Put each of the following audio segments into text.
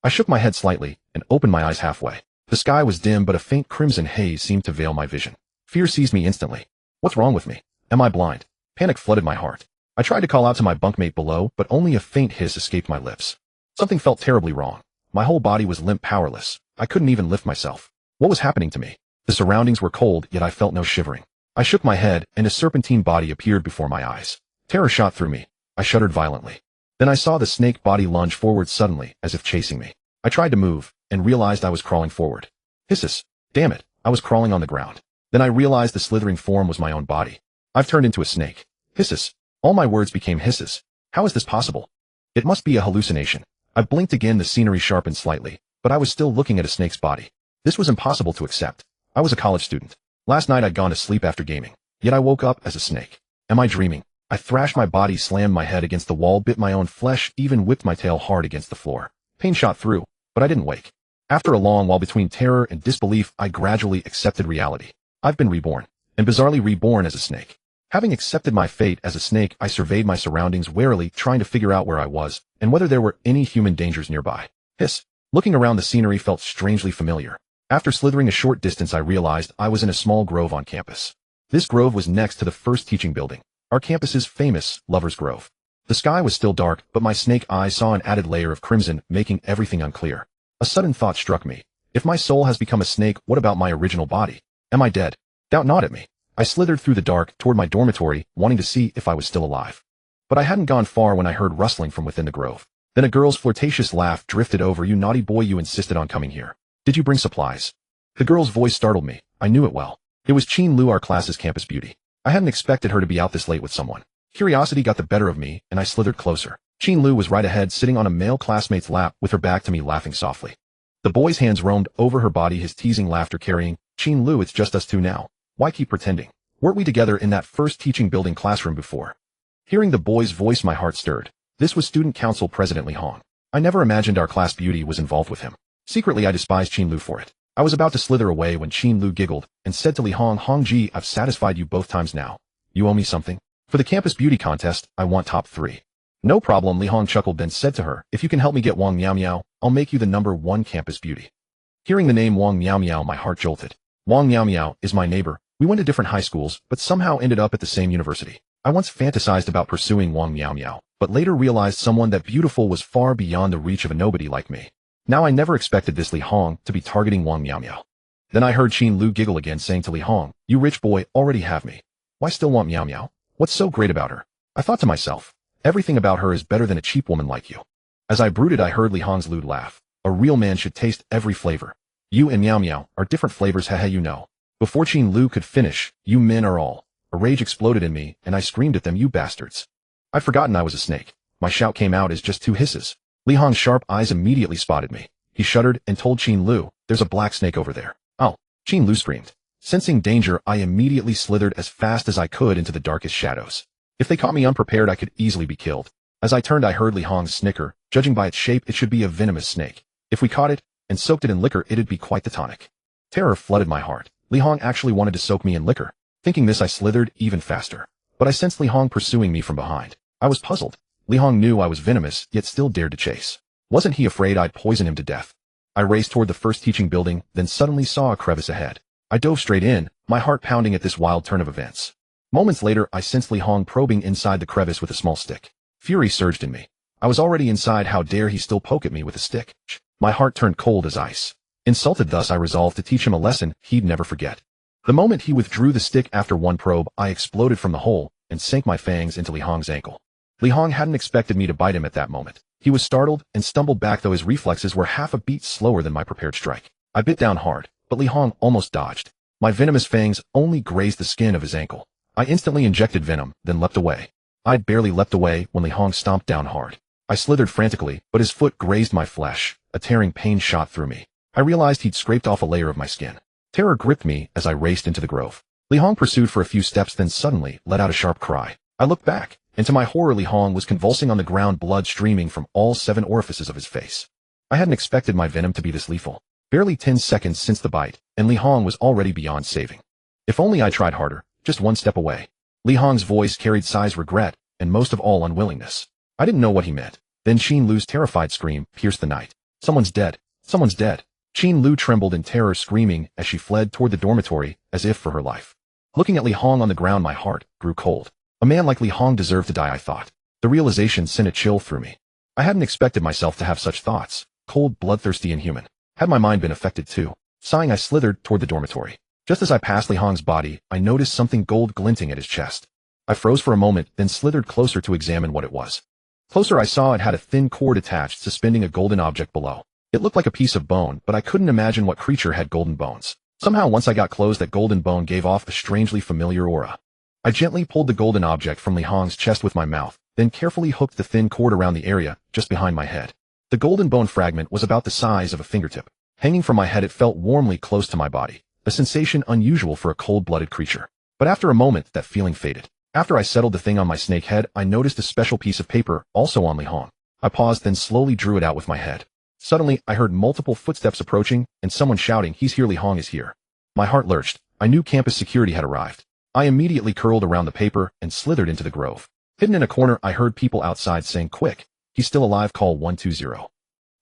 I shook my head slightly and opened my eyes halfway. The sky was dim, but a faint crimson haze seemed to veil my vision. Fear seized me instantly. What's wrong with me? Am I blind? Panic flooded my heart. I tried to call out to my bunkmate below, but only a faint hiss escaped my lips. Something felt terribly wrong. My whole body was limp, powerless. I couldn't even lift myself. What was happening to me? The surroundings were cold, yet I felt no shivering. I shook my head, and a serpentine body appeared before my eyes. Terror shot through me. I shuddered violently. Then I saw the snake body lunge forward suddenly, as if chasing me. I tried to move, and realized I was crawling forward. Hisses. Damn it, I was crawling on the ground. Then I realized the slithering form was my own body. I've turned into a snake. Hisses. All my words became hisses. How is this possible? It must be a hallucination. I blinked again, the scenery sharpened slightly, but I was still looking at a snake's body. This was impossible to accept. I was a college student. Last night I'd gone to sleep after gaming, yet I woke up as a snake. Am I dreaming? I thrashed my body, slammed my head against the wall, bit my own flesh, even whipped my tail hard against the floor. Pain shot through, but I didn't wake. After a long while between terror and disbelief, I gradually accepted reality. I've been reborn, and bizarrely reborn as a snake. Having accepted my fate as a snake, I surveyed my surroundings warily, trying to figure out where I was, and whether there were any human dangers nearby. Hiss. Looking around, the scenery felt strangely familiar. After slithering a short distance, I realized I was in a small grove on campus. This grove was next to the first teaching building, our campus's famous Lover's Grove. The sky was still dark, but my snake eyes saw an added layer of crimson, making everything unclear. A sudden thought struck me. If my soul has become a snake, what about my original body? Am I dead? Doubt not at me. I slithered through the dark toward my dormitory, wanting to see if I was still alive. But I hadn't gone far when I heard rustling from within the grove. Then a girl's flirtatious laugh drifted over. You naughty boy, you insisted on coming here. Did you bring supplies? The girl's voice startled me. I knew it well. It was Chin Lu, our class's campus beauty. I hadn't expected her to be out this late with someone. Curiosity got the better of me, and I slithered closer. Chin Lu was right ahead, sitting on a male classmate's lap with her back to me, laughing softly. The boy's hands roamed over her body, his teasing laughter carrying, Chin Lu, it's just us two now. Why keep pretending? Weren't we together in that first teaching building classroom before? Hearing the boy's voice, my heart stirred. This was Student Council President Li Hong. I never imagined our class beauty was involved with him. Secretly, I despised Chin Lu for it. I was about to slither away when Chin Lu giggled and said to Li Hong, Hongji, I've satisfied you both times now. You owe me something. For the campus beauty contest, I want top 3. No problem, Li Hong chuckled, then said to her, if you can help me get Wang Miao Miao, I'll make you the #1 campus beauty. Hearing the name Wang Miao Miao, my heart jolted. Wang Miao Miao is my neighbor. We went to different high schools, but somehow ended up at the same university. I once fantasized about pursuing Wang Miao Miao, but later realized someone that beautiful was far beyond the reach of a nobody like me. Now I never expected this Li Hong to be targeting Wang Miao Miao. Then I heard Chin Lu giggle again, saying to Li Hong, you rich boy already have me. Why still want Miao Miao? What's so great about her? I thought to myself, everything about her is better than a cheap woman like you. As I brooded, I heard Li Hong's lewd laugh. A real man should taste every flavor. You and Miao Miao are different flavors, haha, you know. Before Chin Lu could finish, you men are all. A rage exploded in me, and I screamed at them, you bastards. I'd forgotten I was a snake. My shout came out as just 2 hisses. Li Hong's sharp eyes immediately spotted me. He shuddered and told Chin Lu, there's a black snake over there. Oh, Chin Lu screamed. Sensing danger, I immediately slithered as fast as I could into the darkest shadows. If they caught me unprepared, I could easily be killed. As I turned, I heard Li Hong's snicker. Judging by its shape, it should be a venomous snake. If we caught it and soaked it in liquor, it'd be quite the tonic. Terror flooded my heart. Li Hong actually wanted to soak me in liquor. Thinking this, I slithered even faster. But I sensed Li Hong pursuing me from behind. I was puzzled. Li Hong knew I was venomous, yet still dared to chase. Wasn't he afraid I'd poison him to death? I raced toward the first teaching building, then suddenly saw a crevice ahead. I dove straight in, my heart pounding at this wild turn of events. Moments later, I sensed Li Hong probing inside the crevice with a small stick. Fury surged in me. I was already inside, how dare he still poke at me with a stick? My heart turned cold as ice. Insulted thus, I resolved to teach him a lesson he'd never forget. The moment he withdrew the stick after one probe, I exploded from the hole and sank my fangs into Li Hong's ankle. Li Hong hadn't expected me to bite him at that moment. He was startled and stumbled back, though his reflexes were half a beat slower than my prepared strike. I bit down hard, but Li Hong almost dodged. My venomous fangs only grazed the skin of his ankle. I instantly injected venom, then leapt away. I'd barely leapt away when Li Hong stomped down hard. I slithered frantically, but his foot grazed my flesh. A tearing pain shot through me. I realized he'd scraped off a layer of my skin. Terror gripped me as I raced into the grove. Li Hong pursued for a few steps, then suddenly let out a sharp cry. I looked back, and to my horror, Li Hong was convulsing on the ground, blood streaming from all 7 orifices of his face. I hadn't expected my venom to be this lethal. Barely 10 seconds since the bite, and Li Hong was already beyond saving. If only I tried harder, just one step away. Li Hong's voice carried sighs, regret, and most of all unwillingness. I didn't know what he meant. Then Chin Lu's terrified scream pierced the night. Someone's dead. Someone's dead. Qin Lu trembled in terror, screaming as she fled toward the dormitory as if for her life. Looking at Li Hong on the ground, my heart grew cold. A man like Li Hong deserved to die, I thought. The realization sent a chill through me. I hadn't expected myself to have such thoughts, cold, bloodthirsty, and human. Had my mind been affected too? Sighing, I slithered toward the dormitory. Just as I passed Li Hong's body, I noticed something gold glinting at his chest. I froze for a moment, then slithered closer to examine what it was. Closer, I saw it had a thin cord attached, suspending a golden object below. It looked like a piece of bone, but I couldn't imagine what creature had golden bones. Somehow, once I got close, that golden bone gave off a strangely familiar aura. I gently pulled the golden object from Li Hong's chest with my mouth, then carefully hooked the thin cord around the area just behind my head. The golden bone fragment was about the size of a fingertip. Hanging from my head, it felt warmly close to my body, a sensation unusual for a cold-blooded creature. But after a moment, that feeling faded. After I settled the thing on my snake head, I noticed a special piece of paper, also on Li Hong. I paused, then slowly drew it out with my head. Suddenly, I heard multiple footsteps approaching, and someone shouting, "He's here, Li Hong is here." My heart lurched. I knew campus security had arrived. I immediately curled around the paper and slithered into the grove. Hidden in a corner, I heard people outside saying, "Quick, he's still alive, call 120.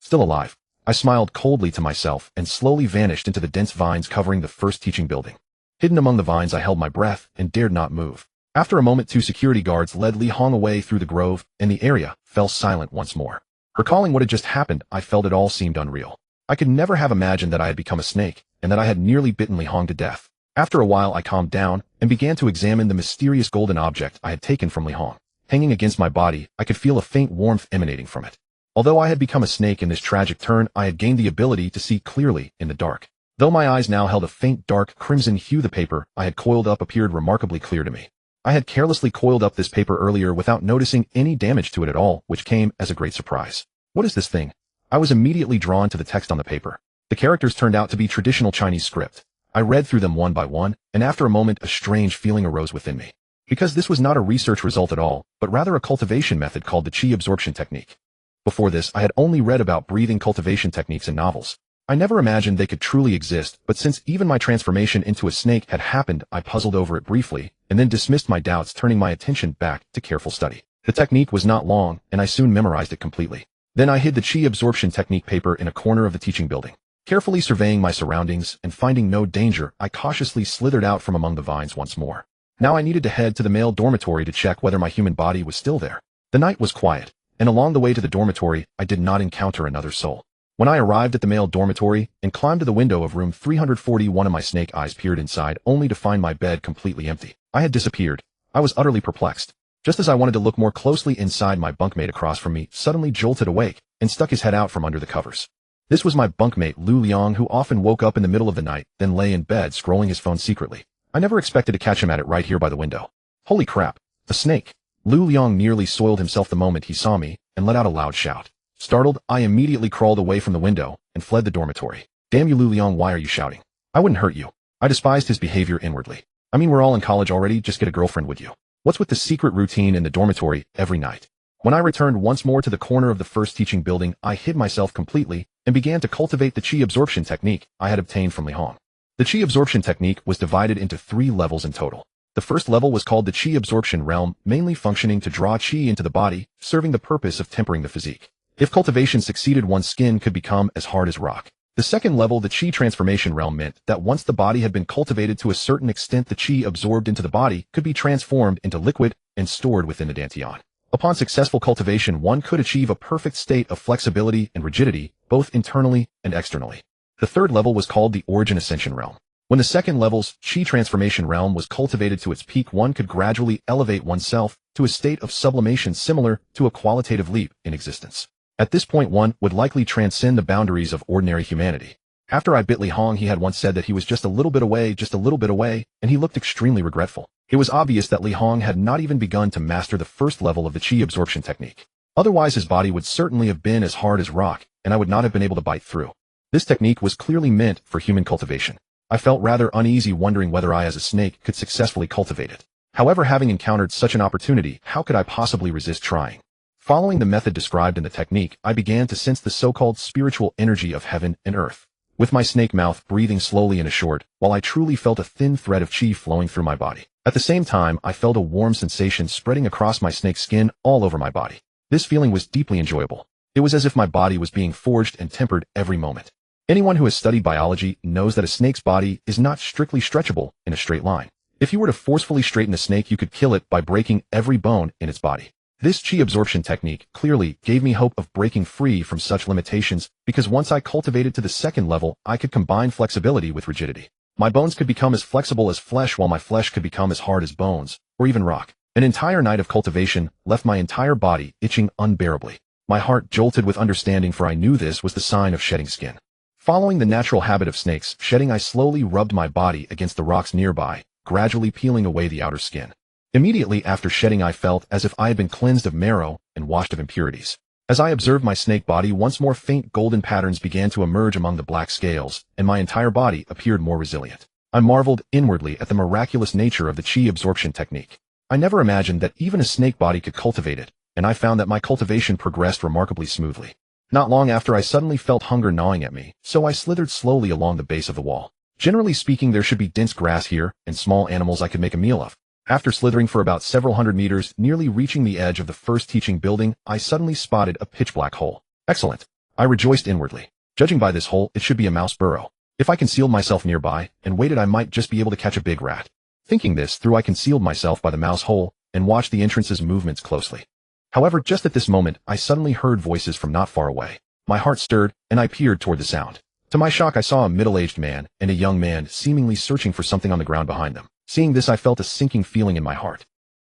Still alive. I smiled coldly to myself and slowly vanished into the dense vines covering the first teaching building. Hidden among the vines, I held my breath and dared not move. After a moment, 2 security guards led Li Hong away through the grove, and the area fell silent once more. Recalling what had just happened, I felt it all seemed unreal. I could never have imagined that I had become a snake, and that I had nearly bitten Li Hong to death. After a while, I calmed down and began to examine the mysterious golden object I had taken from Li Hong. Hanging against my body, I could feel a faint warmth emanating from it. Although I had become a snake in this tragic turn, I had gained the ability to see clearly in the dark. Though my eyes now held a faint dark crimson hue, the paper I had coiled up appeared remarkably clear to me. I had carelessly coiled up this paper earlier without noticing any damage to it at all, which came as a great surprise. What is this thing? I was immediately drawn to the text on the paper. The characters turned out to be traditional Chinese script. I read through them one by one, and after a moment a strange feeling arose within me. Because this was not a research result at all, but rather a cultivation method called the qi absorption technique. Before this, I had only read about breathing cultivation techniques in novels. I never imagined they could truly exist, but since even my transformation into a snake had happened, I puzzled over it briefly, and then dismissed my doubts, turning my attention back to careful study. The technique was not long, and I soon memorized it completely. Then I hid the qi absorption technique paper in a corner of the teaching building. Carefully surveying my surroundings and finding no danger, I cautiously slithered out from among the vines once more. Now I needed to head to the male dormitory to check whether my human body was still there. The night was quiet, and along the way to the dormitory, I did not encounter another soul. When I arrived at the male dormitory and climbed to the window of room 340, one of my snake eyes peered inside, only to find my bed completely empty. I had disappeared. I was utterly perplexed. Just as I wanted to look more closely inside, my bunkmate across from me suddenly jolted awake and stuck his head out from under the covers. This was my bunkmate Lu Liang, who often woke up in the middle of the night, then lay in bed scrolling his phone secretly. I never expected to catch him at it right here by the window. Holy crap, a snake! Lu Liang nearly soiled himself the moment he saw me and let out a loud shout. Startled, I immediately crawled away from the window and fled the dormitory. Damn you, Lu Liang, why are you shouting? I wouldn't hurt you. I despised his behavior inwardly. I mean, we're all in college already, just get a girlfriend, would you? What's with the secret routine in the dormitory every night? When I returned once more to the corner of the first teaching building, I hid myself completely and began to cultivate the qi absorption technique I had obtained from Li Hong. The qi absorption technique was divided into 3 levels in total. The first level was called the qi absorption realm, mainly functioning to draw qi into the body, serving the purpose of tempering the physique. If cultivation succeeded, one's skin could become as hard as rock. The second level, the qi transformation realm, meant that once the body had been cultivated to a certain extent, the qi absorbed into the body could be transformed into liquid and stored within the dantian. Upon successful cultivation, one could achieve a perfect state of flexibility and rigidity, both internally and externally. The third level was called the origin ascension realm. When the second level's qi transformation realm was cultivated to its peak, one could gradually elevate oneself to a state of sublimation similar to a qualitative leap in existence. At this point, one would likely transcend the boundaries of ordinary humanity. After I bit Li Hong, he had once said that he was just a little bit away, and he looked extremely regretful. It was obvious that Li Hong had not even begun to master the first level of the qi absorption technique. Otherwise, his body would certainly have been as hard as rock, and I would not have been able to bite through. This technique was clearly meant for human cultivation. I felt rather uneasy, wondering whether I as a snake could successfully cultivate it. However, having encountered such an opportunity, how could I possibly resist trying? Following the method described in the technique, I began to sense the so-called spiritual energy of heaven and earth. With my snake mouth breathing slowly and assured, while I truly felt a thin thread of qi flowing through my body. At the same time, I felt a warm sensation spreading across my snake skin all over my body. This feeling was deeply enjoyable. It was as if my body was being forged and tempered every moment. Anyone who has studied biology knows that a snake's body is not strictly stretchable in a straight line. If you were to forcefully straighten a snake, you could kill it by breaking every bone in its body. This chi absorption technique clearly gave me hope of breaking free from such limitations, because once I cultivated to the second level, I could combine flexibility with rigidity. My bones could become as flexible as flesh, while my flesh could become as hard as bones, or even rock. An entire night of cultivation left my entire body itching unbearably. My heart jolted with understanding, for I knew this was the sign of shedding skin. Following the natural habit of snakes shedding, I slowly rubbed my body against the rocks nearby, gradually peeling away the outer skin. Immediately after shedding, I felt as if I had been cleansed of marrow and washed of impurities. As I observed my snake body, once more faint golden patterns began to emerge among the black scales, and my entire body appeared more resilient. I marveled inwardly at the miraculous nature of the chi absorption technique. I never imagined that even a snake body could cultivate it, and I found that my cultivation progressed remarkably smoothly. Not long after, I suddenly felt hunger gnawing at me, so I slithered slowly along the base of the wall. Generally speaking, there should be dense grass here, and small animals I could make a meal of. After slithering for about several hundred meters, nearly reaching the edge of the first teaching building, I suddenly spotted a pitch-black hole. Excellent! I rejoiced inwardly. Judging by this hole, it should be a mouse burrow. If I concealed myself nearby and waited, I might just be able to catch a big rat. Thinking this through, I concealed myself by the mouse hole and watched the entrance's movements closely. However, just at this moment, I suddenly heard voices from not far away. My heart stirred, and I peered toward the sound. To my shock, I saw a middle-aged man and a young man seemingly searching for something on the ground behind them. Seeing this, I felt a sinking feeling in my heart.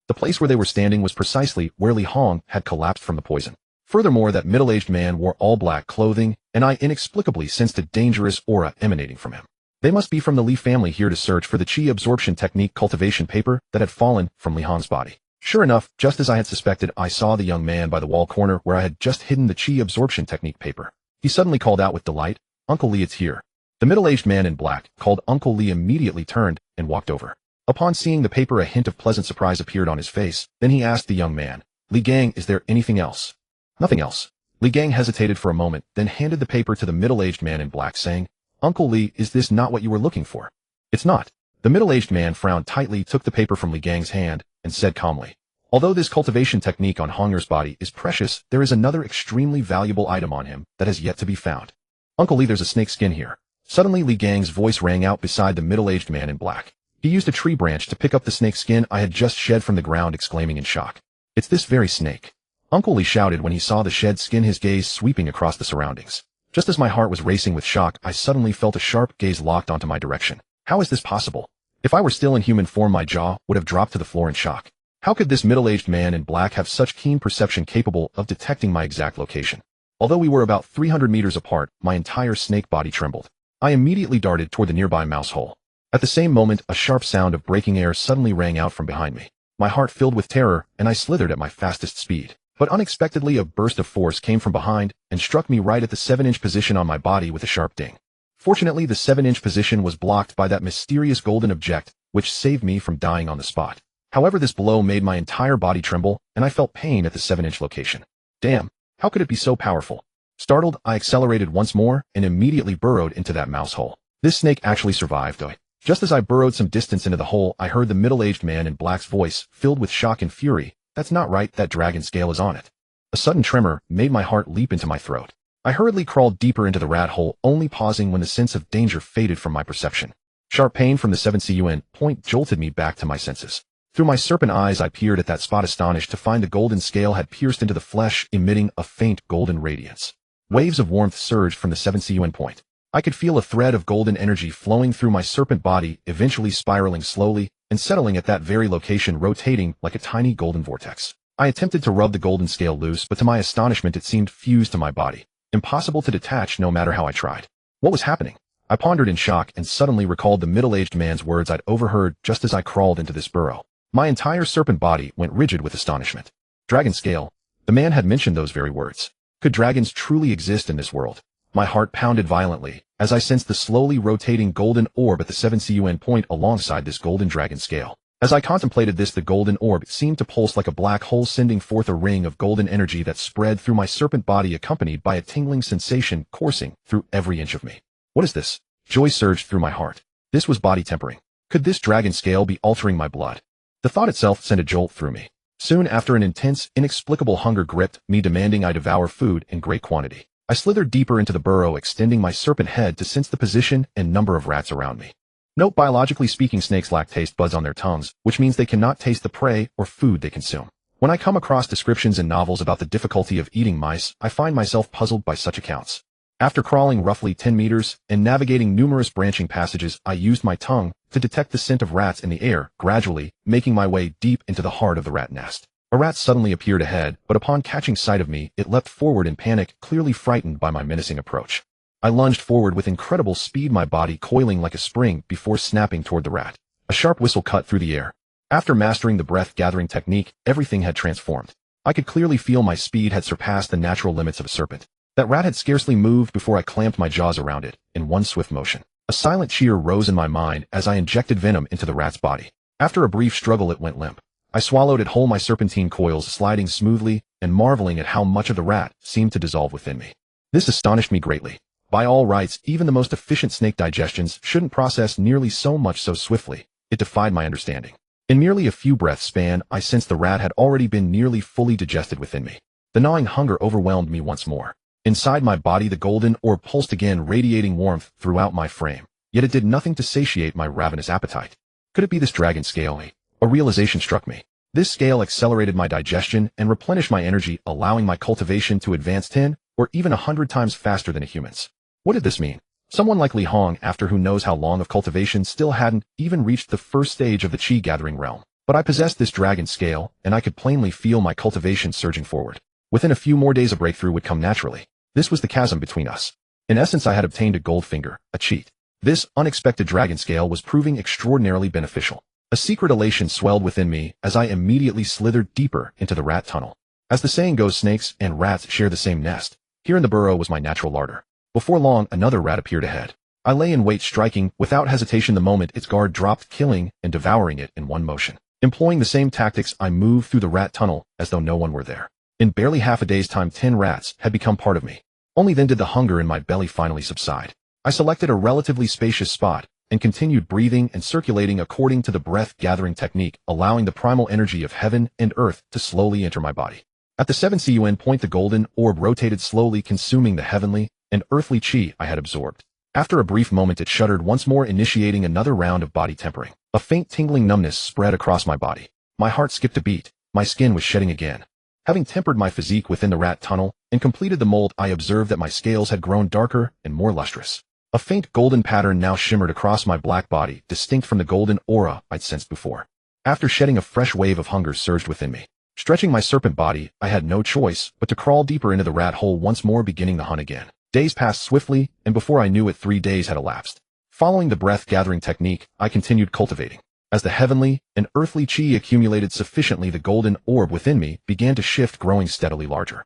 The place where they were standing was precisely where Li Hong had collapsed from the poison. Furthermore, that middle-aged man wore all black clothing, and I inexplicably sensed a dangerous aura emanating from him. They must be from the Li family, here to search for the chi absorption technique cultivation paper that had fallen from Li Hong's body. Sure enough, just as I had suspected, I saw the young man by the wall corner where I had just hidden the chi absorption technique paper. He suddenly called out with delight, "Uncle Li, it's here." The middle-aged man in black, called Uncle Li, immediately turned and walked over. Upon seeing the paper, a hint of pleasant surprise appeared on his face. Then he asked the young man, "Li Gang, is there anything else?" "Nothing else." Li Gang hesitated for a moment, then handed the paper to the middle-aged man in black, saying, "Uncle Li, is this not what you were looking for?" "It's not." The middle-aged man frowned tightly, took the paper from Li Gang's hand, and said calmly, "Although this cultivation technique on Honger's body is precious, there is another extremely valuable item on him that has yet to be found. Uncle Li, there's a snake skin here." Suddenly, Li Gang's voice rang out beside the middle-aged man in black. He used a tree branch to pick up the snake skin I had just shed from the ground, exclaiming in shock, "It's this very snake." Uncle Li shouted when he saw the shed skin, his gaze sweeping across the surroundings. Just as my heart was racing with shock, I suddenly felt a sharp gaze locked onto my direction. How is this possible? If I were still in human form, my jaw would have dropped to the floor in shock. How could this middle-aged man in black have such keen perception, capable of detecting my exact location? Although we were about 300 meters apart, my entire snake body trembled. I immediately darted toward the nearby mouse hole. At the same moment, a sharp sound of breaking air suddenly rang out from behind me. My heart filled with terror, and I slithered at my fastest speed. But unexpectedly, a burst of force came from behind and struck me right at the 7-inch position on my body with a sharp ding. Fortunately, the 7-inch position was blocked by that mysterious golden object, which saved me from dying on the spot. However, this blow made my entire body tremble, and I felt pain at the 7-inch location. Damn, how could it be so powerful? Startled, I accelerated once more and immediately burrowed into that mouse hole. This snake actually survived, though. Just as I burrowed some distance into the hole, I heard the middle-aged man in black's voice, filled with shock and fury. "That's not right, that dragon scale is on it." A sudden tremor made my heart leap into my throat. I hurriedly crawled deeper into the rat hole, only pausing when the sense of danger faded from my perception. Sharp pain from the 7CUN point jolted me back to my senses. Through my serpent eyes, I peered at that spot, astonished to find the golden scale had pierced into the flesh, emitting a faint golden radiance. Waves of warmth surged from the 7CUN point. I could feel a thread of golden energy flowing through my serpent body, eventually spiraling slowly and settling at that very location, rotating like a tiny golden vortex. I attempted to rub the golden scale loose, but to my astonishment, it seemed fused to my body, impossible to detach no matter how I tried. What was happening? I pondered in shock and suddenly recalled the middle-aged man's words I'd overheard just as I crawled into this burrow. My entire serpent body went rigid with astonishment. Dragon scale. The man had mentioned those very words. Could dragons truly exist in this world? My heart pounded violently as I sensed the slowly rotating golden orb at the 7CUN point alongside this golden dragon scale. As I contemplated this, the golden orb seemed to pulse like a black hole, sending forth a ring of golden energy that spread through my serpent body, accompanied by a tingling sensation coursing through every inch of me. What is this? Joy surged through my heart. This was body tempering. Could this dragon scale be altering my blood? The thought itself sent a jolt through me. Soon after, an intense, inexplicable hunger gripped me, demanding I devour food in great quantity. I slithered deeper into the burrow, extending my serpent head to sense the position and number of rats around me. Note, biologically speaking, snakes lack taste buds on their tongues, which means they cannot taste the prey or food they consume. When I come across descriptions in novels about the difficulty of eating mice, I find myself puzzled by such accounts. After crawling roughly 10 meters and navigating numerous branching passages, I used my tongue to detect the scent of rats in the air, gradually making my way deep into the heart of the rat nest. A rat suddenly appeared ahead, but upon catching sight of me, it leapt forward in panic, clearly frightened by my menacing approach. I lunged forward with incredible speed, my body coiling like a spring before snapping toward the rat. A sharp whistle cut through the air. After mastering the breath-gathering technique, everything had transformed. I could clearly feel my speed had surpassed the natural limits of a serpent. That rat had scarcely moved before I clamped my jaws around it, in one swift motion. A silent cheer rose in my mind as I injected venom into the rat's body. After a brief struggle, it went limp. I swallowed it whole, my serpentine coils sliding smoothly and marveling at how much of the rat seemed to dissolve within me. This astonished me greatly. By all rights, even the most efficient snake digestions shouldn't process nearly so much so swiftly. It defied my understanding. In merely a few breaths span, I sensed the rat had already been nearly fully digested within me. The gnawing hunger overwhelmed me once more. Inside my body, the golden orb pulsed again, radiating warmth throughout my frame. Yet it did nothing to satiate my ravenous appetite. Could it be this dragon scale? A realization struck me. This scale accelerated my digestion and replenished my energy, allowing my cultivation to advance 10 or even 100 times faster than a human's. What did this mean? Someone like Li Hong, after who knows how long of cultivation, still hadn't even reached the first stage of the chi-gathering realm. But I possessed this dragon scale, and I could plainly feel my cultivation surging forward. Within a few more days, a breakthrough would come naturally. This was the chasm between us. In essence, I had obtained a gold finger, a cheat. This unexpected dragon scale was proving extraordinarily beneficial. A secret elation swelled within me as I immediately slithered deeper into the rat tunnel. As the saying goes, snakes and rats share the same nest. Here in the burrow was my natural larder. Before long, another rat appeared ahead. I lay in wait, striking without hesitation the moment its guard dropped, killing and devouring it in one motion. Employing the same tactics, I moved through the rat tunnel as though no one were there. In barely half a day's time, 10 rats had become part of me. Only then did the hunger in my belly finally subside. I selected a relatively spacious spot and continued breathing and circulating according to the breath-gathering technique, allowing the primal energy of heaven and earth to slowly enter my body. At the 7 CUN point, the golden orb rotated slowly, consuming the heavenly and earthly chi I had absorbed. After a brief moment, it shuddered once more, initiating another round of body tempering. A faint tingling numbness spread across my body. My heart skipped a beat. My skin was shedding again. Having tempered my physique within the rat tunnel and completed the mold, I observed that my scales had grown darker and more lustrous. A faint golden pattern now shimmered across my black body, distinct from the golden aura I'd sensed before. After shedding, a fresh wave of hunger surged within me. Stretching my serpent body, I had no choice but to crawl deeper into the rat hole once more, beginning the hunt again. Days passed swiftly, and before I knew it, 3 days had elapsed. Following the breath-gathering technique, I continued cultivating. As the heavenly and earthly chi accumulated sufficiently, the golden orb within me began to shift, growing steadily larger.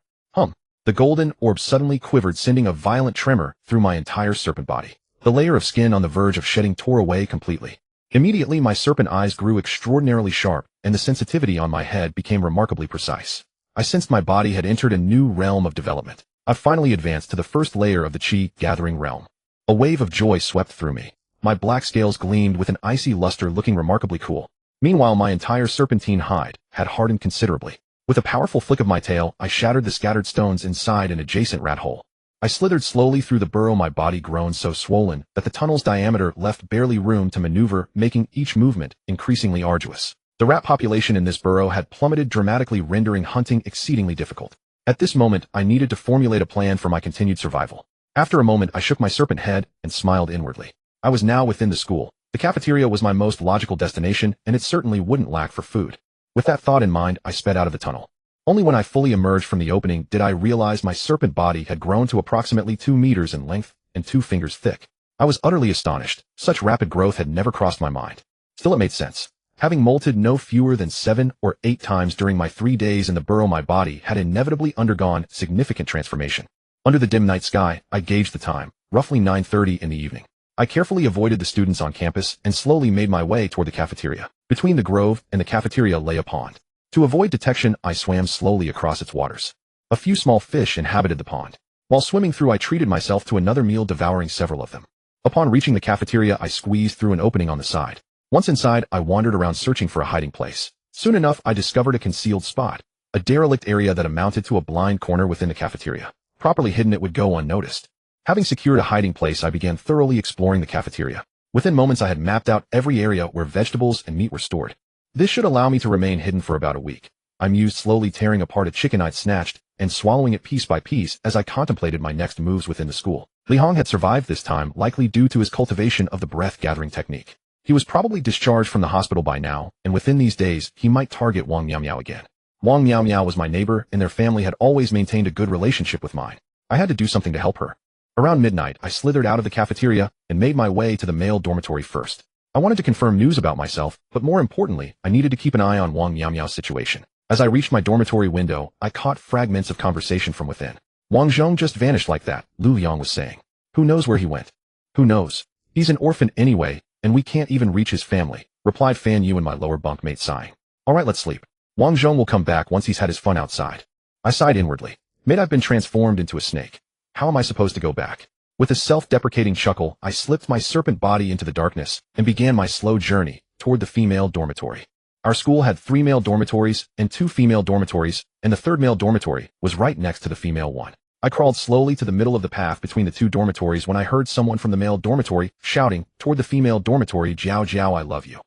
The golden orb suddenly quivered, sending a violent tremor through my entire serpent body. The layer of skin on the verge of shedding tore away completely. Immediately, my serpent eyes grew extraordinarily sharp, and the sensitivity on my head became remarkably precise. I sensed my body had entered a new realm of development. I finally advanced to the first layer of the chi-gathering realm. A wave of joy swept through me. My black scales gleamed with an icy luster, looking remarkably cool. Meanwhile, my entire serpentine hide had hardened considerably. With a powerful flick of my tail, I shattered the scattered stones inside an adjacent rat hole. I slithered slowly through the burrow, my body grown so swollen that the tunnel's diameter left barely room to maneuver, making each movement increasingly arduous. The rat population in this burrow had plummeted dramatically, rendering hunting exceedingly difficult. At this moment, I needed to formulate a plan for my continued survival. After a moment, I shook my serpent head and smiled inwardly. I was now within the school. The cafeteria was my most logical destination, and it certainly wouldn't lack for food. With that thought in mind, I sped out of the tunnel. Only when I fully emerged from the opening did I realize my serpent body had grown to approximately 2 meters in length and 2 fingers thick. I was utterly astonished. Such rapid growth had never crossed my mind. Still, it made sense. Having molted no fewer than 7 or 8 times during my 3 days in the burrow, my body had inevitably undergone significant transformation. Under the dim night sky, I gauged the time, roughly 9:30 in the evening. I carefully avoided the students on campus and slowly made my way toward the cafeteria. Between the grove and the cafeteria lay a pond. To avoid detection, I swam slowly across its waters. A few small fish inhabited the pond. While swimming through, I treated myself to another meal, devouring several of them. Upon reaching the cafeteria, I squeezed through an opening on the side. Once inside, I wandered around searching for a hiding place. Soon enough, I discovered a concealed spot, a derelict area that amounted to a blind corner within the cafeteria. Properly hidden, it would go unnoticed. Having secured a hiding place, I began thoroughly exploring the cafeteria. Within moments, I had mapped out every area where vegetables and meat were stored. This should allow me to remain hidden for about a week. I mused, slowly tearing apart a chicken I'd snatched and swallowing it piece by piece as I contemplated my next moves within the school. Li Hong had survived this time, likely due to his cultivation of the breath-gathering technique. He was probably discharged from the hospital by now, and within these days, he might target Wang Miao Miao again. Wang Miao Miao was my neighbor, and their family had always maintained a good relationship with mine. I had to do something to help her. Around midnight, I slithered out of the cafeteria and made my way to the male dormitory first. I wanted to confirm news about myself, but more importantly, I needed to keep an eye on Wang Miao Miao's situation. As I reached my dormitory window, I caught fragments of conversation from within. Wang Zhong just vanished like that, Lu Liang was saying. Who knows where he went? Who knows? He's an orphan anyway, and we can't even reach his family, replied Fan Yu and my lower bunkmate, sighing. Alright, let's sleep. Wang Zhong will come back once he's had his fun outside. I sighed inwardly. Mate, I've been transformed into a snake. How am I supposed to go back? With a self-deprecating chuckle, I slipped my serpent body into the darkness and began my slow journey toward the female dormitory. Our school had 3 male dormitories and 2 female dormitories, and the third male dormitory was right next to the female one. I crawled slowly to the middle of the path between the 2 dormitories when I heard someone from the male dormitory shouting toward the female dormitory, "Jiao Jiao, I love you."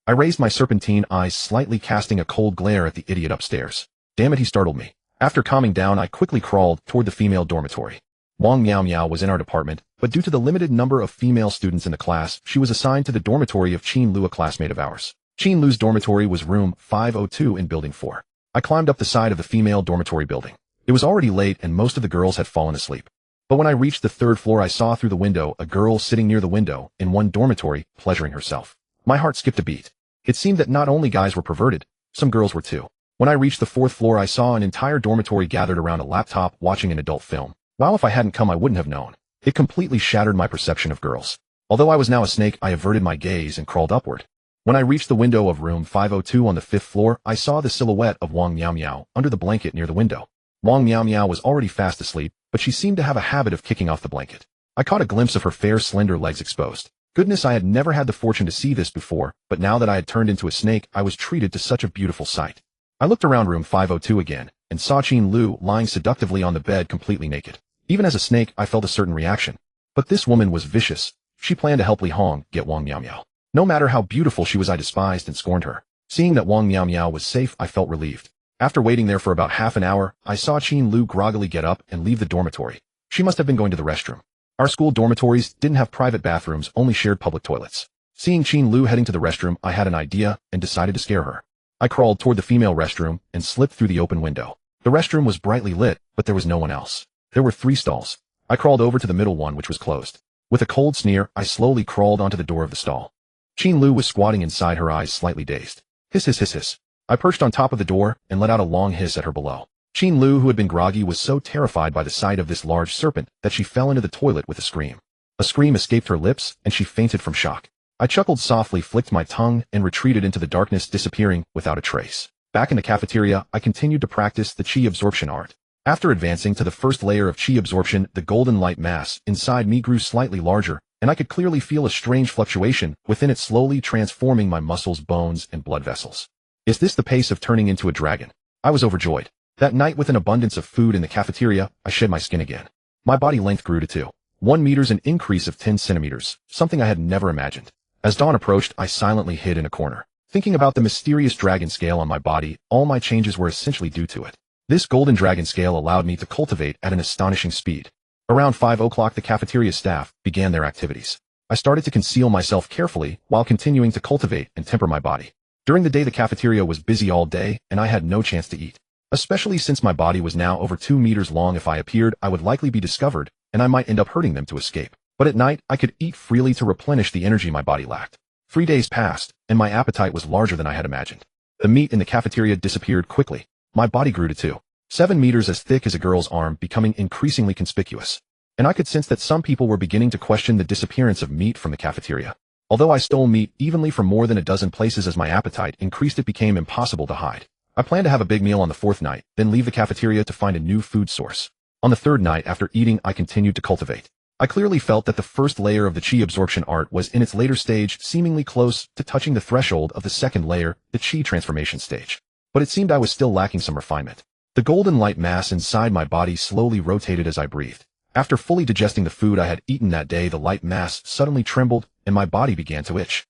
I raised my serpentine eyes slightly, casting a cold glare at the idiot upstairs. Damn it, he startled me. After calming down, I quickly crawled toward the female dormitory. Wang Miao Miao was in our department, but due to the limited number of female students in the class, she was assigned to the dormitory of Qin Lu, a classmate of ours. Qin Lu's dormitory was room 502 in building 4. I climbed up the side of the female dormitory building. It was already late and most of the girls had fallen asleep. But when I reached the 3rd floor, I saw through the window a girl sitting near the window in one dormitory, pleasuring herself. My heart skipped a beat. It seemed that not only guys were perverted, some girls were too. When I reached the 4th floor, I saw an entire dormitory gathered around a laptop watching an adult film. While if I hadn't come, I wouldn't have known. It completely shattered my perception of girls. Although I was now a snake, I averted my gaze and crawled upward. When I reached the window of room 502 on the 5th floor, I saw the silhouette of Wang Miao Miao under the blanket near the window. Wang Miao Miao was already fast asleep, but she seemed to have a habit of kicking off the blanket. I caught a glimpse of her fair, slender legs exposed. Goodness, I had never had the fortune to see this before, but now that I had turned into a snake, I was treated to such a beautiful sight. I looked around room 502 again, and saw Qin Lu lying seductively on the bed, completely naked. Even as a snake, I felt a certain reaction. But this woman was vicious. She planned to help Li Hong get Wang Miao Miao. No matter how beautiful she was, I despised and scorned her. Seeing that Wang Miao Miao was safe, I felt relieved. After waiting there for about half an hour, I saw Qin Lu groggily get up and leave the dormitory. She must have been going to the restroom. Our school dormitories didn't have private bathrooms, only shared public toilets. Seeing Qin Lu heading to the restroom, I had an idea and decided to scare her. I crawled toward the female restroom and slipped through the open window. The restroom was brightly lit, but there was no one else. There were 3 stalls. I crawled over to the middle one, which was closed. With a cold sneer, I slowly crawled onto the door of the stall. Qin Lu was squatting inside, her eyes slightly dazed. Hiss, hiss, hiss, hiss. I perched on top of the door and let out a long hiss at her below. Qin Lu, who had been groggy, was so terrified by the sight of this large serpent that she fell into the toilet with a scream. A scream escaped her lips, and she fainted from shock. I chuckled softly, flicked my tongue, and retreated into the darkness, disappearing without a trace. Back in the cafeteria, I continued to practice the Qi absorption art. After advancing to the first layer of Qi absorption, the golden light mass inside me grew slightly larger, and I could clearly feel a strange fluctuation within it, slowly transforming my muscles, bones, and blood vessels. Is this the pace of turning into a dragon? I was overjoyed. That night, with an abundance of food in the cafeteria, I shed my skin again. My body length grew to 1 meters, an increase of 10 centimeters, something I had never imagined. As dawn approached, I silently hid in a corner. Thinking about the mysterious dragon scale on my body, all my changes were essentially due to it. This golden dragon scale allowed me to cultivate at an astonishing speed. Around 5 o'clock, the cafeteria staff began their activities. I started to conceal myself carefully while continuing to cultivate and temper my body. During the day, the cafeteria was busy all day, and I had no chance to eat. Especially since my body was now over 2 meters long, if I appeared, I would likely be discovered, and I might end up hurting them to escape. But at night, I could eat freely to replenish the energy my body lacked. 3 days passed, and my appetite was larger than I had imagined. The meat in the cafeteria disappeared quickly. My body grew to 7 meters, as thick as a girl's arm, becoming increasingly conspicuous. And I could sense that some people were beginning to question the disappearance of meat from the cafeteria. Although I stole meat evenly from more than a dozen places as my appetite increased, it became impossible to hide. I planned to have a big meal on the 4th night, then leave the cafeteria to find a new food source. On the 3rd night after eating, I continued to cultivate. I clearly felt that the first layer of the chi absorption art was in its later stage, seemingly close to touching the threshold of the second layer, the chi transformation stage. But it seemed I was still lacking some refinement. The golden light mass inside my body slowly rotated as I breathed. After fully digesting the food I had eaten that day, the light mass suddenly trembled, and my body began to itch.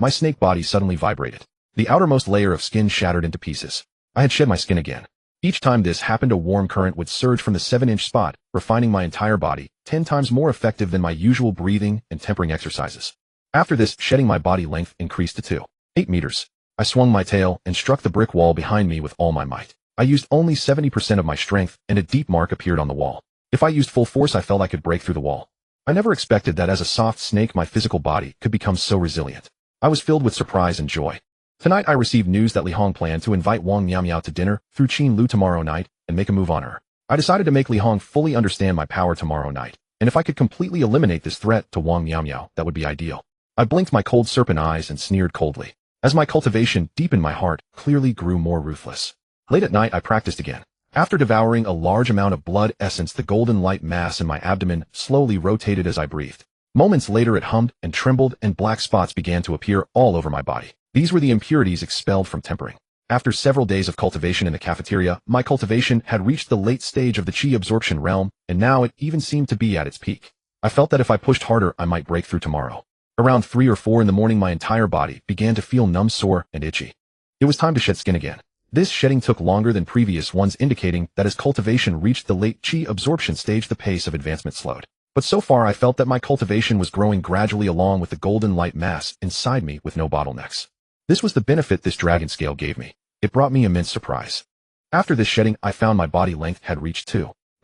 My snake body suddenly vibrated. The outermost layer of skin shattered into pieces. I had shed my skin again. Each time this happened, a warm current would surge from the 7-inch spot, refining my entire body, 10 times more effective than my usual breathing and tempering exercises. After this, shedding my body length increased to 8 meters. I swung my tail and struck the brick wall behind me with all my might. I used only 70% of my strength, and a deep mark appeared on the wall. If I used full force, I felt I could break through the wall. I never expected that as a soft snake, my physical body could become so resilient. I was filled with surprise and joy. Tonight I received news that Li Hong planned to invite Wang Miao to dinner through Qin Lu tomorrow night and make a move on her. I decided to make Li Hong fully understand my power tomorrow night, and if I could completely eliminate this threat to Wang Miao, that would be ideal. I blinked my cold serpent eyes and sneered coldly. As my cultivation deep in my heart clearly grew more ruthless. Late at night I practiced again. After devouring a large amount of blood essence, the golden light mass in my abdomen slowly rotated as I breathed. Moments later it hummed and trembled, and black spots began to appear all over my body. These were the impurities expelled from tempering. After several days of cultivation in the cafeteria, my cultivation had reached the late stage of the chi absorption realm, and now it even seemed to be at its peak. I felt that if I pushed harder, I might break through tomorrow. Around 3 or 4 in the morning, my entire body began to feel numb, sore, and itchy. It was time to shed skin again. This shedding took longer than previous ones, indicating that as cultivation reached the late chi absorption stage, the pace of advancement slowed. But so far I felt that my cultivation was growing gradually along with the golden light mass inside me with no bottlenecks. This was the benefit this dragon scale gave me. It brought me immense surprise. After this shedding, I found my body length had reached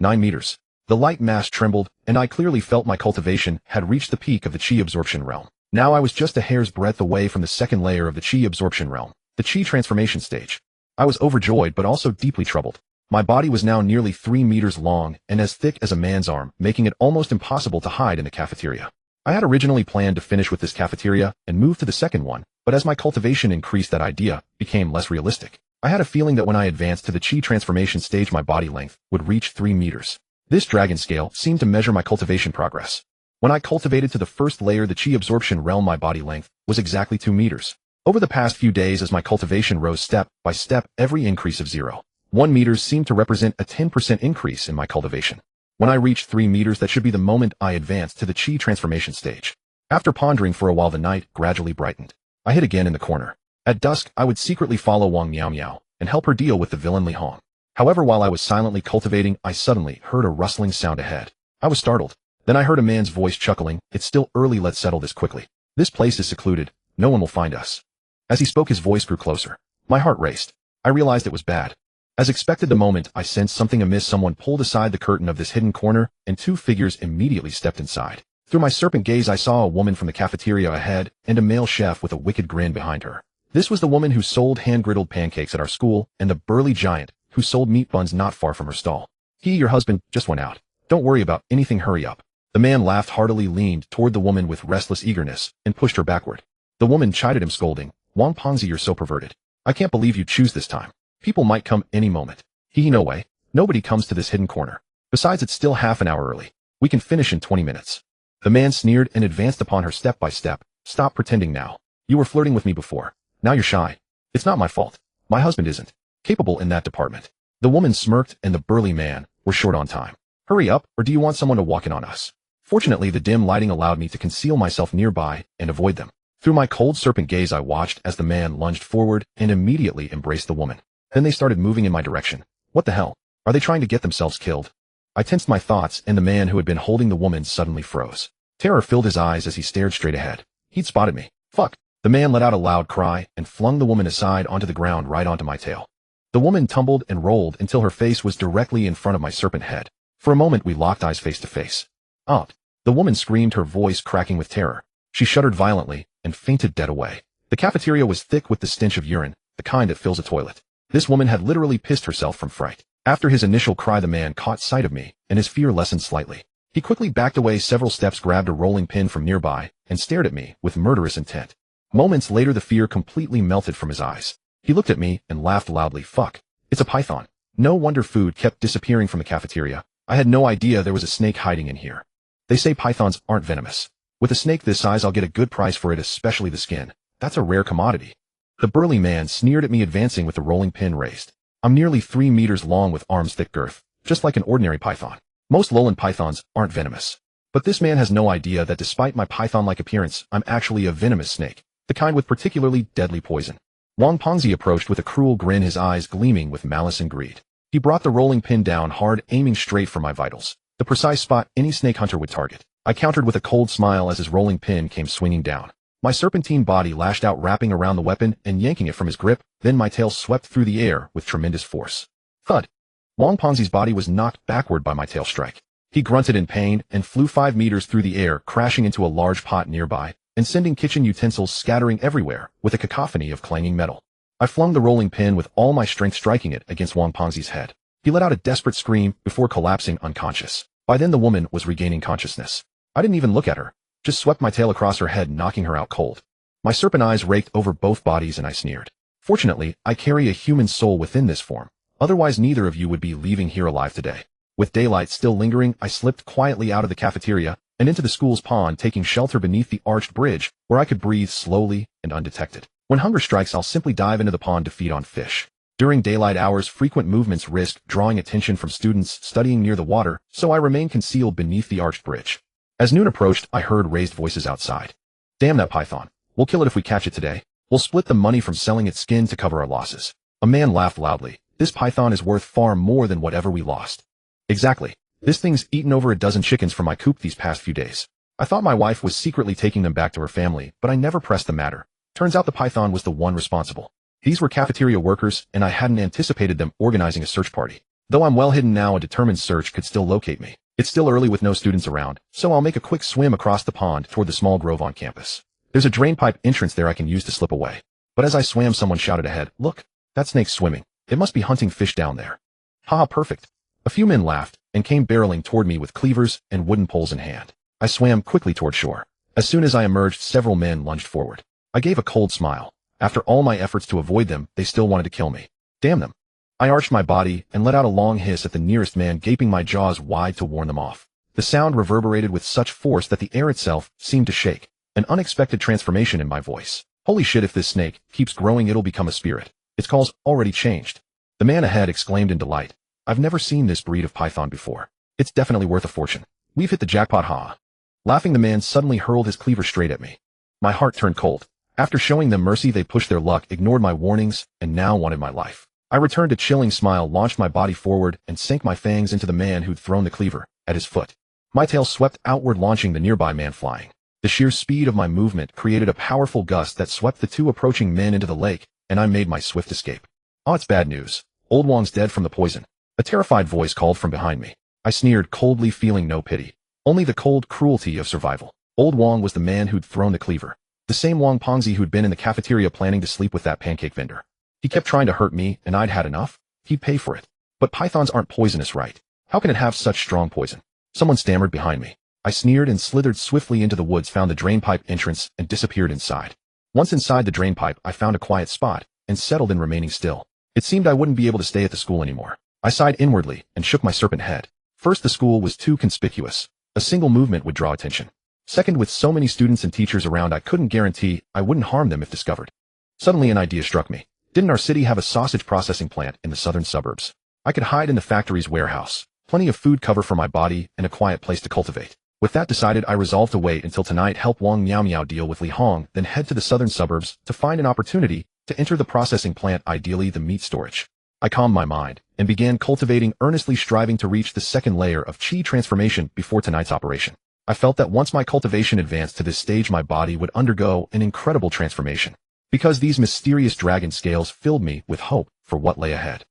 9 meters. The light mass trembled, and I clearly felt my cultivation had reached the peak of the chi absorption realm. Now I was just a hair's breadth away from the second layer of the chi absorption realm, the chi transformation stage. I was overjoyed but also deeply troubled. My body was now nearly 3 meters long and as thick as a man's arm, making it almost impossible to hide in the cafeteria. I had originally planned to finish with this cafeteria and move to the second one, but as my cultivation increased, that idea became less realistic. I had a feeling that when I advanced to the chi transformation stage, my body length would reach 3 meters. This dragon scale seemed to measure my cultivation progress. When I cultivated to the first layer, the chi absorption realm, my body length was exactly 2 meters. Over the past few days, as my cultivation rose step by step, every increase of 0.1 meters seemed to represent a 10% increase in my cultivation. When I reached 3 meters, that should be the moment I advanced to the chi transformation stage. After pondering for a while, the night gradually brightened. I hid again in the corner. At dusk, I would secretly follow Wang Miao and help her deal with the villain Li Hong. However, while I was silently cultivating, I suddenly heard a rustling sound ahead. I was startled. Then I heard a man's voice chuckling. "It's still early, let's settle this quickly. This place is secluded. No one will find us." As he spoke, his voice grew closer. My heart raced. I realized it was bad. As expected, the moment I sensed something amiss, someone pulled aside the curtain of this hidden corner, and 2 figures immediately stepped inside. Through my serpent gaze, I saw a woman from the cafeteria ahead and a male chef with a wicked grin behind her. This was the woman who sold hand-griddled pancakes at our school, and the burly giant who sold meat buns not far from her stall. "Your husband just went out. Don't worry about anything, hurry up." The man laughed heartily, leaned toward the woman with restless eagerness, and pushed her backward. The woman chided him, scolding, "Wang Pengzi, you're so perverted. I can't believe you choose this time. People might come any moment." No way. Nobody comes to this hidden corner. Besides, it's still half an hour early. We can finish in 20 minutes. The man sneered and advanced upon her step by step. "Stop pretending now. You were flirting with me before. Now you're shy. It's not my fault. My husband isn't capable in that department." The woman smirked, and the burly man were short on time. "Hurry up, or do you want someone to walk in on us?" Fortunately, the dim lighting allowed me to conceal myself nearby and avoid them. Through my cold serpent gaze, I watched as the man lunged forward and immediately embraced the woman. Then they started moving in my direction. What the hell? Are they trying to get themselves killed? I tensed my thoughts, and the man who had been holding the woman suddenly froze. Terror filled his eyes as he stared straight ahead. He'd spotted me. Fuck! The man let out a loud cry and flung the woman aside onto the ground, right onto my tail. The woman tumbled and rolled until her face was directly in front of my serpent head. For a moment we locked eyes face to face. "Out!" The woman screamed, her voice cracking with terror. She shuddered violently and fainted dead away. The cafeteria was thick with the stench of urine, the kind that fills a toilet. This woman had literally pissed herself from fright. After his initial cry, the man caught sight of me, and his fear lessened slightly. He quickly backed away several steps, grabbed a rolling pin from nearby, and stared at me with murderous intent. Moments later, the fear completely melted from his eyes. He looked at me and laughed loudly. "Fuck. It's a python." No wonder food kept disappearing from the cafeteria. I had no idea there was a snake hiding in here. They say pythons aren't venomous. With a snake this size I'll get a good price for it, especially the skin. That's a rare commodity. The burly man sneered at me, advancing with the rolling pin raised. I'm nearly 3 meters long with arms thick girth, just like an ordinary python. Most lowland pythons aren't venomous. But this man has no idea that despite my python-like appearance, I'm actually a venomous snake, the kind with particularly deadly poison. Wang Pengzi approached with a cruel grin, his eyes gleaming with malice and greed. He brought the rolling pin down hard, aiming straight for my vitals, the precise spot any snake hunter would target. I countered with a cold smile as his rolling pin came swinging down. My serpentine body lashed out, wrapping around the weapon and yanking it from his grip, then my tail swept through the air with tremendous force. Thud! Wang Pengzi's body was knocked backward by my tail strike. He grunted in pain and flew 5 meters through the air, crashing into a large pot nearby and sending kitchen utensils scattering everywhere with a cacophony of clanging metal. I flung the rolling pin with all my strength, striking it against Wang Pengzi's head. He let out a desperate scream before collapsing unconscious. By then the woman was regaining consciousness. I didn't even look at her, just swept my tail across her head, knocking her out cold. My serpent eyes raked over both bodies and I sneered. Fortunately, I carry a human soul within this form. Otherwise neither of you would be leaving here alive today. With daylight still lingering, I slipped quietly out of the cafeteria and into the school's pond, taking shelter beneath the arched bridge where I could breathe slowly and undetected. When hunger strikes, I'll simply dive into the pond to feed on fish. During daylight hours, frequent movements risked drawing attention from students studying near the water, so I remained concealed beneath the arched bridge. As noon approached, I heard raised voices outside. Damn that python. We'll kill it if we catch it today. We'll split the money from selling its skin to cover our losses. A man laughed loudly. This python is worth far more than whatever we lost. Exactly. This thing's eaten over a dozen chickens from my coop these past few days. I thought my wife was secretly taking them back to her family, but I never pressed the matter. Turns out the python was the one responsible. These were cafeteria workers, and I hadn't anticipated them organizing a search party. Though I'm well hidden now, a determined search could still locate me. It's still early with no students around, so I'll make a quick swim across the pond toward the small grove on campus. There's a drainpipe entrance there I can use to slip away. But as I swam, someone shouted ahead, "Look, that snake's swimming. It must be hunting fish down there." Haha, perfect. A few men laughed and came barreling toward me with cleavers and wooden poles in hand. I swam quickly toward shore. As soon as I emerged, several men lunged forward. I gave a cold smile. After all my efforts to avoid them, they still wanted to kill me. Damn them. I arched my body and let out a long hiss at the nearest man, gaping my jaws wide to warn them off. The sound reverberated with such force that the air itself seemed to shake. An unexpected transformation in my voice. Holy shit, if this snake keeps growing it'll become a spirit. Its call's already changed. The man ahead exclaimed in delight. I've never seen this breed of python before. It's definitely worth a fortune. We've hit the jackpot, ha. Laughing, the man suddenly hurled his cleaver straight at me. My heart turned cold. After showing them mercy, they pushed their luck, ignored my warnings, and now wanted my life. I returned a chilling smile, launched my body forward, and sank my fangs into the man who'd thrown the cleaver, at his foot. My tail swept outward, launching the nearby man flying. The sheer speed of my movement created a powerful gust that swept the two approaching men into the lake, and I made my swift escape. Oh, it's bad news. Old Wang's dead from the poison. A terrified voice called from behind me. I sneered coldly, feeling no pity. Only the cold cruelty of survival. Old Wang was the man who'd thrown the cleaver. The same Wang Pengzi who'd been in the cafeteria planning to sleep with that pancake vendor. He kept trying to hurt me, and I'd had enough. He'd pay for it. But pythons aren't poisonous, right? How can it have such strong poison? Someone stammered behind me. I sneered and slithered swiftly into the woods, found the drainpipe entrance, and disappeared inside. Once inside the drainpipe, I found a quiet spot, and settled in, remaining still. It seemed I wouldn't be able to stay at the school anymore. I sighed inwardly, and shook my serpent head. First, the school was too conspicuous. A single movement would draw attention. Second, with so many students and teachers around, I couldn't guarantee I wouldn't harm them if discovered. Suddenly an idea struck me. Didn't our city have a sausage processing plant in the southern suburbs? I could hide in the factory's warehouse. Plenty of food cover for my body, and a quiet place to cultivate. With that decided, I resolved to wait until tonight, help Wang Miao Miao deal with Li Hong, then head to the southern suburbs to find an opportunity to enter the processing plant, ideally the meat storage. I calmed my mind and began cultivating, earnestly striving to reach the second layer of chi transformation before tonight's operation. I felt that once my cultivation advanced to this stage, my body would undergo an incredible transformation. Because these mysterious dragon scales filled me with hope for what lay ahead.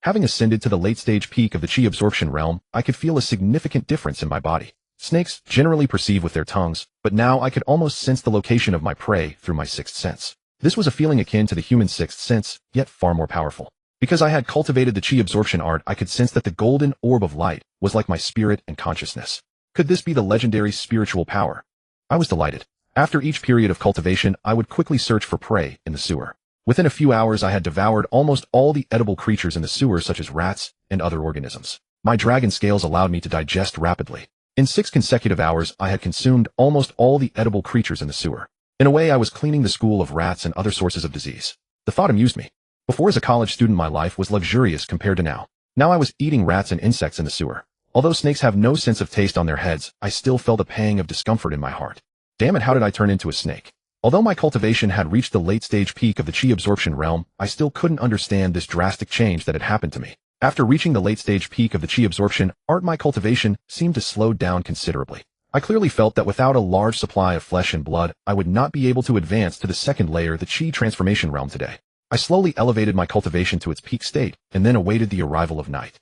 Having ascended to the late-stage peak of the chi absorption realm, I could feel a significant difference in my body. Snakes generally perceive with their tongues, but now I could almost sense the location of my prey through my sixth sense. This was a feeling akin to the human sixth sense, yet far more powerful. Because I had cultivated the chi absorption art, I could sense that the golden orb of light was like my spirit and consciousness. Could this be the legendary spiritual power? I was delighted. After each period of cultivation, I would quickly search for prey in the sewer. Within a few hours, I had devoured almost all the edible creatures in the sewer, such as rats and other organisms. My dragon scales allowed me to digest rapidly. In 6 consecutive hours, I had consumed almost all the edible creatures in the sewer. In a way, I was cleaning the school of rats and other sources of disease. The thought amused me. Before, as a college student, my life was luxurious compared to now. Now I was eating rats and insects in the sewer. Although snakes have no sense of taste on their heads, I still felt a pang of discomfort in my heart. Damn it, how did I turn into a snake? Although my cultivation had reached the late-stage peak of the chi absorption realm, I still couldn't understand this drastic change that had happened to me. After reaching the late-stage peak of the chi absorption, my cultivation seemed to slow down considerably. I clearly felt that without a large supply of flesh and blood, I would not be able to advance to the second layer, the chi transformation realm today. I slowly elevated my cultivation to its peak state, and then awaited the arrival of night.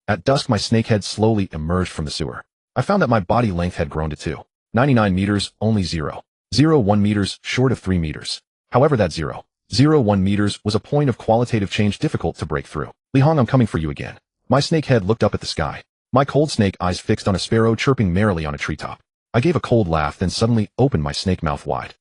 At dusk, my snakehead slowly emerged from the sewer. I found that my body length had grown to 2.99 meters, only 0.01 meters short of 3 meters. However, that 0.01 meters was a point of qualitative change difficult to break through. Li Hong, I'm coming for you again. My snakehead looked up at the sky. My cold snake eyes fixed on a sparrow chirping merrily on a treetop. I gave a cold laugh, then suddenly opened my snake mouth wide.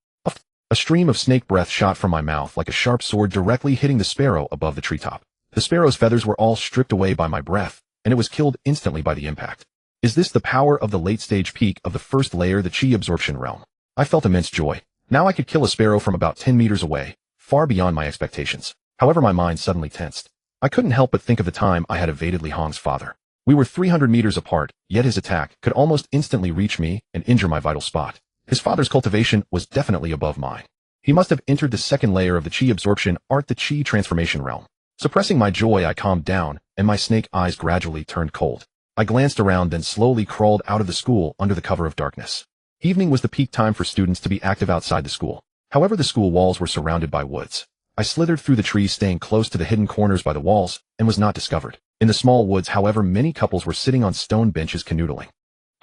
A stream of snake breath shot from my mouth like a sharp sword, directly hitting the sparrow above the treetop. The sparrow's feathers were all stripped away by my breath, and it was killed instantly by the impact. Is this the power of the late-stage peak of the first layer, the chi absorption realm? I felt immense joy. Now I could kill a sparrow from about 10 meters away, far beyond my expectations. However, my mind suddenly tensed. I couldn't help but think of the time I had evaded Li Hong's father. We were 300 meters apart, yet his attack could almost instantly reach me and injure my vital spot. His father's cultivation was definitely above mine. He must have entered the second layer of the chi absorption, the chi transformation realm. Suppressing my joy, I calmed down, and my snake eyes gradually turned cold. I glanced around, then slowly crawled out of the school under the cover of darkness. Evening was the peak time for students to be active outside the school. However, the school walls were surrounded by woods. I slithered through the trees, staying close to the hidden corners by the walls, and was not discovered. In the small woods, however, many couples were sitting on stone benches canoodling.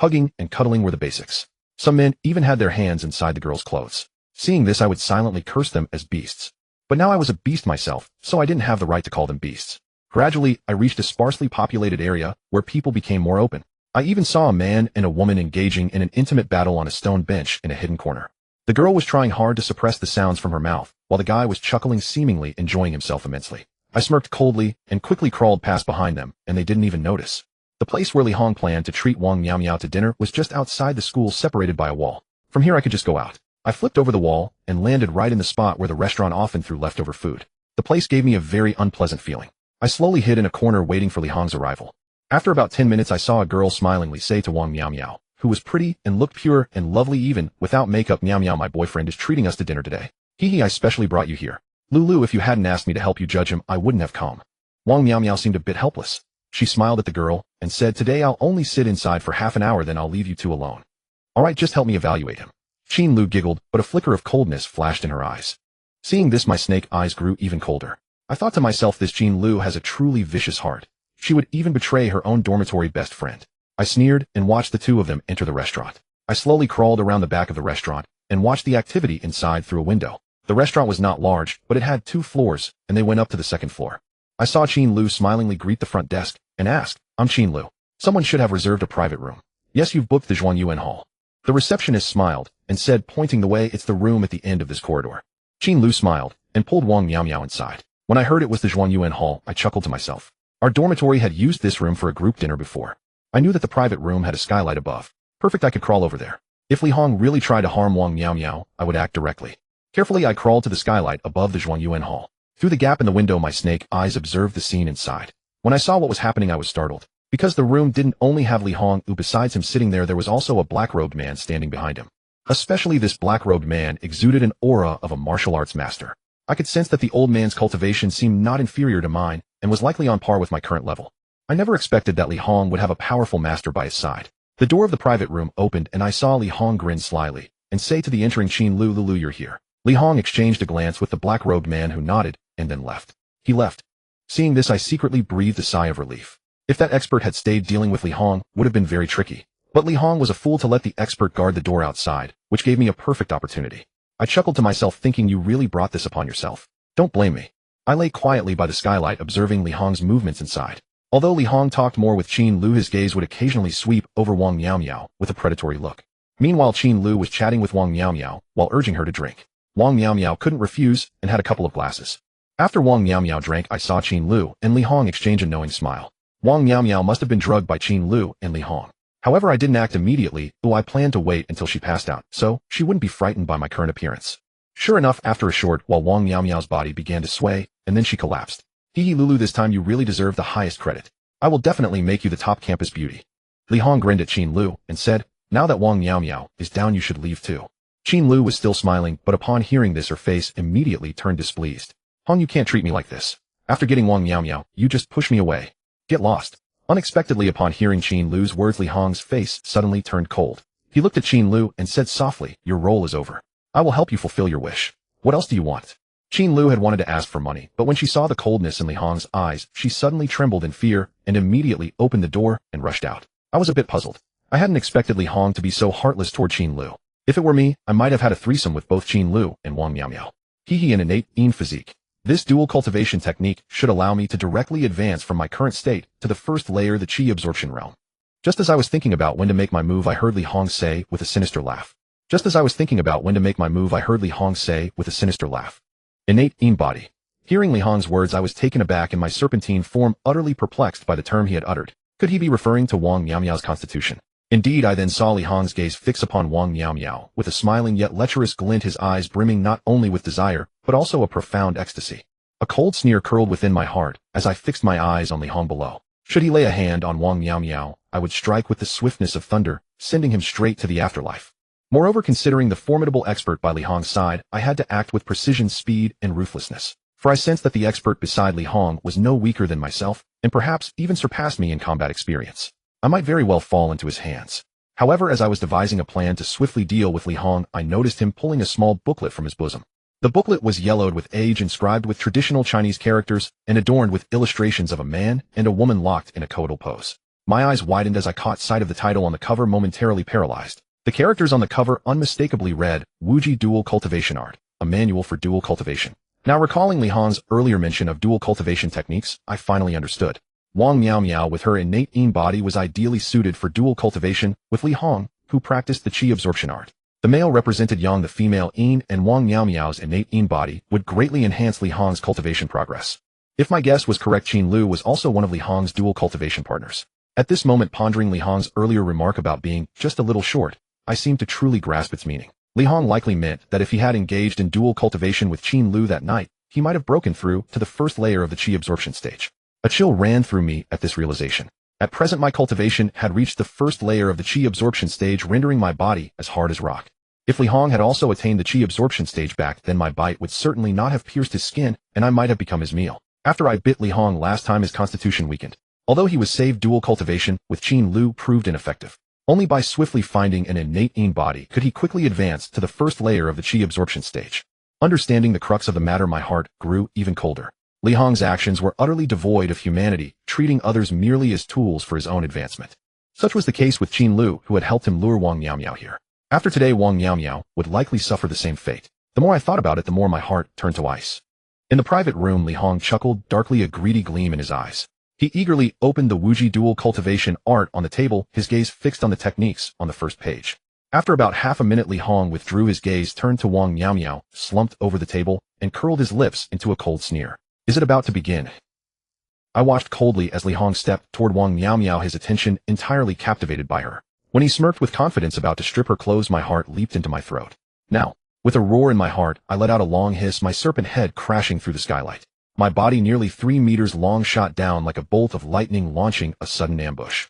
Hugging and cuddling were the basics. Some men even had their hands inside the girls' clothes. Seeing this, I would silently curse them as beasts. But now I was a beast myself, so I didn't have the right to call them beasts. Gradually, I reached a sparsely populated area where people became more open. I even saw a man and a woman engaging in an intimate battle on a stone bench in a hidden corner. The girl was trying hard to suppress the sounds from her mouth, while the guy was chuckling, seemingly enjoying himself immensely. I smirked coldly and quickly crawled past behind them, and they didn't even notice. The place where Li Hong planned to treat Wang Miao Miao to dinner was just outside the school, separated by a wall. From here I could just go out. I flipped over the wall and landed right in the spot where the restaurant often threw leftover food. The place gave me a very unpleasant feeling. I slowly hid in a corner waiting for Li Hong's arrival. After about 10 minutes, I saw a girl smilingly say to Wang Miao Miao, who was pretty and looked pure and lovely even without makeup, "Miao Miao, my boyfriend is treating us to dinner today. Hee, I specially brought you here. Lulu, if you hadn't asked me to help you judge him, I wouldn't have come." Wang Miao Miao seemed a bit helpless. She smiled at the girl and said, "Today I'll only sit inside for half an hour, then I'll leave you two alone. Alright, just help me evaluate him." Qin Lu giggled, but a flicker of coldness flashed in her eyes. Seeing this, my snake eyes grew even colder. I thought to myself, this Qin Lu has a truly vicious heart. She would even betray her own dormitory best friend. I sneered and watched the two of them enter the restaurant. I slowly crawled around the back of the restaurant and watched the activity inside through a window. The restaurant was not large, but it had 2 floors, and they went up to the second floor. I saw Qin Lu smilingly greet the front desk and ask, "I'm Qin Lu. Someone should have reserved a private room." "Yes, you've booked the Zhuan Yuan Hall." The receptionist smiled and said, pointing the way, "It's the room at the end of this corridor." Qin Lu smiled and pulled Wang Miao Miao inside. When I heard it was the Zhuan Yuan Hall, I chuckled to myself. Our dormitory had used this room for a group dinner before. I knew that the private room had a skylight above. Perfect, I could crawl over there. If Li Hong really tried to harm Wang Miao Miao, I would act directly. Carefully, I crawled to the skylight above the Zhuan Yuan Hall. Through the gap in the window, my snake eyes observed the scene inside. When I saw what was happening, I was startled. Because the room didn't only have Li Hong, who besides him sitting there was also a black-robed man standing behind him. Especially this black-robed man exuded an aura of a martial arts master. I could sense that the old man's cultivation seemed not inferior to mine, and was likely on par with my current level. I never expected that Li Hong would have a powerful master by his side. The door of the private room opened, and I saw Li Hong grin slyly, and say to the entering Qin Lu, "Lulu, you're here." Li Hong exchanged a glance with the black-robed man, who nodded, and then left. He left. Seeing this, I secretly breathed a sigh of relief. If that expert had stayed, dealing with Li Hong would have been very tricky. But Li Hong was a fool to let the expert guard the door outside, which gave me a perfect opportunity. I chuckled to myself, thinking, you really brought this upon yourself. Don't blame me. I lay quietly by the skylight, observing Li Hong's movements inside. Although Li Hong talked more with Qin Lu, his gaze would occasionally sweep over Wang Miao Miao with a predatory look. Meanwhile, Qin Lu was chatting with Wang Miao Miao while urging her to drink. Wang Miao Miao couldn't refuse and had a couple of glasses. After Wang Miao Miao drank, I saw Qin Lu and Li Hong exchange a knowing smile. Wang Miao Miao must have been drugged by Qin Lu and Li Hong. However, I didn't act immediately, though I planned to wait until she passed out, so she wouldn't be frightened by my current appearance. Sure enough, after a short while Wang Miao's body began to sway, and then she collapsed. Hee Lulu, this time you really deserve the highest credit. I will definitely make you the top campus beauty. Li Hong grinned at Qin Lu and said, now that Wang Miao is down, you should leave too. Qin Lu was still smiling, but upon hearing this her face immediately turned displeased. Hong, you can't treat me like this. After getting Wang Miao, you just push me away. Get lost. Unexpectedly upon hearing Qin Lu's words, Li Hong's face suddenly turned cold. He looked at Qin Lu and said softly, your role is over. I will help you fulfill your wish. What else do you want? Qin Lu had wanted to ask for money, but when she saw the coldness in Li Hong's eyes, she suddenly trembled in fear and immediately opened the door and rushed out. I was a bit puzzled. I hadn't expected Li Hong to be so heartless toward Qin Lu. If it were me, I might have had a threesome with both Qin Lu and Wang Miao. He an innate physique. This dual cultivation technique should allow me to directly advance from my current state to the first layer, the Qi absorption realm. Just as I was thinking about when to make my move, I heard Li Hong say with a sinister laugh. Innate body. Hearing Li Hong's words, I was taken aback in my serpentine form, utterly perplexed by the term he had uttered. Could he be referring to Wang Miao's constitution? Indeed, I then saw Li Hong's gaze fix upon Wang Miao with a smiling yet lecherous glint, his eyes brimming not only with desire, but also a profound ecstasy. A cold sneer curled within my heart as I fixed my eyes on Li Hong below. Should he lay a hand on Wang Miao, I would strike with the swiftness of thunder, sending him straight to the afterlife. Moreover, considering the formidable expert by Li Hong's side, I had to act with precision, speed, and ruthlessness. For I sensed that the expert beside Li Hong was no weaker than myself, and perhaps even surpassed me in combat experience. I might very well fall into his hands. However, as I was devising a plan to swiftly deal with Li Hong, I noticed him pulling a small booklet from his bosom. The booklet was yellowed with age, inscribed with traditional Chinese characters, and adorned with illustrations of a man and a woman locked in a coital pose. My eyes widened as I caught sight of the title on the cover, momentarily paralyzed. The characters on the cover unmistakably read, Wuji Dual Cultivation Art, a manual for dual cultivation. Now, recalling Li Hong's earlier mention of dual cultivation techniques, I finally understood. Wang Miao with her innate body was ideally suited for dual cultivation, with Li Hong, who practiced the Qi absorption art. The male represented Yang, the female Yin, and Wang Miao's innate body would greatly enhance Li Hong's cultivation progress. If my guess was correct, Qin Lu was also one of Li Hong's dual cultivation partners. At this moment, pondering Li Hong's earlier remark about being just a little short, I seemed to truly grasp its meaning. Li Hong likely meant that if he had engaged in dual cultivation with Qin Lu that night, he might have broken through to the first layer of the Qi absorption stage. A chill ran through me at this realization. At present, my cultivation had reached the first layer of the Qi absorption stage, rendering my body as hard as rock. If Li Hong had also attained the Qi absorption stage back then, my bite would certainly not have pierced his skin, and I might have become his meal. After I bit Li Hong last time, his constitution weakened. Although he was saved, dual cultivation with Qin Lu proved ineffective. Only by swiftly finding an innate body could he quickly advance to the first layer of the Qi absorption stage. Understanding the crux of the matter, my heart grew even colder. Li Hong's actions were utterly devoid of humanity, treating others merely as tools for his own advancement. Such was the case with Qin Lu, who had helped him lure Wang Miao here. After today, Wang Miao would likely suffer the same fate. The more I thought about it, the more my heart turned to ice. In the private room, Li Hong chuckled, darkly, a greedy gleam in his eyes. He eagerly opened the Wuji dual cultivation art on the table, his gaze fixed on the techniques on the first page. After about half a minute, Li Hong withdrew his gaze, turned to Wang Miao, slumped over the table, and curled his lips into a cold sneer. Is it about to begin? I watched coldly as Li Hong stepped toward Wang Miao, his attention entirely captivated by her. When he smirked with confidence about to strip her clothes, my heart leaped into my throat. Now, with a roar in my heart, I let out a long hiss, my serpent head crashing through the skylight. My body, nearly 3 meters long, shot down like a bolt of lightning, launching a sudden ambush.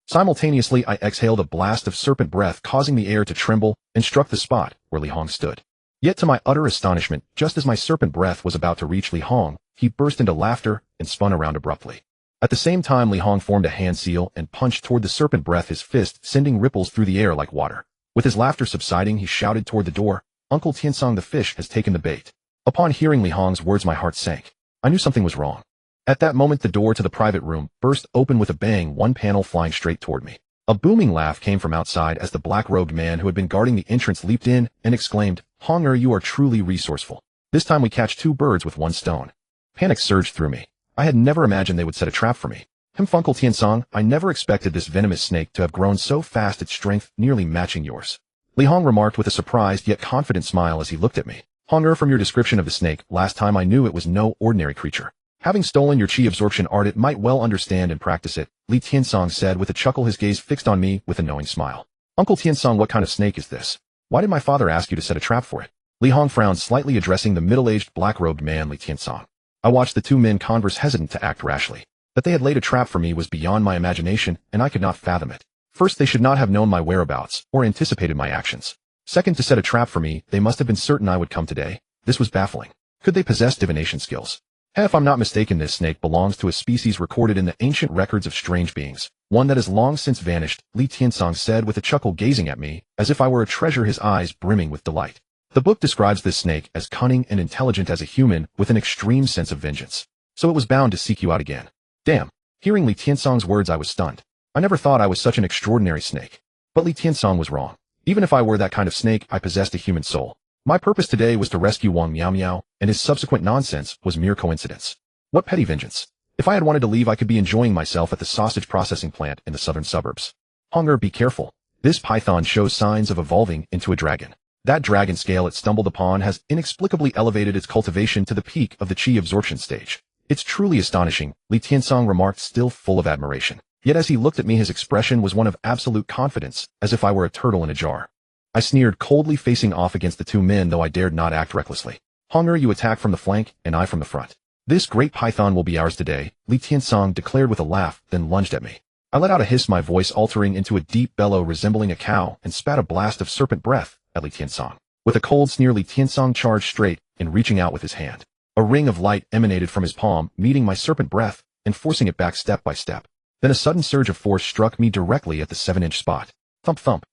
Simultaneously, I exhaled a blast of serpent breath, causing the air to tremble, and struck the spot where Li Hong stood. Yet to my utter astonishment, just as my serpent breath was about to reach Li Hong, he burst into laughter and spun around abruptly. At the same time, Li Hong formed a hand seal and punched toward the serpent breath, his fist sending ripples through the air like water. With his laughter subsiding, he shouted toward the door, "Uncle Tiansong, the fish has taken the bait." Upon hearing Li Hong's words, my heart sank. I knew something was wrong. At that moment, the door to the private room burst open with a bang, one panel flying straight toward me. A booming laugh came from outside as the black-robed man who had been guarding the entrance leaped in and exclaimed, "Hong-er, you are truly resourceful. This time we catch 2 birds with 1 stone." Panic surged through me. I had never imagined they would set a trap for me. Uncle Tiansong, I never expected this venomous snake to have grown so fast, its strength nearly matching yours. Li Hong remarked with a surprised yet confident smile as he looked at me. "Hong-er, from your description of the snake, last time I knew it was no ordinary creature. Having stolen your chi absorption art, it might well understand and practice it, Li Tiansong said with a chuckle, his gaze fixed on me with a knowing smile. Uncle Tiansong, what kind of snake is this? Why did my father ask you to set a trap for it? Li Hong frowned slightly, addressing the middle-aged black-robed man Li Tiansong. I watched the two men converse, hesitant to act rashly. That they had laid a trap for me was beyond my imagination, and I could not fathom it. First, they should not have known my whereabouts, or anticipated my actions. Second, to set a trap for me, they must have been certain I would come today. This was baffling. Could they possess divination skills? If I'm not mistaken, this snake belongs to a species recorded in the ancient records of strange beings, one that has long since vanished, Li Tiansong said with a chuckle, gazing at me, as if I were a treasure, his eyes brimming with delight. The book describes this snake as cunning and intelligent as a human, with an extreme sense of vengeance. So it was bound to seek you out again. Damn. Hearing Li Tiansong's words, I was stunned. I never thought I was such an extraordinary snake. But Li Tiansong was wrong. Even if I were that kind of snake, I possessed a human soul. My purpose today was to rescue Wang Miao Miao, and his subsequent nonsense was mere coincidence. What petty vengeance. If I had wanted to leave, I could be enjoying myself at the sausage processing plant in the southern suburbs. Hunger, be careful. This python shows signs of evolving into a dragon. That dragon scale it stumbled upon has inexplicably elevated its cultivation to the peak of the chi absorption stage. It's truly astonishing, Li Tiansong remarked, still full of admiration. Yet as he looked at me, his expression was one of absolute confidence, as if I were a turtle in a jar. I sneered, coldly facing off against the two men, though I dared not act recklessly. Hunger, you attack from the flank, and I from the front. This great python will be ours today, Li Tiansong declared with a laugh, then lunged at me. I let out a hiss, my voice altering into a deep bellow resembling a cow, and spat a blast of serpent breath at Li Tiansong. With a cold sneer, Li Tiansong charged straight, and reaching out with his hand. A ring of light emanated from his palm, meeting my serpent breath, and forcing it back step by step. Then a sudden surge of force struck me directly at the 7-inch spot. Thump thump.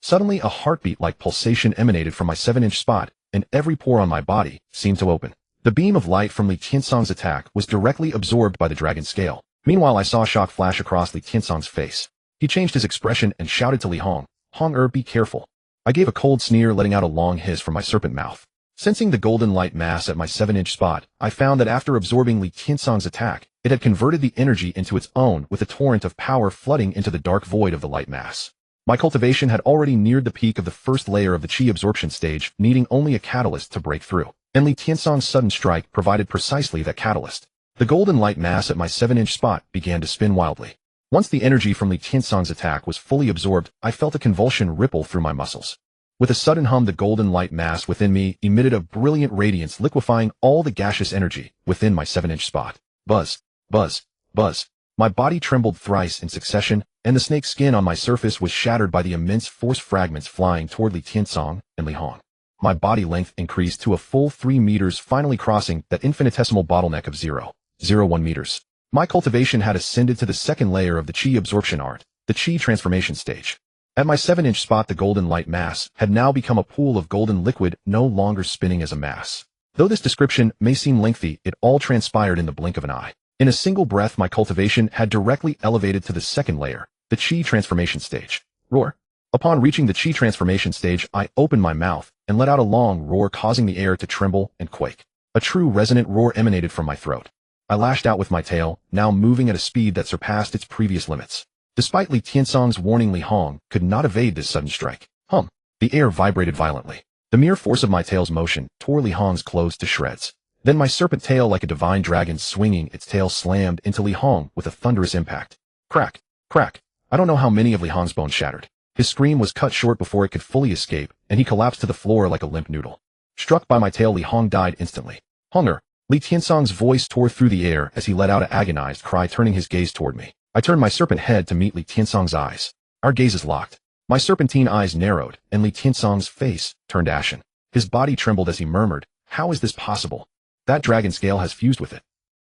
Suddenly a heartbeat-like pulsation emanated from my 7-inch spot, and every pore on my body seemed to open. The beam of light from Li Tiansong's attack was directly absorbed by the dragon scale. Meanwhile, I saw shock flash across Li Tiansong's face. He changed his expression and shouted to Li Hong, "Hong, be careful." I gave a cold sneer, letting out a long hiss from my serpent mouth. Sensing the golden light mass at my 7-inch spot, I found that after absorbing Li Tiansong's attack, it had converted the energy into its own, with a torrent of power flooding into the dark void of the light mass. My cultivation had already neared the peak of the first layer of the chi absorption stage, needing only a catalyst to break through. And Li Tiansong's sudden strike provided precisely that catalyst. The golden light mass at my 7-inch spot began to spin wildly. Once the energy from Li Tiansong's attack was fully absorbed, I felt a convulsion ripple through my muscles. With a sudden hum, the golden light mass within me emitted a brilliant radiance, liquefying all the gaseous energy within my 7-inch spot. Buzz, buzz, buzz. My body trembled thrice in succession, and the snake skin on my surface was shattered by the immense force fragments flying toward Li Tiansong and Li Hong. My body length increased to a full 3 meters, finally crossing that infinitesimal bottleneck of 0.01 meters. My cultivation had ascended to the second layer of the chi absorption art, the chi transformation stage. At my 7-inch spot, the golden light mass had now become a pool of golden liquid, no longer spinning as a mass. Though this description may seem lengthy, it all transpired in the blink of an eye. In a single breath, my cultivation had directly elevated to the second layer, the chi transformation stage. Roar. Upon reaching the chi transformation stage, I opened my mouth and let out a long roar, causing the air to tremble and quake. A true resonant roar emanated from my throat. I lashed out with my tail, now moving at a speed that surpassed its previous limits. Despite Li Tiansong's warning, Li Hong could not evade this sudden strike. The air vibrated violently. The mere force of my tail's motion tore Li Hong's clothes to shreds. Then my serpent tail, like a divine dragon swinging its tail, slammed into Li Hong with a thunderous impact. Crack, crack. I don't know how many of Li Hong's bones shattered. His scream was cut short before it could fully escape, and he collapsed to the floor like a limp noodle. Struck by my tail, Li Hong died instantly. Hunger. Li Tiansong's voice tore through the air as he let out an agonized cry, turning his gaze toward me. I turned my serpent head to meet Li Tiansong's eyes. Our gazes locked. My serpentine eyes narrowed, and Li Tiansong's face turned ashen. His body trembled as he murmured, "How is this possible? That dragon scale has fused with it."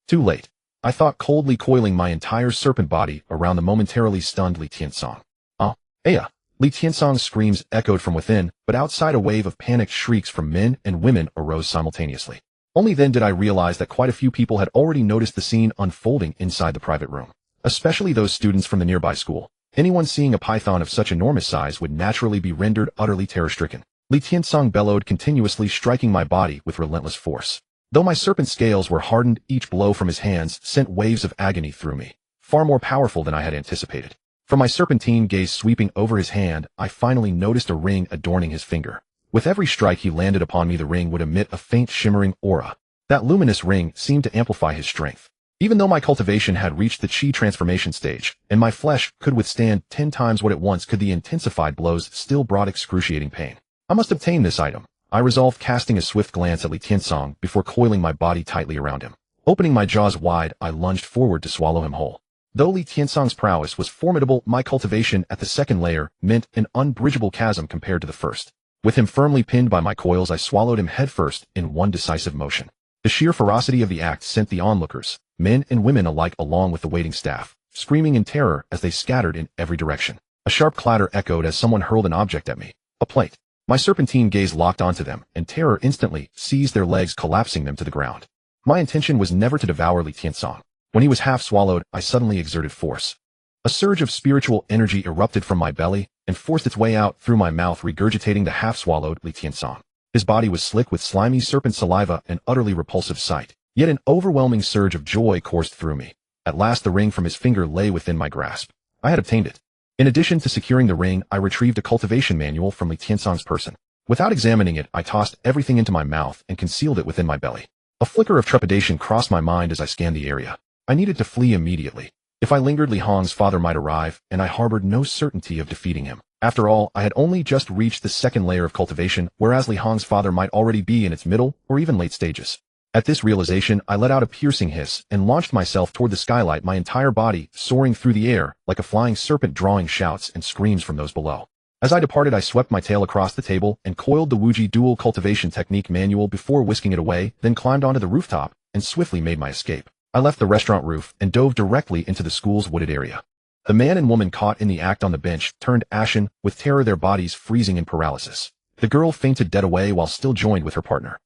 Too late. I thought, coldly coiling my entire serpent body around the momentarily stunned Li Tiansong. Aya! Li Tiansong's screams echoed from within, but outside a wave of panicked shrieks from men and women arose simultaneously. Only then did I realize that quite a few people had already noticed the scene unfolding inside the private room. Especially those students from the nearby school. Anyone seeing a python of such enormous size would naturally be rendered utterly terror-stricken. Li Tiansong bellowed, continuously striking my body with relentless force. Though my serpent scales were hardened, each blow from his hands sent waves of agony through me, far more powerful than I had anticipated. From my serpentine gaze sweeping over his hand, I finally noticed a ring adorning his finger. With every strike he landed upon me, the ring would emit a faint shimmering aura. That luminous ring seemed to amplify his strength. Even though my cultivation had reached the chi transformation stage, and my flesh could withstand 10 times what it once could, the intensified blows still brought excruciating pain. I must obtain this item. I resolved, casting a swift glance at Li Tiansong before coiling my body tightly around him. Opening my jaws wide, I lunged forward to swallow him whole. Though Li Tiansong's prowess was formidable, my cultivation at the second layer meant an unbridgeable chasm compared to the first. With him firmly pinned by my coils, I swallowed him headfirst in one decisive motion. The sheer ferocity of the act sent the onlookers, men and women alike, along with the waiting staff, screaming in terror as they scattered in every direction. A sharp clatter echoed as someone hurled an object at me, a plate. My serpentine gaze locked onto them, and terror instantly seized their legs, collapsing them to the ground. My intention was never to devour Li Tiansong. When he was half swallowed, I suddenly exerted force. A surge of spiritual energy erupted from my belly and forced its way out through my mouth, regurgitating the half-swallowed Li Tiansong. His body was slick with slimy serpent saliva, an utterly repulsive sight. Yet an overwhelming surge of joy coursed through me. At last the ring from his finger lay within my grasp. I had obtained it. In addition to securing the ring, I retrieved a cultivation manual from Li Tiansong's person. Without examining it, I tossed everything into my mouth and concealed it within my belly. A flicker of trepidation crossed my mind as I scanned the area. I needed to flee immediately. If I lingered, Li Hong's father might arrive, and I harbored no certainty of defeating him. After all, I had only just reached the second layer of cultivation, whereas Li Hong's father might already be in its middle or even late stages. At this realization, I let out a piercing hiss and launched myself toward the skylight, my entire body soaring through the air like a flying serpent, drawing shouts and screams from those below. As I departed, I swept my tail across the table and coiled the Wuji dual cultivation technique manual before whisking it away, then climbed onto the rooftop and swiftly made my escape. I left the restaurant roof and dove directly into the school's wooded area. The man and woman caught in the act on the bench turned ashen with terror, their bodies freezing in paralysis. The girl fainted dead away while still joined with her partner.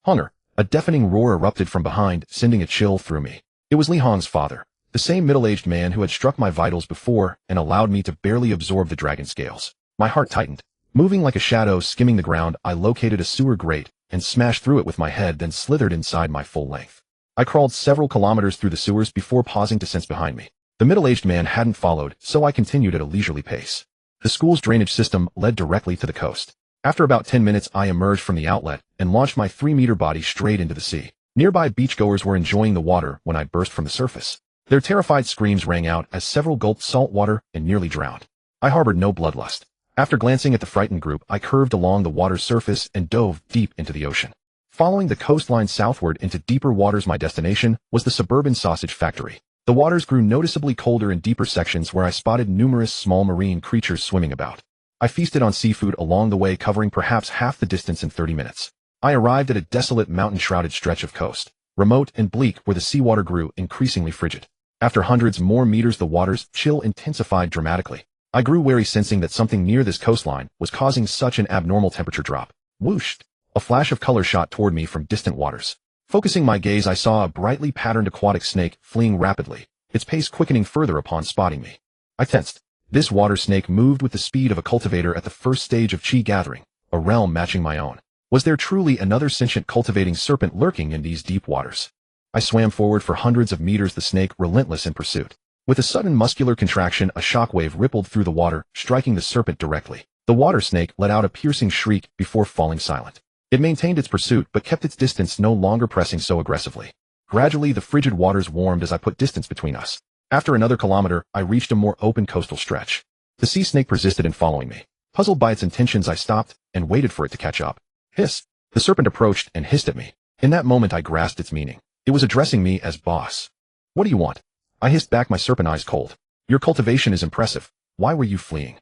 Hunger! A deafening roar erupted from behind, sending a chill through me. It was Li Hong's father, the same middle-aged man who had struck my vitals before and allowed me to barely absorb the dragon scales. My heart tightened. Moving like a shadow skimming the ground, I located a sewer grate and smashed through it with my head, then slithered inside my full length. I crawled several kilometers through the sewers before pausing to sense behind me. The middle-aged man hadn't followed, so I continued at a leisurely pace. The school's drainage system led directly to the coast. After about 10 minutes, I emerged from the outlet and launched my 3-meter body straight into the sea. Nearby beachgoers were enjoying the water when I burst from the surface. Their terrified screams rang out as several gulped salt water and nearly drowned. I harbored no bloodlust. After glancing at the frightened group, I curved along the water's surface and dove deep into the ocean. Following the coastline southward into deeper waters, my destination was the suburban sausage factory. The waters grew noticeably colder in deeper sections where I spotted numerous small marine creatures swimming about. I feasted on seafood along the way, covering perhaps half the distance in 30 minutes. I arrived at a desolate mountain-shrouded stretch of coast, remote and bleak, where the seawater grew increasingly frigid. After hundreds more meters, the water's chill intensified dramatically. I grew wary, sensing that something near this coastline was causing such an abnormal temperature drop. Whoosh! A flash of color shot toward me from distant waters. Focusing my gaze, I saw a brightly patterned aquatic snake fleeing rapidly, its pace quickening further upon spotting me. I tensed. This water snake moved with the speed of a cultivator at the first stage of chi gathering, a realm matching my own. Was there truly another sentient cultivating serpent lurking in these deep waters? I swam forward for hundreds of meters, the snake relentless in pursuit. With a sudden muscular contraction, a shockwave rippled through the water, striking the serpent directly. The water snake let out a piercing shriek before falling silent. It maintained its pursuit but kept its distance, no longer pressing so aggressively. Gradually, the frigid waters warmed as I put distance between us. After another kilometer, I reached a more open coastal stretch. The sea snake persisted in following me. Puzzled by its intentions, I stopped and waited for it to catch up. Hiss! The serpent approached and hissed at me. In that moment, I grasped its meaning. It was addressing me as boss. What do you want? I hissed back, my serpent eyes cold. Your cultivation is impressive. Why were you fleeing?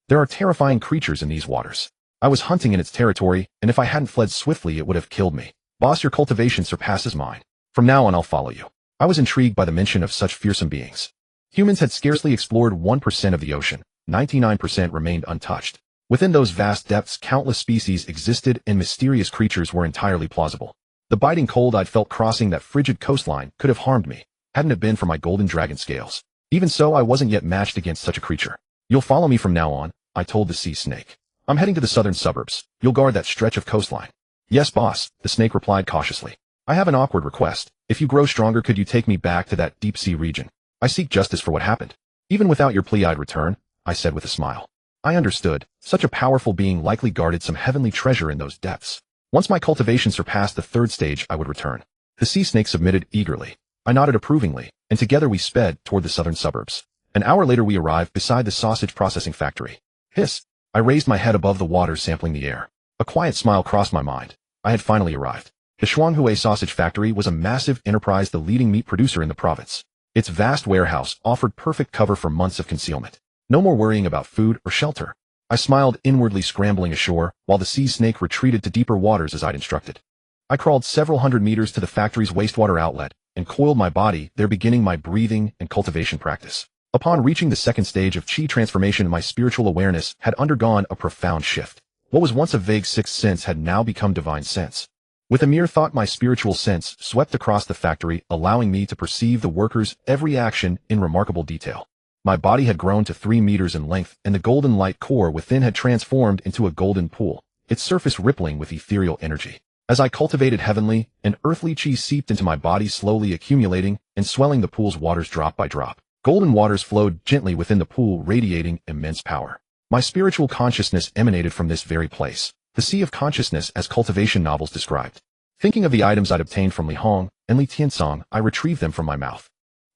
There are terrifying creatures in these waters. I was hunting in its territory, and if I hadn't fled swiftly, it would have killed me. Boss, your cultivation surpasses mine. From now on, I'll follow you. I was intrigued by the mention of such fearsome beings. Humans had scarcely explored 1% of the ocean. 99% remained untouched. Within those vast depths, countless species existed, and mysterious creatures were entirely plausible. The biting cold I'd felt crossing that frigid coastline could have harmed me, hadn't it been for my golden dragon scales. Even so, I wasn't yet matched against such a creature. You'll follow me from now on, I told the sea snake. I'm heading to the southern suburbs. You'll guard that stretch of coastline. Yes, boss, the snake replied cautiously. I have an awkward request. If you grow stronger, could you take me back to that deep sea region? I seek justice for what happened. Even without your plea, I'd return, I said with a smile. I understood. Such a powerful being likely guarded some heavenly treasure in those depths. Once my cultivation surpassed the third stage, I would return. The sea snake submitted eagerly. I nodded approvingly, and together we sped toward the southern suburbs. An hour later we arrived beside the sausage processing factory. Hiss! I raised my head above the water, sampling the air. A quiet smile crossed my mind. I had finally arrived. The Shuanghui sausage factory was a massive enterprise, the leading meat producer in the province. Its vast warehouse offered perfect cover for months of concealment. No more worrying about food or shelter. I smiled inwardly, scrambling ashore, while the sea snake retreated to deeper waters as I'd instructed. I crawled several hundred meters to the factory's wastewater outlet, and coiled my body there, beginning my breathing and cultivation practice. Upon reaching the second stage of chi transformation, my spiritual awareness had undergone a profound shift. What was once a vague sixth sense had now become divine sense. With a mere thought, my spiritual sense swept across the factory, allowing me to perceive the workers' every action in remarkable detail. My body had grown to 3 meters in length, and the golden light core within had transformed into a golden pool, its surface rippling with ethereal energy. As I cultivated heavenly, an earthly chi seeped into my body, slowly accumulating and swelling the pool's waters drop by drop. Golden waters flowed gently within the pool, radiating immense power. My spiritual consciousness emanated from this very place, the sea of consciousness as Cultivation novels described. Thinking of the items I'd obtained from Li Hong and Li Tiansong, I retrieved them from my mouth.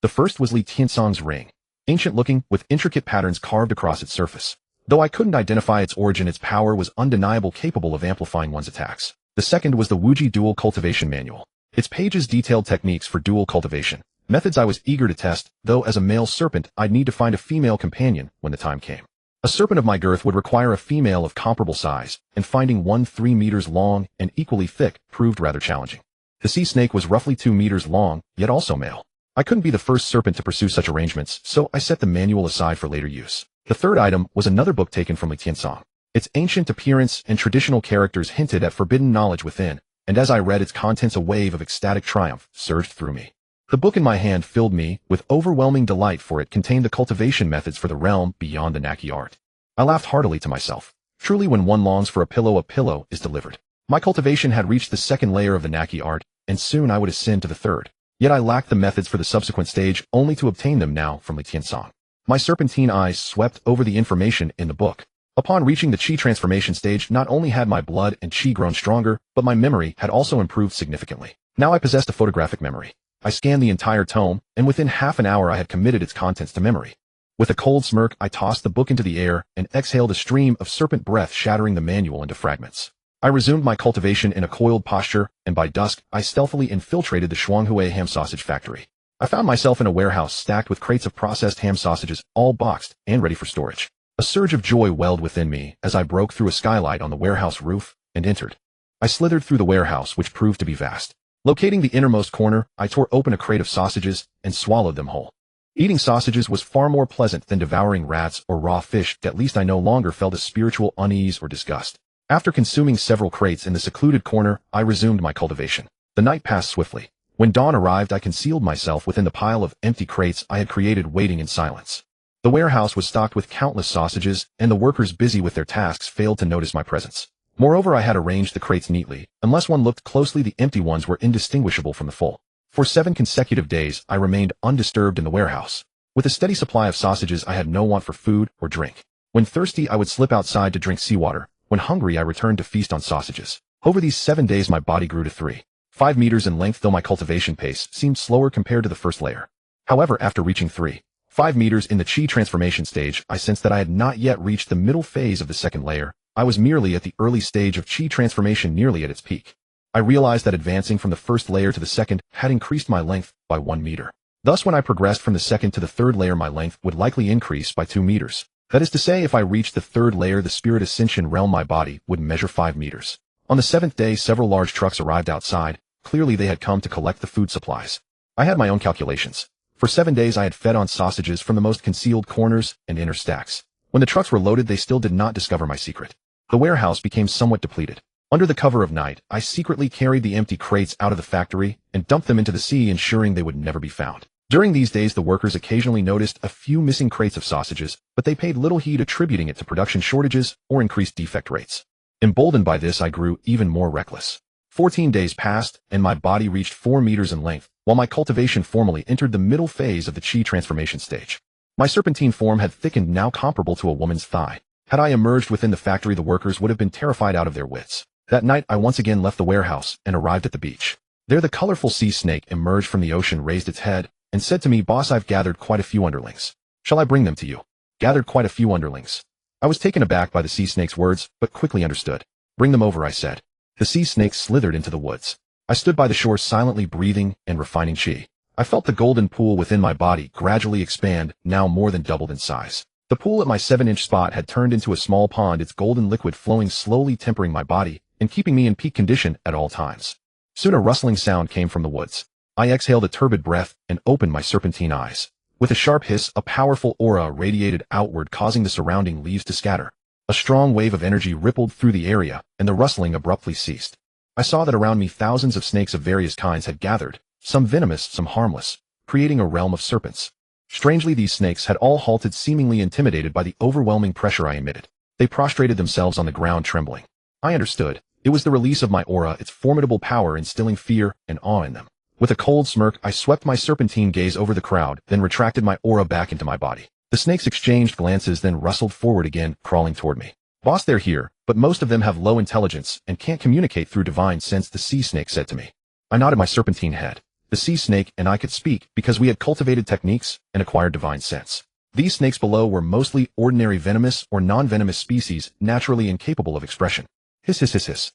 The first was Li Tiansong's ring, ancient-looking, with intricate patterns carved across its surface. Though I couldn't identify its origin, its power was undeniable, capable of amplifying one's attacks. The second was the Wuji Dual Cultivation Manual. Its pages detailed techniques for dual cultivation, methods I was eager to test, though as a male serpent I'd need to find a female companion when the time came. A serpent of my girth would require a female of comparable size, and finding one 3 meters long and equally thick proved rather challenging. The sea snake was roughly 2 meters long, yet also male. I couldn't be the first serpent to pursue such arrangements, so I set the manual aside for later use. The third item was another book taken from Li Tiansong. Its ancient appearance and traditional characters hinted at forbidden knowledge within, and as I read its contents, a wave of ecstatic triumph surged through me. The book in my hand filled me with overwhelming delight, for it contained the cultivation methods for the realm beyond the Naki art. I laughed heartily to myself. Truly, when one longs for a pillow is delivered. My cultivation had reached the second layer of the Naki art, and soon I would ascend to the third. Yet I lacked the methods for the subsequent stage, only to obtain them now from Li Tiansong. My serpentine eyes swept over the information in the book. Upon reaching the chi transformation stage, not only had my blood and chi grown stronger, but my memory had also improved significantly. Now I possessed a photographic memory. I scanned the entire tome, and within half an hour I had committed its contents to memory. With a cold smirk, I tossed the book into the air and exhaled a stream of serpent breath, shattering the manual into fragments. I resumed my cultivation in a coiled posture, and by dusk, I stealthily infiltrated the Shuanghui ham sausage factory. I found myself in a warehouse stacked with crates of processed ham sausages, all boxed and ready for storage. A surge of joy welled within me as I broke through a skylight on the warehouse roof and entered. I slithered through the warehouse, which proved to be vast. Locating the innermost corner, I tore open a crate of sausages and swallowed them whole. Eating sausages was far more pleasant than devouring rats or raw fish. At least I no longer felt a spiritual unease or disgust. After consuming several crates in the secluded corner, I resumed my cultivation. The night passed swiftly. When dawn arrived, I concealed myself within the pile of empty crates I had created, waiting in silence. The warehouse was stocked with countless sausages, and the workers busy with their tasks failed to notice my presence. Moreover, I had arranged the crates neatly. Unless one looked closely, the empty ones were indistinguishable from the full. For 7 consecutive days, I remained undisturbed in the warehouse. With a steady supply of sausages, I had no want for food or drink. When thirsty, I would slip outside to drink seawater. When hungry, I returned to feast on sausages. Over these 7 days, my body grew to 3.5 meters in length, though my cultivation pace seemed slower compared to the first layer. However, after reaching 3.5 meters in the chi transformation stage, I sensed that I had not yet reached the middle phase of the second layer. I was merely at the early stage of chi transformation, nearly at its peak. I realized that advancing from the first layer to the second had increased my length by 1 meter. Thus, when I progressed from the second to the third layer, my length would likely increase by 2 meters. That is to say, if I reached the third layer, the spirit ascension realm, my body would measure 5 meters. On the 7th day, several large trucks arrived outside. Clearly, they had come to collect the food supplies. I had my own calculations. For 7 days, I had fed on sausages from the most concealed corners and inner stacks. When the trucks were loaded, they still did not discover my secret. The warehouse became somewhat depleted. Under the cover of night, I secretly carried the empty crates out of the factory and dumped them into the sea, ensuring they would never be found. During these days, the workers occasionally noticed a few missing crates of sausages, but they paid little heed, attributing it to production shortages or increased defect rates. Emboldened by this, I grew even more reckless. 14 days passed, and my body reached 4 meters in length, while my cultivation formally entered the middle phase of the chi transformation stage. My serpentine form had thickened, now comparable to a woman's thigh. Had I emerged within the factory, the workers would have been terrified out of their wits. That night, I once again left the warehouse and arrived at the beach. There the colorful sea snake emerged from the ocean, raised its head, and said to me, "Boss, I've gathered quite a few underlings. Shall I bring them to you?" Gathered quite a few underlings. I was taken aback by the sea snake's words, but quickly understood. "Bring them over," I said. The sea snake slithered into the woods. I stood by the shore silently breathing and refining chi. I felt the golden pool within my body gradually expand, now more than doubled in size. The pool at my 7-inch spot had turned into a small pond, its golden liquid flowing slowly, tempering my body and keeping me in peak condition at all times. Soon a rustling sound came from the woods. I exhaled a turbid breath and opened my serpentine eyes. With a sharp hiss, a powerful aura radiated outward, causing the surrounding leaves to scatter. A strong wave of energy rippled through the area, and the rustling abruptly ceased. I saw that around me thousands of snakes of various kinds had gathered, some venomous, some harmless, creating a realm of serpents. Strangely, these snakes had all halted, seemingly intimidated by the overwhelming pressure I emitted. They prostrated themselves on the ground, trembling. I understood. It was the release of my aura, its formidable power instilling fear and awe in them. With a cold smirk, I swept my serpentine gaze over the crowd, then retracted my aura back into my body. The snakes exchanged glances, then rustled forward again, crawling toward me. "Boss, they're here, but most of them have low intelligence and can't communicate through divine sense," the sea snake said to me. I nodded my serpentine head. The sea snake and I could speak because we had cultivated techniques and acquired divine sense. These snakes below were mostly ordinary venomous or non-venomous species, naturally incapable of expression. Hiss, hiss, hiss, hiss.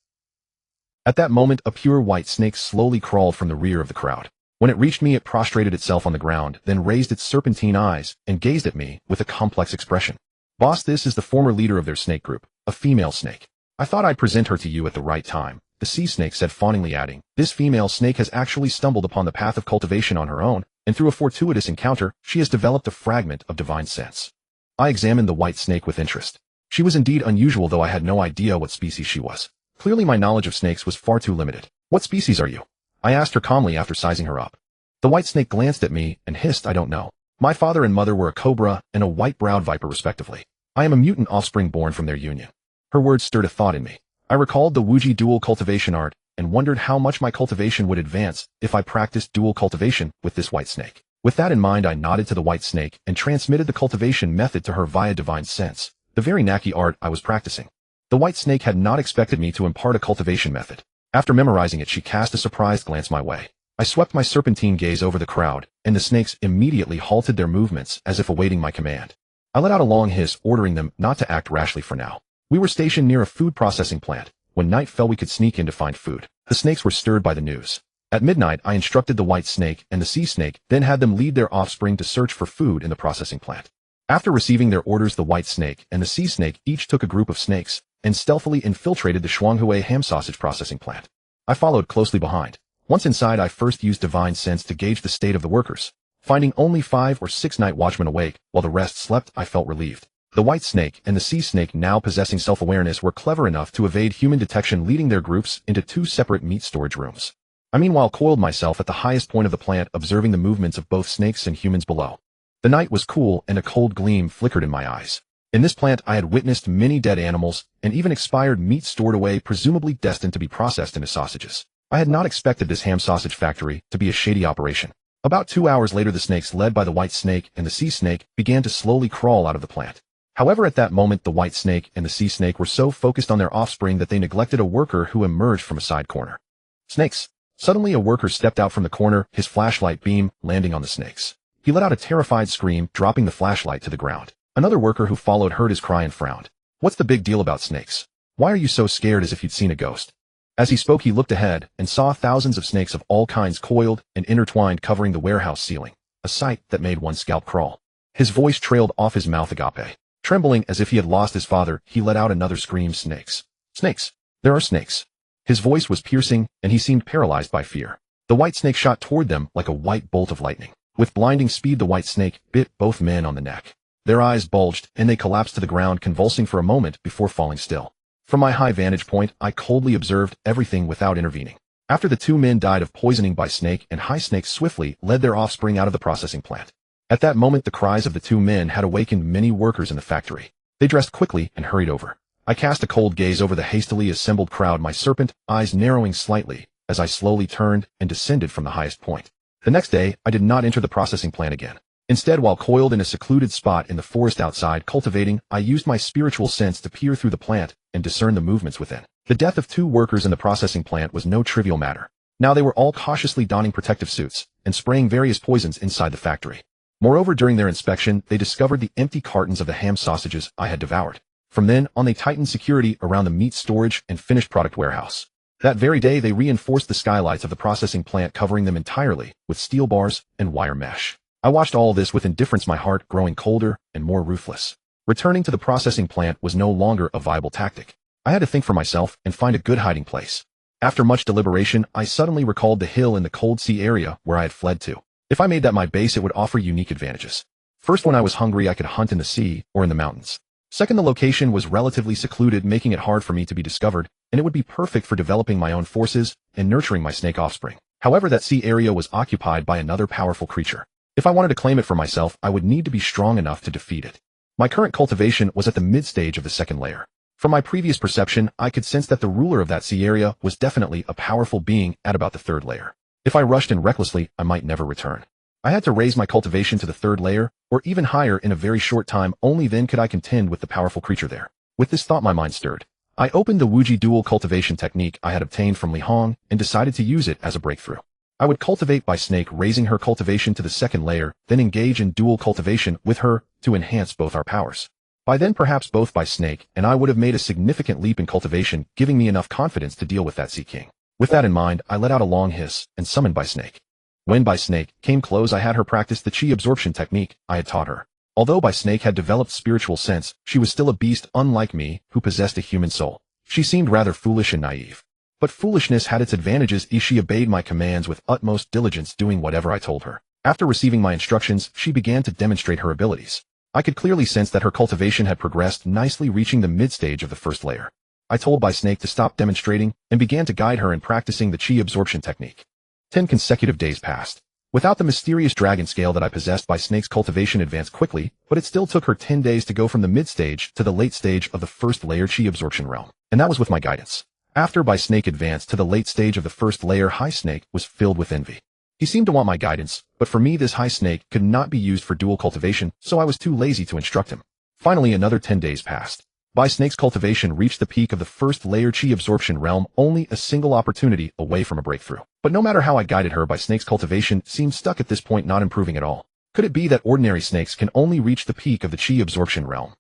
At that moment, a pure white snake slowly crawled from the rear of the crowd. When it reached me, it prostrated itself on the ground, then raised its serpentine eyes and gazed at me with a complex expression. "Boss, this is the former leader of their snake group, a female snake. I thought I'd present her to you at the right time," the sea snake said, fawningly, adding, "This female snake has actually stumbled upon the path of cultivation on her own, and through a fortuitous encounter, she has developed a fragment of divine sense." I examined the white snake with interest. She was indeed unusual, though I had no idea what species she was. Clearly my knowledge of snakes was far too limited. "What species are you?" I asked her calmly after sizing her up. The white snake glanced at me and hissed, "I don't know. My father and mother were a cobra and a white-browed viper, respectively. I am a mutant offspring born from their union." Her words stirred a thought in me. I recalled the Wuji dual cultivation art and wondered how much my cultivation would advance if I practiced dual cultivation with this white snake. With that in mind, I nodded to the white snake and transmitted the cultivation method to her via divine sense, the very knacky art I was practicing. The white snake had not expected me to impart a cultivation method. After memorizing it, she cast a surprised glance my way. I swept my serpentine gaze over the crowd, and the snakes immediately halted their movements as if awaiting my command. I let out a long hiss, ordering them not to act rashly for now. We were stationed near a food processing plant. When night fell, we could sneak in to find food. The snakes were stirred by the news. At midnight, I instructed the white snake and the sea snake, then had them lead their offspring to search for food in the processing plant. After receiving their orders, the white snake and the sea snake each took a group of snakes and stealthily infiltrated the Shuanghui ham sausage processing plant. I followed closely behind. Once inside, I first used divine sense to gauge the state of the workers. Finding only 5 or 6 night watchmen awake while the rest slept, I felt relieved. The white snake and the sea snake, now possessing self-awareness, were clever enough to evade human detection, leading their groups into 2 separate meat storage rooms. I meanwhile coiled myself at the highest point of the plant, observing the movements of both snakes and humans below. The night was cool and a cold gleam flickered in my eyes. In this plant, I had witnessed many dead animals and even expired meat stored away, presumably destined to be processed into sausages. I had not expected this ham sausage factory to be a shady operation. About 2 hours later, the snakes led by the white snake and the sea snake began to slowly crawl out of the plant. However, at that moment, the white snake and the sea snake were so focused on their offspring that they neglected a worker who emerged from a side corner. "Snakes!" Suddenly, a worker stepped out from the corner, his flashlight beam landing on the snakes. He let out a terrified scream, dropping the flashlight to the ground. Another worker who followed heard his cry and frowned. "What's the big deal about snakes? Why are you so scared, as if you'd seen a ghost?" As he spoke, he looked ahead and saw thousands of snakes of all kinds coiled and intertwined, covering the warehouse ceiling, a sight that made one's scalp crawl. His voice trailed off his mouth agape. Trembling as if he had lost his father, he let out another scream. "Snakes! Snakes! There are snakes!" His voice was piercing, and he seemed paralyzed by fear. The white snake shot toward them like a white bolt of lightning. With blinding speed, the white snake bit both men on the neck. Their eyes bulged, and they collapsed to the ground, convulsing for a moment before falling still. From my high vantage point, I coldly observed everything without intervening. After the 2 men died of poisoning by snake, and high snake swiftly led their offspring out of the processing plant. At that moment, the cries of the 2 men had awakened many workers in the factory. They dressed quickly and hurried over. I cast a cold gaze over the hastily assembled crowd, my serpent eyes narrowing slightly as I slowly turned and descended from the highest point. The next day, I did not enter the processing plant again. Instead, while coiled in a secluded spot in the forest outside cultivating, I used my spiritual sense to peer through the plant and discern the movements within. The death of 2 workers in the processing plant was no trivial matter. Now they were all cautiously donning protective suits and spraying various poisons inside the factory. Moreover, during their inspection, they discovered the empty cartons of the ham sausages I had devoured. From then on, they tightened security around the meat storage and finished product warehouse. That very day, they reinforced the skylights of the processing plant, covering them entirely with steel bars and wire mesh. I watched all this with indifference, my heart growing colder and more ruthless. Returning to the processing plant was no longer a viable tactic. I had to think for myself and find a good hiding place. After much deliberation, I suddenly recalled the hill in the cold sea area where I had fled to. If I made that my base, it would offer unique advantages. First, when I was hungry, I could hunt in the sea or in the mountains. Second, the location was relatively secluded, making it hard for me to be discovered, and it would be perfect for developing my own forces and nurturing my snake offspring. However, that sea area was occupied by another powerful creature. If I wanted to claim it for myself, I would need to be strong enough to defeat it. My current cultivation was at the mid-stage of the second layer. From my previous perception, I could sense that the ruler of that sea area was definitely a powerful being at about the third layer. If I rushed in recklessly, I might never return. I had to raise my cultivation to the third layer, or even higher, in a very short time. Only then could I contend with the powerful creature there. With this thought, my mind stirred. I opened the Wuji dual cultivation technique I had obtained from Li Hong and decided to use it as a breakthrough. I would cultivate by snake, raising her cultivation to the second layer, then engage in dual cultivation with her to enhance both our powers. By then, perhaps both by snake, and I would have made a significant leap in cultivation, giving me enough confidence to deal with that Sea King. With that in mind, I let out a long hiss and summoned by snake. When by snake came close, I had her practice the chi absorption technique I had taught her. Although by snake had developed spiritual sense, she was still a beast unlike me, who possessed a human soul. She seemed rather foolish and naive. But foolishness had its advantages as she obeyed my commands with utmost diligence, doing whatever I told her. After receiving my instructions, she began to demonstrate her abilities. I could clearly sense that her cultivation had progressed nicely, reaching the mid-stage of the first layer. I told by snake to stop demonstrating and began to guide her in practicing the chi absorption technique. 10 consecutive days passed. Without the mysterious dragon scale that I possessed, by snake's cultivation advanced quickly, but it still took her 10 days to go from the mid-stage to the late stage of the first layer chi absorption realm. And that was with my guidance. After by snake advanced to the late stage of the first layer, high snake was filled with envy. He seemed to want my guidance, but for me this high snake could not be used for dual cultivation, so I was too lazy to instruct him. Finally, another 10 days passed. By snake's cultivation reached the peak of the first layer chi absorption realm, only a single opportunity away from a breakthrough. But no matter how I guided her, by snake's cultivation seemed stuck at this point, not improving at all. Could it be that ordinary snakes can only reach the peak of the chi absorption realm?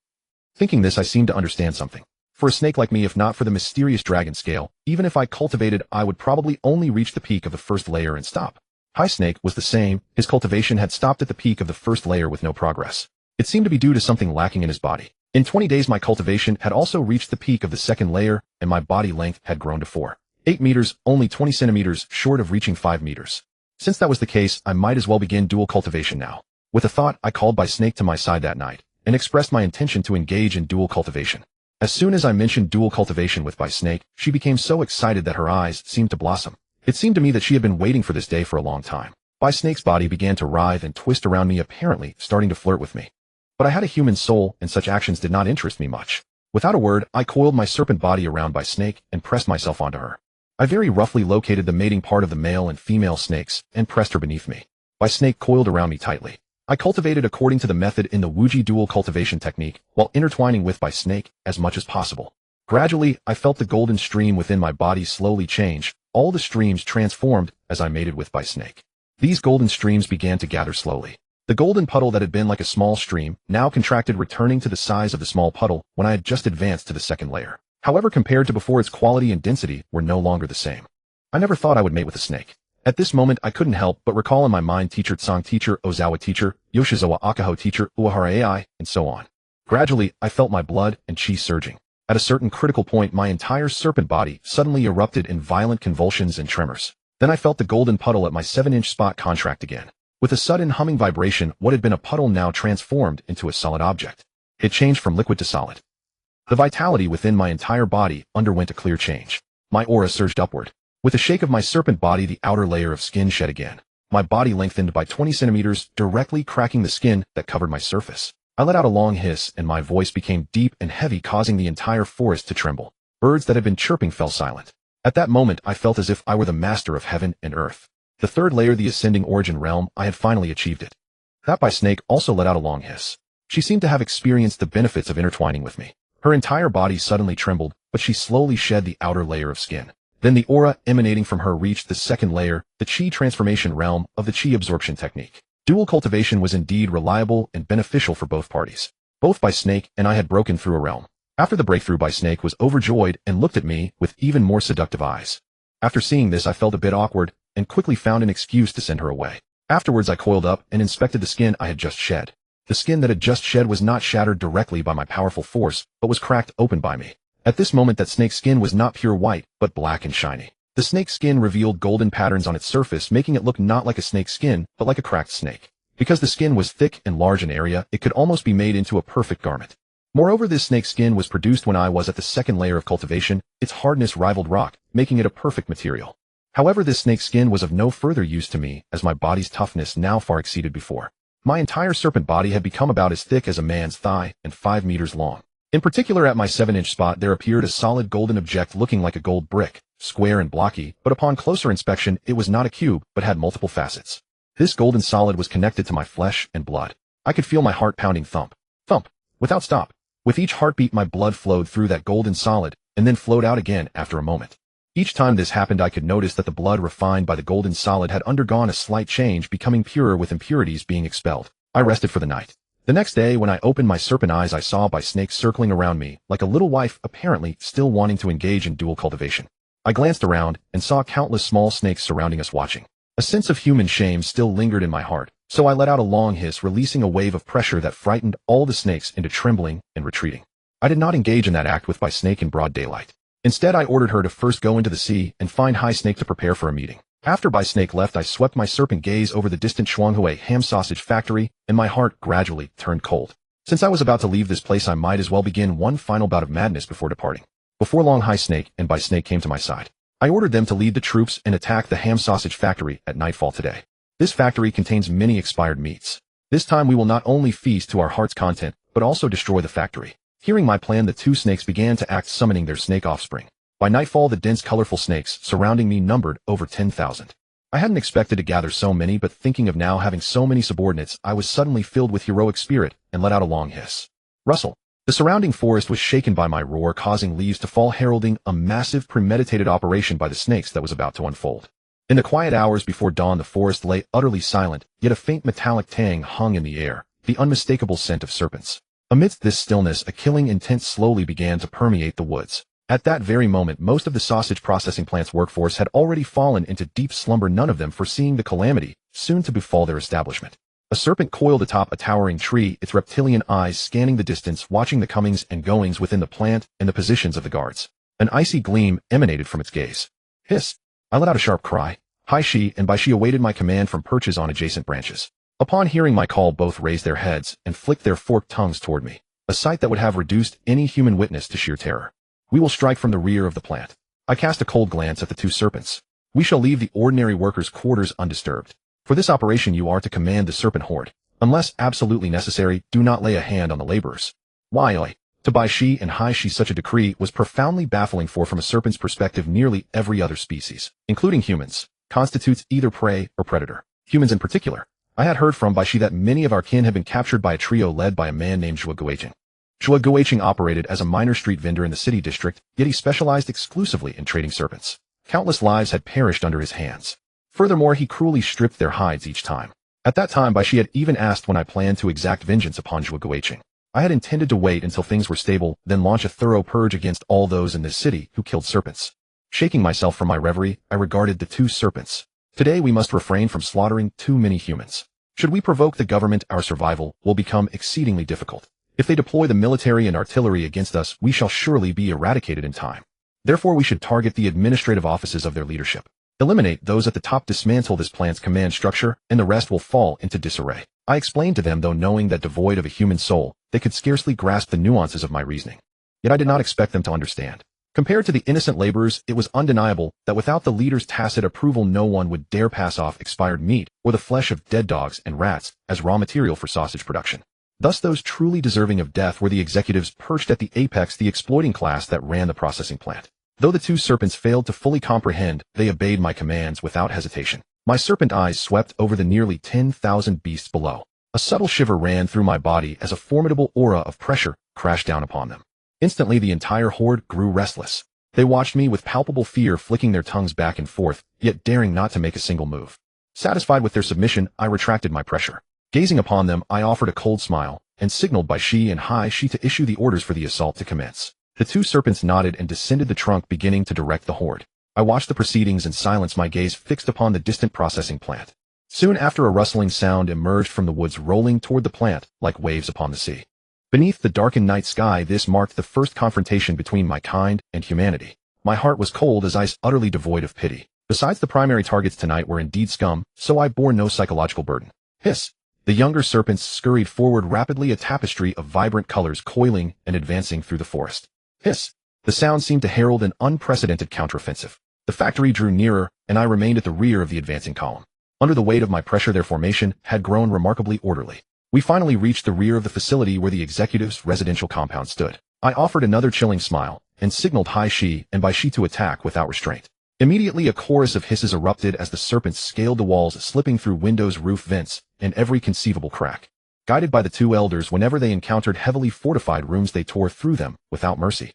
Thinking this, I seemed to understand something. For a snake like me, if not for the mysterious dragon scale, even if I cultivated, I would probably only reach the peak of the first layer and stop. High snake was the same. His cultivation had stopped at the peak of the first layer with no progress. It seemed to be due to something lacking in his body. In 20 days, my cultivation had also reached the peak of the second layer, and my body length had grown to 4.8 meters, only 20 centimeters short of reaching 5 meters. Since that was the case, I might as well begin dual cultivation now. With a thought, I called by snake to my side that night, and expressed my intention to engage in dual cultivation. As soon as I mentioned dual cultivation with by snake, she became so excited that her eyes seemed to blossom. It seemed to me that she had been waiting for this day for a long time. By snake's body began to writhe and twist around me, apparently starting to flirt with me. But I had a human soul, and such actions did not interest me much. Without a word, I coiled my serpent body around by snake and pressed myself onto her. I very roughly located the mating part of the male and female snakes and pressed her beneath me. By snake coiled around me tightly. I cultivated according to the method in the Wuji dual cultivation technique, while intertwining with by snake as much as possible. Gradually, I felt the golden stream within my body slowly change. All the streams transformed as I mated with by snake. These golden streams began to gather slowly. The golden puddle that had been like a small stream now contracted, returning to the size of the small puddle when I had just advanced to the second layer. However, compared to before, its quality and density were no longer the same. I never thought I would mate with a snake. At this moment, I couldn't help but recall in my mind teacher Tsang, teacher Ozawa, teacher Yoshizawa Akaho, teacher Uehara AI, and so on. Gradually, I felt my blood and chi surging. At a certain critical point, my entire serpent body suddenly erupted in violent convulsions and tremors. Then I felt the golden puddle at my 7-inch spot contract again. With a sudden humming vibration, what had been a puddle now transformed into a solid object. It changed from liquid to solid. The vitality within my entire body underwent a clear change. My aura surged upward. With a shake of my serpent body, the outer layer of skin shed again. My body lengthened by 20 centimeters, directly cracking the skin that covered my surface. I let out a long hiss, and my voice became deep and heavy, causing the entire forest to tremble. Birds that had been chirping fell silent. At that moment, I felt as if I were the master of heaven and earth. The third layer, the ascending origin realm, I had finally achieved it. That by snake also let out a long hiss. She seemed to have experienced the benefits of intertwining with me. Her entire body suddenly trembled, but she slowly shed the outer layer of skin. Then the aura emanating from her reached the second layer, the chi transformation realm of the chi absorption technique. Dual cultivation was indeed reliable and beneficial for both parties. Both by Snake and I had broken through a realm. After the breakthrough, by Snake was overjoyed and looked at me with even more seductive eyes. After seeing this, I felt a bit awkward and quickly found an excuse to send her away. Afterwards, I coiled up and inspected the skin I had just shed. The skin that had just shed was not shattered directly by my powerful force, but was cracked open by me. At this moment, that snake's skin was not pure white, but black and shiny. The snake's skin revealed golden patterns on its surface, making it look not like a snake's skin, but like a cracked snake. Because the skin was thick and large in area, it could almost be made into a perfect garment. Moreover, this snake's skin was produced when I was at the second layer of cultivation. Its hardness rivaled rock, making it a perfect material. However, this snake's skin was of no further use to me, as my body's toughness now far exceeded before. My entire serpent body had become about as thick as a man's thigh and 5 meters long. In particular, at my 7-inch spot, there appeared a solid golden object looking like a gold brick, square and blocky, but upon closer inspection, it was not a cube, but had multiple facets. This golden solid was connected to my flesh and blood. I could feel my heart pounding thump, thump, without stop. With each heartbeat, my blood flowed through that golden solid, and then flowed out again after a moment. Each time this happened, I could notice that the blood refined by the golden solid had undergone a slight change, becoming purer with impurities being expelled. I rested for the night. The next day, when I opened my serpent eyes, I saw by Snake circling around me, like a little wife, apparently still wanting to engage in dual cultivation. I glanced around and saw countless small snakes surrounding us watching. A sense of human shame still lingered in my heart, so I let out a long hiss, releasing a wave of pressure that frightened all the snakes into trembling and retreating. I did not engage in that act with by Snake in broad daylight. Instead, I ordered her to first go into the sea and find High Snake to prepare for a meeting. After by Snake left, I swept my serpent gaze over the distant Shuanghue ham sausage factory, and my heart gradually turned cold. Since I was about to leave this place, I might as well begin one final bout of madness before departing. Before long, High Snake and by Snake came to my side. I ordered them to lead the troops and attack the ham sausage factory at nightfall today. This factory contains many expired meats. This time we will not only feast to our heart's content, but also destroy the factory. Hearing my plan, the two snakes began to act, summoning their snake offspring. By nightfall, the dense, colorful snakes surrounding me numbered over 10,000. I hadn't expected to gather so many, but thinking of now having so many subordinates, I was suddenly filled with heroic spirit and let out a long hiss. Rustle. The surrounding forest was shaken by my roar, causing leaves to fall, heralding a massive, premeditated operation by the snakes that was about to unfold. In the quiet hours before dawn, the forest lay utterly silent, yet a faint metallic tang hung in the air, the unmistakable scent of serpents. Amidst this stillness, a killing intent slowly began to permeate the woods. At that very moment, most of the sausage processing plant's workforce had already fallen into deep slumber, none of them foreseeing the calamity soon to befall their establishment. A serpent coiled atop a towering tree, its reptilian eyes scanning the distance, watching the comings and goings within the plant and the positions of the guards. An icy gleam emanated from its gaze. Hiss! I let out a sharp cry. Hai Shi and Bai Shi awaited my command from perches on adjacent branches. Upon hearing my call, both raised their heads and flicked their forked tongues toward me, a sight that would have reduced any human witness to sheer terror. We will strike from the rear of the plant. I cast a cold glance at the two serpents. We shall leave the ordinary workers' quarters undisturbed. For this operation, you are to command the serpent horde. Unless absolutely necessary, do not lay a hand on the laborers. Why, oi? To Bai Shi and Hai Shi, such a decree was profoundly baffling, for from a serpent's perspective, nearly every other species, including humans, constitutes either prey or predator. Humans in particular. I had heard from Bai Shi that many of our kin had been captured by a trio led by a man named Zhuo Guiqing. Zhuo Guiqing operated as a minor street vendor in the city district, yet he specialized exclusively in trading serpents. Countless lives had perished under his hands. Furthermore, he cruelly stripped their hides each time. At that time, Bai Shi had even asked when I planned to exact vengeance upon Zhuo Guiqing. I had intended to wait until things were stable, then launch a thorough purge against all those in this city who killed serpents. Shaking myself from my reverie, I regarded the two serpents. Today we must refrain from slaughtering too many humans. Should we provoke the government, our survival will become exceedingly difficult. If they deploy the military and artillery against us, we shall surely be eradicated in time. Therefore, we should target the administrative offices of their leadership. Eliminate those at the top, dismantle this plant's command structure, and the rest will fall into disarray. I explained to them, though knowing that devoid of a human soul, they could scarcely grasp the nuances of my reasoning. Yet I did not expect them to understand. Compared to the innocent laborers, it was undeniable that without the leader's tacit approval, no one would dare pass off expired meat or the flesh of dead dogs and rats as raw material for sausage production. Thus, those truly deserving of death were the executives perched at the apex, the exploiting class that ran the processing plant. Though the two serpents failed to fully comprehend, they obeyed my commands without hesitation. My serpent eyes swept over the nearly 10,000 beasts below. A subtle shiver ran through my body as a formidable aura of pressure crashed down upon them. Instantly, the entire horde grew restless. They watched me with palpable fear, flicking their tongues back and forth, yet daring not to make a single move. Satisfied with their submission, I retracted my pressure. Gazing upon them, I offered a cold smile, and signaled by she and Hai Shi to issue the orders for the assault to commence. The two serpents nodded and descended the trunk, beginning to direct the horde. I watched the proceedings in silence, my gaze fixed upon the distant processing plant. Soon after, a rustling sound emerged from the woods, rolling toward the plant like waves upon the sea. Beneath the darkened night sky, this marked the first confrontation between my kind and humanity. My heart was cold as ice, utterly devoid of pity. Besides, the primary targets tonight were indeed scum, so I bore no psychological burden. Hiss! The younger serpents scurried forward rapidly, a tapestry of vibrant colors coiling and advancing through the forest. Hiss! The sound seemed to herald an unprecedented counteroffensive. The factory drew nearer, and I remained at the rear of the advancing column. Under the weight of my pressure, their formation had grown remarkably orderly. We finally reached the rear of the facility where the executive's residential compound stood. I offered another chilling smile, and signaled Hai Shi and Bai Shi to attack without restraint. Immediately, a chorus of hisses erupted as the serpents scaled the walls, slipping through windows, roof vents, and every conceivable crack. Guided by the two elders, whenever they encountered heavily fortified rooms, they tore through them without mercy.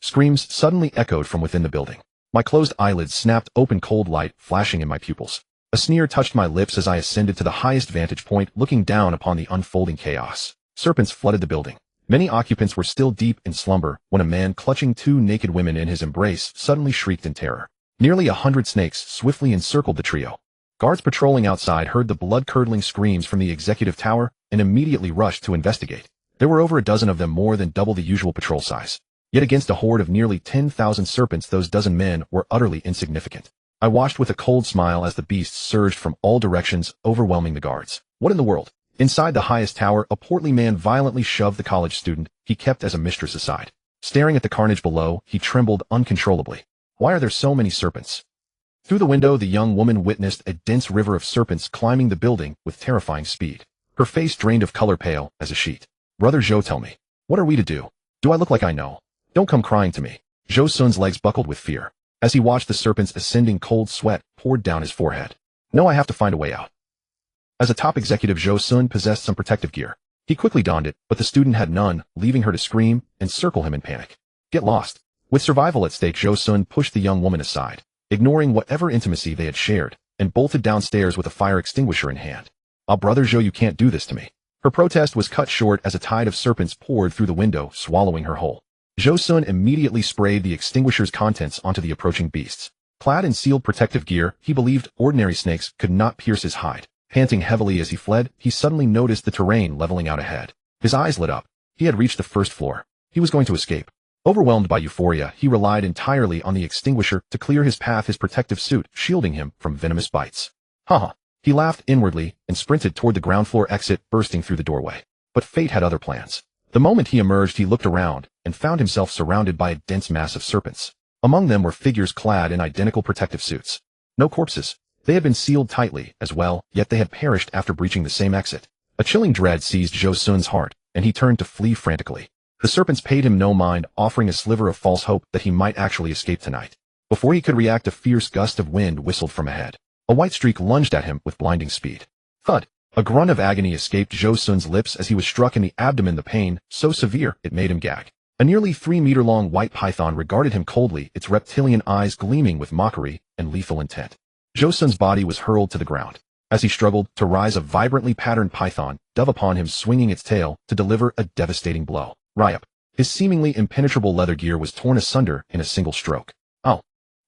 Screams suddenly echoed from within the building. My closed eyelids snapped open, cold light flashing in my pupils. A sneer touched my lips as I ascended to the highest vantage point, looking down upon the unfolding chaos. Serpents flooded the building. Many occupants were still deep in slumber when a man clutching two naked women in his embrace suddenly shrieked in terror. Nearly 100 snakes swiftly encircled the trio. Guards patrolling outside heard the blood-curdling screams from the executive tower and immediately rushed to investigate. There were over a dozen of them, more than double the usual patrol size. Yet against a horde of nearly 10,000 serpents, those dozen men were utterly insignificant. I watched with a cold smile as the beasts surged from all directions, overwhelming the guards. What in the world? Inside the highest tower, a portly man violently shoved the college student he kept as a mistress aside. Staring at the carnage below, he trembled uncontrollably. Why are there so many serpents? Through the window, the young woman witnessed a dense river of serpents climbing the building with terrifying speed. Her face drained of color, pale as a sheet. Brother Zhou, tell me, what are we to do? Do I look like I know? Don't come crying to me. Zhou Sun's legs buckled with fear. As he watched the serpents ascending, cold sweat poured down his forehead. No, I have to find a way out. As a top executive, Zhou Sun possessed some protective gear. He quickly donned it, but the student had none, leaving her to scream and circle him in panic. Get lost. With survival at stake, Zhou Sun pushed the young woman aside, ignoring whatever intimacy they had shared, and bolted downstairs with a fire extinguisher in hand. Brother Zhou, you can't do this to me. Her protest was cut short as a tide of serpents poured through the window, swallowing her whole. Zhou Sun immediately sprayed the extinguisher's contents onto the approaching beasts. Clad in sealed protective gear, he believed ordinary snakes could not pierce his hide. Panting heavily as he fled, he suddenly noticed the terrain leveling out ahead. His eyes lit up. He had reached the first floor. He was going to escape. Overwhelmed by euphoria, he relied entirely on the extinguisher to clear his path, his protective suit shielding him from venomous bites. He laughed inwardly and sprinted toward the ground floor exit, bursting through the doorway. But fate had other plans. The moment he emerged, he looked around and found himself surrounded by a dense mass of serpents. Among them were figures clad in identical protective suits. No corpses. They had been sealed tightly as well, yet they had perished after breaching the same exit. A chilling dread seized Zhou Sun's heart, and he turned to flee frantically. The serpents paid him no mind, offering a sliver of false hope that he might actually escape tonight. Before he could react, a fierce gust of wind whistled from ahead. A white streak lunged at him with blinding speed. Thud! A grunt of agony escaped Zhou Sun's lips as he was struck in the abdomen, the pain so severe it made him gag. A nearly 3-meter-long white python regarded him coldly, its reptilian eyes gleaming with mockery and lethal intent. Zhou Sun's body was hurled to the ground. As he struggled to rise, a vibrantly patterned python dove upon him, swinging its tail to deliver a devastating blow. Ryup! His seemingly impenetrable leather gear was torn asunder in a single stroke. Oh!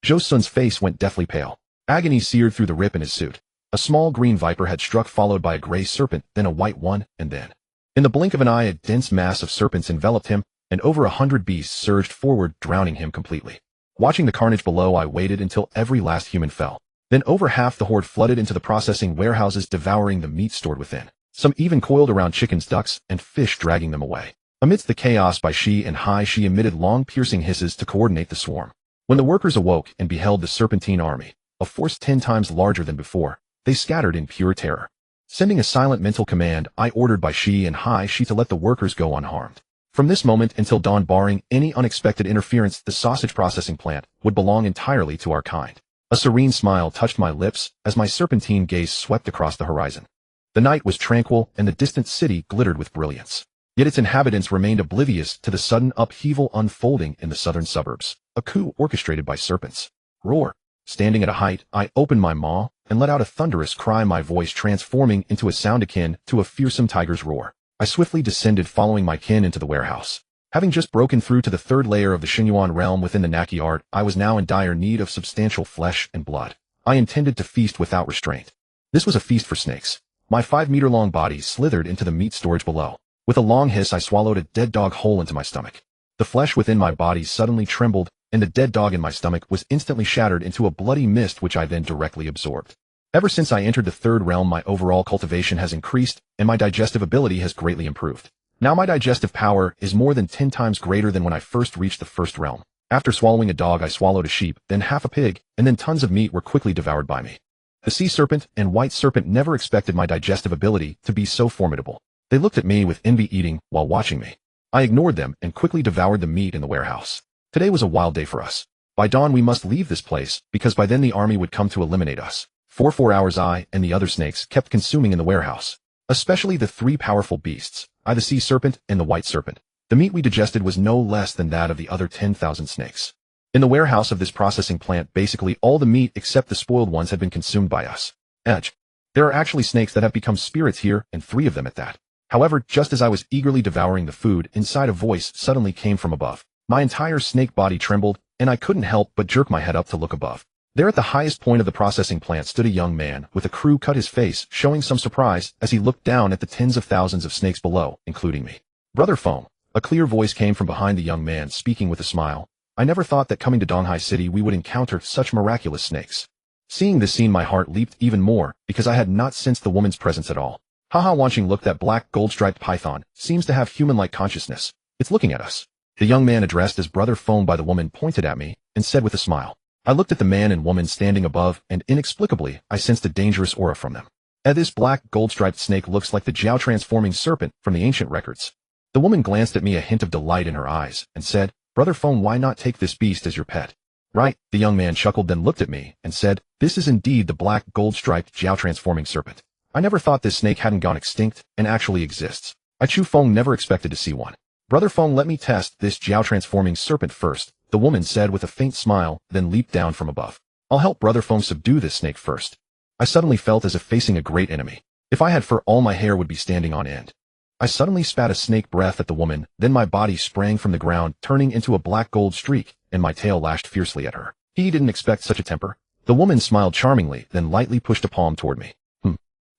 Zhou Sun's face went deathly pale. Agony seared through the rip in his suit. A small green viper had struck, followed by a gray serpent, then a white one, and then. In the blink of an eye, a dense mass of serpents enveloped him, and over 100 beasts surged forward, drowning him completely. Watching the carnage below, I waited until every last human fell. Then over half the horde flooded into the processing warehouses, devouring the meat stored within. Some even coiled around chickens, ducks, and fish, dragging them away. Amidst the chaos, Bai Shi and Hai Shi emitted long, piercing hisses to coordinate the swarm. When the workers awoke and beheld the serpentine army, a force 10 times larger than before, they scattered in pure terror. Sending a silent mental command, I ordered Bai Shi and Hai Shi to let the workers go unharmed. From this moment until dawn, barring any unexpected interference, the sausage processing plant would belong entirely to our kind. A serene smile touched my lips as my serpentine gaze swept across the horizon. The night was tranquil and the distant city glittered with brilliance. Yet its inhabitants remained oblivious to the sudden upheaval unfolding in the southern suburbs, a coup orchestrated by serpents. Roar. Standing at a height, I opened my maw and let out a thunderous cry, my voice transforming into a sound akin to a fearsome tiger's roar. I swiftly descended, following my kin into the warehouse. Having just broken through to the third layer of the Xinyuan realm within the Naki art, I was now in dire need of substantial flesh and blood. I intended to feast without restraint. This was a feast for snakes. My 5-meter-long body slithered into the meat storage below. With a long hiss, I swallowed a dead dog whole into my stomach. The flesh within my body suddenly trembled, and the dead dog in my stomach was instantly shattered into a bloody mist, which I then directly absorbed. Ever since I entered the third realm, my overall cultivation has increased, and my digestive ability has greatly improved. Now my digestive power is more than 10 times greater than when I first reached the first realm. After swallowing a dog, I swallowed a sheep, then half a pig, and then tons of meat were quickly devoured by me. The sea serpent and white serpent never expected my digestive ability to be so formidable. They looked at me with envy, eating while watching me. I ignored them and quickly devoured the meat in the warehouse. Today was a wild day for us. By dawn we must leave this place, because by then the army would come to eliminate us. For 4 hours I and the other snakes kept consuming in the warehouse. Especially the 3 powerful beasts, I the sea serpent and the white serpent. The meat we digested was no less than that of the other 10,000 snakes. In the warehouse of this processing plant, basically all the meat except the spoiled ones had been consumed by us. Edge. There are actually snakes that have become spirits here, and 3 of them at that. However, just as I was eagerly devouring the food, inside a voice suddenly came from above. My entire snake body trembled, and I couldn't help but jerk my head up to look above. There at the highest point of the processing plant stood a young man with a crew cut his face, showing some surprise as he looked down at the tens of thousands of snakes below, including me. Brother Foam. A clear voice came from behind the young man, speaking with a smile. I never thought that coming to Donghai City we would encounter such miraculous snakes. Seeing this scene, my heart leaped even more, because I had not sensed the woman's presence at all. Haha, watching, look, that black gold-striped python seems to have human-like consciousness. It's looking at us. The young man, addressed as Brother Foam by the woman, pointed at me and said with a smile. I looked at the man and woman standing above, and inexplicably, I sensed a dangerous aura from them. This black gold-striped snake looks like the Jiao transforming serpent from the ancient records. The woman glanced at me, a hint of delight in her eyes, and said, Brother Foam, why not take this beast as your pet? Right, the young man chuckled, then looked at me and said, this is indeed the black gold-striped Jiao transforming serpent. I never thought this snake hadn't gone extinct and actually exists. I Chu Feng never expected to see one. Brother Feng, let me test this Jiao transforming serpent first, the woman said with a faint smile, then leaped down from above. I'll help Brother Feng subdue this snake first. I suddenly felt as if facing a great enemy. If I had fur, all my hair would be standing on end. I suddenly spat a snake breath at the woman, then my body sprang from the ground, turning into a black gold streak, and my tail lashed fiercely at her. He didn't expect such a temper. The woman smiled charmingly, then lightly pushed a palm toward me.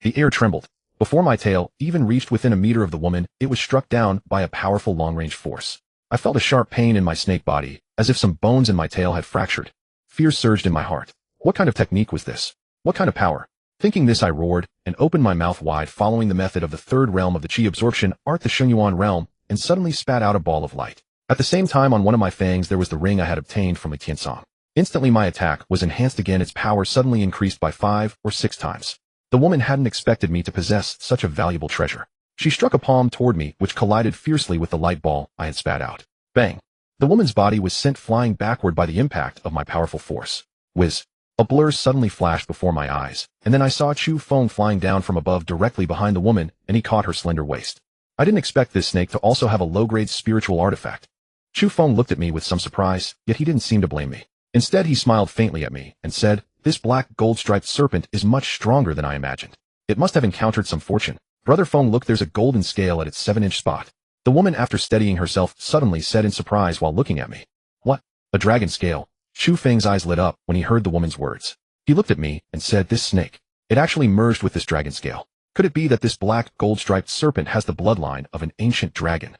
The air trembled. Before my tail even reached within a meter of the woman, it was struck down by a powerful long-range force. I felt a sharp pain in my snake body, as if some bones in my tail had fractured. Fear surged in my heart. What kind of technique was this? What kind of power? Thinking this, I roared, and opened my mouth wide, following the method of the third realm of the Qi absorption art, the Shenyuan realm, and suddenly spat out a ball of light. At the same time, on one of my fangs there was the ring I had obtained from Li Tiansong. Instantly my attack was enhanced again, its power suddenly increased by 5 or 6 times. The woman hadn't expected me to possess such a valuable treasure. She struck a palm toward me, which collided fiercely with the light ball I had spat out. Bang! The woman's body was sent flying backward by the impact of my powerful force. Whiz! A blur suddenly flashed before my eyes, and then I saw Chu Feng flying down from above directly behind the woman, and he caught her slender waist. I didn't expect this snake to also have a low-grade spiritual artifact. Chu Feng looked at me with some surprise, yet he didn't seem to blame me. Instead, he smiled faintly at me and said, this black gold-striped serpent is much stronger than I imagined. It must have encountered some fortune. Brother Feng, look, there's a golden scale at its 7-inch spot. The woman, after steadying herself, suddenly said in surprise while looking at me. What? A dragon scale? Chu Feng's eyes lit up when he heard the woman's words. He looked at me and said, this snake. It actually merged with this dragon scale. Could it be that this black gold-striped serpent has the bloodline of an ancient dragon?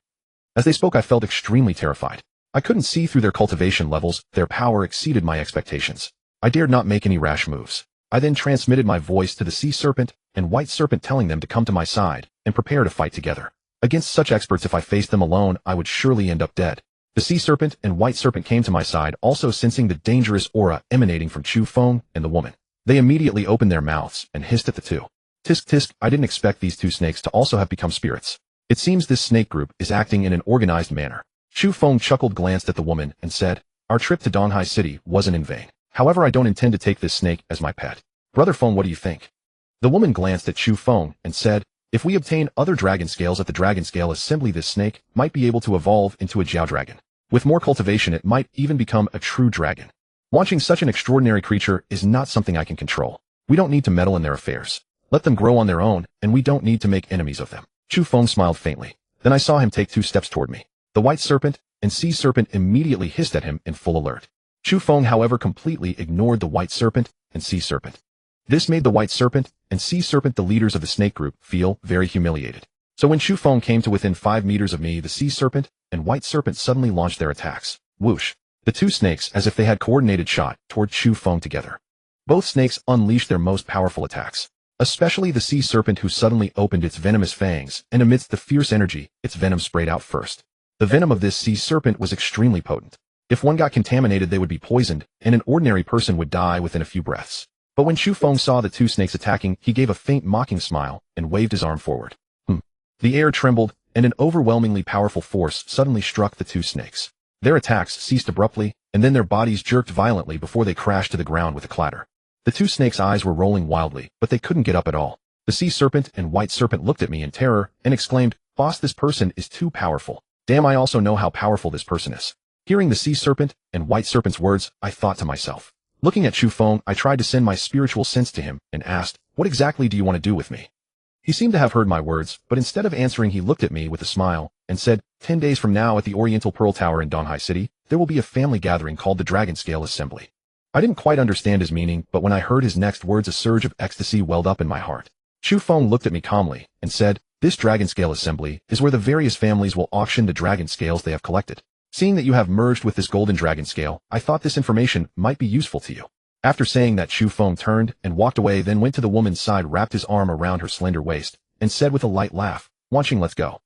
As they spoke, I felt extremely terrified. I couldn't see through their cultivation levels. Their power exceeded my expectations. I dared not make any rash moves. I then transmitted my voice to the sea serpent and white serpent, telling them to come to my side and prepare to fight together. Against such experts, if I faced them alone, I would surely end up dead. The sea serpent and white serpent came to my side, also sensing the dangerous aura emanating from Chu Feng and the woman. They immediately opened their mouths and hissed at the two. Tisk tisk, I didn't expect these two snakes to also have become spirits. It seems this snake group is acting in an organized manner. Chu Feng chuckled, glanced at the woman, and said, our trip to Donghai City wasn't in vain. However, I don't intend to take this snake as my pet. Brother Feng, what do you think? The woman glanced at Chu Feng and said, If we obtain other dragon scales at the dragon scale assembly, this snake might be able to evolve into a Jiao dragon. With more cultivation, it might even become a true dragon. Launching such an extraordinary creature is not something I can control. We don't need to meddle in their affairs. Let them grow on their own, and we don't need to make enemies of them. Chu Feng smiled faintly. Then I saw him take 2 steps toward me. The white serpent and sea serpent immediately hissed at him in full alert. Chu Feng, however, completely ignored the white serpent and sea serpent. This made the white serpent and sea serpent, the leaders of the snake group, feel very humiliated. So when Chu Feng came to within 5 meters of me, the sea serpent and white serpent suddenly launched their attacks. Whoosh! The 2 snakes, as if they had coordinated, shot toward Chu Feng together. Both snakes unleashed their most powerful attacks, especially the sea serpent, who suddenly opened its venomous fangs, and amidst the fierce energy, its venom sprayed out first. The venom of this sea serpent was extremely potent. If one got contaminated, they would be poisoned, and an ordinary person would die within a few breaths. But when Chu Feng saw the 2 snakes attacking, he gave a faint mocking smile and waved his arm forward. The air trembled, and an overwhelmingly powerful force suddenly struck the 2 snakes. Their attacks ceased abruptly, and then their bodies jerked violently before they crashed to the ground with a clatter. The 2 snakes' eyes were rolling wildly, but they couldn't get up at all. The sea serpent and white serpent looked at me in terror and exclaimed, "Boss, this person is too powerful. Damn, I also know how powerful this person is." Hearing the sea serpent and white serpent's words, I thought to myself. Looking at Chu Feng, I tried to send my spiritual sense to him and asked, "What exactly do you want to do with me?" He seemed to have heard my words, but instead of answering, he looked at me with a smile and said, 10 days from now at the Oriental Pearl Tower in Donghai City, there will be a family gathering called the Dragon Scale Assembly. I didn't quite understand his meaning, but when I heard his next words, a surge of ecstasy welled up in my heart. Chu Feng looked at me calmly and said, "This Dragon Scale Assembly is where the various families will auction the dragon scales they have collected. Seeing that you have merged with this golden dragon scale, I thought this information might be useful to you." After saying that, Chu Feng turned and walked away, then went to the woman's side, wrapped his arm around her slender waist, and said with a light laugh, "Watching, let's go."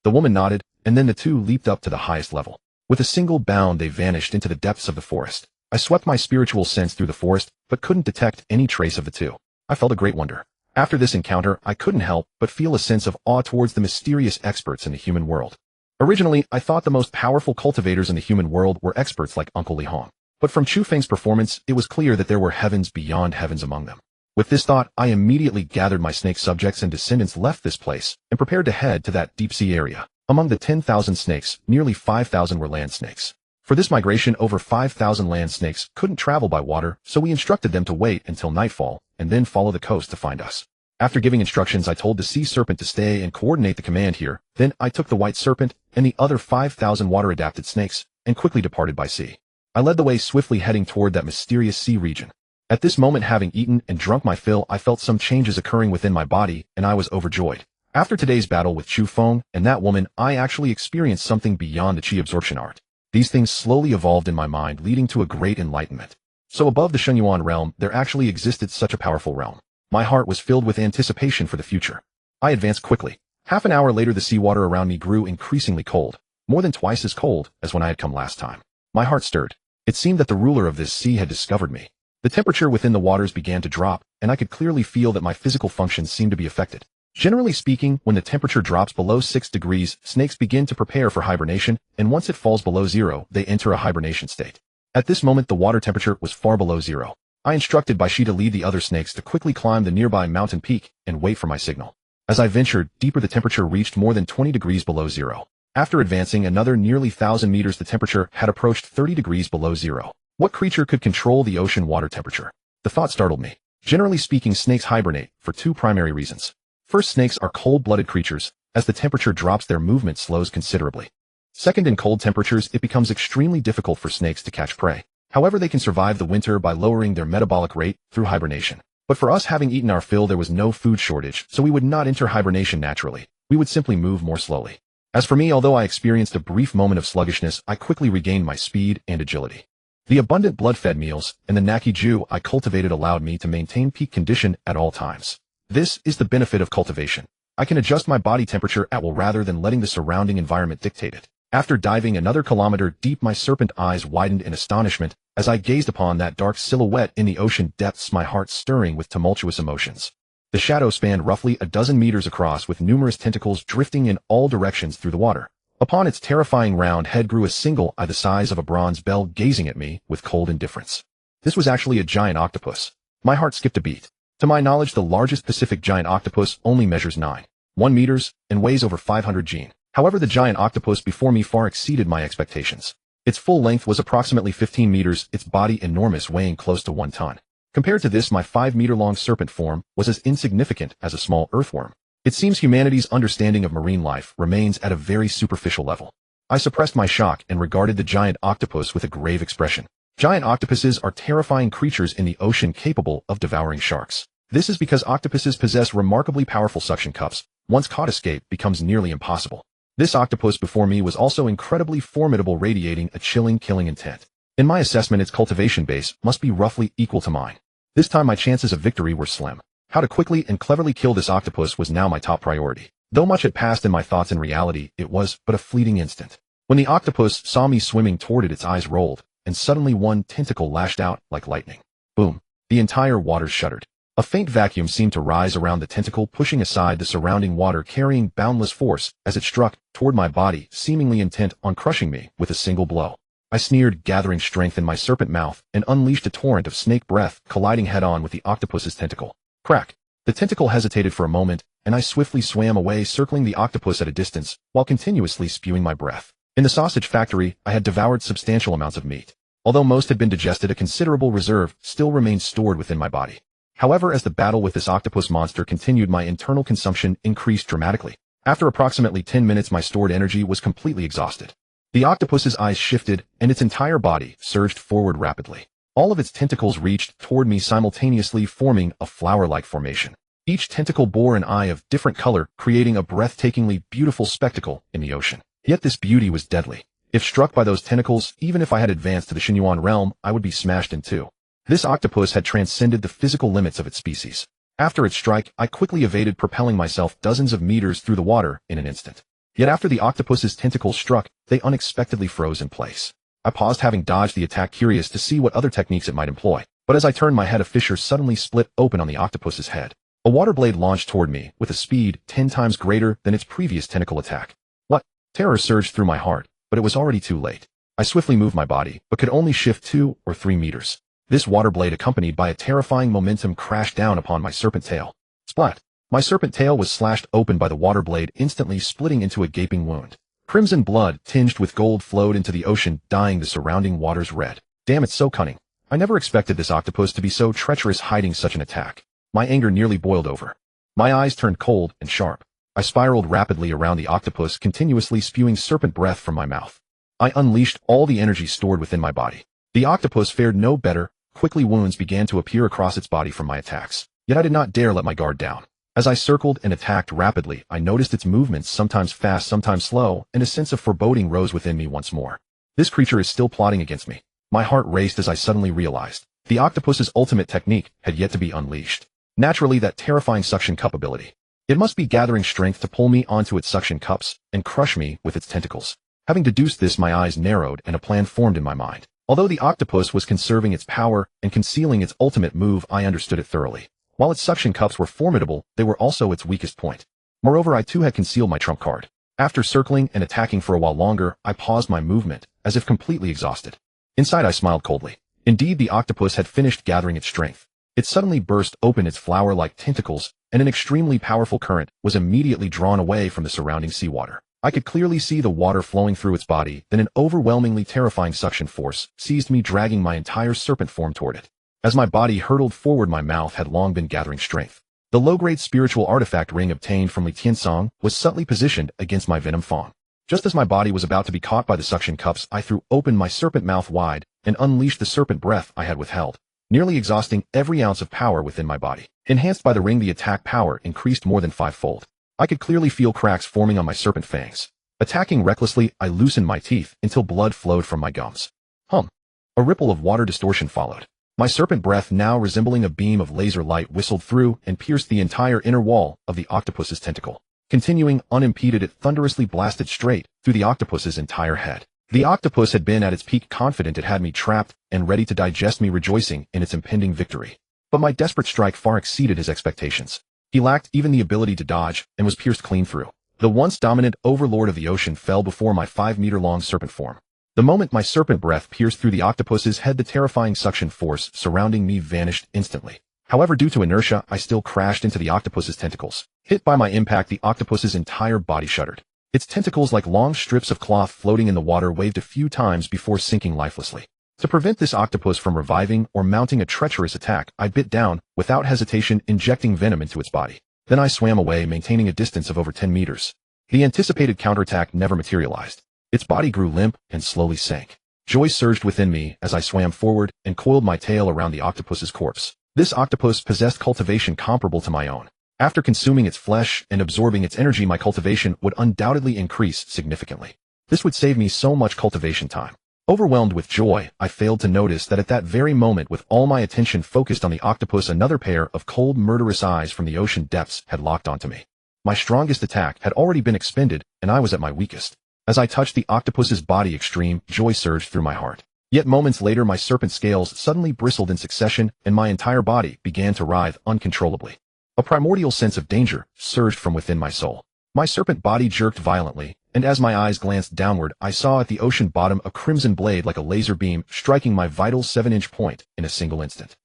The woman nodded, and then the 2 leaped up to the highest level. With a single bound, they vanished into the depths of the forest. I swept my spiritual sense through the forest, but couldn't detect any trace of the 2. I felt a great wonder. After this encounter, I couldn't help but feel a sense of awe towards the mysterious experts in the human world. Originally, I thought the most powerful cultivators in the human world were experts like Uncle Li Hong. But from Chu Feng's performance, it was clear that there were heavens beyond heavens among them. With this thought, I immediately gathered my snake subjects and descendants, left this place, and prepared to head to that deep sea area. Among the 10,000 snakes, nearly 5,000 were land snakes. For this migration, over 5,000 land snakes couldn't travel by water, so we instructed them to wait until nightfall, and then follow the coast to find us. After giving instructions, I told the sea serpent to stay and coordinate the command here. Then I took the white serpent and the other 5,000 water-adapted snakes, and quickly departed by sea. I led the way, swiftly heading toward that mysterious sea region. At this moment, having eaten and drunk my fill, I felt some changes occurring within my body, and I was overjoyed. After today's battle with Chu Feng and that woman, I actually experienced something beyond the chi absorption art. These things slowly evolved in my mind, leading to a great enlightenment. So above the Shenyuan realm, there actually existed such a powerful realm. My heart was filled with anticipation for the future. I advanced quickly. Half an hour later, the seawater around me grew increasingly cold, more than twice as cold as when I had come last time. My heart stirred. It seemed that the ruler of this sea had discovered me. The temperature within the waters began to drop, and I could clearly feel that my physical functions seemed to be affected. Generally speaking, when the temperature drops below 6 degrees, snakes begin to prepare for hibernation, and once it falls below 0, they enter a hibernation state. At this moment, the water temperature was far below 0. I instructed Bai Shi to lead the other snakes to quickly climb the nearby mountain peak and wait for my signal. As I ventured deeper, the temperature reached more than 20 degrees below 0. After advancing another nearly 1,000 meters, the temperature had approached 30 degrees below 0. What creature could control the ocean water temperature? The thought startled me. Generally speaking, snakes hibernate for 2 primary reasons. First, snakes are cold-blooded creatures. As the temperature drops, their movement slows considerably. Second, in cold temperatures, it becomes extremely difficult for snakes to catch prey. However, they can survive the winter by lowering their metabolic rate through hibernation. But for us, having eaten our fill, there was no food shortage, so we would not enter hibernation naturally. We would simply move more slowly. As for me, although I experienced a brief moment of sluggishness, I quickly regained my speed and agility. The abundant blood-fed meals and the Naki Ju I cultivated allowed me to maintain peak condition at all times. This is the benefit of cultivation. I can adjust my body temperature at will rather than letting the surrounding environment dictate it. After diving another kilometer deep, my serpent eyes widened in astonishment as I gazed upon that dark silhouette in the ocean depths, my heart stirring with tumultuous emotions. The shadow spanned roughly a dozen meters across, with numerous tentacles drifting in all directions through the water. Upon its terrifying round head grew a single eye the size of a bronze bell, gazing at me with cold indifference. This was actually a giant octopus. My heart skipped a beat. To my knowledge, the largest Pacific giant octopus only measures 9. 1 meters, and weighs over 500 gene. However, the giant octopus before me far exceeded my expectations. Its full length was approximately 15 meters, its body enormous, weighing close to 1 ton. Compared to this, my 5-meter-long serpent form was as insignificant as a small earthworm. It seems humanity's understanding of marine life remains at a very superficial level. I suppressed my shock and regarded the giant octopus with a grave expression. Giant octopuses are terrifying creatures in the ocean capable of devouring sharks. This is because octopuses possess remarkably powerful suction cups. Once caught, escape becomes nearly impossible. This octopus before me was also incredibly formidable, radiating a chilling, killing intent. In my assessment, its cultivation base must be roughly equal to mine. This time my chances of victory were slim. How to quickly and cleverly kill this octopus was now my top priority. Though much had passed in my thoughts, in reality, it was but a fleeting instant. When the octopus saw me swimming toward it, its eyes rolled, and suddenly one tentacle lashed out like lightning. Boom! The entire water shuddered. A faint vacuum seemed to rise around the tentacle, pushing aside the surrounding water, carrying boundless force as it struck toward my body, seemingly intent on crushing me with a single blow. I sneered, gathering strength in my serpent mouth, and unleashed a torrent of snake breath, colliding head-on with the octopus's tentacle. Crack! The tentacle hesitated for a moment, and I swiftly swam away, circling the octopus at a distance, while continuously spewing my breath. In the sausage factory, I had devoured substantial amounts of meat. Although most had been digested, a considerable reserve still remained stored within my body. However, as the battle with this octopus monster continued, my internal consumption increased dramatically. After approximately 10 minutes, my stored energy was completely exhausted. The octopus's eyes shifted, and its entire body surged forward rapidly. All of its tentacles reached toward me simultaneously, forming a flower-like formation. Each tentacle bore an eye of different color, creating a breathtakingly beautiful spectacle in the ocean. Yet this beauty was deadly. If struck by those tentacles, even if I had advanced to the Xinyuan realm, I would be smashed in two. This octopus had transcended the physical limits of its species. After its strike, I quickly evaded, propelling myself dozens of meters through the water in an instant. Yet after the octopus's tentacles struck, they unexpectedly froze in place. I paused, having dodged the attack, curious to see what other techniques it might employ. But as I turned my head, a fissure suddenly split open on the octopus's head. A water blade launched toward me with a speed 10 times greater than its previous tentacle attack. What? Terror surged through my heart, but it was already too late. I swiftly moved my body, but could only shift 2 or 3 meters. This water blade, accompanied by a terrifying momentum, crashed down upon my serpent tail. Splat! My serpent tail was slashed open by the water blade, instantly splitting into a gaping wound. Crimson blood, tinged with gold, flowed into the ocean, dyeing the surrounding waters red. Damn, it's so cunning. I never expected this octopus to be so treacherous, hiding such an attack. My anger nearly boiled over. My eyes turned cold and sharp. I spiraled rapidly around the octopus, continuously spewing serpent breath from my mouth. I unleashed all the energy stored within my body. The octopus fared no better. Quickly, wounds began to appear across its body from my attacks. Yet I did not dare let my guard down. As I circled and attacked rapidly, I noticed its movements, sometimes fast, sometimes slow, and a sense of foreboding rose within me once more. This creature is still plotting against me. My heart raced as I suddenly realized the octopus's ultimate technique had yet to be unleashed. Naturally, that terrifying suction cup ability. It must be gathering strength to pull me onto its suction cups and crush me with its tentacles. Having deduced this, my eyes narrowed and a plan formed in my mind. Although the octopus was conserving its power and concealing its ultimate move, I understood it thoroughly. While its suction cups were formidable, they were also its weakest point. Moreover, I too had concealed my trump card. After circling and attacking for a while longer, I paused my movement, as if completely exhausted. Inside, I smiled coldly. Indeed, the octopus had finished gathering its strength. It suddenly burst open its flower-like tentacles, and an extremely powerful current was immediately drawn away from the surrounding seawater. I could clearly see the water flowing through its body, then an overwhelmingly terrifying suction force seized me, dragging my entire serpent form toward it. As my body hurtled forward, my mouth had long been gathering strength. The low-grade spiritual artifact ring obtained from Li Tiansong was subtly positioned against my venom fang. Just as my body was about to be caught by the suction cups, I threw open my serpent mouth wide and unleashed the serpent breath I had withheld, nearly exhausting every ounce of power within my body. Enhanced by the ring, the attack power increased more than 5-fold. I could clearly feel cracks forming on my serpent fangs. Attacking recklessly, I loosened my teeth until blood flowed from my gums. Hum. A ripple of water distortion followed. My serpent breath, now resembling a beam of laser light, whistled through and pierced the entire inner wall of the octopus's tentacle. Continuing unimpeded, it thunderously blasted straight through the octopus's entire head. The octopus had been at its peak, confident it had me trapped and ready to digest me, rejoicing in its impending victory. But my desperate strike far exceeded his expectations. He lacked even the ability to dodge and was pierced clean through. The once dominant overlord of the ocean fell before my 5-meter-long serpent form. The moment my serpent breath pierced through the octopus's head, the terrifying suction force surrounding me vanished instantly. However, due to inertia, I still crashed into the octopus's tentacles. Hit by my impact, the octopus's entire body shuddered. Its tentacles, like long strips of cloth floating in the water, waved a few times before sinking lifelessly. To prevent this octopus from reviving or mounting a treacherous attack, I bit down, without hesitation, injecting venom into its body. Then I swam away, maintaining a distance of over 10 meters. The anticipated counterattack never materialized. Its body grew limp and slowly sank. Joy surged within me as I swam forward and coiled my tail around the octopus's corpse. This octopus possessed cultivation comparable to my own. After consuming its flesh and absorbing its energy, my cultivation would undoubtedly increase significantly. This would save me so much cultivation time. Overwhelmed with joy, I failed to notice that at that very moment, with all my attention focused on the octopus, another pair of cold, murderous eyes from the ocean depths had locked onto me. My strongest attack had already been expended, and I was at my weakest. As I touched the octopus's body, extreme joy surged through my heart. Yet moments later, my serpent scales suddenly bristled in succession, and my entire body began to writhe uncontrollably. A primordial sense of danger surged from within my soul. My serpent body jerked violently, and as my eyes glanced downward, I saw at the ocean bottom a crimson blade like a laser beam striking my vital 7-inch point in a single instant.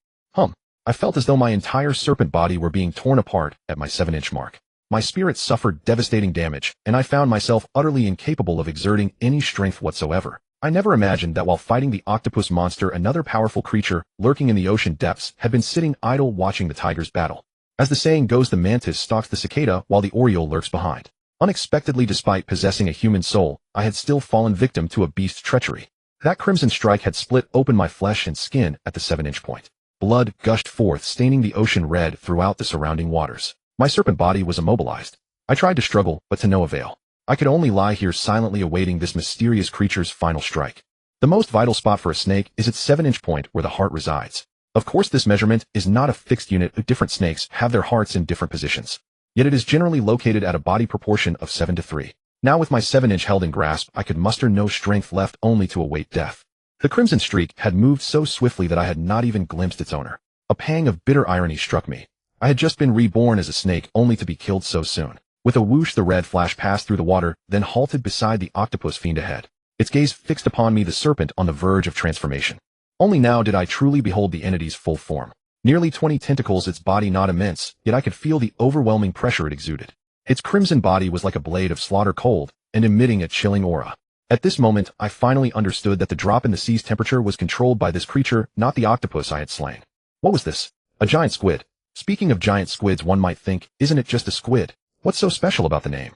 I felt as though my entire serpent body were being torn apart at my 7-inch mark. My spirit suffered devastating damage, and I found myself utterly incapable of exerting any strength whatsoever. I never imagined that while fighting the octopus monster, another powerful creature lurking in the ocean depths had been sitting idle watching the tigers battle. As the saying goes, the mantis stalks the cicada while the oriole lurks behind. Unexpectedly, despite possessing a human soul, I had still fallen victim to a beast's treachery. That crimson strike had split open my flesh and skin at the 7-inch point. Blood gushed forth, staining the ocean red throughout the surrounding waters. My serpent body was immobilized. I tried to struggle, but to no avail. I could only lie here silently awaiting this mysterious creature's final strike. The most vital spot for a snake is its 7-inch point where the heart resides. Of course, this measurement is not a fixed unit. Different snakes have their hearts in different positions. Yet it is generally located at a body proportion of 7:3. Now with my 7-inch held in grasp, I could muster no strength left, only to await death. The crimson streak had moved so swiftly that I had not even glimpsed its owner. A pang of bitter irony struck me. I had just been reborn as a snake, only to be killed so soon. With a whoosh, the red flash passed through the water, then halted beside the octopus fiend ahead. Its gaze fixed upon me, the serpent on the verge of transformation. Only now did I truly behold the entity's full form. Nearly 20 tentacles, its body not immense, yet I could feel the overwhelming pressure it exuded. Its crimson body was like a blade of slaughter, cold and emitting a chilling aura. At this moment, I finally understood that the drop in the sea's temperature was controlled by this creature, not the octopus I had slain. What was this? A giant squid. Speaking of giant squids, one might think, isn't it just a squid? What's so special about the name?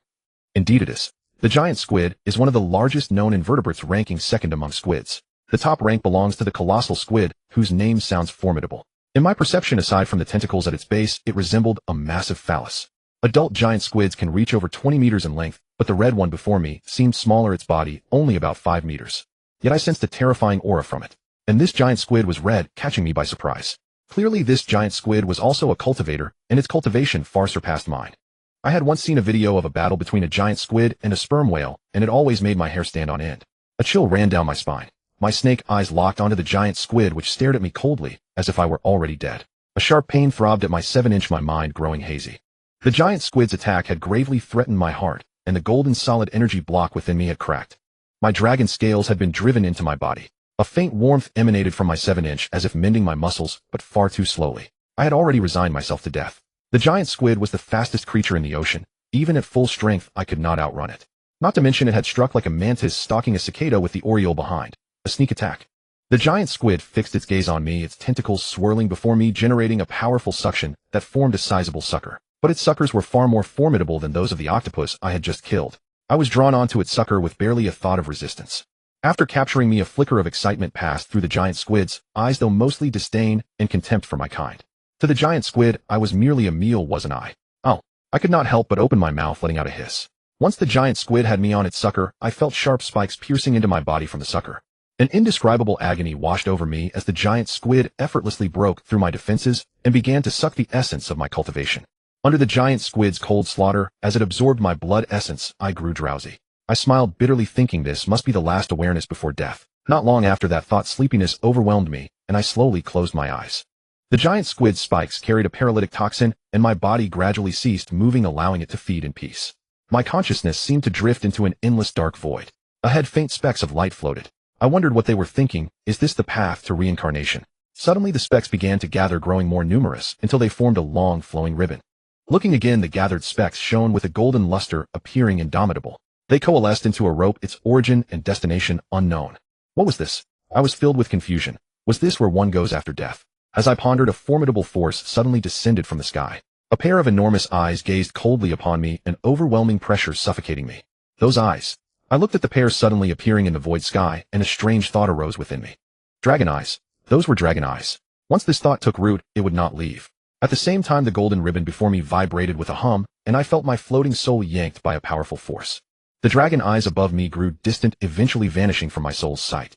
Indeed it is. The giant squid is one of the largest known invertebrates, ranking second among squids. The top rank belongs to the colossal squid, whose name sounds formidable. In my perception, aside from the tentacles at its base, it resembled a massive phallus. Adult giant squids can reach over 20 meters in length, but the red one before me seemed smaller, its body only about 5 meters. Yet I sensed a terrifying aura from it. And this giant squid was red, catching me by surprise. Clearly this giant squid was also a cultivator, and its cultivation far surpassed mine. I had once seen a video of a battle between a giant squid and a sperm whale, and it always made my hair stand on end. A chill ran down my spine. My snake eyes locked onto the giant squid, which stared at me coldly, as if I were already dead. A sharp pain throbbed at my 7-inch, my mind growing hazy. The giant squid's attack had gravely threatened my heart, and the golden solid energy block within me had cracked. My dragon scales had been driven into my body. A faint warmth emanated from my 7-inch, as if mending my muscles, but far too slowly. I had already resigned myself to death. The giant squid was the fastest creature in the ocean. Even at full strength, I could not outrun it. Not to mention it had struck like a mantis stalking a cicada with the oriole behind. A sneak attack. The giant squid fixed its gaze on me, its tentacles swirling before me, generating a powerful suction that formed a sizable sucker. But its suckers were far more formidable than those of the octopus I had just killed. I was drawn onto its sucker with barely a thought of resistance. After capturing me, a flicker of excitement passed through the giant squid's eyes, though mostly disdain and contempt for my kind. To the giant squid, I was merely a meal, wasn't I? Oh, I could not help but open my mouth, letting out a hiss. Once the giant squid had me on its sucker, I felt sharp spikes piercing into my body from the sucker. An indescribable agony washed over me as the giant squid effortlessly broke through my defenses and began to suck the essence of my cultivation. Under the giant squid's cold slaughter, as it absorbed my blood essence, I grew drowsy. I smiled bitterly, thinking this must be the last awareness before death. Not long after that thought, sleepiness overwhelmed me, and I slowly closed my eyes. The giant squid's spikes carried a paralytic toxin, and my body gradually ceased moving, allowing it to feed in peace. My consciousness seemed to drift into an endless dark void. Ahead, faint specks of light floated. I wondered what they were thinking. Is this the path to reincarnation? Suddenly the specks began to gather, growing more numerous until they formed a long flowing ribbon. Looking again, the gathered specks shone with a golden luster, appearing indomitable. They coalesced into a rope, its origin and destination unknown. What was this? I was filled with confusion. Was this where one goes after death? As I pondered, a formidable force suddenly descended from the sky. A pair of enormous eyes gazed coldly upon me, an overwhelming pressure suffocating me. Those eyes. I looked at the pair suddenly appearing in the void sky, and a strange thought arose within me. Dragon eyes. Those were dragon eyes. Once this thought took root, it would not leave. At the same time, the golden ribbon before me vibrated with a hum, and I felt my floating soul yanked by a powerful force. The dragon eyes above me grew distant, eventually vanishing from my soul's sight.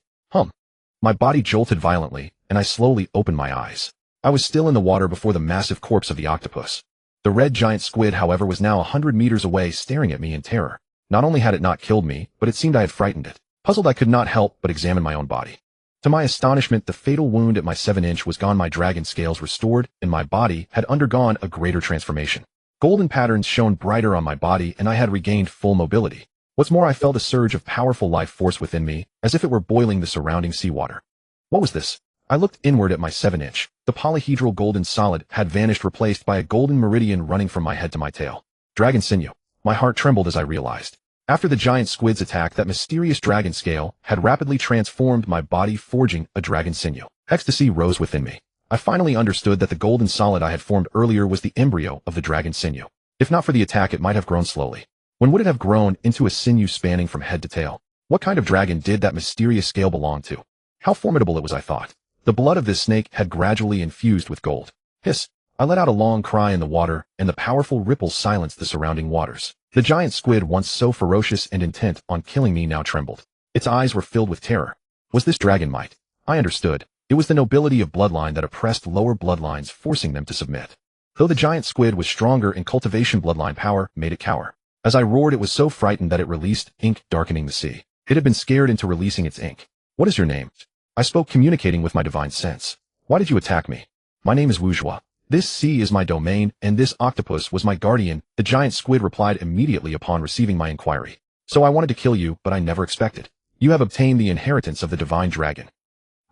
My body jolted violently, and I slowly opened my eyes. I was still in the water before the massive corpse of the octopus. The red giant squid, however, was now 100 meters away, staring at me in terror. Not only had it not killed me, but it seemed I had frightened it. Puzzled, I could not help but examine my own body. To my astonishment, the fatal wound at my 7-inch was gone, my dragon scales restored, and my body had undergone a greater transformation. Golden patterns shone brighter on my body, and I had regained full mobility. What's more, I felt a surge of powerful life force within me, as if it were boiling the surrounding seawater. What was this? I looked inward at my 7-inch. The polyhedral golden solid had vanished, replaced by a golden meridian running from my head to my tail. Dragon sinew. My heart trembled as I realized. After the giant squid's attack, that mysterious dragon scale had rapidly transformed my body, forging a dragon sinew. Ecstasy rose within me. I finally understood that the golden solid I had formed earlier was the embryo of the dragon sinew. If not for the attack, it might have grown slowly. When would it have grown into a sinew spanning from head to tail? What kind of dragon did that mysterious scale belong to? How formidable it was, I thought. The blood of this snake had gradually infused with gold. Hiss! I let out a long cry in the water, and the powerful ripples silenced the surrounding waters. The giant squid, once so ferocious and intent on killing me, now trembled. Its eyes were filled with terror. Was this dragon might? I understood. It was the nobility of bloodline that oppressed lower bloodlines, forcing them to submit. Though the giant squid was stronger in cultivation, bloodline power made it cower. As I roared, it was so frightened that it released ink, darkening the sea. It had been scared into releasing its ink. What is your name? I spoke, communicating with my divine sense. Why did you attack me? My name is Wuzhua. This sea is my domain, and this octopus was my guardian, the giant squid replied immediately upon receiving my inquiry. So I wanted to kill you, but I never expected. You have obtained the inheritance of the divine dragon.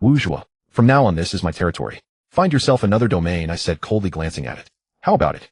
Wuzhua. From now on, this is my territory. Find yourself another domain, I said, coldly glancing at it. How about it?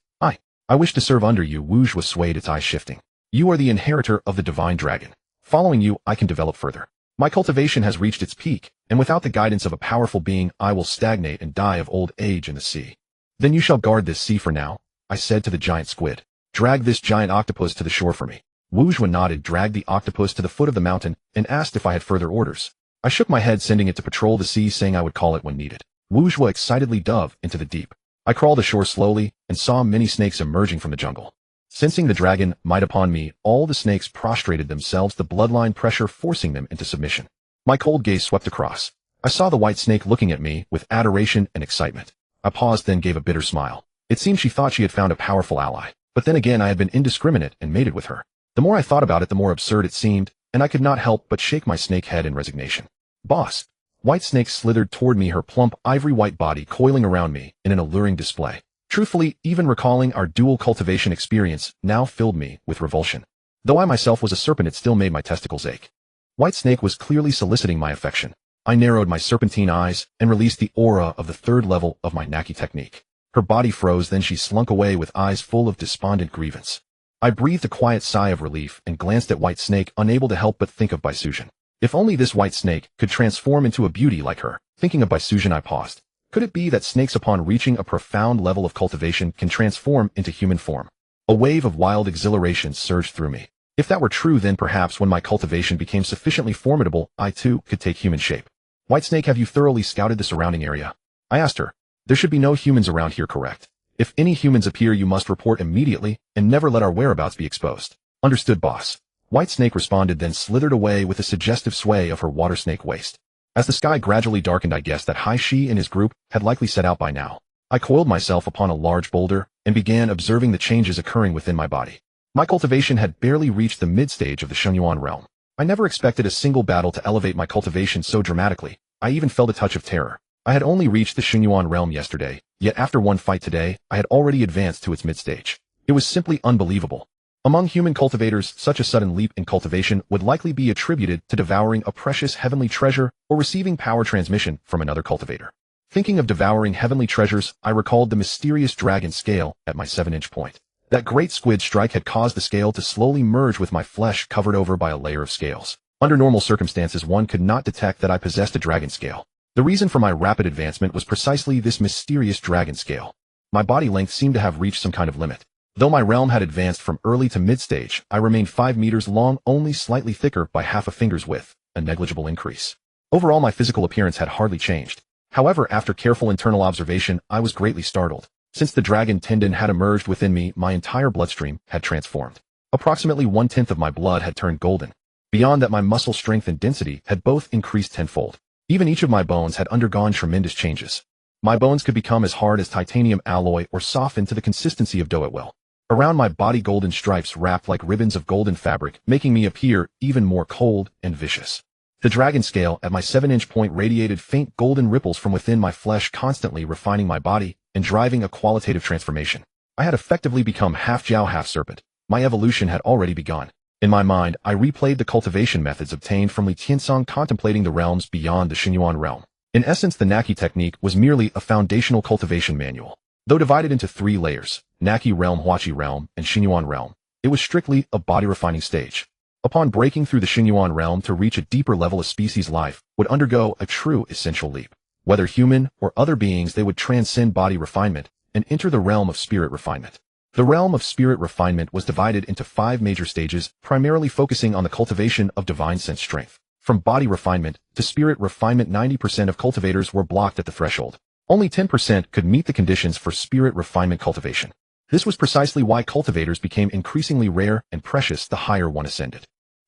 I wish to serve under you. Wuzhua swayed, its eyes shifting. You are the inheritor of the divine dragon. Following you, I can develop further. My cultivation has reached its peak, and without the guidance of a powerful being, I will stagnate and die of old age in the sea. Then you shall guard this sea for now, I said to the giant squid. Drag this giant octopus to the shore for me. Wuzhua nodded, dragged the octopus to the foot of the mountain, and asked if I had further orders. I shook my head, sending it to patrol the sea, saying I would call it when needed. Wuzhua excitedly dove into the deep. I crawled ashore slowly, and saw many snakes emerging from the jungle. Sensing the dragon might upon me, all the snakes prostrated themselves, the bloodline pressure forcing them into submission. My cold gaze swept across. I saw the white snake looking at me with adoration and excitement. I paused, then gave a bitter smile. It seemed she thought she had found a powerful ally. But then again, I had been indiscriminate and mated with her. The more I thought about it, the more absurd it seemed, and I could not help but shake my snake head in resignation. Boss. White snake slithered toward me, her plump, ivory-white body coiling around me in an alluring display. Truthfully, even recalling our dual cultivation experience now filled me with revulsion. Though I myself was a serpent, it still made my testicles ache. White snake was clearly soliciting my affection. I narrowed my serpentine eyes and released the aura of the third level of my Naki technique. Her body froze, then she slunk away with eyes full of despondent grievance. I breathed a quiet sigh of relief and glanced at White Snake, unable to help but think of Baisujan. If only this White Snake could transform into a beauty like her. Thinking of Baisujan, I paused. Could it be that snakes, upon reaching a profound level of cultivation, can transform into human form? A wave of wild exhilaration surged through me. If that were true, then perhaps when my cultivation became sufficiently formidable, I too could take human shape. White Snake, have you thoroughly scouted the surrounding area? I asked her. There should be no humans around here, correct? If any humans appear, you must report immediately and never let our whereabouts be exposed. Understood, boss. White Snake responded, then slithered away with a suggestive sway of her water snake waist. As the sky gradually darkened, I guessed that Shi and his group had likely set out by now. I coiled myself upon a large boulder and began observing the changes occurring within my body. My cultivation had barely reached the mid-stage of the Shenyuan realm. I never expected a single battle to elevate my cultivation so dramatically. I even felt a touch of terror. I had only reached the Shenyuan realm yesterday, yet after one fight today, I had already advanced to its mid-stage. It was simply unbelievable. Among human cultivators, such a sudden leap in cultivation would likely be attributed to devouring a precious heavenly treasure or receiving power transmission from another cultivator. Thinking of devouring heavenly treasures, I recalled the mysterious dragon scale at my 7-inch point. That great squid strike had caused the scale to slowly merge with my flesh covered over by a layer of scales. Under normal circumstances, one could not detect that I possessed a dragon scale. The reason for my rapid advancement was precisely this mysterious dragon scale. My body length seemed to have reached some kind of limit. Though my realm had advanced from early to mid-stage, I remained 5 meters long, only slightly thicker by half a finger's width, a negligible increase. Overall, my physical appearance had hardly changed. However, after careful internal observation, I was greatly startled. Since the dragon tendon had emerged within me, my entire bloodstream had transformed. Approximately 1/10 of my blood had turned golden. Beyond that, my muscle strength and density had both increased tenfold. Even each of my bones had undergone tremendous changes. My bones could become as hard as titanium alloy or soften to the consistency of dough at will. Around my body, golden stripes wrapped like ribbons of golden fabric, making me appear even more cold and vicious. The dragon scale at my 7-inch point radiated faint golden ripples from within my flesh, constantly refining my body and driving a qualitative transformation. I had effectively become half Jiao, half serpent. My evolution had already begun. In my mind, I replayed the cultivation methods obtained from Li Tiansong, contemplating the realms beyond the Xinyuan realm. In essence, the Naki technique was merely a foundational cultivation manual. Though divided into 3 layers, Naki realm, Huachi realm, and Xinyuan realm, it was strictly a body-refining stage. Upon breaking through the Xinyuan realm to reach a deeper level, a species' life would undergo a true essential leap. Whether human or other beings, they would transcend body refinement and enter the realm of spirit refinement. The realm of spirit refinement was divided into 5 major stages, primarily focusing on the cultivation of divine sense strength. From body refinement to spirit refinement, 90% of cultivators were blocked at the threshold. Only 10% could meet the conditions for spirit refinement cultivation. This was precisely why cultivators became increasingly rare and precious the higher one ascended.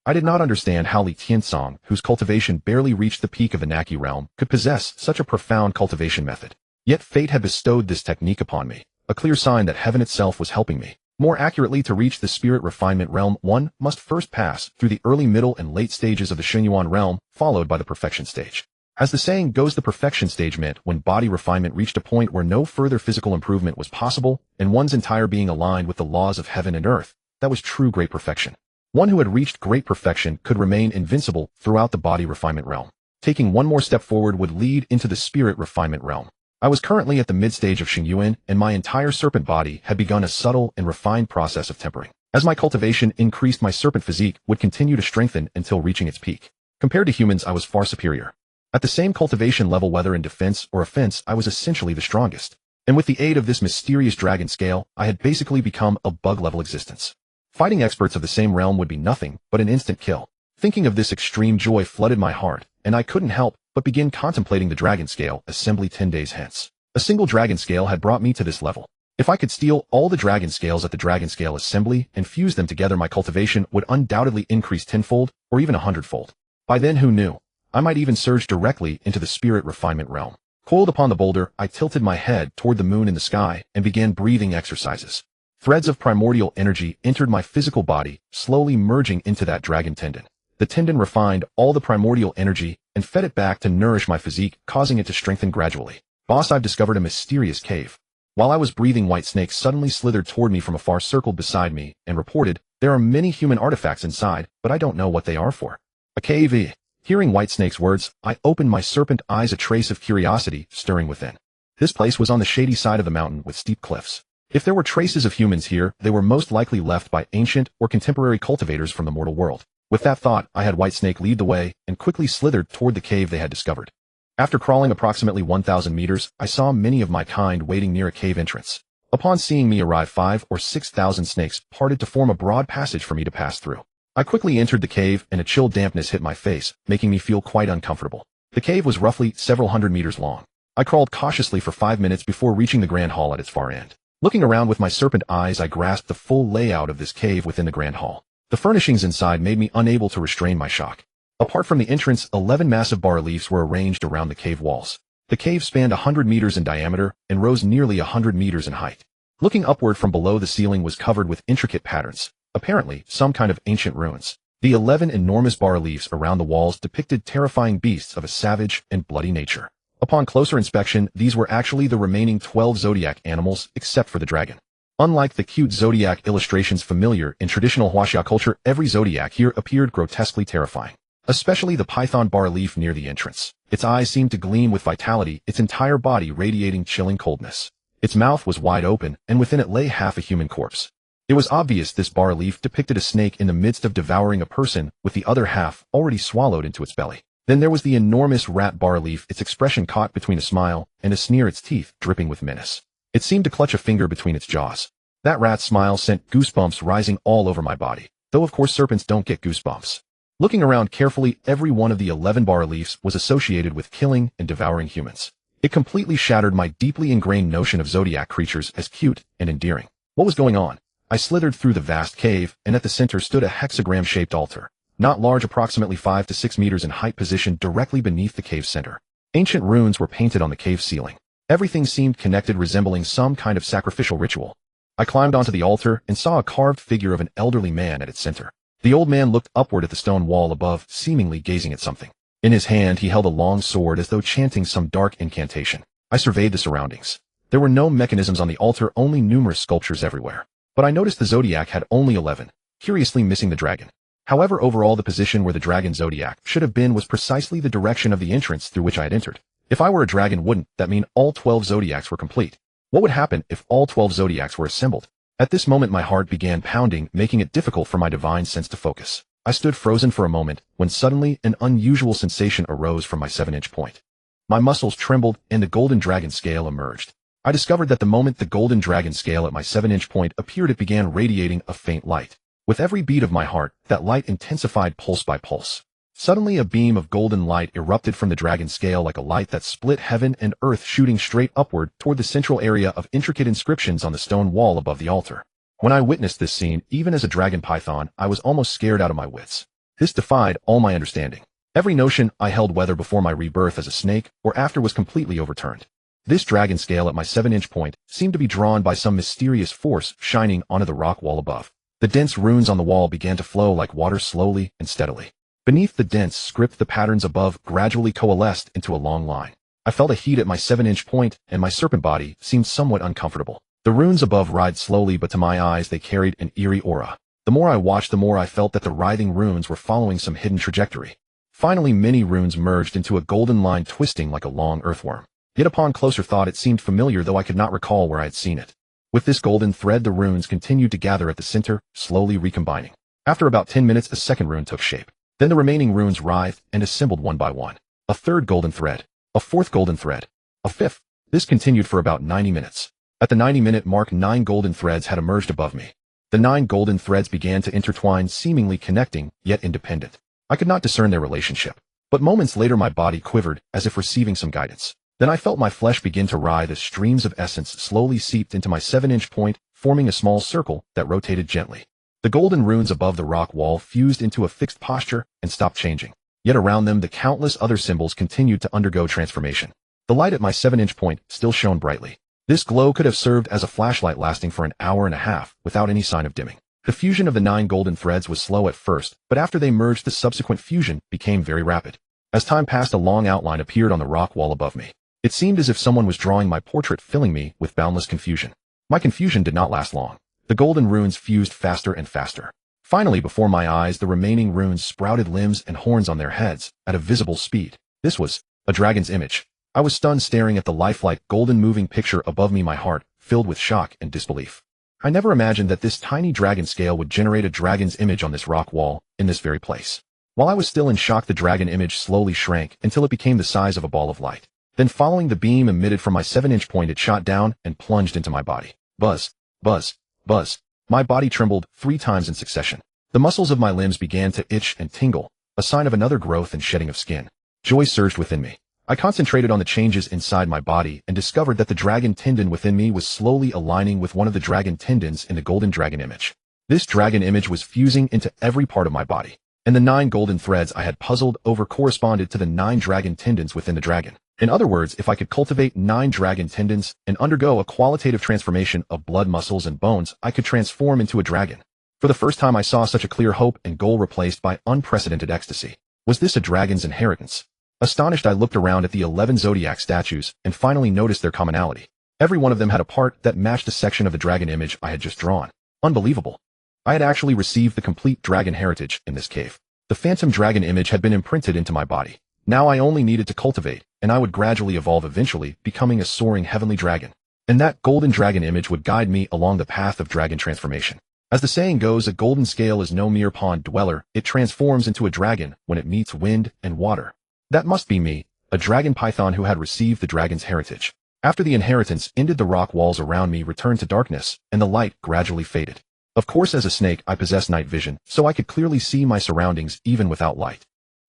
I did not understand how Li Tiansong, whose cultivation barely reached the peak of the Naki realm, could possess such a profound cultivation method. Yet fate had bestowed this technique upon me, a clear sign that heaven itself was helping me. More accurately, to reach the spirit refinement realm, one must first pass through the early, middle, and late stages of the Xinyuan realm, followed by the perfection stage. As the saying goes, the perfection stage meant when body refinement reached a point where no further physical improvement was possible, and one's entire being aligned with the laws of heaven and earth. That was true great perfection. One who had reached great perfection could remain invincible throughout the body refinement realm. Taking one more step forward would lead into the spirit refinement realm. I was currently at the mid-stage of Xingyuan, and my entire serpent body had begun a subtle and refined process of tempering. As my cultivation increased, my serpent physique would continue to strengthen until reaching its peak. Compared to humans, I was far superior. At the same cultivation level, whether in defense or offense, I was essentially the strongest. And with the aid of this mysterious dragon scale, I had basically become a bug-level existence. Fighting experts of the same realm would be nothing but an instant kill. Thinking of this, extreme joy flooded my heart, and I couldn't help but begin contemplating the dragon scale assembly 10 days hence. A single dragon scale had brought me to this level. If I could steal all the dragon scales at the dragon scale assembly and fuse them together, my cultivation would undoubtedly increase tenfold or even 100-fold. By then, who knew? I might even surge directly into the spirit refinement realm. Coiled upon the boulder, I tilted my head toward the moon in the sky and began breathing exercises. Threads of primordial energy entered my physical body, slowly merging into that dragon tendon. The tendon refined all the primordial energy and fed it back to nourish my physique, causing it to strengthen gradually. Boss, I've discovered a mysterious cave. While I was breathing, white snakes suddenly slithered toward me from afar, circled beside me, and reported, "There are many human artifacts inside, but I don't know what they are for." A cave. Hearing white snake's words, I opened my serpent eyes, a trace of curiosity stirring within. This place was on the shady side of the mountain with steep cliffs. If there were traces of humans here, they were most likely left by ancient or contemporary cultivators from the mortal world. With that thought, I had Whitesnake lead the way and quickly slithered toward the cave they had discovered. After crawling approximately 1,000 meters, I saw many of my kind waiting near a cave entrance. Upon seeing me arrive, 5,000 or 6,000 snakes parted to form a broad passage for me to pass through. I quickly entered the cave, and a chill dampness hit my face, making me feel quite uncomfortable. The cave was roughly several hundred meters long. I crawled cautiously for 5 minutes before reaching the grand hall at its far end. Looking around with my serpent eyes, I grasped the full layout of this cave within the grand hall. The furnishings inside made me unable to restrain my shock. Apart from the entrance, 11 massive bas-reliefs were arranged around the cave walls. The cave spanned 100 meters in diameter and rose nearly 100 meters in height. Looking upward from below, the ceiling was covered with intricate patterns, apparently some kind of ancient ruins. The 11 enormous bas-reliefs around the walls depicted terrifying beasts of a savage and bloody nature. Upon closer inspection, these were actually the remaining 12 zodiac animals, except for the dragon. Unlike the cute zodiac illustrations familiar in traditional Huaxia culture, every zodiac here appeared grotesquely terrifying. especially the python bas-relief near the entrance. Its eyes seemed to gleam with vitality, its entire body radiating chilling coldness. Its mouth was wide open, and within it lay half a human corpse. It was obvious this bas-relief depicted a snake in the midst of devouring a person, with the other half already swallowed into its belly. Then there was the enormous rat bas-relief, its expression caught between a smile and a sneer, its teeth dripping with menace. It seemed to clutch a finger between its jaws. That rat's smile sent goosebumps rising all over my body, though of course serpents don't get goosebumps. Looking around carefully, every one of the 11 bas-reliefs was associated with killing and devouring humans. It completely shattered my deeply ingrained notion of zodiac creatures as cute and endearing. What was going on? I slithered through the vast cave, and at the center stood a hexagram-shaped altar, not large, approximately 5 to 6 meters in height, positioned directly beneath the cave's center. Ancient runes were painted on the cave ceiling. Everything seemed connected, resembling some kind of sacrificial ritual. I climbed onto the altar and saw a carved figure of an elderly man at its center. The old man looked upward at the stone wall above, seemingly gazing at something. In his hand he held a long sword as though chanting some dark incantation. I surveyed the surroundings. There were no mechanisms on the altar, only numerous sculptures everywhere. But I noticed the zodiac had only 11, curiously missing the dragon. However, overall the position where the dragon zodiac should have been was precisely the direction of the entrance through which I had entered. If I were a dragon, wouldn't that mean all 12 zodiacs were complete? What would happen if all 12 zodiacs were assembled? At this moment my heart began pounding, making it difficult for my divine sense to focus. I stood frozen for a moment, when suddenly an unusual sensation arose from my 7-inch point. My muscles trembled, and the golden dragon scale emerged. I discovered that the moment the golden dragon scale at my 7-inch point appeared, it began radiating a faint light. With every beat of my heart, that light intensified pulse by pulse. Suddenly a beam of golden light erupted from the dragon scale like a light that split heaven and earth, shooting straight upward toward the central area of intricate inscriptions on the stone wall above the altar. When I witnessed this scene, even as a dragon python, I was almost scared out of my wits. This defied all my understanding. Every notion I held, whether before my rebirth as a snake or after, was completely overturned. This dragon scale at my 7-inch point seemed to be drawn by some mysterious force shining onto the rock wall above. The dense runes on the wall began to flow like water, slowly and steadily. Beneath the dense script, the patterns above gradually coalesced into a long line. I felt a heat at my 7-inch point, and my serpent body seemed somewhat uncomfortable. The runes above writhed slowly, but to my eyes they carried an eerie aura. The more I watched, the more I felt that the writhing runes were following some hidden trajectory. Finally, many runes merged into a golden line, twisting like a long earthworm. Yet upon closer thought it seemed familiar, though I could not recall where I had seen it. With this golden thread, the runes continued to gather at the center, slowly recombining. After about 10 minutes, a second rune took shape. Then the remaining runes writhed and assembled one by one. A third golden thread. A fourth golden thread. A fifth. This continued for about 90 minutes. At the 90-minute mark, 9 golden threads had emerged above me. The 9 golden threads began to intertwine, seemingly connecting, yet independent. I could not discern their relationship. But moments later my body quivered, as if receiving some guidance. Then I felt my flesh begin to writhe as streams of essence slowly seeped into my 7-inch point, forming a small circle that rotated gently. The golden runes above the rock wall fused into a fixed posture and stopped changing. Yet around them the countless other symbols continued to undergo transformation. The light at my 7-inch point still shone brightly. This glow could have served as a flashlight, lasting for an hour and a half without any sign of dimming. The fusion of the 9 golden threads was slow at first, but after they merged the subsequent fusion became very rapid. As time passed, a long outline appeared on the rock wall above me. It seemed as if someone was drawing my portrait, filling me with boundless confusion. My confusion did not last long. The golden runes fused faster and faster. Finally, before my eyes, the remaining runes sprouted limbs and horns on their heads at a visible speed. This was a dragon's image. I was stunned, staring at the lifelike, golden moving picture above me, my heart filled with shock and disbelief. I never imagined that this tiny dragon scale would generate a dragon's image on this rock wall, in this very place. While I was still in shock, the dragon image slowly shrank until it became the size of a ball of light. Then, following the beam emitted from my 7-inch point, it shot down and plunged into my body. Buzz, buzz, buzz. My body trembled 3 times in succession. The muscles of my limbs began to itch and tingle, a sign of another growth and shedding of skin. Joy surged within me. I concentrated on the changes inside my body and discovered that the dragon tendon within me was slowly aligning with one of the dragon tendons in the golden dragon image. This dragon image was fusing into every part of my body, and the 9 golden threads I had puzzled over corresponded to the 9 dragon tendons within the dragon. In other words, if I could cultivate 9 dragon tendons and undergo a qualitative transformation of blood, muscles, and bones, I could transform into a dragon. For the first time I saw such a clear hope and goal replaced by unprecedented ecstasy. Was this a dragon's inheritance? Astonished, I looked around at the 11 zodiac statues and finally noticed their commonality. Every one of them had a part that matched a section of the dragon image I had just drawn. Unbelievable. I had actually received the complete dragon heritage in this cave. The phantom dragon image had been imprinted into my body. Now I only needed to cultivate, and I would gradually evolve, eventually becoming a soaring heavenly dragon. And that golden dragon image would guide me along the path of dragon transformation. As the saying goes, a golden scale is no mere pond dweller, it transforms into a dragon when it meets wind and water. That must be me, a dragon python who had received the dragon's heritage. After the inheritance ended, the rock walls around me returned to darkness, and the light gradually faded. Of course, as a snake, I possessed night vision, so I could clearly see my surroundings even without light.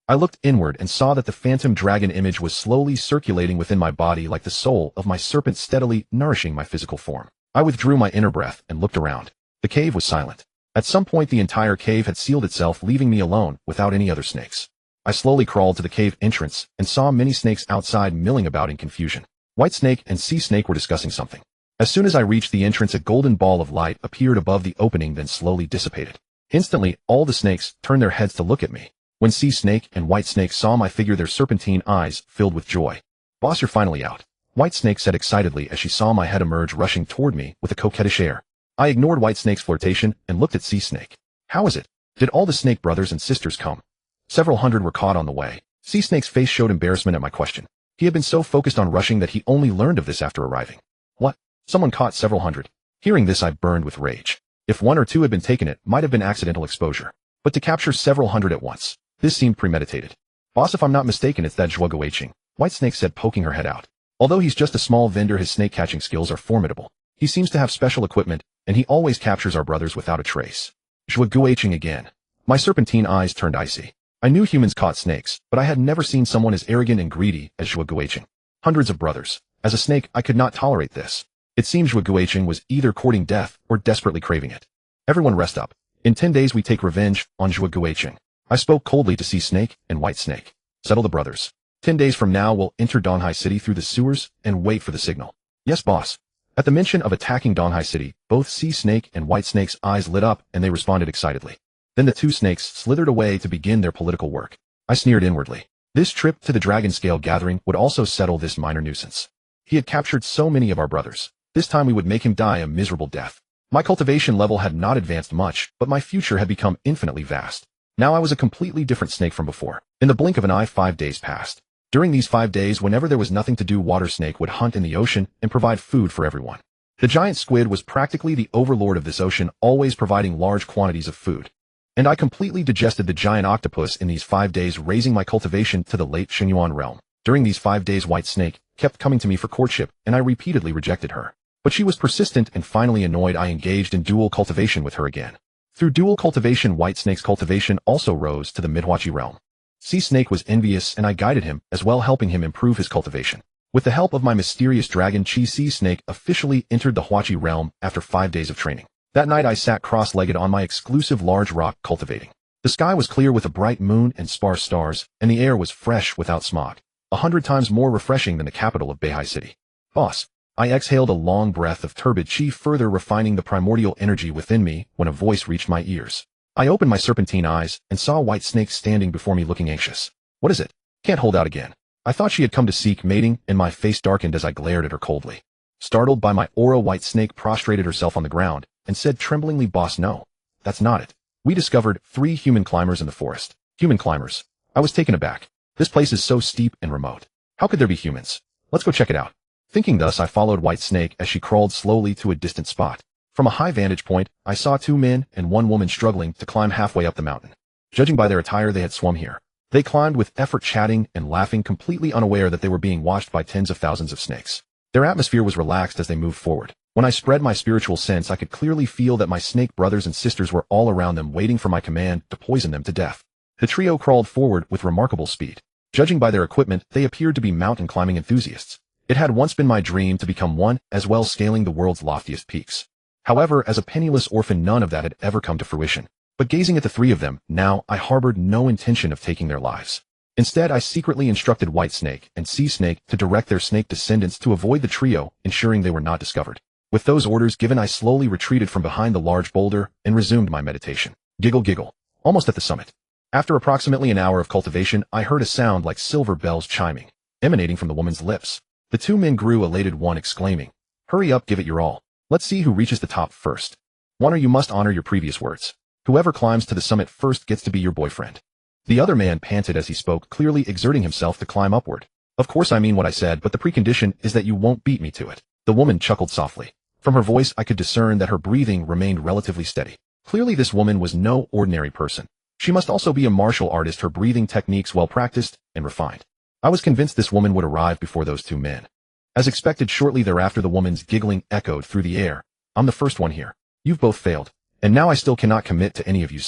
I looked inward and saw that the phantom dragon image was slowly circulating within my body like the soul of my serpent, steadily nourishing my physical form. I withdrew my inner breath and looked around. The cave was silent. At some point, the entire cave had sealed itself, leaving me alone without any other snakes. I slowly crawled to the cave entrance and saw many snakes outside milling about in confusion. White snake and sea snake were discussing something. As soon as I reached the entrance, a golden ball of light appeared above the opening, then slowly dissipated. Instantly, all the snakes turned their heads to look at me. When sea snake and white snake saw my figure, their serpentine eyes filled with joy. "Boss, you're finally out," White snake said excitedly as she saw my head emerge, rushing toward me with a coquettish air. I ignored white snake's flirtation and looked at sea snake. "How is it? Did all the snake brothers and sisters come?" "Several hundred were caught on the way." Sea snake's face showed embarrassment at my question. He had been so focused on rushing that he only learned of this after arriving. "What? Someone caught several hundred?" Hearing this, I burned with rage. If one or two had been taken, it might have been accidental exposure. But to capture several hundred at once, this seemed premeditated. "Boss, if I'm not mistaken, it's that Zhuoguiqing," White snake said, poking her head out. Although he's just a small vendor, his snake catching skills are formidable. He seems to have special equipment, and he always captures our brothers without a trace. Zhuoguiqing again. My serpentine eyes turned icy. I knew humans caught snakes, but I had never seen someone as arrogant and greedy as Zhuoguiqing. Hundreds of brothers. As a snake, I could not tolerate this. It seemed Zhuoguiqing was either courting death or desperately craving it. "Everyone rest up. In 10 days we take revenge on Zhuoguiqing." I spoke coldly to Sea Snake and White Snake. "Settle the brothers. 10 days from now we'll enter Donghai City through the sewers and wait for the signal." "Yes, boss." At the mention of attacking Donghai City, both Sea Snake and White Snake's eyes lit up and they responded excitedly. Then the two snakes slithered away to begin their political work. I sneered inwardly. This trip to the Dragon Scale gathering would also settle this minor nuisance. He had captured so many of our brothers. This time we would make him die a miserable death. My cultivation level had not advanced much, but my future had become infinitely vast. Now I was a completely different snake from before. In the blink of an eye, 5 days passed. During these 5 days, whenever there was nothing to do, Water Snake would hunt in the ocean and provide food for everyone. The giant squid was practically the overlord of this ocean, always providing large quantities of food. And I completely digested the giant octopus in these 5 days, raising my cultivation to the late Xingyuan realm. During these 5 days, White Snake kept coming to me for courtship, and I repeatedly rejected her. But she was persistent, and finally annoyed, I engaged in dual cultivation with her again. Through dual cultivation, White Snake's cultivation also rose to the Midhuachi realm. Sea Snake was envious, and I guided him, as well helping him improve his cultivation. With the help of my mysterious dragon Chi, Sea Snake officially entered the Huachi realm after 5 days of training. That night I sat cross-legged on my exclusive large rock cultivating. The sky was clear with a bright moon and sparse stars, and the air was fresh without smog. 100 times more refreshing than the capital of Beihai City. "Boss." I exhaled a long breath of turbid chi, further refining the primordial energy within me when a voice reached my ears. I opened my serpentine eyes and saw White Snake standing before me looking anxious. "What is it? Can't hold out again." I thought she had come to seek mating, and my face darkened as I glared at her coldly. Startled by my aura, White Snake prostrated herself on the ground and said tremblingly, "Boss, no. That's not it. We discovered 3 human climbers in the forest." "Human climbers?" I was taken aback. This place is so steep and remote. How could there be humans? Let's go check it out. Thinking thus, I followed White Snake as she crawled slowly to a distant spot. From a high vantage point, I saw 2 men and 1 woman struggling to climb halfway up the mountain. Judging by their attire, they had swum here. They climbed with effort, chatting and laughing, completely unaware that they were being watched by tens of thousands of snakes. Their atmosphere was relaxed as they moved forward. When I spread my spiritual sense, I could clearly feel that my snake brothers and sisters were all around them, waiting for my command to poison them to death. The trio crawled forward with remarkable speed. Judging by their equipment, they appeared to be mountain climbing enthusiasts. It had once been my dream to become one, as well scaling the world's loftiest peaks. However, as a penniless orphan, none of that had ever come to fruition. But gazing at the 3 of them, now I harbored no intention of taking their lives. Instead, I secretly instructed White Snake and Sea Snake to direct their snake descendants to avoid the trio, ensuring they were not discovered. With those orders given, I slowly retreated from behind the large boulder and resumed my meditation. Giggle, giggle. Almost at the summit. After approximately an hour of cultivation, I heard a sound like silver bells chiming, emanating from the woman's lips. The 2 men grew elated, one exclaiming, "Hurry up, give it your all. Let's see who reaches the top first. One, or you must honor your previous words. Whoever climbs to the summit first gets to be your boyfriend." The other man panted as he spoke, clearly exerting himself to climb upward. Of course I mean what I said, but the precondition is that you won't beat me to it. The woman chuckled softly. From her voice I could discern that her breathing remained relatively steady. Clearly this woman was no ordinary person. She must also be a martial artist, her breathing techniques well practiced and refined. I was convinced this woman would arrive before those two men. As expected, shortly thereafter the woman's giggling echoed through the air. I'm the first one here. You've both failed. And now I still cannot commit to any of you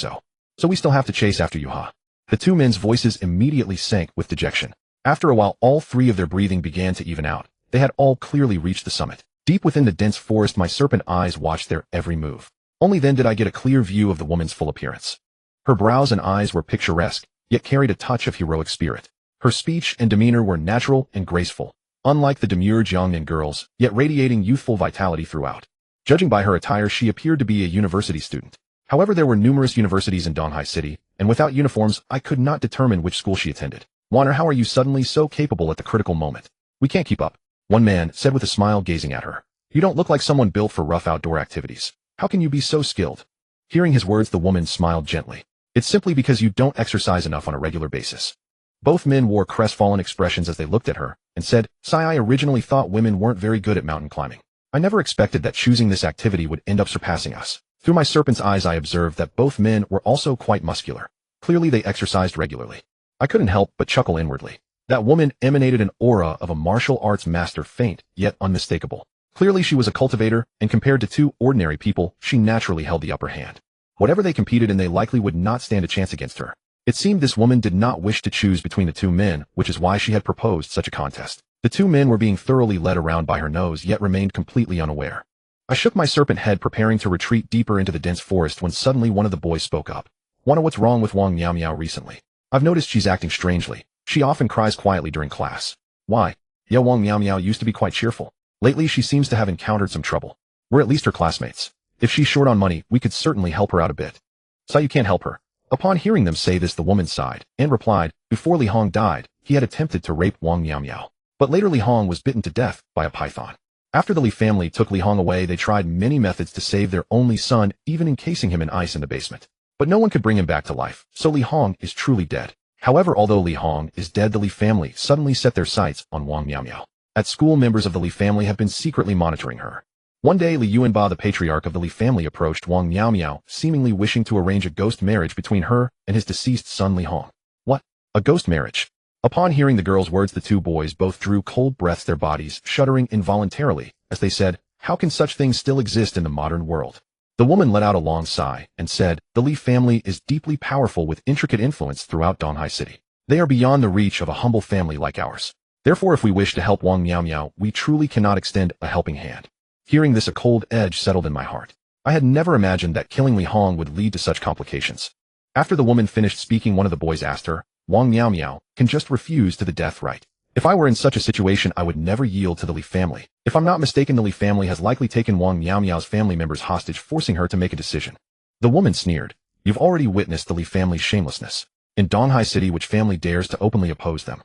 so we still have to chase after you, huh? The two men's voices immediately sank with dejection. After a while all three of their breathing began to even out. They had all clearly reached the summit. Deep within the dense forest my serpent eyes watched their every move. Only then did I get a clear view of the woman's full appearance. Her brows and eyes were picturesque, yet carried a touch of heroic spirit. Her speech and demeanor were natural and graceful, unlike the demure Jiangnan girls, yet radiating youthful vitality throughout. Judging by her attire she appeared to be a university student. However, there were numerous universities in Donghai City, and without uniforms I could not determine which school she attended. Wonder, how are you suddenly so capable at the critical moment? We can't keep up, one man said with a smile gazing at her. You don't look like someone built for rough outdoor activities. How can you be so skilled? Hearing his words the woman smiled gently. It's simply because you don't exercise enough on a regular basis. Both men wore crestfallen expressions as they looked at her, and said, Sai, I originally thought women weren't very good at mountain climbing. I never expected that choosing this activity would end up surpassing us. Through my serpent's eyes I observed that both men were also quite muscular. Clearly they exercised regularly. I couldn't help but chuckle inwardly. That woman emanated an aura of a martial arts master, faint yet unmistakable. Clearly she was a cultivator, and compared to two ordinary people, she naturally held the upper hand. Whatever they competed in, they likely would not stand a chance against her. It seemed this woman did not wish to choose between the two men, which is why she had proposed such a contest. The two men were being thoroughly led around by her nose, yet remained completely unaware. I shook my serpent head, preparing to retreat deeper into the dense forest, when suddenly one of the boys spoke up. Wonder what's wrong with Wang Miao Miao recently? I've noticed she's acting strangely. She often cries quietly during class. Why? Yeah, Wang Miao Miao used to be quite cheerful. Lately she seems to have encountered some trouble. We're at least her classmates. If she's short on money, we could certainly help her out a bit. So you can't help her. Upon hearing them say this, the woman sighed, and replied, before Li Hong died, he had attempted to rape Wang Miao Miao. But later Li Hong was bitten to death by a python. After the Li family took Li Hong away, they tried many methods to save their only son, even encasing him in ice in the basement. But no one could bring him back to life, so Li Hong is truly dead. However, although Li Hong is dead, the Li family suddenly set their sights on Wang Miao Miao. At school, members of the Li family have been secretly monitoring her. One day, Li Yuanba, the patriarch of the Li family, approached Wang Miao Miao, seemingly wishing to arrange a ghost marriage between her and his deceased son Li Hong. What? A ghost marriage? Upon hearing the girl's words, the two boys both drew cold breaths, their bodies shuddering involuntarily, as they said, how can such things still exist in the modern world? The woman let out a long sigh, and said, the Li family is deeply powerful with intricate influence throughout Donghai City. They are beyond the reach of a humble family like ours. Therefore, if we wish to help Wang Miao Miao, we truly cannot extend a helping hand. Hearing this, a cold edge settled in my heart. I had never imagined that killing Li Hong would lead to such complications. After the woman finished speaking, one of the boys asked her, Wang Miao Miao can just refuse to the death right. If I were in such a situation, I would never yield to the Li family. If I'm not mistaken, the Li family has likely taken Wang Miao Miao's family members hostage, forcing her to make a decision. The woman sneered. You've already witnessed the Li family's shamelessness. In Donghai City, which family dares to openly oppose them?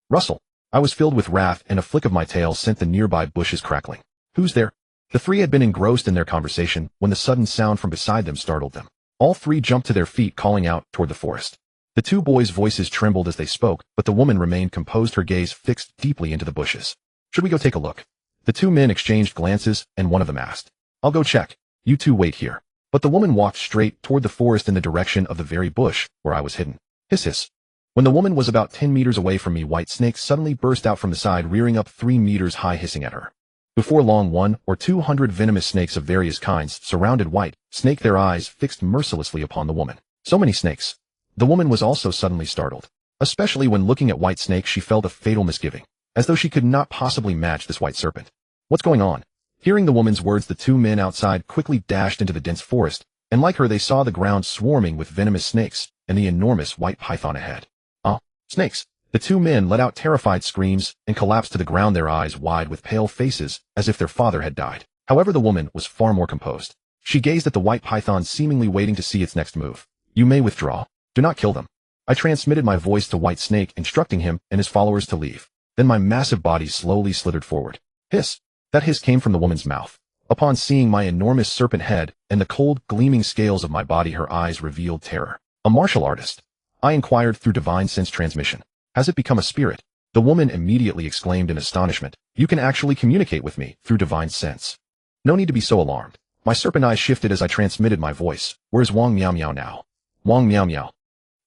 Rustle. I was filled with wrath, and a flick of my tail sent the nearby bushes crackling. Who's there? The three had been engrossed in their conversation when the sudden sound from beside them startled them. All three jumped to their feet, calling out toward the forest. The two boys' voices trembled as they spoke, but the woman remained composed, her gaze fixed deeply into the bushes. Should we go take a look? The two men exchanged glances, and one of them asked. I'll go check. You two wait here. But the woman walked straight toward the forest in the direction of the very bush where I was hidden. Hiss hiss. When the woman was about 10 meters away from me, white snakes suddenly burst out from the side, rearing up 3 meters high, hissing at her. Before long, 100 or 200 venomous snakes of various kinds surrounded White Snake, their eyes fixed mercilessly upon the woman. So many snakes. The woman was also suddenly startled. Especially when looking at White Snake, she felt a fatal misgiving, as though she could not possibly match this white serpent. What's going on? Hearing the woman's words, the two men outside quickly dashed into the dense forest, and like her, they saw the ground swarming with venomous snakes and the enormous white python ahead. Snakes! The two men let out terrified screams and collapsed to the ground, their eyes wide with pale faces, as if their father had died. However, the woman was far more composed. She gazed at the white python, seemingly waiting to see its next move. You may withdraw. Do not kill them. I transmitted my voice to White Snake, instructing him and his followers to leave. Then my massive body slowly slithered forward. Hiss! That hiss came from the woman's mouth. Upon seeing my enormous serpent head and the cold, gleaming scales of my body, her eyes revealed terror. A martial artist. I inquired through divine sense transmission. Has it become a spirit? The woman immediately exclaimed in astonishment. You can actually communicate with me through divine sense. No need to be so alarmed. My serpent eyes shifted as I transmitted my voice. Where's Wang Miao Miao now? Wang Miao Miao.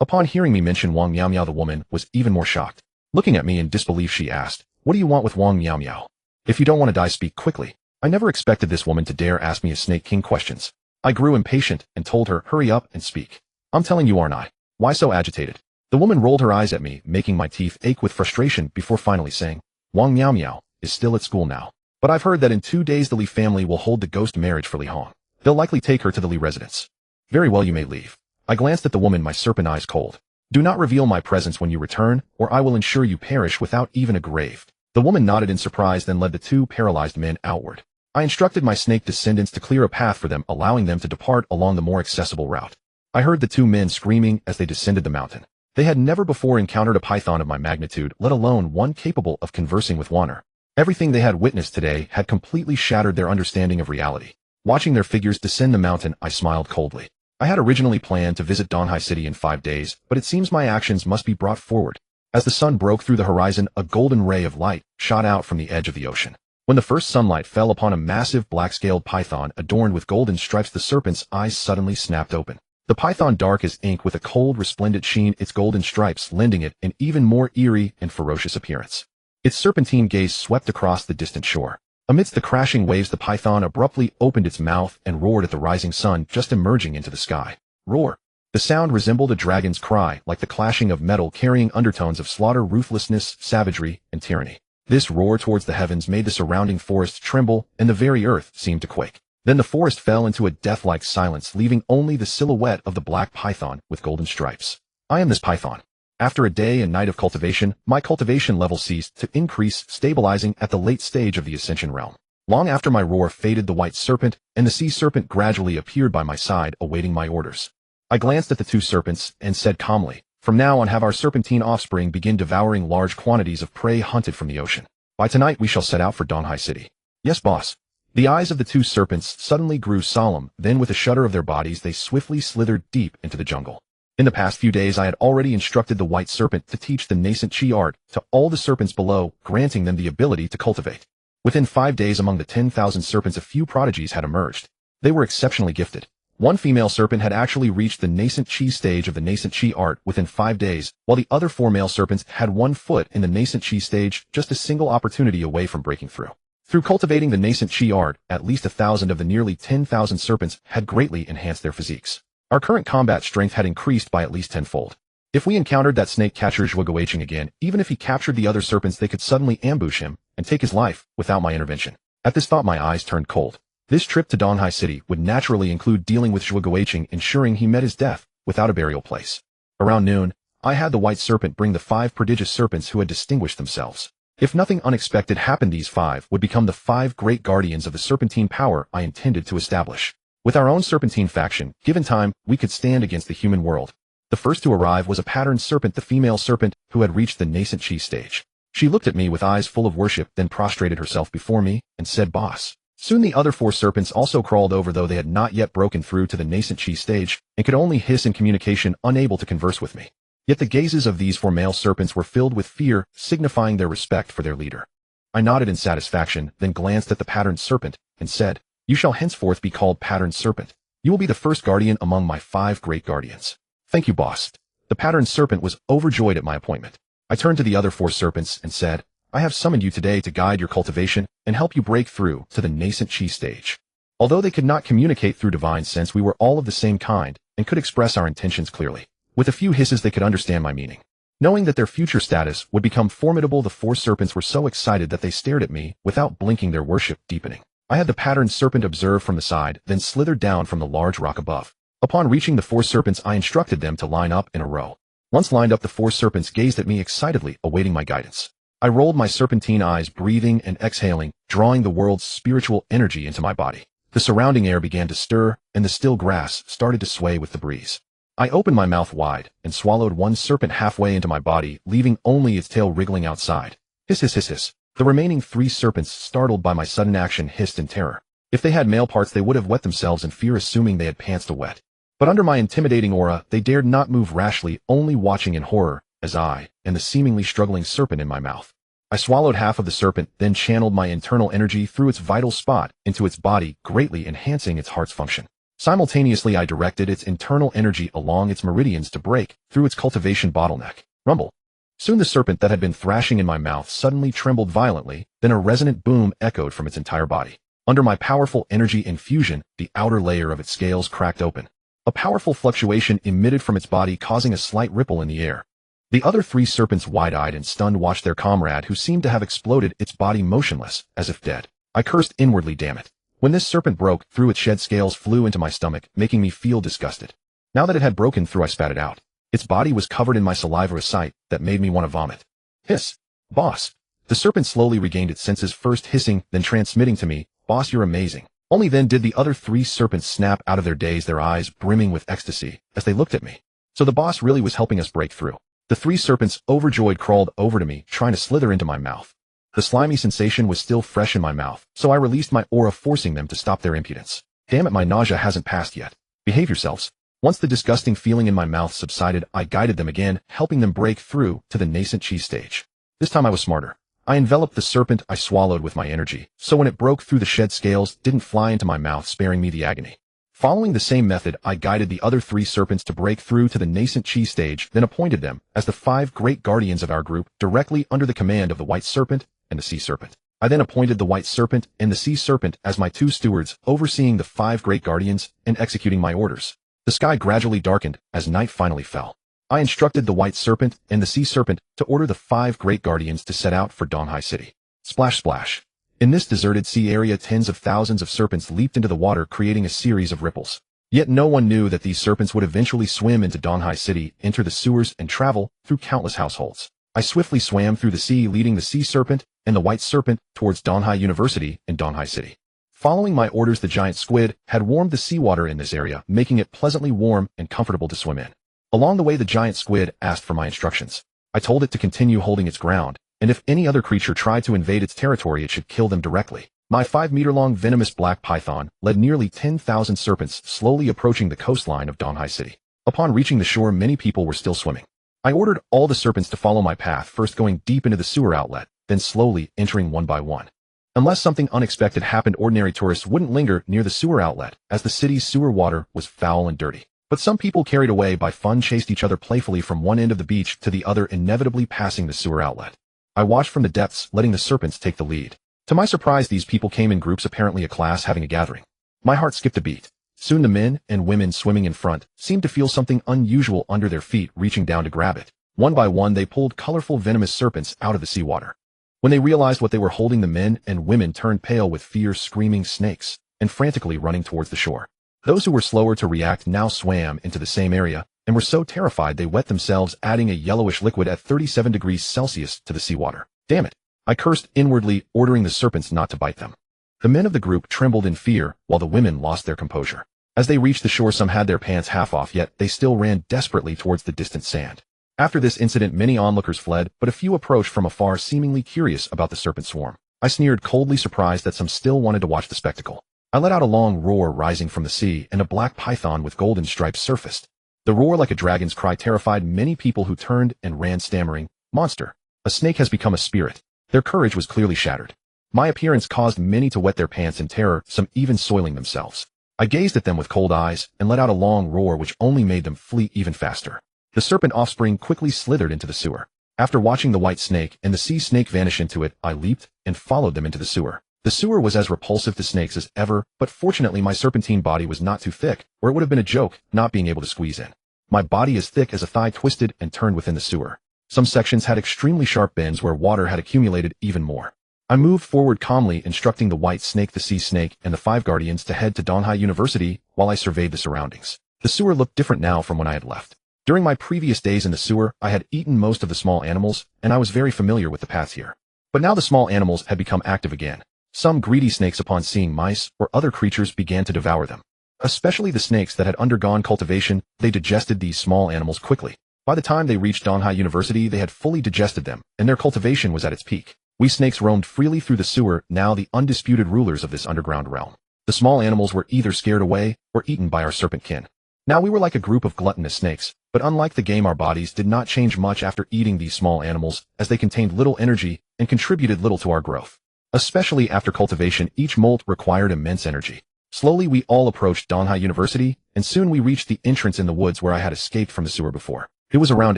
Upon hearing me mention Wang Miao Miao, the woman was even more shocked. Looking at me in disbelief, she asked, what do you want with Wang Miao Miao? If you don't want to die, speak quickly. I never expected this woman to dare ask me a Snake King questions. I grew impatient and told her, hurry up and speak. I'm telling you, aren't I? Why so agitated? The woman rolled her eyes at me, making my teeth ache with frustration before finally saying, Wang Miao Miao is still at school now. But I've heard that in 2 days the Li family will hold the ghost marriage for Li Hong. They'll likely take her to the Li residence. Very well, you may leave. I glanced at the woman, my serpent eyes cold. Do not reveal my presence when you return, or I will ensure you perish without even a grave. The woman nodded in surprise, then led the 2 paralyzed men outward. I instructed my snake descendants to clear a path for them, allowing them to depart along the more accessible route. I heard the 2 men screaming as they descended the mountain. They had never before encountered a python of my magnitude, let alone one capable of conversing with Wanner. Everything they had witnessed today had completely shattered their understanding of reality. Watching their figures descend the mountain, I smiled coldly. I had originally planned to visit Donghai City in 5 days, but it seems my actions must be brought forward. As the sun broke through the horizon, a golden ray of light shot out from the edge of the ocean. When the first sunlight fell upon a massive black-scaled python adorned with golden stripes, the serpent's eyes suddenly snapped open. The python, dark as ink with a cold, resplendent sheen, its golden stripes lending it an even more eerie and ferocious appearance. Its serpentine gaze swept across the distant shore. Amidst the crashing waves, the python abruptly opened its mouth and roared at the rising sun just emerging into the sky. Roar! The sound resembled a dragon's cry, like the clashing of metal carrying undertones of slaughter, ruthlessness, savagery, and tyranny. This roar towards the heavens made the surrounding forest tremble, and the very earth seemed to quake. Then the forest fell into a death-like silence, leaving only the silhouette of the black python with golden stripes. I am this python. After a day and night of cultivation, my cultivation level ceased to increase, stabilizing at the late stage of the Ascension realm. Long after my roar faded, the white serpent and the sea serpent gradually appeared by my side, awaiting my orders. I glanced at the 2 serpents and said calmly, from now on have our serpentine offspring begin devouring large quantities of prey hunted from the ocean. By tonight we shall set out for Donghai City. Yes, boss. The eyes of the 2 serpents suddenly grew solemn, then with a shudder of their bodies they swiftly slithered deep into the jungle. In the past few days I had already instructed the white serpent to teach the nascent chi art to all the serpents below, granting them the ability to cultivate. Within 5 days, among the 10,000 serpents, a few prodigies had emerged. They were exceptionally gifted. One female serpent had actually reached the nascent chi stage of the nascent chi art within 5 days, while the other 4 male serpents had 1 foot in the nascent chi stage, just a single opportunity away from breaking through. Through cultivating the nascent chi art, at least 1,000 of the nearly 10,000 serpents had greatly enhanced their physiques. Our current combat strength had increased by at least 10-fold. If we encountered that snake catcher Zhuoguoqing again, even if he captured the other serpents, they could suddenly ambush him and take his life without my intervention. At this thought, my eyes turned cold. This trip to Donghai City would naturally include dealing with Zhuoguoqing, ensuring he met his death without a burial place. Around noon, I had the white serpent bring the 5 prodigious serpents who had distinguished themselves. If nothing unexpected happened, these 5 would become the 5 great guardians of the serpentine power I intended to establish. With our own serpentine faction, given time, we could stand against the human world. The first to arrive was a patterned serpent, the female serpent, who had reached the nascent chi stage. She looked at me with eyes full of worship, then prostrated herself before me and said, boss. Soon the other 4 serpents also crawled over, though they had not yet broken through to the nascent chi stage and could only hiss in communication, unable to converse with me. Yet the gazes of these 4 male serpents were filled with fear, signifying their respect for their leader. I nodded in satisfaction, then glanced at the patterned serpent and said, you shall henceforth be called patterned serpent. You will be the first guardian among my 5 great guardians. Thank you, boss. The patterned serpent was overjoyed at my appointment. I turned to the other 4 serpents and said, I have summoned you today to guide your cultivation and help you break through to the nascent chi stage. Although they could not communicate through divine sense, we were all of the same kind and could express our intentions clearly. With a few hisses, they could understand my meaning. Knowing that their future status would become formidable, the 4 serpents were so excited that they stared at me without blinking, their worship deepening. I had the patterned serpent observe from the side, then slithered down from the large rock above. Upon reaching the 4 serpents, I instructed them to line up in a row. Once lined up, the 4 serpents gazed at me excitedly, awaiting my guidance. I rolled my serpentine eyes, breathing and exhaling, drawing the world's spiritual energy into my body. The surrounding air began to stir, and the still grass started to sway with the breeze. I opened my mouth wide and swallowed 1 serpent halfway into my body, leaving only its tail wriggling outside. Hiss, hiss, hiss, hiss. The remaining 3 serpents, startled by my sudden action, hissed in terror. If they had male parts, they would have wet themselves in fear, assuming they had pants to wet. But under my intimidating aura, they dared not move rashly, only watching in horror, as I, and the seemingly struggling serpent in my mouth. I swallowed half of the serpent, then channeled my internal energy through its vital spot into its body, greatly enhancing its heart's function. Simultaneously, I directed its internal energy along its meridians to break through its cultivation bottleneck. Rumble. Soon the serpent that had been thrashing in my mouth suddenly trembled violently, then a resonant boom echoed from its entire body. Under my powerful energy infusion, the outer layer of its scales cracked open. A powerful fluctuation emitted from its body, causing a slight ripple in the air. The other 3 serpents, wide-eyed and stunned, watched their comrade, who seemed to have exploded, its body motionless, as if dead. I cursed inwardly, damn it. When this serpent broke through, its shed scales flew into my stomach, making me feel disgusted. Now that it had broken through, I spat it out. Its body was covered in my saliva, a sight that made me want to vomit. Hiss. Boss. The serpent slowly regained its senses, first hissing, then transmitting to me, "Boss, you're amazing." Only then did the other 3 serpents snap out of their daze, their eyes brimming with ecstasy, as they looked at me. So the boss really was helping us break through. The 3 serpents, overjoyed, crawled over to me, trying to slither into my mouth. The slimy sensation was still fresh in my mouth, so I released my aura, forcing them to stop their impudence. Damn it, my nausea hasn't passed yet. Behave yourselves. Once the disgusting feeling in my mouth subsided, I guided them again, helping them break through to the nascent cheese stage. This time I was smarter. I enveloped the serpent I swallowed with my energy, so when it broke through, the shed scales didn't fly into my mouth, sparing me the agony. Following the same method, I guided the other 3 serpents to break through to the nascent cheese stage, then appointed them as the 5 great guardians of our group, directly under the command of the white serpent and the sea serpent. I then appointed the white serpent and the sea serpent as my 2 stewards, overseeing the 5 great guardians and executing my orders. The sky gradually darkened as night finally fell. I instructed the white serpent and the sea serpent to order the 5 great guardians to set out for Donghai City. Splash splash. In this deserted sea area, tens of thousands of serpents leaped into the water, creating a series of ripples. Yet no one knew that these serpents would eventually swim into Donghai City, enter the sewers, and travel through countless households. I swiftly swam through the sea, leading the sea serpent and the white serpent towards Donghai University in Donghai City. Following my orders, the giant squid had warmed the seawater in this area, making it pleasantly warm and comfortable to swim in. Along the way, the giant squid asked for my instructions. I told it to continue holding its ground, and if any other creature tried to invade its territory, it should kill them directly. My 5-meter-long venomous black python led nearly 10,000 serpents, slowly approaching the coastline of Donghai City. Upon reaching the shore, many people were still swimming. I ordered all the serpents to follow my path, first going deep into the sewer outlet, then slowly entering one by one. Unless something unexpected happened, ordinary tourists wouldn't linger near the sewer outlet, as the city's sewer water was foul and dirty. But some people, carried away by fun, chased each other playfully from one end of the beach to the other, inevitably passing the sewer outlet. I watched from the depths, letting the serpents take the lead. To my surprise, these people came in groups, apparently a class having a gathering. My heart skipped a beat. Soon the men and women swimming in front seemed to feel something unusual under their feet, reaching down to grab it. One by one, they pulled colorful venomous serpents out of the seawater. When they realized what they were holding, the men and women turned pale with fear, screaming snakes, and frantically running towards the shore. Those who were slower to react now swam into the same area and were so terrified they wet themselves, adding a yellowish liquid at 37 degrees Celsius to the seawater. Damn it! I cursed inwardly, ordering the serpents not to bite them. The men of the group trembled in fear, while the women lost their composure. As they reached the shore, some had their pants half off, yet they still ran desperately towards the distant sand. After this incident, many onlookers fled, but a few approached from afar, seemingly curious about the serpent swarm. I sneered, coldly surprised that some still wanted to watch the spectacle. I let out a long roar rising from the sea, and a black python with golden stripes surfaced. The roar, like a dragon's cry, terrified many people, who turned and ran, stammering, "Monster! A snake has become a spirit." Their courage was clearly shattered. My appearance caused many to wet their pants in terror, some even soiling themselves. I gazed at them with cold eyes and let out a long roar which only made them flee even faster. The serpent offspring quickly slithered into the sewer. After watching the white snake and the sea snake vanish into it, I leaped and followed them into the sewer. The sewer was as repulsive to snakes as ever, but fortunately my serpentine body was not too thick, or it would have been a joke not being able to squeeze in. My body, as thick as a thigh, twisted and turned within the sewer. Some sections had extremely sharp bends where water had accumulated even more. I moved forward calmly, instructing the white snake, the sea snake, and the 5 guardians to head to Donghai University while I surveyed the surroundings. The sewer looked different now from when I had left. During my previous days in the sewer, I had eaten most of the small animals, and I was very familiar with the paths here. But now the small animals had become active again. Some greedy snakes, upon seeing mice or other creatures, began to devour them. Especially the snakes that had undergone cultivation, they digested these small animals quickly. By the time they reached Donghai University, they had fully digested them, and their cultivation was at its peak. We snakes roamed freely through the sewer, now the undisputed rulers of this underground realm. The small animals were either scared away or eaten by our serpent kin. Now we were like a group of gluttonous snakes, but unlike the game, our bodies did not change much after eating these small animals, as they contained little energy and contributed little to our growth. Especially after cultivation, each molt required immense energy. Slowly we all approached Donghai University, and soon we reached the entrance in the woods where I had escaped from the sewer before. It was around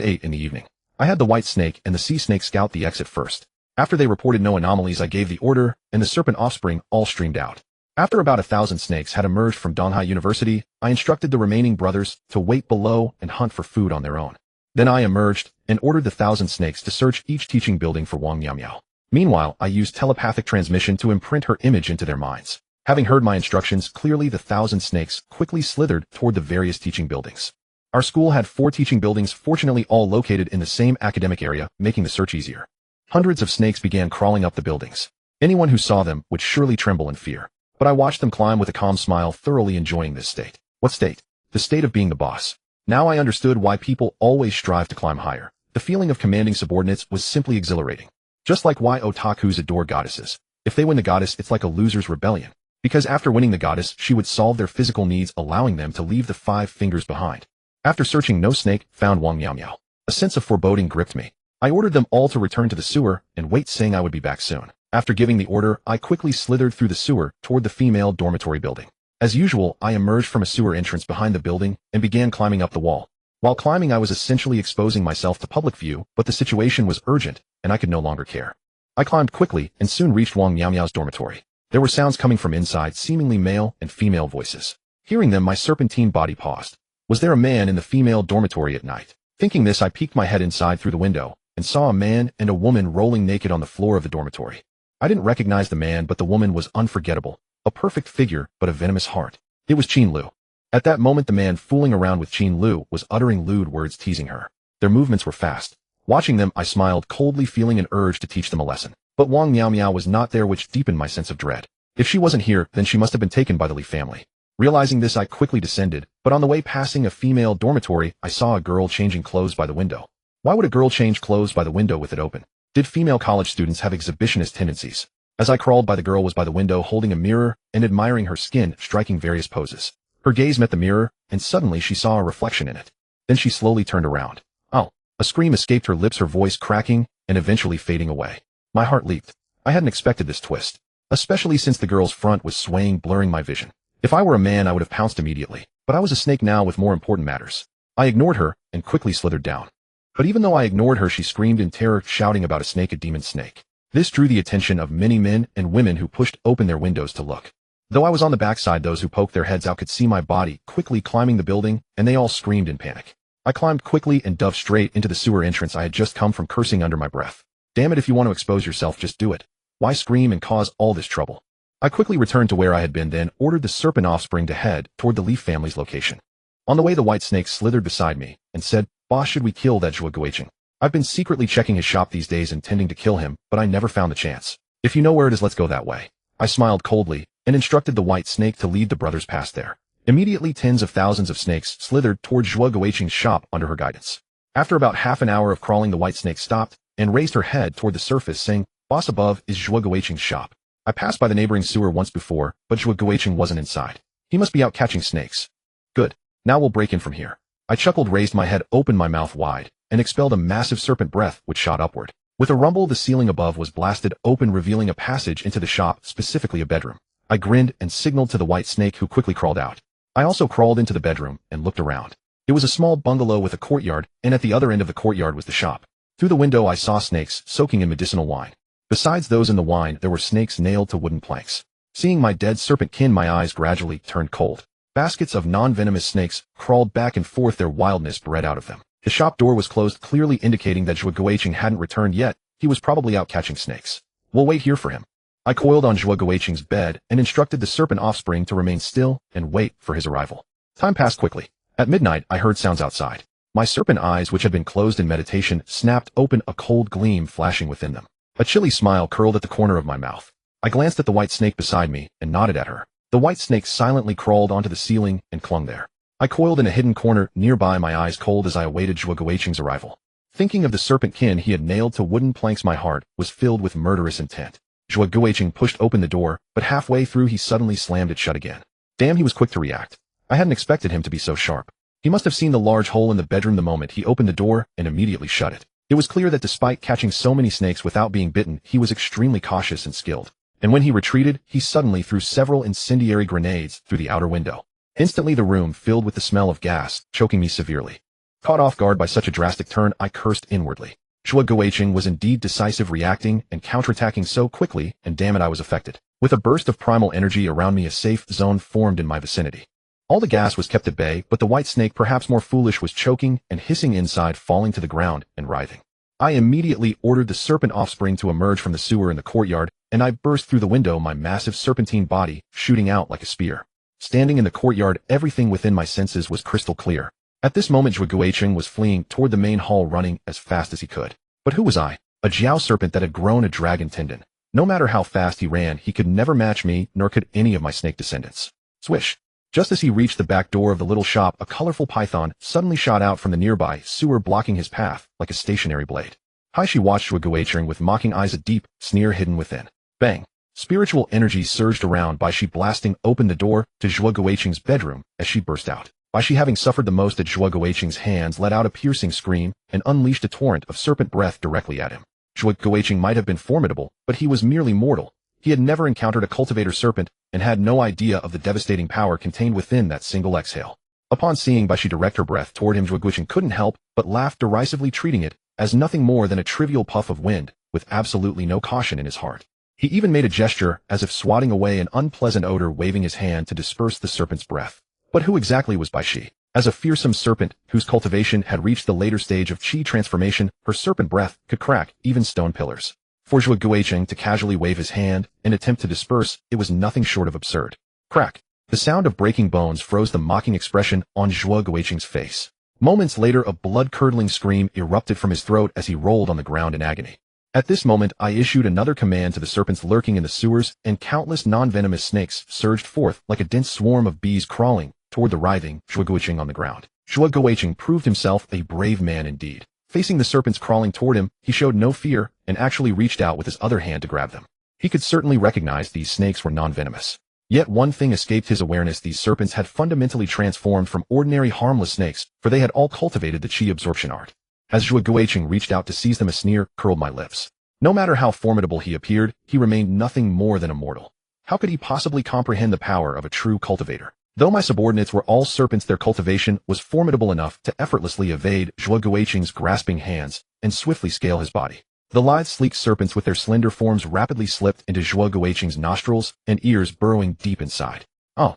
8 in the evening. I had the white snake and the sea snake scout the exit first. After they reported no anomalies, I gave the order, and the serpent offspring all streamed out. After about 1,000 snakes had emerged from Donghai University, I instructed the remaining brothers to wait below and hunt for food on their own. Then I emerged and ordered the 1,000 snakes to search each teaching building for Wang Miao. Meanwhile, I used telepathic transmission to imprint her image into their minds. Having heard my instructions clearly, the 1,000 snakes quickly slithered toward the various teaching buildings. Our school had 4 teaching buildings, fortunately all located in the same academic area, making the search easier. Hundreds of snakes began crawling up the buildings. Anyone who saw them would surely tremble in fear. But I watched them climb with a calm smile, thoroughly enjoying this state. What state? The state of being the boss. Now I understood why people always strive to climb higher. The feeling of commanding subordinates was simply exhilarating. Just like why otakus adore goddesses. If they win the goddess, it's like a loser's rebellion. Because after winning the goddess, she would solve their physical needs, allowing them to leave the 5 fingers behind. After searching, no snake found Wang Miao. A sense of foreboding gripped me. I ordered them all to return to the sewer and wait, saying I would be back soon. After giving the order, I quickly slithered through the sewer toward the female dormitory building. As usual, I emerged from a sewer entrance behind the building and began climbing up the wall. While climbing, I was essentially exposing myself to public view, but the situation was urgent, and I could no longer care. I climbed quickly and soon reached Wang Miao's dormitory. There were sounds coming from inside, seemingly male and female voices. Hearing them, my serpentine body paused. Was there a man in the female dormitory at night? Thinking this, I peeked my head inside through the window and saw a man and a woman rolling naked on the floor of the dormitory. I didn't recognize the man, but the woman was unforgettable. A perfect figure, but a venomous heart. It was Qin Lu. At that moment, the man fooling around with Qin Lu was uttering lewd words, teasing her. Their movements were fast. Watching them, I smiled coldly, feeling an urge to teach them a lesson. But Wang Miao was not there, which deepened my sense of dread. If she wasn't here, then she must have been taken by the Li family. Realizing this, I quickly descended, but on the way passing a female dormitory, I saw a girl changing clothes by the window. Why would a girl change clothes by the window with it open? Did female college students have exhibitionist tendencies? As I crawled by, the girl was by the window holding a mirror and admiring her skin, striking various poses. Her gaze met the mirror, and suddenly she saw a reflection in it. Then she slowly turned around. Oh! A scream escaped her lips, her voice cracking and eventually fading away. My heart leaped. I hadn't expected this twist, especially since the girl's front was swaying, blurring my vision. If I were a man, I would have pounced immediately, but I was a snake now with more important matters. I ignored her and quickly slithered down. But even though I ignored her, she screamed in terror, shouting about a snake, a demon snake. This drew the attention of many men and women who pushed open their windows to look. Though I was on the backside, those who poked their heads out could see my body quickly climbing the building, and they all screamed in panic. I climbed quickly and dove straight into the sewer entrance. I had just come from, cursing under my breath. Damn it, if you want to expose yourself, just do it. Why scream and cause all this trouble? I quickly returned to where I had been, then ordered the serpent offspring to head toward the Leaf family's location. On the way, the white snake slithered beside me and said, "Boss, should we kill that Zhuo Guiqing? I've been secretly checking his shop these days, intending to kill him, but I never found the chance. If you know where it is, let's go that way." I smiled coldly and instructed the white snake to lead the brothers past there. Immediately, tens of thousands of snakes slithered toward Zhuo Guiqing's shop under her guidance. After about half an hour of crawling, the white snake stopped and raised her head toward the surface, saying, "Boss, above is Zhuo Guiqing's shop. I passed by the neighboring sewer once before, but Zhuo Guiqing wasn't inside. He must be out catching snakes. Good. Now we'll break in from here." I chuckled, raised my head, opened my mouth wide, and expelled a massive serpent breath which shot upward. With a rumble, the ceiling above was blasted open, revealing a passage into the shop, specifically a bedroom. I grinned and signaled to the white snake, who quickly crawled out. I also crawled into the bedroom and looked around. It was a small bungalow with a courtyard, and at the other end of the courtyard was the shop. Through the window, I saw snakes soaking in medicinal wine. Besides those in the wine, there were snakes nailed to wooden planks. Seeing my dead serpent kin, my eyes gradually turned cold. Baskets of non-venomous snakes crawled back and forth, their wildness bred out of them. The shop door was closed, clearly indicating that Zhuo Guiqing hadn't returned yet. He was probably out catching snakes. We'll wait here for him. I coiled on Zhuo Guiqing's bed and instructed the serpent offspring to remain still and wait for his arrival. Time passed quickly. At midnight, I heard sounds outside. My serpent eyes, which had been closed in meditation, snapped open, a cold gleam flashing within them. A chilly smile curled at the corner of my mouth. I glanced at the white snake beside me and nodded at her. The white snake silently crawled onto the ceiling and clung there. I coiled in a hidden corner nearby, my eyes cold as I awaited Zhuo Guiqing's arrival. Thinking of the serpent kin he had nailed to wooden planks, my heart was filled with murderous intent. Zhuo Guiqing pushed open the door, but halfway through he suddenly slammed it shut again. Damn, he was quick to react. I hadn't expected him to be so sharp. He must have seen the large hole in the bedroom the moment he opened the door and immediately shut it. It was clear that despite catching so many snakes without being bitten, he was extremely cautious and skilled. And when he retreated, he suddenly threw several incendiary grenades through the outer window. Instantly the room filled with the smell of gas, choking me severely. Caught off guard by such a drastic turn, I cursed inwardly. Zhuge Guiqing was indeed decisive, reacting and counterattacking so quickly, and damn it, I was affected. With a burst of primal energy around me, a safe zone formed in my vicinity. All the gas was kept at bay, but the white snake, perhaps more foolish, was choking and hissing inside, falling to the ground and writhing. I immediately ordered the serpent offspring to emerge from the sewer in the courtyard, and I burst through the window, my massive serpentine body shooting out like a spear. Standing in the courtyard, everything within my senses was crystal clear. At this moment, Zhuge Guiqing was fleeing toward the main hall, running as fast as he could. But who was I? A Jiao serpent that had grown a dragon tendon. No matter how fast he ran, he could never match me, nor could any of my snake descendants. Swish! Just as he reached the back door of the little shop, a colorful python suddenly shot out from the nearby sewer, blocking his path like a stationary blade. Haishi watched Zhuge Guiqing with mocking eyes, a deep sneer hidden within. Bang! Spiritual energy surged around Baishi, blasting open the door to Zhuge Guiqing's bedroom as she burst out. Baishi, having suffered the most at Zhuge Guiqing's hands, let out a piercing scream and unleashed a torrent of serpent breath directly at him. Zhuge Guiqing might have been formidable, but he was merely mortal. He had never encountered a cultivator serpent and had no idea of the devastating power contained within that single exhale. Upon seeing Baishi direct her breath toward him, Zhuge Guiqing couldn't help but laugh derisively, treating it as nothing more than a trivial puff of wind, with absolutely no caution in his heart. He even made a gesture as if swatting away an unpleasant odor, waving his hand to disperse the serpent's breath. But who exactly was Baishi? As a fearsome serpent whose cultivation had reached the later stage of chi transformation, her serpent breath could crack even stone pillars. For Zhuge Guiqing to casually wave his hand and attempt to disperse it was nothing short of absurd. Crack! The sound of breaking bones froze the mocking expression on Zhuge Guiqing's face. Moments later, a blood-curdling scream erupted from his throat as he rolled on the ground in agony. At this moment, I issued another command to the serpents lurking in the sewers, and countless non-venomous snakes surged forth like a dense swarm of bees crawling toward the writhing Zhuge Guiqing on the ground. Zhuge Guiqing proved himself a brave man indeed. Facing the serpents crawling toward him, he showed no fear and actually reached out with his other hand to grab them. He could certainly recognize these snakes were non-venomous. Yet one thing escaped his awareness: these serpents had fundamentally transformed from ordinary harmless snakes, for they had all cultivated the chi absorption art. As Zhuge Guiqing reached out to seize them, a sneer curled my lips. No matter how formidable he appeared, he remained nothing more than a mortal. How could he possibly comprehend the power of a true cultivator? Though my subordinates were all serpents, their cultivation was formidable enough to effortlessly evade Zhuge Guiqing's grasping hands and swiftly scale his body. The lithe, sleek serpents with their slender forms rapidly slipped into Zhuge Guiqing's nostrils and ears, burrowing deep inside. Oh!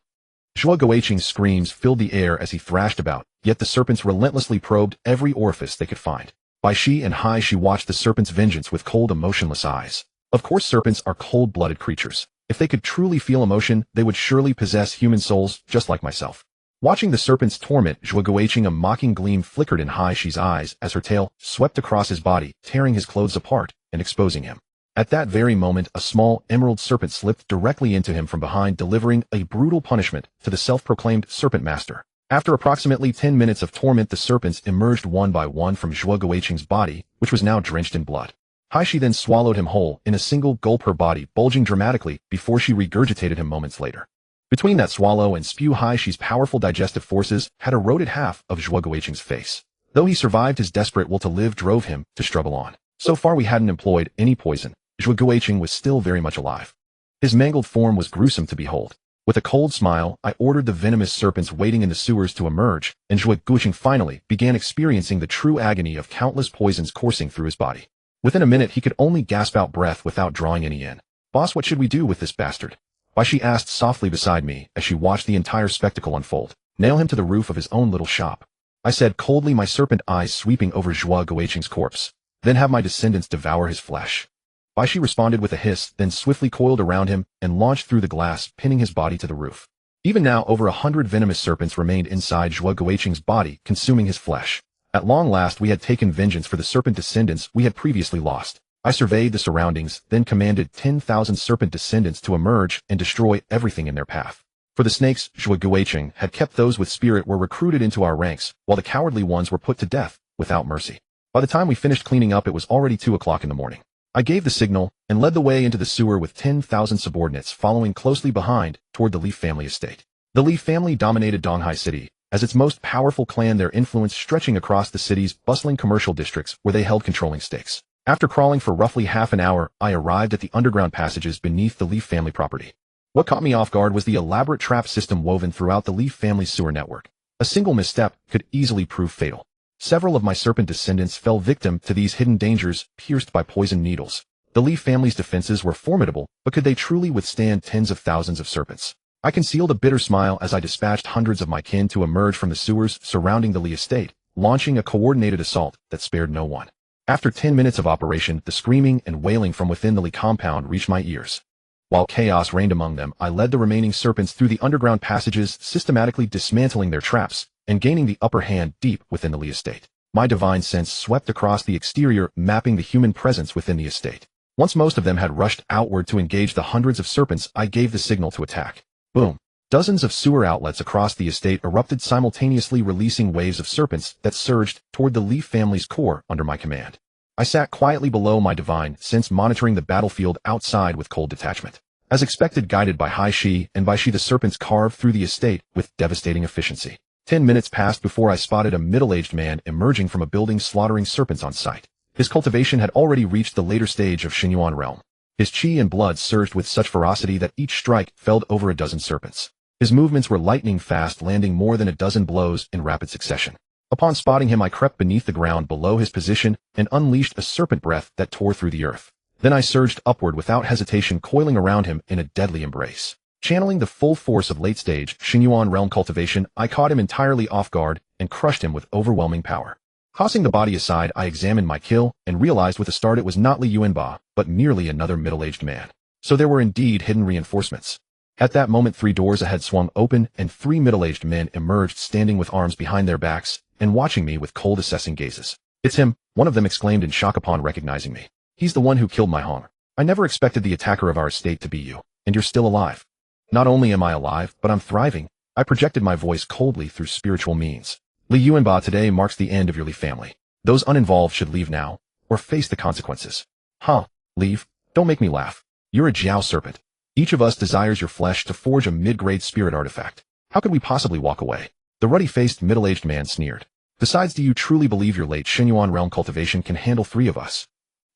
Zhuge Guiqing's screams filled the air as he thrashed about, yet the serpents relentlessly probed every orifice they could find. Baishi and Haishi watched the serpent's vengeance with cold, emotionless eyes. Of course, serpents are cold-blooded creatures. If they could truly feel emotion, they would surely possess human souls, just like myself. Watching the serpent's torment, Zhuge Guiqing, a mocking gleam flickered in Haishi's eyes as her tail swept across his body, tearing his clothes apart and exposing him. At that very moment, a small emerald serpent slipped directly into him from behind, delivering a brutal punishment to the self-proclaimed serpent master. After approximately 10 minutes of torment, the serpents emerged one by one from Zhuge Guiqing's body, which was now drenched in blood. Haishi then swallowed him whole in a single gulp, her body bulging dramatically before she regurgitated him moments later. Between that swallow and spew, Haishi's powerful digestive forces had eroded half of Zhuge Guiqing's face. Though he survived, his desperate will to live drove him to struggle on. So far we hadn't employed any poison. Zhuge Guiqing was still very much alive. His mangled form was gruesome to behold. With a cold smile, I ordered the venomous serpents waiting in the sewers to emerge, and Zhuge Guiqing finally began experiencing the true agony of countless poisons coursing through his body. Within a minute, he could only gasp out breath without drawing any in. "Boss, what should we do with this bastard?" Baishi asked softly beside me as she watched the entire spectacle unfold. "Nail him to the roof of his own little shop," I said coldly, my serpent eyes sweeping over Zhuge Guiqing's corpse. "Then have my descendants devour his flesh." Baishi responded with a hiss, then swiftly coiled around him and launched through the glass, pinning his body to the roof. Even now, over 100 venomous serpents remained inside Zhuge Guiqing's body, consuming his flesh. At long last, we had taken vengeance for the serpent descendants we had previously lost. I surveyed the surroundings, then commanded 10,000 serpent descendants to emerge and destroy everything in their path. For the snakes, Zhuge Guiqing had kept those with spirit were recruited into our ranks, while the cowardly ones were put to death without mercy. By the time we finished cleaning up, it was already 2 o'clock in the morning. I gave the signal and led the way into the sewer with 10,000 subordinates following closely behind toward the Li family estate. The Li family dominated Donghai City, As its most powerful clan, their influence stretching across the city's bustling commercial districts where they held controlling stakes. After crawling for roughly half an hour, I arrived at the underground passages beneath the Leaf family property. What caught me off guard was the elaborate trap system woven throughout the Leaf family's sewer network. A single misstep could easily prove fatal. Several of my serpent descendants fell victim to these hidden dangers, pierced by poison needles. The Leaf family's defenses were formidable, but could they truly withstand tens of thousands of serpents? I concealed a bitter smile as I dispatched hundreds of my kin to emerge from the sewers surrounding the Lee estate, launching a coordinated assault that spared no one. After 10 minutes of operation, the screaming and wailing from within the Lee compound reached my ears. While chaos reigned among them, I led the remaining serpents through the underground passages, systematically dismantling their traps and gaining the upper hand deep within the Lee estate. My divine sense swept across the exterior, mapping the human presence within the estate. Once most of them had rushed outward to engage the hundreds of serpents, I gave the signal to attack. Boom. Dozens of sewer outlets across the estate erupted simultaneously, releasing waves of serpents that surged toward the Leaf family's core under my command. I sat quietly below my divine sense, monitoring the battlefield outside with cold detachment. As expected, guided by Hai Shi and Bai Shi, the serpents carved through the estate with devastating efficiency. 10 minutes passed before I spotted a middle-aged man emerging from a building, slaughtering serpents on sight. His cultivation had already reached the later stage of Xinyuan realm. His qi and blood surged with such ferocity that each strike felled over a dozen serpents. His movements were lightning fast, landing more than a dozen blows in rapid succession. Upon spotting him, I crept beneath the ground below his position and unleashed a serpent breath that tore through the earth. Then I surged upward without hesitation, coiling around him in a deadly embrace. Channeling the full force of late-stage Xinyuan realm cultivation, I caught him entirely off guard and crushed him with overwhelming power. Tossing the body aside, I examined my kill and realized with a start it was not Li Yuanba, but merely another middle-aged man. So there were indeed hidden reinforcements. At that moment, 3 doors ahead swung open and 3 middle-aged men emerged, standing with arms behind their backs and watching me with cold, assessing gazes. "It's him," one of them exclaimed in shock upon recognizing me. "He's the one who killed my Hong. I never expected the attacker of our estate to be you, and you're still alive." "Not only am I alive, but I'm thriving." I projected my voice coldly through spiritual means. "Li Yuanba, today marks the end of your Li family. Those uninvolved should leave now, or face the consequences." "Huh, leave? Don't make me laugh. You're a Jiao serpent. Each of us desires your flesh to forge a mid-grade spirit artifact. How could we possibly walk away?" The ruddy-faced middle-aged man sneered. "Besides, do you truly believe your late Xinyuan realm cultivation can handle 3 of us?"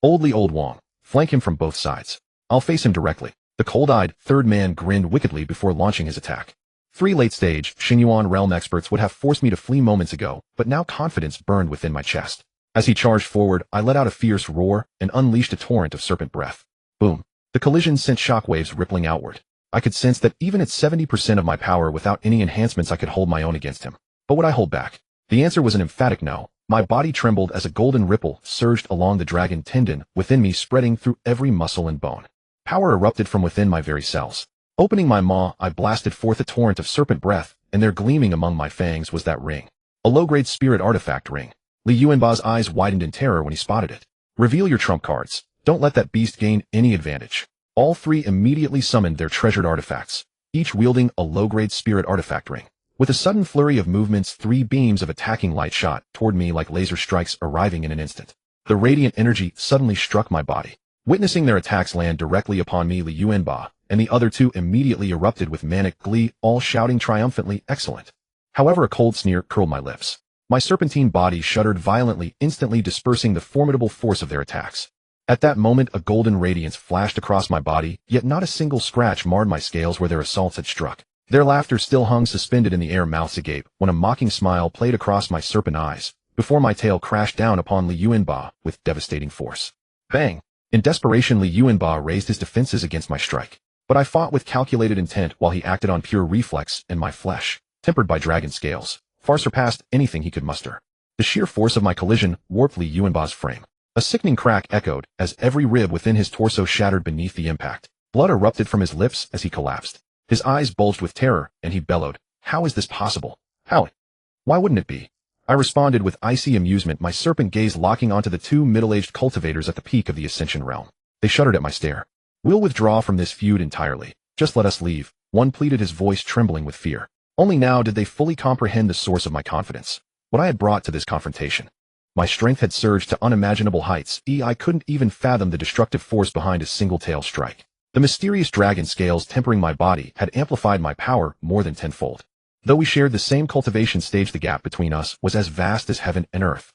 "Old Wang, flank him from both sides. I'll face him directly." The cold-eyed third man grinned wickedly before launching his attack. 3 late-stage Xinyuan realm experts would have forced me to flee moments ago, but now confidence burned within my chest. As he charged forward, I let out a fierce roar and unleashed a torrent of serpent breath. Boom. The collision sent shockwaves rippling outward. I could sense that even at 70% of my power, without any enhancements, I could hold my own against him. But would I hold back? The answer was an emphatic no. My body trembled as a golden ripple surged along the dragon tendon within me, spreading through every muscle and bone. Power erupted from within my very cells. Opening my maw, I blasted forth a torrent of serpent breath, and there gleaming among my fangs was that ring. A low-grade spirit artifact ring. Li Yuanba's eyes widened in terror when he spotted it. "Reveal your trump cards. Don't let that beast gain any advantage." All 3 immediately summoned their treasured artifacts, each wielding a low-grade spirit artifact ring. With a sudden flurry of movements, 3 beams of attacking light shot toward me like laser strikes, arriving in an instant. The radiant energy suddenly struck my body. Witnessing their attacks land directly upon me, Li Yuanba and the other 2 immediately erupted with manic glee, all shouting triumphantly, "Excellent." However, a cold sneer curled my lips. My serpentine body shuddered violently, instantly dispersing the formidable force of their attacks. At that moment, a golden radiance flashed across my body, yet not a single scratch marred my scales where their assaults had struck. Their laughter still hung suspended in the air, mouths agape, when a mocking smile played across my serpent eyes, before my tail crashed down upon Li Yuanba with devastating force. Bang! In desperation, Li Yuanba raised his defenses against my strike. But I fought with calculated intent while he acted on pure reflex, and my flesh, tempered by dragon scales, far surpassed anything he could muster. The sheer force of my collision warped Li Yuanba's frame. A sickening crack echoed as every rib within his torso shattered beneath the impact. Blood erupted from his lips as he collapsed. His eyes bulged with terror, and he bellowed, "How is this possible? How? Why wouldn't it be?" I responded with icy amusement, my serpent gaze locking onto the 2 middle-aged cultivators at the peak of the Ascension realm. They shuddered at my stare. "We'll withdraw from this feud entirely. Just let us leave," one pleaded, his voice trembling with fear. Only now did they fully comprehend the source of my confidence, what I had brought to this confrontation. My strength had surged to unimaginable heights. I couldn't even fathom the destructive force behind a single tail strike. The mysterious dragon scales tempering my body had amplified my power more than tenfold. Though we shared the same cultivation stage, the gap between us was as vast as heaven and earth.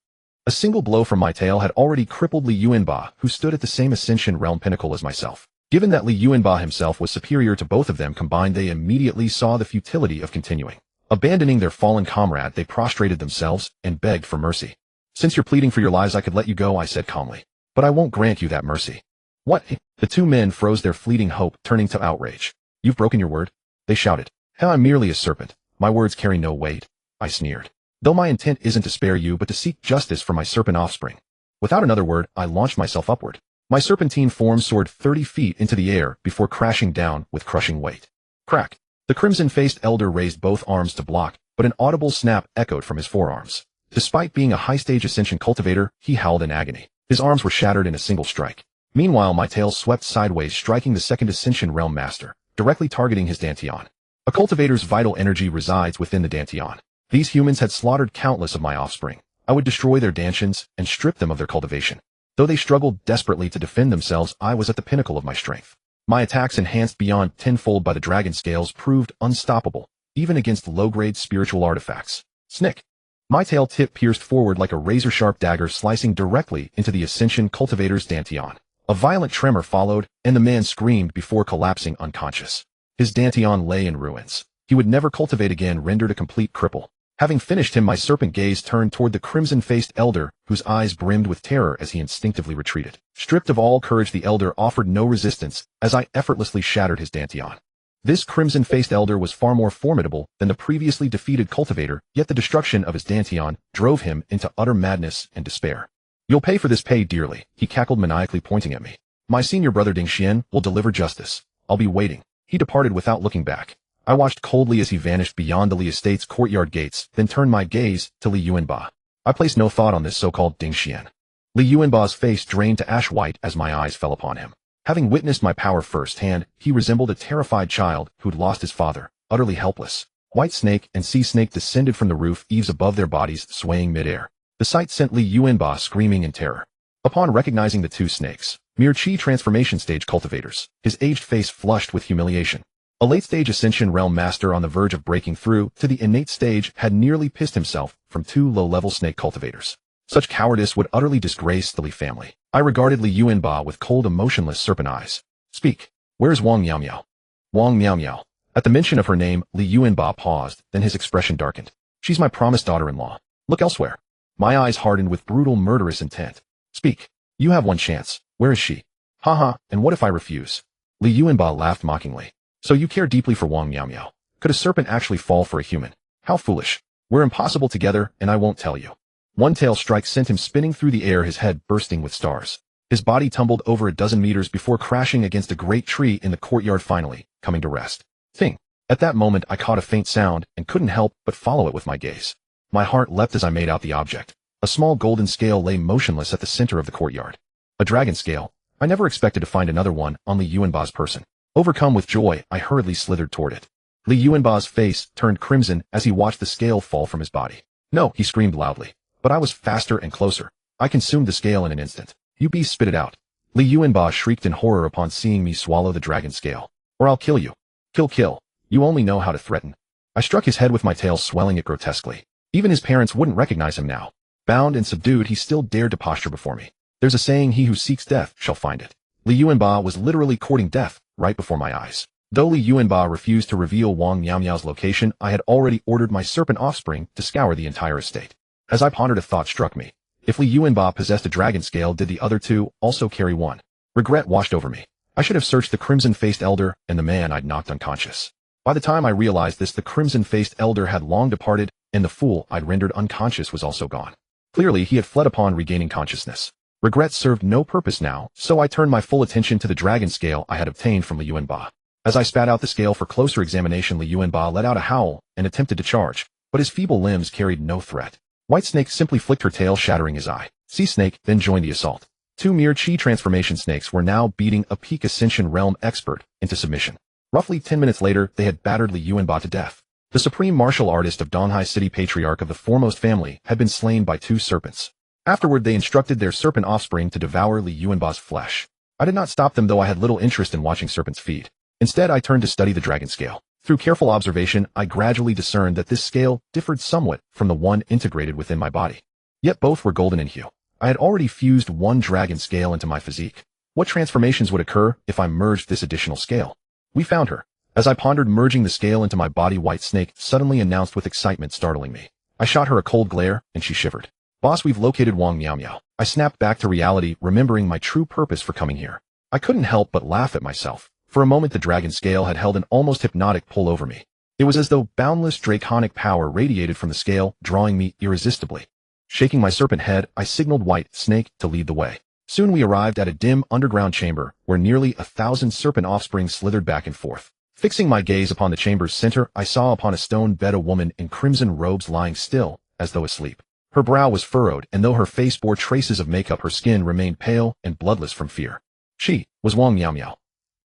A single blow from my tail had already crippled Li Yuanba, who stood at the same ascension realm pinnacle as myself. Given that Li Yuanba himself was superior to both of them combined, they immediately saw the futility of continuing. Abandoning their fallen comrade, they prostrated themselves and begged for mercy. "Since you're pleading for your lives, I could let you go," I said calmly. "But I won't grant you that mercy." "What?" The two men froze, their fleeting hope turning to outrage. "You've broken your word?" they shouted. "How, I'm merely a serpent. My words carry no weight," I sneered. "Though my intent isn't to spare you, but to seek justice for my serpent offspring." Without another word, I launched myself upward. My serpentine form soared 30 feet into the air before crashing down with crushing weight. Crack! The crimson-faced elder raised both arms to block, but an audible snap echoed from his forearms. Despite being a high-stage ascension cultivator, he howled in agony. His arms were shattered in a single strike. Meanwhile, my tail swept sideways, striking the second ascension realm master, directly targeting his Dantian. A cultivator's vital energy resides within the Dantian. These humans had slaughtered countless of my offspring. I would destroy their Dantians and strip them of their cultivation. Though they struggled desperately to defend themselves, I was at the pinnacle of my strength. My attacks, enhanced beyond tenfold by the dragon scales, proved unstoppable, even against low-grade spiritual artifacts. Snick! My tail tip pierced forward like a razor-sharp dagger, slicing directly into the Ascension Cultivator's Dantian. A violent tremor followed, and the man screamed before collapsing unconscious. His Dantian lay in ruins. He would never cultivate again, rendered a complete cripple. Having finished him, my serpent gaze turned toward the crimson-faced elder, whose eyes brimmed with terror as he instinctively retreated. Stripped of all courage, the elder offered no resistance as I effortlessly shattered his Dantian. This crimson-faced elder was far more formidable than the previously defeated cultivator, yet the destruction of his Dantian drove him into utter madness and despair. "You'll pay for this, pay dearly," he cackled maniacally, pointing at me. "My senior brother Ding Xian will deliver justice. I'll be waiting." He departed without looking back. I watched coldly as he vanished beyond the Li estate's courtyard gates, then turned my gaze to Li Yuanba. I placed no thought on this so-called Ding Xian. Li Yuanba's face drained to ash white as my eyes fell upon him. Having witnessed my power firsthand, he resembled a terrified child who'd lost his father, utterly helpless. White snake and sea snake descended from the roof eaves above their bodies, swaying midair. The sight sent Li Yuanba screaming in terror. Upon recognizing the two snakes, mere chi transformation stage cultivators, his aged face flushed with humiliation. A late-stage Ascension Realm Master on the verge of breaking through to the innate stage had nearly pissed himself from two low-level snake cultivators. Such cowardice would utterly disgrace the Li family. I regarded Li Yuanba with cold, emotionless serpent eyes. "Speak. Where is Wang Miao Miao?" Wang Miao Miao. At the mention of her name, Li Yuanba paused, then his expression darkened. "She's my promised daughter-in-law. Look elsewhere." My eyes hardened with brutal, murderous intent. "Speak. You have one chance. Where is she?" "Haha, and what if I refuse?" Li Yuanba laughed mockingly. "So you care deeply for Wang Miao Miao. Could a serpent actually fall for a human? How foolish. We're impossible together, and I won't tell you." One tail strike sent him spinning through the air, his head bursting with stars. His body tumbled over a dozen meters before crashing against a great tree in the courtyard, finally coming to rest. Thing. At that moment, I caught a faint sound and couldn't help but follow it with my gaze. My heart leapt as I made out the object. A small golden scale lay motionless at the center of the courtyard. A dragon scale. I never expected to find another one on Li Yuanba's person. Overcome with joy, I hurriedly slithered toward it. Li Yuanba's face turned crimson as he watched the scale fall from his body. "No," he screamed loudly. But I was faster and closer. I consumed the scale in an instant. "You beast, spit it out." Li Yuanba shrieked in horror upon seeing me swallow the dragon scale. "Or I'll kill you." Kill. You only know how to threaten." I struck his head with my tail, swelling it grotesquely. Even his parents wouldn't recognize him now. Bound and subdued, he still dared to posture before me. There's a saying, he who seeks death shall find it. Li Yuanba was literally courting death right before my eyes. Though Li Yuanba refused to reveal Wang Miao Miao's location, I had already ordered my serpent offspring to scour the entire estate. As I pondered, a thought struck me. If Li Yuanba possessed a dragon scale, did the other two also carry one? Regret washed over me. I should have searched the crimson-faced elder and the man I'd knocked unconscious. By the time I realized this, the crimson-faced elder had long departed, and the fool I'd rendered unconscious was also gone. Clearly, he had fled upon regaining consciousness. Regret served no purpose now, so I turned my full attention to the dragon scale I had obtained from Li Yuanba. As I spat out the scale for closer examination, Li Yuanba let out a howl and attempted to charge, but his feeble limbs carried no threat. White Snake simply flicked her tail, shattering his eye. Sea Snake then joined the assault. Two mere chi transformation snakes were now beating a peak Ascension Realm expert into submission. Roughly 10 minutes later, they had battered Li Yuanba to death. The supreme martial artist of Donghai City, patriarch of the foremost family, had been slain by two serpents. Afterward, they instructed their serpent offspring to devour Li Yuanba's flesh. I did not stop them, though I had little interest in watching serpents feed. Instead, I turned to study the dragon scale. Through careful observation, I gradually discerned that this scale differed somewhat from the one integrated within my body. Yet both were golden in hue. I had already fused one dragon scale into my physique. What transformations would occur if I merged this additional scale? We found her. As I pondered merging the scale into my body, White Snake suddenly announced with excitement, startling me. I shot her a cold glare, and she shivered. Boss, we've located Wang Miao Miao. I snapped back to reality, remembering my true purpose for coming here. I couldn't help but laugh at myself. For a moment the dragon scale had held an almost hypnotic pull over me. It was as though boundless draconic power radiated from the scale, drawing me irresistibly. Shaking my serpent head, I signaled White Snake to lead the way. Soon we arrived at a dim underground chamber, where nearly 1,000 serpent offspring slithered back and forth. Fixing my gaze upon the chamber's center, I saw upon a stone bed a woman in crimson robes lying still, as though asleep. Her brow was furrowed, and though her face bore traces of makeup, her skin remained pale and bloodless from fear. She was Wang Miao Miao.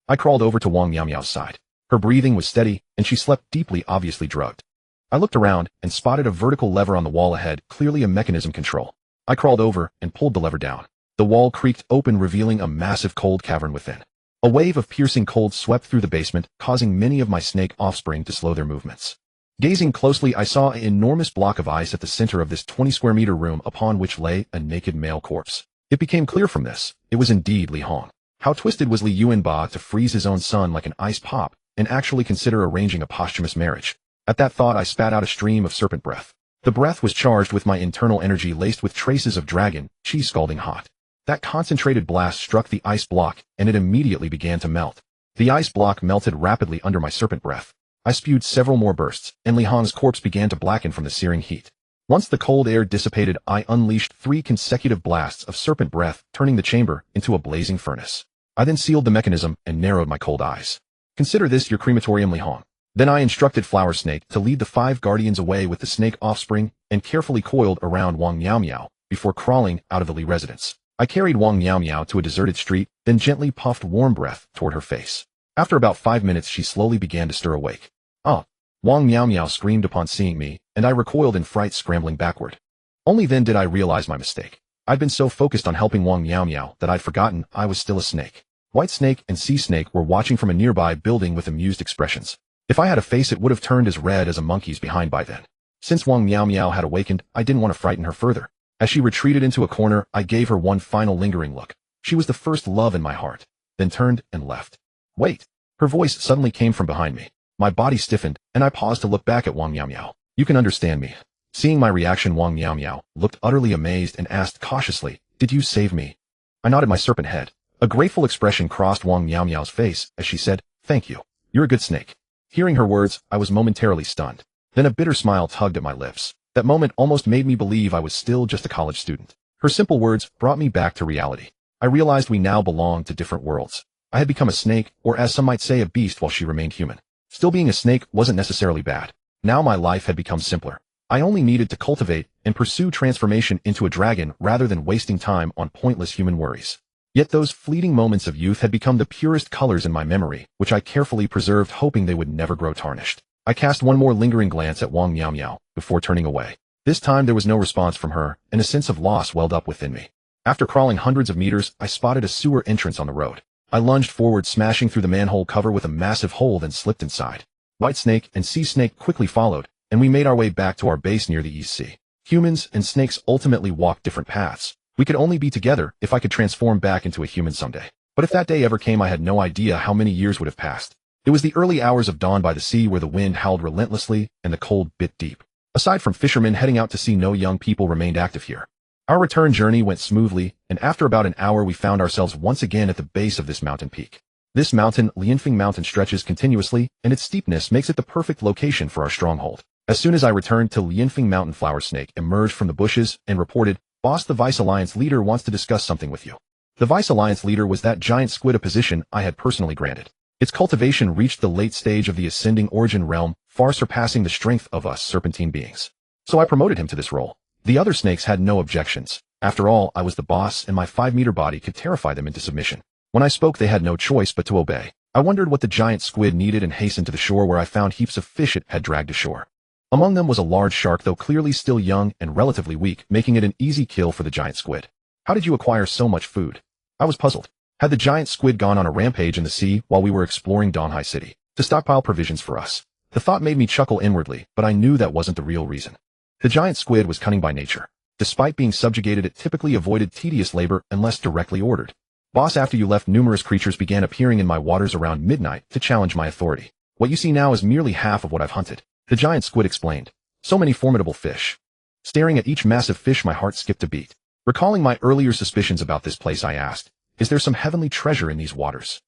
I crawled over to Wang Miao Miao's side. Her breathing was steady, and she slept deeply, obviously drugged. I looked around and spotted a vertical lever on the wall ahead, clearly a mechanism control. I crawled over and pulled the lever down. The wall creaked open, revealing a massive cold cavern within. A wave of piercing cold swept through the basement, causing many of my snake offspring to slow their movements. Gazing closely, I saw an enormous block of ice at the center of this 20-square-meter room, upon which lay a naked male corpse. It became clear from this, it was indeed Li Hong. How twisted was Li Yuanba to freeze his own son like an ice pop, and actually consider arranging a posthumous marriage? At that thought, I spat out a stream of serpent breath. The breath was charged with my internal energy, laced with traces of dragon chi, scalding hot. That concentrated blast struck the ice block, and it immediately began to melt. The ice block melted rapidly under my serpent breath. I spewed several more bursts, and Li Hong's corpse began to blacken from the searing heat. Once the cold air dissipated, I unleashed 3 consecutive blasts of serpent breath, turning the chamber into a blazing furnace. I then sealed the mechanism and narrowed my cold eyes. Consider this your crematorium, Li Hong. Then I instructed Flower Snake to lead the 5 guardians away with the snake offspring, and carefully coiled around Wang Miao Miao before crawling out of the Li residence. I carried Wang Miao Miao to a deserted street, then gently puffed warm breath toward her face. After about 5 minutes, she slowly began to stir awake. "Ah!" Wang Miao Miao screamed upon seeing me, and I recoiled in fright, scrambling backward. Only then did I realize my mistake. I'd been so focused on helping Wang Miao Miao that I'd forgotten I was still a snake. White Snake and Sea Snake were watching from a nearby building with amused expressions. If I had a face, it would have turned as red as a monkey's behind by then. Since Wang Miao Miao had awakened, I didn't want to frighten her further. As she retreated into a corner, I gave her one final lingering look. She was the first love in my heart, then turned and left. "Wait!" Her voice suddenly came from behind me. My body stiffened, and I paused to look back at Wang Miao Miao. "You can understand me." Seeing my reaction, Wang Miao Miao looked utterly amazed and asked cautiously, "Did you save me?" I nodded my serpent head. A grateful expression crossed Wang Miao Miao's face as she said, "Thank you. You're a good snake." Hearing her words, I was momentarily stunned. Then a bitter smile tugged at my lips. That moment almost made me believe I was still just a college student. Her simple words brought me back to reality. I realized we now belonged to different worlds. I had become a snake, or as some might say, a beast, while she remained human. Still, being a snake wasn't necessarily bad. Now my life had become simpler. I only needed to cultivate and pursue transformation into a dragon rather than wasting time on pointless human worries. Yet those fleeting moments of youth had become the purest colors in my memory, which I carefully preserved, hoping they would never grow tarnished. I cast one more lingering glance at Wang Miao Miao before turning away. This time there was no response from her, and a sense of loss welled up within me. After crawling hundreds of meters, I spotted a sewer entrance on the road. I lunged forward, smashing through the manhole cover with a massive hole, then slipped inside. White Snake and Sea Snake quickly followed, and we made our way back to our base near the East Sea. Humans and snakes ultimately walked different paths. We could only be together if I could transform back into a human someday. But if that day ever came, I had no idea how many years would have passed. It was the early hours of dawn by the sea, where the wind howled relentlessly and the cold bit deep. Aside from fishermen heading out to sea, no young people remained active here. Our return journey went smoothly, and after about an hour we found ourselves once again at the base of this mountain peak. This mountain, Lianfeng Mountain, stretches continuously, and its steepness makes it the perfect location for our stronghold. As soon as I returned to Lianfeng Mountain, Flower Snake emerged from the bushes and reported, "Boss, the Vice Alliance leader wants to discuss something with you." The Vice Alliance leader was that giant squid, a position I had personally granted. Its cultivation reached the late stage of the ascending origin realm, far surpassing the strength of us serpentine beings. So I promoted him to this role. The other snakes had no objections. After all, I was the boss, and my 5-meter body could terrify them into submission. When I spoke, they had no choice but to obey. I wondered what the giant squid needed and hastened to the shore, where I found heaps of fish it had dragged ashore. Among them was a large shark, though clearly still young and relatively weak, making it an easy kill for the giant squid. "How did you acquire so much food?" I was puzzled. Had the giant squid gone on a rampage in the sea while we were exploring Donghai City? To stockpile provisions for us. The thought made me chuckle inwardly, but I knew that wasn't the real reason. The giant squid was cunning by nature. Despite being subjugated, it typically avoided tedious labor unless directly ordered. Boss, after you left, numerous creatures began appearing in my waters around midnight to challenge my authority. What you see now is merely half of what I've hunted. The giant squid explained. So many formidable fish. Staring at each massive fish, my heart skipped a beat. Recalling my earlier suspicions about this place, I asked, is there some heavenly treasure in these waters?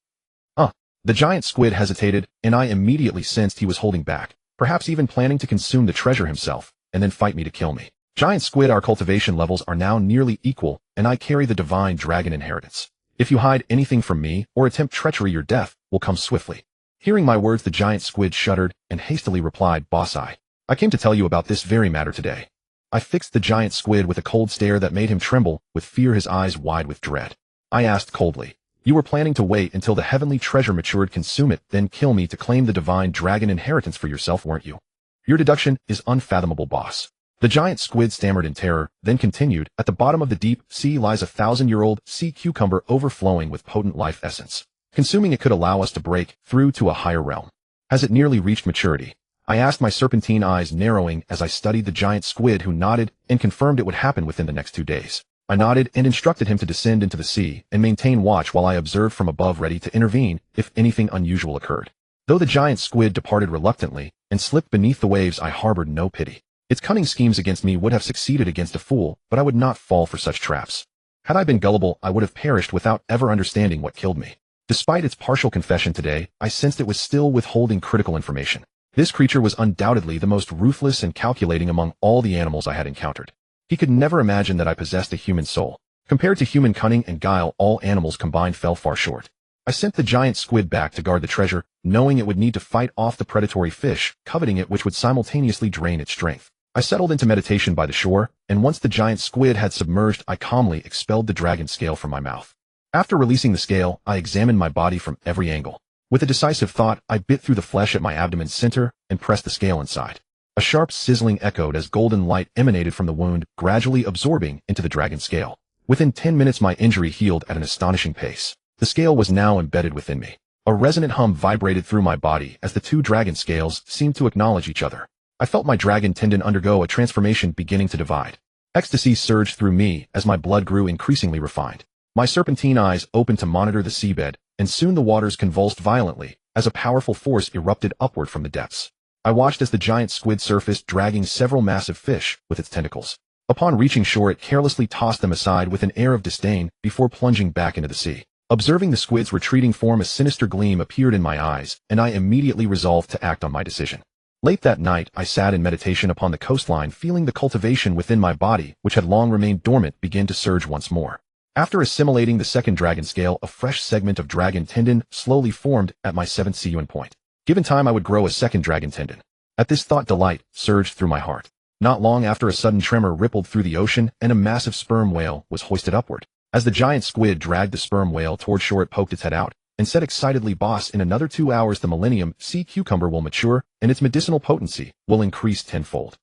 The giant squid hesitated, and I immediately sensed he was holding back, perhaps even planning to consume the treasure himself, and then fight me to kill me. Giant squid, our cultivation levels are now nearly equal, and I carry the divine dragon inheritance. If you hide anything from me, or attempt treachery, your death will come swiftly. Hearing my words, the giant squid shuddered, and hastily replied, Boss, I came to tell you about this very matter today. I fixed the giant squid with a cold stare that made him tremble with fear, his eyes wide with dread. I asked coldly, you were planning to wait until the heavenly treasure matured, consume it, then kill me to claim the divine dragon inheritance for yourself, weren't you? Your deduction is unfathomable, boss. The giant squid stammered in terror, then continued, at the bottom of the deep sea lies a 1,000-year-old sea cucumber overflowing with potent life essence. Consuming it could allow us to break through to a higher realm. Has it nearly reached maturity? I asked, my serpentine eyes narrowing as I studied the giant squid, who nodded and confirmed it would happen within the next 2 days. I nodded and instructed him to descend into the sea and maintain watch while I observed from above, ready to intervene if anything unusual occurred. Though the giant squid departed reluctantly and slipped beneath the waves, I harbored no pity. Its cunning schemes against me would have succeeded against a fool, but I would not fall for such traps. Had I been gullible, I would have perished without ever understanding what killed me. Despite its partial confession today, I sensed it was still withholding critical information. This creature was undoubtedly the most ruthless and calculating among all the animals I had encountered. He could never imagine that I possessed a human soul. Compared to human cunning and guile, all animals combined fell far short. I sent the giant squid back to guard the treasure, knowing it would need to fight off the predatory fish, coveting it, which would simultaneously drain its strength. I settled into meditation by the shore, and once the giant squid had submerged, I calmly expelled the dragon scale from my mouth. After releasing the scale, I examined my body from every angle. With a decisive thought, I bit through the flesh at my abdomen's center and pressed the scale inside. A sharp sizzling echoed as golden light emanated from the wound, gradually absorbing into the dragon scale. Within 10 minutes, my injury healed at an astonishing pace. The scale was now embedded within me. A resonant hum vibrated through my body as the 2 dragon scales seemed to acknowledge each other. I felt my dragon tendon undergo a transformation, beginning to divide. Ecstasy surged through me as my blood grew increasingly refined. My serpentine eyes opened to monitor the seabed, and soon the waters convulsed violently as a powerful force erupted upward from the depths. I watched as the giant squid surfaced, dragging several massive fish with its tentacles. Upon reaching shore, it carelessly tossed them aside with an air of disdain before plunging back into the sea. Observing the squid's retreating form, a sinister gleam appeared in my eyes, and I immediately resolved to act on my decision. Late that night, I sat in meditation upon the coastline, feeling the cultivation within my body, which had long remained dormant, begin to surge once more. After assimilating the second dragon scale, a fresh segment of dragon tendon slowly formed at my 7th CUN point. Given time, I would grow a second dragon tendon. At this thought, delight surged through my heart. Not long after, a sudden tremor rippled through the ocean, and a massive sperm whale was hoisted upward. As the giant squid dragged the sperm whale toward shore, it poked its head out and said excitedly, Boss, in another 2 hours the millennium sea cucumber will mature, and its medicinal potency will increase tenfold.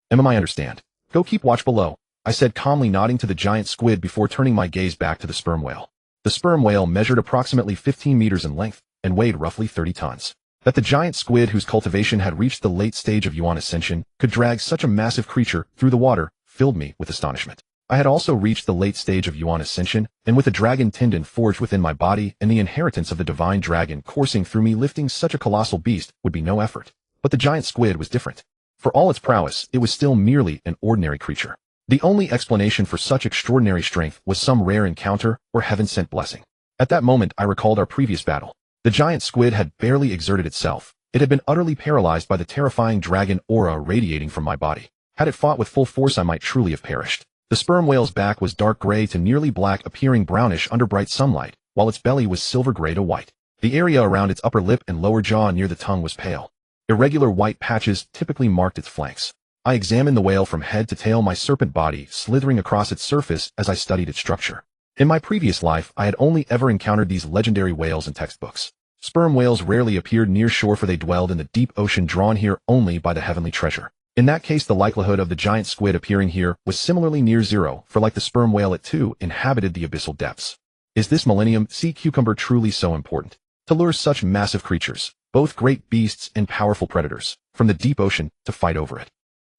I understand. Go keep watch below, I said calmly, nodding to the giant squid before turning my gaze back to the sperm whale. The sperm whale measured approximately 15 meters in length and weighed roughly 30 tons. That the giant squid, whose cultivation had reached the late stage of yuan ascension, could drag such a massive creature through the water filled me with astonishment. I had also reached the late stage of yuan ascension, and with a dragon tendon forged within my body and the inheritance of the divine dragon coursing through me, lifting such a colossal beast would be no effort. But the giant squid was different. For all its prowess, it was still merely an ordinary creature. The only explanation for such extraordinary strength was some rare encounter or heaven-sent blessing. At that moment, I recalled our previous battle. The giant squid had barely exerted itself. It had been utterly paralyzed by the terrifying dragon aura radiating from my body. Had it fought with full force, I might truly have perished. The sperm whale's back was dark gray to nearly black, appearing brownish under bright sunlight, while its belly was silver gray to white. The area around its upper lip and lower jaw near the tongue was pale. Irregular white patches typically marked its flanks. I examined the whale from head to tail, my serpent body slithering across its surface as I studied its structure. In my previous life, I had only ever encountered these legendary whales in textbooks. Sperm whales rarely appeared near shore, for they dwelled in the deep ocean, drawn here only by the heavenly treasure. In that case, the likelihood of the giant squid appearing here was similarly near zero, for like the sperm whale, it too inhabited the abyssal depths. Is this millennium sea cucumber truly so important? to lure such massive creatures, both great beasts and powerful predators, from the deep ocean to fight over it?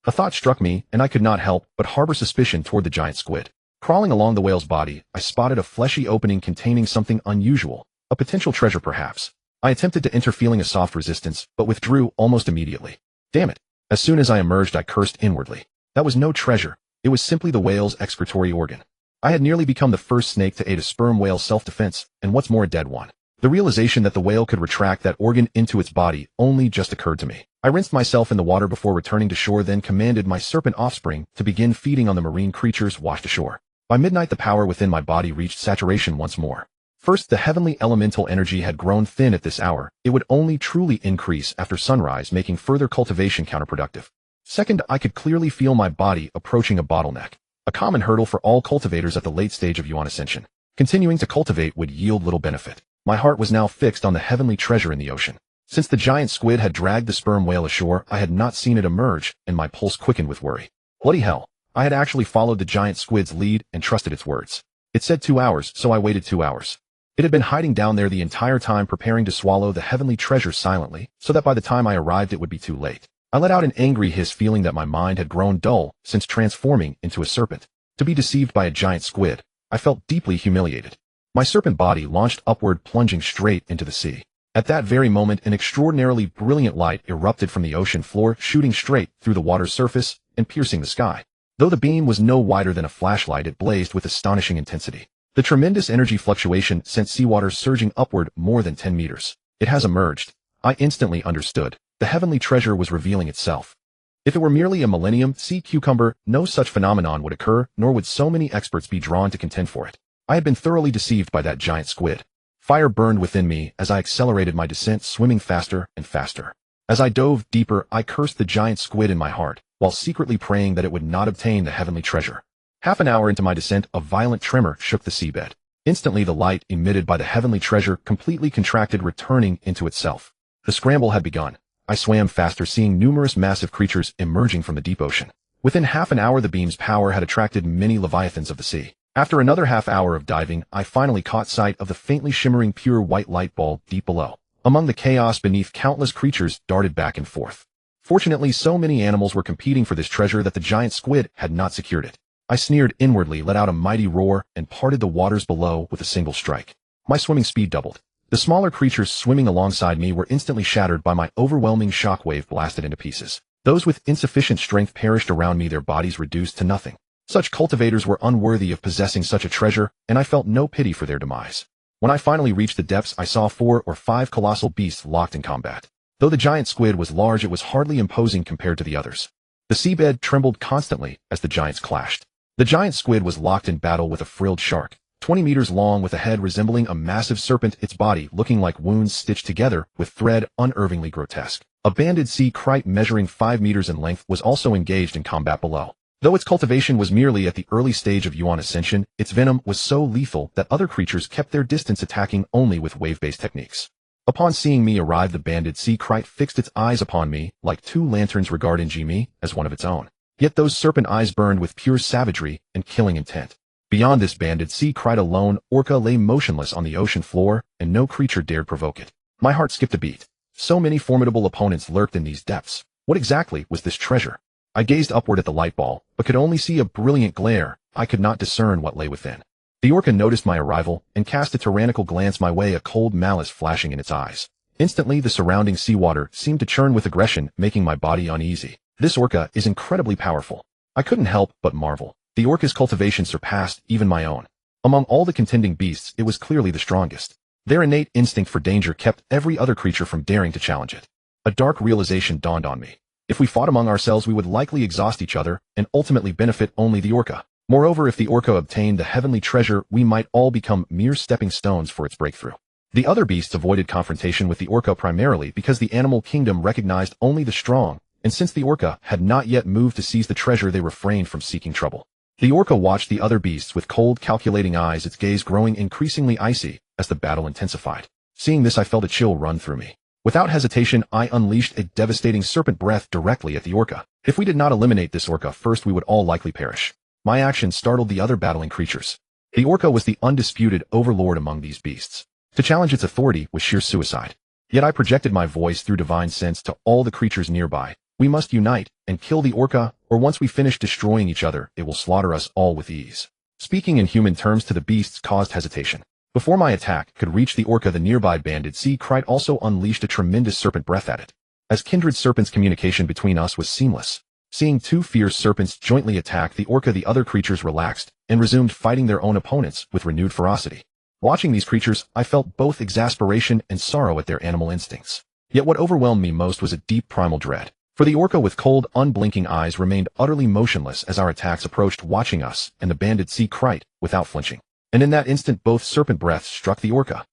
A thought struck me, and I could not help but harbor suspicion toward the giant squid. Crawling along the whale's body, I spotted a fleshy opening containing something unusual, a potential treasure perhaps. I attempted to enter, feeling a soft resistance, but withdrew almost immediately. Damn it. As soon as I emerged, I cursed inwardly. That was no treasure. It was simply the whale's excretory organ. I had nearly become the first snake to aid a sperm whale's self-defense, and what's more, a dead one. The realization that the whale could retract that organ into its body only just occurred to me. I rinsed myself in the water before returning to shore, then commanded my serpent offspring to begin feeding on the marine creatures washed ashore. By midnight, the power within my body reached saturation once more. First, the heavenly elemental energy had grown thin at this hour. It would only truly increase after sunrise, making further cultivation counterproductive. Second, I could clearly feel my body approaching a bottleneck, a common hurdle for all cultivators at the late stage of Yuan ascension. Continuing to cultivate would yield little benefit. My heart was now fixed on the heavenly treasure in the ocean. Since the giant squid had dragged the sperm whale ashore, I had not seen it emerge, and my pulse quickened with worry. Bloody hell. I had actually followed the giant squid's lead and trusted its words. It said 2 hours, so I waited 2 hours. It had been hiding down there the entire time, preparing to swallow the heavenly treasure silently, so that by the time I arrived it would be too late. I let out an angry hiss, feeling that my mind had grown dull since transforming into a serpent. To be deceived by a giant squid, I felt deeply humiliated. My serpent body launched upward, plunging straight into the sea. At that very moment, an extraordinarily brilliant light erupted from the ocean floor, shooting straight through the water's surface and piercing the sky. Though the beam was no wider than a flashlight, it blazed with astonishing intensity. The tremendous energy fluctuation sent seawater surging upward more than 10 meters. It has emerged. I instantly understood. The heavenly treasure was revealing itself. If it were merely a millennium sea cucumber, no such phenomenon would occur, nor would so many experts be drawn to contend for it. I had been thoroughly deceived by that giant squid. Fire burned within me as I accelerated my descent, swimming faster and faster. As I dove deeper, I cursed the giant squid in my heart, while secretly praying that it would not obtain the heavenly treasure. Half an hour into my descent, a violent tremor shook the seabed. Instantly, the light emitted by the heavenly treasure completely contracted, returning into itself. The scramble had begun. I swam faster, seeing numerous massive creatures emerging from the deep ocean. Within half an hour, the beam's power had attracted many leviathans of the sea. After another half hour of diving, I finally caught sight of the faintly shimmering pure white light ball deep below. Among the chaos beneath, countless creatures darted back and forth. Fortunately, so many animals were competing for this treasure that the giant squid had not secured it. I sneered inwardly, let out a mighty roar, and parted the waters below with a single strike. My swimming speed doubled. The smaller creatures swimming alongside me were instantly shattered by my overwhelming shockwave, blasted into pieces. Those with insufficient strength perished around me, their bodies reduced to nothing. Such cultivators were unworthy of possessing such a treasure, and I felt no pity for their demise. When I finally reached the depths, I saw 4 or 5 colossal beasts locked in combat. Though the giant squid was large, it was hardly imposing compared to the others. The seabed trembled constantly as the giants clashed. The giant squid was locked in battle with a frilled shark, 20 meters long, with a head resembling a massive serpent, its body looking like wounds stitched together with thread, unervingly grotesque. A banded sea crite measuring 5 meters in length was also engaged in combat below. Though its cultivation was merely at the early stage of Yuan ascension, its venom was so lethal that other creatures kept their distance, attacking only with wave-based techniques. Upon seeing me arrive, the banded sea crite fixed its eyes upon me like 2 lanterns, regarding me as one of its own. Yet those serpent eyes burned with pure savagery and killing intent. Beyond this banded sea crite, a lone orca lay motionless on the ocean floor, and no creature dared provoke it. My heart skipped a beat. So many formidable opponents lurked in these depths. What exactly was this treasure? I gazed upward at the light ball, but could only see a brilliant glare. I could not discern what lay within. The orca noticed my arrival and cast a tyrannical glance my way, a cold malice flashing in its eyes. Instantly, the surrounding seawater seemed to churn with aggression, making my body uneasy. This orca is incredibly powerful. I couldn't help but marvel. The orca's cultivation surpassed even my own. Among all the contending beasts, it was clearly the strongest. Their innate instinct for danger kept every other creature from daring to challenge it. A dark realization dawned on me. If we fought among ourselves, we would likely exhaust each other and ultimately benefit only the orca. Moreover, if the orca obtained the heavenly treasure, we might all become mere stepping stones for its breakthrough. The other beasts avoided confrontation with the orca primarily because the animal kingdom recognized only the strong, and since the orca had not yet moved to seize the treasure, they refrained from seeking trouble. The orca watched the other beasts with cold, calculating eyes, its gaze growing increasingly icy as the battle intensified. Seeing this, I felt a chill run through me. Without hesitation, I unleashed a devastating serpent breath directly at the orca. If we did not eliminate this orca first, we would all likely perish. My action startled the other battling creatures. The orca was the undisputed overlord among these beasts. To challenge its authority was sheer suicide. Yet I projected my voice through divine sense to all the creatures nearby. We must unite and kill the orca, or once we finish destroying each other, it will slaughter us all with ease. Speaking in human terms to the beasts caused hesitation. Before my attack could reach the orca, the nearby banded sea kite also unleashed a tremendous serpent breath at it. As kindred serpents, communication between us was seamless. Seeing two fierce serpents jointly attack the orca, the other creatures relaxed and resumed fighting their own opponents with renewed ferocity. Watching these creatures, I felt both exasperation and sorrow at their animal instincts. Yet what overwhelmed me most was a deep primal dread. For the orca with cold, unblinking eyes remained utterly motionless as our attacks approached, watching us and the banded sea kite without flinching. And in that instant, both serpent breaths struck the orca.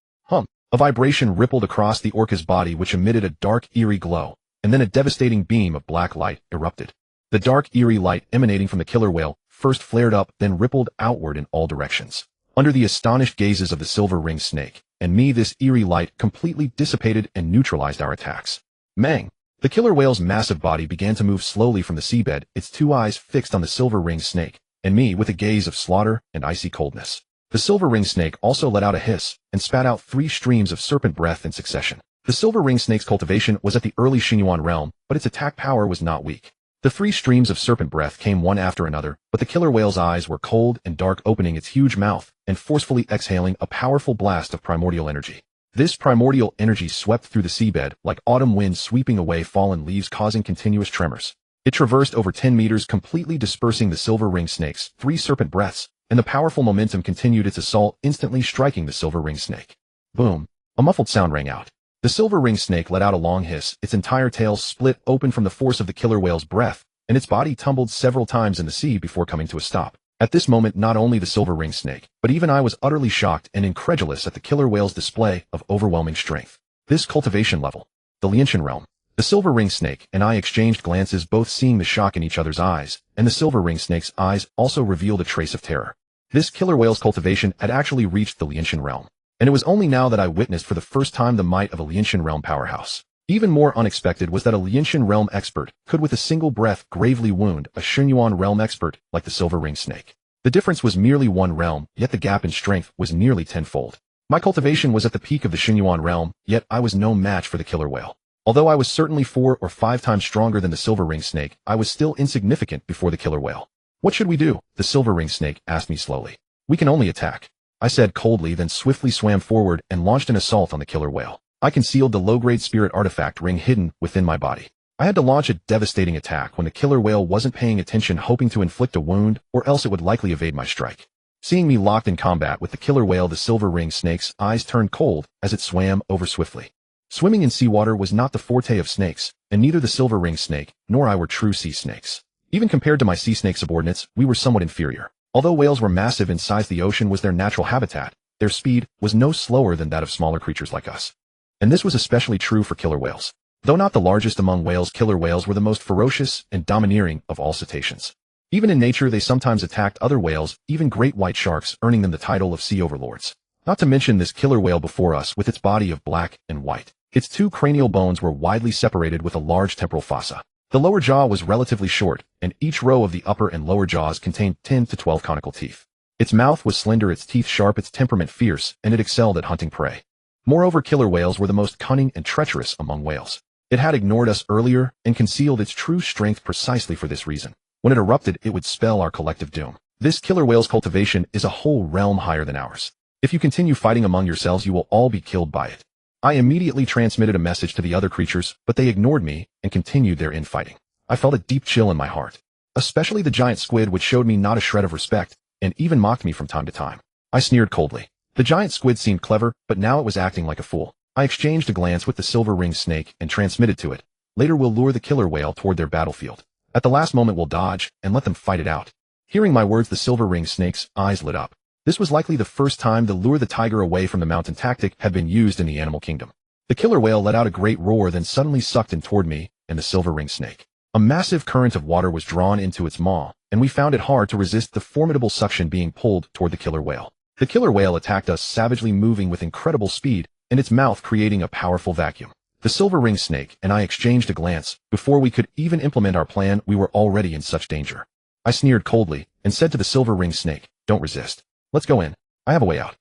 A vibration rippled across the orca's body, which emitted a dark, eerie glow, and then a devastating beam of black light erupted. The dark, eerie light emanating from the killer whale first flared up, then rippled outward in all directions. Under the astonished gazes of the silver-ringed snake and me, this eerie light completely dissipated and neutralized our attacks. Mang! The killer whale's massive body began to move slowly from the seabed, its two eyes fixed on the silver-ringed snake and me with a gaze of slaughter and icy coldness. The silver-ringed snake also let out a hiss and spat out 3 streams of serpent breath in succession. The silver-ringed snake's cultivation was at the early Xingyuan realm, but its attack power was not weak. The 3 streams of serpent breath came one after another, but the killer whale's eyes were cold and dark, opening its huge mouth and forcefully exhaling a powerful blast of primordial energy. This primordial energy swept through the seabed like autumn wind sweeping away fallen leaves, causing continuous tremors. It traversed over 10 meters, completely dispersing the silver-ringed snake's 3 serpent breaths, and the powerful momentum continued its assault, instantly striking the silver-ringed snake. Boom! A muffled sound rang out. The silver-ringed snake let out a long hiss, its entire tail split open from the force of the killer whale's breath, and its body tumbled several times in the sea before coming to a stop. At this moment, not only the silver-ringed snake, but even I was utterly shocked and incredulous at the killer whale's display of overwhelming strength. This cultivation level. The Lianshan realm. The silver-ringed snake and I exchanged glances, both seeing the shock in each other's eyes, and the silver-ringed snake's eyes also revealed a trace of terror. This killer whale's cultivation had actually reached the Lianshan realm, and it was only now that I witnessed for the first time the might of a Lianshan realm powerhouse. Even more unexpected was that a Lianshan realm expert could with a single breath gravely wound a Xingyuan realm expert like the silver-ringed snake. The difference was merely 1 realm, yet the gap in strength was nearly tenfold. My cultivation was at the peak of the Xingyuan realm, yet I was no match for the killer whale. Although I was certainly 4 or 5 times stronger than the silver-ringed snake, I was still insignificant before the killer whale. What should we do? The silver-ringed snake asked me slowly. We can only attack, I said coldly, then swiftly swam forward and launched an assault on the killer whale. I concealed the low-grade spirit artifact ring hidden within my body. I had to launch a devastating attack when the killer whale wasn't paying attention, hoping to inflict a wound, or else it would likely evade my strike. Seeing me locked in combat with the killer whale, the silver-ringed snake's eyes turned cold as it swam over swiftly. Swimming in seawater was not the forte of snakes, and neither the silver-ringed snake nor I were true sea snakes. Even compared to my sea snake subordinates, we were somewhat inferior. Although whales were massive in size, the ocean was their natural habitat. Their speed was no slower than that of smaller creatures like us. And this was especially true for killer whales. Though not the largest among whales, killer whales were the most ferocious and domineering of all cetaceans. Even in nature, they sometimes attacked other whales, even great white sharks, earning them the title of sea overlords. Not to mention this killer whale before us with its body of black and white. Its 2 cranial bones were widely separated with a large temporal fossa. The lower jaw was relatively short, and each row of the upper and lower jaws contained 10 to 12 conical teeth. Its mouth was slender, its teeth sharp, its temperament fierce, and it excelled at hunting prey. Moreover, killer whales were the most cunning and treacherous among whales. It had ignored us earlier and concealed its true strength precisely for this reason. When it erupted, it would spell our collective doom. This killer whale's cultivation is a whole realm higher than ours. If you continue fighting among yourselves, you will all be killed by it. I immediately transmitted a message to the other creatures, but they ignored me and continued their infighting. I felt a deep chill in my heart, especially the giant squid, which showed me not a shred of respect and even mocked me from time to time. I sneered coldly. The giant squid seemed clever, but now it was acting like a fool. I exchanged a glance with the silver-ringed snake and transmitted to it. Later we'll lure the killer whale toward their battlefield. At the last moment we'll dodge and let them fight it out. Hearing my words, the silver-ringed snake's eyes lit up. This was likely the first time the lure the tiger away from the mountain tactic had been used in the animal kingdom. The killer whale let out a great roar, then suddenly sucked in toward me and the silver-ringed snake. A massive current of water was drawn into its maw, and we found it hard to resist the formidable suction being pulled toward the killer whale. The killer whale attacked us, savagely moving with incredible speed, and its mouth creating a powerful vacuum. The silver-ringed snake and I exchanged a glance. Before we could even implement our plan, we were already in such danger. I sneered coldly and said to the silver-ringed snake, "Don't resist. Let's go in. I have a way out."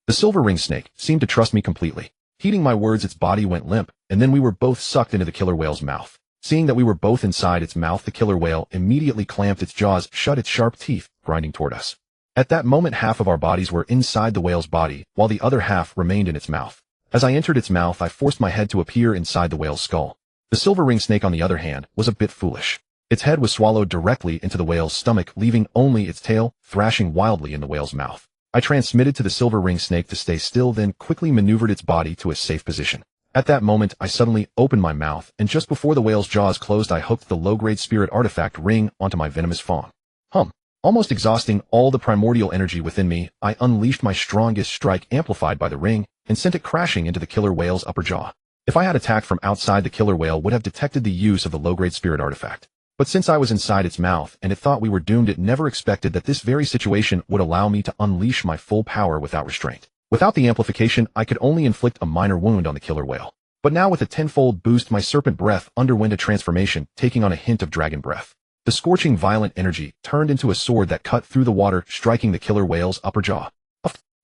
The silver ring snake seemed to trust me completely. Heeding my words, its body went limp, and then we were both sucked into the killer whale's mouth. Seeing that we were both inside its mouth, the killer whale immediately clamped its jaws shut, its sharp teeth grinding toward us. At that moment, half of our bodies were inside the whale's body, while the other half remained in its mouth. As I entered its mouth, I forced my head to appear inside the whale's skull. The silver ring snake, on the other hand, was a bit foolish. Its head was swallowed directly into the whale's stomach, leaving only its tail thrashing wildly in the whale's mouth. I transmitted to the silver ring snake to stay still, then quickly maneuvered its body to a safe position. At that moment, I suddenly opened my mouth, and just before the whale's jaws closed, I hooked the low-grade spirit artifact ring onto my venomous fang. Almost exhausting all the primordial energy within me, I unleashed my strongest strike, amplified by the ring, and sent it crashing into the killer whale's upper jaw. If I had attacked from outside, the killer whale would have detected the use of the low-grade spirit artifact. But since I was inside its mouth and it thought we were doomed, it never expected that this very situation would allow me to unleash my full power without restraint. Without the amplification, I could only inflict a minor wound on the killer whale. But now with a tenfold boost, my serpent breath underwent a transformation, taking on a hint of dragon breath. The scorching, violent energy turned into a sword that cut through the water, striking the killer whale's upper jaw.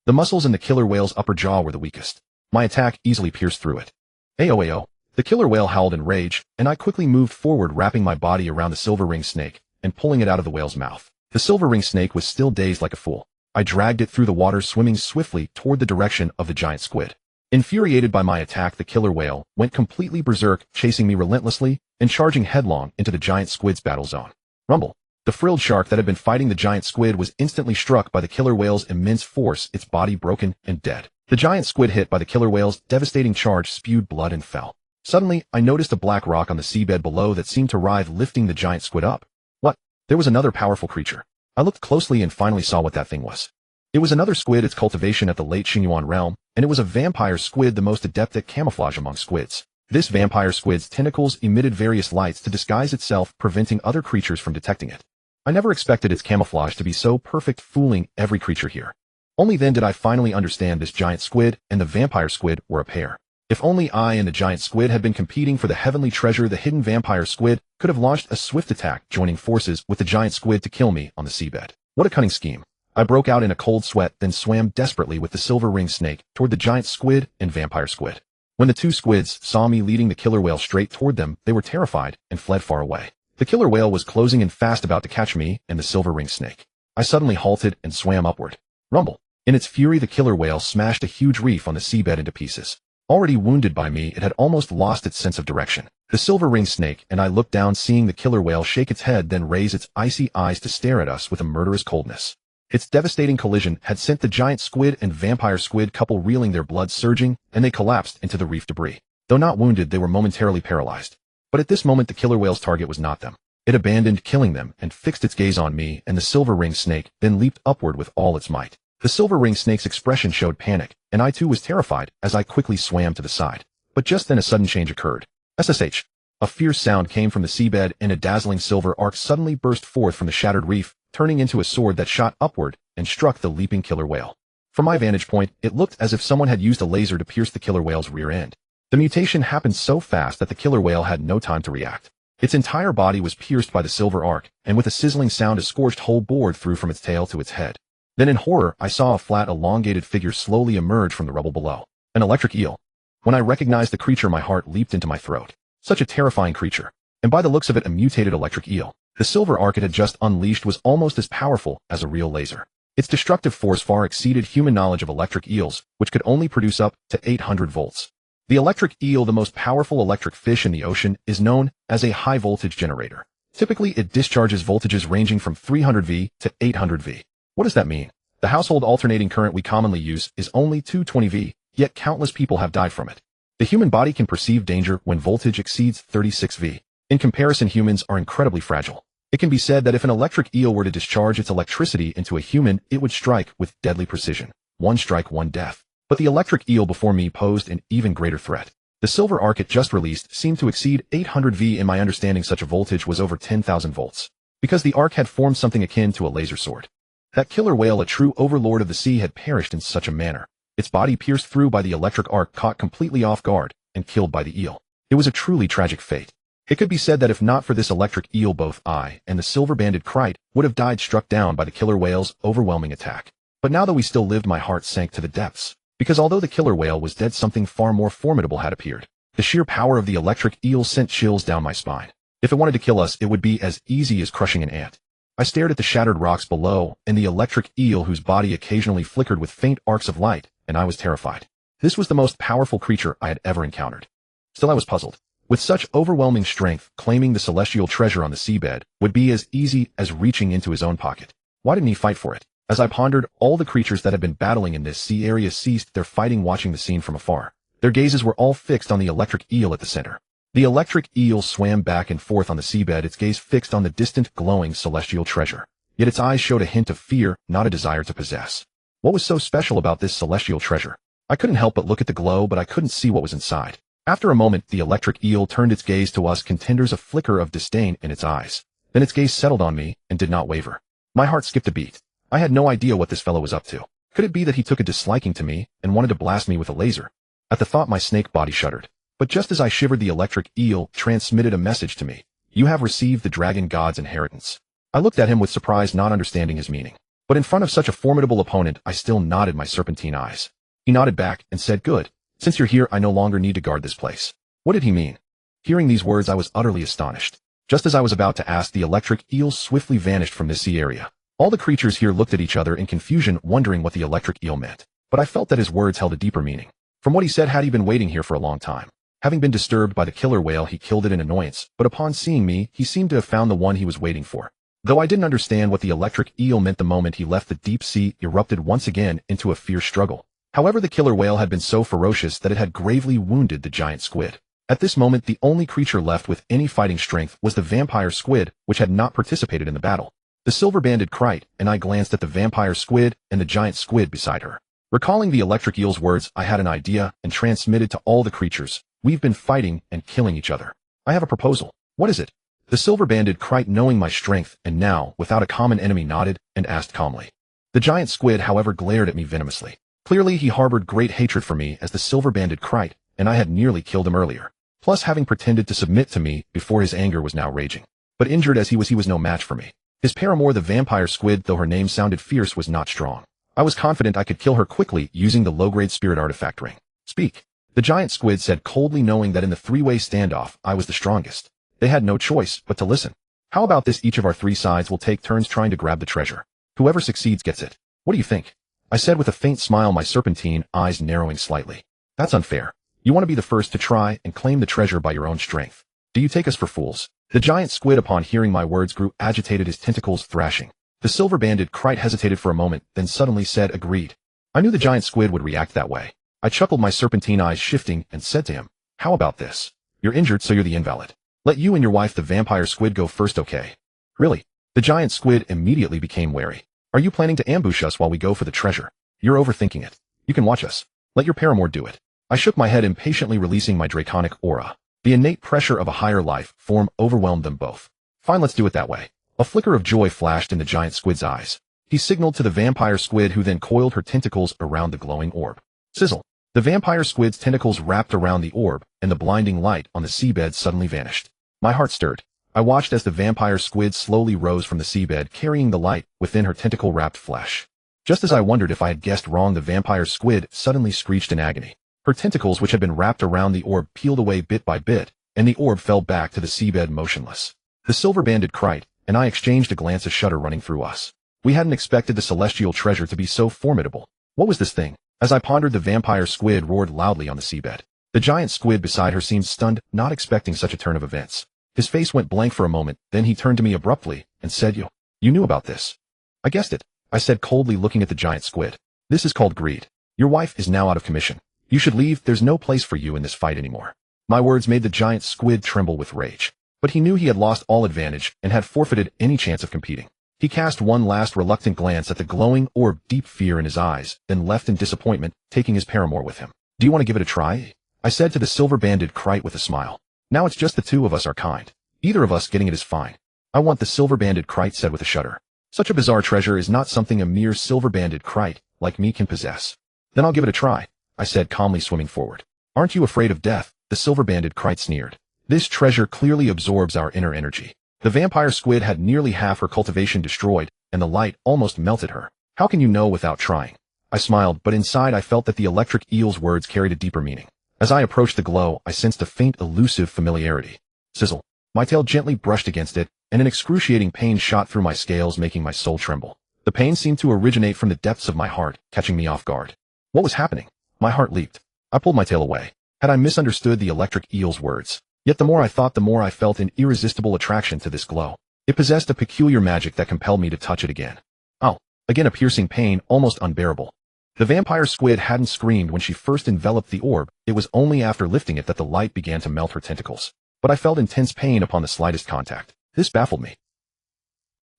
The muscles in the killer whale's upper jaw were the weakest. My attack easily pierced through it. Ayo. The killer whale howled in rage, and I quickly moved forward, wrapping my body around the silver ring snake and pulling it out of the whale's mouth. The silver ring snake was still dazed like a fool. I dragged it through the water, swimming swiftly toward the direction of the giant squid. Infuriated by my attack, the killer whale went completely berserk, chasing me relentlessly and charging headlong into the giant squid's battle zone. Rumble. The frilled shark that had been fighting the giant squid was instantly struck by the killer whale's immense force, its body broken and dead. The giant squid, hit by the killer whale's devastating charge, spewed blood and fell. Suddenly, I noticed a black rock on the seabed below that seemed to writhe, lifting the giant squid up. What? There was another powerful creature. I looked closely and finally saw what that thing was. It was another squid, its cultivation at the late Xingyuan realm, and it was a vampire squid, the most adept at camouflage among squids. This vampire squid's tentacles emitted various lights to disguise itself, preventing other creatures from detecting it. I never expected its camouflage to be so perfect, fooling every creature here. Only then did I finally understand this giant squid and the vampire squid were a pair. If only I and the giant squid had been competing for the heavenly treasure, the hidden vampire squid could have launched a swift attack, joining forces with the giant squid to kill me on the seabed. What a cunning scheme. I broke out in a cold sweat, then swam desperately with the silver ring snake toward the giant squid and vampire squid. When the two squids saw me leading the killer whale straight toward them, they were terrified and fled far away. The killer whale was closing in fast, about to catch me and the silver ring snake. I suddenly halted and swam upward. Rumble. In its fury, the killer whale smashed a huge reef on the seabed into pieces. Already wounded by me, it had almost lost its sense of direction. The silver ring snake and I looked down, seeing the killer whale shake its head, then raise its icy eyes to stare at us with a murderous coldness. Its devastating collision had sent the giant squid and vampire squid couple reeling, their blood surging, and they collapsed into the reef debris. Though not wounded, they were momentarily paralyzed. But at this moment, the killer whale's target was not them. It abandoned killing them and fixed its gaze on me and the silver ring snake, then leaped upward with all its might. The silver ring snake's expression showed panic, and I too was terrified as I quickly swam to the side. But just then a sudden change occurred. SSH. A fierce sound came from the seabed, and a dazzling silver arc suddenly burst forth from the shattered reef, turning into a sword that shot upward and struck the leaping killer whale. From my vantage point, it looked as if someone had used a laser to pierce the killer whale's rear end. The mutation happened so fast that the killer whale had no time to react. Its entire body was pierced by the silver arc, and with a sizzling sound, a scorched hole bored through from its tail to its head. Then in horror, I saw a flat, elongated figure slowly emerge from the rubble below. An electric eel. When I recognized the creature, my heart leaped into my throat. Such a terrifying creature. And by the looks of it, a mutated electric eel. The silver arc it had just unleashed was almost as powerful as a real laser. Its destructive force far exceeded human knowledge of electric eels, which could only produce up to 800 volts. The electric eel, the most powerful electric fish in the ocean, is known as a high-voltage generator. Typically, it discharges voltages ranging from 300 V to 800 V. What does that mean? The household alternating current we commonly use is only 220 V, yet countless people have died from it. The human body can perceive danger when voltage exceeds 36 V. In comparison, humans are incredibly fragile. It can be said that if an electric eel were to discharge its electricity into a human, it would strike with deadly precision. One strike, one death. But the electric eel before me posed an even greater threat. The silver arc it just released seemed to exceed 800 V. In my understanding, such a voltage was over 10,000 volts. Because the arc had formed something akin to a laser sword. That killer whale, a true overlord of the sea, had perished in such a manner. Its body pierced through by the electric arc, caught completely off guard, and killed by the eel. It was a truly tragic fate. It could be said that if not for this electric eel, both I and the silver-banded Krite would have died, struck down by the killer whale's overwhelming attack. But now that we still lived, my heart sank to the depths. Because although the killer whale was dead, something far more formidable had appeared. The sheer power of the electric eel sent chills down my spine. If it wanted to kill us, it would be as easy as crushing an ant. I stared at the shattered rocks below, and the electric eel whose body occasionally flickered with faint arcs of light, and I was terrified. This was the most powerful creature I had ever encountered. Still, I was puzzled. With such overwhelming strength, claiming the celestial treasure on the seabed would be as easy as reaching into his own pocket. Why didn't he fight for it? As I pondered, all the creatures that had been battling in this sea area ceased their fighting, watching the scene from afar. Their gazes were all fixed on the electric eel at the center. The electric eel swam back and forth on the seabed, its gaze fixed on the distant, glowing celestial treasure. Yet its eyes showed a hint of fear, not a desire to possess. What was so special about this celestial treasure? I couldn't help but look at the glow, but I couldn't see what was inside. After a moment, the electric eel turned its gaze to us, contenders, a flicker of disdain in its eyes. Then its gaze settled on me and did not waver. My heart skipped a beat. I had no idea what this fellow was up to. Could it be that he took a disliking to me and wanted to blast me with a laser? At the thought, my snake body shuddered. But just as I shivered, the electric eel transmitted a message to me. You have received the dragon god's inheritance. I looked at him with surprise, not understanding his meaning. But in front of such a formidable opponent, I still nodded my serpentine eyes. He nodded back and said, good. Since you're here, I no longer need to guard this place. What did he mean? Hearing these words, I was utterly astonished. Just as I was about to ask, the electric eel swiftly vanished from this sea area. All the creatures here looked at each other in confusion, wondering what the electric eel meant. But I felt that his words held a deeper meaning. From what he said, had he been waiting here for a long time. Having been disturbed by the killer whale, he killed it in annoyance, but upon seeing me, he seemed to have found the one he was waiting for. Though I didn't understand what the electric eel meant the moment he left, the deep sea erupted once again into a fierce struggle. However, the killer whale had been so ferocious that it had gravely wounded the giant squid. At this moment, the only creature left with any fighting strength was the vampire squid, which had not participated in the battle. The silver-banded kite, and I glanced at the vampire squid and the giant squid beside her. Recalling the electric eel's words, I had an idea and transmitted to all the creatures. We've been fighting and killing each other. I have a proposal. What is it? The silver-banded kite, knowing my strength and now without a common enemy, nodded and asked calmly. The giant squid, however, glared at me venomously. Clearly, he harbored great hatred for me as the silver-banded kite, and I had nearly killed him earlier. Plus, having pretended to submit to me before, his anger was now raging. But injured as he was no match for me. His paramour, the vampire squid, though her name sounded fierce, was not strong. I was confident I could kill her quickly using the low-grade spirit artifact ring. Speak. The giant squid said coldly, knowing that in the three-way standoff, I was the strongest. They had no choice but to listen. How about this? Each of our three sides will take turns trying to grab the treasure. Whoever succeeds gets it. What do you think? I said with a faint smile, my serpentine eyes narrowing slightly. That's unfair. You want to be the first to try and claim the treasure by your own strength. Do you take us for fools? The giant squid, upon hearing my words, grew agitated, his tentacles thrashing. The silver-banded kite hesitated for a moment, then suddenly said, agreed. I knew the giant squid would react that way. I chuckled, my serpentine eyes shifting, and said to him, how about this? You're injured, so you're the invalid. Let you and your wife, the vampire squid, go first, okay? Really? The giant squid immediately became wary. Are you planning to ambush us while we go for the treasure? You're overthinking it. You can watch us. Let your paramour do it. I shook my head, impatiently releasing my draconic aura. The innate pressure of a higher life form overwhelmed them both. Fine, let's do it that way. A flicker of joy flashed in the giant squid's eyes. He signaled to the vampire squid, who then coiled her tentacles around the glowing orb. Sizzle. The vampire squid's tentacles wrapped around the orb, and the blinding light on the seabed suddenly vanished. My heart stirred. I watched as the vampire squid slowly rose from the seabed, carrying the light within her tentacle-wrapped flesh. Just as I wondered if I had guessed wrong, the vampire squid suddenly screeched in agony. Her tentacles, which had been wrapped around the orb, peeled away bit by bit, and the orb fell back to the seabed motionless. The silver-banded kite and I exchanged a glance, a shudder running through us. We hadn't expected the celestial treasure to be so formidable. What was this thing? As I pondered, the vampire squid roared loudly on the seabed. The giant squid beside her seemed stunned, not expecting such a turn of events. His face went blank for a moment, then he turned to me abruptly and said, You knew about this. I guessed it, I said coldly, looking at the giant squid. This is called greed. Your wife is now out of commission. You should leave. There's no place for you in this fight anymore. My words made the giant squid tremble with rage. But he knew he had lost all advantage and had forfeited any chance of competing. He cast one last reluctant glance at the glowing orb, deep fear in his eyes, then left in disappointment, taking his paramour with him. Do you want to give it a try? I said to the silver-banded kite with a smile. Now it's just the two of us are kind. Either of us getting it is fine. I want, the silver-banded kite said with a shudder. Such a bizarre treasure is not something a mere silver-banded kite like me can possess. Then I'll give it a try, I said calmly, swimming forward. Aren't you afraid of death? The silver-banded kite sneered. This treasure clearly absorbs our inner energy. The vampire squid had nearly half her cultivation destroyed, and the light almost melted her. How can you know without trying? I smiled, but inside I felt that the electric eel's words carried a deeper meaning. As I approached the glow, I sensed a faint, elusive familiarity. Sizzle. My tail gently brushed against it, and an excruciating pain shot through my scales, making my soul tremble. The pain seemed to originate from the depths of my heart, catching me off guard. What was happening? My heart leaped. I pulled my tail away. Had I misunderstood the electric eel's words? Yet the more I thought, the more I felt an irresistible attraction to this glow. It possessed a peculiar magic that compelled me to touch it again. Oh, again a piercing pain, almost unbearable. The vampire squid hadn't screamed when she first enveloped the orb. It was only after lifting it that the light began to melt her tentacles. But I felt intense pain upon the slightest contact. This baffled me.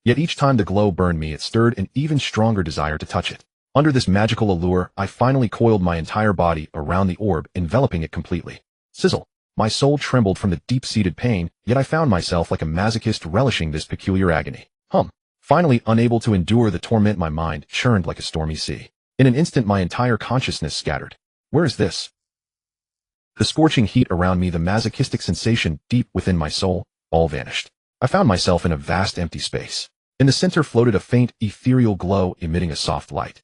Yet each time the glow burned me, it stirred an even stronger desire to touch it. Under this magical allure, I finally coiled my entire body around the orb, enveloping it completely. Sizzle. My soul trembled from the deep-seated pain, yet I found myself like a masochist relishing this peculiar agony. Finally, unable to endure the torment, my mind churned like a stormy sea. In an instant, my entire consciousness scattered. Where is this? The scorching heat around me, the masochistic sensation deep within my soul, all vanished. I found myself in a vast empty space. In the center floated a faint, ethereal glow emitting a soft light.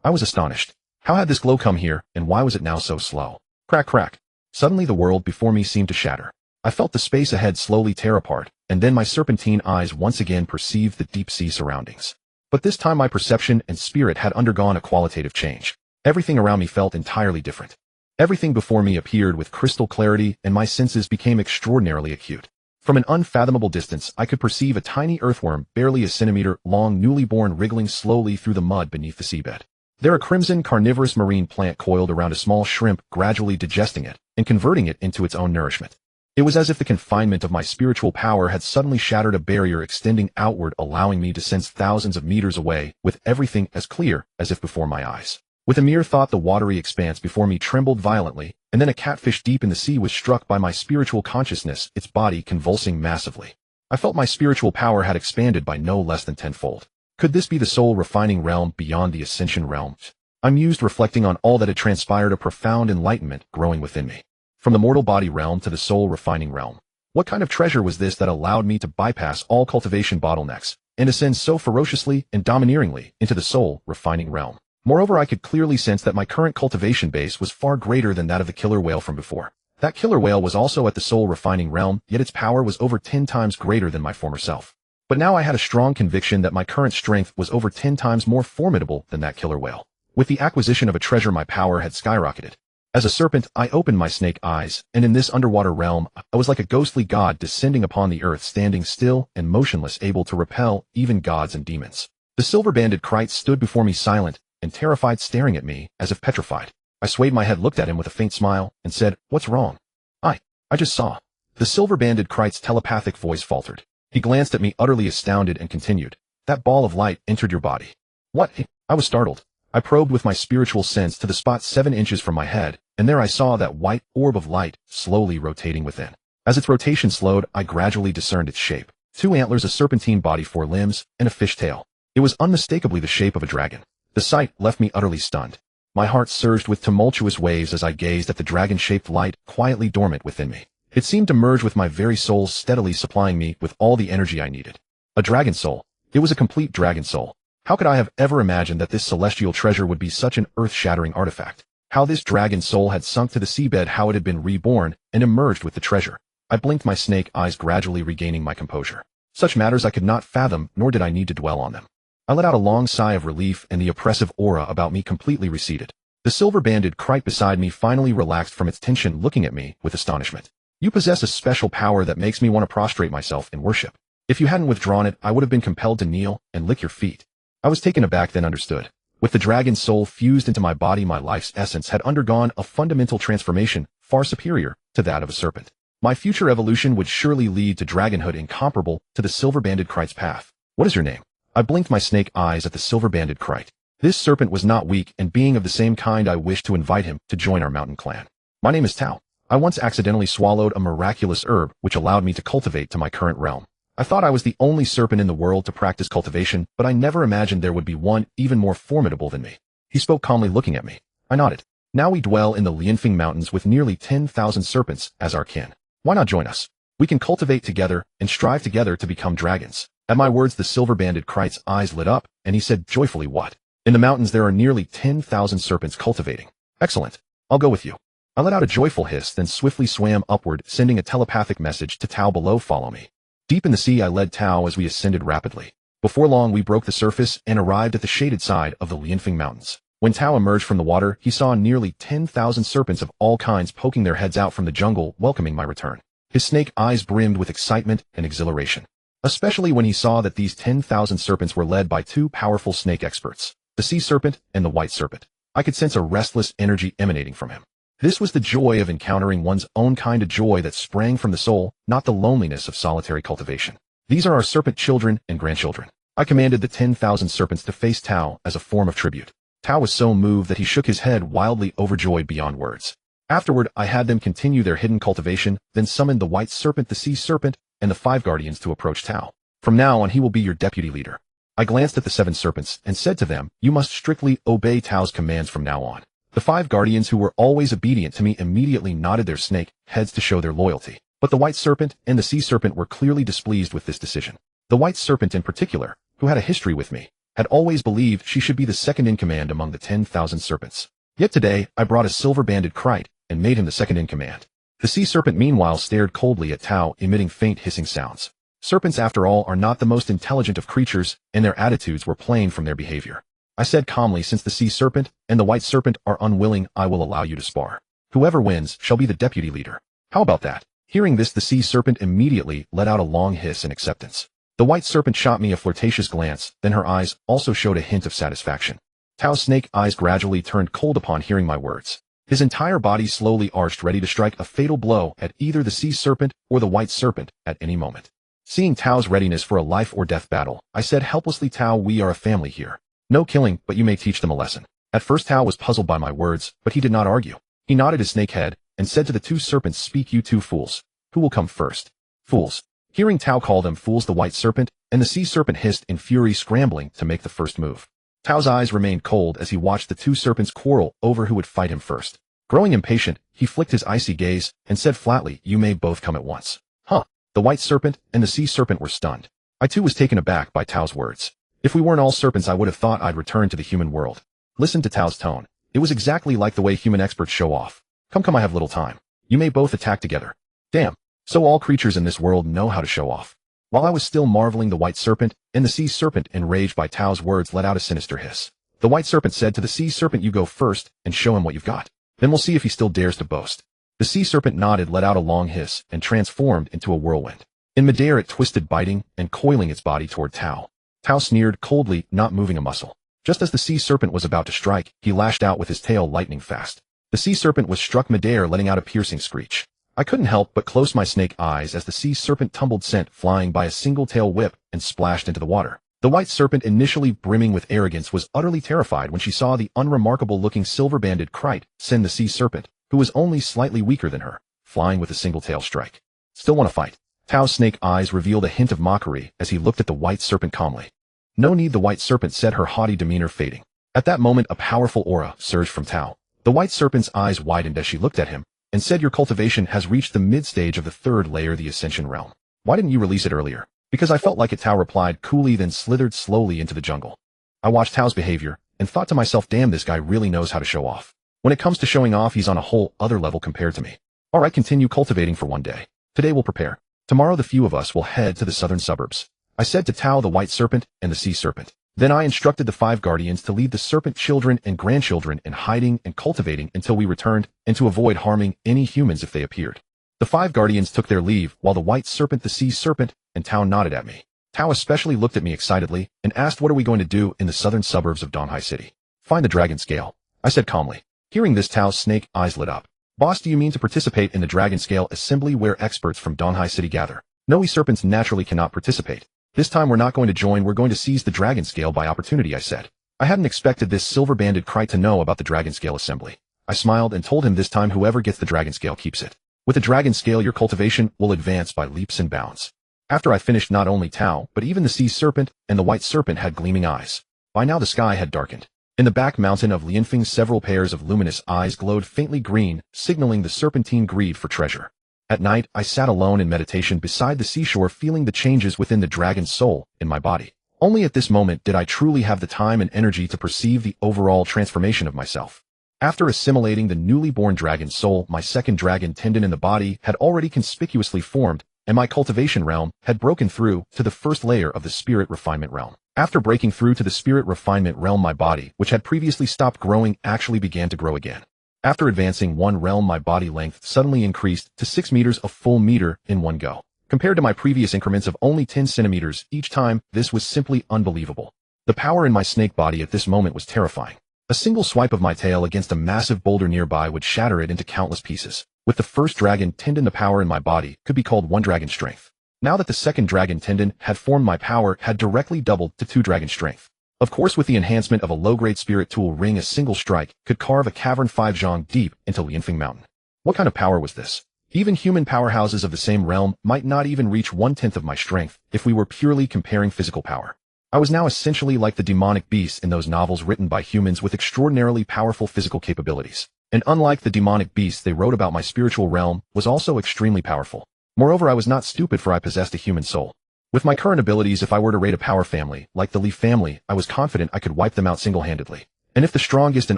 I was astonished. How had this glow come here, and why was it now so slow? Crack, crack. Suddenly the world before me seemed to shatter. I felt the space ahead slowly tear apart, and then my serpentine eyes once again perceived the deep-sea surroundings. But this time my perception and spirit had undergone a qualitative change. Everything around me felt entirely different. Everything before me appeared with crystal clarity, and my senses became extraordinarily acute. From an unfathomable distance, I could perceive a tiny earthworm, barely a centimeter long, newly born, wriggling slowly through the mud beneath the seabed. There a crimson carnivorous marine plant coiled around a small shrimp, gradually digesting it and converting it into its own nourishment. It was as if the confinement of my spiritual power had suddenly shattered a barrier extending outward, allowing me to sense thousands of meters away, with everything as clear as if before my eyes. With a mere thought, the watery expanse before me trembled violently, and then a catfish deep in the sea was struck by my spiritual consciousness, its body convulsing massively. I felt my spiritual power had expanded by no less than tenfold. Could this be the soul refining realm beyond the ascension realms? I mused, reflecting on all that had transpired, a profound enlightenment growing within me. From the mortal body realm to the soul refining realm. What kind of treasure was this that allowed me to bypass all cultivation bottlenecks and ascend so ferociously and domineeringly into the soul refining realm? Moreover, I could clearly sense that my current cultivation base was far greater than that of the killer whale from before. That killer whale was also at the soul refining realm, yet its power was over 10 times greater than my former self. But now I had a strong conviction that my current strength was over 10 times more formidable than that killer whale. With the acquisition of a treasure, my power had skyrocketed. As a serpent, I opened my snake eyes, and in this underwater realm, I was like a ghostly god descending upon the earth, standing still and motionless, able to repel even gods and demons. The silver-banded Krite stood before me silent and terrified, staring at me as if petrified. I swayed my head, looked at him with a faint smile, and said, "What's wrong?" I just saw." The silver-banded Krite's telepathic voice faltered. He glanced at me, utterly astounded, and continued, "That ball of light entered your body." "What?" I was startled. I probed with my spiritual sense to the spot 7 inches from my head, and there I saw that white orb of light slowly rotating within. As its rotation slowed, I gradually discerned its shape. 2 antlers, a serpentine body, 4 limbs, and a fish tail. It was unmistakably the shape of a dragon. The sight left me utterly stunned. My heart surged with tumultuous waves as I gazed at the dragon-shaped light quietly dormant within me. It seemed to merge with my very soul, steadily supplying me with all the energy I needed. A dragon soul. It was a complete dragon soul. How could I have ever imagined that this celestial treasure would be such an earth-shattering artifact? How this dragon soul had sunk to the seabed, how it had been reborn and emerged with the treasure. I blinked, my snake eyes gradually regaining my composure. Such matters I could not fathom, nor did I need to dwell on them. I let out a long sigh of relief, and the oppressive aura about me completely receded. The silver-banded Krite beside me finally relaxed from its tension, looking at me with astonishment. "You possess a special power that makes me want to prostrate myself in worship. If you hadn't withdrawn it, I would have been compelled to kneel and lick your feet." I was taken aback, then understood. With the dragon soul fused into my body, my life's essence had undergone a fundamental transformation far superior to that of a serpent. My future evolution would surely lead to dragonhood incomparable to the silver-banded Krite's path. "What is your name?" I blinked my snake eyes at the silver-banded Krite. This serpent was not weak, and being of the same kind, I wished to invite him to join our mountain clan. "My name is Tao. I once accidentally swallowed a miraculous herb which allowed me to cultivate to my current realm. I thought I was the only serpent in the world to practice cultivation, but I never imagined there would be one even more formidable than me." He spoke calmly, looking at me. I nodded. "Now we dwell in the Lianfeng Mountains with nearly 10,000 serpents as our kin. Why not join us? We can cultivate together and strive together to become dragons." At my words, the silver-banded Krite's eyes lit up, and he said joyfully, "What? In the mountains there are nearly 10,000 serpents cultivating. Excellent. I'll go with you." I let out a joyful hiss, then swiftly swam upward, sending a telepathic message to Tao below, "Follow me." Deep in the sea, I led Tao as we ascended rapidly. Before long, we broke the surface and arrived at the shaded side of the Lianfeng Mountains. When Tao emerged from the water, he saw nearly 10,000 serpents of all kinds poking their heads out from the jungle, welcoming my return. His snake eyes brimmed with excitement and exhilaration, especially when he saw that these 10,000 serpents were led by two powerful snake experts, the sea serpent and the white serpent. I could sense a restless energy emanating from him. This was the joy of encountering one's own kind of joy that sprang from the soul, not the loneliness of solitary cultivation. "These are our serpent children and grandchildren." I commanded the 10,000 serpents to face Tao as a form of tribute. Tao was so moved that he shook his head, wildly overjoyed beyond words. Afterward, I had them continue their hidden cultivation, then summoned the white serpent, the sea serpent, and the 5 guardians to approach Tao. "From now on, he will be your deputy leader." I glanced at the 7 serpents and said to them, "You must strictly obey Tao's commands from now on." The 5 guardians, who were always obedient to me, immediately nodded their snake heads to show their loyalty. But the white serpent and the sea serpent were clearly displeased with this decision. The white serpent in particular, who had a history with me, had always believed she should be the second in command among the 10,000 serpents. Yet today, I brought a silver-banded Krite and made him the second in command. The sea serpent meanwhile stared coldly at Tao, emitting faint hissing sounds. Serpents, after all, are not the most intelligent of creatures, and their attitudes were plain from their behavior. I said calmly, "Since the sea serpent and the white serpent are unwilling, I will allow you to spar. Whoever wins shall be the deputy leader. How about that?" Hearing this, the sea serpent immediately let out a long hiss in acceptance. The white serpent shot me a flirtatious glance, then her eyes also showed a hint of satisfaction. Tao's snake eyes gradually turned cold upon hearing my words. His entire body slowly arched, ready to strike a fatal blow at either the sea serpent or the white serpent at any moment. Seeing Tao's readiness for a life-or-death battle, I said helplessly, "Tao, we are a family here. No killing, but you may teach them a lesson." At first Tao was puzzled by my words, but he did not argue. He nodded his snake head and said to the 2 serpents, "Speak, you 2 fools. Who will come first?" "Fools." Hearing Tao call them fools, the white serpent and the sea serpent hissed in fury, scrambling to make the first move. Tao's eyes remained cold as he watched the 2 serpents quarrel over who would fight him first. Growing impatient, he flicked his icy gaze and said flatly, "You may both come at once." "Huh?" The white serpent and the sea serpent were stunned. I too was taken aback by Tao's words. If we weren't all serpents, I would have thought I'd returned to the human world. Listen to Tao's tone. It was exactly like the way human experts show off. Come, I have little time. You may both attack together." Damn. So all creatures in this world know how to show off. While I was still marveling, the white serpent and the sea serpent, enraged by Tao's words, let out a sinister hiss. The white serpent said to the sea serpent, "You go first and show him what you've got. Then we'll see if he still dares to boast." The sea serpent nodded, let out a long hiss, and transformed into a whirlwind. In midair it twisted, biting and coiling its body toward Tao. Tao sneered coldly, not moving a muscle. Just as the sea serpent was about to strike, he lashed out with his tail lightning fast. The sea serpent was struck midair, letting out a piercing screech. I couldn't help but close my snake eyes as the sea serpent tumbled, sent flying by a single tail whip, and splashed into the water. The white serpent, initially brimming with arrogance, was utterly terrified when she saw the unremarkable-looking silver-banded Krite send the sea serpent, who was only slightly weaker than her, flying with a single tail strike. "Still want to fight?" Tao's snake eyes revealed a hint of mockery as he looked at the white serpent calmly. "No need," the white serpent said, her haughty demeanor fading. At that moment, a powerful aura surged from Tao. The white serpent's eyes widened as she looked at him, and said, "Your cultivation has reached the mid-stage of the 3rd layer, the Ascension realm. Why didn't you release it earlier?" "Because I felt like it," Tao replied coolly, then slithered slowly into the jungle. I watched Tao's behavior and thought to myself, damn, this guy really knows how to show off. When it comes to showing off, he's on a whole other level compared to me. Alright, continue cultivating for one day. Today we'll prepare. Tomorrow the few of us will head to the southern suburbs," I said to Tao, the white serpent, and the sea serpent. Then I instructed the 5 guardians to leave the serpent children and grandchildren in hiding and cultivating until we returned, and to avoid harming any humans if they appeared. The 5 guardians took their leave, while the white serpent, the sea serpent, and Tao nodded at me. Tao especially looked at me excitedly and asked, "What are we going to do in the southern suburbs of Donghai City?" "Find the dragon scale," I said calmly. Hearing this, Tao's snake eyes lit up. "Boss, do you mean to participate in the dragon scale assembly where experts from Donghai City gather?" "No, we serpents naturally cannot participate. This time we're not going to join, we're going to seize the dragon scale by opportunity," I said. I hadn't expected this silver-banded Krite to know about the dragon scale assembly. I smiled and told him this time whoever gets the dragon scale keeps it. With the dragon scale, your cultivation will advance by leaps and bounds. After I finished, not only Tao, but even the sea serpent and the white serpent had gleaming eyes. By now the sky had darkened. In the back mountain of Lianfeng, several pairs of luminous eyes glowed faintly green, signaling the serpentine greed for treasure. At night, I sat alone in meditation beside the seashore, feeling the changes within the dragon's soul in my body. Only at this moment did I truly have the time and energy to perceive the overall transformation of myself. After assimilating the newly born dragon's soul, my second dragon tendon in the body had already conspicuously formed, and my cultivation realm had broken through to the first layer of the spirit refinement realm. After breaking through to the spirit refinement realm, my body, which had previously stopped growing, actually began to grow again. After advancing one realm, my body length suddenly increased to 6 meters, a full meter in one go. Compared to my previous increments of only 10 centimeters each time, this was simply unbelievable. The power in my snake body at this moment was terrifying. A single swipe of my tail against a massive boulder nearby would shatter it into countless pieces. With the first dragon tendon, the power in my body could be called 1 dragon strength. Now that the second dragon tendon had formed, my power had directly doubled to 2 dragon strength. Of course, with the enhancement of a low-grade spirit tool ring, a single strike could carve a cavern 5 zhang deep into Lianfeng Mountain. What kind of power was this? Even human powerhouses of the same realm might not even reach 1/10 of my strength if we were purely comparing physical power. I was now essentially like the demonic beasts in those novels written by humans with extraordinarily powerful physical capabilities. And unlike the demonic beasts they wrote about, my spiritual realm was also extremely powerful. Moreover, I was not stupid, for I possessed a human soul. With my current abilities, if I were to raid a power family, like the Li family, I was confident I could wipe them out single-handedly. And if the strongest in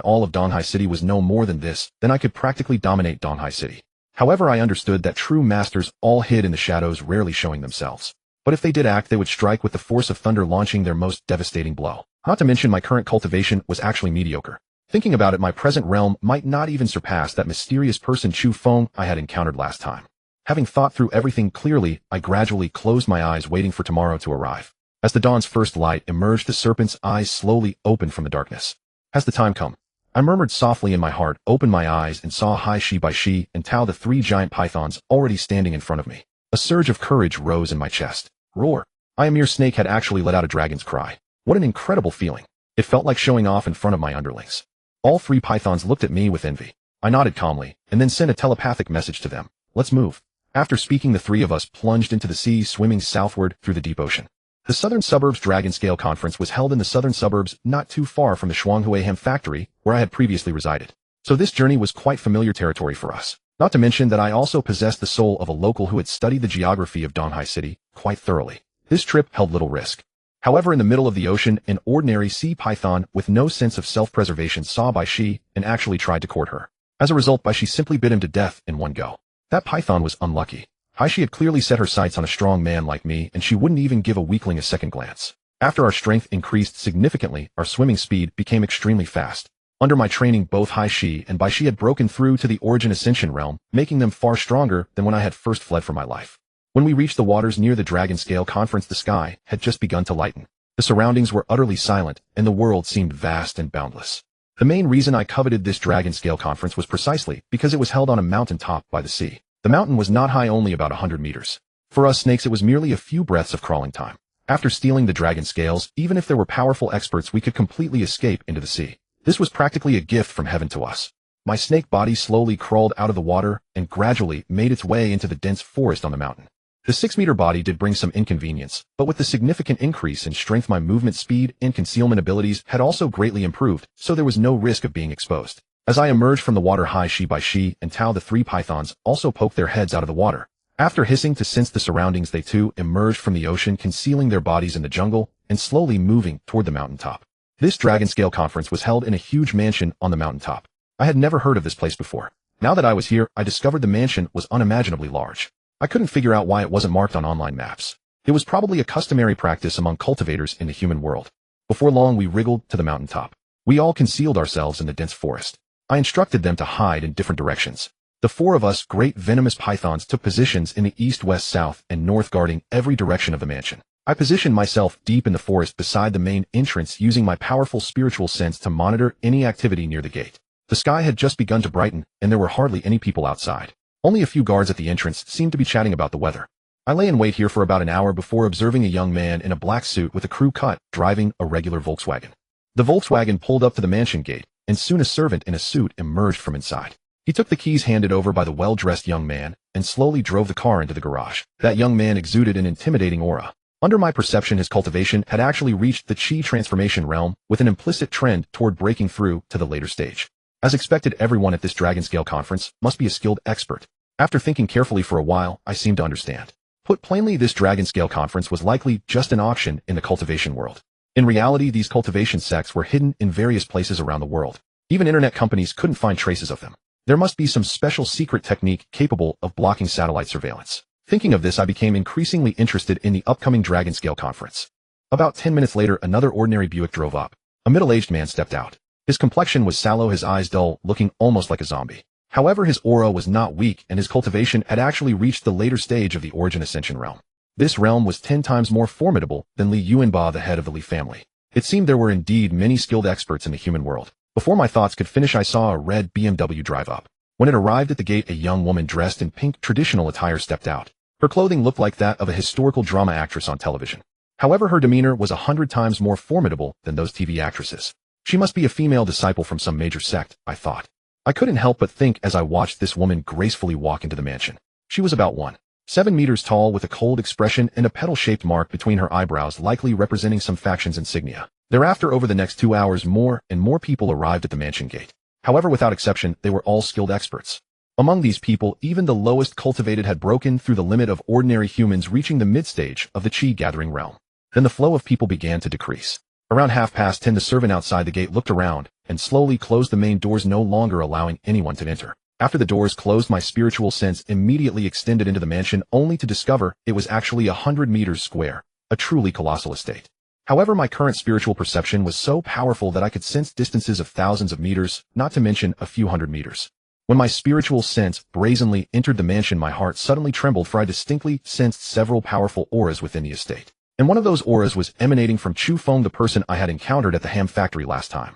all of Donghai City was no more than this, then I could practically dominate Donghai City. However, I understood that true masters all hid in the shadows, rarely showing themselves. But if they did act, they would strike with the force of thunder, launching their most devastating blow. Not to mention, my current cultivation was actually mediocre. Thinking about it, my present realm might not even surpass that mysterious person Chu Feng I had encountered last time. Having thought through everything clearly, I gradually closed my eyes, waiting for tomorrow to arrive. As the dawn's first light emerged, the serpent's eyes slowly opened from the darkness. Has the time come? I murmured softly in my heart, opened my eyes, and saw Hai Shi Bai Shi and Tao, the 3 giant pythons, already standing in front of me. A surge of courage rose in my chest. Roar! I, a mere snake, had actually let out a dragon's cry. What an incredible feeling. It felt like showing off in front of my underlings. All 3 pythons looked at me with envy. I nodded calmly, and then sent a telepathic message to them. Let's move. After speaking, the 3 of us plunged into the sea, swimming southward through the deep ocean. The Southern Suburbs Dragon Scale Conference was held in the southern suburbs, not too far from the Shuanghue Hem factory, where I had previously resided. So this journey was quite familiar territory for us. Not to mention that I also possessed the soul of a local who had studied the geography of Donghai City quite thoroughly. This trip held little risk. However, in the middle of the ocean, an ordinary sea python with no sense of self-preservation saw Bai Shi and actually tried to court her. As a result, Bai Shi simply bit him to death in one go. That python was unlucky. Hai Shi had clearly set her sights on a strong man like me, and she wouldn't even give a weakling a second glance. After our strength increased significantly, our swimming speed became extremely fast. Under my training, both Hai Shi and Bai Shi had broken through to the Origin Ascension realm, making them far stronger than when I had first fled for my life. When we reached the waters near the Dragon Scale Conference, the sky had just begun to lighten. The surroundings were utterly silent, and the world seemed vast and boundless. The main reason I coveted this Dragon Scale Conference was precisely because it was held on a mountain top by the sea. The mountain was not high, only about 100 meters. For us snakes, it was merely a few breaths of crawling time. After stealing the dragon scales, even if there were powerful experts, we could completely escape into the sea. This was practically a gift from heaven to us. My snake body slowly crawled out of the water and gradually made its way into the dense forest on the mountain. The 6-meter body did bring some inconvenience, but with the significant increase in strength, my movement speed and concealment abilities had also greatly improved, so there was no risk of being exposed. As I emerged from the water, Hai Shi Bai Shi and Tao, the 3 pythons, also poked their heads out of the water. After hissing to sense the surroundings, they too emerged from the ocean, concealing their bodies in the jungle and slowly moving toward the mountaintop. This Dragon Scale Conference was held in a huge mansion on the mountaintop. I had never heard of this place before. Now that I was here, I discovered the mansion was unimaginably large. I couldn't figure out why it wasn't marked on online maps. It was probably a customary practice among cultivators in the human world. Before long, we wriggled to the mountaintop. We all concealed ourselves in the dense forest. I instructed them to hide in different directions. The 4 of us great venomous pythons took positions in the east, west, south, and north, guarding every direction of the mansion. I positioned myself deep in the forest beside the main entrance, using my powerful spiritual sense to monitor any activity near the gate. The sky had just begun to brighten, and there were hardly any people outside. Only a few guards at the entrance seemed to be chatting about the weather. I lay in wait here for about an hour before observing a young man in a black suit with a crew cut, driving a regular Volkswagen. The Volkswagen pulled up to the mansion gate, and soon a servant in a suit emerged from inside. He took the keys handed over by the well-dressed young man and slowly drove the car into the garage. That young man exuded an intimidating aura. Under my perception, his cultivation had actually reached the Qi transformation realm, with an implicit trend toward breaking through to the later stage. As expected, everyone at this Dragon Scale Conference must be a skilled expert. After thinking carefully for a while, I seemed to understand. Put plainly, this dragon scale conference was likely just an auction in the cultivation world. In reality, these cultivation sects were hidden in various places around the world. Even internet companies couldn't find traces of them. There must be some special secret technique capable of blocking satellite surveillance. Thinking of this, I became increasingly interested in the upcoming dragon scale conference. About 10 minutes later, another ordinary Buick drove up. A middle-aged man stepped out. His complexion was sallow, his eyes dull, looking almost like a zombie. However, his aura was not weak, and his cultivation had actually reached the later stage of the Origin Ascension realm. This realm was 10 times more formidable than Li Yuanba, the head of the Li family. It seemed there were indeed many skilled experts in the human world. Before my thoughts could finish, I saw a red BMW drive up. When it arrived at the gate, a young woman dressed in pink traditional attire stepped out. Her clothing looked like that of a historical drama actress on television. However, her demeanor was 100 times more formidable than those TV actresses. She must be a female disciple from some major sect, I thought. I couldn't help but think as I watched this woman gracefully walk into the mansion. She was about 1.7 meters tall, with a cold expression and a petal-shaped mark between her eyebrows, likely representing some faction's insignia. Thereafter, over the next 2 hours, more and more people arrived at the mansion gate. However, without exception, they were all skilled experts. Among these people, even the lowest cultivated had broken through the limit of ordinary humans, reaching the mid-stage of the chi-gathering realm. Then the flow of people began to decrease. Around 10:30, the servant outside the gate looked around and slowly closed the main doors, no longer allowing anyone to enter. After the doors closed, my spiritual sense immediately extended into the mansion, only to discover it was actually 100 meters square, a truly colossal estate. However, my current spiritual perception was so powerful that I could sense distances of thousands of meters, not to mention a few hundred meters. When my spiritual sense brazenly entered the mansion, my heart suddenly trembled, for I distinctly sensed several powerful auras within the estate. And one of those auras was emanating from Chu Feng, the person I had encountered at the ham factory last time.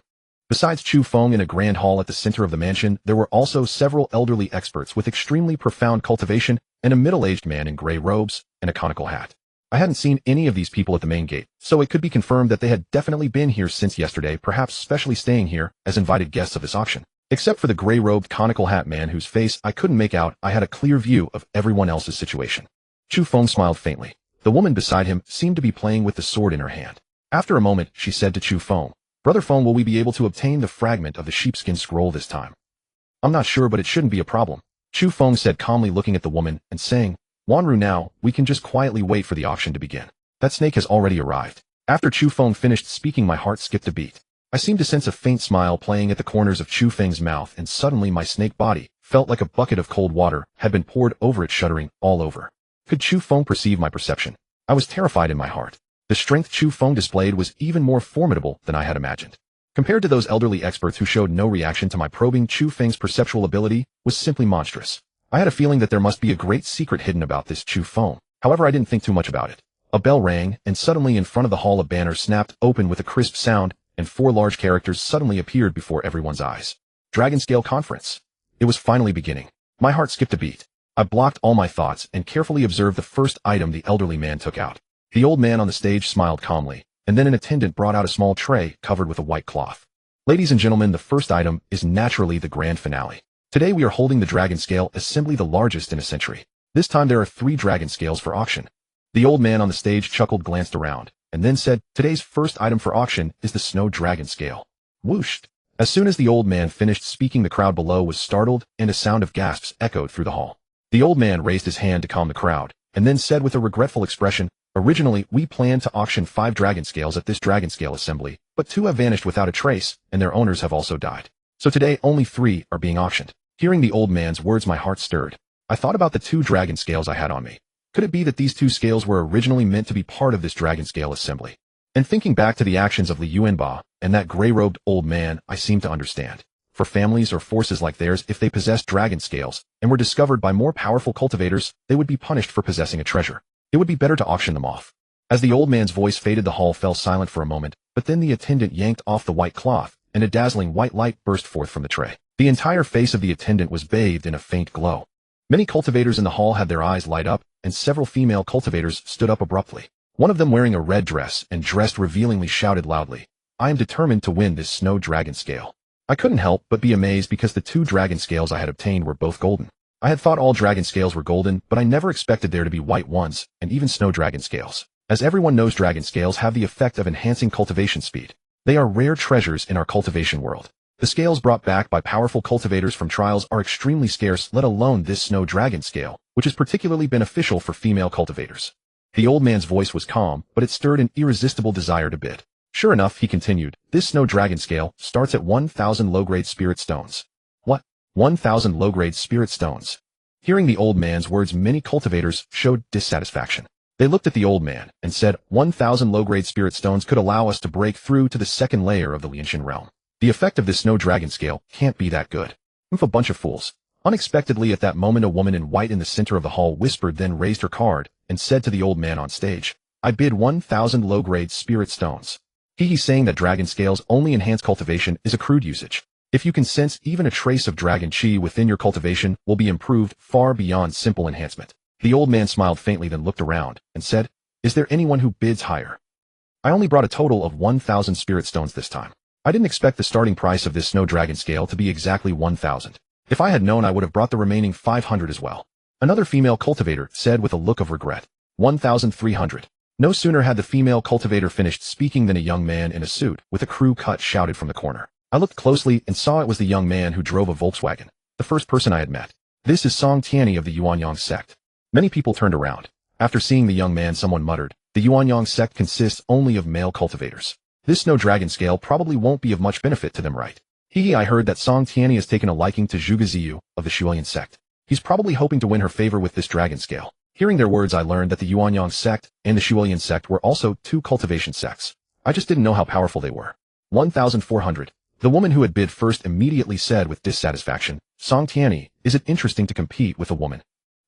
Besides Chu Feng, in a grand hall at the center of the mansion, there were also several elderly experts with extremely profound cultivation and a middle-aged man in gray robes and a conical hat. I hadn't seen any of these people at the main gate, so it could be confirmed that they had definitely been here since yesterday, perhaps specially staying here as invited guests of this auction. Except for the gray-robed conical hat man, whose face I couldn't make out, I had a clear view of everyone else's situation. Chu Feng smiled faintly. The woman beside him seemed to be playing with the sword in her hand. After a moment, she said to Chu Feng, "Brother Feng, will we be able to obtain the fragment of the sheepskin scroll this time?" "I'm not sure, but it shouldn't be a problem," Chu Feng said calmly, looking at the woman and saying, "Wanru, now, we can just quietly wait for the auction to begin. That snake has already arrived." After Chu Feng finished speaking, my heart skipped a beat. I seemed to sense a faint smile playing at the corners of Chu Feng's mouth, and suddenly my snake body felt like a bucket of cold water had been poured over it, shuddering all over. Could Chu Feng perceive my perception? I was terrified in my heart. The strength Chu Feng displayed was even more formidable than I had imagined. Compared to those elderly experts who showed no reaction to my probing, Chu Feng's perceptual ability was simply monstrous. I had a feeling that there must be a great secret hidden about this Chu Feng. However, I didn't think too much about it. A bell rang, and suddenly in front of the hall a banner snapped open with a crisp sound, and 4 large characters suddenly appeared before everyone's eyes. Dragon Scale Conference. It was finally beginning. My heart skipped a beat. I blocked all my thoughts and carefully observed the first item the elderly man took out. The old man on the stage smiled calmly, and then an attendant brought out a small tray covered with a white cloth. "Ladies and gentlemen, the first item is naturally the grand finale. Today we are holding the Dragon Scale Assembly, the largest in a century. This time there are 3 Dragon Scales for auction." The old man on the stage chuckled, glanced around, and then said, "Today's first item for auction is the Snow Dragon Scale." Whoosh! As soon as the old man finished speaking, the crowd below was startled, and a sound of gasps echoed through the hall. The old man raised his hand to calm the crowd, and then said with a regretful expression, "Originally, we planned to auction 5 Dragon Scales at this Dragon Scale Assembly, but 2 have vanished without a trace, and their owners have also died. So today only 3 are being auctioned." Hearing the old man's words, my heart stirred. I thought about the 2 Dragon Scales I had on me. Could it be that these 2 scales were originally meant to be part of this Dragon Scale Assembly? And thinking back to the actions of Li Yuanba and that gray-robed old man, I seemed to understand. For families or forces like theirs, if they possessed Dragon Scales and were discovered by more powerful cultivators, they would be punished for possessing a treasure. It would be better to auction them off. As the old man's voice faded, the hall fell silent for a moment, but then the attendant yanked off the white cloth, and a dazzling white light burst forth from the tray. The entire face of the attendant was bathed in a faint glow. Many cultivators in the hall had their eyes light up, and several female cultivators stood up abruptly. One of them, wearing a red dress and dressed revealingly, shouted loudly, "I am determined to win this Snow Dragon Scale." I couldn't help but be amazed because the 2 Dragon Scales I had obtained were both golden. I had thought all Dragon Scales were golden, but I never expected there to be white ones, and even Snow Dragon Scales. As everyone knows, Dragon Scales have the effect of enhancing cultivation speed. They are rare treasures in our cultivation world. The scales brought back by powerful cultivators from trials are extremely scarce, let alone this snow dragon scale, which is particularly beneficial for female cultivators. The old man's voice was calm, but it stirred an irresistible desire to bid. Sure enough, he continued, this snow dragon scale starts at 1,000 low-grade spirit stones. What? 1,000 low-grade spirit stones? Hearing the old man's words, many cultivators showed dissatisfaction. They looked at the old man and said, 1,000 low-grade spirit stones could allow us to break through to the second layer of the Lianshan realm. The effect of this snow dragon scale can't be that good. A bunch of fools. Unexpectedly at that moment, a woman in white in the center of the hall whispered, then raised her card and said to the old man on stage, I bid 1,000 low-grade spirit stones. He saying that dragon scales only enhance cultivation is a crude usage. If you can sense even a trace of dragon chi within your cultivation will be improved far beyond simple enhancement. The old man smiled faintly, then looked around and said, is there anyone who bids higher? I only brought a total of 1,000 spirit stones this time. I didn't expect the starting price of this snow dragon scale to be exactly 1,000. If I had known, I would have brought the remaining 500 as well. Another female cultivator said with a look of regret, 1,300. No sooner had the female cultivator finished speaking than a young man in a suit with a crew cut shouted from the corner. I looked closely and saw it was the young man who drove a Volkswagen, the first person I had met. This is Song Tianyi of the Yuanyang sect. Many people turned around. After seeing the young man, someone muttered, the Yuanyang sect consists only of male cultivators. This snow dragon scale probably won't be of much benefit to them, right? I heard that Song Tianyi has taken a liking to Zhuge Ziyu of the Shuilian sect. He's probably hoping to win her favor with this dragon scale. Hearing their words, I learned that the Yuanyang sect and the Shuilian sect were also two cultivation sects. I just didn't know how powerful they were. 1,400. The woman who had bid first immediately said with dissatisfaction, Song Tianyi, is it interesting to compete with a woman?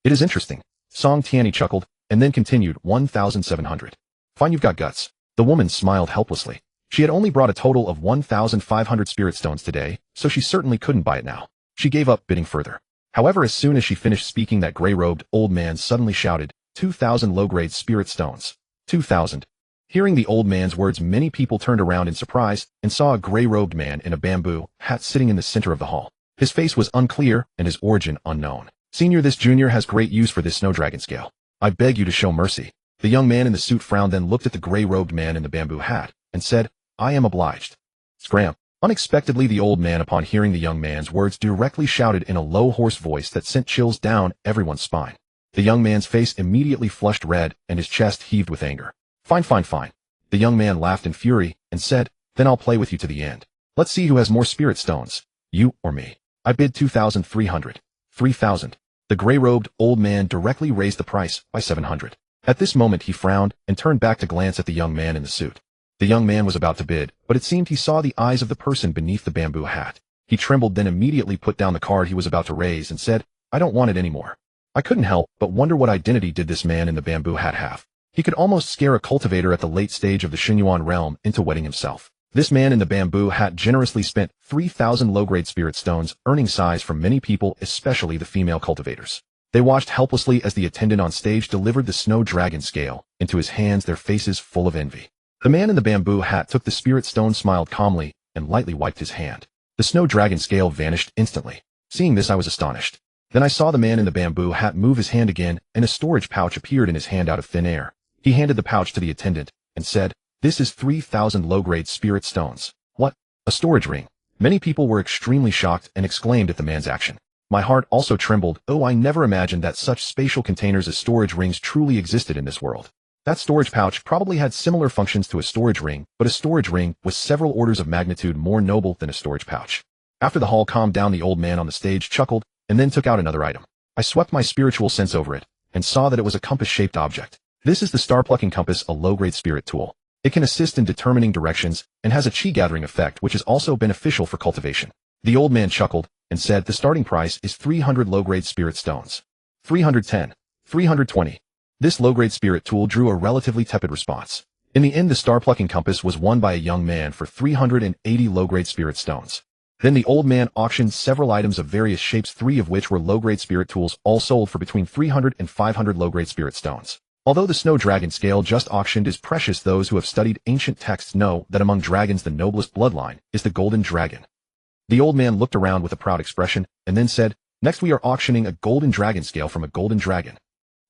It is interesting. Song Tianyi chuckled and then continued, 1,700. Fine, you've got guts. The woman smiled helplessly. She had only brought a total of 1,500 spirit stones today, so she certainly couldn't buy it now. She gave up bidding further. However, as soon as she finished speaking, that gray-robed old man suddenly shouted, 2,000 low-grade spirit stones. 2,000. Hearing the old man's words, many people turned around in surprise and saw a gray-robed man in a bamboo hat sitting in the center of the hall. His face was unclear and his origin unknown. Senior, this junior has great use for this snow dragon scale. I beg you to show mercy. The young man in the suit frowned, then looked at the gray-robed man in the bamboo hat and said, I am obliged. Scram. Unexpectedly, the old man, upon hearing the young man's words, directly shouted in a low, hoarse voice that sent chills down everyone's spine. The young man's face immediately flushed red and his chest heaved with anger. Fine, fine, fine. The young man laughed in fury and said, then I'll play with you to the end. Let's see who has more spirit stones, you or me. I bid 2,300. 3,000. The gray-robed old man directly raised the price by 700. At this moment he frowned and turned back to glance at the young man in the suit. The young man was about to bid, but it seemed he saw the eyes of the person beneath the bamboo hat. He trembled, then immediately put down the card he was about to raise and said, I don't want it anymore. I couldn't help but wonder what identity did this man in the bamboo hat have. He could almost scare a cultivator at the late stage of the Xinyuan realm into wedding himself. This man in the bamboo hat generously spent 3,000 low-grade spirit stones, earning sighs from many people, especially the female cultivators. They watched helplessly as the attendant on stage delivered the snow dragon scale into his hands, their faces full of envy. The man in the bamboo hat took the spirit stone, smiled calmly, and lightly wiped his hand. The snow dragon scale vanished instantly. Seeing this, I was astonished. Then I saw the man in the bamboo hat move his hand again, and a storage pouch appeared in his hand out of thin air. He handed the pouch to the attendant and said, this is 3,000 low-grade spirit stones. What? A storage ring? Many people were extremely shocked and exclaimed at the man's action. My heart also trembled. Oh, I never imagined that such spatial containers as storage rings truly existed in this world. That storage pouch probably had similar functions to a storage ring, but a storage ring was several orders of magnitude more noble than a storage pouch. After the hall calmed down, the old man on the stage chuckled and then took out another item. I swept my spiritual sense over it and saw that it was a compass-shaped object. This is the star-plucking compass, a low-grade spirit tool. It can assist in determining directions and has a chi-gathering effect, which is also beneficial for cultivation. The old man chuckled and said the starting price is 300 low-grade spirit stones. 310. 320. This low-grade spirit tool drew a relatively tepid response. In the end, the star-plucking compass was won by a young man for 380 low-grade spirit stones. Then the old man auctioned several items of various shapes, 3 of which were low-grade spirit tools, all sold for between 300 and 500 low-grade spirit stones. Although the snow dragon scale just auctioned is precious, those who have studied ancient texts know that among dragons the noblest bloodline is the golden dragon. The old man looked around with a proud expression and then said, next we are auctioning a golden dragon scale from a golden dragon.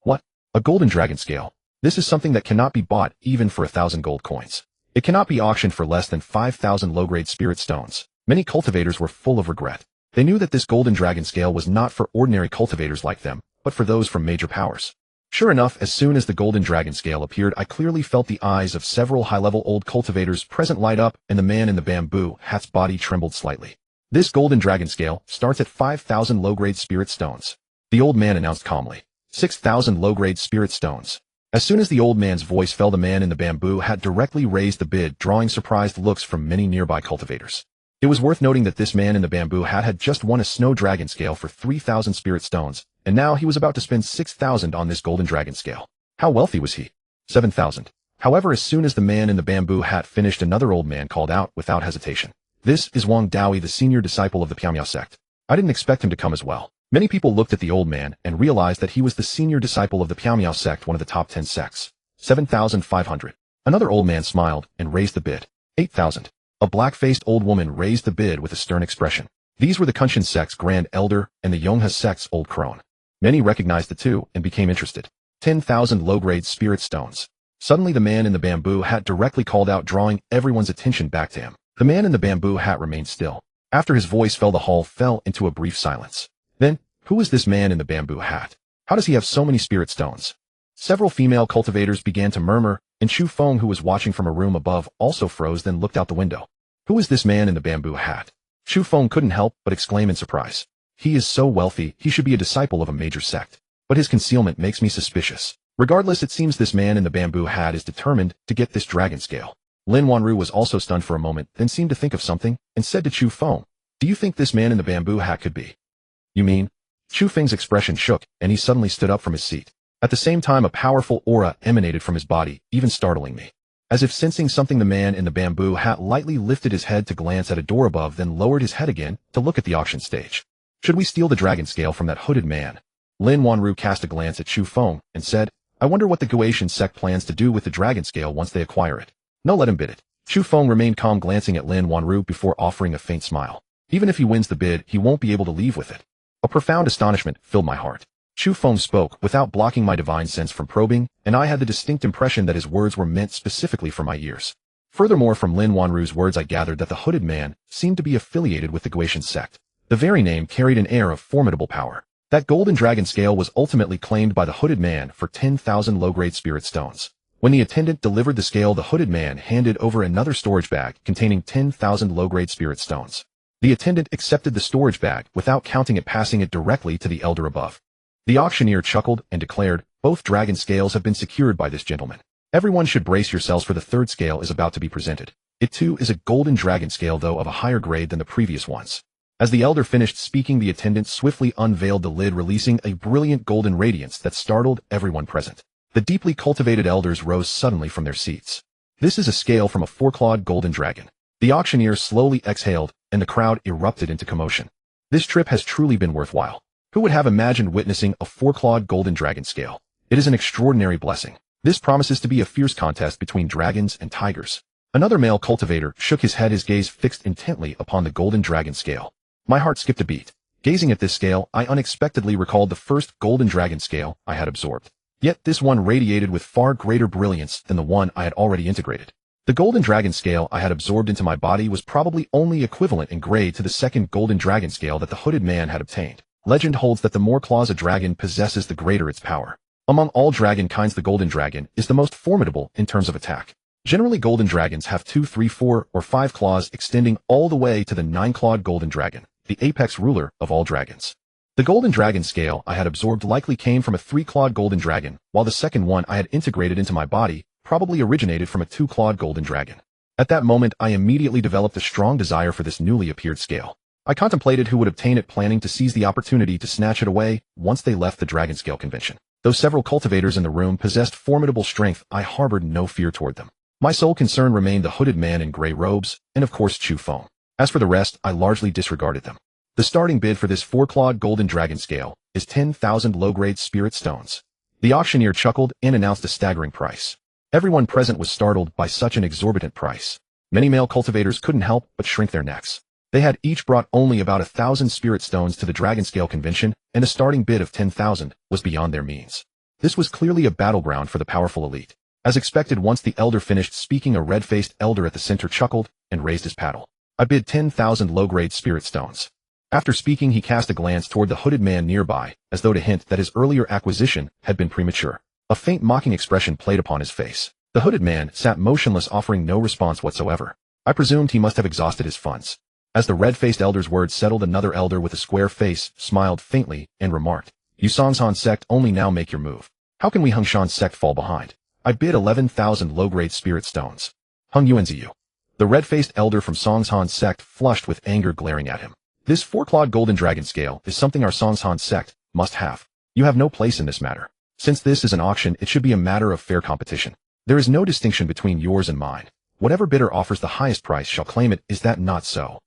What? A golden dragon scale? This is something that cannot be bought even for 1,000 gold coins. It cannot be auctioned for less than 5,000 low-grade spirit stones. Many cultivators were full of regret. They knew that this golden dragon scale was not for ordinary cultivators like them, but for those from major powers. Sure enough, as soon as the golden dragon scale appeared, I clearly felt the eyes of several high-level old cultivators present light up, and the man in the bamboo hat's body trembled slightly. This golden dragon scale starts at 5,000 low-grade spirit stones. The old man announced calmly. 6,000 low-grade spirit stones. As soon as the old man's voice fell, the man in the bamboo hat directly raised the bid, drawing surprised looks from many nearby cultivators. It was worth noting that this man in the bamboo hat had just won a snow dragon scale for 3,000 spirit stones, and now he was about to spend 6,000 on this golden dragon scale. How wealthy was he? 7,000. However, as soon as the man in the bamboo hat finished, another old man called out without hesitation. This is Wang Daoyi, the senior disciple of the Piaomiao sect. I didn't expect him to come as well. Many people looked at the old man and realized that he was the senior disciple of the Piaomiao sect, one of the top 10 sects. 7,500. Another old man smiled and raised the bid. 8,000. A black-faced old woman raised the bid with a stern expression. These were the Kunshin sect's Grand Elder and the Yonghe sect's Old Crone. Many recognized the two and became interested. 10,000 low-grade spirit stones. Suddenly the man in the bamboo hat directly called out, drawing everyone's attention back to him. The man in the bamboo hat remained still. After his voice fell, the hall fell into a brief silence. Then, who is this man in the bamboo hat? How does he have so many spirit stones? Several female cultivators began to murmur, and Chu Feng, who was watching from a room above, also froze, then looked out the window. Who is this man in the bamboo hat? Chu Feng couldn't help but exclaim in surprise. He is so wealthy, he should be a disciple of a major sect. But his concealment makes me suspicious. Regardless, it seems this man in the bamboo hat is determined to get this dragon scale. Lin Wanru was also stunned for a moment, then seemed to think of something, and said to Chu Feng, "Do you think this man in the bamboo hat could be?" "You mean?" Chu Feng's expression shook, and he suddenly stood up from his seat. At the same time, a powerful aura emanated from his body, even startling me. As if sensing something, the man in the bamboo hat lightly lifted his head to glance at a door above, then lowered his head again to look at the auction stage. "Should we steal the dragon scale from that hooded man?" Lin Wanru cast a glance at Chu Feng and said, "I wonder what the Guatian sect plans to do with the dragon scale once they acquire it. No, let him bid it." Chu Feng remained calm, glancing at Lin Wanru before offering a faint smile. Even if he wins the bid, he won't be able to leave with it. A profound astonishment filled my heart. Chu Feng spoke without blocking my divine sense from probing, and I had the distinct impression that his words were meant specifically for my ears. Furthermore, from Lin Wanru's words, I gathered that the hooded man seemed to be affiliated with the Guatian sect. The very name carried an air of formidable power. That golden dragon scale was ultimately claimed by the hooded man for 10,000 low-grade spirit stones. When the attendant delivered the scale, the hooded man handed over another storage bag containing 10,000 low-grade spirit stones. The attendant accepted the storage bag without counting it, passing it directly to the elder above. The auctioneer chuckled and declared, "Both dragon scales have been secured by this gentleman. Everyone should brace yourselves, for the third scale is about to be presented. It too is a golden dragon scale, though of a higher grade than the previous ones." As the elder finished speaking, the attendant swiftly unveiled the lid, releasing a brilliant golden radiance that startled everyone present. The deeply cultivated elders rose suddenly from their seats. "This is a scale from a four-clawed golden dragon." The auctioneer slowly exhaled, and the crowd erupted into commotion. This trip has truly been worthwhile. Who would have imagined witnessing a four-clawed golden dragon scale? It is an extraordinary blessing. This promises to be a fierce contest between dragons and tigers. Another male cultivator shook his head, his gaze fixed intently upon the golden dragon scale. My heart skipped a beat. Gazing at this scale, I unexpectedly recalled the first golden dragon scale I had absorbed. Yet this one radiated with far greater brilliance than the one I had already integrated. The golden dragon scale I had absorbed into my body was probably only equivalent in grade to the second golden dragon scale that the hooded man had obtained. Legend holds that the more claws a dragon possesses, the greater its power. Among all dragon kinds, the golden dragon is the most formidable in terms of attack. Generally, golden dragons have 2, 3, 4, or 5 claws, extending all the way to the 9-clawed golden dragon, the apex ruler of all dragons. The golden dragon scale I had absorbed likely came from a 3-clawed golden dragon, while the second one I had integrated into my body probably originated from a 2-clawed golden dragon. At that moment, I immediately developed a strong desire for this newly appeared scale. I contemplated who would obtain it, planning to seize the opportunity to snatch it away once they left the dragon scale convention. Though several cultivators in the room possessed formidable strength, I harbored no fear toward them. My sole concern remained the hooded man in gray robes, and of course Chu Feng. As for the rest, I largely disregarded them. The starting bid for this 4-clawed golden dragon scale is 10,000 low-grade spirit stones. The auctioneer chuckled and announced a staggering price. Everyone present was startled by such an exorbitant price. Many male cultivators couldn't help but shrink their necks. They had each brought only about 1,000 spirit stones to the dragon scale convention, and a starting bid of 10,000 was beyond their means. This was clearly a battleground for the powerful elite. As expected, once the elder finished speaking, a red-faced elder at the center chuckled and raised his paddle. I bid 10,000 low-grade spirit stones. After speaking, he cast a glance toward the hooded man nearby, as though to hint that his earlier acquisition had been premature. A faint mocking expression played upon his face. The hooded man sat motionless, offering no response whatsoever. I presumed he must have exhausted his funds. As the red-faced elder's words settled, another elder with a square face smiled faintly and remarked, "You Songshan sect only now make your move. How can we Hongshan sect fall behind?" I bid 11,000 low-grade spirit stones. Hung Yuanziyu. The red-faced elder from Songshan sect flushed with anger, glaring at him. "This four-clawed golden dragon scale is something our Songshan sect must have. You have no place in this matter. Since this is an auction, it should be a matter of fair competition. There is no distinction between yours and mine. Whatever bidder offers the highest price shall claim it. Is that not so?"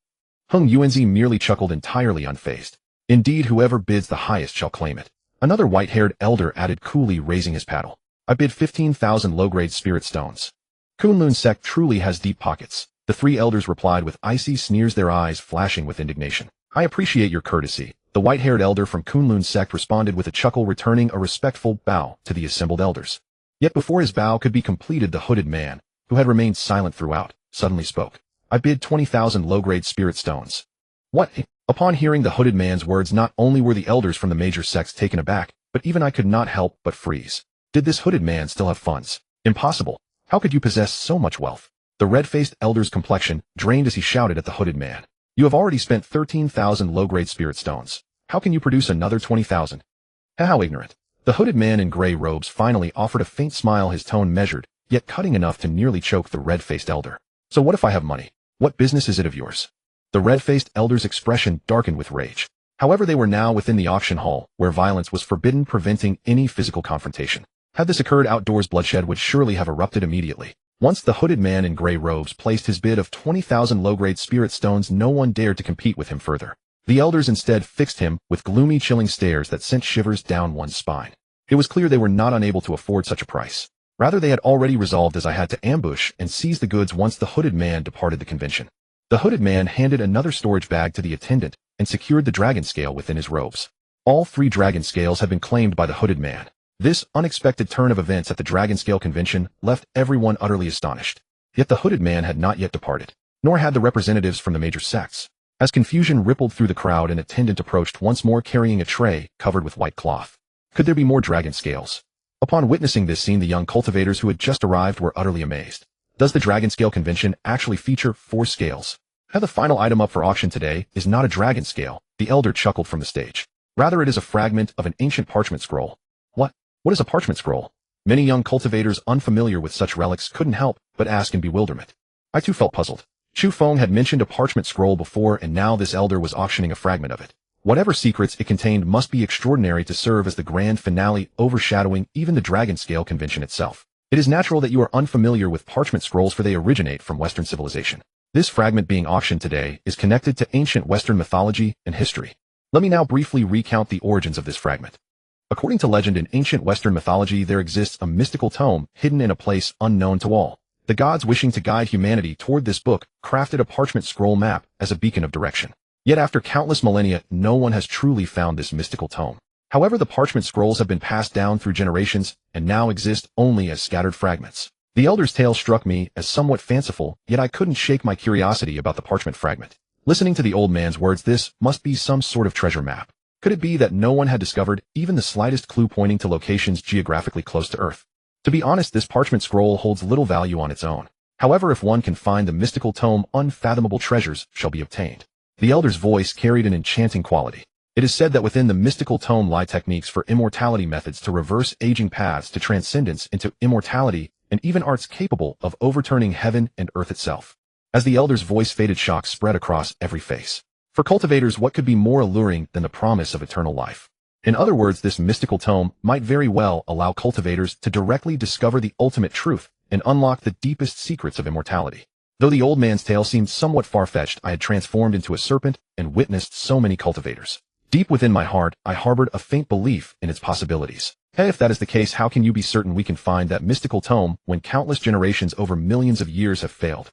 Hung Yuanzi merely chuckled, entirely unfazed. "Indeed, whoever bids the highest shall claim it." Another white-haired elder added coolly, raising his paddle. "I bid 15,000 low-grade spirit stones." Kunlun sect truly has deep pockets. The three elders replied with icy sneers, their eyes flashing with indignation. "I appreciate your courtesy." The white-haired elder from Kunlun sect responded with a chuckle, returning a respectful bow to the assembled elders. Yet before his bow could be completed, the hooded man, who had remained silent throughout, suddenly spoke. "I bid 20,000 low-grade spirit stones." "What?" Upon hearing the hooded man's words, not only were the elders from the major sects taken aback, but even I could not help but freeze. Did this hooded man still have funds? Impossible. How could you possess so much wealth? The red-faced elder's complexion drained as he shouted at the hooded man. "You have already spent 13,000 low-grade spirit stones. How can you produce another 20,000? How ignorant." The hooded man in gray robes finally offered a faint smile, his tone measured, yet cutting enough to nearly choke the red-faced elder. "So what if I have money? What business is it of yours?" The red-faced elder's expression darkened with rage. However, they were now within the auction hall, where violence was forbidden, preventing any physical confrontation. Had this occurred outdoors, bloodshed would surely have erupted immediately. Once the hooded man in gray robes placed his bid of 20,000 low-grade spirit stones, no one dared to compete with him further. The elders instead fixed him with gloomy, chilling stares that sent shivers down one's spine. It was clear they were not unable to afford such a price. Rather, they had already resolved, as I had to ambush and seize the goods once the hooded man departed the convention. The hooded man handed another storage bag to the attendant and secured the dragon scale within his robes. All three dragon scales had been claimed by the hooded man. This unexpected turn of events at the dragon scale convention left everyone utterly astonished. Yet the hooded man had not yet departed, nor had the representatives from the major sects. As confusion rippled through the crowd, an attendant approached once more, carrying a tray covered with white cloth. Could there be more dragon scales? Upon witnessing this scene, the young cultivators who had just arrived were utterly amazed. Does the dragon scale convention actually feature 4 scales? How the final item up for auction today is not a dragon scale, the elder chuckled from the stage. Rather, it is a fragment of an ancient parchment scroll. What is a parchment scroll? Many young cultivators unfamiliar with such relics couldn't help but ask in bewilderment. I too felt puzzled. Chu Feng had mentioned a parchment scroll before, and now this elder was auctioning a fragment of it. Whatever secrets it contained must be extraordinary to serve as the grand finale, overshadowing even the dragon scale convention itself. It is natural that you are unfamiliar with parchment scrolls, for they originate from Western civilization. This fragment being auctioned today is connected to ancient Western mythology and history. Let me now briefly recount the origins of this fragment. According to legend, in ancient Western mythology, there exists a mystical tome hidden in a place unknown to all. The gods, wishing to guide humanity toward this book, crafted a parchment scroll map as a beacon of direction. Yet after countless millennia, no one has truly found this mystical tome. However, the parchment scrolls have been passed down through generations and now exist only as scattered fragments. The elder's tale struck me as somewhat fanciful, yet I couldn't shake my curiosity about the parchment fragment. Listening to the old man's words, this must be some sort of treasure map. Could it be that no one had discovered even the slightest clue pointing to locations geographically close to Earth? To be honest, this parchment scroll holds little value on its own. However, if one can find the mystical tome, unfathomable treasures shall be obtained. The elder's voice carried an enchanting quality. It is said that within the mystical tome lie techniques for immortality, methods to reverse aging paths to transcendence into immortality, and even arts capable of overturning heaven and earth itself. As the elder's voice faded, shock spread across every face. For cultivators, what could be more alluring than the promise of eternal life? In other words, this mystical tome might very well allow cultivators to directly discover the ultimate truth and unlock the deepest secrets of immortality. Though the old man's tale seemed somewhat far-fetched, I had transformed into a serpent and witnessed so many cultivators. Deep within my heart, I harbored a faint belief in its possibilities. Hey, if that is the case, how can you be certain we can find that mystical tome when countless generations over millions of years have failed?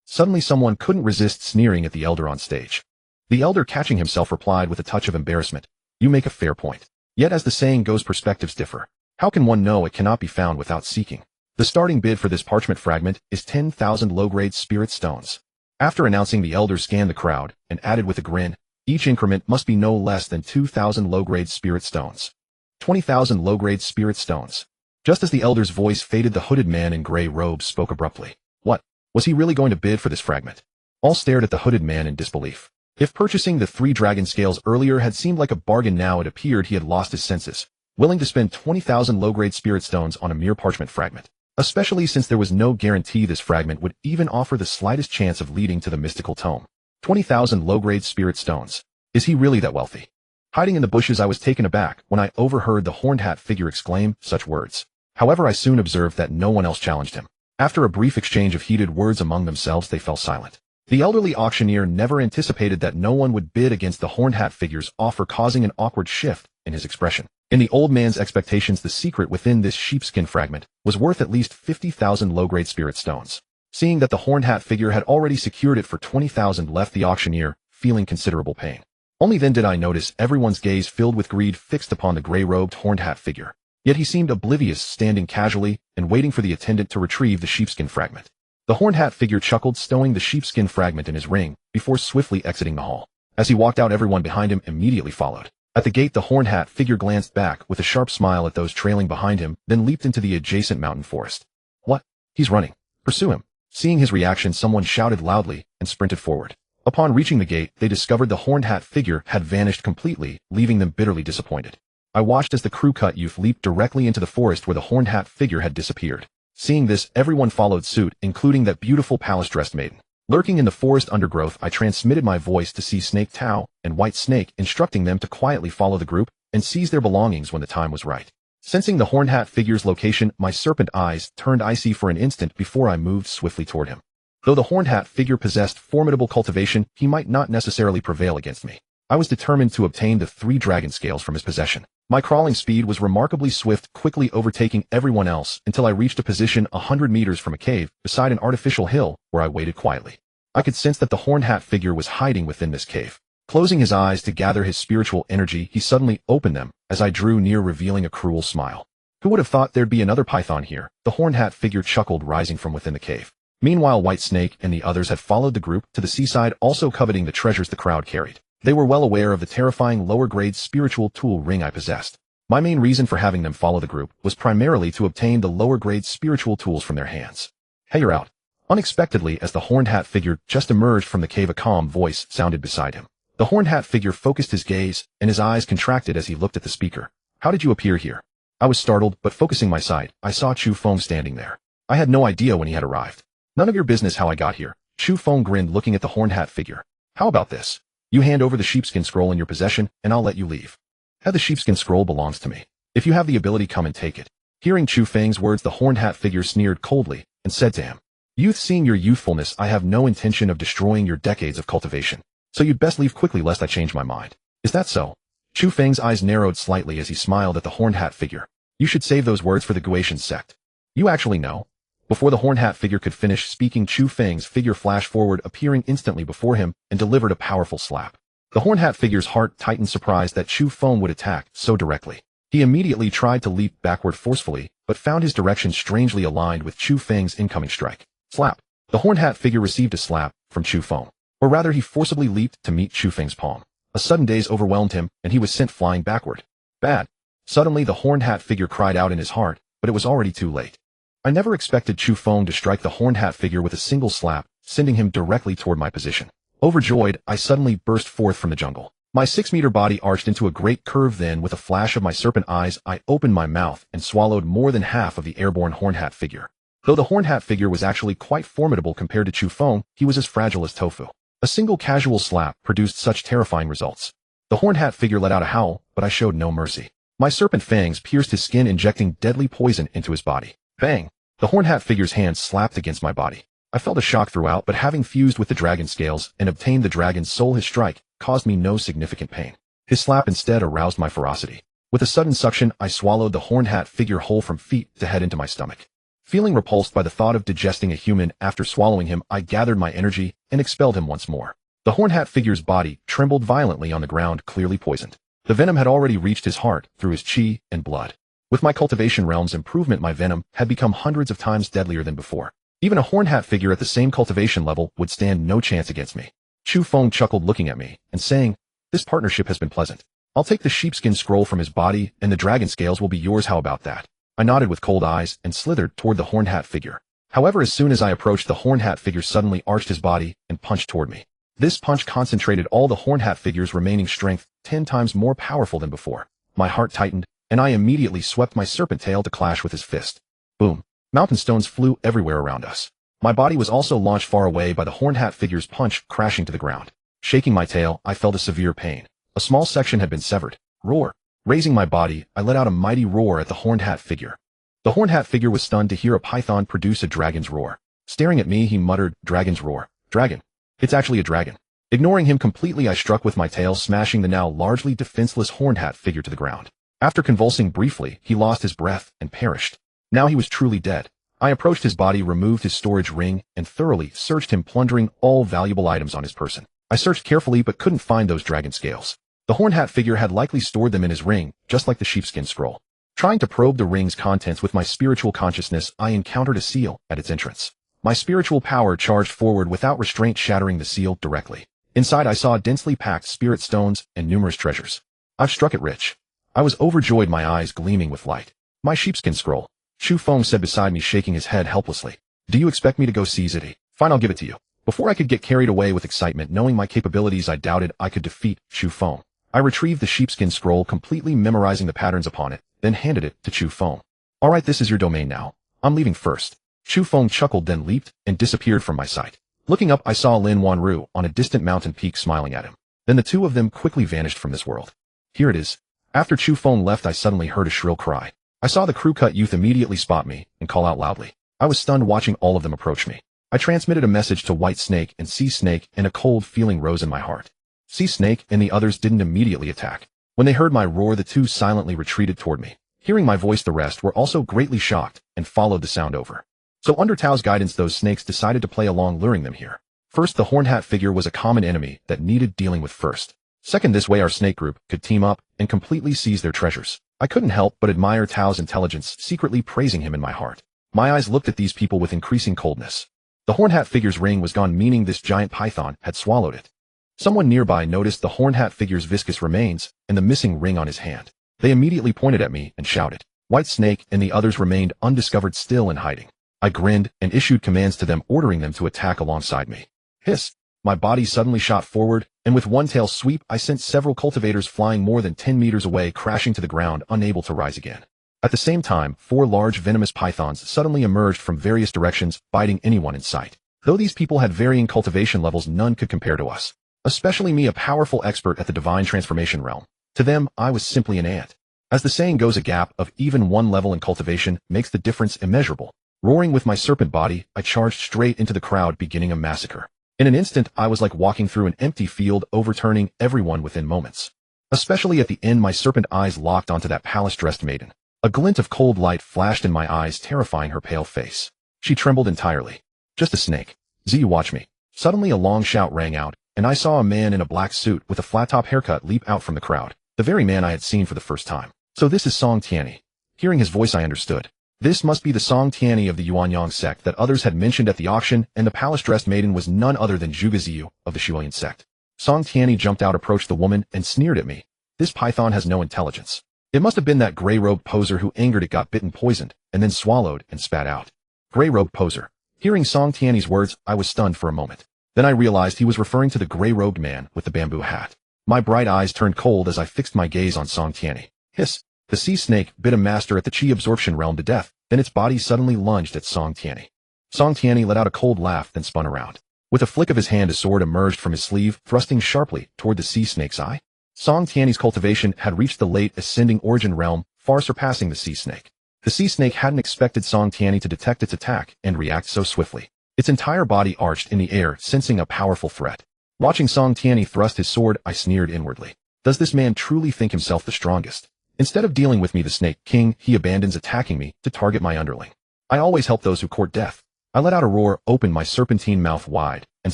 Suddenly someone couldn't resist sneering at the elder on stage. The elder, catching himself, replied with a touch of embarrassment, "You make a fair point. Yet as the saying goes, perspectives differ. How can one know it cannot be found without seeking?" The starting bid for this parchment fragment is 10,000 low-grade spirit stones. After announcing, the elder scanned the crowd and added with a grin, each increment must be no less than 2,000 low-grade spirit stones. 20,000 low-grade spirit stones. Just as the elder's voice faded, the hooded man in gray robes spoke abruptly. What? Was he really going to bid for this fragment? All stared at the hooded man in disbelief. If purchasing the 3 dragon scales earlier had seemed like a bargain, now it appeared he had lost his senses, willing to spend 20,000 low-grade spirit stones on a mere parchment fragment, especially since there was no guarantee this fragment would even offer the slightest chance of leading to the mystical tome. 20,000 low-grade spirit stones. Is he really that wealthy? Hiding in the bushes, I was taken aback when I overheard the horned hat figure exclaim such words. However, I soon observed that no one else challenged him. After a brief exchange of heated words among themselves, they fell silent. The elderly auctioneer never anticipated that no one would bid against the horned hat figure's offer, causing an awkward shift in his expression. In the old man's expectations, the secret within this sheepskin fragment was worth at least 50,000 low-grade spirit stones. Seeing that the horned hat figure had already secured it for 20,000, left the auctioneer feeling considerable pain. Only then did I notice everyone's gaze filled with greed fixed upon the gray-robed horned hat figure. Yet he seemed oblivious, standing casually and waiting for the attendant to retrieve the sheepskin fragment. The horned hat figure chuckled, stowing the sheepskin fragment in his ring before swiftly exiting the hall. As he walked out, everyone behind him immediately followed. At the gate, the horned hat figure glanced back with a sharp smile at those trailing behind him, then leaped into the adjacent mountain forest. What? He's running. Pursue him. Seeing his reaction, someone shouted loudly and sprinted forward. Upon reaching the gate, they discovered the horned hat figure had vanished completely, leaving them bitterly disappointed. I watched as the crew-cut youth leaped directly into the forest where the horned hat figure had disappeared. Seeing this, everyone followed suit, including that beautiful palace-dressed maiden. Lurking in the forest undergrowth, I transmitted my voice to see Snake Tao and White Snake, instructing them to quietly follow the group and seize their belongings when the time was right. Sensing the horned hat figure's location, my serpent eyes turned icy for an instant before I moved swiftly toward him. Though the horned hat figure possessed formidable cultivation, he might not necessarily prevail against me. I was determined to obtain the 3 dragon scales from his possession. My crawling speed was remarkably swift, quickly overtaking everyone else until I reached a position 100 meters from a cave beside an artificial hill where I waited quietly. I could sense that the horned hat figure was hiding within this cave. Closing his eyes to gather his spiritual energy, he suddenly opened them as I drew near, revealing a cruel smile. Who would have thought there'd be another python here? The horned hat figure chuckled, rising from within the cave. Meanwhile, White Snake and the others had followed the group to the seaside, also coveting the treasures the crowd carried. They were well aware of the terrifying lower-grade spiritual tool ring I possessed. My main reason for having them follow the group was primarily to obtain the lower-grade spiritual tools from their hands. Hey, you're out. Unexpectedly, as the horned hat figure just emerged from the cave, a calm voice sounded beside him. The horned hat figure focused his gaze, and his eyes contracted as he looked at the speaker. How did you appear here? I was startled, but focusing my sight, I saw Chu Feng standing there. I had no idea when he had arrived. None of your business how I got here. Chu Feng grinned, looking at the horned hat figure. How about this? You hand over the sheepskin scroll in your possession, and I'll let you leave. The sheepskin scroll belongs to me. If you have the ability, come and take it. Hearing Chu Feng's words, the horned hat figure sneered coldly and said to him, Youth, seeing your youthfulness, I have no intention of destroying your decades of cultivation. So you'd best leave quickly lest I change my mind. Is that so? Chu Feng's eyes narrowed slightly as he smiled at the horned hat figure. You should save those words for the Guatian sect. You actually know? Before the horned hat figure could finish speaking, Chu Feng's figure flashed forward, appearing instantly before him, and delivered a powerful slap. The horned hat figure's heart tightened, surprised that Chu Feng would attack so directly. He immediately tried to leap backward forcefully, but found his direction strangely aligned with Chu Feng's incoming strike. Slap. The horned hat figure received a slap from Chu Feng. Or rather, he forcibly leaped to meet Chu Feng's palm. A sudden daze overwhelmed him, and he was sent flying backward. Bad. Suddenly, the horned hat figure cried out in his heart, but it was already too late. I never expected Chu Feng to strike the horned hat figure with a single slap, sending him directly toward my position. Overjoyed, I suddenly burst forth from the jungle. My 6-meter body arched into a great curve, then with a flash of my serpent eyes, I opened my mouth and swallowed more than half of the airborne horned hat figure. Though the horned hat figure was actually quite formidable compared to Chu Feng, he was as fragile as tofu. A single casual slap produced such terrifying results. The horned hat figure let out a howl, but I showed no mercy. My serpent fangs pierced his skin, injecting deadly poison into his body. Bang! The horned hat figure's hand slapped against my body. I felt a shock throughout, but having fused with the dragon scales and obtained the dragon's soul, his strike caused me no significant pain. His slap instead aroused my ferocity. With a sudden suction, I swallowed the horned hat figure whole from feet to head into my stomach. Feeling repulsed by the thought of digesting a human after swallowing him, I gathered my energy and expelled him once more. The horned hat figure's body trembled violently on the ground, clearly poisoned. The venom had already reached his heart through his chi and blood. With my cultivation realm's improvement, my venom had become hundreds of times deadlier than before. Even a horned hat figure at the same cultivation level would stand no chance against me. Chu Feng chuckled looking at me and saying, "This partnership has been pleasant. I'll take the sheepskin scroll from his body and the dragon scales will be yours, how about that?" I nodded with cold eyes and slithered toward the horned hat figure. However, as soon as I approached, the horned hat figure suddenly arched his body and punched toward me. This punch concentrated all the horned hat figure's remaining strength, 10 times more powerful than before. My heart tightened, and I immediately swept my serpent tail to clash with his fist. Boom. Mountain stones flew everywhere around us. My body was also launched far away by the horned hat figure's punch, crashing to the ground. Shaking my tail, I felt a severe pain. A small section had been severed. Roar. Raising my body, I let out a mighty roar at the horned hat figure. The horned hat figure was stunned to hear a python produce a dragon's roar. Staring at me, he muttered, "Dragon's roar. Dragon. It's actually a dragon." Ignoring him completely, I struck with my tail, smashing the now largely defenseless horned hat figure to the ground. After convulsing briefly, he lost his breath and perished. Now he was truly dead. I approached his body, removed his storage ring, and thoroughly searched him, plundering all valuable items on his person. I searched carefully but couldn't find those dragon scales. The horned hat figure had likely stored them in his ring, just like the sheepskin scroll. Trying to probe the ring's contents with my spiritual consciousness, I encountered a seal at its entrance. My spiritual power charged forward without restraint, shattering the seal directly. Inside, I saw densely packed spirit stones and numerous treasures. I've struck it rich. I was overjoyed, my eyes gleaming with light. "My sheepskin scroll," Chu Feng said beside me, shaking his head helplessly. "Do you expect me to go seize it? Fine, I'll give it to you." Before I could get carried away with excitement, knowing my capabilities, I doubted I could defeat Chu Feng. I retrieved the sheepskin scroll, completely memorizing the patterns upon it, then handed it to Chu Feng. "All right, this is your domain now. I'm leaving first." Chu Feng chuckled, then leaped and disappeared from my sight. Looking up, I saw Lin Wanru on a distant mountain peak smiling at him. Then the two of them quickly vanished from this world. Here it is. After Chu Feng left, I suddenly heard a shrill cry. I saw the crew-cut youth immediately spot me and call out loudly. I was stunned watching all of them approach me. I transmitted a message to White Snake and Sea Snake, and a cold feeling rose in my heart. Sea Snake and the others didn't immediately attack. When they heard my roar, the two silently retreated toward me. Hearing my voice, the rest were also greatly shocked and followed the sound over. So under Tao's guidance, those snakes decided to play along, luring them here. First, the horned hat figure was a common enemy that needed dealing with first. Second, this way our snake group could team up and completely seize their treasures. I couldn't help but admire Tao's intelligence, secretly praising him in my heart. My eyes looked at these people with increasing coldness. The horned hat figure's ring was gone, meaning this giant python had swallowed it. Someone nearby noticed the horned hat figure's viscous remains and the missing ring on his hand. They immediately pointed at me and shouted. White Snake and the others remained undiscovered, still in hiding. I grinned and issued commands to them, ordering them to attack alongside me. Hiss! My body suddenly shot forward, and with one tail sweep, I sent several cultivators flying more than 10 meters away, crashing to the ground, unable to rise again. At the same time, 4 large venomous pythons suddenly emerged from various directions, biting anyone in sight. Though these people had varying cultivation levels, none could compare to us. Especially me, a powerful expert at the divine transformation realm. To them, I was simply an ant. As the saying goes, a gap of even one level in cultivation makes the difference immeasurable. Roaring with my serpent body, I charged straight into the crowd, beginning a massacre. In an instant, I was like walking through an empty field, overturning everyone within moments. Especially at the end, my serpent eyes locked onto that palace-dressed maiden. A glint of cold light flashed in my eyes, terrifying her pale face. She trembled entirely. "Just a snake. Ziyu, watch me." Suddenly a long shout rang out, and I saw a man in a black suit with a flat-top haircut leap out from the crowd. The very man I had seen for the first time. So this is Song Tianyi. Hearing his voice, I understood. This must be the Song Tianyi of the Yuanyang sect that others had mentioned at the auction, and the palace-dressed maiden was none other than Zhuge Ziyu of the Shuoyan sect. Song Tianyi jumped out, approached the woman, and sneered at me. This python has no intelligence. It must have been that gray-robed poser who, angered it, got bitten, poisoned, and then swallowed and spat out. Gray-robed poser. Hearing Song Tianyi's words, I was stunned for a moment. Then I realized he was referring to the gray-robed man with the bamboo hat. My bright eyes turned cold as I fixed my gaze on Song Tianyi. Hiss! The sea snake bit a master at the chi absorption realm to death, then its body suddenly lunged at Song Tianyi. Song Tianyi let out a cold laugh, then spun around. With a flick of his hand, a sword emerged from his sleeve, thrusting sharply toward the sea snake's eye. Song Tianyi's cultivation had reached the late ascending origin realm, far surpassing the sea snake. The sea snake hadn't expected Song Tianyi to detect its attack and react so swiftly. Its entire body arched in the air, sensing a powerful threat. Watching Song Tianyi thrust his sword, I sneered inwardly. Does this man truly think himself the strongest? Instead of dealing with me, the Snake King, he abandons attacking me to target my underling. I always help those who court death. I let out a roar, opened my serpentine mouth wide, and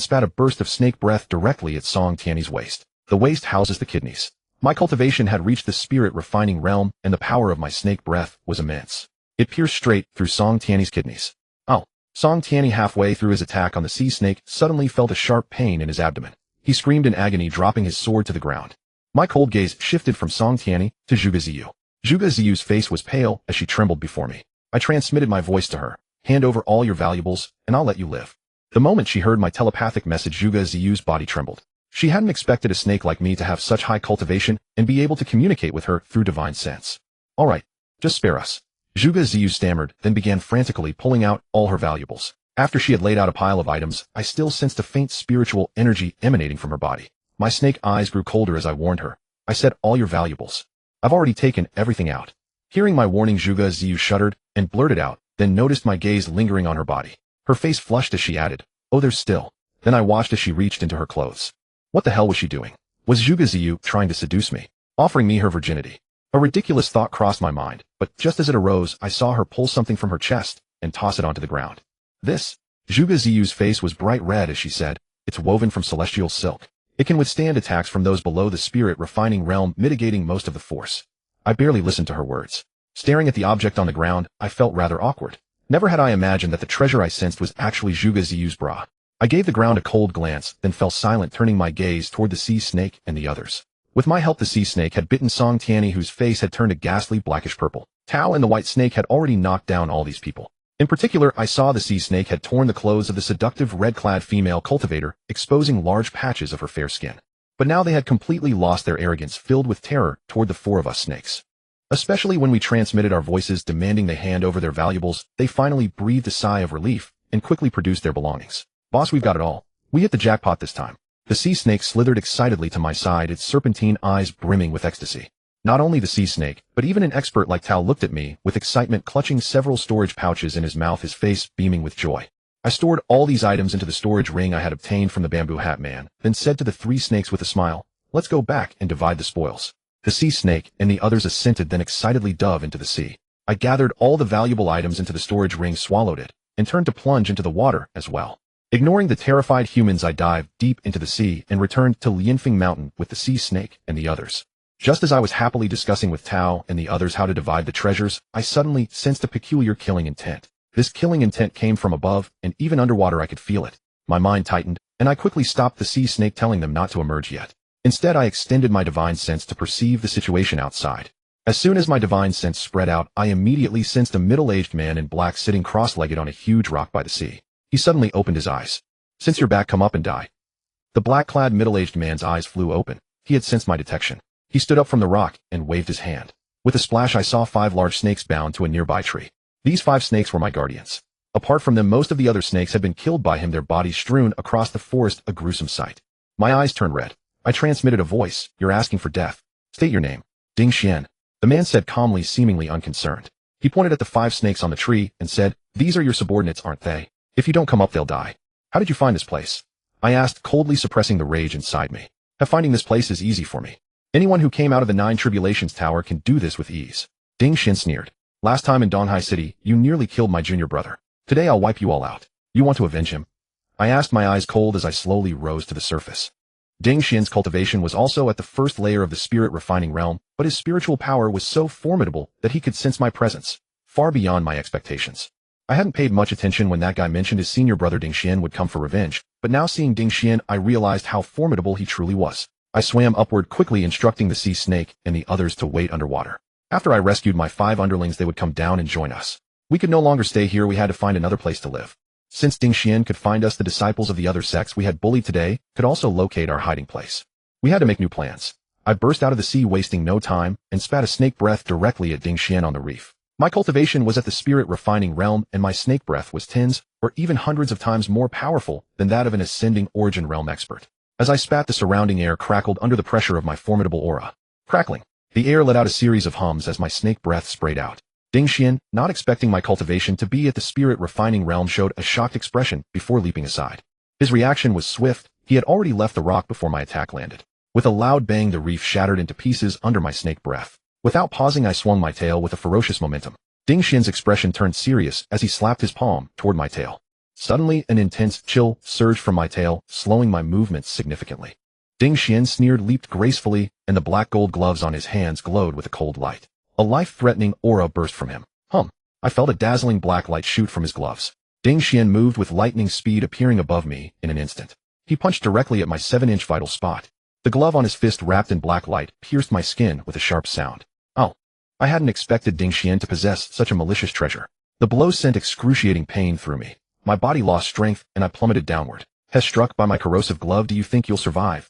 spat a burst of snake breath directly at Song Tianyi's waist. The waist houses the kidneys. My cultivation had reached the spirit refining realm, and the power of my snake breath was immense. It pierced straight through Song Tianyi's kidneys. Oh! Song Tianyi, halfway through his attack on the sea snake, suddenly felt a sharp pain in his abdomen. He screamed in agony, dropping his sword to the ground. My cold gaze shifted from Song Tianyi to Zhuge Ziyu. Zhuge Ziyu's face was pale as she trembled before me. I transmitted my voice to her. Hand over all your valuables, and I'll let you live. The moment she heard my telepathic message, Zhuge Ziyu's body trembled. She hadn't expected a snake like me to have such high cultivation and be able to communicate with her through divine sense. All right, just spare us. Zhuge Ziyu stammered, then began frantically pulling out all her valuables. After she had laid out a pile of items, I still sensed a faint spiritual energy emanating from her body. My snake eyes grew colder as I warned her. I said, all your valuables. I've already taken everything out. Hearing my warning, Zhuge Ziyu shuddered and blurted out, then noticed my gaze lingering on her body. Her face flushed as she added, oh, there's still. Then I watched as she reached into her clothes. What the hell was she doing? Was Zhuge Ziyu trying to seduce me? Offering me her virginity? A ridiculous thought crossed my mind, but just as it arose, I saw her pull something from her chest and toss it onto the ground. This? Zhuge Ziyu's face was bright red as she said, it's woven from celestial silk. It can withstand attacks from those below the spirit refining realm, mitigating most of the force. I barely listened to her words. Staring at the object on the ground, I felt rather awkward. Never had I imagined that the treasure I sensed was actually Zhuge Ziyu's bra. I gave the ground a cold glance, then fell silent, turning my gaze toward the sea snake and the others. With my help, the sea snake had bitten Song Tianyi, whose face had turned a ghastly blackish purple. Tao and the white snake had already knocked down all these people. In particular, I saw the sea snake had torn the clothes of the seductive red-clad female cultivator, exposing large patches of her fair skin. But now they had completely lost their arrogance, filled with terror toward the four of us snakes. Especially when we transmitted our voices demanding they hand over their valuables, they finally breathed a sigh of relief and quickly produced their belongings. Boss, we've got it all. We hit the jackpot this time. The sea snake slithered excitedly to my side, its serpentine eyes brimming with ecstasy. Not only the sea snake, but even an expert like Tao looked at me with excitement, clutching several storage pouches in his mouth, his face beaming with joy. I stored all these items into the storage ring I had obtained from the bamboo hat man, then said to the three snakes with a smile, let's go back and divide the spoils. The sea snake and the others assented, then excitedly dove into the sea. I gathered all the valuable items into the storage ring, swallowed it, and turned to plunge into the water as well. Ignoring the terrified humans, I dived deep into the sea and returned to Lianfeng Mountain with the sea snake and the others. Just as I was happily discussing with Tao and the others how to divide the treasures, I suddenly sensed a peculiar killing intent. This killing intent came from above, and even underwater I could feel it. My mind tightened, and I quickly stopped the sea snake, telling them not to emerge yet. Instead, I extended my divine sense to perceive the situation outside. As soon as my divine sense spread out, I immediately sensed a middle-aged man in black sitting cross-legged on a huge rock by the sea. He suddenly opened his eyes. Since you're back, come up and die. The black-clad middle-aged man's eyes flew open. He had sensed my detection. He stood up from the rock and waved his hand. With a splash, I saw 5 large snakes bound to a nearby tree. These 5 snakes were my guardians. Apart from them, most of the other snakes had been killed by him, their bodies strewn across the forest, a gruesome sight. My eyes turned red. I transmitted a voice. You're asking for death. State your name. Ding Xian. The man said calmly, seemingly unconcerned. He pointed at the 5 snakes on the tree and said, these are your subordinates, aren't they? If you don't come up, they'll die. How did you find this place? I asked, coldly suppressing the rage inside me. Finding this place is easy for me. Anyone who came out of the 9 Tribulations Tower can do this with ease. Ding Xian sneered. Last time in Donghai City, you nearly killed my junior brother. Today I'll wipe you all out. You want to avenge him? I asked, my eyes cold as I slowly rose to the surface. Ding Xian's cultivation was also at the first layer of the spirit refining realm, but his spiritual power was so formidable that he could sense my presence, far beyond my expectations. I hadn't paid much attention when that guy mentioned his senior brother Ding Xian would come for revenge, but now seeing Ding Xian, I realized how formidable he truly was. I swam upward quickly, instructing the sea snake and the others to wait underwater. After I rescued my 5 underlings, they would come down and join us. We could no longer stay here, we had to find another place to live. Since Ding Xian could find us, the disciples of the other sects we had bullied today could also locate our hiding place. We had to make new plans. I burst out of the sea, wasting no time, and spat a snake breath directly at Ding Xian on the reef. My cultivation was at the spirit refining realm, and my snake breath was tens or even hundreds of times more powerful than that of an ascending origin realm expert. As I spat, the surrounding air crackled under the pressure of my formidable aura. Crackling. The air let out a series of hums as my snake breath sprayed out. Ding Xian, not expecting my cultivation to be at the spirit refining realm, showed a shocked expression before leaping aside. His reaction was swift. He had already left the rock before my attack landed. With a loud bang, the reef shattered into pieces under my snake breath. Without pausing, I swung my tail with a ferocious momentum. Ding Xian's expression turned serious as he slapped his palm toward my tail. Suddenly, an intense chill surged from my tail, slowing my movements significantly. Ding Xian sneered, leaped gracefully, and the black gold gloves on his hands glowed with a cold light. A life-threatening aura burst from him. I felt a dazzling black light shoot from his gloves. Ding Xian moved with lightning speed, appearing above me in an instant. He punched directly at my 7-inch vital spot. The glove on his fist, wrapped in black light, pierced my skin with a sharp sound. Oh. I hadn't expected Ding Xian to possess such a malicious treasure. The blow sent excruciating pain through me. My body lost strength, and I plummeted downward. Has struck by my corrosive glove, do you think you'll survive?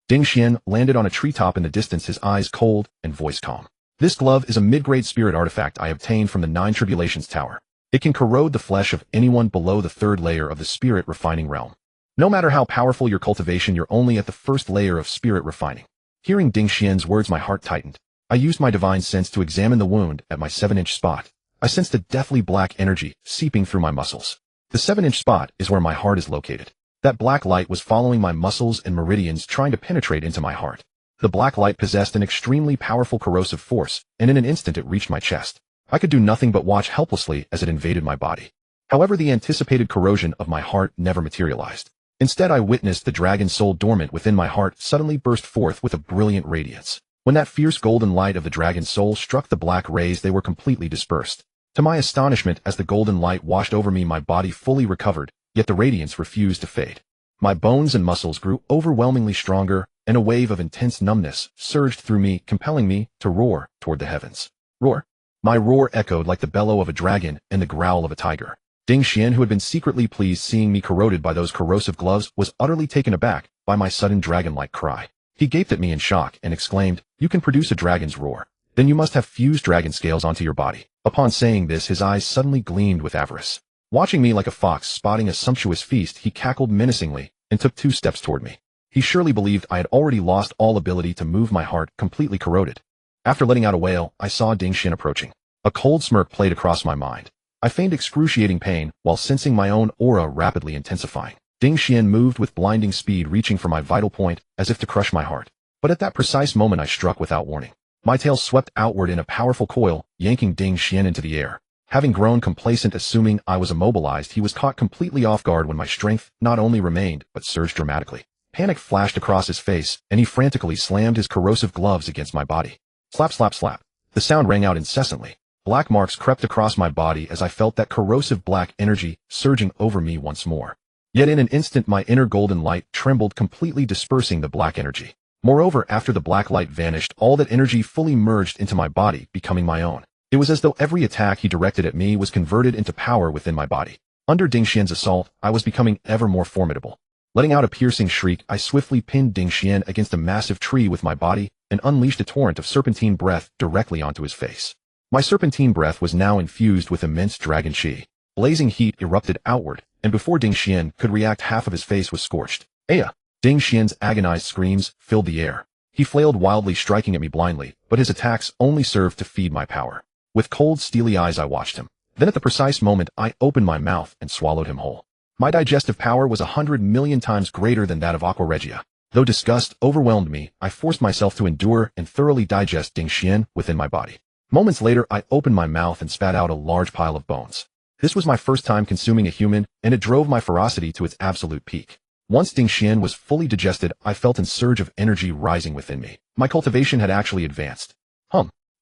Ding Xian landed on a treetop in the distance, his eyes cold and voice calm. This glove is a mid-grade spirit artifact I obtained from the 9 Tribulations Tower. It can corrode the flesh of anyone below the 3rd layer of the spirit refining realm. No matter how powerful your cultivation, you're only at the 1st layer of spirit refining. Hearing Ding Xian's words, my heart tightened. I used my divine sense to examine the wound at my 7-inch spot. I sensed a deathly black energy seeping through my muscles. The 7-inch spot is where my heart is located. That black light was following my muscles and meridians, trying to penetrate into my heart. The black light possessed an extremely powerful corrosive force, and in an instant it reached my chest. I could do nothing but watch helplessly as it invaded my body. However, the anticipated corrosion of my heart never materialized. Instead, I witnessed the dragon soul dormant within my heart suddenly burst forth with a brilliant radiance. When that fierce golden light of the dragon soul struck the black rays, they were completely dispersed. To my astonishment, as the golden light washed over me, my body fully recovered, yet the radiance refused to fade. My bones and muscles grew overwhelmingly stronger, and a wave of intense numbness surged through me, compelling me to roar toward the heavens. Roar. My roar echoed like the bellow of a dragon and the growl of a tiger. Ding Xian, who had been secretly pleased seeing me corroded by those corrosive gloves, was utterly taken aback by my sudden dragon-like cry. He gaped at me in shock and exclaimed, "You can produce a dragon's roar. Then you must have fused dragon scales onto your body." Upon saying this, his eyes suddenly gleamed with avarice. Watching me like a fox spotting a sumptuous feast, he cackled menacingly and took 2 steps toward me. He surely believed I had already lost all ability to move, my heart completely corroded. After letting out a wail, I saw Ding Xian approaching. A cold smirk played across my mind. I feigned excruciating pain while sensing my own aura rapidly intensifying. Ding Xian moved with blinding speed, reaching for my vital point as if to crush my heart. But at that precise moment I struck without warning. My tail swept outward in a powerful coil, yanking Ding Xian into the air. Having grown complacent, assuming I was immobilized, he was caught completely off guard when my strength not only remained, but surged dramatically. Panic flashed across his face, and he frantically slammed his corrosive gloves against my body. Slap, slap, slap. The sound rang out incessantly. Black marks crept across my body as I felt that corrosive black energy surging over me once more. Yet in an instant my inner golden light trembled, completely dispersing the black energy. Moreover, after the black light vanished, all that energy fully merged into my body, becoming my own. It was as though every attack he directed at me was converted into power within my body. Under Ding Xian's assault, I was becoming ever more formidable. Letting out a piercing shriek, I swiftly pinned Ding Xian against a massive tree with my body and unleashed a torrent of serpentine breath directly onto his face. My serpentine breath was now infused with immense dragon chi. Blazing heat erupted outward, and before Ding Xian could react, half of his face was scorched. Aya! Ding Xian's agonized screams filled the air. He flailed wildly, striking at me blindly, but his attacks only served to feed my power. With cold, steely eyes I watched him. Then at the precise moment, I opened my mouth and swallowed him whole. My digestive power was 100 million times greater than that of Aqua Regia. Though disgust overwhelmed me, I forced myself to endure and thoroughly digest Ding Xian within my body. Moments later, I opened my mouth and spat out a large pile of bones. This was my first time consuming a human, and it drove my ferocity to its absolute peak. Once Ding Xian was fully digested, I felt a surge of energy rising within me. My cultivation had actually advanced.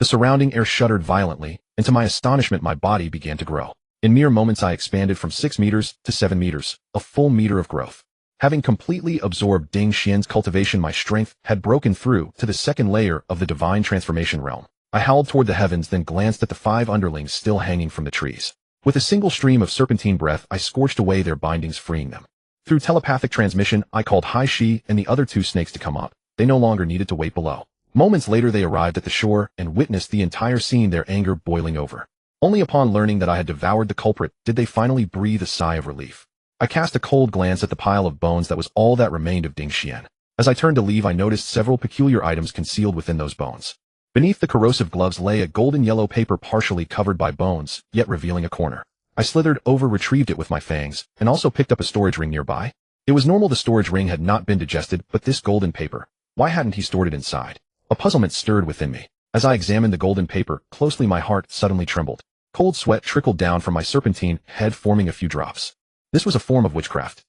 The surrounding air shuddered violently, and to my astonishment my body began to grow. In mere moments I expanded from 6 meters to 7 meters, a full meter of growth. Having completely absorbed Ding Xian's cultivation, my strength had broken through to the 2nd layer of the divine transformation realm. I howled toward the heavens, then glanced at the 5 underlings still hanging from the trees. With a single stream of serpentine breath, I scorched away their bindings, freeing them. Through telepathic transmission, I called Hai Shi and the other 2 snakes to come up. They no longer needed to wait below. Moments later they arrived at the shore and witnessed the entire scene, their anger boiling over. Only upon learning that I had devoured the culprit did they finally breathe a sigh of relief. I cast a cold glance at the pile of bones that was all that remained of Ding Xian. As I turned to leave, I noticed several peculiar items concealed within those bones. Beneath the corrosive gloves lay a golden yellow paper partially covered by bones, yet revealing a corner. I slithered over, retrieved it with my fangs, and also picked up a storage ring nearby. It was normal the storage ring had not been digested, but this golden paper, why hadn't he stored it inside? A puzzlement stirred within me. As I examined the golden paper closely, my heart suddenly trembled. Cold sweat trickled down from my serpentine head, forming a few drops. This was a form of witchcraft.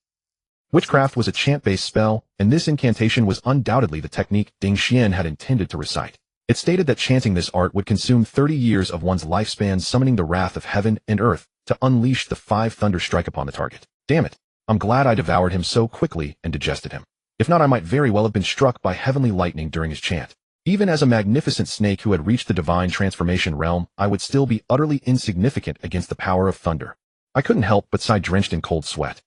Witchcraft was a chant-based spell, and this incantation was undoubtedly the technique Ding Xian had intended to recite. It stated that chanting this art would consume 30 years of one's lifespan, summoning the wrath of heaven and earth to unleash the 5 thunder strike upon the target. Damn it. I'm glad I devoured him so quickly and digested him. If not, I might very well have been struck by heavenly lightning during his chant. Even as a magnificent snake who had reached the divine transformation realm, I would still be utterly insignificant against the power of thunder. I couldn't help but sigh, drenched in cold sweat.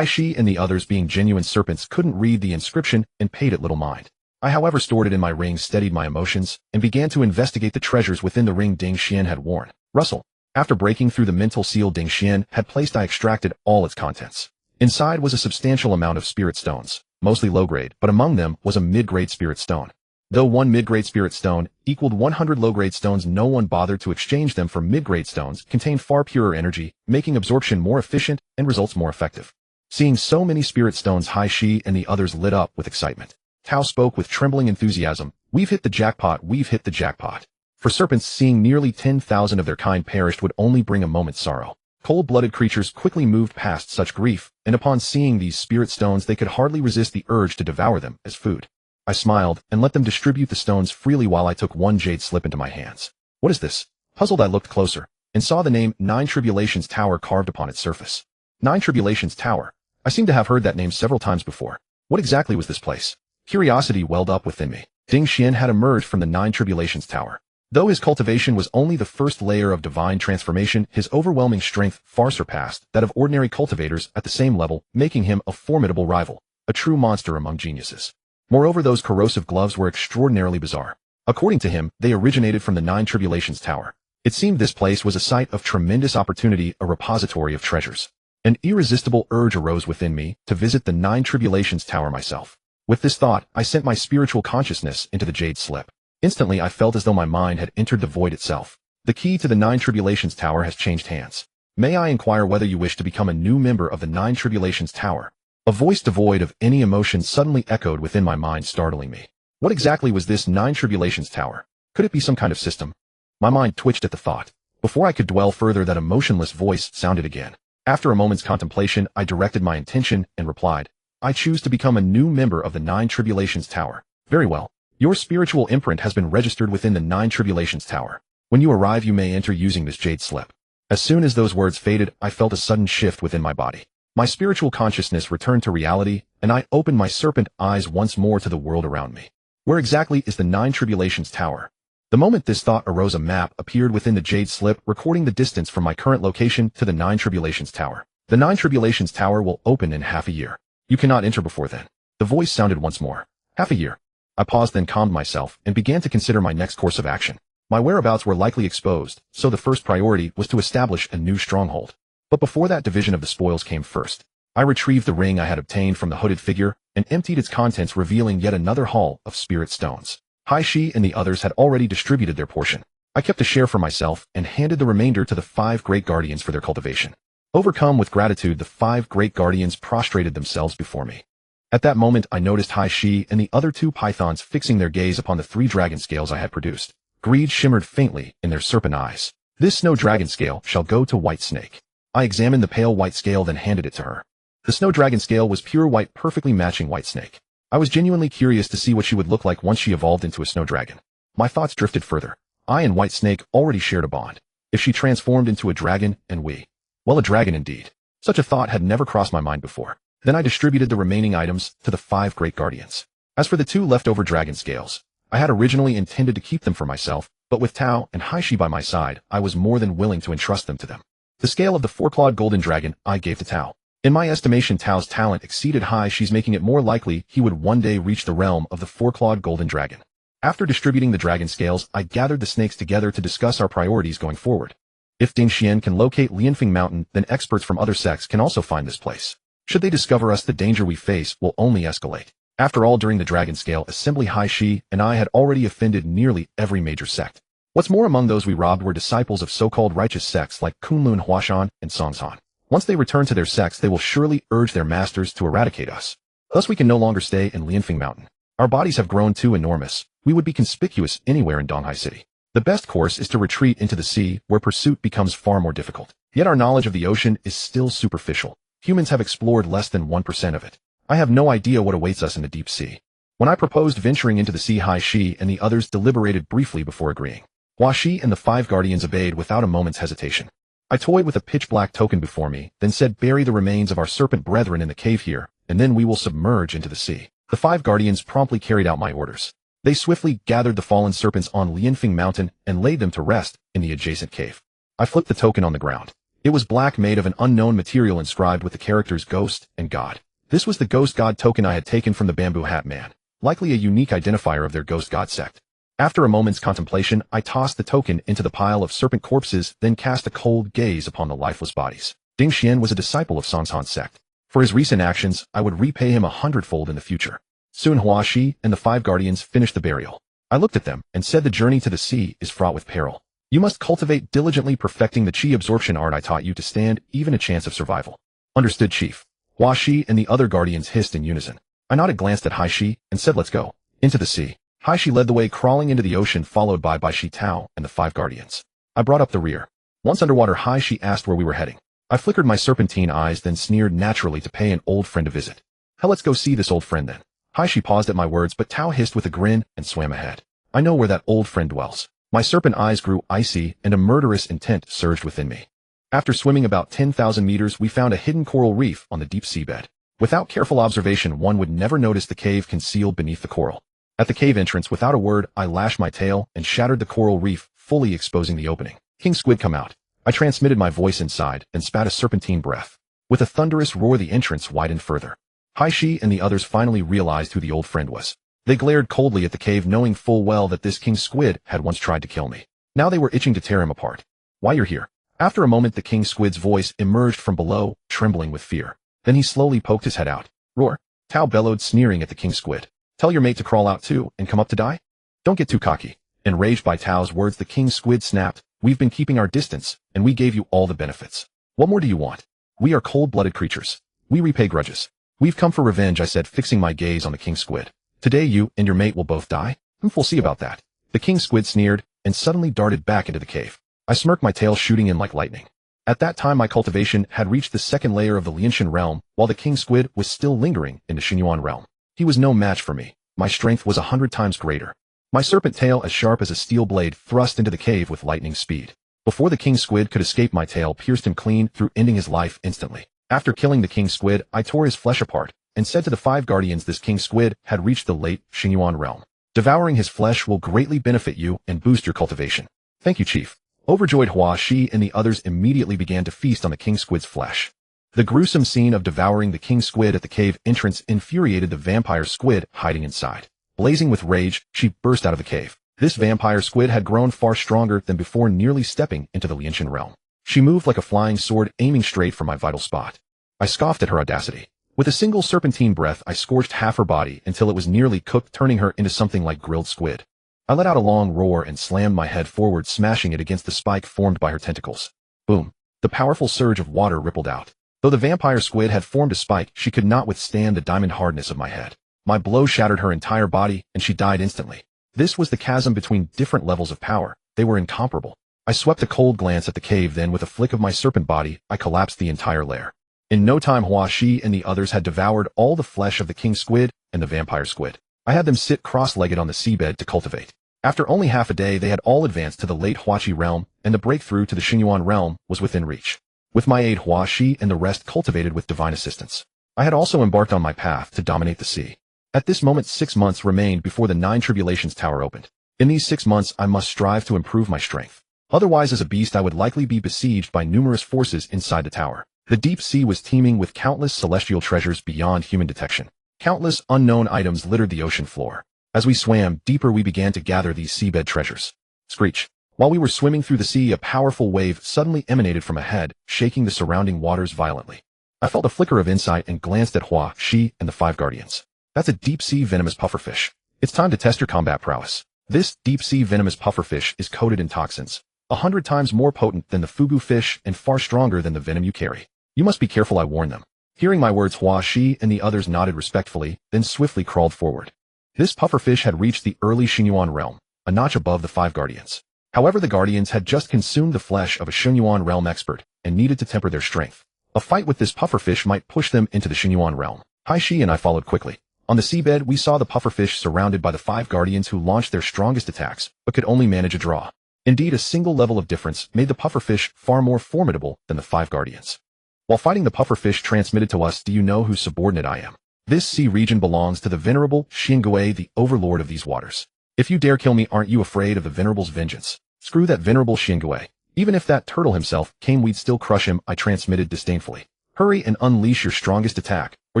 Shi and the others, being genuine serpents, couldn't read the inscription and paid it little mind. I, however, stored it in my ring, steadied my emotions, and began to investigate the treasures within the ring Ding Xian had worn. Russell. After breaking through the mental seal Ding Xian had placed, I extracted all its contents. Inside was a substantial amount of spirit stones, mostly low-grade, but among them was a mid-grade spirit stone. Though one mid-grade spirit stone equaled 100 low-grade stones, no one bothered to exchange them for mid-grade stones, contained far purer energy, making absorption more efficient and results more effective. Seeing so many spirit stones, Shi and the others lit up with excitement. Tao spoke with trembling enthusiasm. We've hit the jackpot, we've hit the jackpot. For serpents, seeing nearly 10,000 of their kind perished would only bring a moment's sorrow. Cold-blooded creatures quickly moved past such grief, and upon seeing these spirit stones they could hardly resist the urge to devour them as food. I smiled and let them distribute the stones freely while I took one jade slip into my hands. What is this? Puzzled, I looked closer and saw the name 9 Tribulations Tower carved upon its surface. 9 Tribulations Tower. I seemed to have heard that name several times before. What exactly was this place? Curiosity welled up within me. Ding Xian had emerged from the 9 Tribulations Tower. Though his cultivation was only the first layer of divine transformation, his overwhelming strength far surpassed that of ordinary cultivators at the same level, making him a formidable rival, a true monster among geniuses. Moreover, those corrosive gloves were extraordinarily bizarre. According to him, they originated from the 9 Tribulations Tower. It seemed this place was a site of tremendous opportunity, a repository of treasures. An irresistible urge arose within me to visit the 9 Tribulations Tower myself. With this thought, I sent my spiritual consciousness into the jade slip. Instantly, I felt as though my mind had entered the void itself. The key to the 9 Tribulations Tower has changed hands. May I inquire whether you wish to become a new member of the 9 Tribulations Tower? A voice devoid of any emotion suddenly echoed within my mind, startling me. What exactly was this 9 Tribulations Tower? Could it be some kind of system? My mind twitched at the thought. Before I could dwell further, that emotionless voice sounded again. After a moment's contemplation, I directed my intention and replied, I choose to become a new member of the 9 Tribulations Tower. Very well. Your spiritual imprint has been registered within the 9 Tribulations Tower. When you arrive, you may enter using this jade slip. As soon as those words faded, I felt a sudden shift within my body. My spiritual consciousness returned to reality, and I opened my serpent eyes once more to the world around me. Where exactly is the 9 Tribulations Tower? The moment this thought arose, a map appeared within the jade slip, recording the distance from my current location to the 9 Tribulations Tower. The 9 Tribulations Tower will open in half a year. You cannot enter before then. The voice sounded once more. Half a year. I paused, then calmed myself and began to consider my next course of action. My whereabouts were likely exposed, so the first priority was to establish a new stronghold. But before that, division of the spoils came first. I retrieved the ring I had obtained from the hooded figure and emptied its contents, revealing yet another haul of spirit stones. Shi and the others had already distributed their portion. I kept a share for myself and handed the remainder to the 5 great guardians for their cultivation. Overcome with gratitude, the 5 great guardians prostrated themselves before me. At that moment, I noticed Shi and the other 2 pythons fixing their gaze upon the 3 dragon scales I had produced. Greed shimmered faintly in their serpent eyes. This snow dragon scale shall go to White Snake. I examined the pale white scale, then handed it to her. The snow dragon scale was pure white, perfectly matching White Snake. I was genuinely curious to see what she would look like once she evolved into a snow dragon. My thoughts drifted further. I and White Snake already shared a bond. If she transformed into a dragon, and we... well, a dragon indeed. Such a thought had never crossed my mind before. Then I distributed the remaining items to the 5 great guardians. As for the 2 leftover dragon scales, I had originally intended to keep them for myself, but with Tao and Shi by my side, I was more than willing to entrust them to them. The scale of the 4-clawed golden dragon I gave to Tao. In my estimation, Tao's talent exceeded Shi's, making it more likely he would one day reach the realm of the 4-clawed golden dragon. After distributing the dragon scales, I gathered the snakes together to discuss our priorities going forward. If Ding Xian can locate Lianfeng Mountain, then experts from other sects can also find this place. Should they discover us, the danger we face will only escalate. After all, during the dragon scale assembly, Shi and I had already offended nearly every major sect. What's more, among those we robbed were disciples of so-called righteous sects like Kunlun Huashan and Songshan. Once they return to their sects, they will surely urge their masters to eradicate us. Thus we can no longer stay in Lianfeng Mountain. Our bodies have grown too enormous. We would be conspicuous anywhere in Donghai City. The best course is to retreat into the sea, where pursuit becomes far more difficult. Yet our knowledge of the ocean is still superficial. Humans have explored less than 1% of it. I have no idea what awaits us in the deep sea. When I proposed venturing into the sea, Shi and the others deliberated briefly before agreeing. Shi and the 5 guardians obeyed without a moment's hesitation. I toyed with a pitch-black token before me, then said bury the remains of our serpent brethren in the cave here, and then we will submerge into the sea. The 5 guardians promptly carried out my orders. They swiftly gathered the fallen serpents on Lianfeng Mountain and laid them to rest in the adjacent cave. I flipped the token on the ground. It was black, made of an unknown material inscribed with the characters Ghost and God. This was the Ghost God token I had taken from the Bamboo Hat Man, likely a unique identifier of their Ghost God sect. After a moment's contemplation, I tossed the token into the pile of serpent corpses, then cast a cold gaze upon the lifeless bodies. Ding Xian was a disciple of Songhan's sect. For his recent actions, I would repay him 100-fold in the future. Soon Hua Shi and the 5 guardians finished the burial. I looked at them and said the journey to the sea is fraught with peril. You must cultivate diligently, perfecting the chi absorption art I taught you to stand even a chance of survival. Understood, Chief. Hua Shi and the other guardians hissed in unison. I nodded, glanced at Hai Shi, and said let's go. Into the sea. Hai Shi led the way, crawling into the ocean, followed by Bai Shi Tao and the 5 guardians. I brought up the rear. Once underwater, Hai Shi asked where we were heading. I flickered my serpentine eyes, then sneered naturally to pay an old friend a visit. Hell, let's go see this old friend then. Hai Shi paused at my words, but Tao hissed with a grin and swam ahead. I know where that old friend dwells. My serpent eyes grew icy and a murderous intent surged within me. After swimming about 10,000 meters, we found a hidden coral reef on the deep seabed. Without careful observation, one would never notice the cave concealed beneath the coral. At the cave entrance, without a word, I lashed my tail and shattered the coral reef, fully exposing the opening. King Squid, come out. I transmitted my voice inside and spat a serpentine breath. With a thunderous roar, the entrance widened further. Hai Shi and the others finally realized who the old friend was. They glared coldly at the cave, knowing full well that this King Squid had once tried to kill me. Now they were itching to tear him apart. Why, you're here. After a moment, the King Squid's voice emerged from below, trembling with fear. Then he slowly poked his head out. Roar. Tao bellowed, sneering at the King Squid. Tell your mate to crawl out too and come up to die? Don't get too cocky. Enraged by Tao's words, the King Squid snapped. We've been keeping our distance, and we gave you all the benefits. What more do you want? We are cold-blooded creatures. We repay grudges. We've come for revenge, I said, fixing my gaze on the King Squid. Today you and your mate will both die? We'll see about that. The King Squid sneered and suddenly darted back into the cave. I smirked, my tail shooting in like lightning. At that time, my cultivation had reached the 2nd layer of the Lianshan realm, while the King Squid was still lingering in the Xinyuan realm. He was no match for me. My strength was 100 times greater. My serpent tail, as sharp as a steel blade, thrust into the cave with lightning speed. Before the King Squid could escape, my tail pierced him clean through, ending his life instantly. After killing the King Squid, I tore his flesh apart and said to the 5 guardians this King Squid had reached the late Xinyuan realm. Devouring his flesh will greatly benefit you and boost your cultivation. Thank you, Chief. Overjoyed, Hua Shi and the others immediately began to feast on the King Squid's flesh. The gruesome scene of devouring the King Squid at the cave entrance infuriated the vampire squid hiding inside. Blazing with rage, she burst out of the cave. This vampire squid had grown far stronger than before, nearly stepping into the Lianshan realm. She moved like a flying sword, aiming straight for my vital spot. I scoffed at her audacity. With a single serpentine breath, I scorched half her body until it was nearly cooked, turning her into something like grilled squid. I let out a long roar and slammed my head forward, smashing it against the spike formed by her tentacles. Boom. The powerful surge of water rippled out. Though the vampire squid had formed a spike, she could not withstand the diamond hardness of my head. My blow shattered her entire body, and she died instantly. This was the chasm between different levels of power. They were incomparable. I swept a cold glance at the cave, then with a flick of my serpent body, I collapsed the entire lair. In no time, Hua Shi and the others had devoured all the flesh of the King Squid and the vampire squid. I had them sit cross-legged on the seabed to cultivate. After only half a day, they had all advanced to the late Huachi realm, and the breakthrough to the Xinyuan realm was within reach. With my aid, Hua Shi and the rest cultivated with divine assistance. I had also embarked on my path to dominate the sea. At this moment, 6 months remained before the 9 Tribulations Tower opened. In these 6 months, I must strive to improve my strength. Otherwise, as a beast, I would likely be besieged by numerous forces inside the tower. The deep sea was teeming with countless celestial treasures beyond human detection. Countless unknown items littered the ocean floor. As we swam deeper, we began to gather these seabed treasures. Screech. While we were swimming through the sea, a powerful wave suddenly emanated from ahead, shaking the surrounding waters violently. I felt a flicker of insight and glanced at Hua Shi and the 5 guardians. That's a deep-sea venomous pufferfish. It's time to test your combat prowess. This deep-sea venomous pufferfish is coated in toxins, 100 times more potent than the fugu fish and far stronger than the venom you carry. You must be careful, I warned them. Hearing my words, Hua Shi and the others nodded respectfully, then swiftly crawled forward. This pufferfish had reached the early Xinyuan realm, a notch above the 5 guardians. However, the guardians had just consumed the flesh of a Xinyuan realm expert and needed to temper their strength. A fight with this pufferfish might push them into the Xinyuan realm. Hai Shi and I followed quickly. On the seabed, we saw the pufferfish surrounded by the 5 guardians who launched their strongest attacks, but could only manage a draw. Indeed, a single level of difference made the pufferfish far more formidable than the 5 guardians. While fighting the pufferfish transmitted to us, do you know whose subordinate I am? This sea region belongs to the venerable Xingui, the overlord of these waters. If you dare kill me, aren't you afraid of the venerable's vengeance? Screw that venerable Xingui. Even if that turtle himself came, we'd still crush him, I transmitted disdainfully. Hurry and unleash your strongest attack, or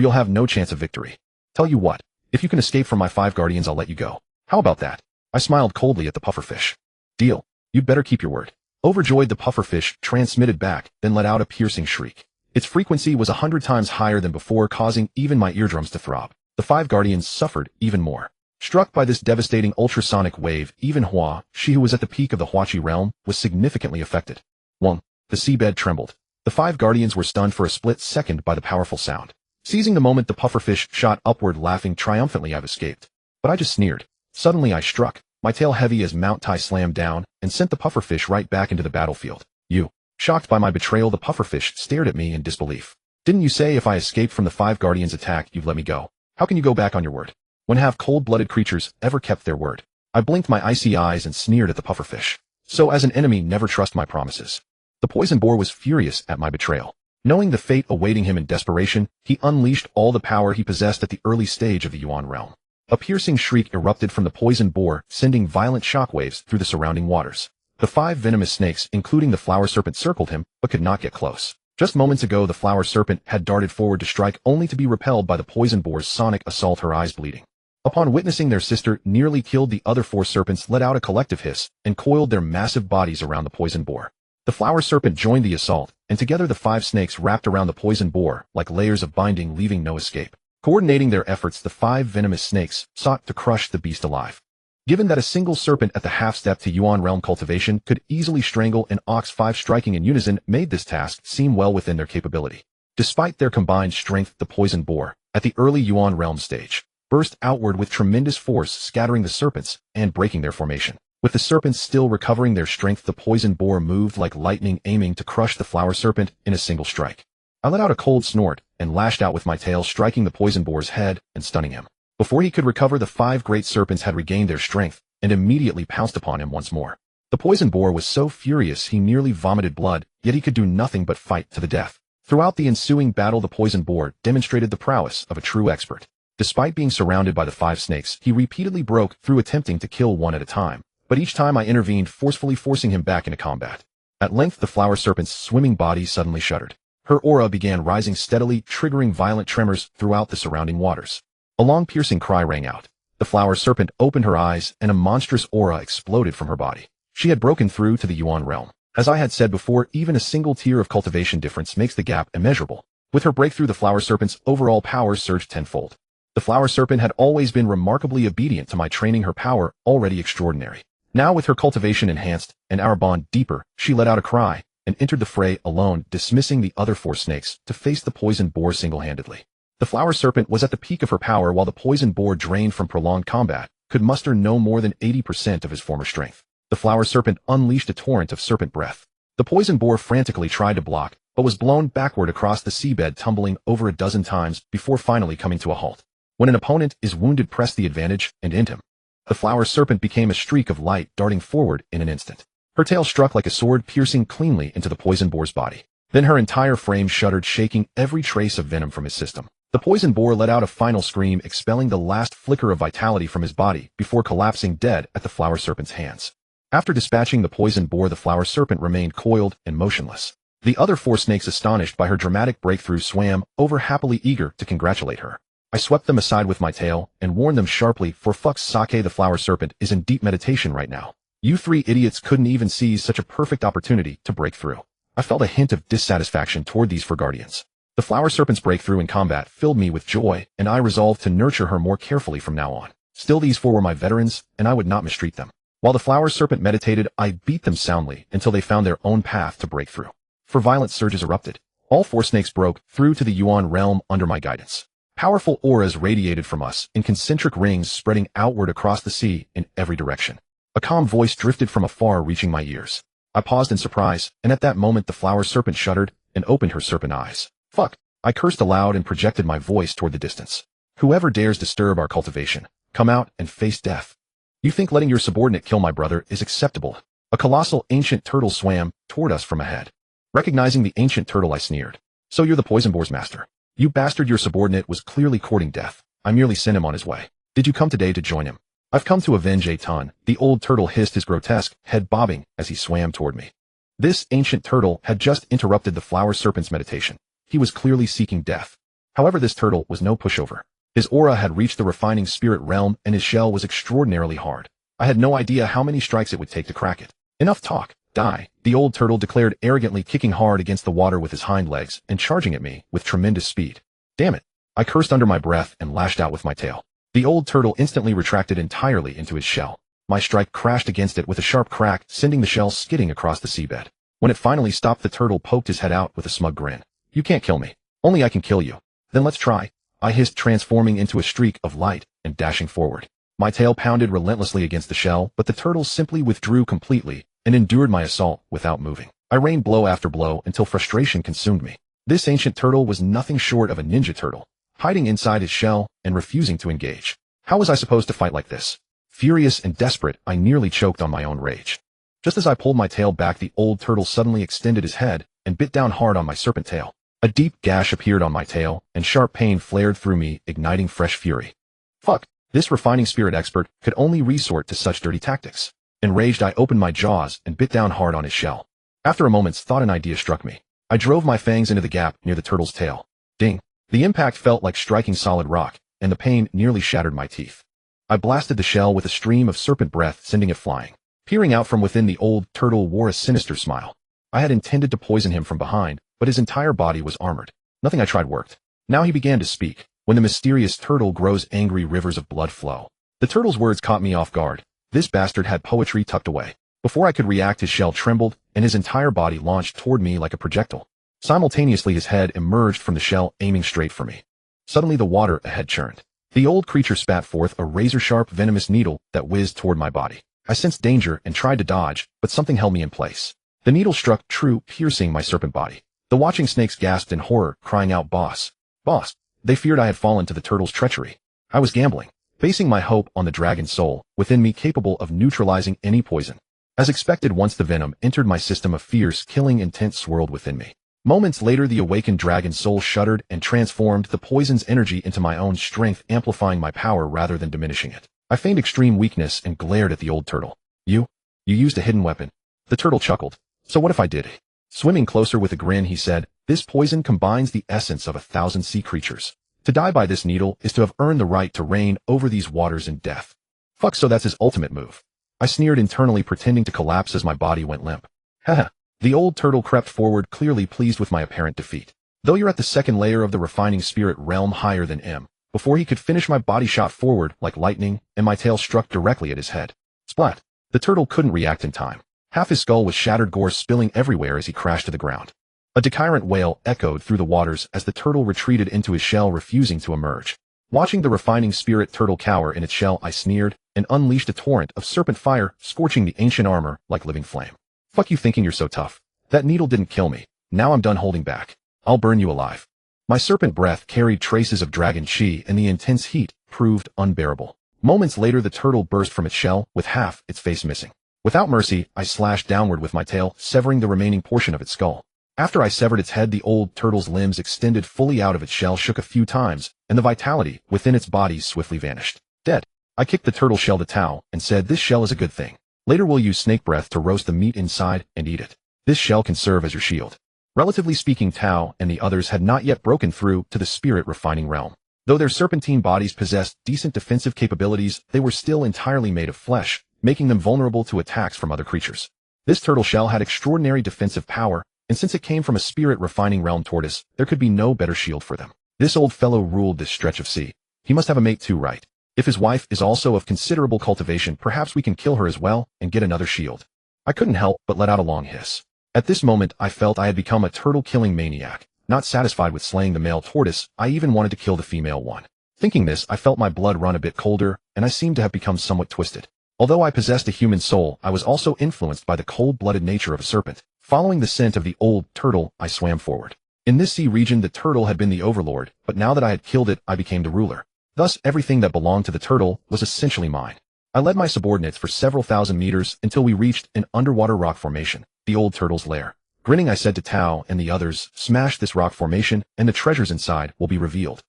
you'll have no chance of victory. Tell you what, if you can escape from my 5 guardians, I'll let you go. How about that? I smiled coldly at the pufferfish. Deal. You'd better keep your word. Overjoyed, the pufferfish transmitted back, then let out a piercing shriek. Its frequency was 100 times higher than before, causing even my eardrums to throb. The 5 guardians suffered even more. Struck by this devastating ultrasonic wave, even Hua, she who was at the peak of the Huachi realm, was significantly affected. 1. The seabed trembled. The 5 guardians were stunned for a split second by the powerful sound. Seizing the moment, the pufferfish shot upward, laughing triumphantly. I've escaped. But I just sneered. Suddenly I struck, my tail heavy as Mount Tai slammed down, and sent the pufferfish right back into the battlefield. You. Shocked by my betrayal, the pufferfish stared at me in disbelief. Didn't you say if I escaped from the 5 guardians' attack, you'd let me go? How can you go back on your word? When have cold-blooded creatures ever kept their word? I blinked my icy eyes and sneered at the pufferfish. So as an enemy, never trust my promises. The poison boar was furious at my betrayal. Knowing the fate awaiting him in desperation, he unleashed all the power he possessed at the early stage of the Yuan realm. A piercing shriek erupted from the poison boar, sending violent shockwaves through the surrounding waters. The 5 venomous snakes, including the flower serpent, circled him, but could not get close. Just moments ago, the flower serpent had darted forward to strike, only to be repelled by the poison boar's sonic assault, her eyes bleeding. Upon witnessing their sister nearly killed, the other 4 serpents let out a collective hiss and coiled their massive bodies around the poison boar. The flower serpent joined the assault, and together the 5 snakes wrapped around the poison boar like layers of binding, leaving no escape. Coordinating their efforts, the 5 venomous snakes sought to crush the beast alive. Given that a single serpent at the half-step to Yuan realm cultivation could easily strangle an ox, 5 striking in unison made this task seem well within their capability. Despite their combined strength, the poison boar, at the early Yuan realm stage, burst outward with tremendous force, scattering the serpents and breaking their formation. With the serpents still recovering their strength, the poison boar moved like lightning, aiming to crush the flower serpent in a single strike. I let out a cold snort and lashed out with my tail, striking the poison boar's head and stunning him. Before he could recover, the 5 great serpents had regained their strength and immediately pounced upon him once more. The poison boar was so furious he nearly vomited blood, yet he could do nothing but fight to the death. Throughout the ensuing battle, the poison boar demonstrated the prowess of a true expert. Despite being surrounded by the 5 snakes, he repeatedly broke through, attempting to kill one at a time, but each time I intervened, forcefully forcing him back into combat. At length, the flower serpent's swimming body suddenly shuddered. Her aura began rising steadily, triggering violent tremors throughout the surrounding waters. A long piercing cry rang out. The flower serpent opened her eyes, and a monstrous aura exploded from her body. She had broken through to the Yuan realm. As I had said before, even a single tier of cultivation difference makes the gap immeasurable. With her breakthrough, the flower serpent's overall power surged tenfold. The flower serpent had always been remarkably obedient to my training, her power already extraordinary. Now, with her cultivation enhanced and our bond deeper, she let out a cry and entered the fray alone, dismissing the other 4 snakes to face the poison boar single-handedly. The flower serpent was at the peak of her power, while the poison boar, drained from prolonged combat, could muster no more than 80% of his former strength. The flower serpent unleashed a torrent of serpent breath. The poison boar frantically tried to block, but was blown backward across the seabed, tumbling over a dozen times before finally coming to a halt. When an opponent is wounded, press the advantage and end him. The flower serpent became a streak of light, darting forward in an instant. Her tail struck like a sword, piercing cleanly into the poison boar's body. Then her entire frame shuddered, shaking every trace of venom from his system. The poison boar let out a final scream, expelling the last flicker of vitality from his body before collapsing dead at the flower serpent's hands. After dispatching the poison boar, the flower serpent remained coiled and motionless. The other 4 snakes, astonished by her dramatic breakthrough, swam over, happily eager to congratulate her. I swept them aside with my tail and warned them sharply, "For fuck's sake, the flower serpent is in deep meditation right now. You 3 idiots couldn't even seize such a perfect opportunity to break through." I felt a hint of dissatisfaction toward these 4 guardians. The flower serpent's breakthrough in combat filled me with joy, and I resolved to nurture her more carefully from now on. Still, these 4 were my veterans, and I would not mistreat them. While the flower serpent meditated, I beat them soundly until they found their own path to break through. For violent surges erupted. All 4 snakes broke through to the Yuan realm under my guidance. Powerful auras radiated from us in concentric rings, spreading outward across the sea in every direction. A calm voice drifted from afar, reaching my ears. I paused in surprise, and at that moment the flower serpent shuddered and opened her serpent eyes. "Fuck!" I cursed aloud and projected my voice toward the distance. "Whoever dares disturb our cultivation, come out and face death." "You think letting your subordinate kill my brother is acceptable?" A colossal ancient turtle swam toward us from ahead. Recognizing the ancient turtle, I sneered. So you're the poison boar's master. You bastard, your subordinate was clearly courting death. I merely sent him on his way. Did you come today to join him? I've come to avenge a ton, the old turtle hissed, his grotesque head bobbing as he swam toward me. This ancient turtle had just interrupted the flower serpent's meditation. He was clearly seeking death. However, this turtle was no pushover. His aura had reached the refining spirit realm and his shell was extraordinarily hard. I had no idea how many strikes it would take to crack it. Enough talk. Die, the old turtle declared arrogantly, kicking hard against the water with his hind legs and charging at me with tremendous speed. Damn it. I cursed under my breath and lashed out with my tail. The old turtle instantly retracted entirely into his shell. My strike crashed against it with a sharp crack, sending the shell skidding across the seabed. When it finally stopped, the turtle poked his head out with a smug grin. You can't kill me. Only I can kill you. Then let's try. I hissed, transforming into a streak of light and dashing forward. My tail pounded relentlessly against the shell, but the turtle simply withdrew completely and endured my assault without moving. I rained blow after blow until frustration consumed me. This ancient turtle was nothing short of a ninja turtle, hiding inside his shell and refusing to engage. How was I supposed to fight like this? Furious and desperate, I nearly choked on my own rage. Just as I pulled my tail back, the old turtle suddenly extended his head and bit down hard on my serpent tail. A deep gash appeared on my tail, and sharp pain flared through me, igniting fresh fury. Fuck, this refining spirit expert could only resort to such dirty tactics. Enraged, I opened my jaws and bit down hard on his shell. After a moment's thought, an idea struck me. I drove my fangs into the gap near the turtle's tail. Ding! The impact felt like striking solid rock, and the pain nearly shattered my teeth. I blasted the shell with a stream of serpent breath, sending it flying. Peering out from within, the old turtle wore a sinister smile. I had intended to poison him from behind, but his entire body was armored. Nothing I tried worked. Now he began to speak. When the mysterious turtle grows angry, rivers of blood flow. The turtle's words caught me off guard. This bastard had poetry tucked away. Before I could react, his shell trembled, and his entire body launched toward me like a projectile. Simultaneously, his head emerged from the shell, aiming straight for me. Suddenly, the water ahead churned. The old creature spat forth a razor-sharp, venomous needle that whizzed toward my body. I sensed danger and tried to dodge, but something held me in place. The needle struck true, piercing my serpent body. The watching snakes gasped in horror, crying out, "Boss! Boss!" They feared I had fallen to the turtle's treachery. I was gambling, basing my hope on the dragon's soul within me, capable of neutralizing any poison. As expected, once the venom entered my system, a fierce, killing intent swirled within me. Moments later, the awakened dragon's soul shuddered and transformed the poison's energy into my own strength, amplifying my power rather than diminishing it. I feigned extreme weakness and glared at the old turtle. You used a hidden weapon." The turtle chuckled. "So what if I did?" Swimming closer with a grin, he said, "This poison combines the essence of 1,000 sea creatures. To die by this needle is to have earned the right to reign over these waters in death." Fuck, so that's his ultimate move. I sneered internally, pretending to collapse as my body went limp. Haha. The old turtle crept forward, clearly pleased with my apparent defeat. "Though you're at the second layer of the refining spirit realm, higher than M." Before he could finish, my body shot forward like lightning, and my tail struck directly at his head. Splat! The turtle couldn't react in time. Half his skull was shattered, gore spilling everywhere as he crashed to the ground. A decoherent wail echoed through the waters as the turtle retreated into his shell, refusing to emerge. Watching the refining spirit turtle cower in its shell, I sneered and unleashed a torrent of serpent fire, scorching the ancient armor like living flame. "Fuck you, thinking you're so tough. That needle didn't kill me. Now I'm done holding back. I'll burn you alive." My serpent breath carried traces of dragon chi, and the intense heat proved unbearable. Moments later, the turtle burst from its shell, with half its face missing. Without mercy, I slashed downward with my tail, severing the remaining portion of its skull. After I severed its head, the old turtle's limbs extended fully out of its shell, shook a few times, and the vitality within its body swiftly vanished. Dead. I kicked the turtle shell to Tao and said, "This shell is a good thing. Later we'll use snake breath to roast the meat inside and eat it. This shell can serve as your shield." Relatively speaking, Tao and the others had not yet broken through to the spirit refining realm. Though their serpentine bodies possessed decent defensive capabilities, they were still entirely made of flesh, making them vulnerable to attacks from other creatures. This turtle shell had extraordinary defensive power, and since it came from a spirit refining realm tortoise, there could be no better shield for them. This old fellow ruled this stretch of sea. He must have a mate too, right? If his wife is also of considerable cultivation, perhaps we can kill her as well and get another shield. I couldn't help but let out a long hiss. At this moment, I felt I had become a turtle-killing maniac. Not satisfied with slaying the male tortoise, I even wanted to kill the female one. Thinking this, I felt my blood run a bit colder, and I seemed to have become somewhat twisted. Although I possessed a human soul, I was also influenced by the cold-blooded nature of a serpent. Following the scent of the old turtle, I swam forward. In this sea region, the turtle had been the overlord, but now that I had killed it, I became the ruler. Thus, everything that belonged to the turtle was essentially mine. I led my subordinates for several thousand meters until we reached an underwater rock formation, the old turtle's lair. Grinning, I said to Tao and the others, "Smash this rock formation, and the treasures inside will be revealed."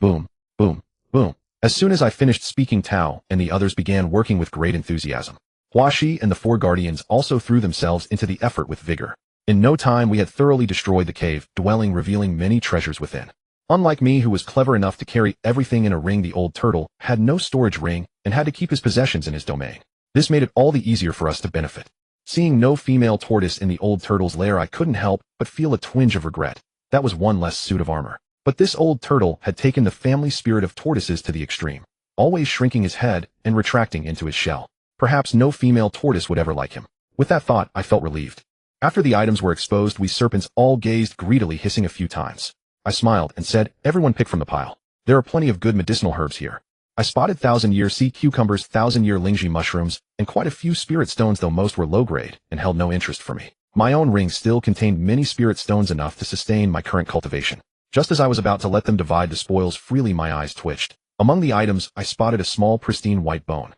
Boom, boom, boom. As soon as I finished speaking, Tao and the others began working with great enthusiasm. Huaxi and the four guardians also threw themselves into the effort with vigor. In no time, we had thoroughly destroyed the cave dwelling, revealing many treasures within. Unlike me, who was clever enough to carry everything in a ring, the old turtle had no storage ring and had to keep his possessions in his domain. This made it all the easier for us to benefit. Seeing no female tortoise in the old turtle's lair, I couldn't help but feel a twinge of regret. That was one less suit of armor. But this old turtle had taken the family spirit of tortoises to the extreme, always shrinking his head and retracting into his shell. Perhaps no female tortoise would ever like him. With that thought, I felt relieved. After the items were exposed, we serpents all gazed greedily, hissing a few times. I smiled and said, "Everyone pick from the pile. There are plenty of good medicinal herbs here." I spotted 1,000-year sea cucumbers, 1,000-year lingji mushrooms, and quite a few spirit stones, though most were low-grade and held no interest for me. My own ring still contained many spirit stones, enough to sustain my current cultivation. Just as I was about to let them divide the spoils freely, my eyes twitched. Among the items, I spotted a small, pristine white bone.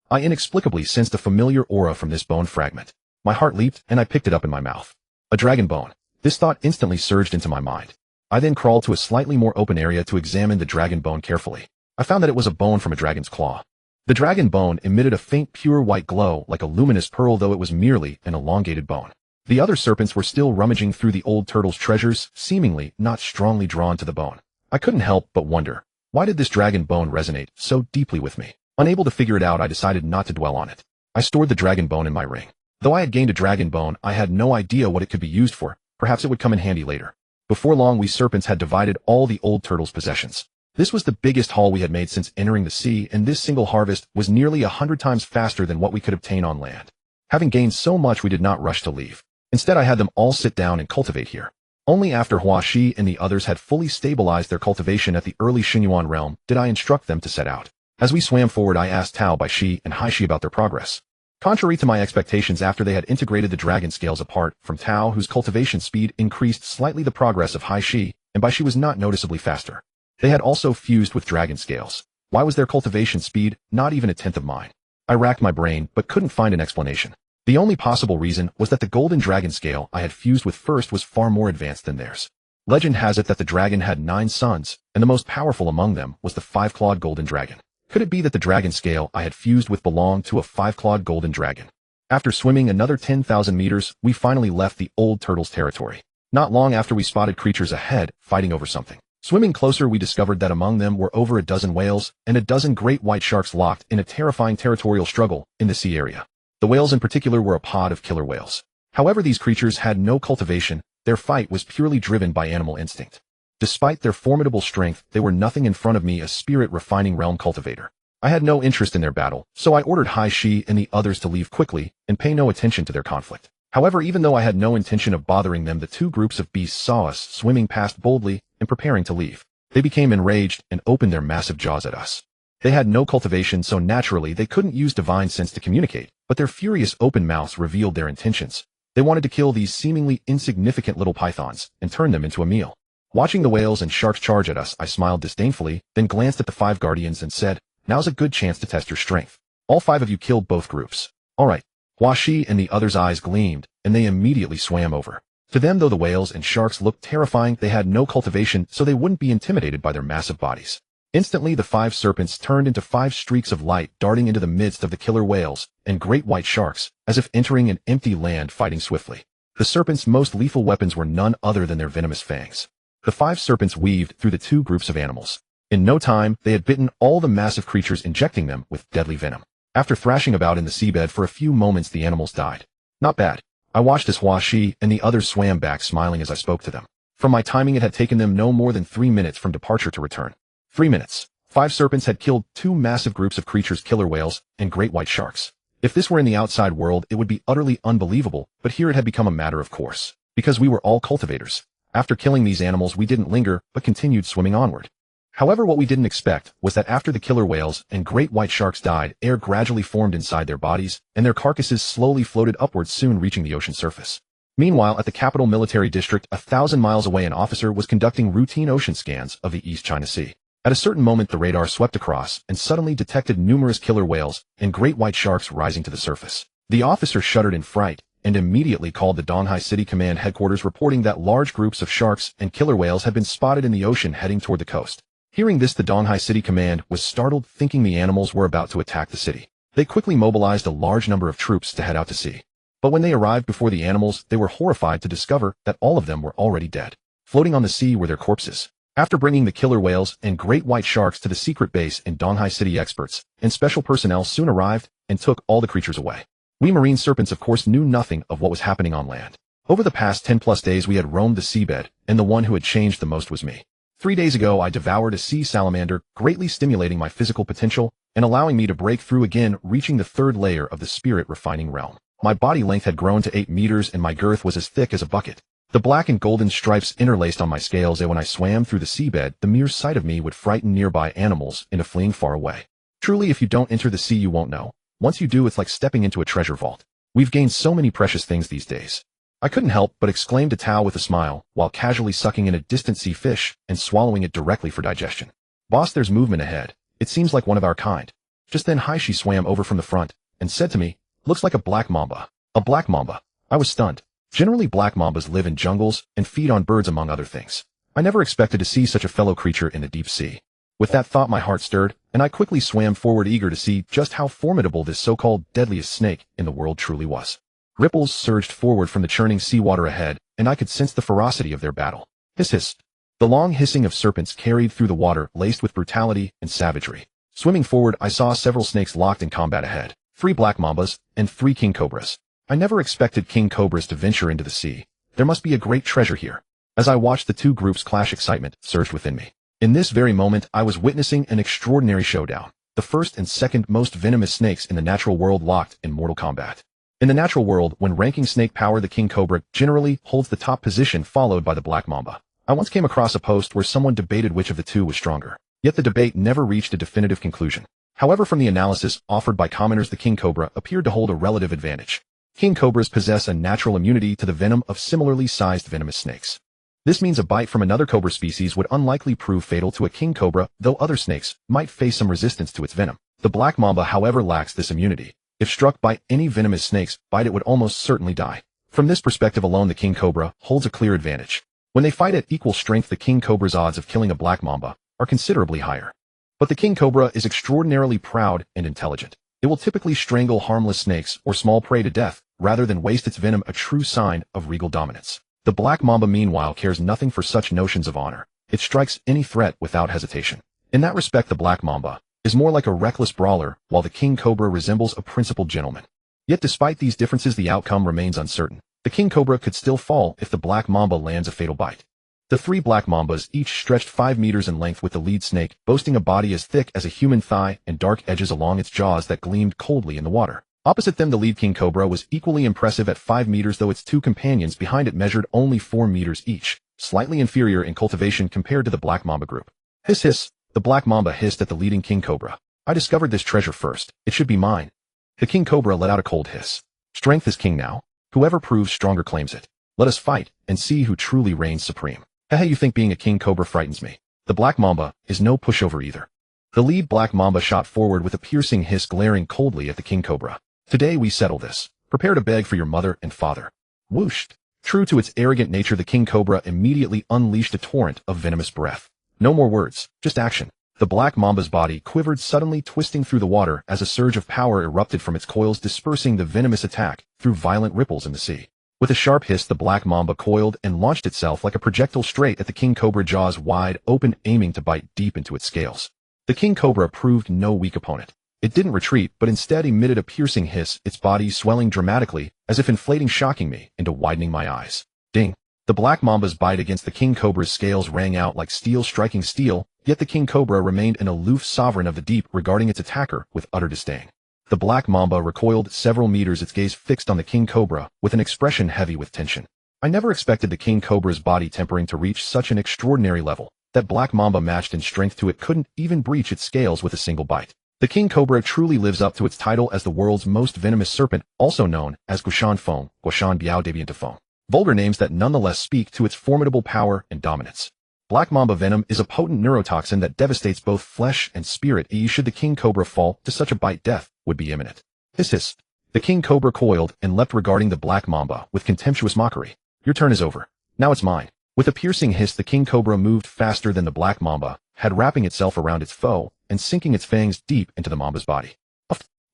I inexplicably sensed a familiar aura from this bone fragment. My heart leaped, and I picked it up in my mouth. A dragon bone. This thought instantly surged into my mind. I then crawled to a slightly more open area to examine the dragon bone carefully. I found that it was a bone from a dragon's claw. The dragon bone emitted a faint, pure white glow like a luminous pearl, though it was merely an elongated bone. The other serpents were still rummaging through the old turtle's treasures, seemingly not strongly drawn to the bone. I couldn't help but wonder, why did this dragon bone resonate so deeply with me? Unable to figure it out, I decided not to dwell on it. I stored the dragon bone in my ring. Though I had gained a dragon bone, I had no idea what it could be used for. Perhaps it would come in handy later. Before long, we serpents had divided all the old turtle's possessions. This was the biggest haul we had made since entering the sea, and this single harvest was nearly 100 times faster than what we could obtain on land. Having gained so much, we did not rush to leave. Instead, I had them all sit down and cultivate here. Only after Huaxi and the others had fully stabilized their cultivation at the early Xinyuan realm did I instruct them to set out. As we swam forward, I asked Tao, Baishi, and Haishi about their progress. Contrary to my expectations, after they had integrated the dragon scales apart from Tao, whose cultivation speed increased slightly, the progress of Haishi and Baishi was not noticeably faster. They had also fused with dragon scales. Why was their cultivation speed not even a tenth of mine? I racked my brain, but couldn't find an explanation. The only possible reason was that the golden dragon scale I had fused with first was far more advanced than theirs. Legend has it that the dragon had 9 sons, and the most powerful among them was the 5-clawed golden dragon. Could it be that the dragon scale I had fused with belonged to a 5-clawed golden dragon? After swimming another 10,000 meters, we finally left the old turtle's territory. Not long after, we spotted creatures ahead, fighting over something. Swimming closer, we discovered that among them were over a dozen whales and a dozen great white sharks locked in a terrifying territorial struggle in the sea area. The whales in particular were a pod of killer whales. However, these creatures had no cultivation. Their fight was purely driven by animal instinct. Despite their formidable strength, they were nothing in front of me, a spirit refining realm cultivator. I had no interest in their battle, so I ordered Haishi and the others to leave quickly and pay no attention to their conflict. However, even though I had no intention of bothering them, the two groups of beasts saw us swimming past boldly and preparing to leave. They became enraged and opened their massive jaws at us. They had no cultivation, so naturally they couldn't use divine sense to communicate, but their furious open mouths revealed their intentions. They wanted to kill these seemingly insignificant little pythons and turn them into a meal. Watching the whales and sharks charge at us, I smiled disdainfully, then glanced at the 5 guardians and said, "Now's a good chance to test your strength. All 5 of you killed both groups." "All right." Huaxi and the others' eyes gleamed, and they immediately swam over. To them, though the whales and sharks looked terrifying, they had no cultivation, so they wouldn't be intimidated by their massive bodies. Instantly, the 5 serpents turned into 5 streaks of light, darting into the midst of the killer whales and great white sharks, as if entering an empty land, fighting swiftly. The serpents' most lethal weapons were none other than their venomous fangs. The 5 serpents weaved through the 2 groups of animals. In no time, they had bitten all the massive creatures, injecting them with deadly venom. After thrashing about in the seabed for a few moments, the animals died. Not bad. I watched as Huaxi and the others swam back, smiling as I spoke to them. From my timing, it had taken them no more than 3 minutes from departure to return. 3 minutes. 5 serpents had killed 2 massive groups of creatures, killer whales and great white sharks. If this were in the outside world, it would be utterly unbelievable, but here it had become a matter of course. Because we were all cultivators. After killing these animals, we didn't linger, but continued swimming onward. However, what we didn't expect was that after the killer whales and great white sharks died, air gradually formed inside their bodies, and their carcasses slowly floated upwards, soon reaching the ocean surface. Meanwhile, at the capital military district, 1,000 miles away, an officer was conducting routine ocean scans of the East China Sea. At a certain moment the radar swept across and suddenly detected numerous killer whales and great white sharks rising to the surface. The officer shuddered in fright and immediately called the Donghai City Command headquarters, reporting that large groups of sharks and killer whales had been spotted in the ocean heading toward the coast. Hearing this, the Donghai City Command was startled, thinking the animals were about to attack the city. They quickly mobilized a large number of troops to head out to sea. But when they arrived before the animals, they were horrified to discover that all of them were already dead. Floating on the sea were their corpses. After bringing the killer whales and great white sharks to the secret base in Donghai City, experts and special personnel soon arrived and took all the creatures away. We marine serpents, of course, knew nothing of what was happening on land. Over the past 10+ days we had roamed the seabed, and the one who had changed the most was me. 3 days ago I devoured a sea salamander, greatly stimulating my physical potential and allowing me to break through again, reaching the third layer of the spirit refining realm. My body length had grown to 8 meters and my girth was as thick as a bucket. The black and golden stripes interlaced on my scales, and when I swam through the seabed, the mere sight of me would frighten nearby animals into fleeing far away. Truly, if you don't enter the sea, you won't know. Once you do, it's like stepping into a treasure vault. We've gained so many precious things these days. I couldn't help but exclaim to Tao with a smile, while casually sucking in a distant sea fish and swallowing it directly for digestion. Boss, there's movement ahead. It seems like one of our kind. Just then Haishi swam over from the front and said to me, "Looks like a black mamba." A black mamba. I was stunned. Generally, black mambas live in jungles and feed on birds, among other things. I never expected to see such a fellow creature in the deep sea. With that thought, my heart stirred, and I quickly swam forward, eager to see just how formidable this so-called deadliest snake in the world truly was. Ripples surged forward from the churning seawater ahead, and I could sense the ferocity of their battle. Hiss hiss. The long hissing of serpents carried through the water, laced with brutality and savagery. Swimming forward, I saw several snakes locked in combat ahead. 3 black mambas and 3 king cobras. I never expected king cobras to venture into the sea. There must be a great treasure here. As I watched the two groups clash, excitement surged within me. In this very moment, I was witnessing an extraordinary showdown. The first and second most venomous snakes in the natural world locked in mortal combat. In the natural world, when ranking snake power, the king cobra generally holds the top position, followed by the black mamba. I once came across a post where someone debated which of the two was stronger. Yet the debate never reached a definitive conclusion. However, from the analysis offered by commenters, the king cobra appeared to hold a relative advantage. King cobras possess a natural immunity to the venom of similarly sized venomous snakes. This means a bite from another cobra species would unlikely prove fatal to a king cobra, though other snakes might face some resistance to its venom. The black mamba, however, lacks this immunity. If struck by any venomous snake's bite, it would almost certainly die. From this perspective alone, the king cobra holds a clear advantage. When they fight at equal strength, the king cobra's odds of killing a black mamba are considerably higher. But the king cobra is extraordinarily proud and intelligent. It will typically strangle harmless snakes or small prey to death, rather than waste its venom, a true sign of regal dominance. The black mamba, meanwhile, cares nothing for such notions of honor. It strikes any threat without hesitation. In that respect, the black mamba is more like a reckless brawler, while the king cobra resembles a principled gentleman. Yet despite these differences, the outcome remains uncertain. The king cobra could still fall if the black mamba lands a fatal bite. The 3 black mambas each stretched 5 meters in length, with the lead snake boasting a body as thick as a human thigh and dark edges along its jaws that gleamed coldly in the water. Opposite them, the lead king cobra was equally impressive at 5 meters, though its 2 companions behind it measured only 4 meters each, slightly inferior in cultivation compared to the black mamba group. Hiss hiss, the black mamba hissed at the leading king cobra. I discovered this treasure first. It should be mine. The king cobra let out a cold hiss. Strength is king now. Whoever proves stronger claims it. Let us fight and see who truly reigns supreme. Hey, you think being a king cobra frightens me? The black mamba is no pushover either. The lead black mamba shot forward with a piercing hiss, glaring coldly at the king cobra. Today we settle this. Prepare to beg for your mother and father. Whoosh! True to its arrogant nature, the king cobra immediately unleashed a torrent of venomous breath. No more words, just action. The black mamba's body quivered, suddenly twisting through the water as a surge of power erupted from its coils, dispersing the venomous attack through violent ripples in the sea. With a sharp hiss, the black mamba coiled and launched itself like a projectile straight at the king cobra, jaws wide open, aiming to bite deep into its scales. The king cobra proved no weak opponent. It didn't retreat, but instead emitted a piercing hiss, its body swelling dramatically, as if inflating, shocking me into widening my eyes. Ding! The black mamba's bite against the king cobra's scales rang out like steel striking steel, yet the king cobra remained an aloof sovereign of the deep, regarding its attacker with utter disdain. The black mamba recoiled several meters, its gaze fixed on the king cobra with an expression heavy with tension. I never expected the king cobra's body tempering to reach such an extraordinary level. That black mamba, matched in strength to it, couldn't even breach its scales with a single bite. The king cobra truly lives up to its title as the world's most venomous serpent, also known as Guoshan Feng, Guoshan Biao Debian Feng. Vulgar names that nonetheless speak to its formidable power and dominance. Black mamba venom is a potent neurotoxin that devastates both flesh and spirit. Should the king cobra fall to such a bite, death would be imminent. Hiss hiss. The king cobra coiled and leapt regarding the black mamba with contemptuous mockery. Your turn is over. Now it's mine. With a piercing hiss, the king cobra moved faster than the black mamba, had wrapping itself around its foe and sinking its fangs deep into the mamba's body.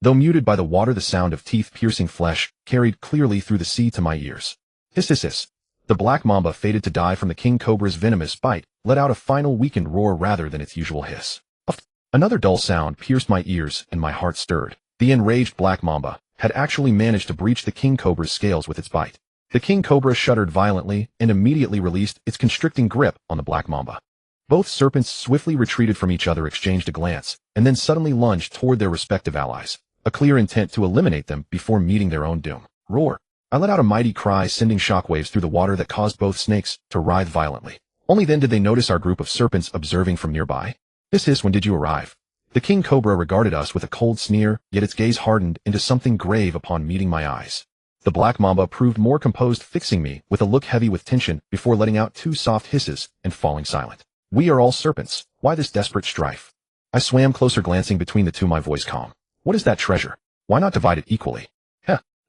Though muted by the water, the sound of teeth-piercing flesh carried clearly through the sea to my ears. Hiss hiss hiss. The black mamba, fated to die from the king cobra's venomous bite, let out a final weakened roar rather than its usual hiss. Another dull sound pierced my ears and my heart stirred. The enraged black mamba had actually managed to breach the king cobra's scales with its bite. The king cobra shuddered violently and immediately released its constricting grip on the black mamba. Both serpents swiftly retreated from each other, exchanged a glance, and then suddenly lunged toward their respective allies, a clear intent to eliminate them before meeting their own doom. Roar! I let out a mighty cry, sending shockwaves through the water that caused both snakes to writhe violently. Only then did they notice our group of serpents observing from nearby. Hiss hiss, when did you arrive? The king cobra regarded us with a cold sneer, yet its gaze hardened into something grave upon meeting my eyes. The black mamba proved more composed, fixing me with a look heavy with tension before letting out two soft hisses and falling silent. We are all serpents. Why this desperate strife? I swam closer, glancing between the two, my voice calm. What is that treasure? Why not divide it equally?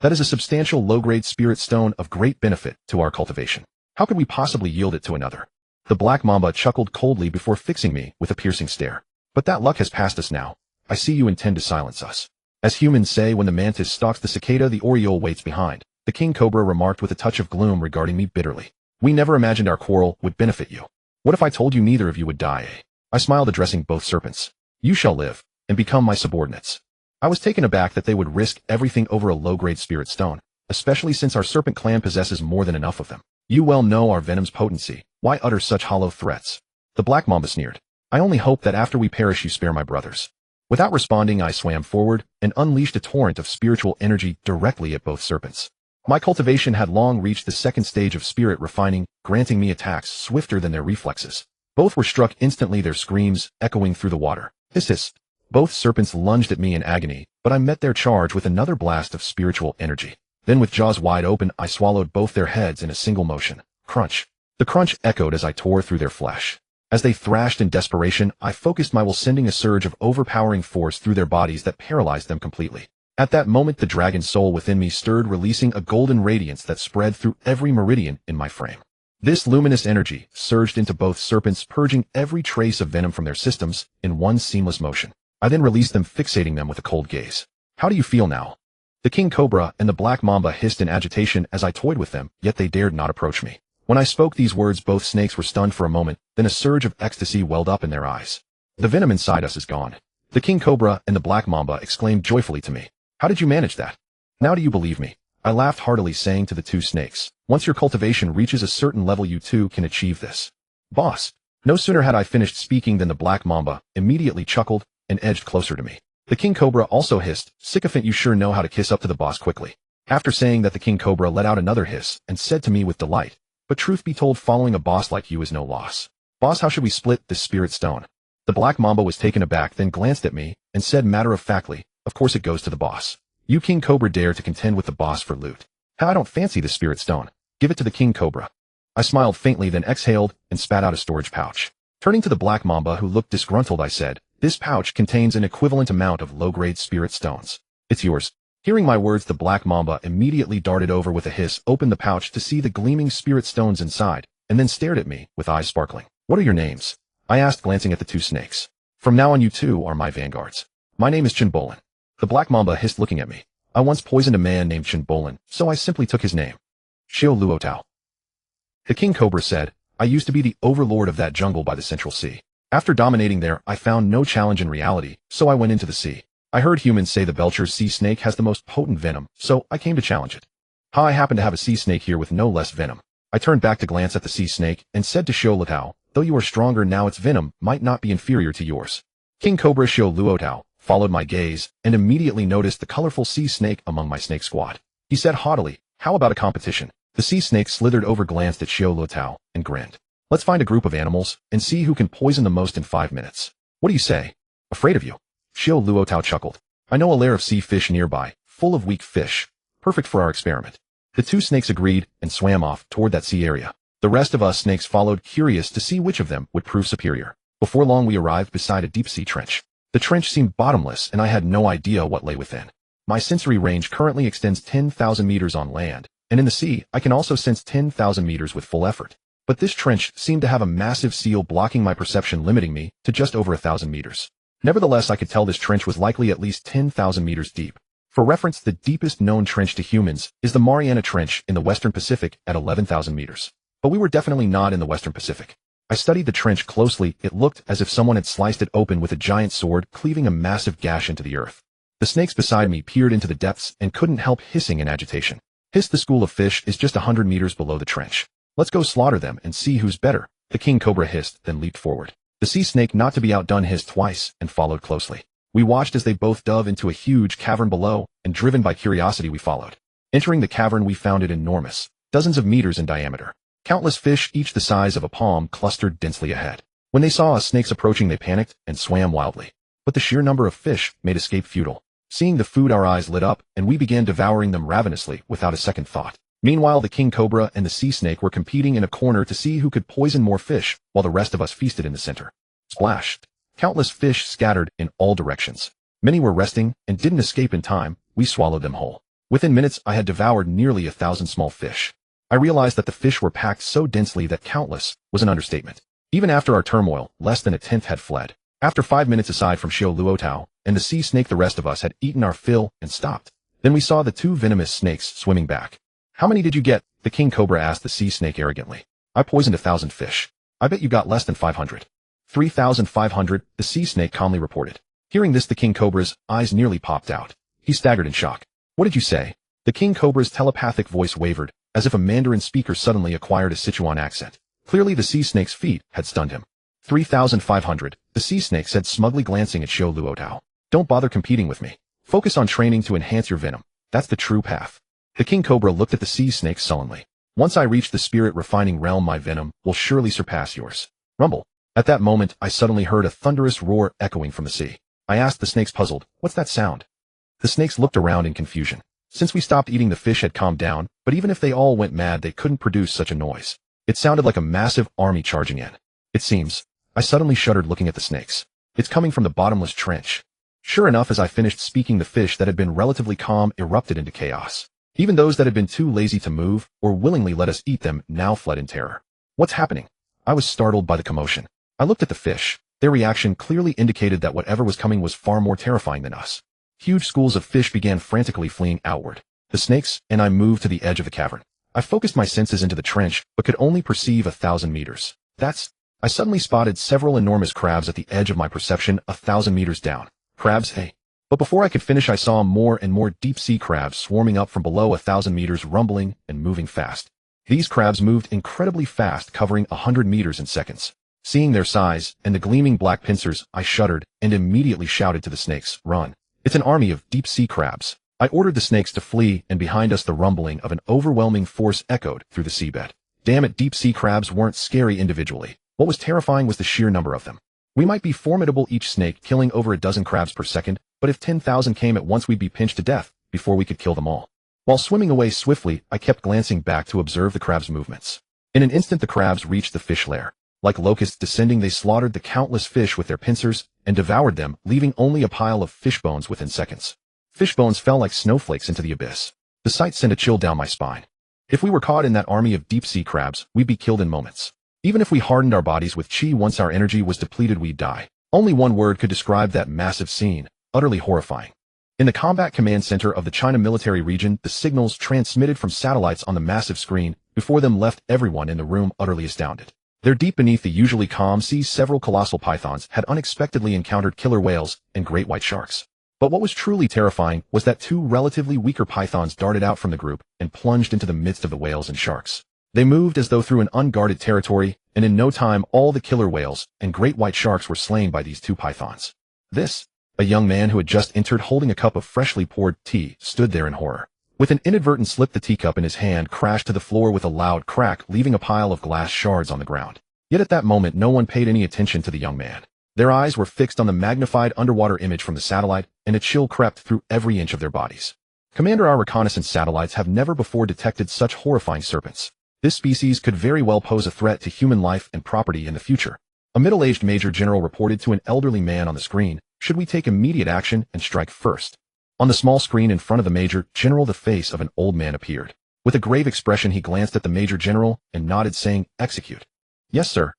That is a substantial low-grade spirit stone of great benefit to our cultivation. How could we possibly yield it to another? The black mamba chuckled coldly before fixing me with a piercing stare. But that luck has passed us now. I see you intend to silence us. As humans say, when the mantis stalks the cicada, the oriole waits behind. The king cobra remarked with a touch of gloom regarding me bitterly. We never imagined our quarrel would benefit you. What if I told you neither of you would die? I smiled, addressing both serpents. You shall live and become my subordinates. I was taken aback that they would risk everything over a low-grade spirit stone, especially since our serpent clan possesses more than enough of them. You well know our venom's potency. Why utter such hollow threats? The black mamba sneered. I only hope that after we perish you spare my brothers. Without responding, I swam forward and unleashed a torrent of spiritual energy directly at both serpents. My cultivation had long reached the second stage of spirit refining, granting me attacks swifter than their reflexes. Both were struck instantly, their screams echoing through the water. Hiss hiss. Both serpents lunged at me in agony, but I met their charge with another blast of spiritual energy. Then with jaws wide open, I swallowed both their heads in a single motion. Crunch. The crunch echoed as I tore through their flesh. As they thrashed in desperation, I focused my will, sending a surge of overpowering force through their bodies that paralyzed them completely. At that moment, the dragon soul within me stirred, releasing a golden radiance that spread through every meridian in my frame. This luminous energy surged into both serpents, purging every trace of venom from their systems in one seamless motion. I then released them, fixating them with a cold gaze. How do you feel now? The king cobra and the black mamba hissed in agitation as I toyed with them, yet they dared not approach me. When I spoke these words, both snakes were stunned for a moment, then a surge of ecstasy welled up in their eyes. The venom inside us is gone. The king cobra and the black mamba exclaimed joyfully to me. How did you manage that? Now do you believe me? I laughed heartily, saying to the two snakes, once your cultivation reaches a certain level, you too can achieve this. Boss. No sooner had I finished speaking than the black mamba immediately chuckled and edged closer to me. The king cobra also hissed, sycophant, you sure know how to kiss up to the boss quickly. After saying that, the king cobra let out another hiss and said to me with delight, but truth be told, following a boss like you is no loss. Boss, how should we split this spirit stone? The black mamba was taken aback, then glanced at me and said matter-of-factly, of course it goes to the boss. You king cobra dare to contend with the boss for loot. I don't fancy this spirit stone. Give it to the king cobra. I smiled faintly, then exhaled and spat out a storage pouch. Turning to the black mamba, who looked disgruntled, I said, this pouch contains an equivalent amount of low-grade spirit stones. It's yours. Hearing my words, the black mamba immediately darted over with a hiss, opened the pouch to see the gleaming spirit stones inside, and then stared at me with eyes sparkling. What are your names? I asked, glancing at the two snakes. From now on, you two are my vanguards. My name is Chinbolin. The black mamba hissed, looking at me. I once poisoned a man named Chinbolin, so I simply took his name. Xiao Luotao. The king cobra said, I used to be the overlord of that jungle by the Central Sea. After dominating there, I found no challenge in reality, so I went into the sea. I heard humans say the Belcher's sea snake has the most potent venom, so I came to challenge it. I happen to have a sea snake here with no less venom. I turned back to glance at the sea snake and said to Xiao Luotao, though you are stronger now, its venom might not be inferior to yours. King Cobra Xiao Luotao followed my gaze and immediately noticed the colorful sea snake among my snake squad. He said haughtily, how about a competition? The sea snake slithered over, glanced at Xiao Luotao, and grinned. Let's find a group of animals and see who can poison the most in 5 minutes. What do you say? Afraid of you? Xiao Luotao chuckled. I know a lair of sea fish nearby, full of weak fish. Perfect for our experiment. The two snakes agreed and swam off toward that sea area. The rest of us snakes followed, curious to see which of them would prove superior. Before long we arrived beside a deep-sea trench. The trench seemed bottomless, and I had no idea what lay within. My sensory range currently extends 10,000 meters on land, and in the sea, I can also sense 10,000 meters with full effort. But this trench seemed to have a massive seal blocking my perception, limiting me to just over 1,000 meters. Nevertheless, I could tell this trench was likely at least 10,000 meters deep. For reference, the deepest known trench to humans is the Mariana Trench in the Western Pacific at 11,000 meters. But we were definitely not in the Western Pacific. I studied the trench closely. It looked as if someone had sliced it open with a giant sword, cleaving a massive gash into the earth. The snakes beside me peered into the depths and couldn't help hissing in agitation. Hiss, the school of fish is just 100 meters below the trench. Let's go slaughter them and see who's better. The king cobra hissed, then leaped forward. The sea snake, not to be outdone, hissed twice and followed closely. We watched as they both dove into a huge cavern below, and driven by curiosity we followed. Entering the cavern, we found it enormous, dozens of meters in diameter. Countless fish, each the size of a palm, clustered densely ahead. When they saw us snakes approaching, they panicked and swam wildly. But the sheer number of fish made escape futile. Seeing the food, our eyes lit up, and we began devouring them ravenously without a second thought. Meanwhile, the king cobra and the sea snake were competing in a corner to see who could poison more fish, while the rest of us feasted in the center. Splash! Countless fish scattered in all directions. Many were resting and didn't escape in time. We swallowed them whole. Within minutes, I had devoured nearly 1,000 small fish. I realized that the fish were packed so densely that countless was an understatement. Even after our turmoil, less than a tenth had fled. After 5 minutes, aside from Xiao Luotao and the sea snake, the rest of us had eaten our fill and stopped. Then we saw the two venomous snakes swimming back. How many did you get? The king cobra asked the sea snake arrogantly. I poisoned 1,000 fish. I bet you got less than 500. 3,500, the sea snake calmly reported. Hearing this, the king cobra's eyes nearly popped out. He staggered in shock. What did you say? The king cobra's telepathic voice wavered, as if a Mandarin speaker suddenly acquired a Sichuan accent. Clearly the sea snake's feat had stunned him. 3,500, the sea snake said, smugly glancing at Xiao Luotao. Don't bother competing with me. Focus on training to enhance your venom. That's the true path. The king cobra looked at the sea snake sullenly. Once I reach the spirit refining realm, my venom will surely surpass yours. Rumble. At that moment, I suddenly heard a thunderous roar echoing from the sea. I asked the snakes, puzzled, what's that sound? The snakes looked around in confusion. Since we stopped eating, the fish had calmed down, but even if they all went mad, they couldn't produce such a noise. It sounded like a massive army charging in. It seems. I suddenly shuddered looking at the snakes. It's coming from the bottomless trench. Sure enough, as I finished speaking, the fish that had been relatively calm erupted into chaos. Even those that had been too lazy to move or willingly let us eat them now fled in terror. What's happening? I was startled by the commotion. I looked at the fish. Their reaction clearly indicated that whatever was coming was far more terrifying than us. Huge schools of fish began frantically fleeing outward. The snakes and I moved to the edge of the cavern. I focused my senses into the trench, but could only perceive 1,000 meters. I suddenly spotted several enormous crabs at the edge of my perception, 1,000 meters down. Crabs, hey. But before I could finish, I saw more and more deep-sea crabs swarming up from below 1,000 meters, rumbling and moving fast. These crabs moved incredibly fast, covering 100 meters in seconds. Seeing their size and the gleaming black pincers, I shuddered and immediately shouted to the snakes, run. It's an army of deep-sea crabs. I ordered the snakes to flee, and behind us the rumbling of an overwhelming force echoed through the seabed. Damn it, deep-sea crabs weren't scary individually. What was terrifying was the sheer number of them. We might be formidable, each snake killing over a dozen crabs per second, but if 10,000 came at once, we'd be pinched to death before we could kill them all. While swimming away swiftly, I kept glancing back to observe the crabs' movements. In an instant, the crabs reached the fish lair. Like locusts descending, they slaughtered the countless fish with their pincers and devoured them, leaving only a pile of fish bones within seconds. Fish bones fell like snowflakes into the abyss. The sight sent a chill down my spine. If we were caught in that army of deep-sea crabs, we'd be killed in moments. Even if we hardened our bodies with chi, once our energy was depleted, we'd die. Only one word could describe that massive scene: utterly horrifying. In the combat command center of the China military region, the signals transmitted from satellites on the massive screen before them left everyone in the room utterly astounded. There, deep beneath the usually calm seas, several colossal pythons had unexpectedly encountered killer whales and great white sharks. But what was truly terrifying was that two relatively weaker pythons darted out from the group and plunged into the midst of the whales and sharks. They moved as though through an unguarded territory, and in no time all the killer whales and great white sharks were slain by these two pythons. A young man who had just entered holding a cup of freshly poured tea stood there in horror. With an inadvertent slip, the teacup in his hand crashed to the floor with a loud crack, leaving a pile of glass shards on the ground. Yet at that moment, no one paid any attention to the young man. Their eyes were fixed on the magnified underwater image from the satellite, and a chill crept through every inch of their bodies. Commander, our reconnaissance satellites have never before detected such horrifying serpents. This species could very well pose a threat to human life and property in the future. A middle-aged major general reported to an elderly man on the screen, "Should we take immediate action and strike first?" On the small screen in front of the major general, the face of an old man appeared. With a grave expression, he glanced at the major general and nodded, saying, "Execute." "Yes, sir."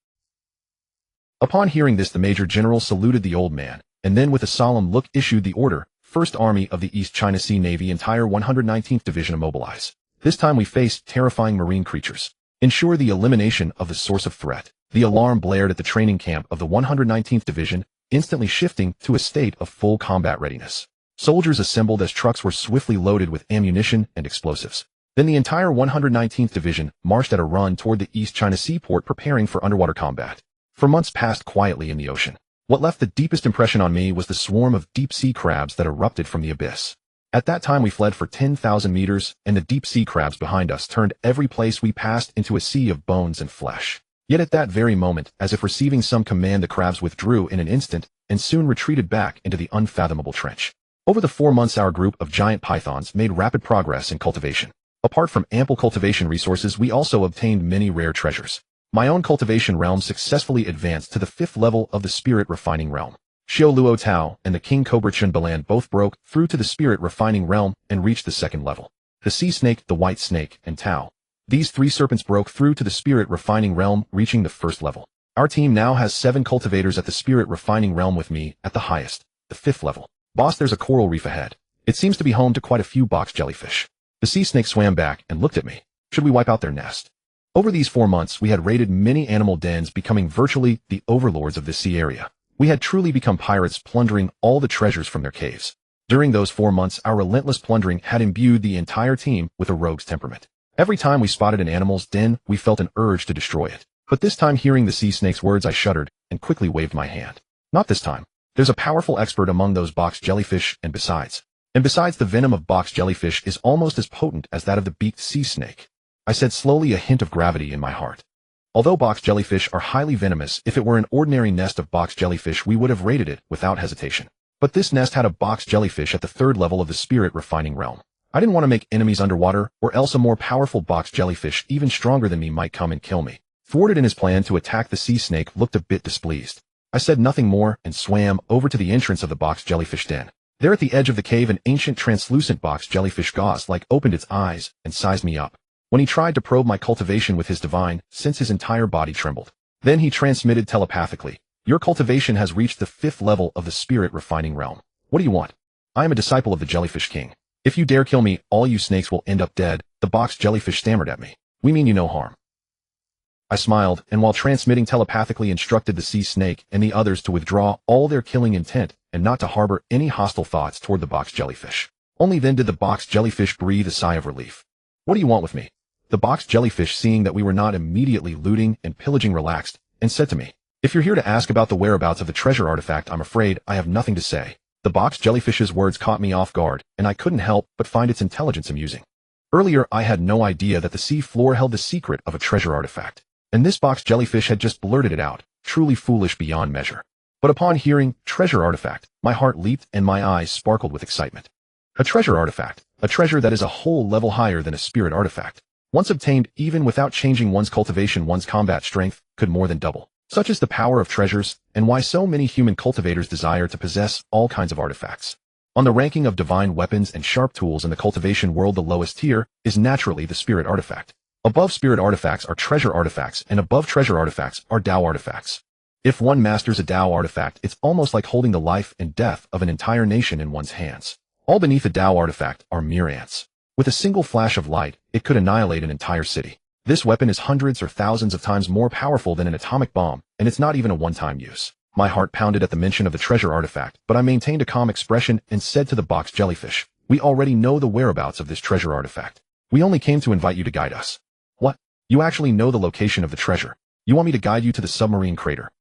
Upon hearing this, the major general saluted the old man, and then with a solemn look issued the order, "First Army of the East China Sea Navy, entire 119th Division immobilize. This time we face terrifying marine creatures. Ensure the elimination of the source of threat." The alarm blared at the training camp of the 119th Division, instantly shifting to a state of full combat readiness. Soldiers assembled as trucks were swiftly loaded with ammunition and explosives. Then the entire 119th Division marched at a run toward the East China Seaport, preparing for underwater combat. For months passed quietly in the ocean. What left the deepest impression on me was the swarm of deep-sea crabs that erupted from the abyss. At that time we fled for 10,000 meters, and the deep-sea crabs behind us turned every place we passed into a sea of bones and flesh. Yet at that very moment, as if receiving some command, the crabs withdrew in an instant and soon retreated back into the unfathomable trench. Over the 4 months, our group of giant pythons made rapid progress in cultivation. Apart from ample cultivation resources, we also obtained many rare treasures. My own cultivation realm successfully advanced to the 5th level of the spirit refining realm. Xiao Luo Tao and the King Cobra Chun Balan both broke through to the spirit refining realm and reached the 2nd level. The sea snake, the white snake, and Tao, these 3 serpents, broke through to the spirit refining realm, reaching the 1st level. Our team now has 7 cultivators at the spirit refining realm, with me at the highest, the 5th level. "Boss, there's a coral reef ahead. It seems to be home to quite a few box jellyfish." The sea snake swam back and looked at me. "Should we wipe out their nest?" Over these 4 months, we had raided many animal dens, becoming virtually the overlords of this sea area. We had truly become pirates, plundering all the treasures from their caves. During those 4 months, our relentless plundering had imbued the entire team with a rogue's temperament. Every time we spotted an animal's den, we felt an urge to destroy it. But this time, hearing the sea snake's words, I shuddered and quickly waved my hand. "Not this time. There's a powerful expert among those box jellyfish, and besides, the venom of box jellyfish is almost as potent as that of the beaked sea snake," I said slowly, a hint of gravity in my heart. Although box jellyfish are highly venomous, if it were an ordinary nest of box jellyfish, we would have raided it without hesitation. But this nest had a box jellyfish at the 3rd level of the spirit refining realm. I didn't want to make enemies underwater, or else a more powerful box jellyfish, even stronger than me, might come and kill me. Thwarted in his plan to attack, the sea snake looked a bit displeased. I said nothing more and swam over to the entrance of the box jellyfish den. There at the edge of the cave, an ancient translucent box jellyfish gauze-like opened its eyes and sized me up. When he tried to probe my cultivation with his divine sense, his entire body trembled. Then he transmitted telepathically, "Your cultivation has reached the 5th level of the spirit refining realm. What do you want?" "I am a disciple of the Jellyfish King. If you dare kill me, all you snakes will end up dead." The box jellyfish stammered at me. "We mean you no harm." I smiled, and while transmitting telepathically, instructed the sea snake and the others to withdraw all their killing intent and not to harbor any hostile thoughts toward the box jellyfish. Only then did the box jellyfish breathe a sigh of relief. "What do you want with me?" The box jellyfish, seeing that we were not immediately looting and pillaging, relaxed and said to me, "If you're here to ask about the whereabouts of the treasure artifact, I'm afraid I have nothing to say." The box jellyfish's words caught me off guard, and I couldn't help but find its intelligence amusing. Earlier, I had no idea that the sea floor held the secret of a treasure artifact, and this box jellyfish had just blurted it out, truly foolish beyond measure. But upon hearing treasure artifact, my heart leaped and my eyes sparkled with excitement. A treasure artifact, a treasure that is a whole level higher than a spirit artifact. Once obtained, even without changing one's cultivation, one's combat strength could more than double. Such is the power of treasures, and why so many human cultivators desire to possess all kinds of artifacts. On the ranking of divine weapons and sharp tools in the cultivation world, the lowest tier is naturally the spirit artifact. Above spirit artifacts are treasure artifacts, and above treasure artifacts are Tao artifacts. If one masters a Tao artifact, it's almost like holding the life and death of an entire nation in one's hands. All beneath a Tao artifact are mere ants. With a single flash of light, it could annihilate an entire city. This weapon is hundreds or thousands of times more powerful than an atomic bomb, and it's not even a one-time use. My heart pounded at the mention of the treasure artifact, but I maintained a calm expression and said to the box jellyfish, "We already know the whereabouts of this treasure artifact. We only came to invite you to guide us." "What? You actually know the location of the treasure? You want me to guide you to the submarine crater?"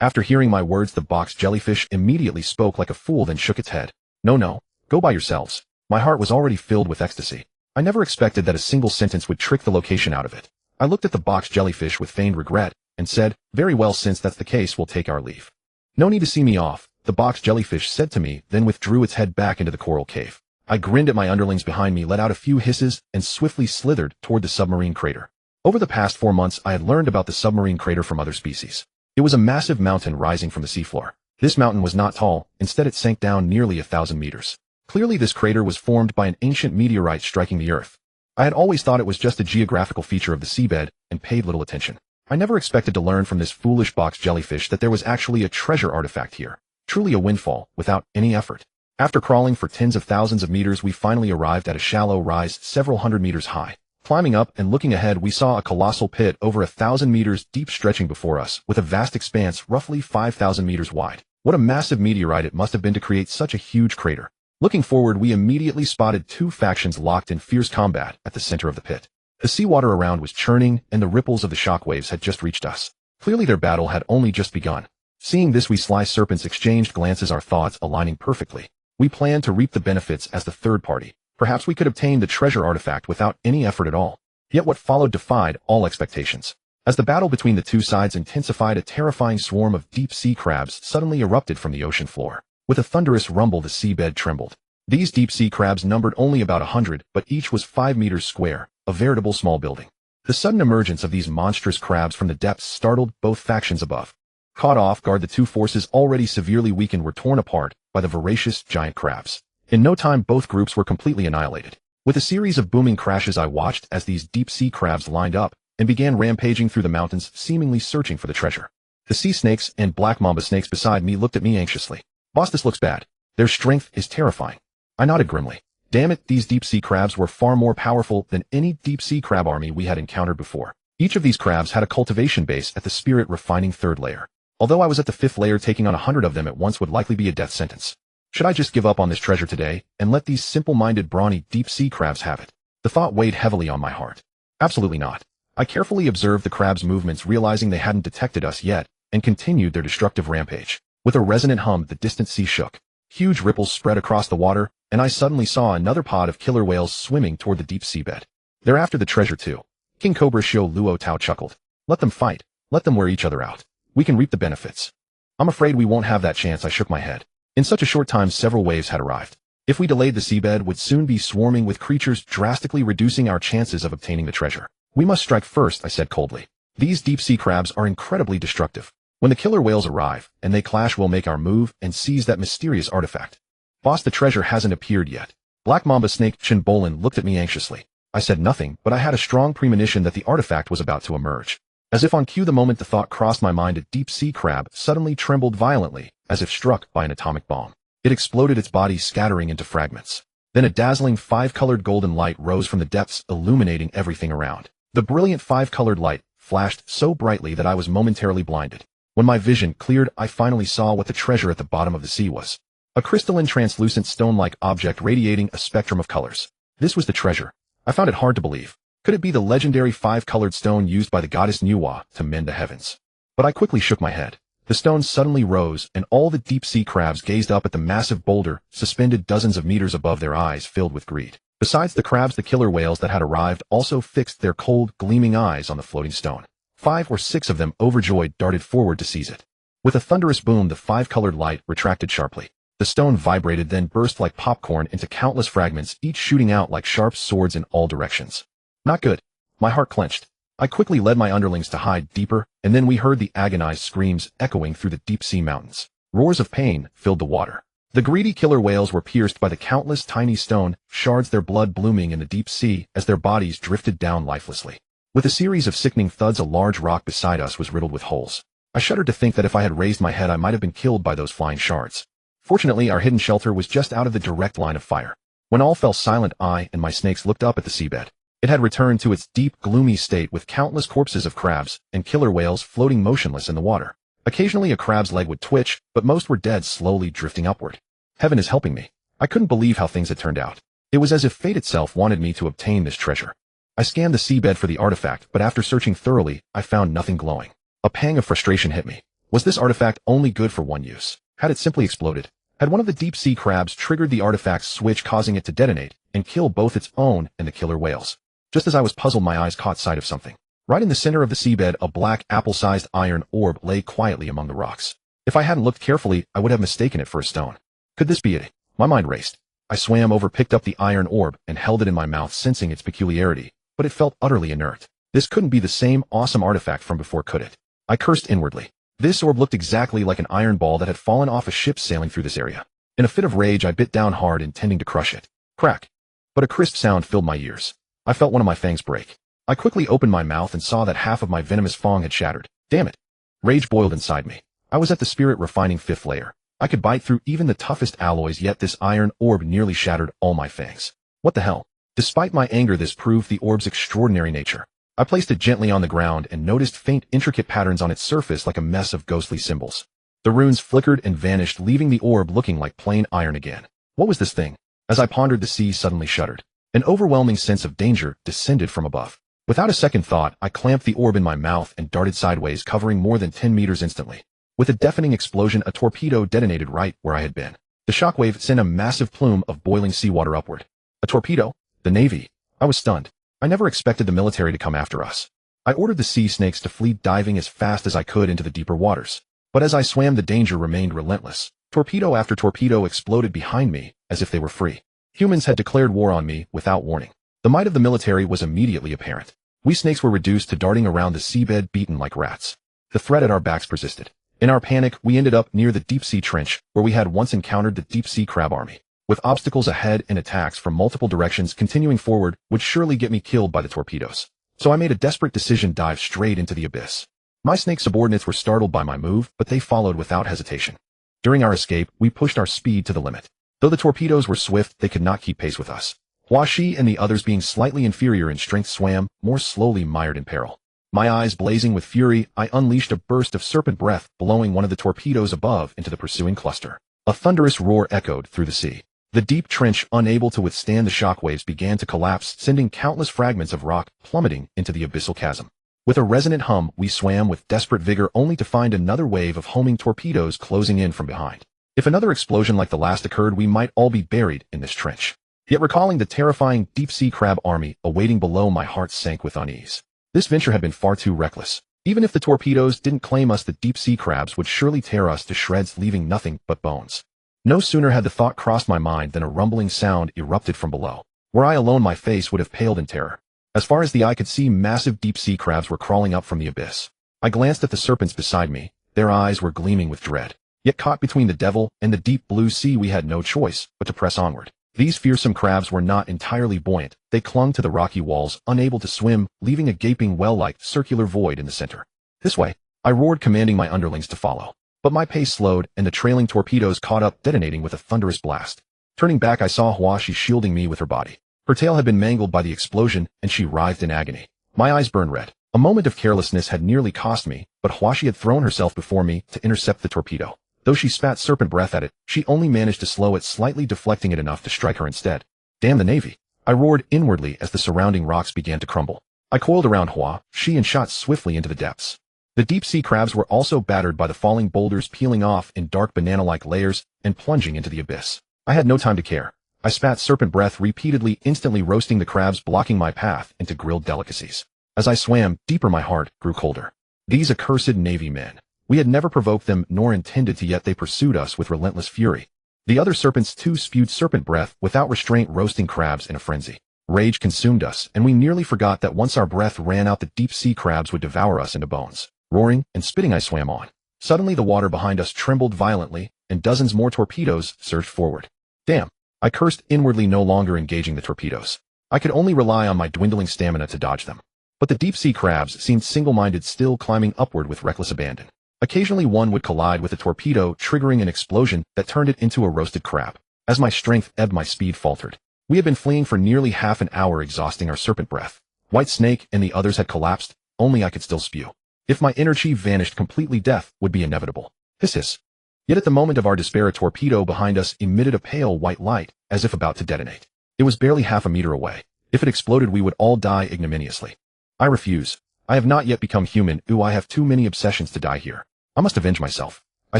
After hearing my words, the box jellyfish immediately spoke like a fool, then shook its head. No, go by yourselves." My heart was already filled with ecstasy. I never expected that a single sentence would trick the location out of it. I looked at the box jellyfish with feigned regret and said, "Very well, since that's the case, we'll take our leave." "No need to see me off," the box jellyfish said to me, then withdrew its head back into the coral cave. I grinned at my underlings behind me, let out a few hisses, and swiftly slithered toward the submarine crater. Over the past 4 months, I had learned about the submarine crater from other species. It was a massive mountain rising from the seafloor. This mountain was not tall, instead it sank down nearly 1,000 meters. Clearly this crater was formed by an ancient meteorite striking the Earth. I had always thought it was just a geographical feature of the seabed and paid little attention. I never expected to learn from this foolish box jellyfish that there was actually a treasure artifact here. Truly a windfall, without any effort. After crawling for tens of thousands of meters, we finally arrived at a shallow rise several hundred meters high. Climbing up and looking ahead, we saw a colossal pit over 1,000 meters deep stretching before us, with a vast expanse roughly 5,000 meters wide. What a massive meteorite it must have been to create such a huge crater. Looking forward, we immediately spotted two factions locked in fierce combat at the center of the pit. The seawater around was churning, and the ripples of the shockwaves had just reached us. Clearly their battle had only just begun. Seeing this, we sly serpents exchanged glances, our thoughts aligning perfectly. We planned to reap the benefits as the third party. Perhaps we could obtain the treasure artifact without any effort at all. Yet what followed defied all expectations. As the battle between the two sides intensified, a terrifying swarm of deep-sea crabs suddenly erupted from the ocean floor. With a thunderous rumble, the seabed trembled. These deep-sea crabs numbered only about 100, but each was 5 meters square, a veritable small building. The sudden emergence of these monstrous crabs from the depths startled both factions above. Caught off guard, the two forces, already severely weakened, were torn apart by the voracious giant crabs. In no time, both groups were completely annihilated. With a series of booming crashes, I watched as these deep-sea crabs lined up and began rampaging through the mountains, seemingly searching for the treasure. The sea snakes and black mamba snakes beside me looked at me anxiously. "Boss, this looks bad. Their strength is terrifying." I nodded grimly. Damn it, these deep-sea crabs were far more powerful than any deep-sea crab army we had encountered before. Each of these crabs had a cultivation base at the spirit refining 3rd layer. Although I was at the 5th layer, taking on 100 of them at once would likely be a death sentence. Should I just give up on this treasure today and let these simple-minded, brawny deep-sea crabs have it? The thought weighed heavily on my heart. Absolutely not. I carefully observed the crabs' movements, realizing they hadn't detected us yet, and continued their destructive rampage. With a resonant hum, the distant sea shook. Huge ripples spread across the water, and I suddenly saw another pod of killer whales swimming toward the deep seabed. "They're after the treasure too." King Cobra Shio Luo Tao chuckled. "Let them fight. Let them wear each other out. We can reap the benefits." "I'm afraid we won't have that chance," I shook my head. In such a short time, several waves had arrived. If we delayed, the seabed would soon be swarming with creatures, drastically reducing our chances of obtaining the treasure. "We must strike first," I said coldly. "These deep-sea crabs are incredibly destructive. When the killer whales arrive and they clash, we'll make our move and seize that mysterious artifact." "Boss, the treasure hasn't appeared yet." Black Mamba Snake Chin Bolin looked at me anxiously. I said nothing, but I had a strong premonition that the artifact was about to emerge. As if on cue, the moment the thought crossed my mind, a deep-sea crab suddenly trembled violently, as if struck by an atomic bomb. It exploded, its body scattering into fragments. Then a dazzling 5-colored golden light rose from the depths, illuminating everything around. The brilliant 5-colored light flashed so brightly that I was momentarily blinded. When my vision cleared, I finally saw what the treasure at the bottom of the sea was. A crystalline, translucent, stone-like object radiating a spectrum of colors. This was the treasure. I found it hard to believe. Could it be the legendary 5-colored stone used by the goddess Nuwa to mend the heavens? But I quickly shook my head. The stone suddenly rose, and all the deep-sea crabs gazed up at the massive boulder, suspended dozens of meters above, their eyes filled with greed. Besides the crabs, the killer whales that had arrived also fixed their cold, gleaming eyes on the floating stone. 5 or 6 of them, overjoyed, darted forward to seize it. With a thunderous boom, the 5-colored light retracted sharply. The stone vibrated, then burst like popcorn into countless fragments, each shooting out like sharp swords in all directions. Not good. My heart clenched. I quickly led my underlings to hide deeper, and then we heard the agonized screams echoing through the deep-sea mountains. Roars of pain filled the water. The greedy killer whales were pierced by the countless tiny stone shards, their blood blooming in the deep sea as their bodies drifted down lifelessly. With a series of sickening thuds, a large rock beside us was riddled with holes. I shuddered to think that if I had raised my head, I might have been killed by those flying shards. Fortunately, our hidden shelter was just out of the direct line of fire. When all fell silent, I and my snakes looked up at the seabed. It had returned to its deep, gloomy state, with countless corpses of crabs and killer whales floating motionless in the water. Occasionally a crab's leg would twitch, but most were dead, slowly drifting upward. Heaven is helping me. I couldn't believe how things had turned out. It was as if fate itself wanted me to obtain this treasure. I scanned the seabed for the artifact, but after searching thoroughly, I found nothing glowing. A pang of frustration hit me. Was this artifact only good for one use? Had it simply exploded? Had one of the deep-sea crabs triggered the artifact's switch, causing it to detonate and kill both its own and the killer whales? Just as I was puzzled, my eyes caught sight of something. Right in the center of the seabed, a black, apple-sized iron orb lay quietly among the rocks. If I hadn't looked carefully, I would have mistaken it for a stone. Could this be it? My mind raced. I swam over, picked up the iron orb, and held it in my mouth, sensing its peculiarity, but it felt utterly inert. This couldn't be the same awesome artifact from before, could it? I cursed inwardly. This orb looked exactly like an iron ball that had fallen off a ship sailing through this area. In a fit of rage, I bit down hard, intending to crush it. Crack. But a crisp sound filled my ears. I felt one of my fangs break. I quickly opened my mouth and saw that half of my venomous fang had shattered. Damn it. Rage boiled inside me. I was at the spirit refining 5th layer. I could bite through even the toughest alloys, yet this iron orb nearly shattered all my fangs. What the hell? Despite my anger, this proved the orb's extraordinary nature. I placed it gently on the ground and noticed faint, intricate patterns on its surface like a mess of ghostly symbols. The runes flickered and vanished, leaving the orb looking like plain iron again. What was this thing? As I pondered, the sea suddenly shuddered. An overwhelming sense of danger descended from above. Without a second thought, I clamped the orb in my mouth and darted sideways, covering more than 10 meters instantly. With a deafening explosion, a torpedo detonated right where I had been. The shockwave sent a massive plume of boiling seawater upward. A torpedo? The Navy? I was stunned. I never expected the military to come after us. I ordered the sea snakes to flee, diving as fast as I could into the deeper waters. But as I swam, the danger remained relentless. Torpedo after torpedo exploded behind me, as if they were free. Humans had declared war on me without warning. The might of the military was immediately apparent. We snakes were reduced to darting around the seabed, beaten like rats. The threat at our backs persisted. In our panic, we ended up near the deep-sea trench, where we had once encountered the deep-sea crab army. With obstacles ahead and attacks from multiple directions, continuing forward would surely get me killed by the torpedoes. So I made a desperate decision: dive straight into the abyss. My snake subordinates were startled by my move, but they followed without hesitation. During our escape, we pushed our speed to the limit. Though the torpedoes were swift, they could not keep pace with us. Hua Shi and the others, being slightly inferior in strength, swam more slowly, mired in peril. My eyes blazing with fury, I unleashed a burst of serpent breath, blowing one of the torpedoes above into the pursuing cluster. A thunderous roar echoed through the sea. The deep trench, unable to withstand the shockwaves, began to collapse, sending countless fragments of rock plummeting into the abyssal chasm. With a resonant hum, we swam with desperate vigor, only to find another wave of homing torpedoes closing in from behind. If another explosion like the last occurred, we might all be buried in this trench. Yet recalling the terrifying deep-sea crab army awaiting below, my heart sank with unease. This venture had been far too reckless. Even if the torpedoes didn't claim us, the deep-sea crabs would surely tear us to shreds, leaving nothing but bones. No sooner had the thought crossed my mind than a rumbling sound erupted from below. Were I alone, my face would have paled in terror. As far as the eye could see, massive deep-sea crabs were crawling up from the abyss. I glanced at the serpents beside me. Their eyes were gleaming with dread. Yet caught between the devil and the deep blue sea, we had no choice but to press onward. These fearsome crabs were not entirely buoyant. They clung to the rocky walls, unable to swim, leaving a gaping well-like circular void in the center. This way, I roared, commanding my underlings to follow. But my pace slowed, and the trailing torpedoes caught up, detonating with a thunderous blast. Turning back, I saw Hua Shi shielding me with her body. Her tail had been mangled by the explosion, and she writhed in agony. My eyes burned red. A moment of carelessness had nearly cost me, but Hua Shi had thrown herself before me to intercept the torpedo. Though she spat serpent breath at it, she only managed to slow it, slightly deflecting it enough to strike her instead. Damn the Navy! I roared inwardly as the surrounding rocks began to crumble. I coiled around Hua Shi and shot swiftly into the depths. The deep-sea crabs were also battered by the falling boulders, peeling off in dark banana-like layers and plunging into the abyss. I had no time to care. I spat serpent breath repeatedly, instantly roasting the crabs blocking my path into grilled delicacies. As I swam deeper, my heart grew colder. These accursed Navy men. We had never provoked them nor intended to, yet they pursued us with relentless fury. The other serpents too spewed serpent breath without restraint, roasting crabs in a frenzy. Rage consumed us, and we nearly forgot that once our breath ran out, the deep-sea crabs would devour us into bones. Roaring and spitting, I swam on. Suddenly the water behind us trembled violently, and dozens more torpedoes surged forward. Damn! I cursed inwardly, no longer engaging the torpedoes. I could only rely on my dwindling stamina to dodge them. But the deep-sea crabs seemed single-minded, still climbing upward with reckless abandon. Occasionally one would collide with a torpedo, triggering an explosion that turned it into a roasted crab. As my strength ebbed, my speed faltered. We had been fleeing for nearly half an hour, exhausting our serpent breath. White Snake and the others had collapsed, only I could still spew. If my energy vanished completely, death would be inevitable. Hiss hiss. Yet at the moment of our despair, a torpedo behind us emitted a pale white light, as if about to detonate. It was barely half a meter away. If it exploded, we would all die ignominiously. I refuse. I have not yet become human. I have too many obsessions to die here. I must avenge myself. I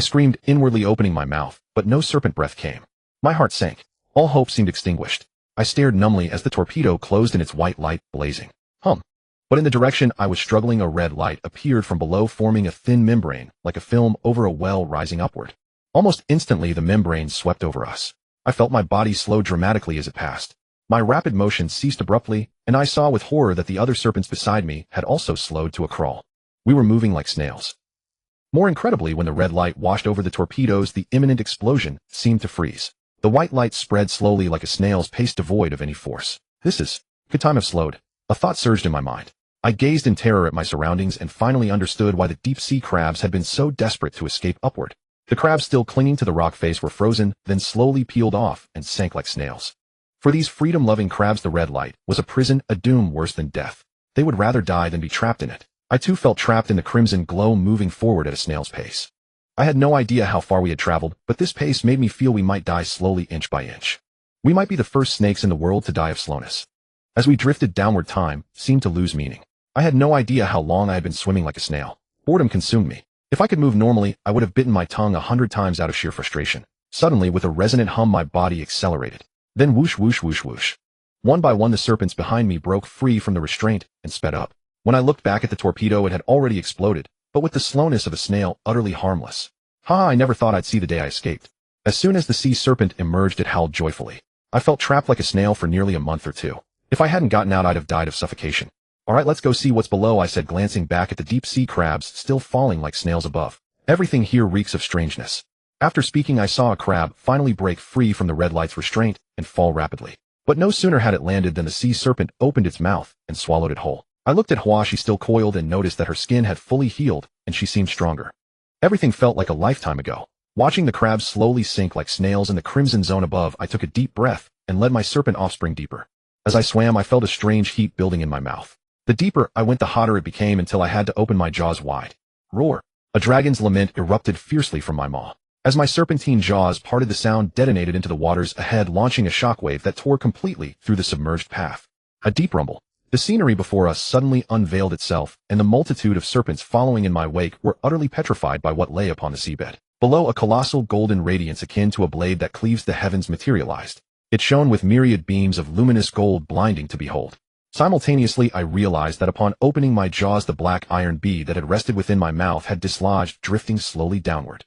screamed inwardly, opening my mouth, but no serpent breath came. My heart sank. All hope seemed extinguished. I stared numbly as the torpedo closed in its white light, blazing. But in the direction I was struggling, a red light appeared from below, forming a thin membrane, like a film over a well, rising upward. Almost instantly, the membrane swept over us. I felt my body slow dramatically as it passed. My rapid motion ceased abruptly, and I saw with horror that the other serpents beside me had also slowed to a crawl. We were moving like snails. More incredibly, when the red light washed over the torpedoes, the imminent explosion seemed to freeze. The white light spread slowly like a snail's pace, devoid of any force. Could time have slowed? A thought surged in my mind. I gazed in terror at my surroundings and finally understood why the deep-sea crabs had been so desperate to escape upward. The crabs still clinging to the rock face were frozen, then slowly peeled off and sank like snails. For these freedom-loving crabs, the red light was a prison, a doom worse than death. They would rather die than be trapped in it. I too felt trapped in the crimson glow, moving forward at a snail's pace. I had no idea how far we had traveled, but this pace made me feel we might die slowly, inch by inch. We might be the first snakes in the world to die of slowness. As we drifted downward, time seemed to lose meaning. I had no idea how long I had been swimming like a snail. Boredom consumed me. If I could move normally, I would have bitten my tongue 100 times out of sheer frustration. Suddenly, with a resonant hum, my body accelerated. Then whoosh, whoosh, whoosh, whoosh. One by one, the serpents behind me broke free from the restraint and sped up. When I looked back at the torpedo, it had already exploded, but with the slowness of a snail, utterly harmless. I never thought I'd see the day I escaped. As soon as the sea serpent emerged, it howled joyfully. I felt trapped like a snail for nearly a month or two. If I hadn't gotten out, I'd have died of suffocation. All right, let's go see what's below, I said, glancing back at the deep-sea crabs still falling like snails above. Everything here reeks of strangeness. After speaking, I saw a crab finally break free from the red light's restraint and fall rapidly. But no sooner had it landed than the sea serpent opened its mouth and swallowed it whole. I looked at Hua, she still coiled, and noticed that her skin had fully healed and she seemed stronger. Everything felt like a lifetime ago. Watching the crabs slowly sink like snails in the crimson zone above, I took a deep breath and led my serpent offspring deeper. As I swam, I felt a strange heat building in my mouth. The deeper I went, the hotter it became, until I had to open my jaws wide. Roar! A dragon's lament erupted fiercely from my maw. As my serpentine jaws parted, the sound detonated into the waters ahead, launching a shockwave that tore completely through the submerged path. A deep rumble. The scenery before us suddenly unveiled itself, and the multitude of serpents following in my wake were utterly petrified by what lay upon the seabed. Below, a colossal golden radiance akin to a blade that cleaves the heavens materialized. It shone with myriad beams of luminous gold, blinding to behold. Simultaneously, I realized that upon opening my jaws, the black iron bead that had rested within my mouth had dislodged, drifting slowly downward.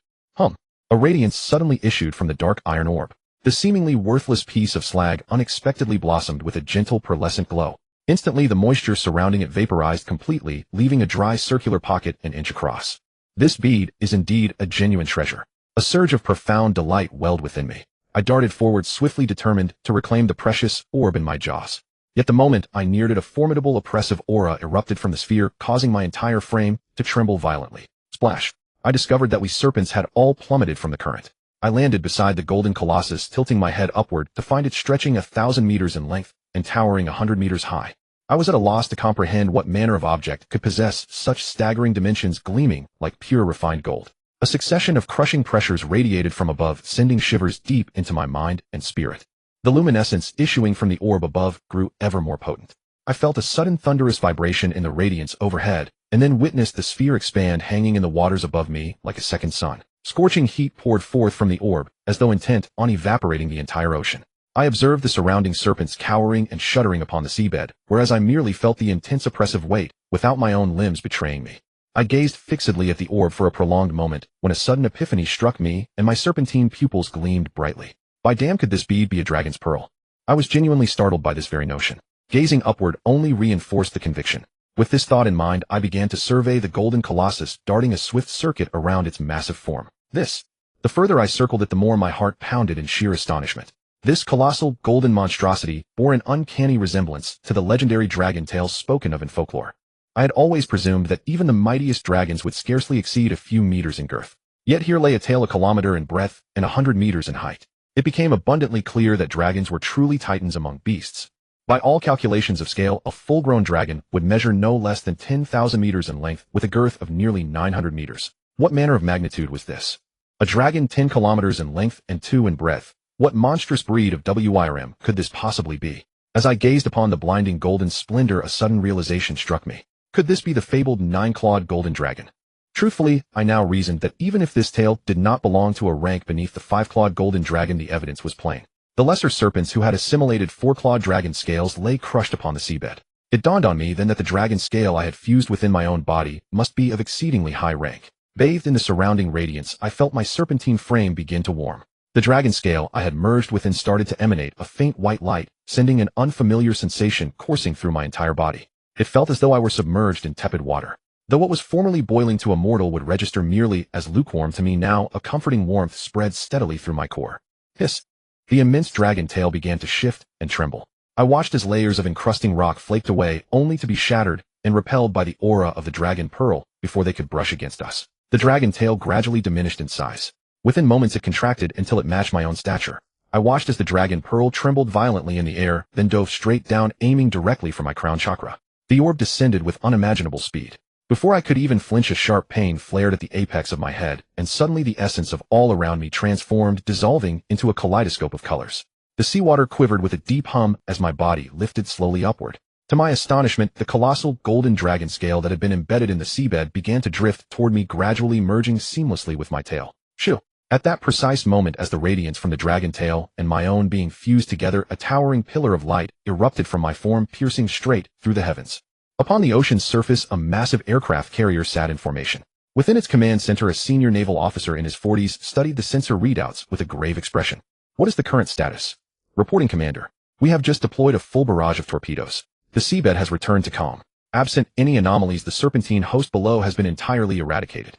A radiance suddenly issued from the dark iron orb. The seemingly worthless piece of slag unexpectedly blossomed with a gentle pearlescent glow. Instantly, the moisture surrounding it vaporized completely, leaving a dry circular pocket an inch across. This bead is indeed a genuine treasure. A surge of profound delight welled within me. I darted forward, swiftly determined to reclaim the precious orb in my jaws. Yet the moment I neared it, a formidable oppressive aura erupted from the sphere, causing my entire frame to tremble violently. Splash! I discovered that we serpents had all plummeted from the current. I landed beside the golden colossus, tilting my head upward to find it stretching 1,000 meters in length and towering 100 meters high. I was at a loss to comprehend what manner of object could possess such staggering dimensions, gleaming like pure refined gold. A succession of crushing pressures radiated from above, sending shivers deep into my mind and spirit. The luminescence issuing from the orb above grew ever more potent. I felt a sudden thunderous vibration in the radiance overhead, and then witnessed the sphere expand, hanging in the waters above me like a second sun. Scorching heat poured forth from the orb, as though intent on evaporating the entire ocean. I observed the surrounding serpents cowering and shuddering upon the seabed, whereas I merely felt the intense oppressive weight, without my own limbs betraying me. I gazed fixedly at the orb for a prolonged moment, when a sudden epiphany struck me, and my serpentine pupils gleamed brightly. By damn, could this bead be a dragon's pearl? I was genuinely startled by this very notion. Gazing upward only reinforced the conviction. With this thought in mind, I began to survey the golden colossus, darting a swift circuit around its massive form. The further I circled it, the more my heart pounded in sheer astonishment. This colossal golden monstrosity bore an uncanny resemblance to the legendary dragon tales spoken of in folklore. I had always presumed that even the mightiest dragons would scarcely exceed a few meters in girth. Yet here lay a tale a kilometer in breadth and 100 meters in height. It became abundantly clear that dragons were truly titans among beasts. By all calculations of scale, a full-grown dragon would measure no less than 10,000 meters in length, with a girth of nearly 900 meters. What manner of magnitude was this? A dragon 10 kilometers in length and 2 in breadth. What monstrous breed of WIRM could this possibly be? As I gazed upon the blinding golden splendor, a sudden realization struck me. Could this be the fabled 9-clawed golden dragon? Truthfully, I now reasoned that even if this tale did not belong to a rank beneath the 5-clawed golden dragon, the evidence was plain. The lesser serpents who had assimilated 4-clawed dragon scales lay crushed upon the seabed. It dawned on me then that the dragon scale I had fused within my own body must be of exceedingly high rank. Bathed in the surrounding radiance, I felt my serpentine frame begin to warm. The dragon scale I had merged within started to emanate a faint white light, sending an unfamiliar sensation coursing through my entire body. It felt as though I were submerged in tepid water. Though what was formerly boiling to a mortal would register merely as lukewarm to me, now a comforting warmth spread steadily through my core. Hiss! The immense dragon tail began to shift and tremble. I watched as layers of encrusting rock flaked away, only to be shattered and repelled by the aura of the dragon pearl before they could brush against us. The dragon tail gradually diminished in size. Within moments it contracted until it matched my own stature. I watched as the dragon pearl trembled violently in the air, then dove straight down, aiming directly for my crown chakra. The orb descended with unimaginable speed. Before I could even flinch, a sharp pain flared at the apex of my head, and suddenly the essence of all around me transformed, dissolving into a kaleidoscope of colors. The seawater quivered with a deep hum as my body lifted slowly upward. To my astonishment, the colossal golden dragon scale that had been embedded in the seabed began to drift toward me, gradually merging seamlessly with my tail. Shoo! At that precise moment, as the radiance from the dragon tail and my own being fused together, a towering pillar of light erupted from my form, piercing straight through the heavens. Upon the ocean's surface, a massive aircraft carrier sat in formation. Within its command center, a senior naval officer in his 40s studied the sensor readouts with a grave expression. What is the current status? Reporting, Commander. We have just deployed a full barrage of torpedoes. The seabed has returned to calm. Absent any anomalies, the serpentine host below has been entirely eradicated.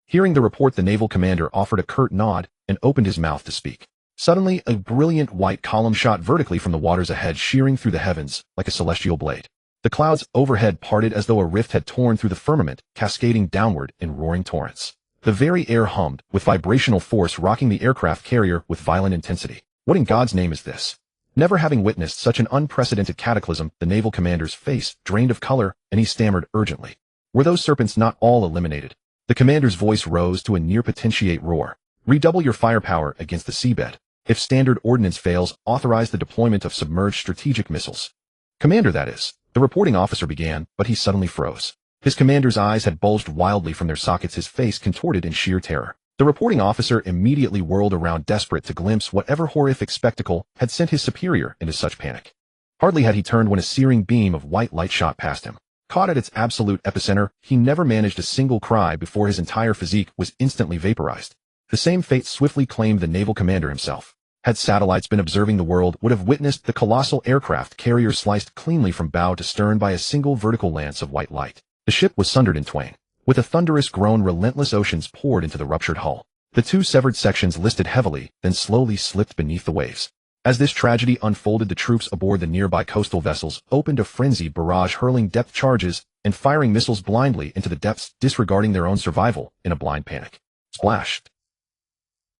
Hearing the report, the naval commander offered a curt nod and opened his mouth to speak. Suddenly, a brilliant white column shot vertically from the waters ahead, shearing through the heavens like a celestial blade. The clouds overhead parted as though a rift had torn through the firmament, cascading downward in roaring torrents. The very air hummed, with vibrational force rocking the aircraft carrier with violent intensity. What in God's name is this? Never having witnessed such an unprecedented cataclysm, the naval commander's face drained of color, and he stammered urgently. Were those serpents not all eliminated? The commander's voice rose to a near-potentiate roar. Redouble your firepower against the seabed. If standard ordnance fails, authorize the deployment of submerged strategic missiles. Commander, that is. The reporting officer began, but he suddenly froze. His commander's eyes had bulged wildly from their sockets, his face contorted in sheer terror. The reporting officer immediately whirled around, desperate to glimpse whatever horrific spectacle had sent his superior into such panic. Hardly had he turned when a searing beam of white light shot past him. Caught at its absolute epicenter, he never managed a single cry before his entire physique was instantly vaporized. The same fate swiftly claimed the naval commander himself. Had satellites been observing, the world would have witnessed the colossal aircraft carrier sliced cleanly from bow to stern by a single vertical lance of white light. The ship was sundered in twain. With a thunderous groan, relentless oceans poured into the ruptured hull. The two severed sections listed heavily, then slowly slipped beneath the waves. As this tragedy unfolded, the troops aboard the nearby coastal vessels opened a frenzied barrage, hurling depth charges and firing missiles blindly into the depths, disregarding their own survival in a blind panic. Splash!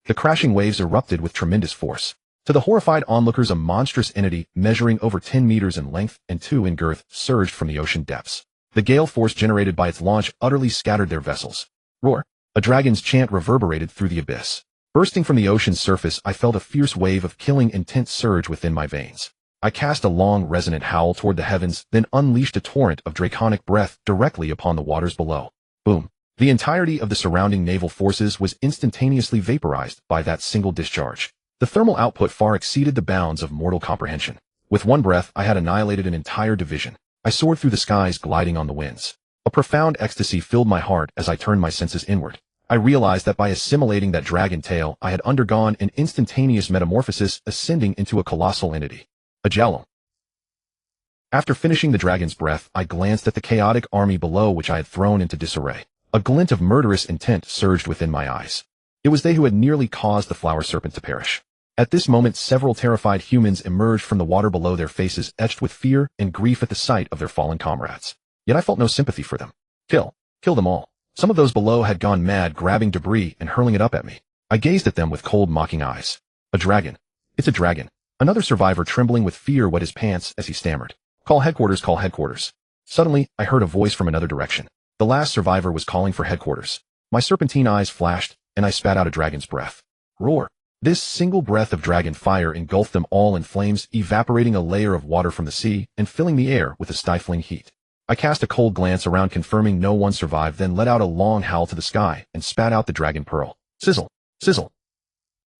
The crashing waves erupted with tremendous force. To the horrified onlookers, a monstrous entity measuring over 10 meters in length and 2 in girth surged from the ocean depths. The gale force generated by its launch utterly scattered their vessels. Roar! A dragon's chant reverberated through the abyss. Bursting from the ocean's surface, I felt a fierce wave of killing intent surge within my veins. I cast a long, resonant howl toward the heavens, then unleashed a torrent of draconic breath directly upon the waters below. Boom! The entirety of the surrounding naval forces was instantaneously vaporized by that single discharge. The thermal output far exceeded the bounds of mortal comprehension. With one breath, I had annihilated an entire division. I soared through the skies, gliding on the winds. A profound ecstasy filled my heart as I turned my senses inward. I realized that by assimilating that dragon tail, I had undergone an instantaneous metamorphosis, ascending into a colossal entity. A Jalom. After finishing the dragon's breath, I glanced at the chaotic army below, which I had thrown into disarray. A glint of murderous intent surged within my eyes. It was they who had nearly caused the flower serpent to perish. At this moment, several terrified humans emerged from the water below, their faces etched with fear and grief at the sight of their fallen comrades. Yet I felt no sympathy for them. Kill them all. Some of those below had gone mad, grabbing debris and hurling it up at me. I gazed at them with cold, mocking eyes. A dragon. It's a dragon. Another survivor, trembling with fear, wet his pants as he stammered. Call headquarters, call headquarters. Suddenly, I heard a voice from another direction. The last survivor was calling for headquarters. My serpentine eyes flashed, and I spat out a dragon's breath. Roar! This single breath of dragon fire engulfed them all in flames, evaporating a layer of water from the sea and filling the air with a stifling heat. I cast a cold glance around, confirming no one survived, then let out a long howl to the sky and spat out the dragon pearl. Sizzle! Sizzle!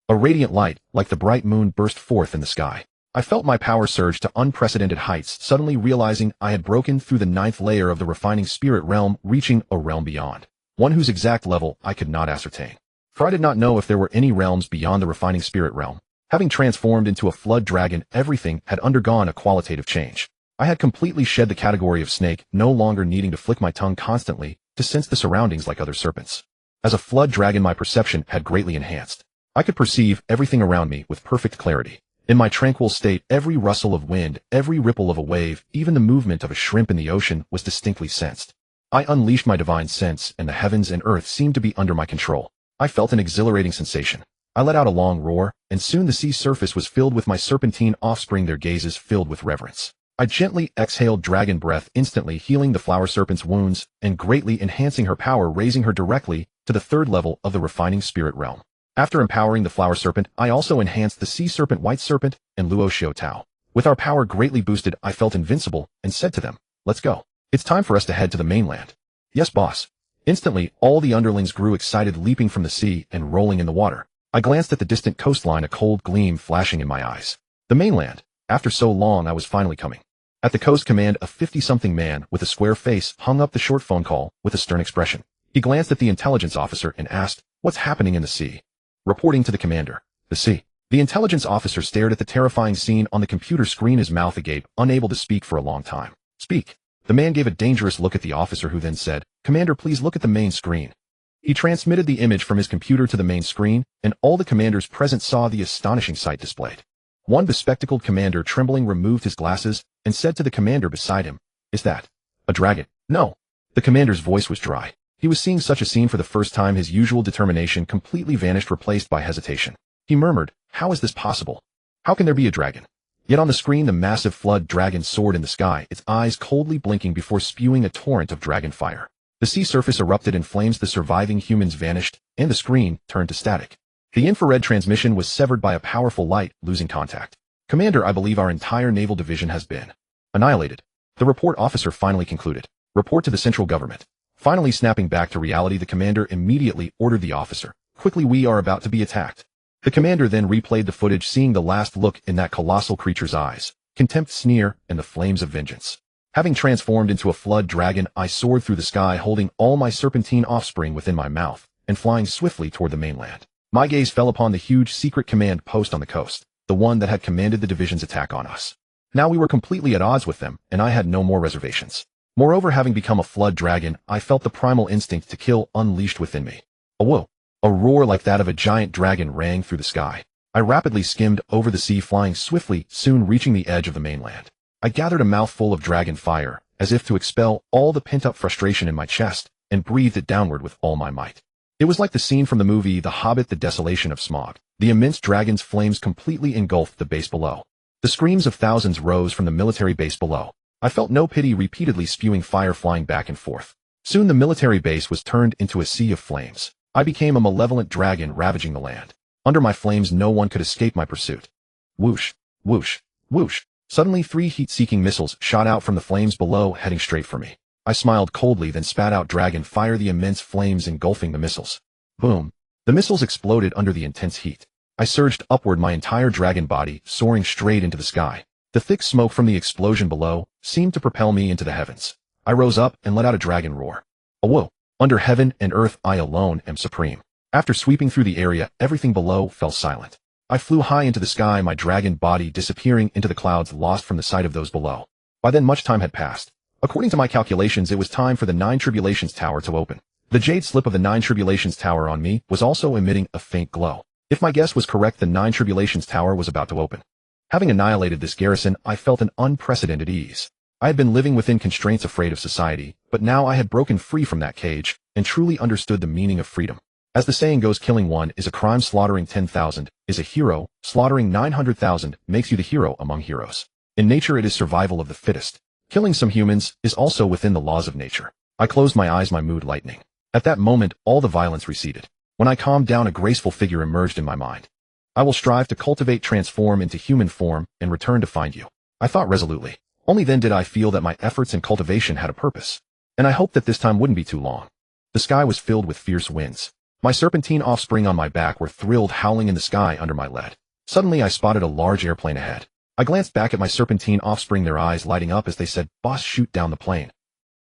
A radiant light, like the bright moon, burst forth in the sky. I felt my power surge to unprecedented heights, suddenly realizing I had broken through the 9th layer of the refining spirit realm, reaching a realm beyond. One whose exact level I could not ascertain. For I did not know if there were any realms beyond the refining spirit realm. Having transformed into a flood dragon, everything had undergone a qualitative change. I had completely shed the category of snake, no longer needing to flick my tongue constantly to sense the surroundings like other serpents. As a flood dragon, my perception had greatly enhanced. I could perceive everything around me with perfect clarity. In my tranquil state, every rustle of wind, every ripple of a wave, even the movement of a shrimp in the ocean was distinctly sensed. I unleashed my divine sense, and the heavens and earth seemed to be under my control. I felt an exhilarating sensation. I let out a long roar, and soon the sea surface was filled with my serpentine offspring, their gazes filled with reverence. I gently exhaled dragon breath, instantly healing the flower serpent's wounds and greatly enhancing her power, raising her directly to the third level of the refining spirit realm. After empowering the flower serpent, I also enhanced the sea serpent, white serpent, and Luo Xiao Tao. With our power greatly boosted, I felt invincible and said to them, "Let's go. It's time for us to head to the mainland." "Yes, boss." Instantly, all the underlings grew excited, leaping from the sea and rolling in the water. I glanced at the distant coastline, a cold gleam flashing in my eyes. The mainland. After so long, I was finally coming. At the coast command, a 50-something man with a square face hung up the short phone call with a stern expression. He glanced at the intelligence officer and asked, "What's happening in the sea?" "Reporting to the commander." "The sea." The intelligence officer stared at the terrifying scene on the computer screen, his mouth agape, unable to speak for a long time. "Speak." The man gave a dangerous look at the officer, who then said, "Commander, please look at the main screen." He transmitted the image from his computer to the main screen, and all the commanders present saw the astonishing sight displayed. One bespectacled commander, trembling, removed his glasses and said to the commander beside him, "Is that a dragon?" "No." The commander's voice was dry. He was seeing such a scene for the first time. His usual determination completely vanished, replaced by hesitation. He murmured, "How is this possible? How can there be a dragon?" Yet on the screen, the massive flood dragon soared in the sky, its eyes coldly blinking before spewing a torrent of dragon fire. The sea surface erupted in flames, the surviving humans vanished, and the screen turned to static. The infrared transmission was severed by a powerful light, losing contact. "Commander, I believe our entire naval division has been annihilated." The report officer finally concluded. "Report to the central government." Finally snapping back to reality, the commander immediately ordered the officer, "Quickly, we are about to be attacked." The commander then replayed the footage, seeing the last look in that colossal creature's eyes, contempt, sneer, and the flames of vengeance. Having transformed into a flood dragon, I soared through the sky, holding all my serpentine offspring within my mouth, and flying swiftly toward the mainland. My gaze fell upon the huge secret command post on the coast, the one that had commanded the division's attack on us. Now we were completely at odds with them, and I had no more reservations. Moreover, having become a flood dragon, I felt the primal instinct to kill unleashed within me. A whoa! A roar like that of a giant dragon rang through the sky. I rapidly skimmed over the sea, flying swiftly, soon reaching the edge of the mainland. I gathered a mouthful of dragon fire, as if to expel all the pent-up frustration in my chest, and breathed it downward with all my might. It was like the scene from the movie The Hobbit, The Desolation of Smaug. The immense dragon's flames completely engulfed the base below. The screams of thousands rose from the military base below. I felt no pity, repeatedly spewing fire, flying back and forth. Soon the military base was turned into a sea of flames. I became a malevolent dragon ravaging the land. Under my flames, no one could escape my pursuit. Whoosh, whoosh, whoosh. Suddenly 3 heat-seeking missiles shot out from the flames below, heading straight for me. I smiled coldly, then spat out dragon fire, the immense flames engulfing the missiles. Boom. The missiles exploded under the intense heat. I surged upward, my entire dragon body soaring straight into the sky. The thick smoke from the explosion below seemed to propel me into the heavens. I rose up and let out a dragon roar. Whoa! Under heaven and earth, I alone am supreme. After sweeping through the area, everything below fell silent. I flew high into the sky, my dragon body disappearing into the clouds, lost from the sight of those below. By then, much time had passed. According to my calculations, it was time for the 9 Tribulations Tower to open. The jade slip of the 9 Tribulations Tower on me was also emitting a faint glow. If my guess was correct, the 9 Tribulations Tower was about to open. Having annihilated this garrison, I felt an unprecedented ease. I had been living within constraints, afraid of society, but now I had broken free from that cage and truly understood the meaning of freedom. As the saying goes, killing one is a crime, slaughtering 10,000 is a hero, slaughtering 900,000 makes you the hero among heroes. In nature, it is survival of the fittest. Killing some humans is also within the laws of nature. I closed my eyes, my mood lightening. At that moment, all the violence receded. When I calmed down, a graceful figure emerged in my mind. "I will strive to cultivate, transform into human form, and return to find you," I thought resolutely. Only then did I feel that my efforts in cultivation had a purpose. And I hoped that this time wouldn't be too long. The sky was filled with fierce winds. My serpentine offspring on my back were thrilled, howling in the sky under my lead. Suddenly I spotted a large airplane ahead. I glanced back at my serpentine offspring, their eyes lighting up as they said, "Boss, shoot down the plane."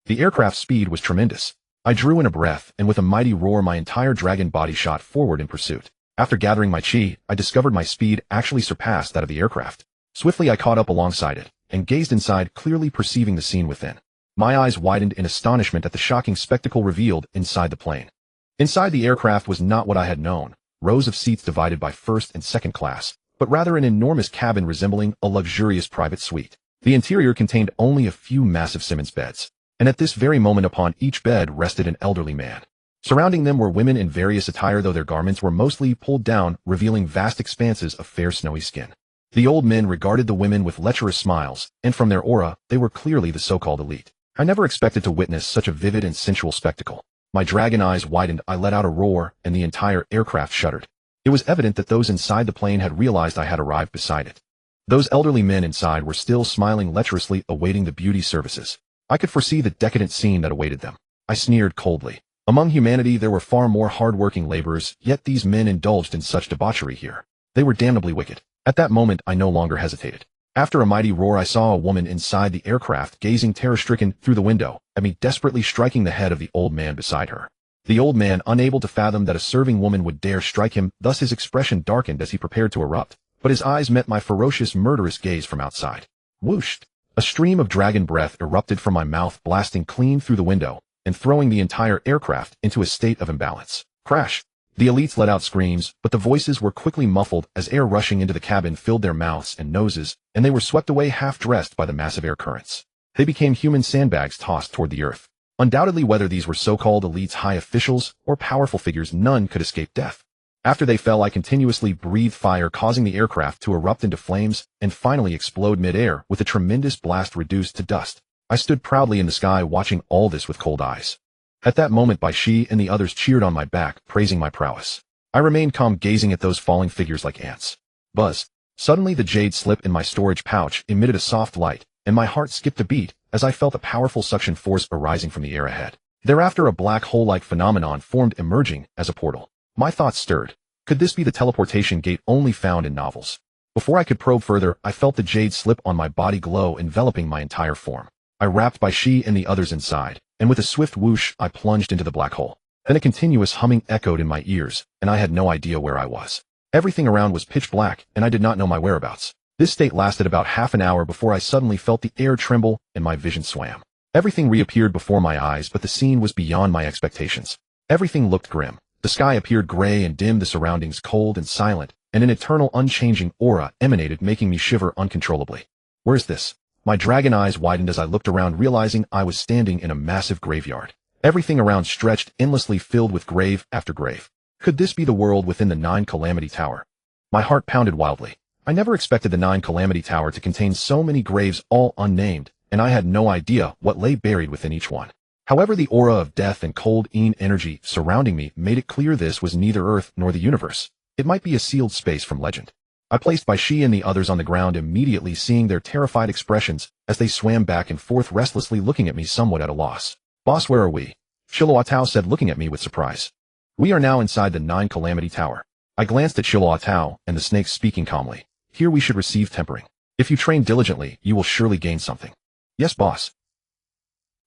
The aircraft's speed was tremendous. I drew in a breath, and with a mighty roar, my entire dragon body shot forward in pursuit. After gathering my chi, I discovered my speed actually surpassed that of the aircraft. Swiftly I caught up alongside it, and gazed inside, clearly perceiving the scene within. My eyes widened in astonishment at the shocking spectacle revealed inside the plane. Inside the aircraft was not what I had known, rows of seats divided by first and second class, but rather an enormous cabin resembling a luxurious private suite. The interior contained only a few massive Simmons beds, and at this very moment upon each bed rested an elderly man. Surrounding them were women in various attire, though their garments were mostly pulled down, revealing vast expanses of fair snowy skin. The old men regarded the women with lecherous smiles, and from their aura, they were clearly the so-called elite. I never expected to witness such a vivid and sensual spectacle. My dragon eyes widened, I let out a roar, and the entire aircraft shuddered. It was evident that those inside the plane had realized I had arrived beside it. Those elderly men inside were still smiling lecherously, awaiting the beauty services. I could foresee the decadent scene that awaited them. I sneered coldly. Among humanity there were far more hard-working laborers, yet these men indulged in such debauchery here. They were damnably wicked. At that moment I no longer hesitated. After a mighty roar, I saw a woman inside the aircraft gazing terror-stricken through the window at me, desperately striking the head of the old man beside her. The old man, unable to fathom that a serving woman would dare strike him, thus his expression darkened as he prepared to erupt, but his eyes met my ferocious, murderous gaze from outside. Whooshed! A stream of dragon breath erupted from my mouth, blasting clean through the window and throwing the entire aircraft into a state of imbalance. Crash! The elites let out screams, but the voices were quickly muffled as air rushing into the cabin filled their mouths and noses, and they were swept away half-dressed by the massive air currents. They became human sandbags tossed toward the earth. Undoubtedly, whether these were so-called elites, high officials, or powerful figures, none could escape death. After they fell, I continuously breathed fire, causing the aircraft to erupt into flames and finally explode mid-air with a tremendous blast reduced to dust. I stood proudly in the sky watching all this with cold eyes. At that moment, Bai Shi and the others cheered on my back, praising my prowess. I remained calm, gazing at those falling figures like ants. Buzz! Suddenly the jade slip in my storage pouch emitted a soft light, and my heart skipped a beat as I felt a powerful suction force arising from the air ahead. Thereafter a black hole-like phenomenon formed, emerging as a portal. My thoughts stirred. Could this be the teleportation gate only found in novels? Before I could probe further, I felt the jade slip on my body glow, enveloping my entire form. I wrapped Bai Shi and the others inside, and with a swift whoosh, I plunged into the black hole. Then a continuous humming echoed in my ears, and I had no idea where I was. Everything around was pitch black, and I did not know my whereabouts. This state lasted about half an hour before I suddenly felt the air tremble and my vision swam. Everything reappeared before my eyes, but the scene was beyond my expectations. Everything looked grim. The sky appeared gray and dim, the surroundings cold and silent, and an eternal unchanging aura emanated, making me shiver uncontrollably. Where's this? My dragon eyes widened as I looked around, realizing I was standing in a massive graveyard. Everything around stretched endlessly, filled with grave after grave. Could this be the world within the 9 Calamity Tower? My heart pounded wildly. I never expected the 9 Calamity Tower to contain so many graves, all unnamed, and I had no idea what lay buried within each one. However, the aura of death and cold energy surrounding me made it clear this was neither Earth nor the universe. It might be a sealed space from legend. I placed Bai Shi and the others on the ground, immediately seeing their terrified expressions as they swam back and forth, restlessly looking at me, somewhat at a loss. Boss, where are we? Shiluatao said, looking at me with surprise. We are now inside the 9 Calamity Tower. I glanced at Shiluatao and the snakes, speaking calmly. Here we should receive tempering. If you train diligently, you will surely gain something. Yes, boss.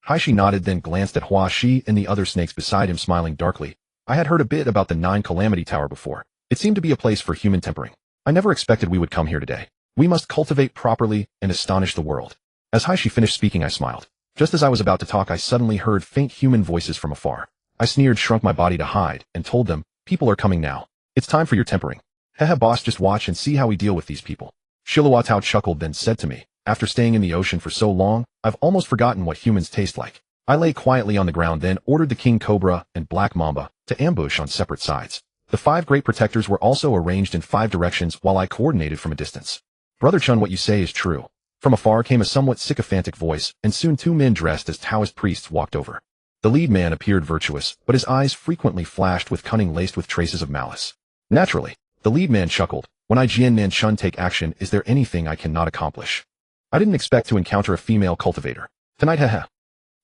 Haishi nodded, then glanced at Hua Shi and the other snakes beside him, smiling darkly. I had heard a bit about the 9 Calamity Tower before. It seemed to be a place for human tempering. I never expected we would come here today. We must cultivate properly and astonish the world. As Haishi finished speaking, I smiled. Just as I was about to talk, I suddenly heard faint human voices from afar. I sneered, shrunk my body to hide, and told them, people are coming now. It's time for your tempering. Hehe, boss, just watch and see how we deal with these people. Shiluatao chuckled, then said to me, after staying in the ocean for so long, I've almost forgotten what humans taste like. I lay quietly on the ground, then ordered the King Cobra and Black Mamba to ambush on separate sides. The 5 great protectors were also arranged in 5 directions while I coordinated from a distance. Brother Chun, what you say is true. From afar came a somewhat sycophantic voice, and soon 2 men dressed as Taoist priests walked over. The lead man appeared virtuous, but his eyes frequently flashed with cunning laced with traces of malice. Naturally, the lead man chuckled. When I Jian Nan Chun take action, is there anything I cannot accomplish? I didn't expect to encounter a female cultivator. Tonight, haha.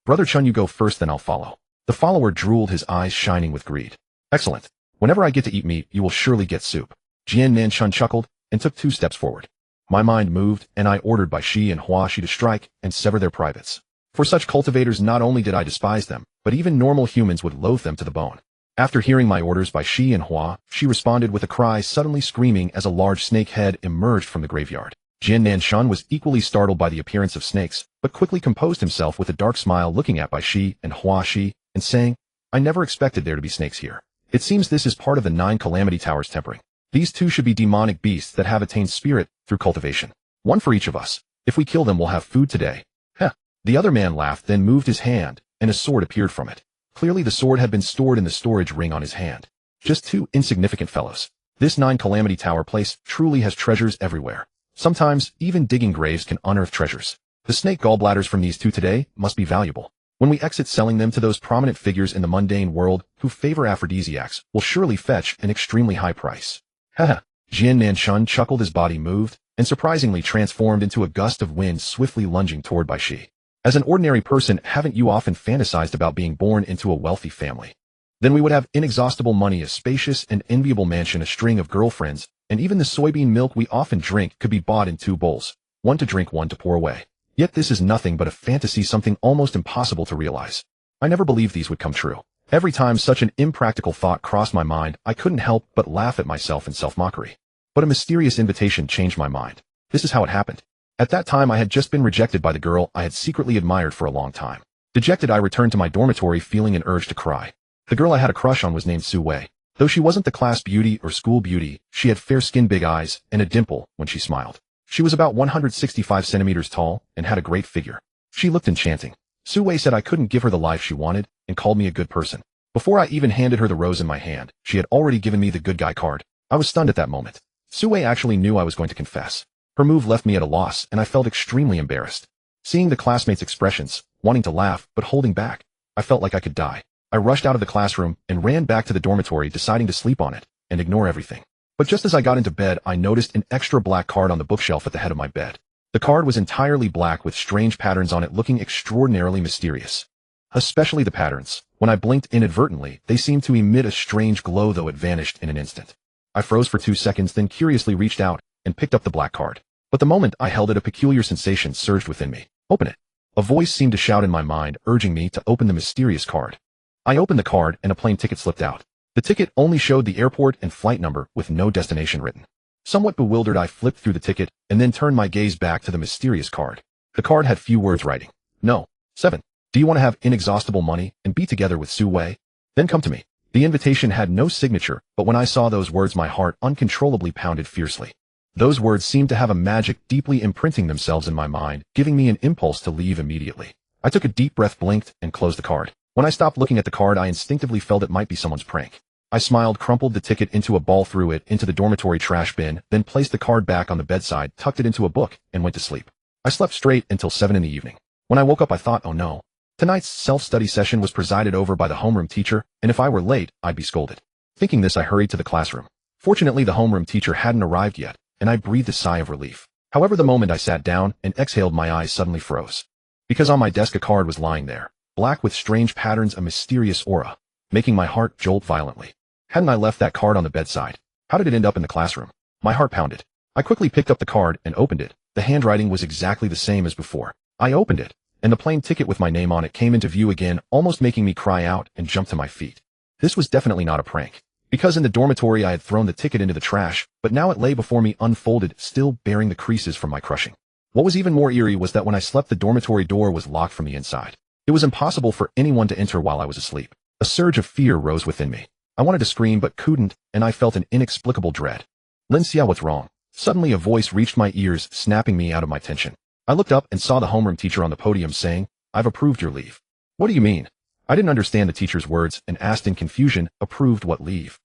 Brother Chun, you go first, then I'll follow. The follower drooled, his eyes shining with greed. Excellent. Whenever I get to eat meat, you will surely get soup. Jian Nan Chun chuckled and took 2 steps forward. My mind moved, and I ordered Bai Shi and Hua Shi to strike and sever their privates. For such cultivators, not only did I despise them, but even normal humans would loathe them to the bone. After hearing my orders by Shi and Hua, she responded with a cry, suddenly screaming as a large snake head emerged from the graveyard. Jian Nanshan was equally startled by the appearance of snakes, but quickly composed himself with a dark smile, looking at Bai Shi and Hua Shi, and saying, I never expected there to be snakes here. It seems this is part of the 9 Calamity Towers tempering. These 2 should be demonic beasts that have attained spirit through cultivation. 1 for each of us. If we kill them, we'll have food today. Heh. The other man laughed, then moved his hand, and a sword appeared from it. Clearly the sword had been stored in the storage ring on his hand. Just 2 insignificant fellows. This 9 Calamity Tower place truly has treasures everywhere. Sometimes, even digging graves can unearth treasures. The snake gallbladders from these 2 today must be valuable. When we exit selling them to those prominent figures in the mundane world who favor aphrodisiacs, will surely fetch an extremely high price. Haha. Jian Nanshan chuckled, his body moved, and surprisingly transformed into a gust of wind swiftly lunging toward Bai Shi. As an ordinary person, haven't you often fantasized about being born into a wealthy family? Then we would have inexhaustible money, a spacious and enviable mansion, a string of girlfriends, and even the soybean milk we often drink could be bought in 2 bowls, 1 to drink, 1 to pour away. Yet this is nothing but a fantasy, something almost impossible to realize. I never believed these would come true. Every time such an impractical thought crossed my mind, I couldn't help but laugh at myself in self-mockery. But a mysterious invitation changed my mind. This is how it happened. At that time, I had just been rejected by the girl I had secretly admired for a long time. Dejected, I returned to my dormitory, feeling an urge to cry. The girl I had a crush on was named Su Wei. Though she wasn't the class beauty or school beauty, she had fair skin, big eyes, and a dimple when she smiled. She was about 165 centimeters tall and had a great figure. She looked enchanting. Su Wei said I couldn't give her the life she wanted and called me a good person. Before I even handed her the rose in my hand, she had already given me the good guy card. I was stunned at that moment. Su Wei actually knew I was going to confess. Her move left me at a loss, and I felt extremely embarrassed. Seeing the classmates' expressions, wanting to laugh but holding back, I felt like I could die. I rushed out of the classroom and ran back to the dormitory, deciding to sleep on it and ignore everything. But just as I got into bed, I noticed an extra black card on the bookshelf at the head of my bed. The card was entirely black with strange patterns on it, looking extraordinarily mysterious. Especially the patterns. When I blinked inadvertently, they seemed to emit a strange glow, though it vanished in an instant. I froze for 2 seconds, then curiously reached out and picked up the black card. But the moment I held it, a peculiar sensation surged within me. Open it. A voice seemed to shout in my mind, urging me to open the mysterious card. I opened the card and a plane ticket slipped out. The ticket only showed the airport and flight number with no destination written. Somewhat bewildered, I flipped through the ticket and then turned my gaze back to the mysterious card. The card had few words writing. No. 7. Do you want to have inexhaustible money and be together with Su Wei? Then come to me. The invitation had no signature, but when I saw those words, my heart uncontrollably pounded fiercely. Those words seemed to have a magic, deeply imprinting themselves in my mind, giving me an impulse to leave immediately. I took a deep breath, blinked, and closed the card. When I stopped looking at the card, I instinctively felt it might be someone's prank. I smiled, crumpled the ticket into a ball, threw it into the dormitory trash bin, then placed the card back on the bedside, tucked it into a book, and went to sleep. I slept straight until 7 in the evening. When I woke up, I thought, oh no. Tonight's self-study session was presided over by the homeroom teacher, and if I were late, I'd be scolded. Thinking this, I hurried to the classroom. Fortunately, the homeroom teacher hadn't arrived yet, and I breathed a sigh of relief. However, the moment I sat down and exhaled, my eyes suddenly froze. Because on my desk a card was lying there, black with strange patterns, a mysterious aura, making my heart jolt violently. Hadn't I left that card on the bedside? How did it end up in the classroom? My heart pounded. I quickly picked up the card and opened it. The handwriting was exactly the same as before. I opened it, and the plain ticket with my name on it came into view again, almost making me cry out and jump to my feet. This was definitely not a prank. Because in the dormitory I had thrown the ticket into the trash, but now it lay before me unfolded, still bearing the creases from my crushing. What was even more eerie was that when I slept, the dormitory door was locked from the inside. It was impossible for anyone to enter while I was asleep. A surge of fear rose within me. I wanted to scream but couldn't, and I felt an inexplicable dread. Lin Xia, what's wrong? Suddenly a voice reached my ears, snapping me out of my tension. I looked up and saw the homeroom teacher on the podium saying, I've approved your leave. What do you mean? I didn't understand the teacher's words and asked in confusion, approved what leave?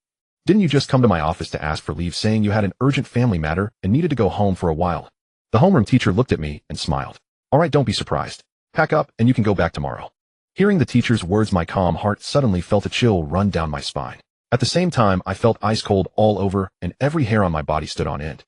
Didn't you just come to my office to ask for leave, saying you had an urgent family matter and needed to go home for a while? The homeroom teacher looked at me and smiled. All right, don't be surprised. Pack up and you can go back tomorrow. Hearing the teacher's words, my calm heart suddenly felt a chill run down my spine. At the same time, I felt ice cold all over and every hair on my body stood on end.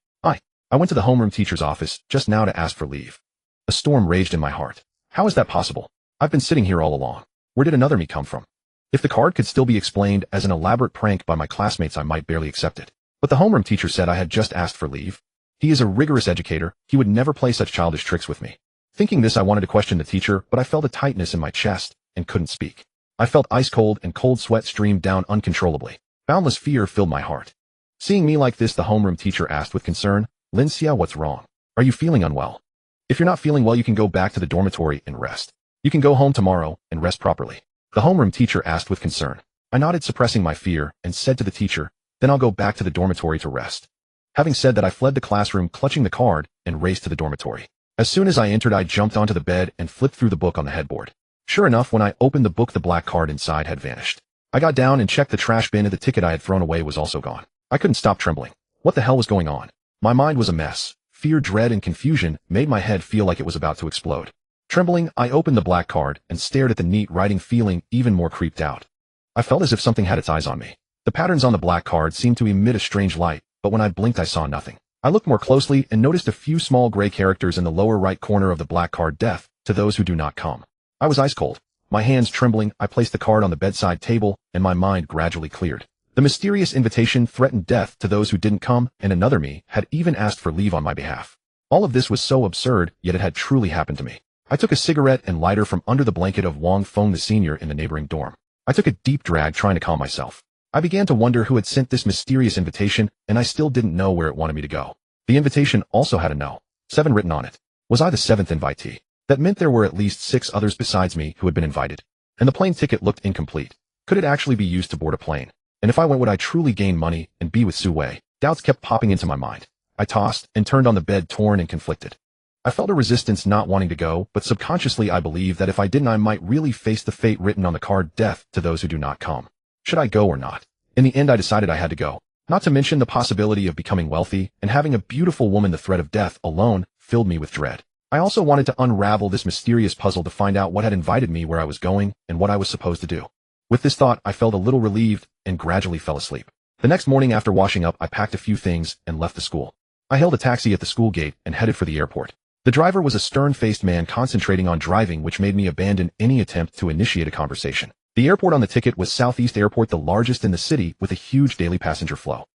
I went to the homeroom teacher's office just now to ask for leave. A storm raged in my heart. How is that possible? I've been sitting here all along. Where did another me come from? If the card could still be explained as an elaborate prank by my classmates, I might barely accept it. But the homeroom teacher said I had just asked for leave. He is a rigorous educator. He would never play such childish tricks with me. Thinking this, I wanted to question the teacher, but I felt a tightness in my chest and couldn't speak. I felt ice cold and cold sweat streamed down uncontrollably. Boundless fear filled my heart. Seeing me like this, the homeroom teacher asked with concern, "Lincia, what's wrong? Are you feeling unwell? If you're not feeling well, you can go back to the dormitory and rest. You can go home tomorrow and rest properly." The homeroom teacher asked with concern. I nodded, suppressing my fear, and said to the teacher, "Then I'll go back to the dormitory to rest." Having said that, I fled the classroom, clutching the card, and raced to the dormitory. As soon as I entered, I jumped onto the bed and flipped through the book on the headboard. Sure enough, when I opened the book, the black card inside had vanished. I got down and checked the trash bin, and the ticket I had thrown away was also gone. I couldn't stop trembling. What the hell was going on? My mind was a mess. Fear, dread, and confusion made my head feel like it was about to explode. Trembling, I opened the black card and stared at the neat writing, feeling even more creeped out. I felt as if something had its eyes on me. The patterns on the black card seemed to emit a strange light, but when I blinked, I saw nothing. I looked more closely and noticed a few small gray characters in the lower right corner of the black card: "Death to those who do not come." I was ice cold. My hands trembling, I placed the card on the bedside table, and my mind gradually cleared. The mysterious invitation threatened death to those who didn't come, and another me had even asked for leave on my behalf. All of this was so absurd, yet it had truly happened to me. I took a cigarette and lighter from under the blanket of Wang Feng, the senior in the neighboring dorm. I took a deep drag, trying to calm myself. I began to wonder who had sent this mysterious invitation, and I still didn't know where it wanted me to go. The invitation also had a No. 7 written on it. Was I the 7th invitee? That meant there were at least 6 others besides me who had been invited. And the plane ticket looked incomplete. Could it actually be used to board a plane? And if I went, would I truly gain money and be with Su Wei? Doubts kept popping into my mind. I tossed and turned on the bed, torn and conflicted. I felt a resistance, not wanting to go, but subconsciously I believed that if I didn't, I might really face the fate written on the card: "Death to those who do not come." Should I go or not? In the end, I decided I had to go. Not to mention the possibility of becoming wealthy and having a beautiful woman. The threat of death alone filled me with dread. I also wanted to unravel this mysterious puzzle to find out what had invited me, where I was going, and what I was supposed to do. With this thought, I felt a little relieved and gradually fell asleep. The next morning, after washing up, I packed a few things and left the school. I hailed a taxi at the school gate and headed for the airport. The driver was a stern-faced man concentrating on driving, which made me abandon any attempt to initiate a conversation. The airport on the ticket was Southeast Airport, the largest in the city, with a huge daily passenger flow.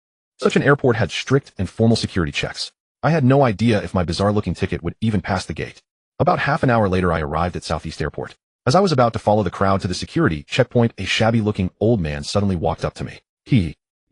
Such an airport had strict and formal security checks. I had no idea if my bizarre-looking ticket would even pass the gate. About half an hour later, I arrived at Southeast Airport. As I was about to follow the crowd to the security checkpoint, a shabby-looking old man suddenly walked up to me.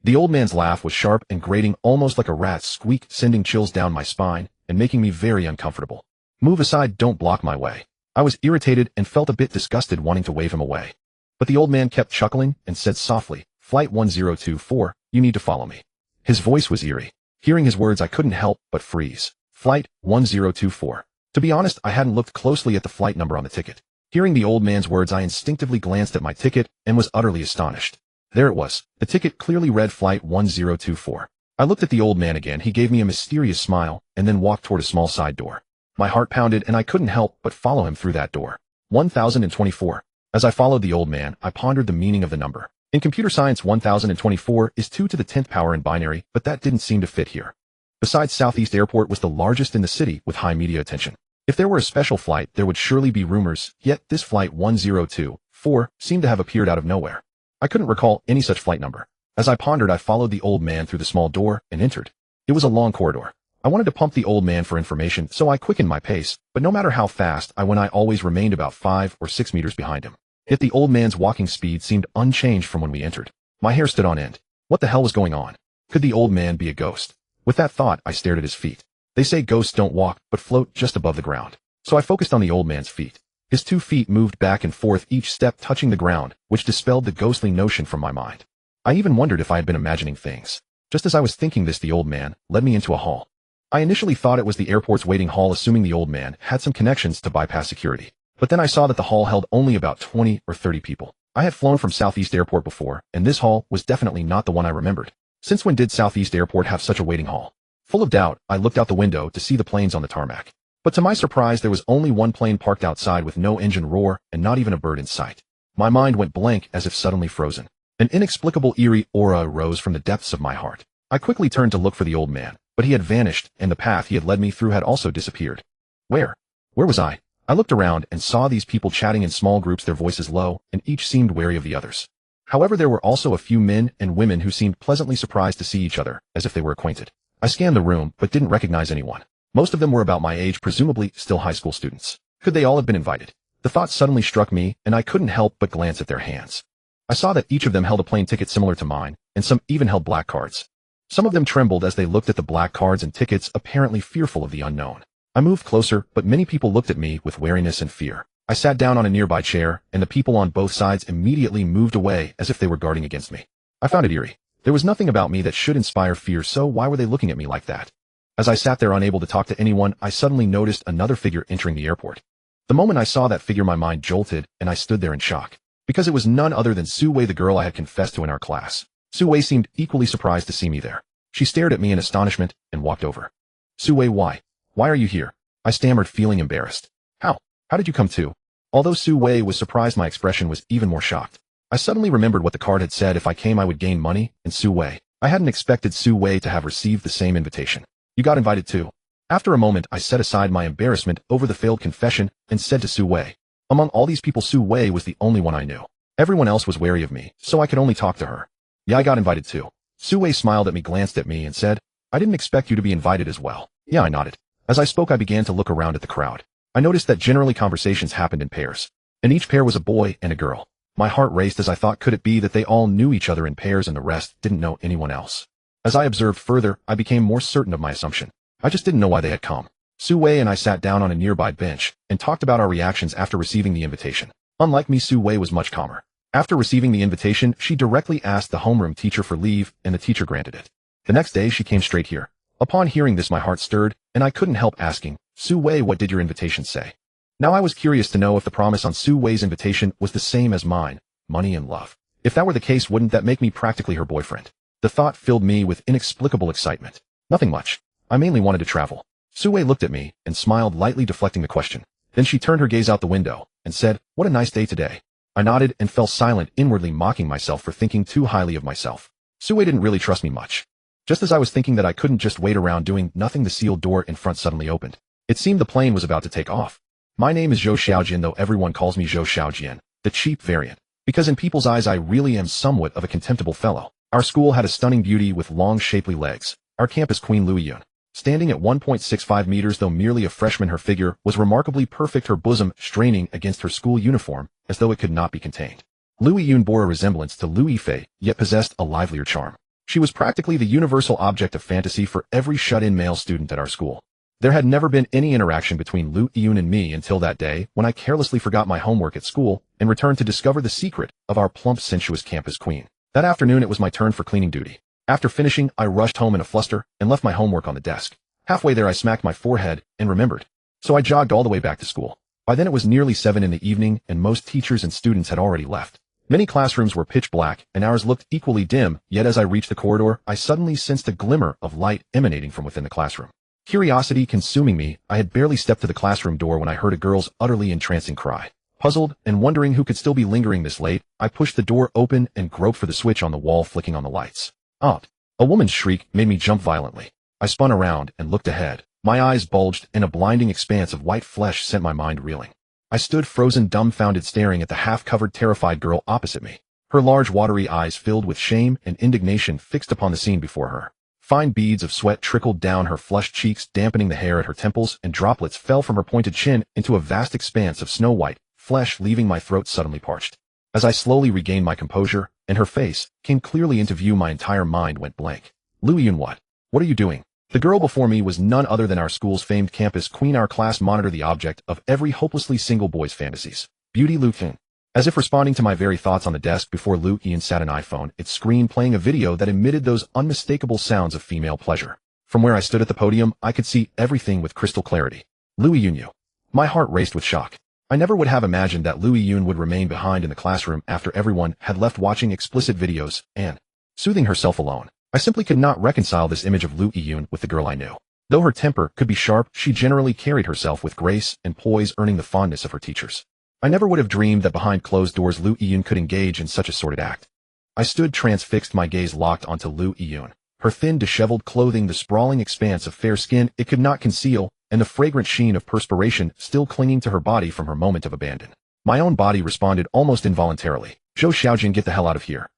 The old man's laugh was sharp and grating, almost like a rat's squeak, sending chills down my spine and making me very uncomfortable. "Move aside, don't block my way." I was irritated and felt a bit disgusted, wanting to wave him away. But the old man kept chuckling and said softly, "Flight 1024, you need to follow me." His voice was eerie. Hearing his words, I couldn't help but freeze. Flight 1024. To be honest, I hadn't looked closely at the flight number on the ticket. Hearing the old man's words, I instinctively glanced at my ticket and was utterly astonished. There it was. The ticket clearly read Flight 1024. I looked at the old man again. He gave me a mysterious smile and then walked toward a small side door. My heart pounded and I couldn't help but follow him through that door. 1024. As I followed the old man, I pondered the meaning of the number. In computer science, 1024 is 2 to the 10th power in binary, but that didn't seem to fit here. Besides, Southeast Airport was the largest in the city with high media attention. If there were a special flight, there would surely be rumors, yet this Flight 1024 seemed to have appeared out of nowhere. I couldn't recall any such flight number. As I pondered, I followed the old man through the small door and entered. It was a long corridor. I wanted to pump the old man for information, so I quickened my pace, but no matter how fast I went, I always remained about 5 or 6 meters behind him. Yet the old man's walking speed seemed unchanged from when we entered. My hair stood on end. What the hell was going on? Could the old man be a ghost? With that thought, I stared at his feet. They say ghosts don't walk, but float just above the ground. So I focused on the old man's feet. His 2 feet moved back and forth, each step touching the ground, which dispelled the ghostly notion from my mind. I even wondered if I had been imagining things. Just as I was thinking this, the old man led me into a hall. I initially thought it was the airport's waiting hall, assuming the old man had some connections to bypass security. But then I saw that the hall held only about 20 or 30 people. I had flown from Southeast Airport before, and this hall was definitely not the one I remembered. Since when did Southeast Airport have such a waiting hall? Full of doubt, I looked out the window to see the planes on the tarmac. But to my surprise, there was only one plane parked outside with no engine roar and not even a bird in sight. My mind went blank, as if suddenly frozen. An inexplicable eerie aura arose from the depths of my heart. I quickly turned to look for the old man, but he had vanished, and the path he had led me through had also disappeared. Where was I? I looked around and saw these people chatting in small groups, their voices low, and each seemed wary of the others. However, there were also a few men and women who seemed pleasantly surprised to see each other, as if they were acquainted. I scanned the room, but didn't recognize anyone. Most of them were about my age, presumably still high school students. Could they all have been invited? The thought suddenly struck me, and I couldn't help but glance at their hands. I saw that each of them held a plane ticket similar to mine, and some even held black cards. Some of them trembled as they looked at the black cards and tickets, apparently fearful of the unknown. I moved closer, but many people looked at me with wariness and fear. I sat down on a nearby chair, and the people on both sides immediately moved away as if they were guarding against me. I found it eerie. There was nothing about me that should inspire fear, so why were they looking at me like that? As I sat there unable to talk to anyone, I suddenly noticed another figure entering the airport. The moment I saw that figure, my mind jolted, and I stood there in shock. Because it was none other than Su Wei, the girl I had confessed to in our class. Su Wei seemed equally surprised to see me there. She stared at me in astonishment and walked over. Su Wei, why? Why are you here? I stammered, feeling embarrassed. How did you come to? Although Su Wei was surprised, my expression was even more shocked. I suddenly remembered what the card had said: if I came I would gain money, and Su Wei. I hadn't expected Su Wei to have received the same invitation. You got invited too. After a moment, I set aside my embarrassment over the failed confession and said to Su Wei. Among all these people, Su Wei was the only one I knew. Everyone else was wary of me, so I could only talk to her. Yeah, I got invited too. Su Wei smiled at me, glanced at me, and said, I didn't expect you to be invited as well. Yeah, I nodded. As I spoke, I began to look around at the crowd. I noticed that generally conversations happened in pairs. In each pair was a boy and a girl. My heart raced as I thought, could it be that they all knew each other in pairs and the rest didn't know anyone else? As I observed further, I became more certain of my assumption. I just didn't know why they had come. Su Wei and I sat down on a nearby bench and talked about our reactions after receiving the invitation. Unlike me, Su Wei was much calmer. After receiving the invitation, she directly asked the homeroom teacher for leave, and the teacher granted it. The next day, she came straight here. Upon hearing this, my heart stirred, and I couldn't help asking, Su Wei, what did your invitation say? Now I was curious to know if the promise on Su Wei's invitation was the same as mine, money and love. If that were the case, wouldn't that make me practically her boyfriend? The thought filled me with inexplicable excitement. Nothing much. I mainly wanted to travel. Su Wei looked at me and smiled lightly, deflecting the question. Then she turned her gaze out the window and said, what a nice day today. I nodded and fell silent, inwardly mocking myself for thinking too highly of myself. Su Wei didn't really trust me much. Just as I was thinking that I couldn't just wait around doing nothing, the sealed door in front suddenly opened. It seemed the plane was about to take off. My name is Zhou Xiaojian, though everyone calls me Zhou Xiaojian, the cheap variant, because in people's eyes I really am somewhat of a contemptible fellow. Our school had a stunning beauty with long, shapely legs. Our campus queen, Lu Yun. Standing at 1.65 meters, though merely a freshman, her figure was remarkably perfect, her bosom straining against her school uniform as though it could not be contained. Lu Yun bore a resemblance to Lu Yifei, yet possessed a livelier charm. She was practically the universal object of fantasy for every shut-in male student at our school. There had never been any interaction between Lu Yun and me until that day when I carelessly forgot my homework at school and returned to discover the secret of our plump, sensuous campus queen. That afternoon, it was my turn for cleaning duty. After finishing, I rushed home in a fluster and left my homework on the desk. Halfway there, I smacked my forehead and remembered. So I jogged all the way back to school. By then it was nearly 7 in the evening, and most teachers and students had already left. Many classrooms were pitch black, and ours looked equally dim, yet as I reached the corridor, I suddenly sensed a glimmer of light emanating from within the classroom. Curiosity consuming me, I had barely stepped to the classroom door when I heard a girl's utterly entrancing cry. Puzzled and wondering who could still be lingering this late, I pushed the door open and groped for the switch on the wall, flicking on the lights. Odd. A woman's shriek made me jump violently. I spun around and looked ahead. My eyes bulged, and a blinding expanse of white flesh sent my mind reeling. I stood frozen, dumbfounded, staring at the half-covered, terrified girl opposite me. Her large, watery eyes filled with shame and indignation fixed upon the scene before her. Fine beads of sweat trickled down her flushed cheeks, dampening the hair at her temples, and droplets fell from her pointed chin into a vast expanse of snow-white flesh, leaving my throat suddenly parched. As I slowly regained my composure, and her face came clearly into view, my entire mind went blank. Lu Yun, what are you doing? The girl before me was none other than our school's famed campus queen, our class monitor, the object of every hopelessly single boy's fantasies. Beauty Lu Yun. As if responding to my very thoughts, on the desk before Lu Yun sat an iPhone, its screen playing a video that emitted those unmistakable sounds of female pleasure. From where I stood at the podium, I could see everything with crystal clarity. Lu Yun. My heart raced with shock. I never would have imagined that Lu Yun would remain behind in the classroom after everyone had left, watching explicit videos and soothing herself alone. I simply could not reconcile this image of Lu Yun with the girl I knew. Though her temper could be sharp, she generally carried herself with grace and poise, earning the fondness of her teachers. I never would have dreamed that behind closed doors Lu Yun could engage in such a sordid act. I stood transfixed, my gaze locked onto Lu Yun. Her thin, disheveled clothing, the sprawling expanse of fair skin it could not conceal, and the fragrant sheen of perspiration still clinging to her body from her moment of abandon. My own body responded almost involuntarily. Zhou Xiaojin, get the hell out of here.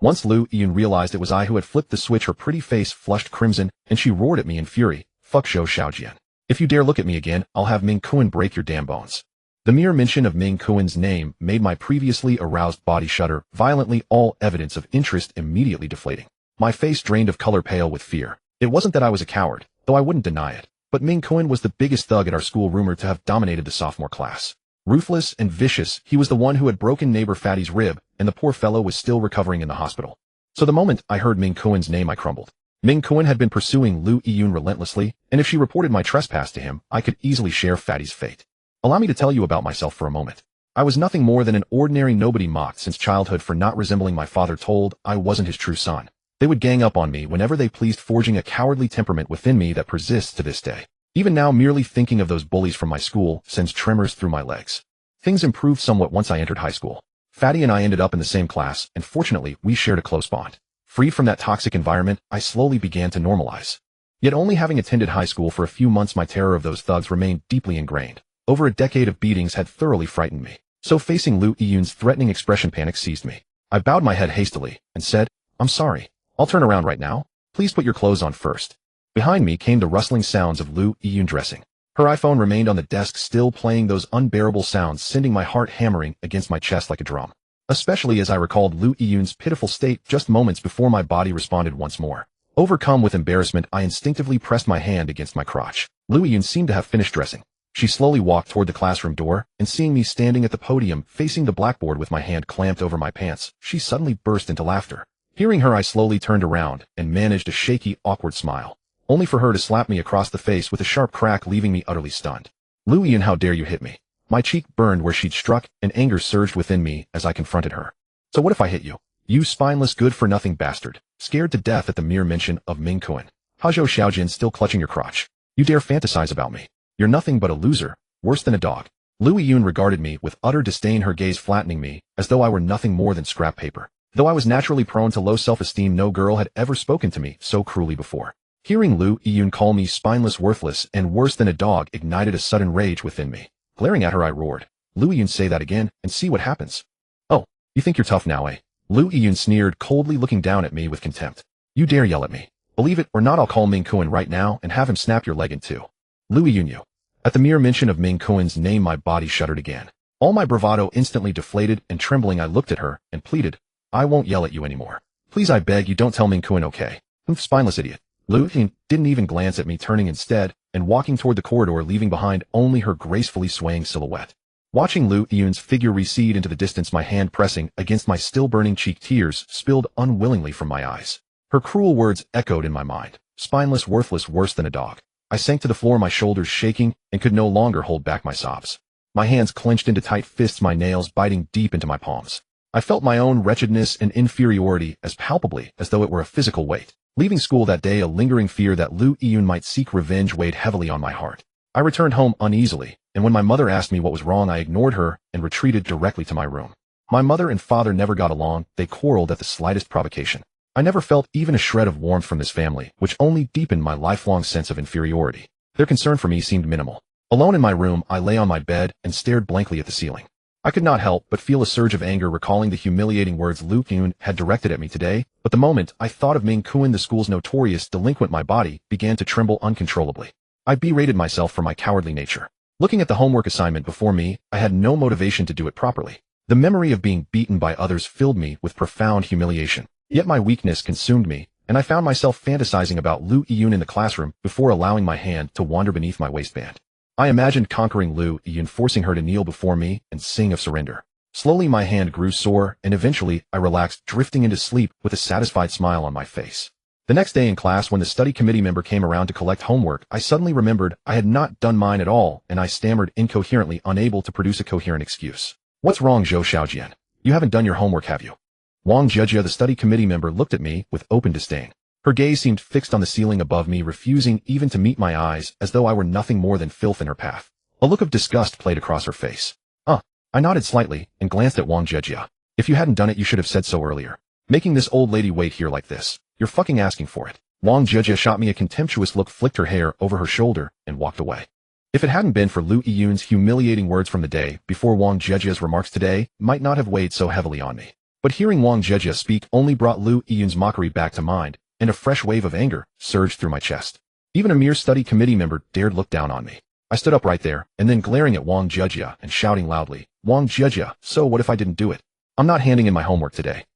Once Lu Yun realized it was I who had flipped the switch, her pretty face flushed crimson, and she roared at me in fury. Fuck Zhou Xiaojian. If you dare look at me again, I'll have Ming Kuan break your damn bones. The mere mention of Ming Kuan's name made my previously aroused body shudder violently, all evidence of interest immediately deflating. My face drained of color, pale with fear. It wasn't that I was a coward, though I wouldn't deny it, but Ming Kuan was the biggest thug at our school, rumored to have dominated the sophomore class. Ruthless and vicious, he was the one who had broken neighbor Fatty's rib, and the poor fellow was still recovering in the hospital. So the moment I heard Ming Kuan's name, I crumbled. Ming Kuan had been pursuing Lu Yiyun relentlessly, and if she reported my trespass to him, I could easily share Fatty's fate. Allow me to tell you about myself for a moment. I was nothing more than an ordinary nobody, mocked since childhood for not resembling my father, told I wasn't his true son. They would gang up on me whenever they pleased, forging a cowardly temperament within me that persists to this day. Even now, merely thinking of those bullies from my school sends tremors through my legs. Things improved somewhat once I entered high school. Fatty and I ended up in the same class, and fortunately, we shared a close bond. Free from that toxic environment, I slowly began to normalize. Yet only having attended high school for a few months, my terror of those thugs remained deeply ingrained. Over a decade of beatings had thoroughly frightened me. So facing Lu Yiyun's threatening expression, panic seized me. I bowed my head hastily and said, "I'm sorry. I'll turn around right now. Please put your clothes on first." Behind me came the rustling sounds of Lu Yiyun dressing. Her iPhone remained on the desk, still playing those unbearable sounds, sending my heart hammering against my chest like a drum. Especially as I recalled Lu Yiyun's pitiful state just moments before. My body responded once more. Overcome with embarrassment, I instinctively pressed my hand against my crotch. Lu Yiyun seemed to have finished dressing. She slowly walked toward the classroom door, and seeing me standing at the podium facing the blackboard with my hand clamped over my pants, she suddenly burst into laughter. Hearing her, I slowly turned around and managed a shaky, awkward smile, only for her to slap me across the face with a sharp crack, leaving me utterly stunned. "Lu Yiyun, how dare you hit me?" My cheek burned where she'd struck, and anger surged within me as I confronted her. "So what if I hit you? You spineless, good-for-nothing bastard." Scared to death at the mere mention of Ming Kuan, Hajo Xiaojin still clutching your crotch. "You dare fantasize about me? You're nothing but a loser, worse than a dog." Lu Yiyun regarded me with utter disdain, her gaze flattening me as though I were nothing more than scrap paper. Though I was naturally prone to low self-esteem, no girl had ever spoken to me so cruelly before. Hearing Lu Yiyun call me spineless, worthless, and worse than a dog ignited a sudden rage within me. Glaring at her, I roared, "Lu Yiyun, say that again, and see what happens." "Oh, you think you're tough now, eh?" Lu Yiyun sneered, coldly looking down at me with contempt. "You dare yell at me? Believe it or not, I'll call Ming Kuan right now and have him snap your leg in two." "Lu Yiyun, you." At the mere mention of Ming Kuan's name, my body shuddered again. All my bravado instantly deflated, and trembling I looked at her and pleaded, "I won't yell at you anymore. Please, I beg you, don't tell Ming Kuan, okay?" Spineless idiot. Lu Yiyun didn't even glance at me, turning instead and walking toward the corridor, leaving behind only her gracefully swaying silhouette. Watching Lu Yiyun's figure recede into the distance, my hand pressing against my still burning cheek, tears spilled unwillingly from my eyes. Her cruel words echoed in my mind. Spineless, worthless, worse than a dog. I sank to the floor, my shoulders shaking, and could no longer hold back my sobs. My hands clenched into tight fists, my nails biting deep into my palms. I felt my own wretchedness and inferiority as palpably as though it were a physical weight. Leaving school that day, a lingering fear that Lu Yiyun might seek revenge weighed heavily on my heart. I returned home uneasily, and when my mother asked me what was wrong, I ignored her and retreated directly to my room. My mother and father never got along. They quarreled at the slightest provocation. I never felt even a shred of warmth from this family, which only deepened my lifelong sense of inferiority. Their concern for me seemed minimal. Alone in my room, I lay on my bed and stared blankly at the ceiling. I could not help but feel a surge of anger recalling the humiliating words Lu Yiyun had directed at me today, but the moment I thought of Ming Kuan, the school's notorious delinquent, my body began to tremble uncontrollably. I berated myself for my cowardly nature. Looking at the homework assignment before me, I had no motivation to do it properly. The memory of being beaten by others filled me with profound humiliation. Yet my weakness consumed me, and I found myself fantasizing about Lu Yiyun in the classroom before allowing my hand to wander beneath my waistband. I imagined conquering Lu Yiyun, forcing her to kneel before me and sing of surrender. Slowly my hand grew sore, and eventually I relaxed, drifting into sleep with a satisfied smile on my face. The next day in class, when the study committee member came around to collect homework, I suddenly remembered I had not done mine at all, and I stammered incoherently, unable to produce a coherent excuse. "What's wrong, Zhou Xiaojian? You haven't done your homework, have you?" Wang Jejia, the study committee member, looked at me with open disdain. Her gaze seemed fixed on the ceiling above me, refusing even to meet my eyes, as though I were nothing more than filth in her path. A look of disgust played across her face. I nodded slightly and glanced at Wang Jejia. "If you hadn't done it, you should have said so earlier. Making this old lady wait here like this. You're fucking asking for it." Wang Jejia shot me a contemptuous look, flicked her hair over her shoulder, and walked away. If it hadn't been for Lu Yiyun's humiliating words from the day before, Wang Jejia's remarks today might not have weighed so heavily on me. But hearing Wang Jejia speak only brought Lu Yiyun's mockery back to mind, and a fresh wave of anger surged through my chest. Even a mere study committee member dared look down on me. I stood up right there, and then glaring at Wang Jejia and shouting loudly, Wang Jejia, so what if I didn't do it? I'm not handing in my homework today.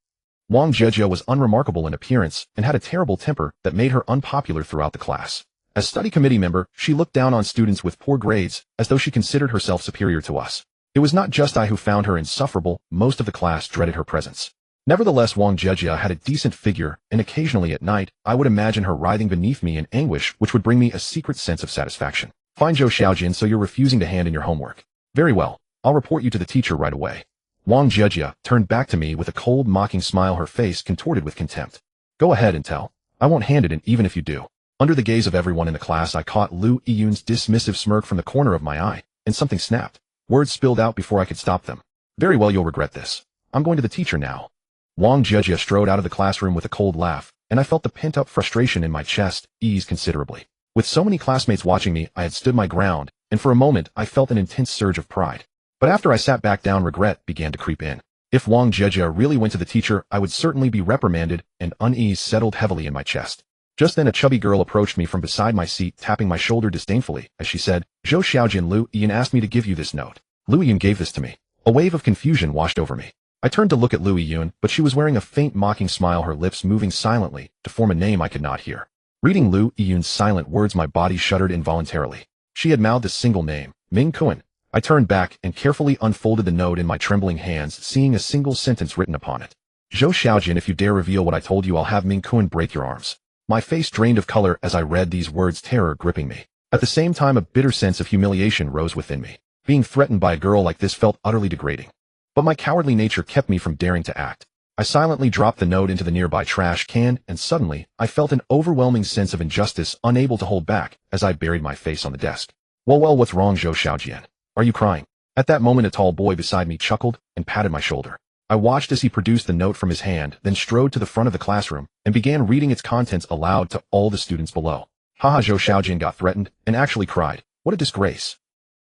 Wang Jejia was unremarkable in appearance and had a terrible temper that made her unpopular throughout the class. As study committee member, she looked down on students with poor grades as though she considered herself superior to us. It was not just I who found her insufferable, most of the class dreaded her presence. Nevertheless, Wang Jejia had a decent figure, and occasionally at night, I would imagine her writhing beneath me in anguish, which would bring me a secret sense of satisfaction. Fine, Zhou Xiaojin, so you're refusing to hand in your homework. Very well, I'll report you to the teacher right away. Wang Jejia turned back to me with a cold, mocking smile, her face contorted with contempt. Go ahead and tell. I won't hand it in even if you do. Under the gaze of everyone in the class, I caught Lu Yiyun's dismissive smirk from the corner of my eye, and something snapped. Words spilled out before I could stop them. Very well, you'll regret this. I'm going to the teacher now. Wang Jejia strode out of the classroom with a cold laugh, and I felt the pent-up frustration in my chest ease considerably. With so many classmates watching me, I had stood my ground, and for a moment I felt an intense surge of pride. But after I sat back down, regret began to creep in. If Wang Jejia really went to the teacher, I would certainly be reprimanded, and unease settled heavily in my chest. Just then a chubby girl approached me from beside my seat, tapping my shoulder disdainfully, as she said, Zhou Xiaojin, Lu Yian asked me to give you this note. Lu Yian gave this to me. A wave of confusion washed over me. I turned to look at Lu Yiyun, but she was wearing a faint mocking smile, her lips moving silently to form a name I could not hear. Reading Lu Yiyun's silent words, my body shuddered involuntarily. She had mouthed a single name, Ming Kuan. I turned back and carefully unfolded the note in my trembling hands, seeing a single sentence written upon it. Zhou Xiaojin, if you dare reveal what I told you, I'll have Ming Kuan break your arms. My face drained of color as I read these words, terror gripping me. At the same time, a bitter sense of humiliation rose within me. Being threatened by a girl like this felt utterly degrading. But my cowardly nature kept me from daring to act. I silently dropped the note into the nearby trash can, and suddenly, I felt an overwhelming sense of injustice, unable to hold back, as I buried my face on the desk. Well, what's wrong, Zhou Xiaojian? Are you crying? At that moment, a tall boy beside me chuckled and patted my shoulder. I watched as he produced the note from his hand, then strode to the front of the classroom and began reading its contents aloud to all the students below. Haha, Zhou Xiaojian got threatened and actually cried. What a disgrace.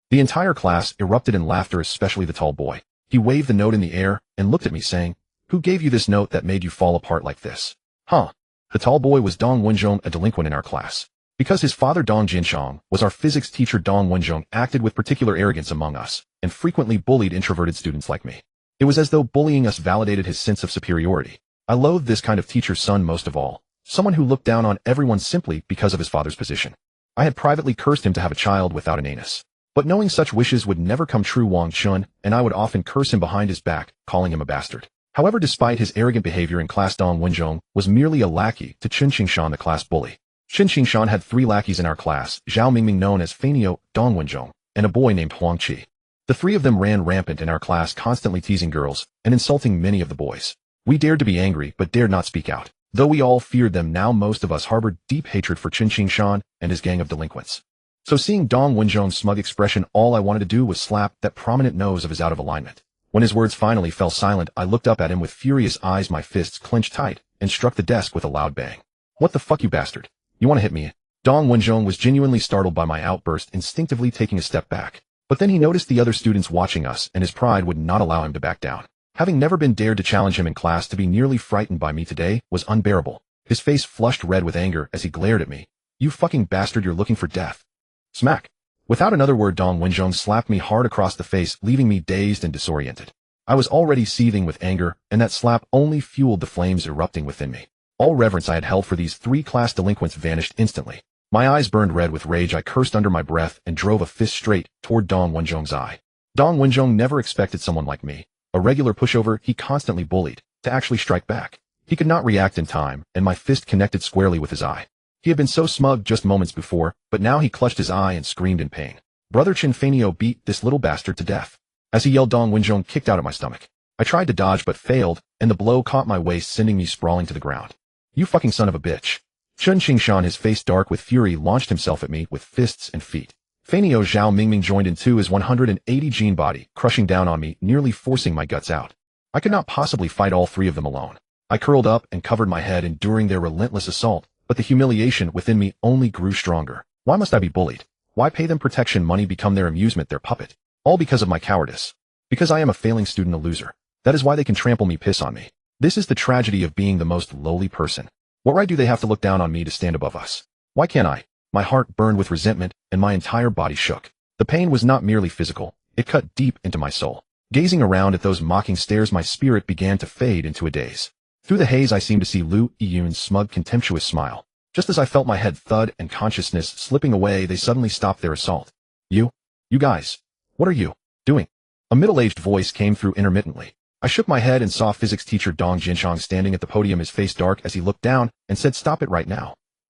The entire class erupted in laughter, especially the tall boy. He waved the note in the air and looked at me saying, Who gave you this note that made you fall apart like this? Huh. The tall boy was Dong Wenzhong, a delinquent in our class. Because his father Dong Jinshang was our physics teacher, Dong Wenzhong acted with particular arrogance among us and frequently bullied introverted students like me. It was as though bullying us validated his sense of superiority. I loathed this kind of teacher's son most of all, someone who looked down on everyone simply because of his father's position. I had privately cursed him to have a child without an anus. But knowing such wishes would never come true, Wang Chun, and I would often curse him behind his back, calling him a bastard. However, despite his arrogant behavior in class, Dong Wenzhong was merely a lackey to Chen Qingshan, the class bully. Chen Qingshan had 3 lackeys in our class, Zhao Mingming, known as Fanio, Dong Wenzhong, and a boy named Huang Qi. The 3 of them ran rampant in our class, constantly teasing girls and insulting many of the boys. We dared to be angry, but dared not speak out. Though we all feared them, now most of us harbored deep hatred for Chen Qingshan and his gang of delinquents. So seeing Dong Wenzhong's smug expression, all I wanted to do was slap that prominent nose of his out of alignment. When his words finally fell silent, I looked up at him with furious eyes, my fists clenched tight, and struck the desk with a loud bang. What the fuck, you bastard? You want to hit me? Dong Wenzhong was genuinely startled by my outburst, instinctively taking a step back. But then he noticed the other students watching us, and his pride would not allow him to back down. Having never been dared to challenge him in class, to be nearly frightened by me today was unbearable. His face flushed red with anger as he glared at me. You fucking bastard, you're looking for death. Smack. Without another word, Dong Wenzhong slapped me hard across the face, leaving me dazed and disoriented. I was already seething with anger, and that slap only fueled the flames erupting within me. All reverence I had held for these 3 class delinquents vanished instantly. My eyes burned red with rage. I cursed under my breath and drove a fist straight toward Dong Wenzhong's eye. Dong Wenzhong never expected someone like me, a regular pushover he constantly bullied, to actually strike back. He could not react in time, and my fist connected squarely with his eye. He had been so smug just moments before, but now he clutched his eye and screamed in pain. Brother Chen Fanio beat this little bastard to death. As he yelled, Dong Wenzhong kicked out at my stomach. I tried to dodge but failed, and the blow caught my waist, sending me sprawling to the ground. You fucking son of a bitch. Chen Qingshan, his face dark with fury, launched himself at me with fists and feet. Fanio Zhao Mingming joined in too, his 180 gene body, crushing down on me, nearly forcing my guts out. I could not possibly fight all 3 of them alone. I curled up and covered my head, enduring their relentless assault, but the humiliation within me only grew stronger. Why must I be bullied? Why pay them protection money, become their amusement, their puppet? All because of my cowardice. Because I am a failing student, a loser. That is why they can trample me, piss on me. This is the tragedy of being the most lowly person. What right do they have to look down on me to stand above us? Why can't I? My heart burned with resentment, and my entire body shook. The pain was not merely physical, it cut deep into my soul. Gazing around at those mocking stares, my spirit began to fade into a daze. Through the haze I seemed to see Lu Yun's smug, contemptuous smile. Just as I felt my head thud and consciousness slipping away, they suddenly stopped their assault. You guys, what are you doing? A middle-aged voice came through intermittently. I shook my head and saw physics teacher Dong Jinchong standing at the podium, his face dark as he looked down and said, "Stop it right now."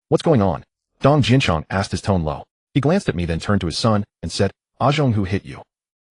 "What's going on?" Dong Jinchong asked, his tone low. He glanced at me, then turned to his son and said, "Ajong, who hit you?"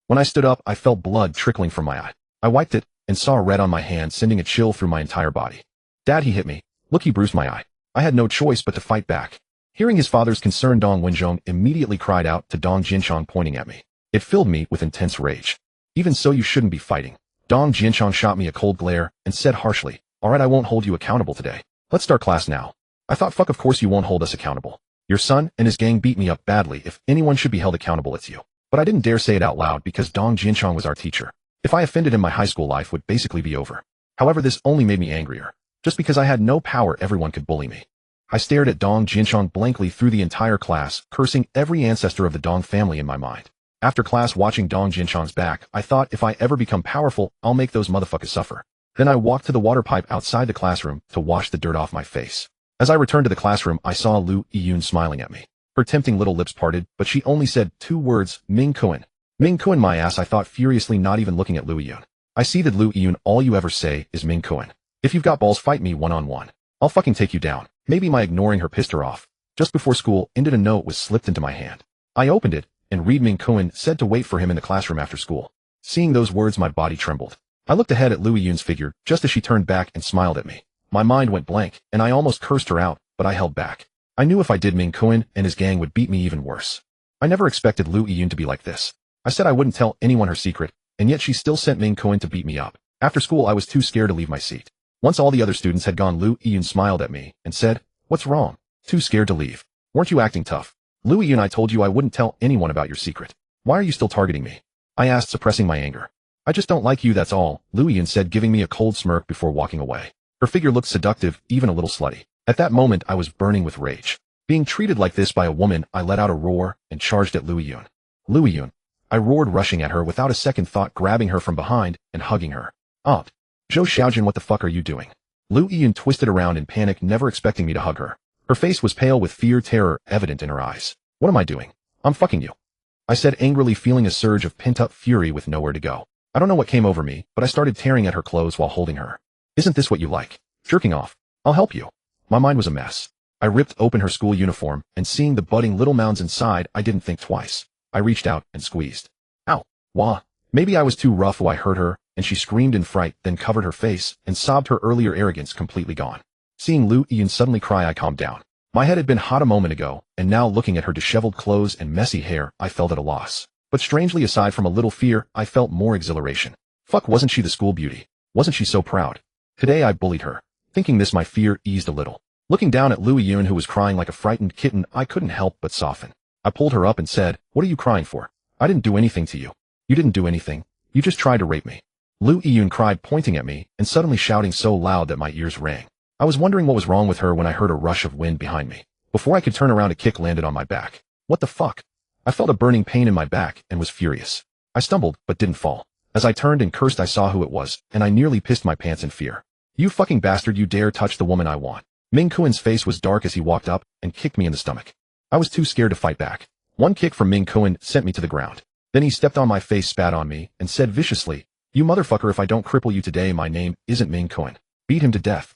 When I stood up, I felt blood trickling from my eye. I wiped it and saw red on my hand, sending a chill through my entire body. "Dad, he hit me. Look, he bruised my eye." I had no choice but to fight back. Hearing his father's concern, Dong Wenjong immediately cried out to Dong Jinchong, pointing at me. It filled me with intense rage. "Even so, you shouldn't be fighting." Dong Jinchong shot me a cold glare and said harshly, "Alright, I won't hold you accountable today. Let's start class now." I thought, fuck, of course you won't hold us accountable. Your son and his gang beat me up badly. If anyone should be held accountable, it's you. But I didn't dare say it out loud because Dong Jinchong was our teacher. If I offended him, my high school life would basically be over. However, this only made me angrier. Just because I had no power, everyone could bully me. I stared at Dong Jinchong blankly through the entire class, cursing every ancestor of the Dong family in my mind. After class, watching Dong Jinchong's back, I thought, if I ever become powerful, I'll make those motherfuckers suffer. Then I walked to the water pipe outside the classroom to wash the dirt off my face. As I returned to the classroom, I saw Lu Yun smiling at me. Her tempting little lips parted, but she only said 2 words, "Ming Kuan." "Ming Kuan, my ass," I thought furiously, not even looking at Lu Yun. "I see that, Lu Yun, all you ever say is Ming Kuan. If you've got balls, fight me one-on-one. I'll fucking take you down." Maybe my ignoring her pissed her off. Just before school ended, a note was slipped into my hand. I opened it, and read Ming Kuan said to wait for him in the classroom after school. Seeing those words, my body trembled. I looked ahead at Lu Yun's figure just as she turned back and smiled at me. My mind went blank, and I almost cursed her out, but I held back. I knew if I did, Ming Kuan and his gang would beat me even worse. I never expected Lu Yun to be like this. I said I wouldn't tell anyone her secret, and yet she still sent Ming Kuan to beat me up. After school, I was too scared to leave my seat. Once all the other students had gone, Lu Yun smiled at me and said, "What's wrong? Too scared to leave? Weren't you acting tough? Lu Yun, I told you I wouldn't tell anyone about your secret. Why are you still targeting me?" I asked, suppressing my anger. "I just don't like you, that's all," Lu Yun said, giving me a cold smirk before walking away. Her figure looked seductive, even a little slutty. At that moment, I was burning with rage. Being treated like this by a woman, I let out a roar and charged at Lu Yun. "Lu Yun," I roared, rushing at her without a second thought, grabbing her from behind and hugging her. "Zhou Xiaojin, what the fuck are you doing?" Lu Yun twisted around in panic, never expecting me to hug her. Her face was pale with fear, terror evident in her eyes. "What am I doing?" "I'm fucking you," I said angrily, feeling a surge of pent-up fury with nowhere to go. I don't know what came over me, but I started tearing at her clothes while holding her. "Isn't this what you like? Jerking off? I'll help you." My mind was a mess. I ripped open her school uniform, and seeing the budding little mounds inside, I didn't think twice. I reached out and squeezed. "Ow. Wah." Maybe I was too rough, I hurt her, and she screamed in fright, then covered her face and sobbed, her earlier arrogance completely gone. Seeing Lu Yun suddenly cry, I calmed down. My head had been hot a moment ago, and now looking at her disheveled clothes and messy hair, I felt at a loss. But strangely, aside from a little fear, I felt more exhilaration. Fuck, wasn't she the school beauty? Wasn't she so proud? Today I bullied her. Thinking this, my fear eased a little. Looking down at Lu Yun, who was crying like a frightened kitten, I couldn't help but soften. I pulled her up and said, "What are you crying for? I didn't do anything to you." "You didn't do anything. You just tried to rape me." Lu Yun cried, pointing at me, and suddenly shouting so loud that my ears rang. I was wondering what was wrong with her when I heard a rush of wind behind me. Before I could turn around, a kick landed on my back. What the fuck? I felt a burning pain in my back and was furious. I stumbled, but didn't fall. As I turned and cursed, I saw who it was, and I nearly pissed my pants in fear. "You fucking bastard, you dare touch the woman I want." Ming Kuan's face was dark as he walked up and kicked me in the stomach. I was too scared to fight back. One kick from Ming Kuan sent me to the ground. Then he stepped on my face, spat on me, and said viciously, "You motherfucker, if I don't cripple you today, my name isn't Ming Kuan. Beat him to death."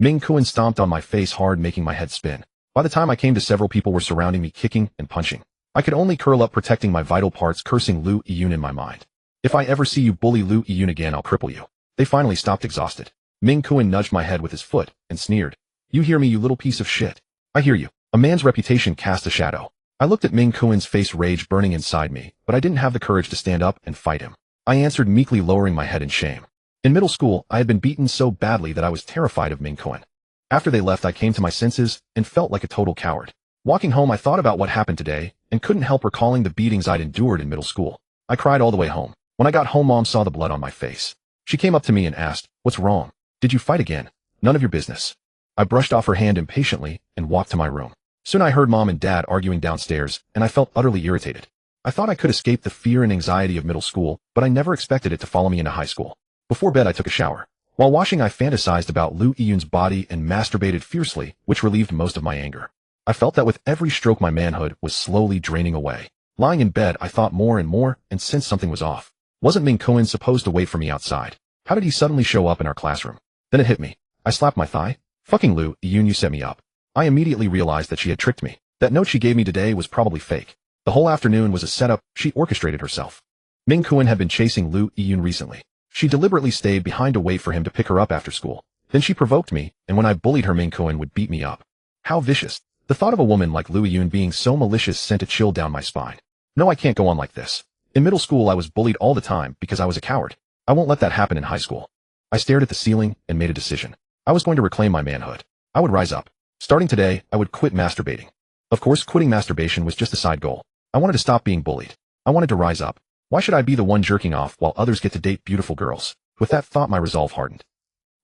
Ming Kuan stomped on my face hard, making my head spin. By the time I came to, several people were surrounding me, kicking and punching. I could only curl up, protecting my vital parts, cursing Lu Yun in my mind. "If I ever see you bully Lu Yun again, I'll cripple you." They finally stopped, exhausted. Ming Kuan nudged my head with his foot and sneered, "You hear me, you little piece of shit?" "I hear you." A man's reputation cast a shadow. I looked at Ming Kuan's face, rage burning inside me, but I didn't have the courage to stand up and fight him. I answered meekly, lowering my head in shame. In middle school, I had been beaten so badly that I was terrified of Ming Kuan. After they left, I came to my senses and felt like a total coward. Walking home, I thought about what happened today and couldn't help recalling the beatings I'd endured in middle school. I cried all the way home. When I got home, Mom saw the blood on my face. She came up to me and asked, "What's wrong? Did you fight again?" "None of your business." I brushed off her hand impatiently and walked to my room. Soon I heard Mom and Dad arguing downstairs, and I felt utterly irritated. I thought I could escape the fear and anxiety of middle school, but I never expected it to follow me into high school. Before bed I took a shower. While washing I fantasized about Lu Yun's body and masturbated fiercely, which relieved most of my anger. I felt that with every stroke my manhood was slowly draining away. Lying in bed I thought more and more, and sensed something was off. Wasn't Ming Cohen supposed to wait for me outside? How did he suddenly show up in our classroom? Then it hit me. I slapped my thigh. Fucking Lu Yun, you set me up. I immediately realized that she had tricked me. That note she gave me today was probably fake. The whole afternoon was a setup she orchestrated herself. Ming Cohen had been chasing Lu Yun recently. She deliberately stayed behind to wait for him to pick her up after school. Then she provoked me, and when I bullied her Ming Cohen would beat me up. How vicious. The thought of a woman like Lu Yun being so malicious sent a chill down my spine. No, I can't go on like this. In middle school I was bullied all the time because I was a coward. I won't let that happen in high school. I stared at the ceiling and made a decision. I was going to reclaim my manhood. I would rise up. Starting today, I would quit masturbating. Of course, quitting masturbation was just a side goal. I wanted to stop being bullied. I wanted to rise up. Why should I be the one jerking off while others get to date beautiful girls? With that thought, my resolve hardened.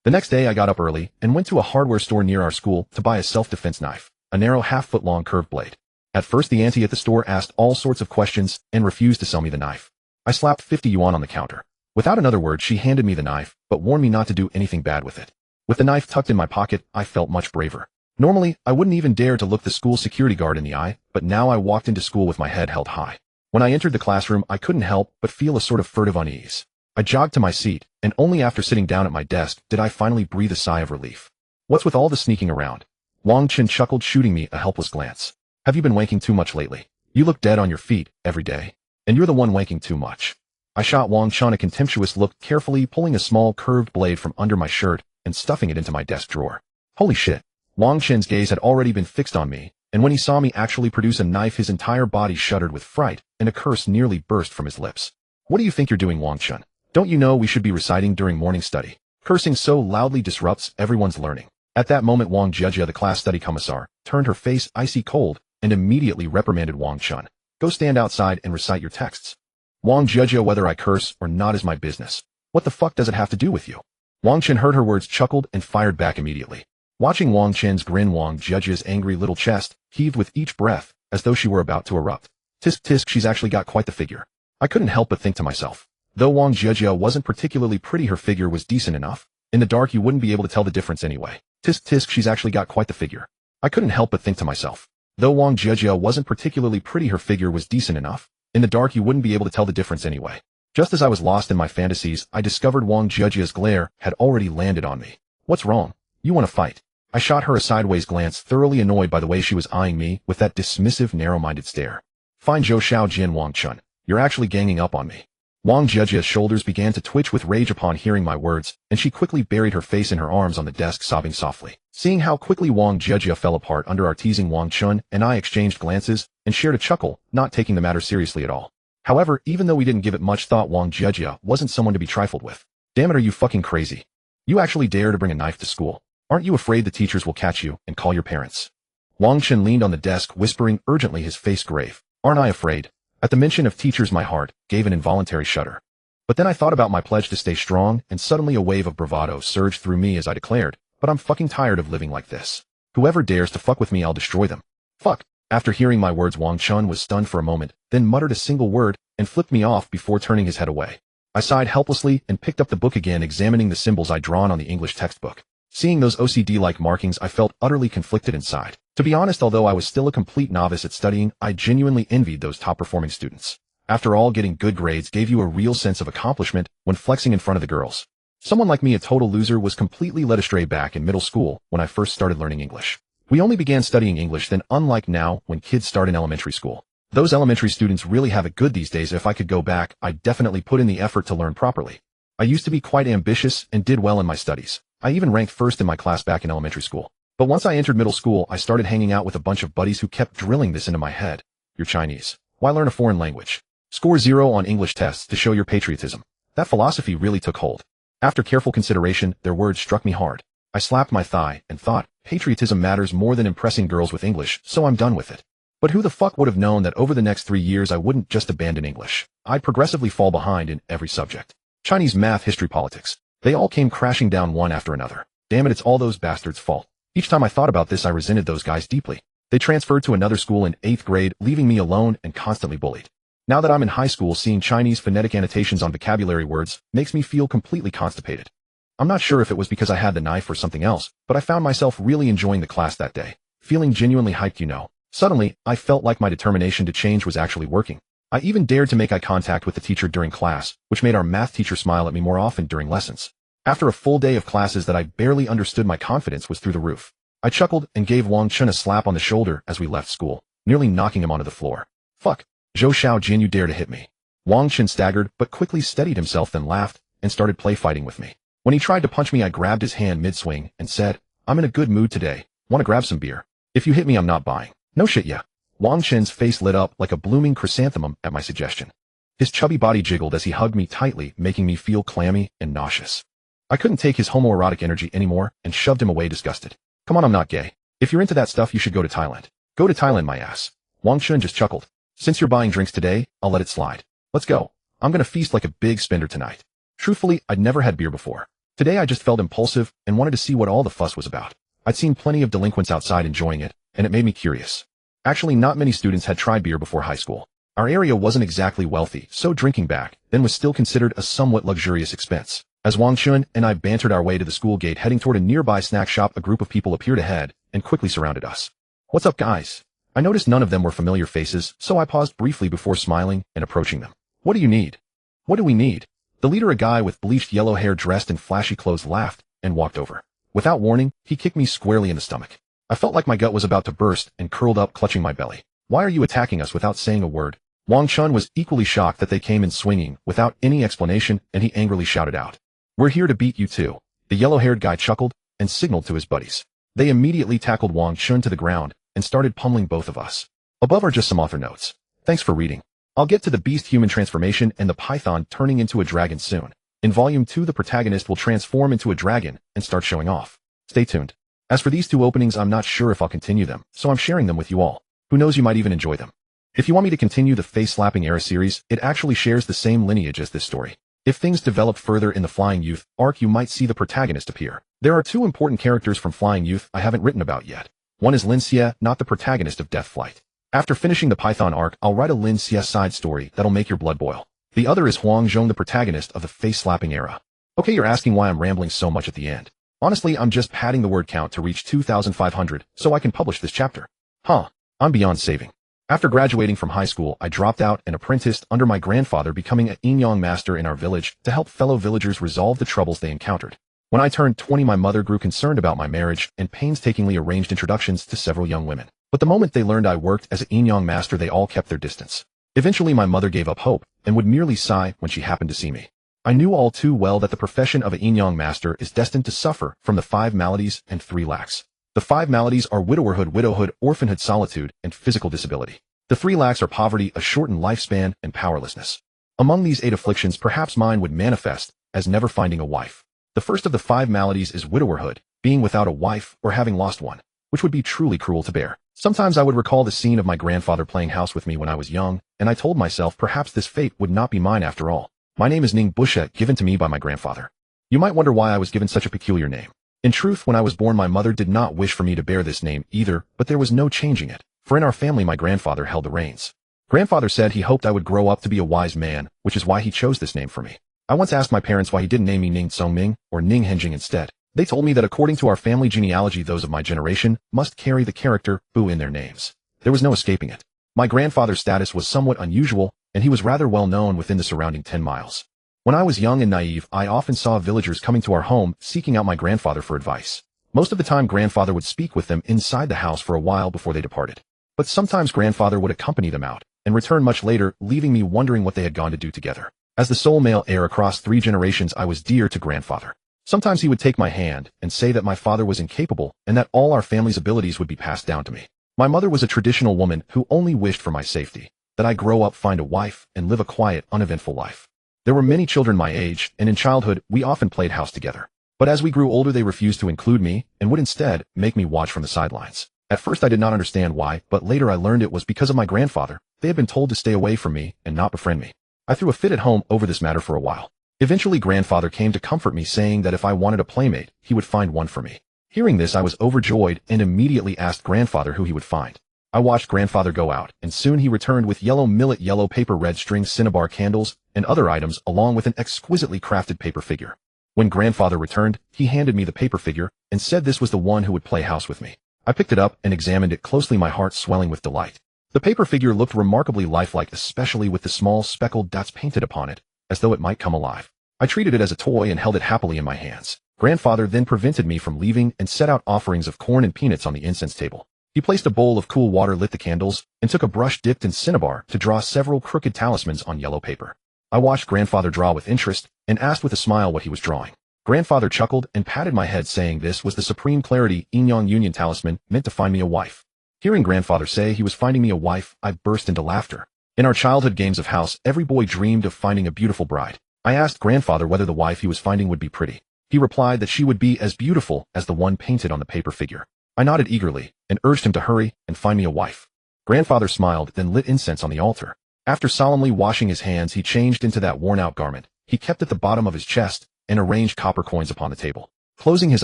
The next day I got up early and went to a hardware store near our school to buy a self-defense knife, a narrow half-foot-long curved blade. At first the auntie at the store asked all sorts of questions and refused to sell me the knife. I slapped 50 yuan on the counter. Without another word she handed me the knife, but warned me not to do anything bad with it. With the knife tucked in my pocket, I felt much braver. Normally, I wouldn't even dare to look the school security guard in the eye, but now I walked into school with my head held high. When I entered the classroom, I couldn't help but feel a sort of furtive unease. I jogged to my seat, and only after sitting down at my desk did I finally breathe a sigh of relief. What's with all the sneaking around? Wang Chen chuckled, shooting me a helpless glance. Have you been wanking too much lately? You look dead on your feet every day. And you're the one wanking too much. I shot Wang Chen a contemptuous look, carefully pulling a small curved blade from under my shirt and stuffing it into my desk drawer. Holy shit. Wang Chen's gaze had already been fixed on me, and when he saw me actually produce a knife his entire body shuddered with fright, and a curse nearly burst from his lips. What do you think you're doing, Wang Chen? Don't you know we should be reciting during morning study? Cursing so loudly disrupts everyone's learning. At that moment Wang Jejia, the class study commissar, turned her face icy cold and immediately reprimanded Wang Chen. Go stand outside and recite your texts. Wang Jejia, whether I curse or not is my business. What the fuck does it have to do with you? Wang Chen heard her words, chuckled, and fired back immediately. Watching Wang Chen's grin, Wang Jejia's angry little chest heaved with each breath, as though she were about to erupt. Tisk tisk, she's actually got quite the figure. I couldn't help but think to myself. Though Wang Jejia wasn't particularly pretty, her figure was decent enough. In the dark you wouldn't be able to tell the difference anyway. Tisk tisk, she's actually got quite the figure. I couldn't help but think to myself. Though Wang Jejia wasn't particularly pretty, her figure was decent enough. In the dark you wouldn't be able to tell the difference anyway. Just as I was lost in my fantasies, I discovered Wang Jejia's glare had already landed on me. What's wrong? You want to fight? I shot her a sideways glance, thoroughly annoyed by the way she was eyeing me with that dismissive, narrow-minded stare. Fine, Zhou Xiao Jin, Wang Chen. You're actually ganging up on me. Wang Jejia's shoulders began to twitch with rage upon hearing my words, and she quickly buried her face in her arms on the desk, sobbing softly. Seeing how quickly Wang Jejia fell apart under our teasing, Wang Chen and I exchanged glances and shared a chuckle, not taking the matter seriously at all. However, even though we didn't give it much thought, Wang Jejia wasn't someone to be trifled with. Damn it, are you fucking crazy? You actually dare to bring a knife to school? Aren't you afraid the teachers will catch you and call your parents? Wang Chen leaned on the desk, whispering urgently, his face grave. Aren't I afraid? At the mention of teachers my heart gave an involuntary shudder. But then I thought about my pledge to stay strong, and suddenly a wave of bravado surged through me as I declared, but I'm fucking tired of living like this. Whoever dares to fuck with me, I'll destroy them. Fuck. After hearing my words, Wang Chen was stunned for a moment, then muttered a single word and flipped me off before turning his head away. I sighed helplessly and picked up the book again, examining the symbols I'd drawn on the English textbook. Seeing those OCD-like markings, I felt utterly conflicted inside. To be honest, although I was still a complete novice at studying, I genuinely envied those top-performing students. After all, getting good grades gave you a real sense of accomplishment when flexing in front of the girls. Someone like me, a total loser, was completely led astray back in middle school when I first started learning English. We only began studying English then, unlike now when kids start in elementary school. Those elementary students really have it good these days. If I could go back, I'd definitely put in the effort to learn properly. I used to be quite ambitious and did well in my studies. I even ranked first in my class back in elementary school. But once I entered middle school, I started hanging out with a bunch of buddies who kept drilling this into my head. You're Chinese. Why learn a foreign language? Score 0 on English tests to show your patriotism. That philosophy really took hold. After careful consideration, their words struck me hard. I slapped my thigh and thought, patriotism matters more than impressing girls with English, so I'm done with it. But who the fuck would have known that over the next 3 years I wouldn't just abandon English. I'd progressively fall behind in every subject. Chinese, math, history, politics. They all came crashing down one after another. Damn it, it's all those bastards' fault. Each time I thought about this, I resented those guys deeply. They transferred to another school in 8th grade, leaving me alone and constantly bullied. Now that I'm in high school, seeing Chinese phonetic annotations on vocabulary words makes me feel completely constipated. I'm not sure if it was because I had the knife or something else, but I found myself really enjoying the class that day, feeling genuinely hyped, you know. Suddenly, I felt like my determination to change was actually working. I even dared to make eye contact with the teacher during class, which made our math teacher smile at me more often during lessons. After a full day of classes that I barely understood, my confidence was through the roof. I chuckled and gave Wang Chun a slap on the shoulder as we left school, nearly knocking him onto the floor. Fuck. Zhou Xiao Jin, you dare to hit me. Wang Chun staggered, but quickly steadied himself, then laughed and started play fighting with me. When he tried to punch me, I grabbed his hand mid-swing and said, I'm in a good mood today. Want to grab some beer? If you hit me, I'm not buying. No shit, yeah. Wang Chen's face lit up like a blooming chrysanthemum at my suggestion. His chubby body jiggled as he hugged me tightly, making me feel clammy and nauseous. I couldn't take his homoerotic energy anymore and shoved him away disgusted. Come on, I'm not gay. If you're into that stuff, you should go to Thailand. Go to Thailand, my ass. Wang Chun just chuckled. Since you're buying drinks today, I'll let it slide. Let's go. I'm gonna feast like a big spender tonight. Truthfully, I'd never had beer before. Today I just felt impulsive and wanted to see what all the fuss was about. I'd seen plenty of delinquents outside enjoying it, and it made me curious. Actually, not many students had tried beer before high school. Our area wasn't exactly wealthy, so drinking back then was still considered a somewhat luxurious expense. As Wang Chun and I bantered our way to the school gate heading toward a nearby snack shop, a group of people appeared ahead and quickly surrounded us. What's up, guys? I noticed none of them were familiar faces, so I paused briefly before smiling and approaching them. What do you need? What do we need? The leader, a guy with bleached yellow hair dressed in flashy clothes, laughed and walked over. Without warning, he kicked me squarely in the stomach. I felt like my gut was about to burst and curled up, clutching my belly. Why are you attacking us without saying a word? Wang Chun was equally shocked that they came in swinging without any explanation, and he angrily shouted out, We're here to beat you too. The yellow-haired guy chuckled and signaled to his buddies. They immediately tackled Wang Chun to the ground and started pummeling both of us. Above are just some author notes. Thanks for reading. I'll get to the beast human transformation and the python turning into a dragon soon. In Volume 2, the protagonist will transform into a dragon and start showing off. Stay tuned. As for these two openings, I'm not sure if I'll continue them, so I'm sharing them with you all. Who knows, you might even enjoy them. If you want me to continue the face-slapping era series, it actually shares the same lineage as this story. If things develop further in the Flying Youth arc, you might see the protagonist appear. There are two important characters from Flying Youth I haven't written about yet. One is Lin Xie, not the protagonist of Death Flight. After finishing the Python arc, I'll write a Lin Xie side story that'll make your blood boil. The other is Huang Zhong, the protagonist of the face-slapping era. Okay, you're asking why I'm rambling so much at the end. Honestly, I'm just padding the word count to reach 2,500 so I can publish this chapter. I'm beyond saving. After graduating from high school, I dropped out and apprenticed under my grandfather, becoming an Inyang master in our village to help fellow villagers resolve the troubles they encountered. When I turned 20, my mother grew concerned about my marriage and painstakingly arranged introductions to several young women. But the moment they learned I worked as an Inyang master, they all kept their distance. Eventually, my mother gave up hope and would merely sigh when she happened to see me. I knew all too well that the profession of an Inyang master is destined to suffer from the 5 maladies and 3 lacks. The 5 maladies are widowhood, orphanhood, solitude, and physical disability. The 3 lacks are poverty, a shortened lifespan, and powerlessness. Among these 8 afflictions, perhaps mine would manifest as never finding a wife. The first of the 5 maladies is widowerhood, being without a wife or having lost one, which would be truly cruel to bear. Sometimes I would recall the scene of my grandfather playing house with me when I was young, and I told myself perhaps this fate would not be mine after all. My name is Ning Busha, given to me by my grandfather. You might wonder why I was given such a peculiar name. In truth, when I was born, my mother did not wish for me to bear this name either, but there was no changing it, for in our family my grandfather held the reins. Grandfather said he hoped I would grow up to be a wise man, which is why he chose this name for me. I once asked my parents why he didn't name me Ning Tsongming or Ning Henjing instead. They told me that according to our family genealogy, those of my generation must carry the character Bu in their names. There was no escaping it. My grandfather's status was somewhat unusual, and he was rather well known within the surrounding 10 miles. When I was young and naive, I often saw villagers coming to our home seeking out my grandfather for advice. Most of the time, grandfather would speak with them inside the house for a while before they departed. But sometimes grandfather would accompany them out and return much later, leaving me wondering what they had gone to do together. As the sole male heir across 3 generations, I was dear to grandfather. Sometimes he would take my hand and say that my father was incapable and that all our family's abilities would be passed down to me. My mother was a traditional woman who only wished for my safety, that I grow up, find a wife, and live a quiet, uneventful life. There were many children my age, and in childhood, we often played house together. But as we grew older, they refused to include me and would instead make me watch from the sidelines. At first, I did not understand why, but later I learned it was because of my grandfather. They had been told to stay away from me and not befriend me. I threw a fit at home over this matter for a while. Eventually, grandfather came to comfort me, saying that if I wanted a playmate, he would find one for me. Hearing this, I was overjoyed and immediately asked grandfather who he would find. I watched grandfather go out, and soon he returned with yellow millet, yellow paper, red string cinnabar candles, and other items along with an exquisitely crafted paper figure. When grandfather returned, he handed me the paper figure and said this was the one who would play house with me. I picked it up and examined it closely, my heart swelling with delight. The paper figure looked remarkably lifelike, especially with the small speckled dots painted upon it, as though it might come alive. I treated it as a toy and held it happily in my hands. Grandfather then prevented me from leaving and set out offerings of corn and peanuts on the incense table. He placed a bowl of cool water, lit the candles, and took a brush dipped in cinnabar to draw several crooked talismans on yellow paper. I watched grandfather draw with interest and asked with a smile what he was drawing. Grandfather chuckled and patted my head, saying this was the Supreme Clarity Yin-Yang Union talisman meant to find me a wife. Hearing grandfather say he was finding me a wife, I burst into laughter. In our childhood games of house, every boy dreamed of finding a beautiful bride. I asked grandfather whether the wife he was finding would be pretty. He replied that she would be as beautiful as the one painted on the paper figure. I nodded eagerly and urged him to hurry and find me a wife. Grandfather smiled, then lit incense on the altar. After solemnly washing his hands, he changed into that worn-out garment he kept at the bottom of his chest and arranged copper coins upon the table. Closing his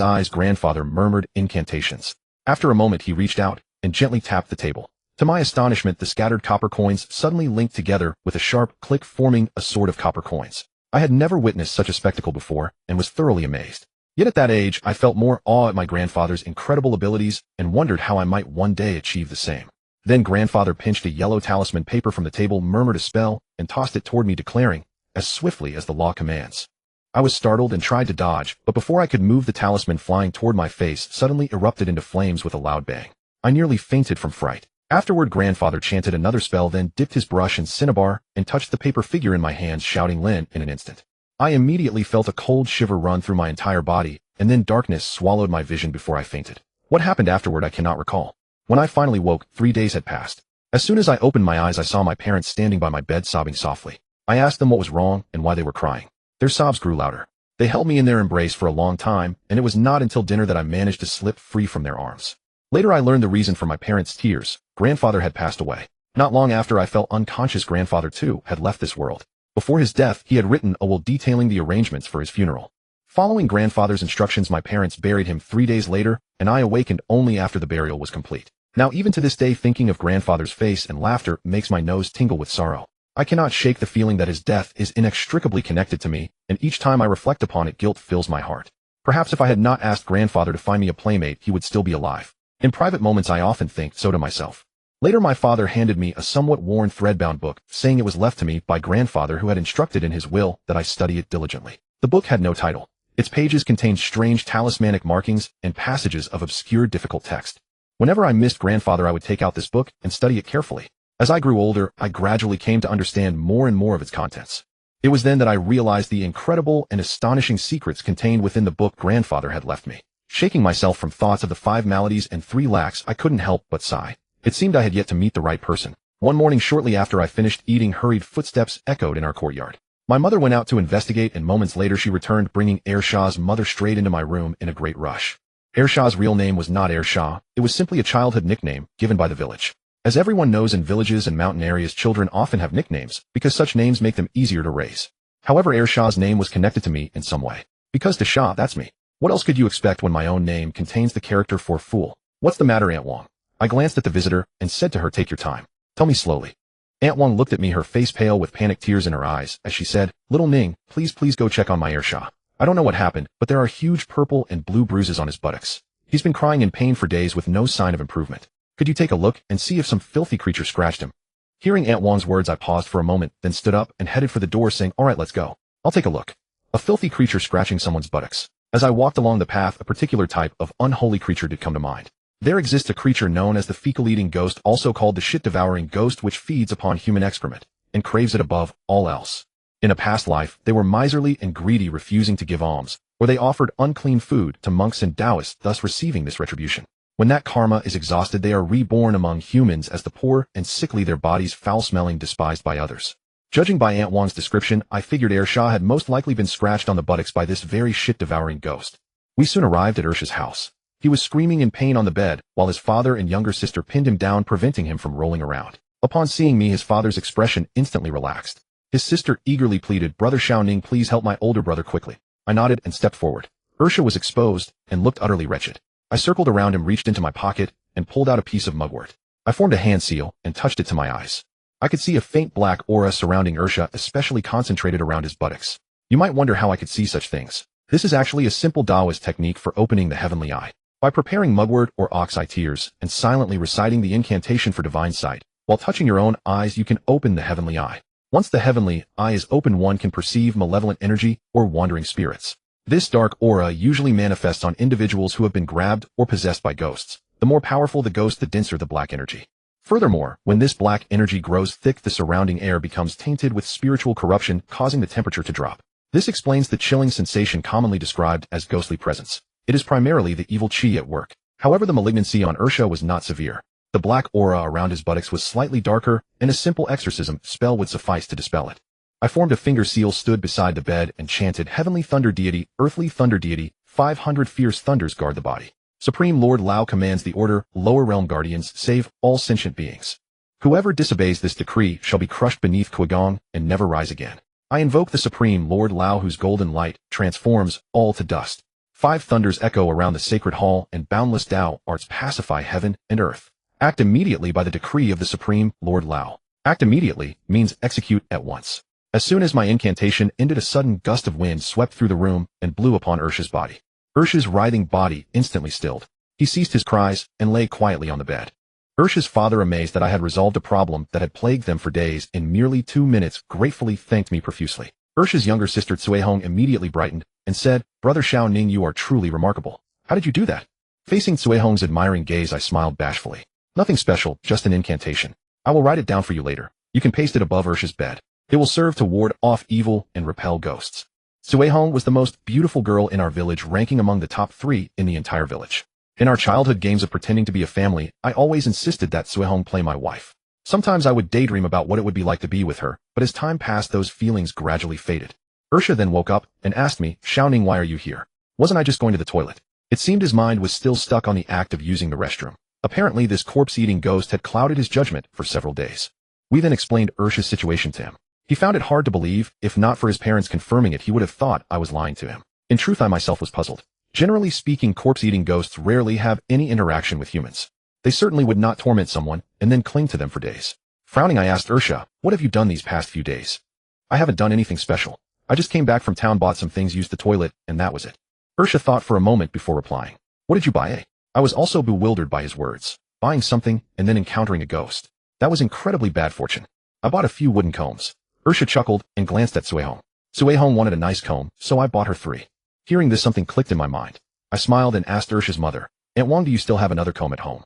eyes, grandfather murmured incantations. After a moment, he reached out and gently tapped the table. To my astonishment, the scattered copper coins suddenly linked together with a sharp click, forming a sword of copper coins. I had never witnessed such a spectacle before and was thoroughly amazed. Yet at that age, I felt more awe at my grandfather's incredible abilities and wondered how I might one day achieve the same. Then grandfather pinched a yellow talisman paper from the table, murmured a spell, and tossed it toward me, declaring, as swiftly as the law commands. I was startled and tried to dodge, but before I could move, the talisman flying toward my face suddenly erupted into flames with a loud bang. I nearly fainted from fright. Afterward, grandfather chanted another spell, then dipped his brush in cinnabar and touched the paper figure in my hands, shouting "Lin" in an instant. I immediately felt a cold shiver run through my entire body, and then darkness swallowed my vision before I fainted. What happened afterward I cannot recall. When I finally woke, 3 days had passed. As soon as I opened my eyes, I saw my parents standing by my bed sobbing softly. I asked them what was wrong and why they were crying. Their sobs grew louder. They held me in their embrace for a long time, and it was not until dinner that I managed to slip free from their arms. Later I learned the reason for my parents' tears. Grandfather had passed away. Not long after I fell unconscious, grandfather too had left this world. Before his death, he had written a will detailing the arrangements for his funeral. Following grandfather's instructions, my parents buried him 3 days later, and I awakened only after the burial was complete. Now even to this day, thinking of grandfather's face and laughter makes my nose tingle with sorrow. I cannot shake the feeling that his death is inextricably connected to me, and each time I reflect upon it, guilt fills my heart. Perhaps if I had not asked grandfather to find me a playmate, he would still be alive. In private moments I often think so to myself. Later my father handed me a somewhat worn thread-bound book, saying it was left to me by grandfather, who had instructed in his will that I study it diligently. The book had no title. Its pages contained strange talismanic markings and passages of obscure, difficult text. Whenever I missed grandfather, I would take out this book and study it carefully. As I grew older, I gradually came to understand more and more of its contents. It was then that I realized the incredible and astonishing secrets contained within the book grandfather had left me. Shaking myself from thoughts of the 5 maladies and 3 lacks, I couldn't help but sigh. It seemed I had yet to meet the right person. One morning shortly after I finished eating, hurried footsteps echoed in our courtyard. My mother went out to investigate, and moments later she returned, bringing Heir Shah's mother straight into my room in a great rush. Heir Shah's real name was not Heir Shah, it was simply a childhood nickname given by the village. As everyone knows, in villages and mountain areas, children often have nicknames because such names make them easier to raise. However, Heir Shah's name was connected to me in some way. Because to Shah, that's me. What else could you expect when my own name contains the character for fool? What's the matter, Aunt Wong? I glanced at the visitor and said to her, take your time. Tell me slowly. Aunt Wong looked at me, her face pale with panic tears in her eyes, as she said, little Ning, please go check on my Heir Shah. I don't know what happened, but there are huge purple and blue bruises on his buttocks. He's been crying in pain for days with no sign of improvement. Could you take a look and see if some filthy creature scratched him? Hearing Aunt Wong's words, I paused for a moment, then stood up and headed for the door, saying, all right, let's go. I'll take a look. A filthy creature scratching someone's buttocks. As I walked along the path, a particular type of unholy creature did come to mind. There exists a creature known as the fecal-eating ghost, also called the shit-devouring ghost, which feeds upon human excrement and craves it above all else. In a past life, they were miserly and greedy, refusing to give alms, or they offered unclean food to monks and Taoists, thus receiving this retribution. When that karma is exhausted, they are reborn among humans as the poor and sickly, their bodies foul-smelling, despised by others. Judging by Aunt Wong's description, I figured Heir Shah had most likely been scratched on the buttocks by this very shit-devouring ghost. We soon arrived at Ursha's house. He was screaming in pain on the bed, while his father and younger sister pinned him down, preventing him from rolling around. Upon seeing me, his father's expression instantly relaxed. His sister eagerly pleaded, Brother Shao Ning, please help my older brother quickly. I nodded and stepped forward. Ursha was exposed and looked utterly wretched. I circled around him, reached into my pocket, and pulled out a piece of mugwort. I formed a hand seal and touched it to my eyes. I could see a faint black aura surrounding Ursha, especially concentrated around his buttocks. You might wonder how I could see such things. This is actually a simple Taoist technique for opening the heavenly eye. By preparing mugwort or ox eye tears and silently reciting the incantation for divine sight, while touching your own eyes, you can open the heavenly eye. Once the heavenly eye is open, one can perceive malevolent energy or wandering spirits. This dark aura usually manifests on individuals who have been grabbed or possessed by ghosts. The more powerful the ghost, the denser the black energy. Furthermore, when this black energy grows thick, the surrounding air becomes tainted with spiritual corruption, causing the temperature to drop. This explains the chilling sensation commonly described as ghostly presence. It is primarily the evil chi at work. However, the malignancy on Ursha was not severe. The black aura around his buttocks was slightly darker, and a simple exorcism spell would suffice to dispel it. I formed a finger seal, stood beside the bed, and chanted, Heavenly Thunder Deity, Earthly Thunder Deity, 500 fierce thunders guard the body. Supreme Lord Lao commands the order, lower realm guardians, save all sentient beings. Whoever disobeys this decree shall be crushed beneath Kuagong and never rise again. I invoke the Supreme Lord Lao, whose golden light transforms all to dust. 5 thunders echo around the sacred hall, and boundless Tao arts pacify heaven and earth. Act immediately by the decree of the Supreme Lord Lao. Act immediately means execute at once. As soon as my incantation ended, a sudden gust of wind swept through the room and blew upon Ursha's body. Ursha's writhing body instantly stilled. He ceased his cries and lay quietly on the bed. Ursha's father, amazed that I had resolved a problem that had plagued them for days in merely 2 minutes, gratefully thanked me profusely. Ursha's younger sister Tsuehong immediately brightened and said, Brother Xiao Ning, you are truly remarkable. How did you do that? Facing Tsuehong's admiring gaze, I smiled bashfully. Nothing special, just an incantation. I will write it down for you later. You can paste it above Ursha's bed. It will serve to ward off evil and repel ghosts. Tsuehong was the most beautiful girl in our village, ranking among the top 3 in the entire village. In our childhood games of pretending to be a family, I always insisted that Tsuehong play my wife. Sometimes I would daydream about what it would be like to be with her, but as time passed, those feelings gradually faded. Ursha then woke up and asked me, Xiao Ning, why are you here? Wasn't I just going to the toilet? It seemed his mind was still stuck on the act of using the restroom. Apparently, this corpse-eating ghost had clouded his judgment for several days. We then explained Ursha's situation to him. He found it hard to believe. If not for his parents confirming it, he would have thought I was lying to him. In truth, I myself was puzzled. Generally speaking, corpse-eating ghosts rarely have any interaction with humans. They certainly would not torment someone and then cling to them for days. Frowning, I asked Ursha, what have you done these past few days? I haven't done anything special. I just came back from town, bought some things, used the toilet, and that was it. Ursha thought for a moment before replying. What did you buy? I was also bewildered by his words. Buying something and then encountering a ghost. That was incredibly bad fortune. I bought a few wooden combs. Ursha chuckled and glanced at Tsuehong. Tsuehong wanted a nice comb, so I bought her 3. Hearing this, something clicked in my mind. I smiled and asked Ursha's mother, Aunt Wang, do you still have another comb at home?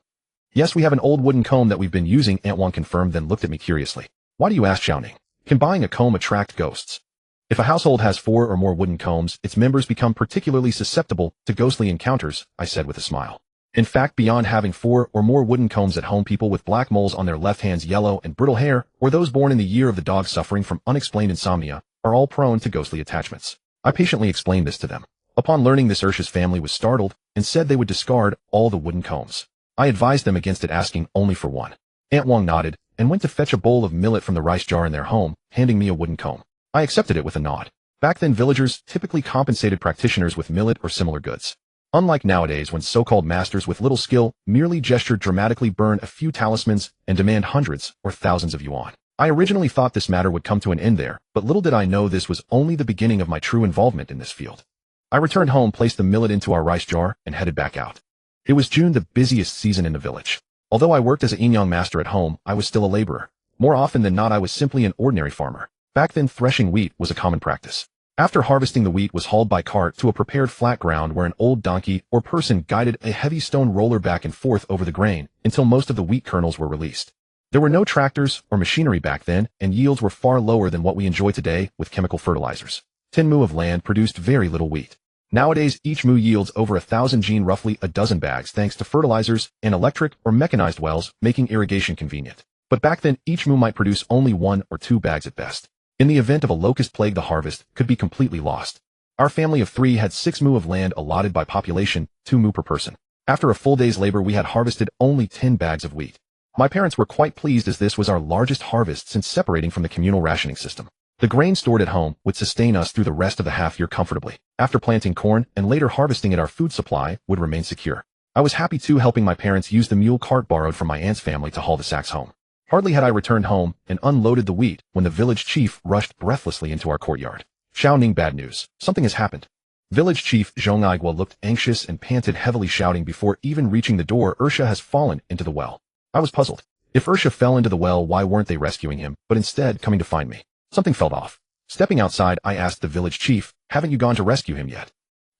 Yes, we have an old wooden comb that we've been using, Aunt Wang confirmed, then looked at me curiously. Why do you ask, Xiao Ning? Can buying a comb attract ghosts? If a household has 4 or more wooden combs, its members become particularly susceptible to ghostly encounters, I said with a smile. In fact, beyond having 4 or more wooden combs at home, people with black moles on their left hands, yellow and brittle hair, or those born in the year of the dog suffering from unexplained insomnia, are all prone to ghostly attachments. I patiently explained this to them. Upon learning this, Ursha's family was startled and said they would discard all the wooden combs. I advised them against it, asking only for 1. Aunt Wang nodded and went to fetch a bowl of millet from the rice jar in their home, handing me a wooden comb. I accepted it with a nod. Back then, villagers typically compensated practitioners with millet or similar goods. Unlike nowadays, when so-called masters with little skill merely gesture dramatically, burn a few talismans, and demand hundreds or thousands of yuan. I originally thought this matter would come to an end there, but little did I know this was only the beginning of my true involvement in this field. I returned home, placed the millet into our rice jar, and headed back out. It was June, the busiest season in the village. Although I worked as a yin-yang master at home, I was still a laborer. More often than not, I was simply an ordinary farmer. Back then, threshing wheat was a common practice. After harvesting, the wheat was hauled by cart to a prepared flat ground where an old donkey or person guided a heavy stone roller back and forth over the grain until most of the wheat kernels were released. There were no tractors or machinery back then, and yields were far lower than what we enjoy today with chemical fertilizers. 10 mu of land produced very little wheat. Nowadays, each mu yields over 1,000 gene, roughly a dozen bags, thanks to fertilizers and electric or mechanized wells, making irrigation convenient. But back then, each mu might produce only 1 or 2 bags at best. In the event of a locust plague, the harvest could be completely lost. Our family of 3 had 6 mu of land allotted by population, 2 mu per person. After a full day's labor, we had harvested only 10 bags of wheat. My parents were quite pleased, as this was our largest harvest since separating from the communal rationing system. The grain stored at home would sustain us through the rest of the half year comfortably. After planting corn and later harvesting it, our food supply would remain secure. I was happy too, helping my parents use the mule cart borrowed from my aunt's family to haul the sacks home. Hardly had I returned home and unloaded the wheat when the village chief rushed breathlessly into our courtyard. Xiao Ning, bad news. Something has happened. Village chief Zhong Igua looked anxious and panted heavily, shouting before even reaching the door, Ursha has fallen into the well. I was puzzled. If Ursha fell into the well, why weren't they rescuing him, but instead coming to find me? Something felt off. Stepping outside, I asked the village chief, haven't you gone to rescue him yet?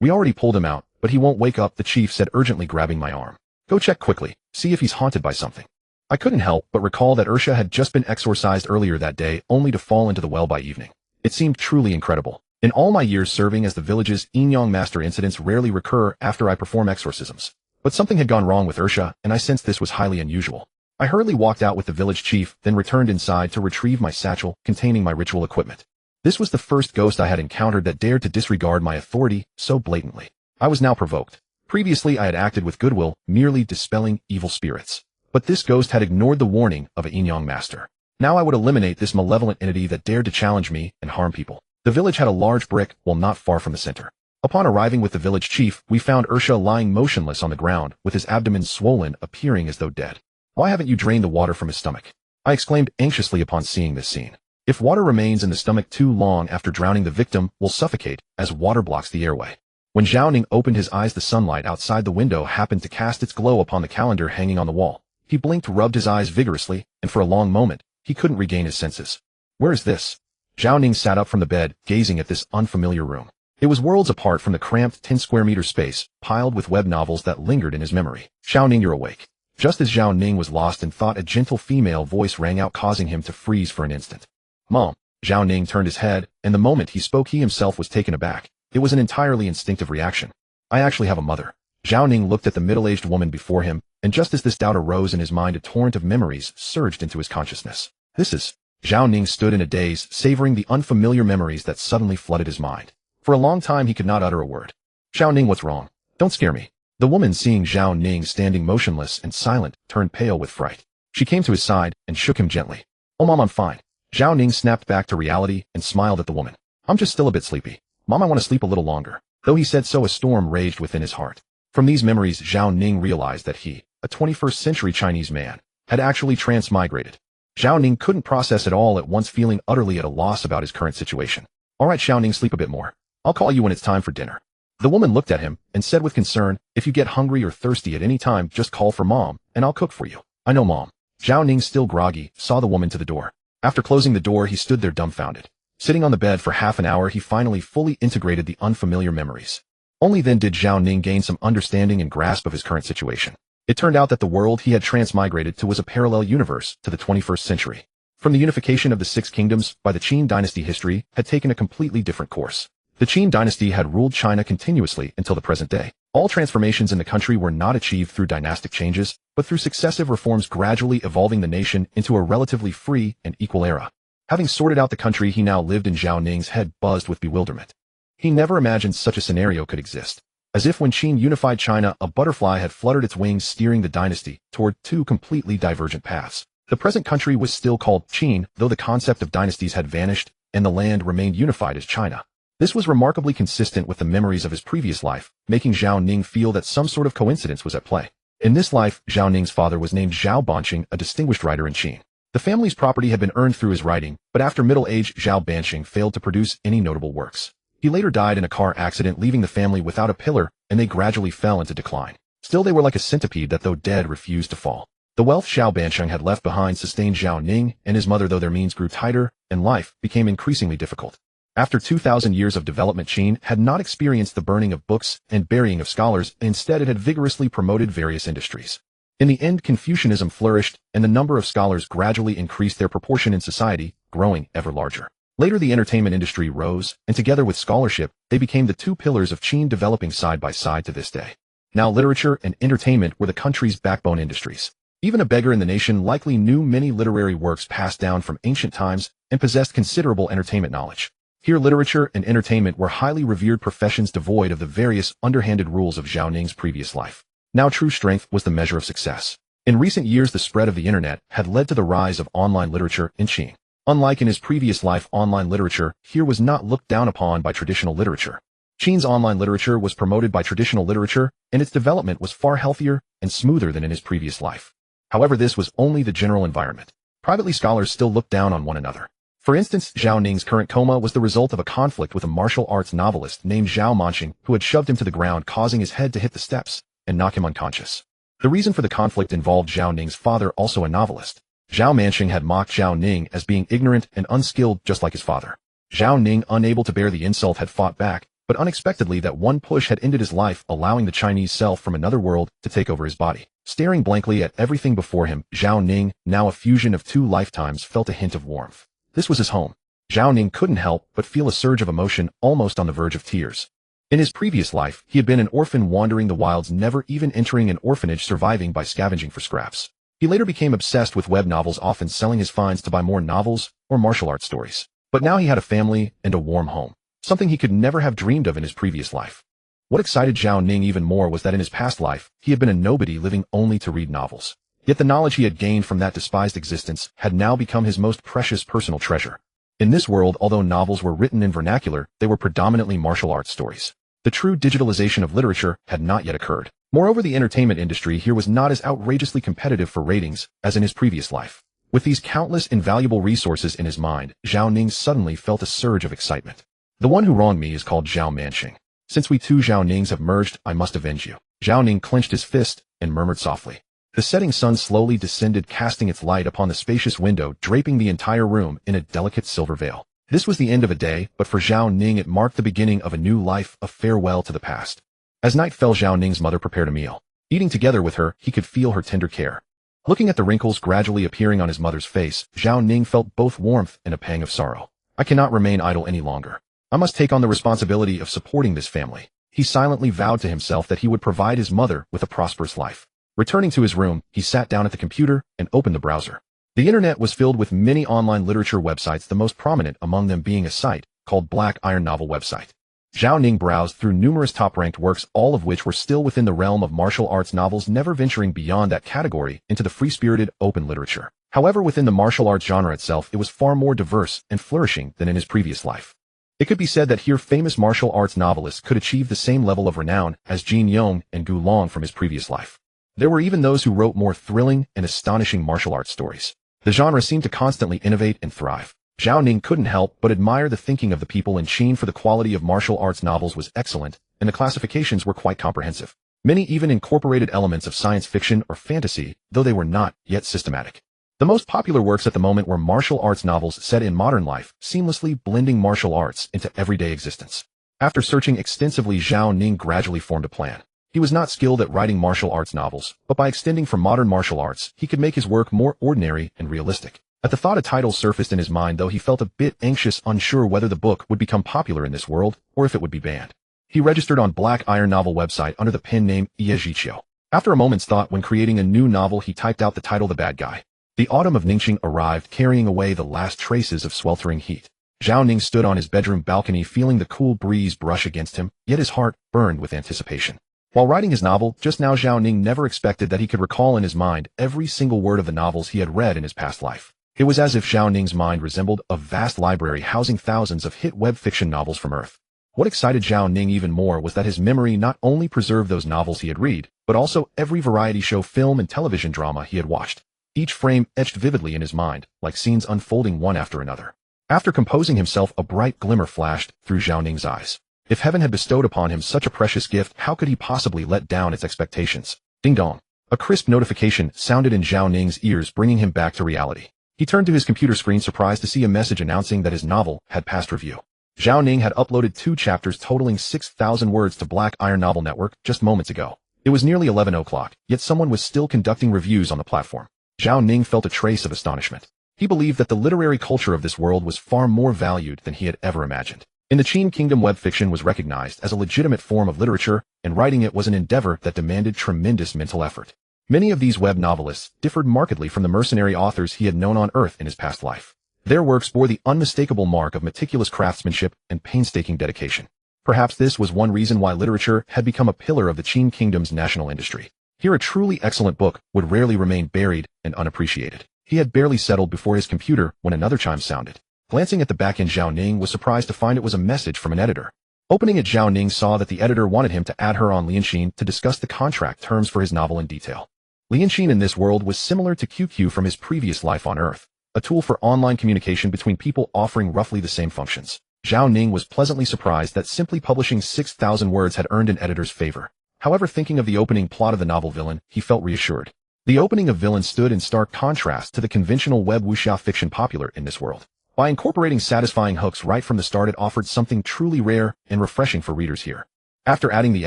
We already pulled him out, but he won't wake up, the chief said urgently, grabbing my arm. Go check quickly, see if he's haunted by something. I couldn't help but recall that Ursha had just been exorcised earlier that day, only to fall into the well by evening. It seemed truly incredible. In all my years serving as the village's Inyang master, incidents rarely recur after I perform exorcisms. But something had gone wrong with Ursha, and I sensed this was highly unusual. I hurriedly walked out with the village chief, then returned inside to retrieve my satchel containing my ritual equipment. This was the first ghost I had encountered that dared to disregard my authority so blatantly. I was now provoked. Previously I had acted with goodwill, merely dispelling evil spirits. But this ghost had ignored the warning of a Inyang master. Now I would eliminate this malevolent entity that dared to challenge me and harm people. The village had a large brick wall not far from the center. Upon arriving with the village chief, we found Ursha lying motionless on the ground, with his abdomen swollen, appearing as though dead. Why haven't you drained the water from his stomach? I exclaimed anxiously upon seeing this scene. If water remains in the stomach too long after drowning, the victim will suffocate, as water blocks the airway. When Zhao Ning opened his eyes, the sunlight outside the window happened to cast its glow upon the calendar hanging on the wall. He blinked, rubbed his eyes vigorously, and for a long moment, he couldn't regain his senses. Where is this? Zhao Ning sat up from the bed, gazing at this unfamiliar room. It was worlds apart from the cramped 10-square-meter space, piled with web novels that lingered in his memory. Zhao Ning, you're awake. Just as Zhao Ning was lost in thought, a gentle female voice rang out, causing him to freeze for an instant. Mom. Zhao Ning turned his head, and the moment he spoke, he himself was taken aback. It was an entirely instinctive reaction. I actually have a mother. Zhao Ning looked at the middle-aged woman before him, and just as this doubt arose in his mind, a torrent of memories surged into his consciousness. Zhao Ning stood in a daze, savoring the unfamiliar memories that suddenly flooded his mind. For a long time he could not utter a word. Zhao Ning, what's wrong? Don't scare me. The woman, seeing Zhao Ning standing motionless and silent, turned pale with fright. She came to his side and shook him gently. Oh, Mom, I'm fine. Zhao Ning snapped back to reality and smiled at the woman. I'm just still a bit sleepy. Mom, I want to sleep a little longer. Though he said so, a storm raged within his heart. From these memories, Zhao Ning realized that he, a 21st century Chinese man, had actually transmigrated. Zhao Ning couldn't process it all at once, feeling utterly at a loss about his current situation. All right, Zhao Ning, sleep a bit more. I'll call you when it's time for dinner. The woman looked at him and said with concern, if you get hungry or thirsty at any time, just call for Mom, and I'll cook for you. I know, Mom. Zhao Ning, still groggy, saw the woman to the door. After closing the door, he stood there dumbfounded. Sitting on the bed for half an hour, he finally fully integrated the unfamiliar memories. Only then did Zhao Ning gain some understanding and grasp of his current situation. It turned out that the world he had transmigrated to was a parallel universe to the 21st century. From the unification of the Six Kingdoms by the Qin dynasty, history had taken a completely different course. The Qin dynasty had ruled China continuously until the present day. All transformations in the country were not achieved through dynastic changes, but through successive reforms, gradually evolving the nation into a relatively free and equal era. Having sorted out the country he now lived in, Zhao Ning's head buzzed with bewilderment. He never imagined such a scenario could exist. As if when Qin unified China, a butterfly had fluttered its wings, steering the dynasty toward two completely divergent paths. The present country was still called Qin, though the concept of dynasties had vanished, and the land remained unified as China. This was remarkably consistent with the memories of his previous life, making Zhao Ning feel that some sort of coincidence was at play. In this life, Zhao Ning's father was named Zhao Banqing, a distinguished writer in Qin. The family's property had been earned through his writing, but after middle age, Zhao Banqing failed to produce any notable works. He later died in a car accident, leaving the family without a pillar, and they gradually fell into decline. Still, they were like a centipede that, though dead, refused to fall. The wealth Zhao Banqing had left behind sustained Zhao Ning and his mother, though their means grew tighter, and life became increasingly difficult. After 2,000 years of development, Qin had not experienced the burning of books and burying of scholars. Instead, it had vigorously promoted various industries. In the end, Confucianism flourished, and the number of scholars gradually increased their proportion in society, growing ever larger. Later, the entertainment industry rose, and together with scholarship, they became the two pillars of Qin, developing side by side to this day. Now, literature and entertainment were the country's backbone industries. Even a beggar in the nation likely knew many literary works passed down from ancient times and possessed considerable entertainment knowledge. Here, literature and entertainment were highly revered professions devoid of the various underhanded rules of Zhao Ning's previous life. Now, true strength was the measure of success. In recent years, the spread of the internet had led to the rise of online literature in Qin. Unlike in his previous life, online literature here was not looked down upon by traditional literature. Qin's online literature was promoted by traditional literature, and its development was far healthier and smoother than in his previous life. However, this was only the general environment. Privately, scholars still looked down on one another. For instance, Zhao Ning's current coma was the result of a conflict with a martial arts novelist named Zhao Manqing, who had shoved him to the ground, causing his head to hit the steps and knock him unconscious. The reason for the conflict involved Zhao Ning's father, also a novelist. Zhao Manqing had mocked Zhao Ning as being ignorant and unskilled just like his father. Zhao Ning, unable to bear the insult, had fought back, but unexpectedly that one push had ended his life, allowing the Chinese self from another world to take over his body. Staring blankly at everything before him, Zhao Ning, now a fusion of two lifetimes, felt a hint of warmth. This was his home. Zhao Ning couldn't help but feel a surge of emotion, almost on the verge of tears. In his previous life, he had been an orphan wandering the wilds, never even entering an orphanage, surviving by scavenging for scraps. He later became obsessed with web novels, often selling his finds to buy more novels or martial arts stories. But now he had a family and a warm home, something he could never have dreamed of in his previous life. What excited Zhao Ning even more was that in his past life, he had been a nobody living only to read novels. Yet the knowledge he had gained from that despised existence had now become his most precious personal treasure. In this world, although novels were written in vernacular, they were predominantly martial arts stories. The true digitalization of literature had not yet occurred. Moreover, the entertainment industry here was not as outrageously competitive for ratings as in his previous life. With these countless invaluable resources in his mind, Zhao Ning suddenly felt a surge of excitement. The one who wronged me is called Zhao Manqing. Since we two Zhao Nings have merged, I must avenge you. Zhao Ning clenched his fist and murmured softly. The setting sun slowly descended, casting its light upon the spacious window, draping the entire room in a delicate silver veil. This was the end of a day, but for Zhao Ning it marked the beginning of a new life, a farewell to the past. As night fell, Zhao Ning's mother prepared a meal. Eating together with her, he could feel her tender care. Looking at the wrinkles gradually appearing on his mother's face, Zhao Ning felt both warmth and a pang of sorrow. I cannot remain idle any longer. I must take on the responsibility of supporting this family. He silently vowed to himself that he would provide his mother with a prosperous life. Returning to his room, he sat down at the computer and opened the browser. The internet was filled with many online literature websites, the most prominent among them being a site called Black Iron Novel Website. Zhao Ning browsed through numerous top-ranked works, all of which were still within the realm of martial arts novels, never venturing beyond that category into the free-spirited, open literature. However, within the martial arts genre itself, it was far more diverse and flourishing than in his previous life. It could be said that here famous martial arts novelists could achieve the same level of renown as Jin Yong and Gu Long from his previous life. There were even those who wrote more thrilling and astonishing martial arts stories. The genre seemed to constantly innovate and thrive. Zhao Ning couldn't help but admire the thinking of the people in Qin, for the quality of martial arts novels was excellent, and the classifications were quite comprehensive. Many even incorporated elements of science fiction or fantasy, though they were not yet systematic. The most popular works at the moment were martial arts novels set in modern life, seamlessly blending martial arts into everyday existence. After searching extensively, Zhao Ning gradually formed a plan. He was not skilled at writing martial arts novels, but by extending from modern martial arts, he could make his work more ordinary and realistic. At the thought, a title surfaced in his mind, though he felt a bit anxious, unsure whether the book would become popular in this world or if it would be banned. He registered on Black Iron Novel Website under the pen name Yejiqiu. After a moment's thought, when creating a new novel, he typed out the title The Bad Guy. The autumn of Ningxing arrived, carrying away the last traces of sweltering heat. Zhao Ning stood on his bedroom balcony, feeling the cool breeze brush against him, yet his heart burned with anticipation. While writing his novel, just now Zhao Ning never expected that he could recall in his mind every single word of the novels he had read in his past life. It was as if Zhao Ning's mind resembled a vast library housing thousands of hit web fiction novels from Earth. What excited Zhao Ning even more was that his memory not only preserved those novels he had read, but also every variety show, film, and television drama he had watched. Each frame etched vividly in his mind, like scenes unfolding one after another. After composing himself, a bright glimmer flashed through Zhao Ning's eyes. If heaven had bestowed upon him such a precious gift, how could he possibly let down its expectations? Ding dong. A crisp notification sounded in Zhao Ning's ears, bringing him back to reality. He turned to his computer screen, surprised to see a message announcing that his novel had passed review. Zhao Ning had uploaded 2 chapters totaling 6,000 words to Black Iron Novel Network just moments ago. It was nearly 11 o'clock, yet someone was still conducting reviews on the platform. Zhao Ning felt a trace of astonishment. He believed that the literary culture of this world was far more valued than he had ever imagined. In the Qin Kingdom, web fiction was recognized as a legitimate form of literature, and writing it was an endeavor that demanded tremendous mental effort. Many of these web novelists differed markedly from the mercenary authors he had known on Earth in his past life. Their works bore the unmistakable mark of meticulous craftsmanship and painstaking dedication. Perhaps this was one reason why literature had become a pillar of the Qin Kingdom's national industry. Here, a truly excellent book would rarely remain buried and unappreciated. He had barely settled before his computer when another chime sounded. Glancing at the back end, Zhao Ning was surprised to find it was a message from an editor. Opening it, Zhao Ning saw that the editor wanted him to add her on Lianxin to discuss the contract terms for his novel in detail. Lianxin in this world was similar to QQ from his previous life on Earth, a tool for online communication between people offering roughly the same functions. Zhao Ning was pleasantly surprised that simply publishing 6,000 words had earned an editor's favor. However, thinking of the opening plot of the novel Villain, he felt reassured. The opening of Villain stood in stark contrast to the conventional web wuxia fiction popular in this world. By incorporating satisfying hooks right from the start, it offered something truly rare and refreshing for readers here. After adding the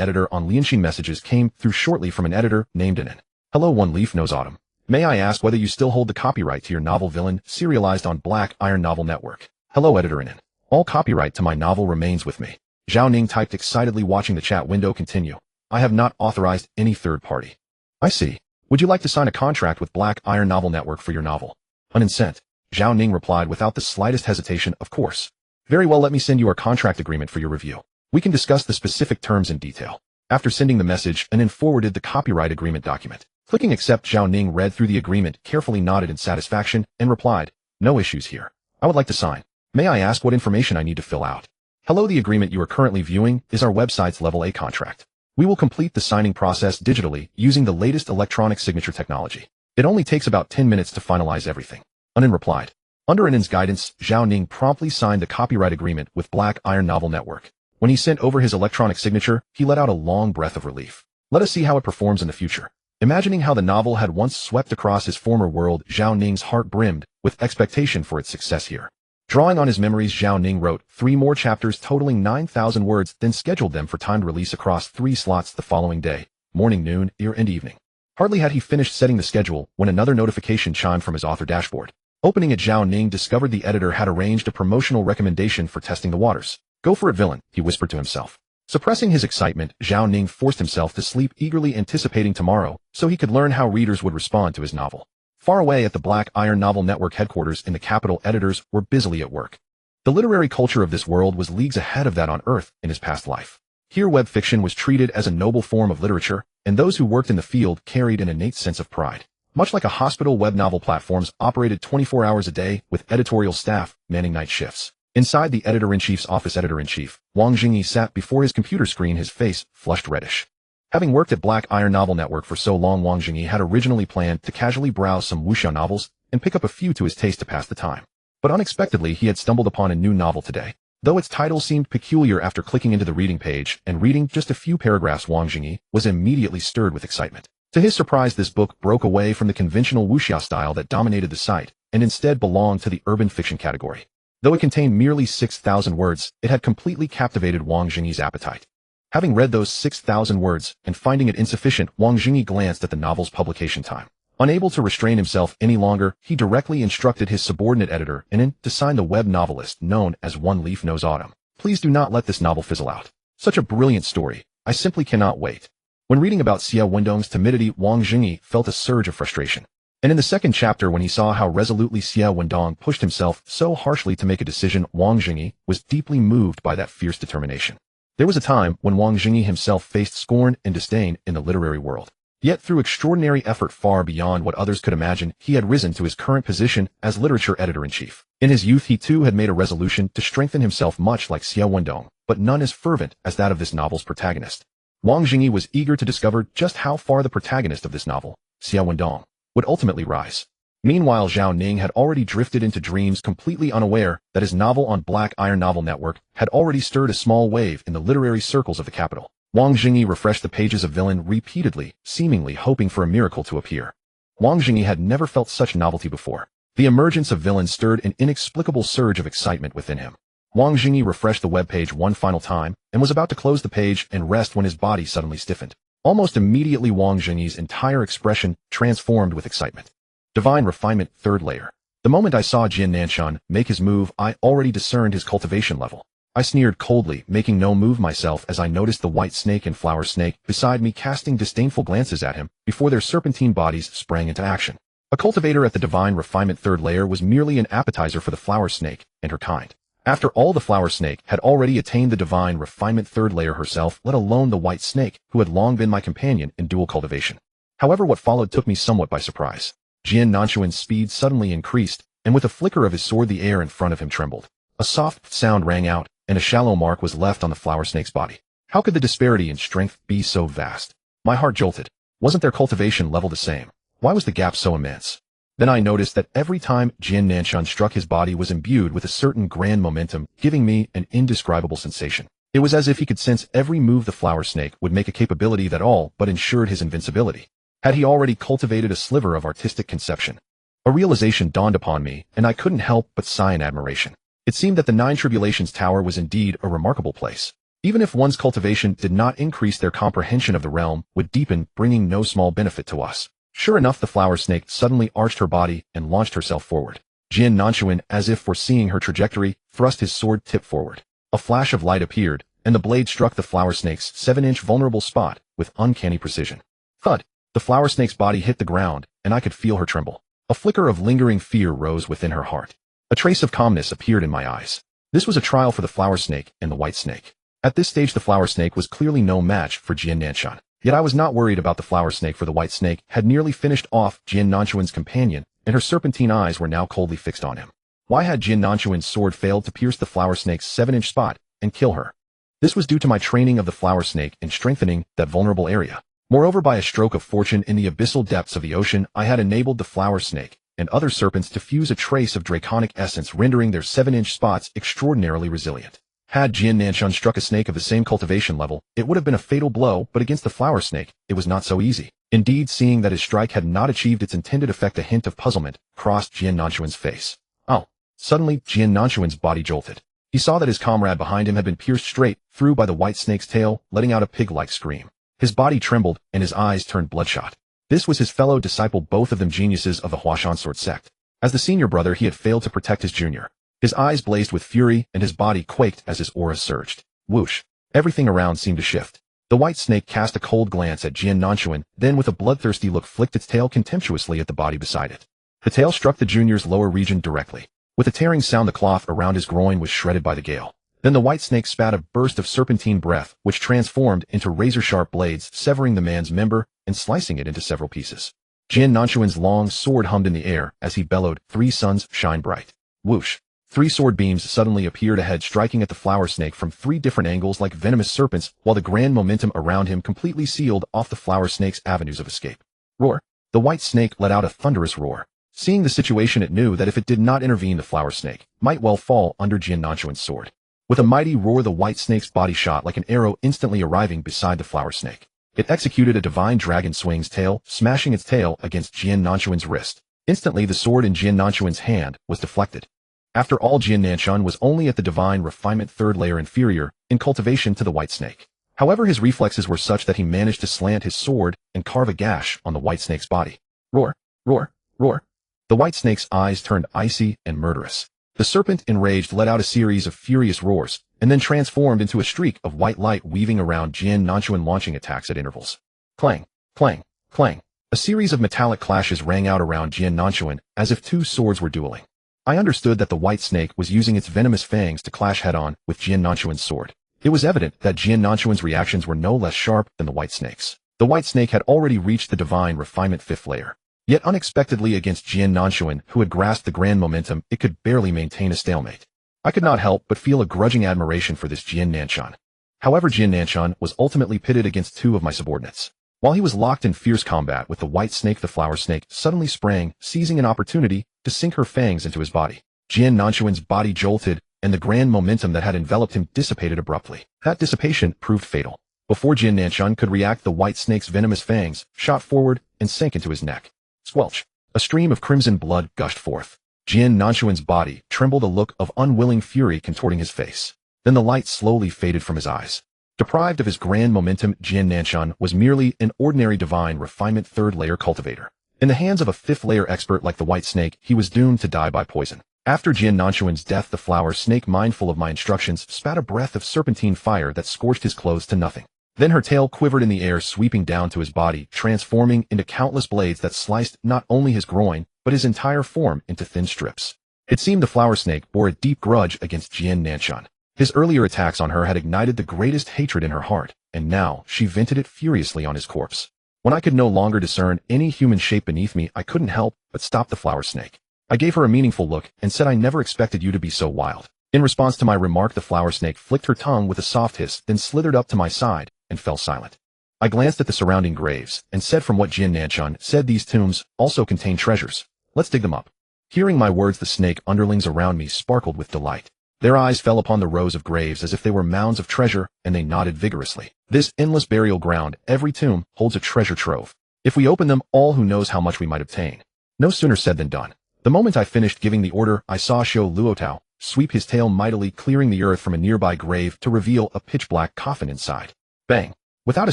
editor on Lianxin, messages came through shortly from an editor named Inan. Hello, One Leaf Knows Autumn. May I ask whether you still hold the copyright to your novel Villain, serialized on Black Iron Novel Network? Hello, editor Inan. All copyright to my novel remains with me. Zhao Ning typed excitedly, watching the chat window continue. I have not authorized any third party. I see. Would you like to sign a contract with Black Iron Novel Network for your novel? Uninsent. Zhao Ning replied without the slightest hesitation, of course. Very well, let me send you our contract agreement for your review. We can discuss the specific terms in detail. After sending the message, Inan forwarded the copyright agreement document. Clicking accept, Zhao Ning read through the agreement, carefully nodded in satisfaction, and replied, no issues here. I would like to sign. May I ask what information I need to fill out? Hello, the agreement you are currently viewing is our website's Level A contract. We will complete the signing process digitally using the latest electronic signature technology. It only takes about 10 minutes to finalize everything. Inan replied. Under Inan's guidance, Zhao Ning promptly signed the copyright agreement with Black Iron Novel Network. When he sent over his electronic signature, he let out a long breath of relief. Let us see how it performs in the future. Imagining how the novel had once swept across his former world, Zhao Ning's heart brimmed with expectation for its success here. Drawing on his memories, Zhao Ning wrote 3 more chapters totaling 9,000 words, then scheduled them for timed release across 3 slots the following day, morning, noon, and evening. Hardly had he finished setting the schedule when another notification chimed from his author dashboard. Opening it, Zhao Ning discovered the editor had arranged a promotional recommendation for testing the waters. Go for it, Villain, he whispered to himself. Suppressing his excitement, Zhao Ning forced himself to sleep, eagerly anticipating tomorrow so he could learn how readers would respond to his novel. Far away at the Black Iron Novel Network headquarters in the capital, editors were busily at work. The literary culture of this world was leagues ahead of that on Earth in his past life. Here, web fiction was treated as a noble form of literature, and those who worked in the field carried an innate sense of pride. Much like a hospital, web novel platforms operated 24 hours a day with editorial staff manning night shifts. Inside the editor-in-chief's office, editor-in-chief Wang Jingyi sat before his computer screen, his face flushed reddish. Having worked at Black Iron Novel Network for so long, Wang Jingyi had originally planned to casually browse some wuxia novels and pick up a few to his taste to pass the time. But unexpectedly, he had stumbled upon a new novel today. Though its title seemed peculiar, after clicking into the reading page and reading just a few paragraphs, Wang Jingyi was immediately stirred with excitement. To his surprise, this book broke away from the conventional wuxia style that dominated the site and instead belonged to the urban fiction category. Though it contained merely 6,000 words, it had completely captivated Wang Jingyi's appetite. Having read those 6,000 words and finding it insufficient, Wang Jingyi glanced at the novel's publication time. Unable to restrain himself any longer, he directly instructed his subordinate editor, Inan, to sign the web novelist known as One Leaf Knows Autumn. Please do not let this novel fizzle out. Such a brilliant story. I simply cannot wait. When reading about Xie Wendong's timidity, Wang Jingyi felt a surge of frustration. And in the second chapter, when he saw how resolutely Xie Wendong pushed himself so harshly to make a decision, Wang Jingyi was deeply moved by that fierce determination. There was a time when Wang Jingyi himself faced scorn and disdain in the literary world. Yet through extraordinary effort far beyond what others could imagine, he had risen to his current position as literature editor-in-chief. In his youth, he too had made a resolution to strengthen himself, much like Xie Wendong, but none as fervent as that of this novel's protagonist. Wang Jingyi was eager to discover just how far the protagonist of this novel, Xie Wendong, would ultimately rise. Meanwhile, Zhao Ning had already drifted into dreams, completely unaware that his novel on Black Iron Novel Network had already stirred a small wave in the literary circles of the capital. Wang Jingyi refreshed the pages of Villain repeatedly, seemingly hoping for a miracle to appear. Wang Jingyi had never felt such novelty before. The emergence of Villain stirred an inexplicable surge of excitement within him. Wang Jingyi refreshed the webpage one final time and was about to close the page and rest when his body suddenly stiffened. Almost immediately, Wang Jingyi's entire expression transformed with excitement. Divine Refinement, third layer. The moment I saw Jin Nanshan make his move, I already discerned his cultivation level. I sneered coldly, making no move myself, as I noticed the white snake and flower snake beside me casting disdainful glances at him before their serpentine bodies sprang into action. A cultivator at the Divine Refinement third layer was merely an appetizer for the flower snake and her kind. After all, the flower snake had already attained the Divine Refinement third layer herself, let alone the white snake, who had long been my companion in dual cultivation. However, what followed took me somewhat by surprise. Jin Nanshuan's speed suddenly increased, and with a flicker of his sword the air in front of him trembled. A soft sound rang out, and a shallow mark was left on the flower snake's body. How could the disparity in strength be so vast? My heart jolted. Wasn't their cultivation level the same? Why was the gap so immense? Then I noticed that every time Jian Nanshan struck, his body was imbued with a certain grand momentum, giving me an indescribable sensation. It was as if he could sense every move the flower snake would make, a capability that all but ensured his invincibility. Had he already cultivated a sliver of artistic conception? A realization dawned upon me, and I couldn't help but sigh in admiration. It seemed that the Nine Tribulations Tower was indeed a remarkable place. Even if one's cultivation did not increase, their comprehension of the realm would deepen, bringing no small benefit to us. Sure enough, the flower snake suddenly arched her body and launched herself forward. Jian Nanshan, as if foreseeing her trajectory, thrust his sword tip forward. A flash of light appeared, and the blade struck the flower snake's 7-inch vulnerable spot with uncanny precision. Thud! The flower snake's body hit the ground, and I could feel her tremble. A flicker of lingering fear rose within her heart. A trace of calmness appeared in my eyes. This was a trial for the flower snake and the white snake. At this stage, the flower snake was clearly no match for Jian Nanshan. Yet I was not worried about the flower snake, for the white snake had nearly finished off Jian Nanshan's companion, and her serpentine eyes were now coldly fixed on him. Why had Jian Nanshan's sword failed to pierce the flower snake's 7-inch spot and kill her? This was due to my training of the flower snake in strengthening that vulnerable area. Moreover, by a stroke of fortune in the abyssal depths of the ocean, I had enabled the flower snake and other serpents to fuse a trace of draconic essence, rendering their 7-inch spots extraordinarily resilient. Had Jian Nanshan struck a snake of the same cultivation level, it would have been a fatal blow, but against the flower snake, it was not so easy. Indeed, seeing that his strike had not achieved its intended effect, a hint of puzzlement crossed Jian Nanshan's face. Oh! Suddenly, Jian Nanshan's body jolted. He saw that his comrade behind him had been pierced straight through by the white snake's tail, letting out a pig-like scream. His body trembled, and his eyes turned bloodshot. This was his fellow disciple, both of them geniuses of the Huashan sword sect. As the senior brother, he had failed to protect his junior. His eyes blazed with fury, and his body quaked as his aura surged. Whoosh! Everything around seemed to shift. The white snake cast a cold glance at Jian Nanshan, then with a bloodthirsty look flicked its tail contemptuously at the body beside it. The tail struck the junior's lower region directly. With a tearing sound, the cloth around his groin was shredded by the gale. Then the white snake spat a burst of serpentine breath, which transformed into razor-sharp blades, severing the man's member and slicing it into several pieces. Jian Nanshan's long sword hummed in the air as he bellowed, "Three suns shine bright." Whoosh! 3 sword beams suddenly appeared ahead, striking at the flower snake from 3 different angles like venomous serpents, while the grand momentum around him completely sealed off the flower snake's avenues of escape. Roar! The white snake let out a thunderous roar. Seeing the situation, it knew that if it did not intervene, the flower snake might well fall under Jian Nanshan's sword. With a mighty roar, the white snake's body shot like an arrow, instantly arriving beside the flower snake. It executed a divine dragon swing's tail, smashing its tail against Jian Nanshan's wrist. Instantly, the sword in Jian Nanshan's hand was deflected. After all, Jian Nanshan was only at the divine refinement 3rd layer inferior in cultivation to the white snake. However, his reflexes were such that he managed to slant his sword and carve a gash on the white snake's body. Roar! Roar! Roar! The white snake's eyes turned icy and murderous. The serpent, enraged, let out a series of furious roars, and then transformed into a streak of white light weaving around Jian Nanshan, launching attacks at intervals. Clang! Clang! Clang! A series of metallic clashes rang out around Jian Nanshan, as if 2 swords were dueling. I understood that the white snake was using its venomous fangs to clash head-on with Jian Nanshan's sword. It was evident that Jian Nanshan's reactions were no less sharp than the white snake's. The white snake had already reached the divine refinement 5th layer. Yet unexpectedly, against Jian Nanshan, who had grasped the grand momentum, it could barely maintain a stalemate. I could not help but feel a grudging admiration for this Jian Nanshan. However, Jian Nanshan was ultimately pitted against 2 of my subordinates. While he was locked in fierce combat with the white snake, the flower snake suddenly sprang, seizing an opportunity to sink her fangs into his body. Jian Nanshan's body jolted, and the grand momentum that had enveloped him dissipated abruptly. That dissipation proved fatal. Before Jian Nanshan could react, the white snake's venomous fangs shot forward and sank into his neck. Squelch! A stream of crimson blood gushed forth. Jian Nanshan's body trembled, a look of unwilling fury contorting his face. Then the light slowly faded from his eyes. Deprived of his grand momentum, Jian Nanshan was merely an ordinary divine refinement 3rd layer cultivator. In the hands of a 5th layer expert like the white snake, he was doomed to die by poison. After Jian Nanshan's death, the flower snake, mindful of my instructions, spat a breath of serpentine fire that scorched his clothes to nothing. Then her tail quivered in the air, sweeping down to his body, transforming into countless blades that sliced not only his groin, but his entire form into thin strips. It seemed the flower snake bore a deep grudge against Jian Nanshan. His earlier attacks on her had ignited the greatest hatred in her heart, and now she vented it furiously on his corpse. When I could no longer discern any human shape beneath me, I couldn't help but stop the flower snake. I gave her a meaningful look and said, "I never expected you to be so wild." In response to my remark, the flower snake flicked her tongue with a soft hiss, then slithered up to my side and fell silent. I glanced at the surrounding graves and said, from what Jin Nanchun said, these tombs also contain treasures. Let's dig them up. Hearing my words, the snake underlings around me sparkled with delight. Their eyes fell upon the rows of graves as if they were mounds of treasure, and they nodded vigorously. This endless burial ground, every tomb holds a treasure trove. If we open them all, who knows how much we might obtain. No sooner said than done. The moment I finished giving the order, I saw Shou Luotao sweep his tail mightily, clearing the earth from a nearby grave to reveal a pitch-black coffin inside. Bang! Without a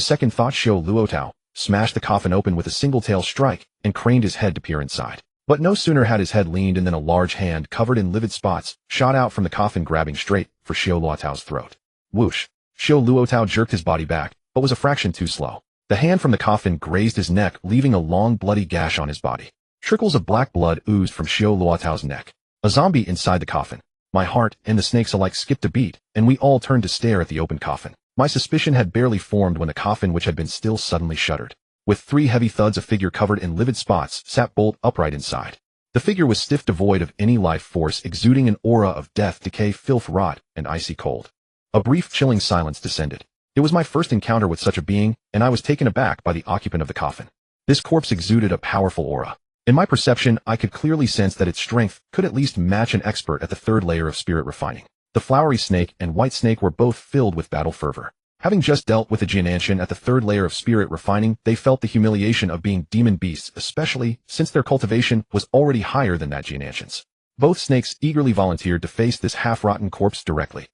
second thought, Shou Luotao smashed the coffin open with a single tail strike and craned his head to peer inside. But no sooner had his head leaned in than a large hand covered in livid spots shot out from the coffin, grabbing straight for Shou Luotao's throat. Whoosh! Shou Luotao jerked his body back, but was a fraction too slow. The hand from the coffin grazed his neck, leaving a long bloody gash on his body. Trickles of black blood oozed from Shou Luotao's neck. A zombie inside the coffin. My heart and the snakes alike skipped a beat, and we all turned to stare at the open coffin. My suspicion had barely formed when the coffin, which had been still, suddenly shuddered. With 3 heavy thuds, a figure covered in livid spots sat bolt upright inside. The figure was stiff, devoid of any life force, exuding an aura of death, decay, filth, rot, and icy cold. A brief, chilling silence descended. It was my first encounter with such a being, and I was taken aback by the occupant of the coffin. This corpse exuded a powerful aura. In my perception, I could clearly sense that its strength could at least match an expert at the 3rd layer of spirit refining. The flowery snake and white snake were both filled with battle fervor. Having just dealt with a Jiananshan at the 3rd layer of spirit refining, they felt the humiliation of being demon beasts, especially since their cultivation was already higher than that Jiananshan's. Both snakes eagerly volunteered to face this half-rotten corpse directly.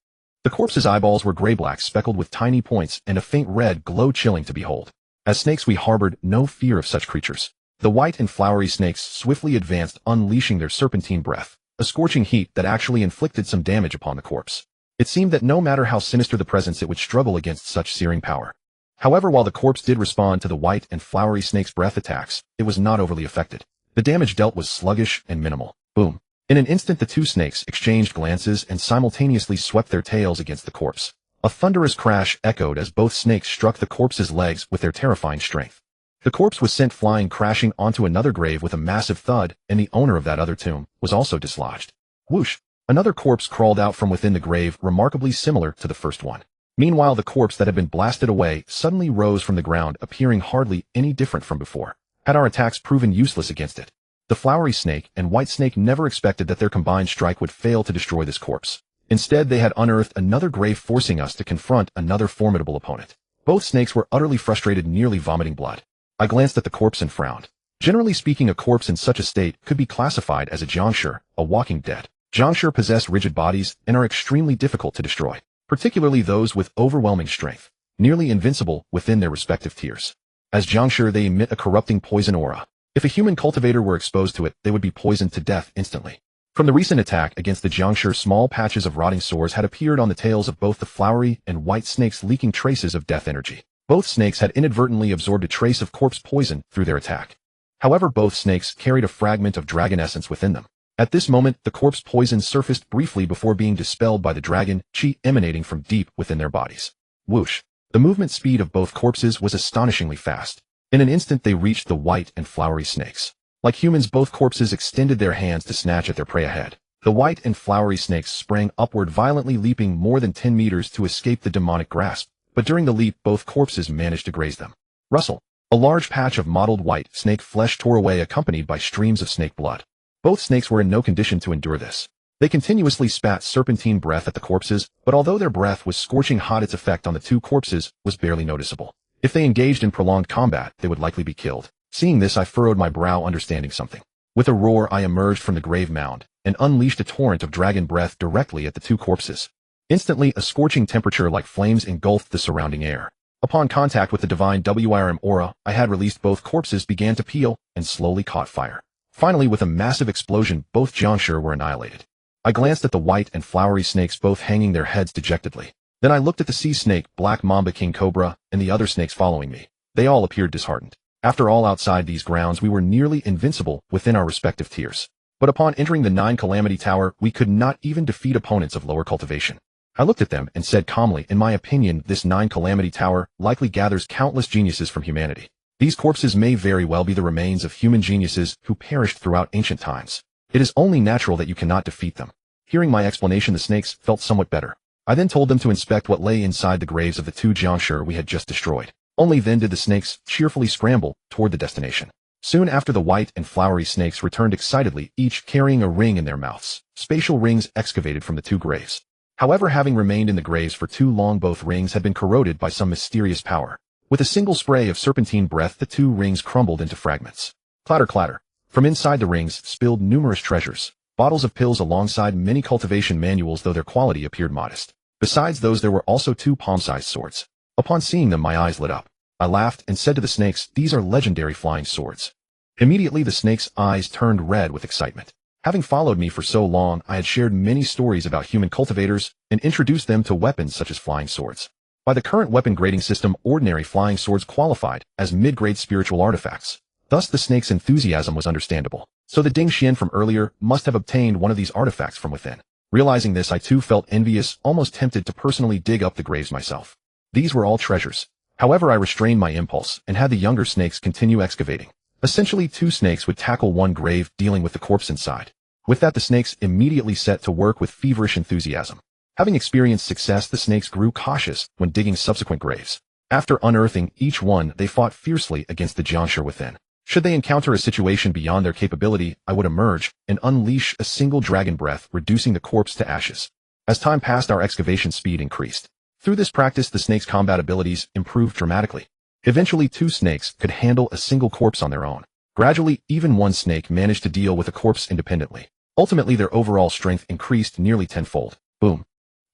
The corpse's eyeballs were gray-black, speckled with tiny points, and a faint red glow, chilling to behold. As snakes, we harbored no fear of such creatures. The white and flowery snakes swiftly advanced, unleashing their serpentine breath, a scorching heat that actually inflicted some damage upon the corpse. It seemed that no matter how sinister the presence, it would struggle against such searing power. However, while the corpse did respond to the white and flowery snake's breath attacks, it was not overly affected. The damage dealt was sluggish and minimal. Boom. In an instant, the 2 snakes exchanged glances and simultaneously swept their tails against the corpse. A thunderous crash echoed as both snakes struck the corpse's legs with their terrifying strength. The corpse was sent flying, crashing onto another grave with a massive thud, and the owner of that other tomb was also dislodged. Whoosh! Another corpse crawled out from within the grave, remarkably similar to the first one. Meanwhile, the corpse that had been blasted away suddenly rose from the ground, appearing hardly any different from before. Had our attacks proven useless against it? The flowery snake and white snake never expected that their combined strike would fail to destroy this corpse. Instead, they had unearthed another grave, forcing us to confront another formidable opponent. Both snakes were utterly frustrated, nearly vomiting blood. I glanced at the corpse and frowned. Generally speaking, a corpse in such a state could be classified as a jiangshi, a walking dead. Jiangshi possess rigid bodies and are extremely difficult to destroy, particularly those with overwhelming strength, nearly invincible within their respective tiers. As jiangshi, they emit a corrupting poison aura. If a human cultivator were exposed to it, they would be poisoned to death instantly. From the recent attack against the jiangshi, small patches of rotting sores had appeared on the tails of both the flowery and white snakes, leaking traces of death energy. Both snakes had inadvertently absorbed a trace of corpse poison through their attack. However, both snakes carried a fragment of dragon essence within them. At this moment, the corpse poison surfaced briefly before being dispelled by the dragon chi emanating from deep within their bodies. Whoosh! The movement speed of both corpses was astonishingly fast. In an instant, they reached the white and flowery snakes. Like humans, both corpses extended their hands to snatch at their prey ahead. The white and flowery snakes sprang upward, violently leaping more than 10 meters to escape the demonic grasp, but during the leap, both corpses managed to graze them. Rustle! A large patch of mottled white snake flesh tore away, accompanied by streams of snake blood. Both snakes were in no condition to endure this. They continuously spat serpentine breath at the corpses, but although their breath was scorching hot, its effect on the 2 corpses was barely noticeable. If they engaged in prolonged combat, they would likely be killed. Seeing this, I furrowed my brow, understanding something. With a roar, I emerged from the grave mound and unleashed a torrent of dragon breath directly at the 2 corpses. Instantly, a scorching temperature like flames engulfed the surrounding air. Upon contact with the divine WIRM aura I had released, both corpses began to peel and slowly caught fire. Finally, with a massive explosion, both jiangshi were annihilated. I glanced at the white and flowery snakes, both hanging their heads dejectedly. Then I looked at the sea snake, black mamba, king cobra, and the other snakes following me. They all appeared disheartened. After all, outside these grounds, we were nearly invincible within our respective tiers. But upon entering the 9 Calamity Tower, we could not even defeat opponents of lower cultivation. I looked at them and said calmly, in my opinion, this 9 Calamity Tower likely gathers countless geniuses from humanity. These corpses may very well be the remains of human geniuses who perished throughout ancient times. It is only natural that you cannot defeat them. Hearing my explanation, the snakes felt somewhat better. I then told them to inspect what lay inside the graves of the two Jianshi we had just destroyed. Only then did the snakes cheerfully scramble toward the destination. Soon after, the white and flowery snakes returned excitedly, each carrying a ring in their mouths, spatial rings excavated from the two graves. However, having remained in the graves for too long, both rings had been corroded by some mysterious power. With a single spray of serpentine breath, the two rings crumbled into fragments. Clatter, clatter. From inside the rings spilled numerous treasures, bottles of pills alongside many cultivation manuals, though their quality appeared modest. Besides those, there were also two palm-sized swords. Upon seeing them, my eyes lit up. I laughed and said to the snakes, "These are legendary flying swords." Immediately, the snakes' eyes turned red with excitement. Having followed me for so long, I had shared many stories about human cultivators and introduced them to weapons such as flying swords. By the current weapon grading system, ordinary flying swords qualified as mid-grade spiritual artifacts. Thus, the snakes' enthusiasm was understandable. So the Ding Xian from earlier must have obtained one of these artifacts from within. Realizing this, I too felt envious, almost tempted to personally dig up the graves myself. These were all treasures. However, I restrained my impulse and had the younger snakes continue excavating. Essentially, two snakes would tackle one grave, dealing with the corpse inside. With that, the snakes immediately set to work with feverish enthusiasm. Having experienced success, the snakes grew cautious when digging subsequent graves. After unearthing each one, they fought fiercely against the Jianshi within. Should they encounter a situation beyond their capability, I would emerge and unleash a single dragon breath, reducing the corpse to ashes. As time passed, our excavation speed increased. Through this practice, the snakes' combat abilities improved dramatically. Eventually, two snakes could handle a single corpse on their own. Gradually, even one snake managed to deal with a corpse independently. Ultimately, their overall strength increased nearly tenfold. Boom.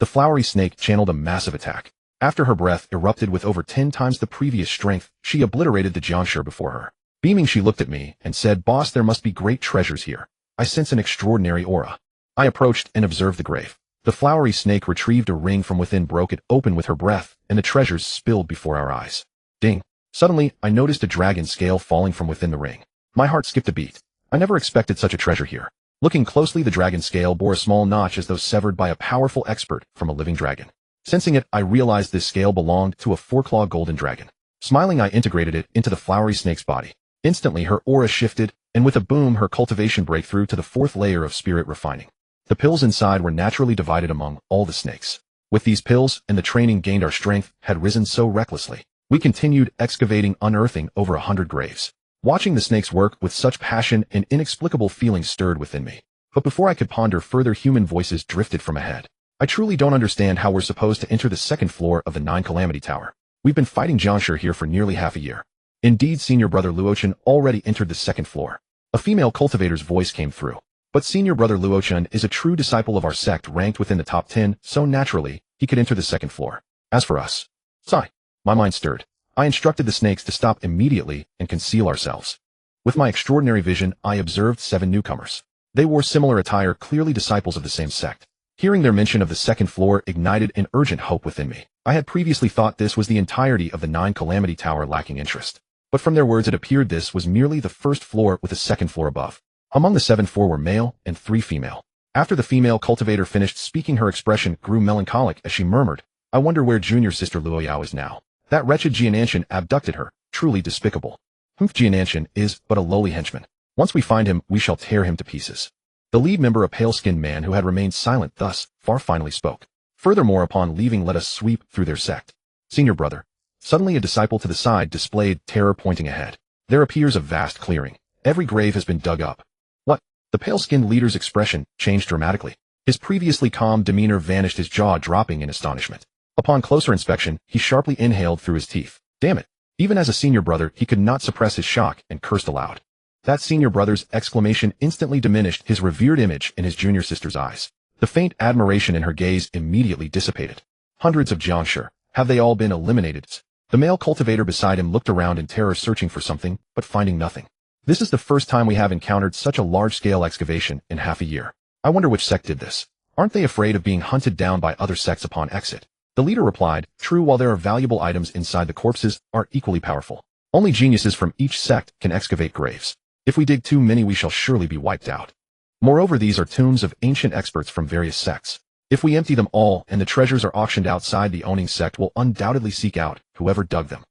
The flowery snake channeled a massive attack. After her breath erupted with over 10 times the previous strength, she obliterated the Jianshi before her. Beaming, she looked at me and said, "Boss, there must be great treasures here. I sense an extraordinary aura." I approached and observed the grave. The flowery snake retrieved a ring from within, broke it open with her breath, and the treasures spilled before our eyes. Ding. Suddenly, I noticed a dragon scale falling from within the ring. My heart skipped a beat. I never expected such a treasure here. Looking closely, the dragon scale bore a small notch as though severed by a powerful expert from a living dragon. Sensing it, I realized this scale belonged to a four-clawed golden dragon. Smiling, I integrated it into the flowery snake's body. Instantly, her aura shifted, and with a boom, her cultivation breakthrough to the fourth layer of spirit refining. The pills inside were naturally divided among all the snakes. With these pills and the training gained, our strength had risen so recklessly. We continued excavating, unearthing over 100 graves. Watching the snakes work with such passion, and inexplicable feelings stirred within me. But before I could ponder further, human voices drifted from ahead. "I truly don't understand how we're supposed to enter the second floor of the 9 Calamity Tower. We've been fighting Jianshi here for nearly half a year." Indeed, Senior Brother Luochen already entered the second floor. A female cultivator's voice came through. But Senior Brother Luochen is a true disciple of our sect, ranked within the top 10, so naturally, he could enter the second floor. As for us, sigh. My mind stirred. I instructed the snakes to stop immediately and conceal ourselves. With my extraordinary vision, I observed 7 newcomers. They wore similar attire, clearly disciples of the same sect. Hearing their mention of the second floor ignited an urgent hope within me. I had previously thought this was the entirety of the 9 Calamity Tower, lacking interest. But from their words, it appeared this was merely the first floor with a second floor above. Among the 7, 4 were male and 3 female. After the female cultivator finished speaking, her expression grew melancholic as she murmured, "I wonder where junior sister Luoyao is now. That wretched Jiananshan abducted her, truly despicable. Jiananshan is but a lowly henchman. Once we find him, we shall tear him to pieces." The lead member, a pale-skinned man who had remained silent thus far, finally spoke. "Furthermore, upon leaving, let us sweep through their sect. Senior Brother." Suddenly, a disciple to the side displayed terror, pointing ahead. "There appears a vast clearing. Every grave has been dug up." "What?" The pale-skinned leader's expression changed dramatically. His previously calm demeanor vanished, his jaw dropping in astonishment. Upon closer inspection, he sharply inhaled through his teeth. Damn it. Even as a senior brother, he could not suppress his shock and cursed aloud. That senior brother's exclamation instantly diminished his revered image in his junior sister's eyes. The faint admiration in her gaze immediately dissipated. "Hundreds of Jianshi. Have they all been eliminated?" The male cultivator beside him looked around in terror, searching for something, but finding nothing. "This is the first time we have encountered such a large-scale excavation in half a year. I wonder which sect did this. Aren't they afraid of being hunted down by other sects upon exit?" The leader replied, "True, while there are valuable items inside, the corpses are equally powerful. Only geniuses from each sect can excavate graves. If we dig too many, we shall surely be wiped out. Moreover, these are tombs of ancient experts from various sects. If we empty them all and the treasures are auctioned outside, the owning sect will undoubtedly seek out whoever dug them.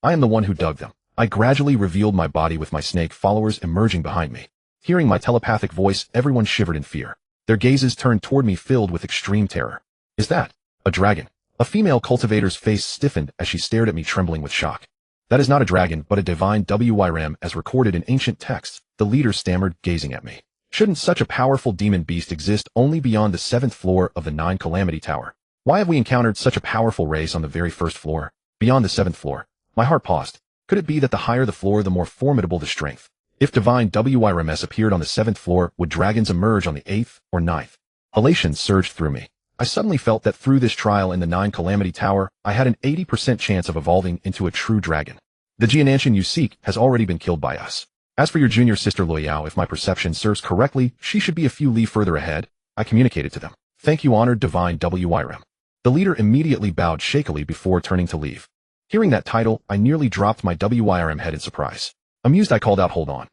I am the one who dug them." I gradually revealed my body with my snake followers emerging behind me. Hearing my telepathic voice, everyone shivered in fear. Their gazes turned toward me filled with extreme terror. Is that a dragon? A female cultivator's face stiffened as she stared at me trembling with shock. That is not a dragon, but a divine WIRM as recorded in ancient texts, the leader stammered, gazing at me. Shouldn't such a powerful demon beast exist only beyond the 7th floor of the 9 Calamity Tower? Why have we encountered such a powerful race on the very first floor? Beyond the 7th floor. My heart paused. Could it be that the higher the floor, the more formidable the strength? If divine WIRMs appeared on the 7th floor, would dragons emerge on the 8th or 9th? Elation surged through me. I suddenly felt that through this trial in the 9 Calamity Tower, I had an 80% chance of evolving into a true dragon. The Jiananshan you seek has already been killed by us. As for your junior sister Luoyao, if my perception serves correctly, she should be a few li further ahead, I communicated to them. Thank you, honored divine WIRM. The leader immediately bowed shakily before turning to leave. Hearing that title, I nearly dropped my WIRM head in surprise. Amused, I called out, hold on.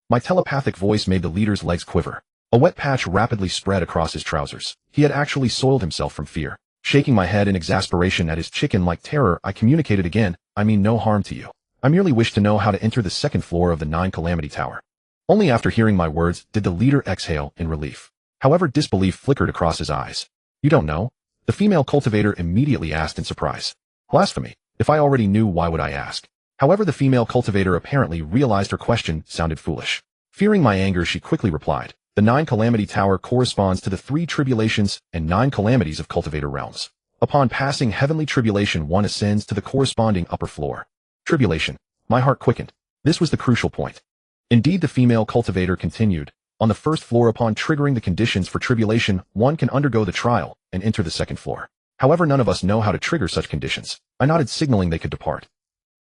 My telepathic voice made the leader's legs quiver. A wet patch rapidly spread across his trousers. He had actually soiled himself from fear. Shaking my head in exasperation at his chicken-like terror, I communicated again, I mean no harm to you. I merely wish to know how to enter the 2nd floor of the 9 Calamity Tower. Only after hearing my words did the leader exhale in relief. However, disbelief flickered across his eyes. You don't know? The female cultivator immediately asked in surprise. Blasphemy. If I already knew, why would I ask? However, the female cultivator apparently realized her question sounded foolish. Fearing my anger, she quickly replied. The 9 Calamity Tower corresponds to the 3 tribulations and 9 calamities of cultivator realms. Upon passing heavenly tribulation, one ascends to the corresponding upper floor. Tribulation. My heart quickened. This was the crucial point. Indeed, the female cultivator continued. On the 1st floor, upon triggering the conditions for tribulation, one can undergo the trial and enter the 2nd floor. However, none of us know how to trigger such conditions. I nodded, signaling they could depart.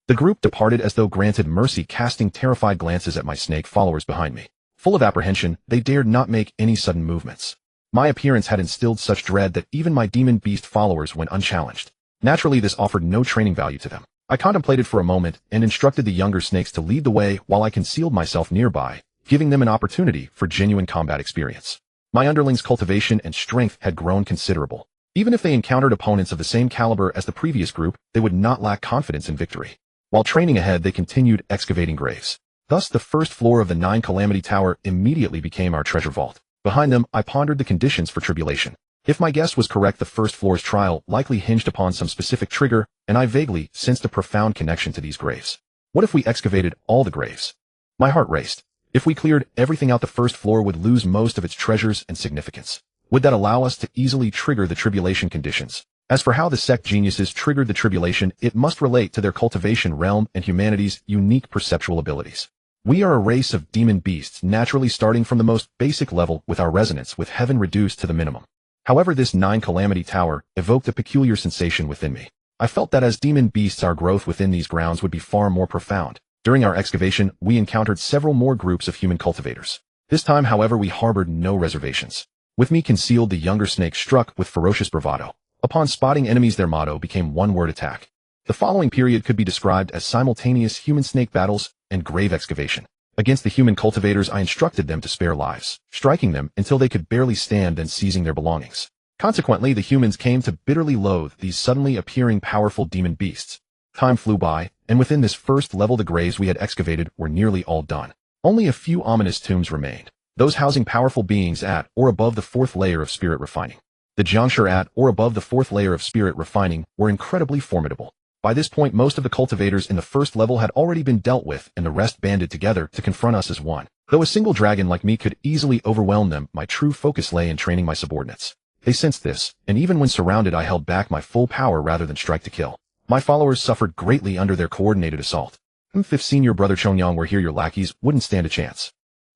The group departed as though granted mercy, casting terrified glances at my snake followers behind me. Full of apprehension, they dared not make any sudden movements. My appearance had instilled such dread that even my demon beast followers went unchallenged. Naturally, this offered no training value to them. I contemplated for a moment and instructed the younger snakes to lead the way while I concealed myself nearby, giving them an opportunity for genuine combat experience. My underlings' cultivation and strength had grown considerable. Even if they encountered opponents of the same caliber as the previous group, they would not lack confidence in victory. While training ahead, they continued excavating graves. Thus, the 1st floor of the 9 Calamity Tower immediately became our treasure vault. Behind them, I pondered the conditions for tribulation. If my guess was correct, the 1st floor's trial likely hinged upon some specific trigger, and I vaguely sensed a profound connection to these graves. What if we excavated all the graves? My heart raced. If we cleared everything out, the 1st floor would lose most of its treasures and significance. Would that allow us to easily trigger the tribulation conditions? As for how the sect geniuses triggered the tribulation, it must relate to their cultivation realm and humanity's unique perceptual abilities. We are a race of demon beasts, naturally starting from the most basic level with our resonance with heaven reduced to the minimum. However, this 9 Calamity Tower evoked a peculiar sensation within me. I felt that as demon beasts, our growth within these grounds would be far more profound. During our excavation, we encountered several more groups of human cultivators. This time, however, we harbored no reservations. With me concealed, the younger snake struck with ferocious bravado. Upon spotting enemies, their motto became one-word attack. The following period could be described as simultaneous human-snake battles and grave excavation. Against the human cultivators, I instructed them to spare lives, striking them until they could barely stand, then seizing their belongings. Consequently, the humans came to bitterly loathe these suddenly appearing powerful demon beasts. Time flew by, and within this 1st level, the graves we had excavated were nearly all done. Only a few ominous tombs remained, those housing powerful beings at or above the 4th layer of spirit refining. The Jiangshi at or above the 4th layer of spirit refining were incredibly formidable. By this point, most of the cultivators in the 1st level had already been dealt with, and the rest banded together to confront us as one. Though a single dragon like me could easily overwhelm them, my true focus lay in training my subordinates. They sensed this, and even when surrounded, I held back my full power rather than strike to kill. My followers suffered greatly under their coordinated assault. If Senior Brother Chongyang were here, your lackeys wouldn't stand a chance.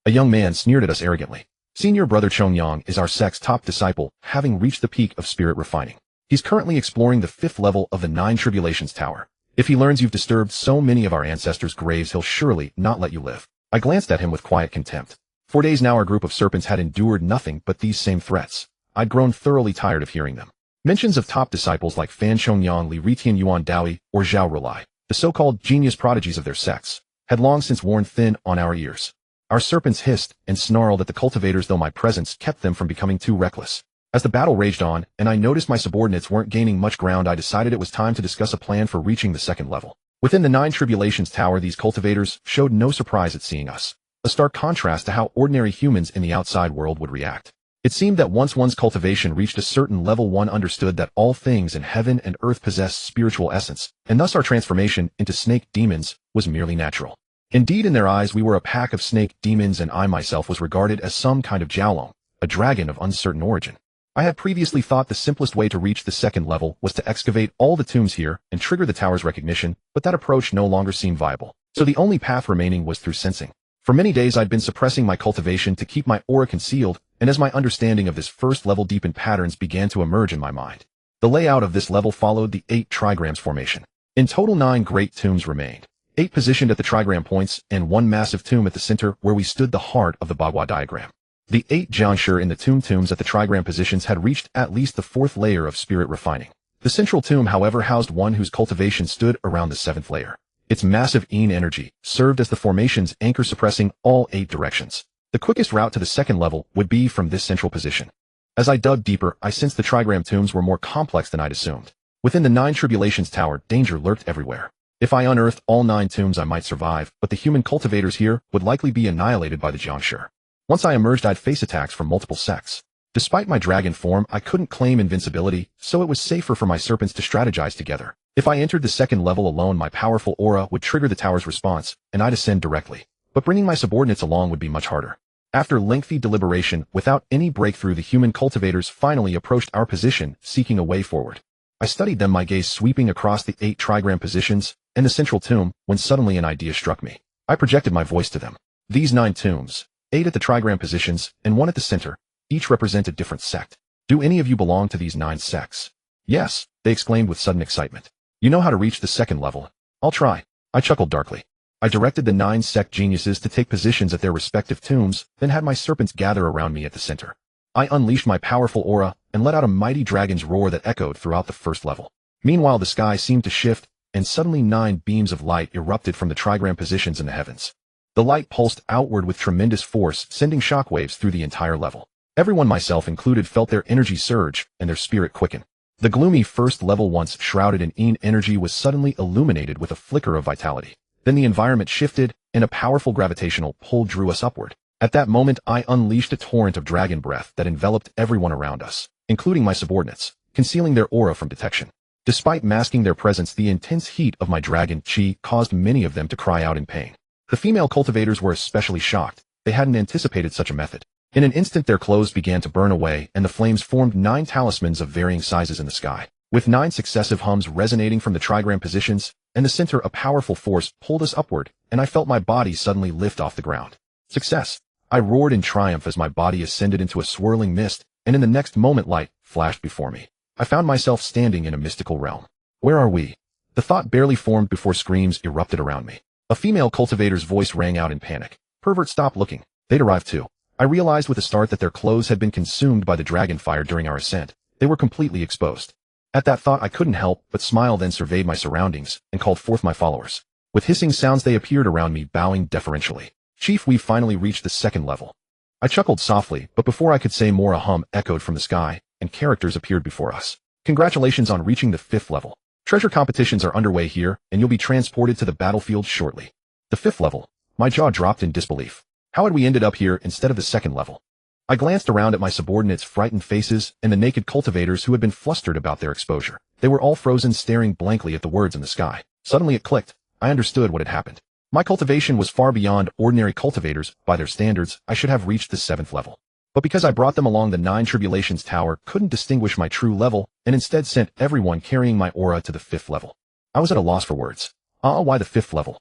A young man sneered at us arrogantly. Senior Brother Chongyang is our sect's top disciple, having reached the peak of spirit refining. He's currently exploring the 5th level of the 9 Tribulations Tower. If he learns you've disturbed so many of our ancestors' graves, he'll surely not let you live. I glanced at him with quiet contempt. For days now, our group of serpents had endured nothing but these same threats. I'd grown thoroughly tired of hearing them. Mentions of top disciples like Fan Chongyang, Li Ritian Yuan Daoi, or Zhao Rulai, the so-called genius prodigies of their sects, had long since worn thin on our ears. Our serpents hissed and snarled at the cultivators, though my presence kept them from becoming too reckless. As the battle raged on, and I noticed my subordinates weren't gaining much ground, I decided it was time to discuss a plan for reaching the 2nd level. Within the 9 Tribulations Tower, these cultivators showed no surprise at seeing us, a stark contrast to how ordinary humans in the outside world would react. It seemed that once one's cultivation reached a certain level, one understood that all things in heaven and earth possessed spiritual essence, and thus our transformation into snake demons was merely natural. Indeed, in their eyes we were a pack of snake demons, and I myself was regarded as some kind of Jiaolong, a dragon of uncertain origin. I had previously thought the simplest way to reach the second level was to excavate all the tombs here and trigger the tower's recognition, but that approach no longer seemed viable. So the only path remaining was through sensing. For many days I'd been suppressing my cultivation to keep my aura concealed, and as my understanding of this first level deepened, patterns began to emerge in my mind. The layout of this level followed the 8 trigrams formation. In total 9 great tombs remained, 8 positioned at the trigram points, and 1 massive tomb at the center where we stood, the heart of the Bagua diagram. The 8 Jianshi in the tombs at the trigram positions had reached at least the 4th layer of spirit refining. The central tomb, however, housed one whose cultivation stood around the 7th layer. Its massive Yin energy served as the formation's anchor, suppressing all 8 directions. The quickest route to the second level would be from this central position. As I dug deeper, I sensed the trigram tombs were more complex than I'd assumed. Within the 9 tribulations tower, danger lurked everywhere. If I unearthed all 9 tombs, I might survive, but the human cultivators here would likely be annihilated by the Jiangshi. Once I emerged, I'd face attacks from multiple sects. Despite my dragon form, I couldn't claim invincibility, so it was safer for my serpents to strategize together. If I entered the second level alone, my powerful aura would trigger the tower's response, and I'd ascend directly. But bringing my subordinates along would be much harder. After lengthy deliberation, without any breakthrough, the human cultivators finally approached our position, seeking a way forward. I studied them, my gaze sweeping across the 8 trigram positions and the central tomb, when suddenly an idea struck me. I projected my voice to them. These 9 tombs, 8 at the trigram positions, and 1 at the center, each represent a different sect. Do any of you belong to these 9 sects? Yes, they exclaimed with sudden excitement. You know how to reach the second level. I'll try. I chuckled darkly. I directed the 9 sect geniuses to take positions at their respective tombs, then had my serpents gather around me at the center. I unleashed my powerful aura and let out a mighty dragon's roar that echoed throughout the first level. Meanwhile, the sky seemed to shift, and suddenly 9 beams of light erupted from the trigram positions in the heavens. The light pulsed outward with tremendous force, sending shockwaves through the entire level. Everyone, myself included, felt their energy surge and their spirit quicken. The gloomy first level, once shrouded in Yin energy, was suddenly illuminated with a flicker of vitality. Then the environment shifted, and a powerful gravitational pull drew us upward. At that moment, I unleashed a torrent of dragon breath that enveloped everyone around us, including my subordinates, concealing their aura from detection. Despite masking their presence, the intense heat of my dragon chi caused many of them to cry out in pain. The female cultivators were especially shocked. They hadn't anticipated such a method. In an instant, their clothes began to burn away, and the flames formed 9 talismans of varying sizes in the sky. With 9 successive hums resonating from the trigram positions and the center, a powerful force pulled us upward, and I felt my body suddenly lift off the ground. Success! I roared in triumph as my body ascended into a swirling mist, and in the next moment light flashed before me. I found myself standing in a mystical realm. Where are we? The thought barely formed before screams erupted around me. A female cultivator's voice rang out in panic. Pervert, stop looking. They'd arrived too. I realized with a start that their clothes had been consumed by the dragon fire during our ascent. They were completely exposed. At that thought, I couldn't help but smile, then surveyed my surroundings and called forth my followers. With hissing sounds, they appeared around me, bowing deferentially. Chief, we've finally reached the second level. I chuckled softly, but before I could say more, a hum echoed from the sky, and characters appeared before us. Congratulations on reaching the 5th level. Treasure competitions are underway here, and you'll be transported to the battlefield shortly. The 5th level. My jaw dropped in disbelief. How had we ended up here instead of the second level? I glanced around at my subordinates' frightened faces and the naked cultivators who had been flustered about their exposure. They were all frozen, staring blankly at the words in the sky. Suddenly it clicked. I understood what had happened. My cultivation was far beyond ordinary cultivators. By their standards, I should have reached the 7th level. But because I brought them along the 9 tribulations tower, couldn't distinguish my true level, and instead sent everyone carrying my aura to the 5th level. I was at a loss for words. Why the 5th level?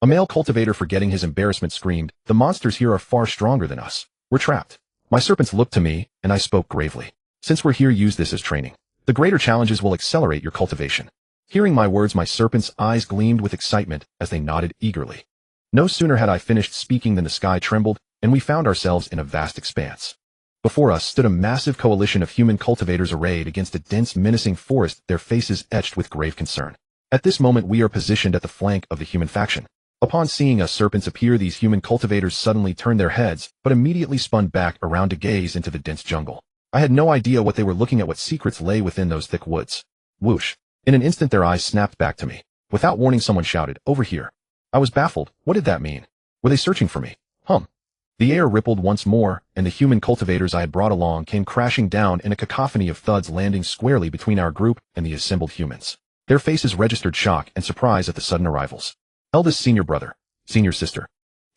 A male cultivator, forgetting his embarrassment, screamed, the monsters here are far stronger than us. We're trapped. My serpents looked to me, and I spoke gravely. Since we're here, use this as training. The greater challenges will accelerate your cultivation. Hearing my words, my serpents' eyes gleamed with excitement as they nodded eagerly. No sooner had I finished speaking than the sky trembled, and we found ourselves in a vast expanse. Before us stood a massive coalition of human cultivators arrayed against a dense, menacing forest, their faces etched with grave concern. At this moment, we are positioned at the flank of the human faction. Upon seeing us serpents appear, these human cultivators suddenly turned their heads, but immediately spun back around to gaze into the dense jungle. I had no idea what they were looking at, what secrets lay within those thick woods. Whoosh! In an instant, their eyes snapped back to me. Without warning, someone shouted, "Over here!" I was baffled. What did that mean? Were they searching for me? The air rippled once more, and the human cultivators I had brought along came crashing down in a cacophony of thuds, landing squarely between our group and the assembled humans. Their faces registered shock and surprise at the sudden arrivals. Eldest senior brother, senior sister,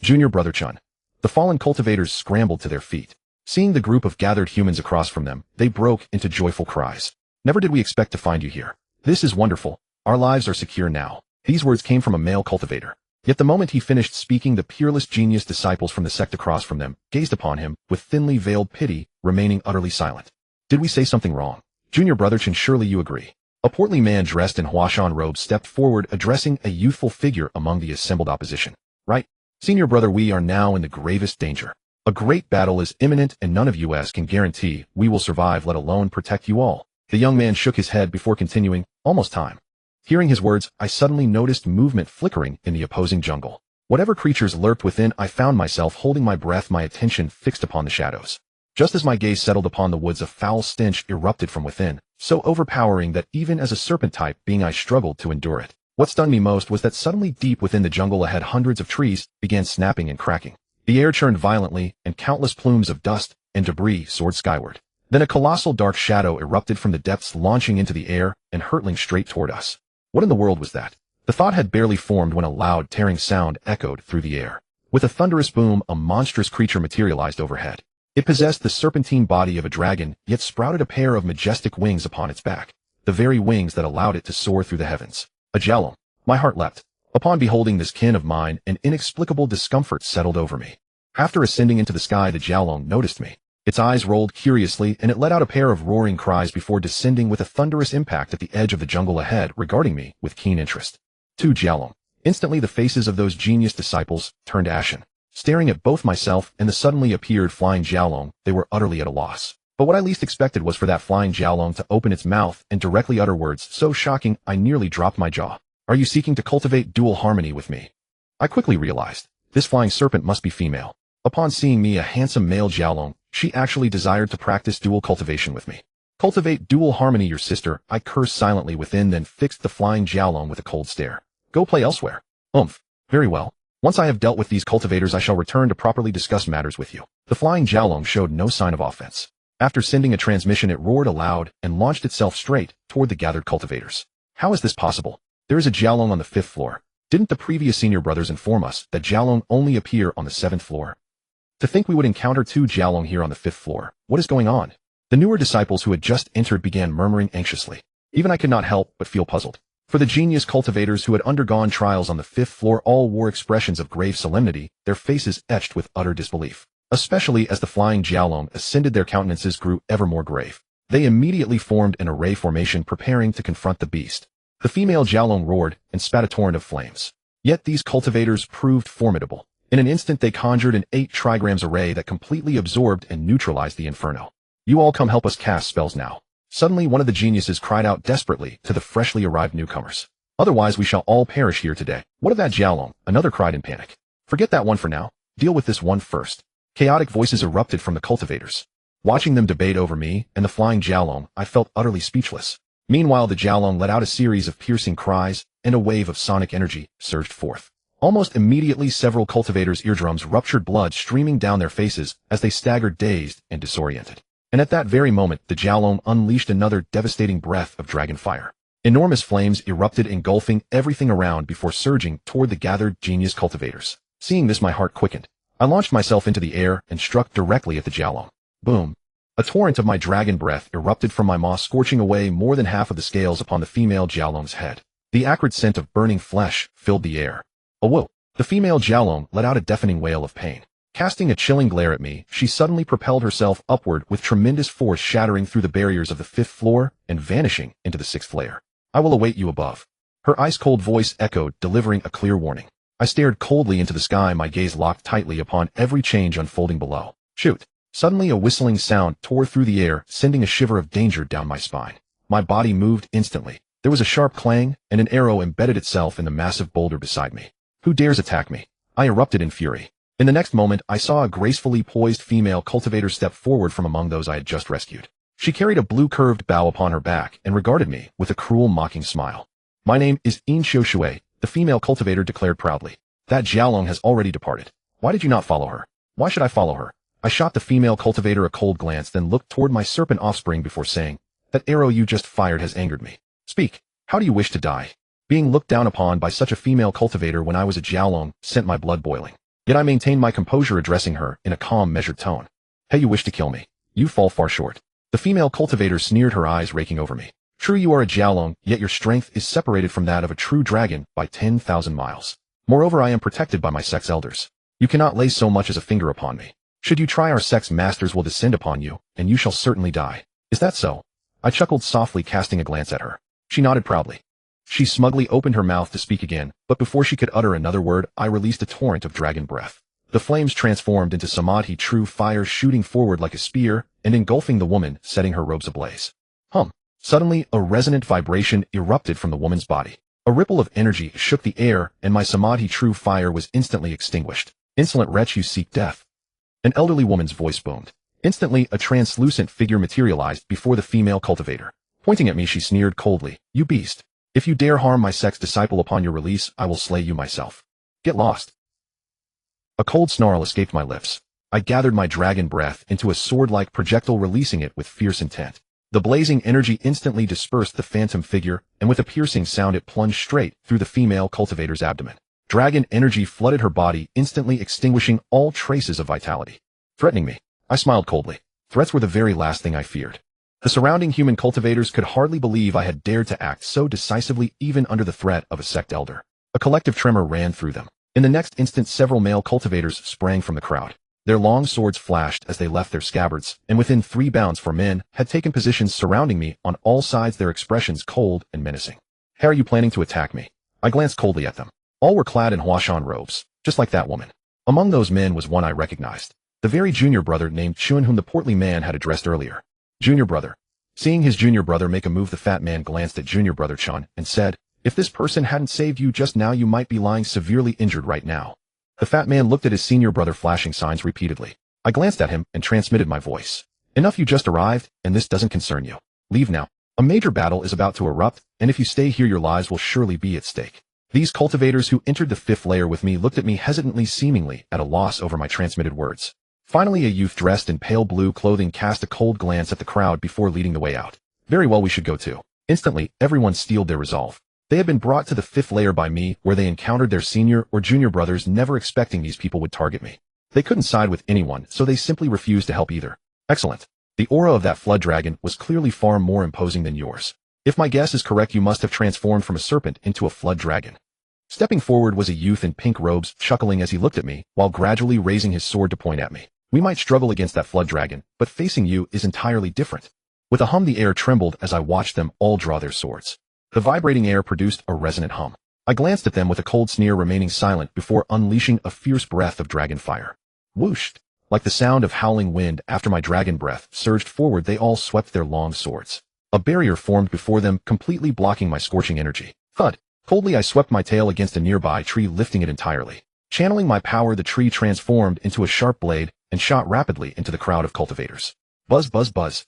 junior brother Chun. The fallen cultivators scrambled to their feet. Seeing the group of gathered humans across from them, they broke into joyful cries. Never did we expect to find you here. This is wonderful. Our lives are secure now. These words came from a male cultivator. Yet the moment he finished speaking, the peerless genius disciples from the sect across from them gazed upon him with thinly veiled pity, remaining utterly silent. Did we say something wrong? Junior brother Chen, surely you agree. A portly man dressed in Huashan robes stepped forward, addressing a youthful figure among the assembled opposition. Right. Senior brother, we are now in the gravest danger. A great battle is imminent, and none of us can guarantee we will survive, let alone protect you all. The young man shook his head before continuing, almost time. Hearing his words, I suddenly noticed movement flickering in the opposing jungle. Whatever creatures lurked within, I found myself holding my breath, my attention fixed upon the shadows. Just as my gaze settled upon the woods, a foul stench erupted from within, so overpowering that even as a serpent-type being I struggled to endure it. What stunned me most was that suddenly deep within the jungle ahead, hundreds of trees began snapping and cracking. The air churned violently, and countless plumes of dust and debris soared skyward. Then a colossal dark shadow erupted from the depths, launching into the air and hurtling straight toward us. What in the world was that? The thought had barely formed when a loud, tearing sound echoed through the air. With a thunderous boom, a monstrous creature materialized overhead. It possessed the serpentine body of a dragon, yet sprouted a pair of majestic wings upon its back, the very wings that allowed it to soar through the heavens. A Jiaolong. My heart leapt. Upon beholding this kin of mine, an inexplicable discomfort settled over me. After ascending into the sky, the Jiaolong noticed me. Its eyes rolled curiously, and it let out a pair of roaring cries before descending with a thunderous impact at the edge of the jungle ahead, regarding me with keen interest. 2 Jiaolong. Instantly the faces of those genius disciples turned ashen. Staring at both myself and the suddenly appeared flying Jiaolong, they were utterly at a loss. But what I least expected was for that flying Jiaolong to open its mouth and directly utter words so shocking I nearly dropped my jaw. Are you seeking to cultivate dual harmony with me? I quickly realized. This flying serpent must be female. Upon seeing me, a handsome male Jiaolong, she actually desired to practice dual cultivation with me. Cultivate dual harmony, your sister, I cursed silently within, then fixed the flying Jiaolong with a cold stare. Go play elsewhere. Very well. Once I have dealt with these cultivators, I shall return to properly discuss matters with you. The flying Jiaolong showed no sign of offense. After sending a transmission, it roared aloud and launched itself straight toward the gathered cultivators. How is this possible? There is a Jiaolong on the 5th floor. Didn't the previous senior brothers inform us that Jiaolong only appear on the 7th floor? To think we would encounter 2 Jiaolong here on the 5th floor. What is going on? The newer disciples who had just entered began murmuring anxiously. Even I could not help but feel puzzled. For the genius cultivators who had undergone trials on the 5th floor all wore expressions of grave solemnity, their faces etched with utter disbelief. Especially as the flying Jiaolong ascended, their countenances grew ever more grave. They immediately formed an array formation, preparing to confront the beast. The female Jiaolong roared and spat a torrent of flames. Yet these cultivators proved formidable. In an instant they conjured an 8 trigrams array that completely absorbed and neutralized the inferno. You all come help us cast spells now. Suddenly one of the geniuses cried out desperately to the freshly arrived newcomers. Otherwise we shall all perish here today. What of that Jiaolong? Another cried in panic. Forget that one for now. Deal with this one first. Chaotic voices erupted from the cultivators. Watching them debate over me and the flying Jiaolong, I felt utterly speechless. Meanwhile the Jiaolong let out a series of piercing cries, and a wave of sonic energy surged forth. Almost immediately several cultivators' eardrums ruptured, blood streaming down their faces as they staggered, dazed and disoriented. And at that very moment, the Jiaolong unleashed another devastating breath of dragon fire. Enormous flames erupted, engulfing everything around before surging toward the gathered genius cultivators. Seeing this, my heart quickened. I launched myself into the air and struck directly at the Jiaolong. Boom! A torrent of my dragon breath erupted from my maw, scorching away more than half of the scales upon the female Jiaolong's head. The acrid scent of burning flesh filled the air. Oh whoa! The female Jiaolong let out a deafening wail of pain. Casting a chilling glare at me, she suddenly propelled herself upward with tremendous force, shattering through the barriers of the 5th floor and vanishing into the 6th layer. I will await you above. Her ice-cold voice echoed, delivering a clear warning. I stared coldly into the sky, my gaze locked tightly upon every change unfolding below. Shoot! Suddenly a whistling sound tore through the air, sending a shiver of danger down my spine. My body moved instantly. There was a sharp clang, and an arrow embedded itself in the massive boulder beside me. Who dares attack me? I erupted in fury. In the next moment, I saw a gracefully poised female cultivator step forward from among those I had just rescued. She carried a blue curved bow upon her back and regarded me with a cruel, mocking smile. My name is In Xiu Shui, the female cultivator declared proudly. That Jiaolong has already departed. Why did you not follow her? Why should I follow her? I shot the female cultivator a cold glance, then looked toward my serpent offspring before saying, that arrow you just fired has angered me. Speak. How do you wish to die? Being looked down upon by such a female cultivator when I was a Jiaolong sent my blood boiling. Yet I maintained my composure, addressing her in a calm, measured tone. Hey, you wish to kill me? You fall far short. The female cultivator sneered, her eyes raking over me. True, you are a Jiaolong, yet your strength is separated from that of a true dragon by 10,000 miles. Moreover, I am protected by my sex elders. You cannot lay so much as a finger upon me. Should you try, our sex masters will descend upon you, and you shall certainly die. Is that so? I chuckled softly, casting a glance at her. She nodded proudly. She smugly opened her mouth to speak again, but before she could utter another word, I released a torrent of dragon breath. The flames transformed into samadhi, true fire, shooting forward like a spear and engulfing the woman, setting her robes ablaze. Suddenly, a resonant vibration erupted from the woman's body. A ripple of energy shook the air, and my samadhi true fire was instantly extinguished. Insolent wretch, you seek death. An elderly woman's voice boomed. Instantly, a translucent figure materialized before the female cultivator. Pointing at me, she sneered coldly, you beast. If you dare harm my sex disciple upon your release, I will slay you myself. Get lost. A cold snarl escaped my lips. I gathered my dragon breath into a sword-like projectile, releasing it with fierce intent. The blazing energy instantly dispersed the phantom figure, and with a piercing sound it plunged straight through the female cultivator's abdomen. Dragon energy flooded her body, instantly extinguishing all traces of vitality. Threatening me. I smiled coldly. Threats were the very last thing I feared. The surrounding human cultivators could hardly believe I had dared to act so decisively, even under the threat of a sect elder. A collective tremor ran through them. In the next instant, several male cultivators sprang from the crowd. Their long swords flashed as they left their scabbards, and within 3 bounds 4 men had taken positions surrounding me on all sides, their expressions cold and menacing. How are you planning to attack me? I glanced coldly at them. All were clad in Huashan robes, just like that woman. Among those men was one I recognized. The very junior brother named Chun whom the portly man had addressed earlier. Junior brother. Seeing his junior brother make a move, the fat man glanced at junior brother Chun and said, if this person hadn't saved you just now, you might be lying severely injured right now. The fat man looked at his senior brother, flashing signs repeatedly. I glanced at him and transmitted my voice. Enough, you just arrived, and this doesn't concern you. Leave now. A major battle is about to erupt, and if you stay here, your lives will surely be at stake. These cultivators who entered the 5th layer with me looked at me hesitantly, seemingly at a loss over my transmitted words. Finally, a youth dressed in pale blue clothing cast a cold glance at the crowd before leading the way out. Very well, we should go too. Instantly, everyone steeled their resolve. They had been brought to the 5th layer by me, where they encountered their senior or junior brothers, never expecting these people would target me. They couldn't side with anyone, so they simply refused to help either. Excellent. The aura of that flood dragon was clearly far more imposing than yours. If my guess is correct, you must have transformed from a serpent into a flood dragon. Stepping forward was a youth in pink robes, chuckling as he looked at me, while gradually raising his sword to point at me. We might struggle against that flood dragon, but facing you is entirely different. With a hum, the air trembled as I watched them all draw their swords. The vibrating air produced a resonant hum. I glanced at them with a cold sneer, remaining silent before unleashing a fierce breath of dragon fire. Whoosh! Like the sound of howling wind after my dragon breath surged forward, they all swept their long swords. A barrier formed before them, completely blocking my scorching energy. Thud! Coldly, I swept my tail against a nearby tree, lifting it entirely. Channeling my power, the tree transformed into a sharp blade and shot rapidly into the crowd of cultivators. Buzz, buzz, buzz.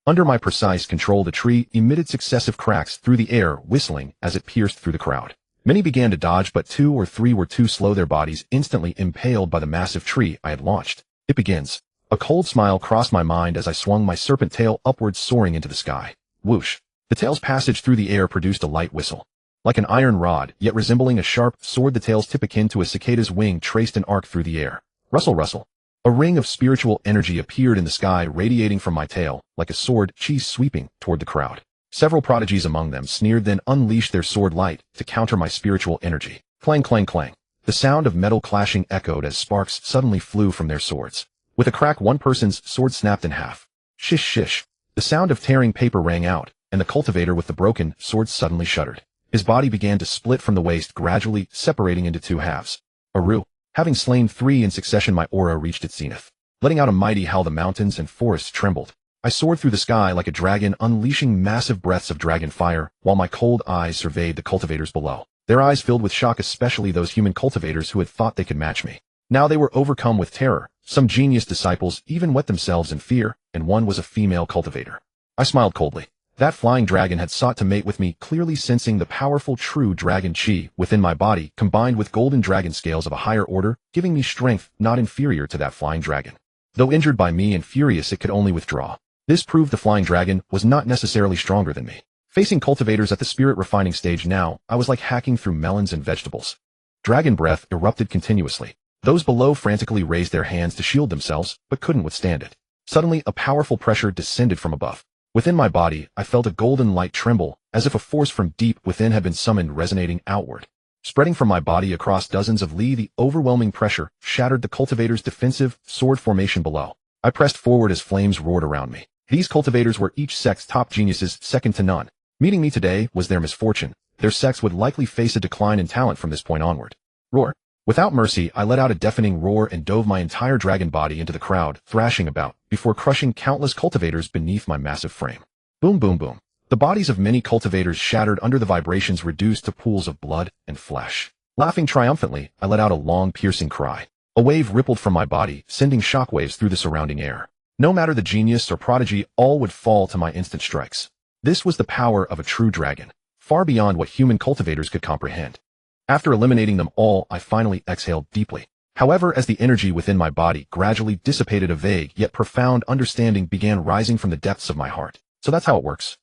Under my precise control, the tree emitted successive cracks through the air, whistling as it pierced through the crowd. Many began to dodge, but 2 or 3 were too slow, their bodies instantly impaled by the massive tree I had launched. It begins. A cold smile crossed my mind as I swung my serpent tail upwards, soaring into the sky. Whoosh! The tail's passage through the air produced a light whistle. Like an iron rod, yet resembling a sharp sword, the tail's tip, akin to a cicada's wing, traced an arc through the air. Rustle, rustle. A ring of spiritual energy appeared in the sky, radiating from my tail, like a sword cheese sweeping toward the crowd. Several prodigies among them sneered, then unleashed their sword light to counter my spiritual energy. Clang, clang, clang. The sound of metal clashing echoed as sparks suddenly flew from their swords. With a crack, one person's sword snapped in half. Shish, shish. The sound of tearing paper rang out, and the cultivator with the broken sword suddenly shuddered. His body began to split from the waist, gradually separating into 2 halves. Aru. Having slain 3 in succession, my aura reached its zenith. Letting out a mighty howl, the mountains and forests trembled. I soared through the sky like a dragon, unleashing massive breaths of dragon fire, while my cold eyes surveyed the cultivators below. Their eyes filled with shock, especially those human cultivators who had thought they could match me. Now they were overcome with terror. Some genius disciples even wet themselves in fear, and one was a female cultivator. I smiled coldly. That flying dragon had sought to mate with me, clearly sensing the powerful true dragon chi within my body, combined with golden dragon scales of a higher order, giving me strength not inferior to that flying dragon. Though injured by me and furious, it could only withdraw. This proved the flying dragon was not necessarily stronger than me. Facing cultivators at the spirit refining stage now, I was like hacking through melons and vegetables. Dragon breath erupted continuously. Those below frantically raised their hands to shield themselves, but couldn't withstand it. Suddenly, a powerful pressure descended from above. Within my body, I felt a golden light tremble, as if a force from deep within had been summoned, resonating outward. Spreading from my body across dozens of li, the overwhelming pressure shattered the cultivators' defensive sword formation below. I pressed forward as flames roared around me. These cultivators were each sect's top geniuses, second to none. Meeting me today was their misfortune. Their sects would likely face a decline in talent from this point onward. Roar. Without mercy, I let out a deafening roar and dove my entire dragon body into the crowd, thrashing about, before crushing countless cultivators beneath my massive frame. Boom, boom, boom. The bodies of many cultivators shattered under the vibrations, reduced to pools of blood and flesh. Laughing triumphantly, I let out a long, piercing cry. A wave rippled from my body, sending shockwaves through the surrounding air. No matter the genius or prodigy, all would fall to my instant strikes. This was the power of a true dragon, far beyond what human cultivators could comprehend. After eliminating them all, I finally exhaled deeply. However, as the energy within my body gradually dissipated, a vague yet profound understanding began rising from the depths of my heart. So that's how it works.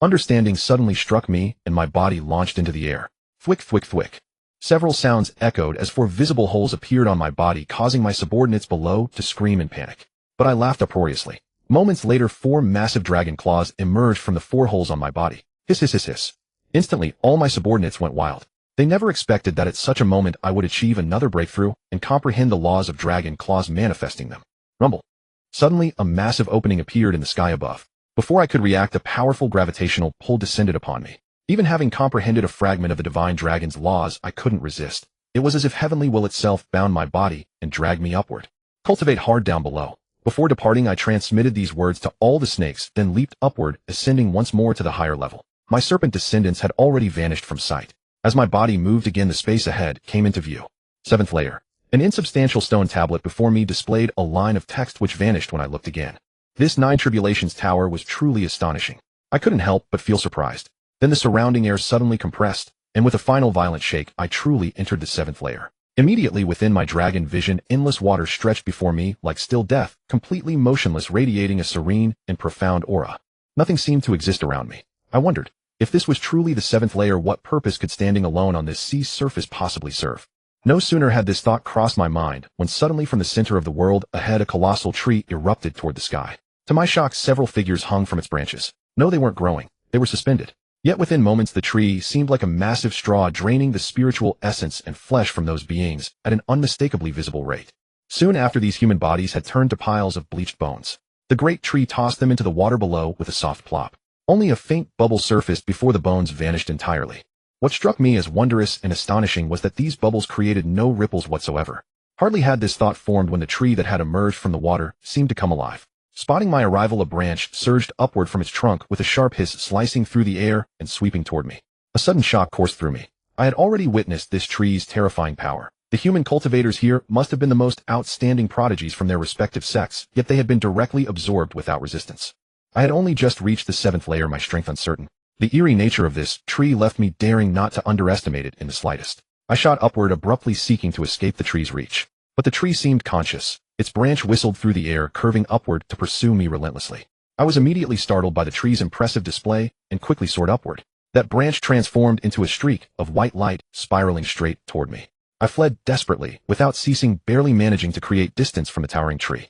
Understanding suddenly struck me, and my body launched into the air. Thwick, thwick, thwick. Several sounds echoed as 4 visible holes appeared on my body, causing my subordinates below to scream in panic. But I laughed uproariously. Moments later, 4 massive dragon claws emerged from the 4 holes on my body. Hiss, hiss, hiss, hiss. Instantly, all my subordinates went wild. They never expected that at such a moment I would achieve another breakthrough and comprehend the laws of dragon claws manifesting them. Rumble. Suddenly, a massive opening appeared in the sky above. Before I could react, a powerful gravitational pull descended upon me. Even having comprehended a fragment of the divine dragon's laws, I couldn't resist. It was as if heavenly will itself bound my body and dragged me upward. Cultivate hard down below. Before departing, I transmitted these words to all the snakes, then leaped upward, ascending once more to the higher level. My serpent descendants had already vanished from sight. As my body moved again, the space ahead came into view. 7th layer. An insubstantial stone tablet before me displayed a line of text which vanished when I looked again. This 9 Tribulations tower was truly astonishing. I couldn't help but feel surprised. Then the surrounding air suddenly compressed, and with a final violent shake, I truly entered the 7th layer. Immediately within my dragon vision, endless water stretched before me like still death, completely motionless, radiating a serene and profound aura. Nothing seemed to exist around me. I wondered, if this was truly the 7th layer, what purpose could standing alone on this sea's surface possibly serve? No sooner had this thought crossed my mind, when suddenly from the center of the world ahead, a colossal tree erupted toward the sky. To my shock, several figures hung from its branches. No, they weren't growing. They were suspended. Yet within moments, the tree seemed like a massive straw, draining the spiritual essence and flesh from those beings at an unmistakably visible rate. Soon after, these human bodies had turned to piles of bleached bones. The great tree tossed them into the water below with a soft plop. Only a faint bubble surfaced before the bones vanished entirely. What struck me as wondrous and astonishing was that these bubbles created no ripples whatsoever. Hardly had this thought formed when the tree that had emerged from the water seemed to come alive. Spotting my arrival, a branch surged upward from its trunk with a sharp hiss, slicing through the air and sweeping toward me. A sudden shock coursed through me. I had already witnessed this tree's terrifying power. The human cultivators here must have been the most outstanding prodigies from their respective sects, yet they had been directly absorbed without resistance. I had only just reached the 7th layer, my strength uncertain. The eerie nature of this tree left me daring not to underestimate it in the slightest. I shot upward, abruptly seeking to escape the tree's reach. But the tree seemed conscious. Its branch whistled through the air, curving upward to pursue me relentlessly. I was immediately startled by the tree's impressive display and quickly soared upward. That branch transformed into a streak of white light, spiraling straight toward me. I fled desperately, without ceasing, barely managing to create distance from the towering tree.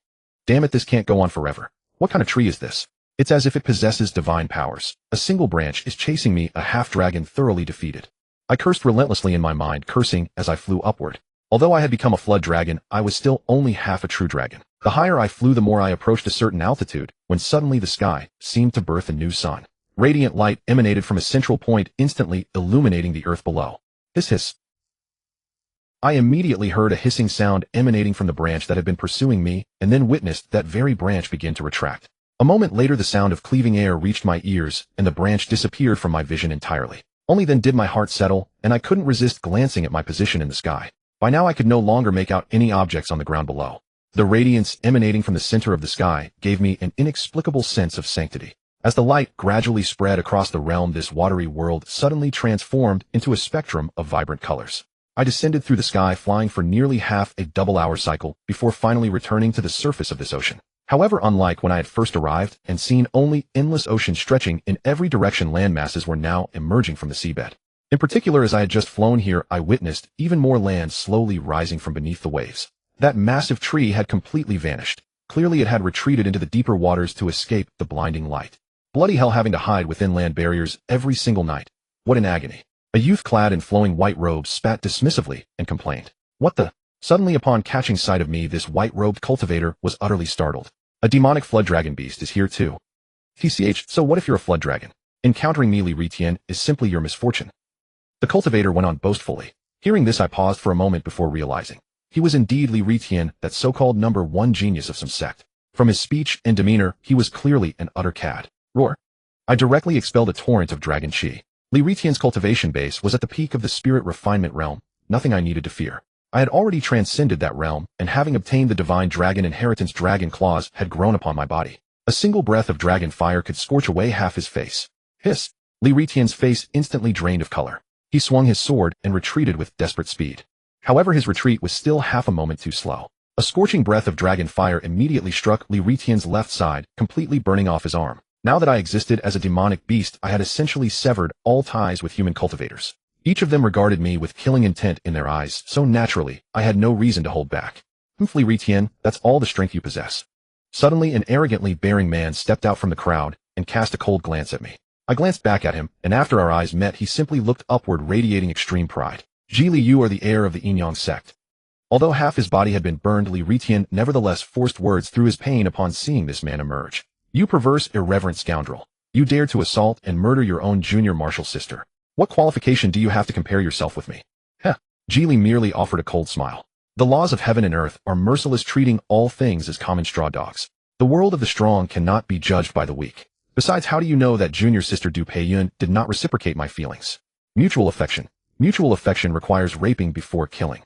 Damn it, this can't go on forever. What kind of tree is this? It's as if it possesses divine powers. A single branch is chasing me, a half-dragon thoroughly defeated. I cursed relentlessly in my mind, cursing as I flew upward. Although I had become a flood dragon, I was still only half a true dragon. The higher I flew, the more I approached a certain altitude, when suddenly the sky seemed to birth a new sun. Radiant light emanated from a central point, instantly illuminating the earth below. Hiss, hiss. I immediately heard a hissing sound emanating from the branch that had been pursuing me, and then witnessed that very branch begin to retract. A moment later, the sound of cleaving air reached my ears, and the branch disappeared from my vision entirely. Only then did my heart settle, and I couldn't resist glancing at my position in the sky. By now I could no longer make out any objects on the ground below. The radiance emanating from the center of the sky gave me an inexplicable sense of sanctity. As the light gradually spread across the realm, this watery world suddenly transformed into a spectrum of vibrant colors. I descended through the sky, flying for nearly half a double-hour cycle before finally returning to the surface of this ocean. However, unlike when I had first arrived and seen only endless ocean stretching in every direction, land masses were now emerging from the seabed. In particular, as I had just flown here, I witnessed even more land slowly rising from beneath the waves. That massive tree had completely vanished. Clearly, it had retreated into the deeper waters to escape the blinding light. Bloody hell, having to hide within land barriers every single night. What an agony. A youth clad in flowing white robes spat dismissively and complained. What the? Suddenly, upon catching sight of me, this white-robed cultivator was utterly startled. A demonic flood dragon beast is here too. TCH, so what if you're a flood dragon? Encountering me, Li Ritian, is simply your misfortune. The cultivator went on boastfully. Hearing this, I paused for a moment before realizing. He was indeed Li Ritian, that so-called number one genius of some sect. From his speech and demeanor, he was clearly an utter cad. Roar. I directly expelled a torrent of dragon chi. Li Ritian's cultivation base was at the peak of the spirit refinement realm, nothing I needed to fear. I had already transcended that realm, and having obtained the divine dragon inheritance, dragon claws had grown upon my body. A single breath of dragon fire could scorch away half his face. Hiss! Li Ritian's face instantly drained of color. He swung his sword and retreated with desperate speed. However, his retreat was still half a moment too slow. A scorching breath of dragon fire immediately struck Li Ritian's left side, completely burning off his arm. Now that I existed as a demonic beast, I had essentially severed all ties with human cultivators. Each of them regarded me with killing intent in their eyes, so naturally, I had no reason to hold back. Li Ritian, that's all the strength you possess. Suddenly, an arrogantly bearing man stepped out from the crowd and cast a cold glance at me. I glanced back at him, and after our eyes met, he simply looked upward, radiating extreme pride. Li, you are the heir of the Inyang sect. Although half his body had been burned, Li Ritian nevertheless forced words through his pain upon seeing this man emerge. You perverse, irreverent scoundrel. You dared to assault and murder your own junior martial sister. What qualification do you have to compare yourself with me? Heh. Li merely offered a cold smile. The laws of heaven and earth are merciless, treating all things as common straw dogs. The world of the strong cannot be judged by the weak. Besides, how do you know that junior sister Du Peiyun did not reciprocate my feelings? Mutual affection. Mutual affection requires raping before killing.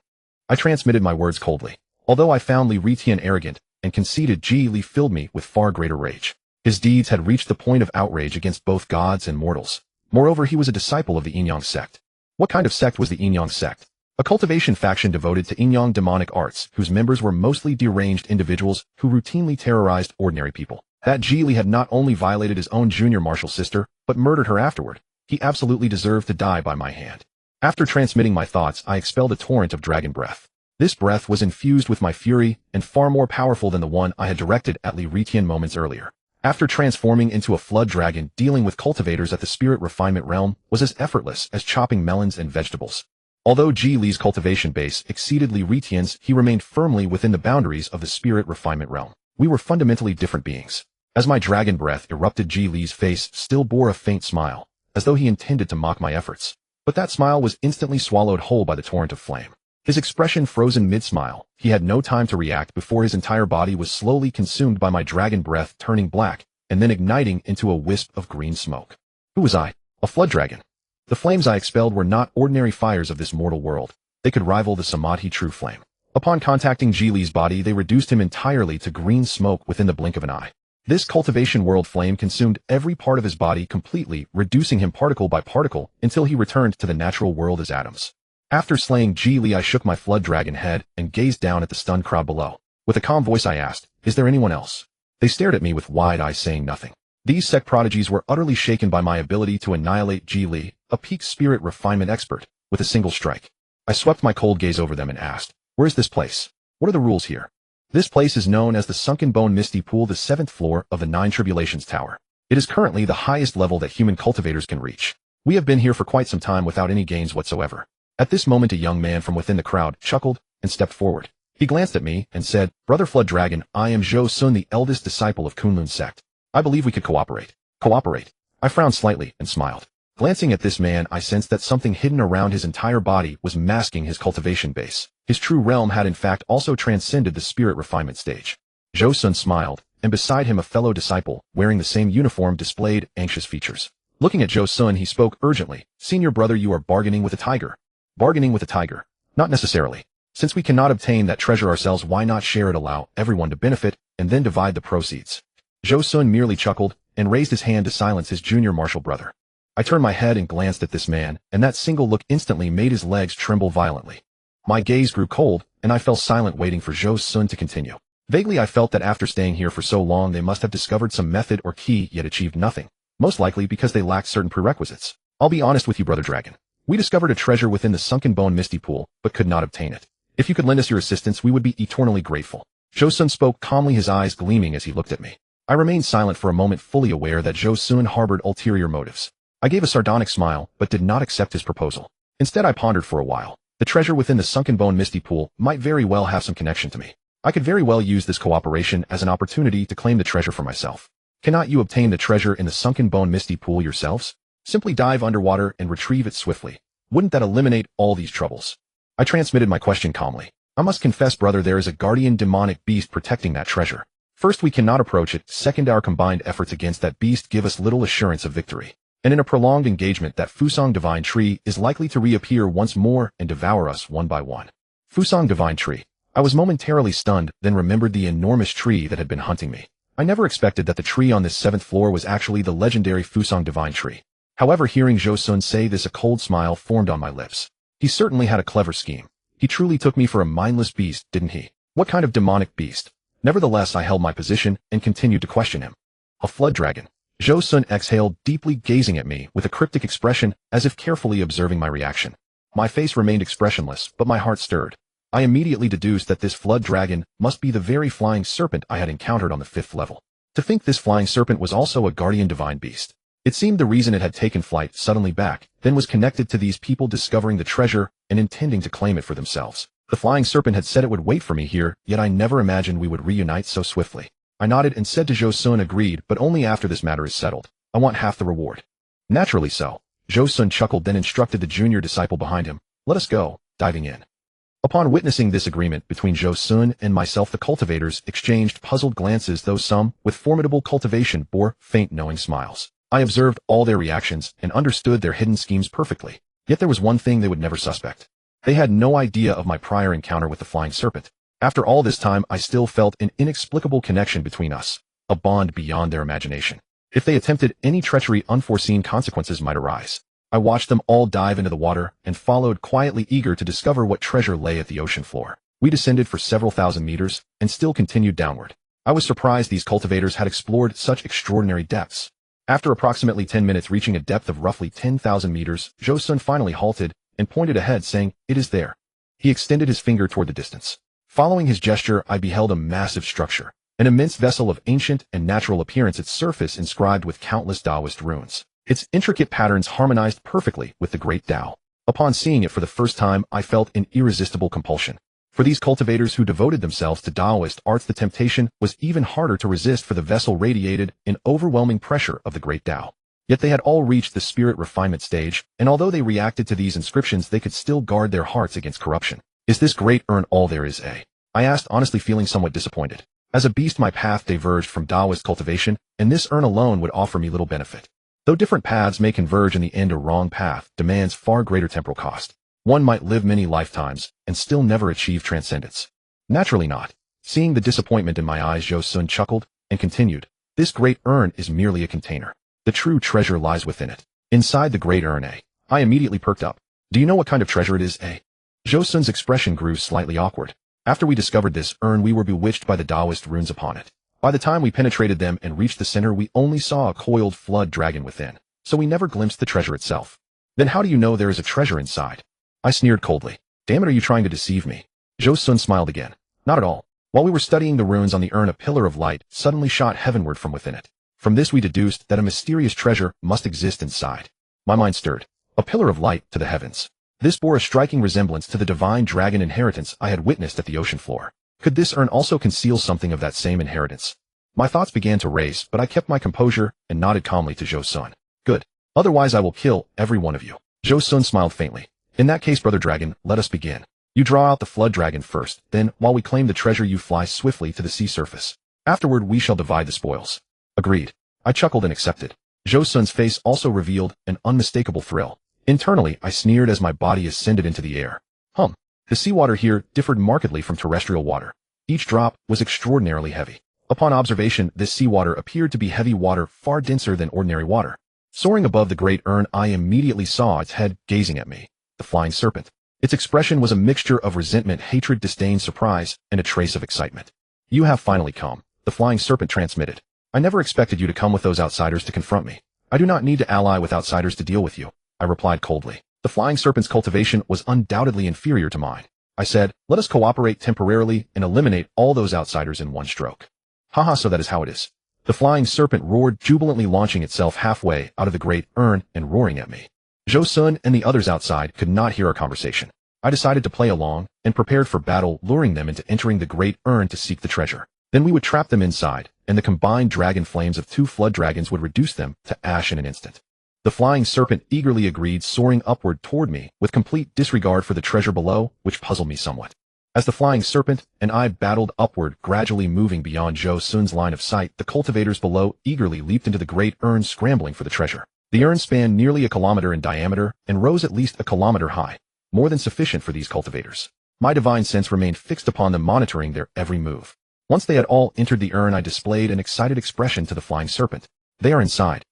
I transmitted my words coldly. Although I found Li Ritian arrogant and conceited, Li filled me with far greater rage. His deeds had reached the point of outrage against both gods and mortals. Moreover, he was a disciple of the Inyang sect. What kind of sect was the Inyang sect? A cultivation faction devoted to Inyang demonic arts, whose members were mostly deranged individuals who routinely terrorized ordinary people. That Li had not only violated his own junior martial sister, but murdered her afterward. He absolutely deserved to die by my hand. After transmitting my thoughts, I expelled a torrent of dragon breath. This breath was infused with my fury and far more powerful than the one I had directed at Li Ritian moments earlier. After transforming into a flood dragon, dealing with cultivators at the spirit refinement realm was as effortless as chopping melons and vegetables. Although Li's cultivation base exceeded Li Ritian's, he remained firmly within the boundaries of the spirit refinement realm. We were fundamentally different beings. As my dragon breath erupted, Li's face still bore a faint smile, as though he intended to mock my efforts. But that smile was instantly swallowed whole by the torrent of flame. His expression frozen mid-smile. He had no time to react before his entire body was slowly consumed by my dragon breath, turning black and then igniting into a wisp of green smoke. Who was I? A flood dragon. The flames I expelled were not ordinary fires of this mortal world. They could rival the Samadhi true flame. Upon contacting Li's body, they reduced him entirely to green smoke within the blink of an eye. This cultivation world flame consumed every part of his body completely, reducing him particle by particle until he returned to the natural world as atoms. After slaying Li, I shook my flood dragon head and gazed down at the stunned crowd below. With a calm voice I asked, "Is there anyone else?" They stared at me with wide eyes, saying nothing. These sect prodigies were utterly shaken by my ability to annihilate Li, a peak spirit refinement expert, with a single strike. I swept my cold gaze over them and asked, "Where is this place? What are the rules here?" This place is known as the Sunken Bone Misty Pool, the 7th floor of the 9 Tribulations Tower. It is currently the highest level that human cultivators can reach. We have been here for quite some time without any gains whatsoever. At this moment, a young man from within the crowd chuckled and stepped forward. He glanced at me and said, "Brother Flood Dragon, I am Zhou Sun, the eldest disciple of Kunlun sect. I believe we could cooperate." Cooperate? I frowned slightly and smiled. Glancing at this man, I sensed that something hidden around his entire body was masking his cultivation base. His true realm had in fact also transcended the spirit refinement stage. Zhou Sun smiled, and beside him a fellow disciple, wearing the same uniform, displayed anxious features. Looking at Zhou Sun, he spoke urgently, "Senior brother, you are bargaining with a tiger." Bargaining with a tiger? Not necessarily. Since we cannot obtain that treasure ourselves, why not share it, allow everyone to benefit, and then divide the proceeds? Zhou Sun merely chuckled and raised his hand to silence his junior martial brother. I turned my head and glanced at this man, and that single look instantly made his legs tremble violently. My gaze grew cold, and I fell silent waiting for Zhou Sun to continue. Vaguely I felt that after staying here for so long they must have discovered some method or key yet achieved nothing, most likely because they lacked certain prerequisites. I'll be honest with you, Brother Dragon. We discovered a treasure within the sunken bone misty pool, but could not obtain it. If you could lend us your assistance, we would be eternally grateful. Zhou Sun spoke calmly, his eyes gleaming as he looked at me. I remained silent for a moment, fully aware that Zhou Sun harbored ulterior motives. I gave a sardonic smile, but did not accept his proposal. Instead, I pondered for a while. The treasure within the sunken bone misty pool might very well have some connection to me. I could very well use this cooperation as an opportunity to claim the treasure for myself. Cannot you obtain the treasure in the sunken bone misty pool yourselves? Simply dive underwater and retrieve it swiftly. Wouldn't that eliminate all these troubles? I transmitted my question calmly. I must confess, brother, there is a guardian demonic beast protecting that treasure. First, we cannot approach it. Second, our combined efforts against that beast give us little assurance of victory. And in a prolonged engagement, that Fusang Divine Tree is likely to reappear once more and devour us one by one. Fusang Divine Tree. I was momentarily stunned, then remembered the enormous tree that had been hunting me. I never expected that the tree on this 7th floor was actually the legendary Fusang Divine Tree. However, hearing Zhou Sun say this, a cold smile formed on my lips. He certainly had a clever scheme. He truly took me for a mindless beast, didn't he? What kind of demonic beast? Nevertheless, I held my position and continued to question him. A flood dragon. Zhou Sun exhaled deeply, gazing at me with a cryptic expression as if carefully observing my reaction. My face remained expressionless, but my heart stirred. I immediately deduced that this flood dragon must be the very flying serpent I had encountered on the 5th level. To think this flying serpent was also a guardian divine beast. It seemed the reason it had taken flight suddenly back then was connected to these people discovering the treasure and intending to claim it for themselves. The flying serpent had said it would wait for me here, yet I never imagined we would reunite so swiftly. I nodded and said to Zhou Sun, agreed, but only after this matter is settled. I want half the reward. Naturally so. Zhou Sun chuckled, then instructed the junior disciple behind him. Let us go, diving in. Upon witnessing this agreement between Zhou Sun and myself, the cultivators exchanged puzzled glances, though some, with formidable cultivation, bore faint knowing smiles. I observed all their reactions and understood their hidden schemes perfectly. Yet there was one thing they would never suspect. They had no idea of my prior encounter with the flying serpent. After all this time, I still felt an inexplicable connection between us, a bond beyond their imagination. If they attempted any treachery, unforeseen consequences might arise. I watched them all dive into the water and followed quietly, eager to discover what treasure lay at the ocean floor. We descended for several thousand meters and still continued downward. I was surprised these cultivators had explored such extraordinary depths. After approximately 10 minutes, reaching a depth of roughly 10,000 meters, Zhou Sun finally halted and pointed ahead, saying, "It is there." He extended his finger toward the distance. Following his gesture, I beheld a massive structure, an immense vessel of ancient and natural appearance, its surface inscribed with countless Taoist runes. Its intricate patterns harmonized perfectly with the great Tao. Upon seeing it for the first time, I felt an irresistible compulsion. For these cultivators who devoted themselves to Taoist arts, the temptation was even harder to resist, for the vessel radiated an overwhelming pressure of the great Tao. Yet they had all reached the spirit refinement stage, and although they reacted to these inscriptions, they could still guard their hearts against corruption. Is this great urn all there is, eh? I asked, honestly feeling somewhat disappointed. As a beast, my path diverged from Taoist cultivation, and this urn alone would offer me little benefit. Though different paths may converge, in the end a wrong path demands far greater temporal cost. One might live many lifetimes and still never achieve transcendence. Naturally not. Seeing the disappointment in my eyes, Zhou Sun chuckled and continued, "This great urn is merely a container. The true treasure lies within it. Inside the great urn, eh?" I immediately perked up. "Do you know what kind of treasure it is, eh?" Zhou Sun's expression grew slightly awkward. After we discovered this urn, we were bewitched by the Taoist runes upon it. By the time we penetrated them and reached the center, we only saw a coiled flood dragon within, so we never glimpsed the treasure itself. "Then how do you know there is a treasure inside?" I sneered coldly. "Damn it, are you trying to deceive me?" Zhou Sun smiled again. "Not at all. While we were studying the runes on the urn, a pillar of light suddenly shot heavenward from within it. From this we deduced that a mysterious treasure must exist inside." My mind stirred. A pillar of light to the heavens. This bore a striking resemblance to the divine dragon inheritance I had witnessed at the ocean floor. Could this urn also conceal something of that same inheritance? My thoughts began to race, but I kept my composure and nodded calmly to Zhou Sun. "Good. Otherwise I will kill every one of you." Zhou Sun smiled faintly. "In that case, Brother Dragon, let us begin. You draw out the flood dragon first, then, while we claim the treasure, you fly swiftly to the sea surface. Afterward we shall divide the spoils." Agreed. I chuckled and accepted. Zhou Sun's face also revealed an unmistakable thrill. Internally, I sneered as my body ascended into the air. The seawater here differed markedly from terrestrial water. Each drop was extraordinarily heavy. Upon observation, this seawater appeared to be heavy water far denser than ordinary water. Soaring above the great urn, I immediately saw its head gazing at me, the flying serpent. Its expression was a mixture of resentment, hatred, disdain, surprise, and a trace of excitement. "You have finally come," the flying serpent transmitted. "I never expected you to come with those outsiders to confront me. I do not need to ally with outsiders to deal with you," I replied coldly. The flying serpent's cultivation was undoubtedly inferior to mine. I said, "Let us cooperate temporarily and eliminate all those outsiders in one stroke." "Haha, so that is how it is." The flying serpent roared, jubilantly launching itself halfway out of the great urn and roaring at me. Zhou Sun and the others outside could not hear our conversation. I decided to play along and prepared for battle, luring them into entering the great urn to seek the treasure. Then we would trap them inside, and the combined dragon flames of 2 flood dragons would reduce them to ash in an instant. The flying serpent eagerly agreed, soaring upward toward me with complete disregard for the treasure below, which puzzled me somewhat. As the flying serpent and I battled upward, gradually moving beyond Zhou Sun's line of sight, the cultivators below eagerly leaped into the great urn, scrambling for the treasure. The urn spanned nearly a kilometer in diameter and rose at least a kilometer high, more than sufficient for these cultivators. My divine sense remained fixed upon them, monitoring their every move. Once they had all entered the urn, I displayed an excited expression to the flying serpent. "They are inside."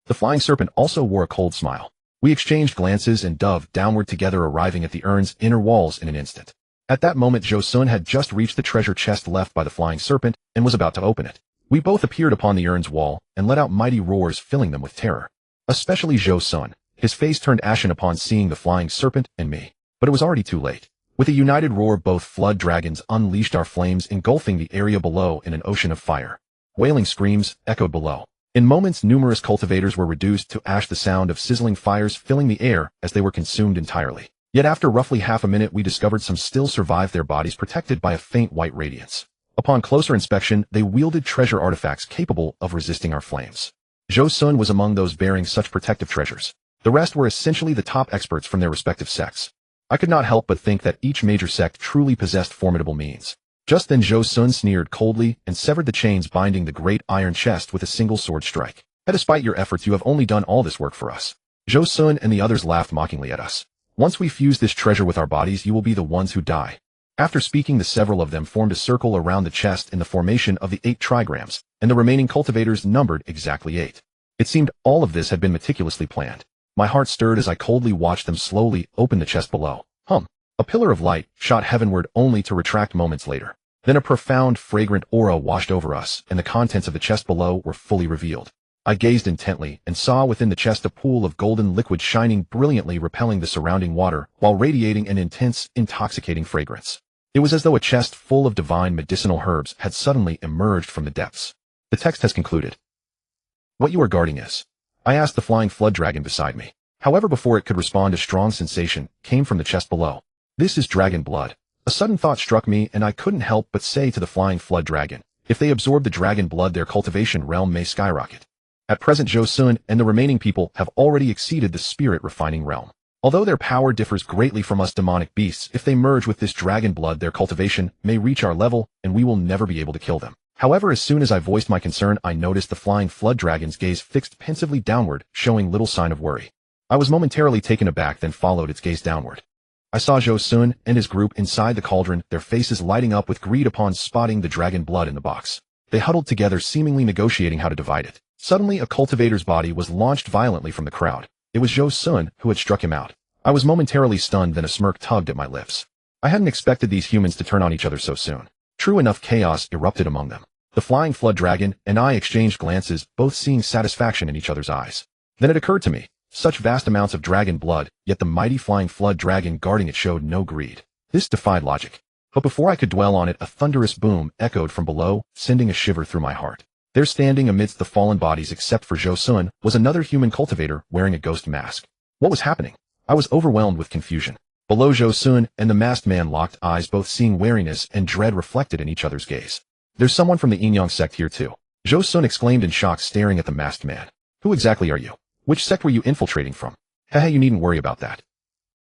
The flying serpent also wore a cold smile. We exchanged glances and dove downward together, arriving at the urn's inner walls in an instant. At that moment, Zhou Sun had just reached the treasure chest left by the flying serpent and was about to open it. We both appeared upon the urn's wall and let out mighty roars, filling them with terror. Especially Zhou Sun. His face turned ashen upon seeing the flying serpent and me. But it was already too late. With a united roar, both flood dragons unleashed our flames, engulfing the area below in an ocean of fire. Wailing screams echoed below. In moments, numerous cultivators were reduced to ash, the sound of sizzling fires filling the air as they were consumed entirely. Yet after roughly half a minute, we discovered some still survived, their bodies protected by a faint white radiance. Upon closer inspection, they wielded treasure artifacts capable of resisting our flames. Zhou Sun was among those bearing such protective treasures. The rest were essentially the top experts from their respective sects. I could not help but think that each major sect truly possessed formidable means. Just then Zhou Sun sneered coldly and severed the chains binding the great iron chest with a single sword strike. "Despite your efforts, you have only done all this work for us." Zhou Sun and the others laughed mockingly at us. "Once we fuse this treasure with our bodies, you will be the ones who die." After speaking, the several of them formed a circle around the chest in the formation of the 8 trigrams, and the remaining cultivators numbered exactly 8. It seemed all of this had been meticulously planned. My heart stirred as I coldly watched them slowly open the chest below. A pillar of light shot heavenward, only to retract moments later. Then a profound, fragrant aura washed over us, and the contents of the chest below were fully revealed. I gazed intently and saw within the chest a pool of golden liquid shining brilliantly, repelling the surrounding water while radiating an intense, intoxicating fragrance. It was as though a chest full of divine medicinal herbs had suddenly emerged from the depths. The text has concluded. "What you are guarding is?" I asked the flying flood dragon beside me. However, before it could respond, a strong sensation came from the chest below. "This is dragon blood." A sudden thought struck me, and I couldn't help but say to the flying flood dragon, "If they absorb the dragon blood, their cultivation realm may skyrocket." At present, Zhou Sun and the remaining people have already exceeded the spirit refining realm. Although their power differs greatly from us demonic beasts, if they merge with this dragon blood, their cultivation may reach our level, and we will never be able to kill them. However, as soon as I voiced my concern, I noticed the flying flood dragon's gaze fixed pensively downward, showing little sign of worry. I was momentarily taken aback, then followed its gaze downward. I saw Zhou Sun and his group inside the cauldron, their faces lighting up with greed upon spotting the dragon blood in the box. They huddled together, seemingly negotiating how to divide it. Suddenly, a cultivator's body was launched violently from the crowd. It was Zhou Sun who had struck him out. I was momentarily stunned, then a smirk tugged at my lips. I hadn't expected these humans to turn on each other so soon. True enough, chaos erupted among them. The flying flood dragon and I exchanged glances, both seeing satisfaction in each other's eyes. Then it occurred to me. Such vast amounts of dragon blood, yet the mighty flying flood dragon guarding it showed no greed. This defied logic. But before I could dwell on it, a thunderous boom echoed from below, sending a shiver through my heart. There, standing amidst the fallen bodies except for Zhou Sun, was another human cultivator wearing a ghost mask. What was happening? I was overwhelmed with confusion. Below Zhou Sun and the masked man locked eyes, both seeing wariness and dread reflected in each other's gaze. "There's someone from the Yin-Yang sect here too," Zhou Sun exclaimed in shock, staring at the masked man. "Who exactly are you? Which sect were you infiltrating from?" "Hehe, you needn't worry about that."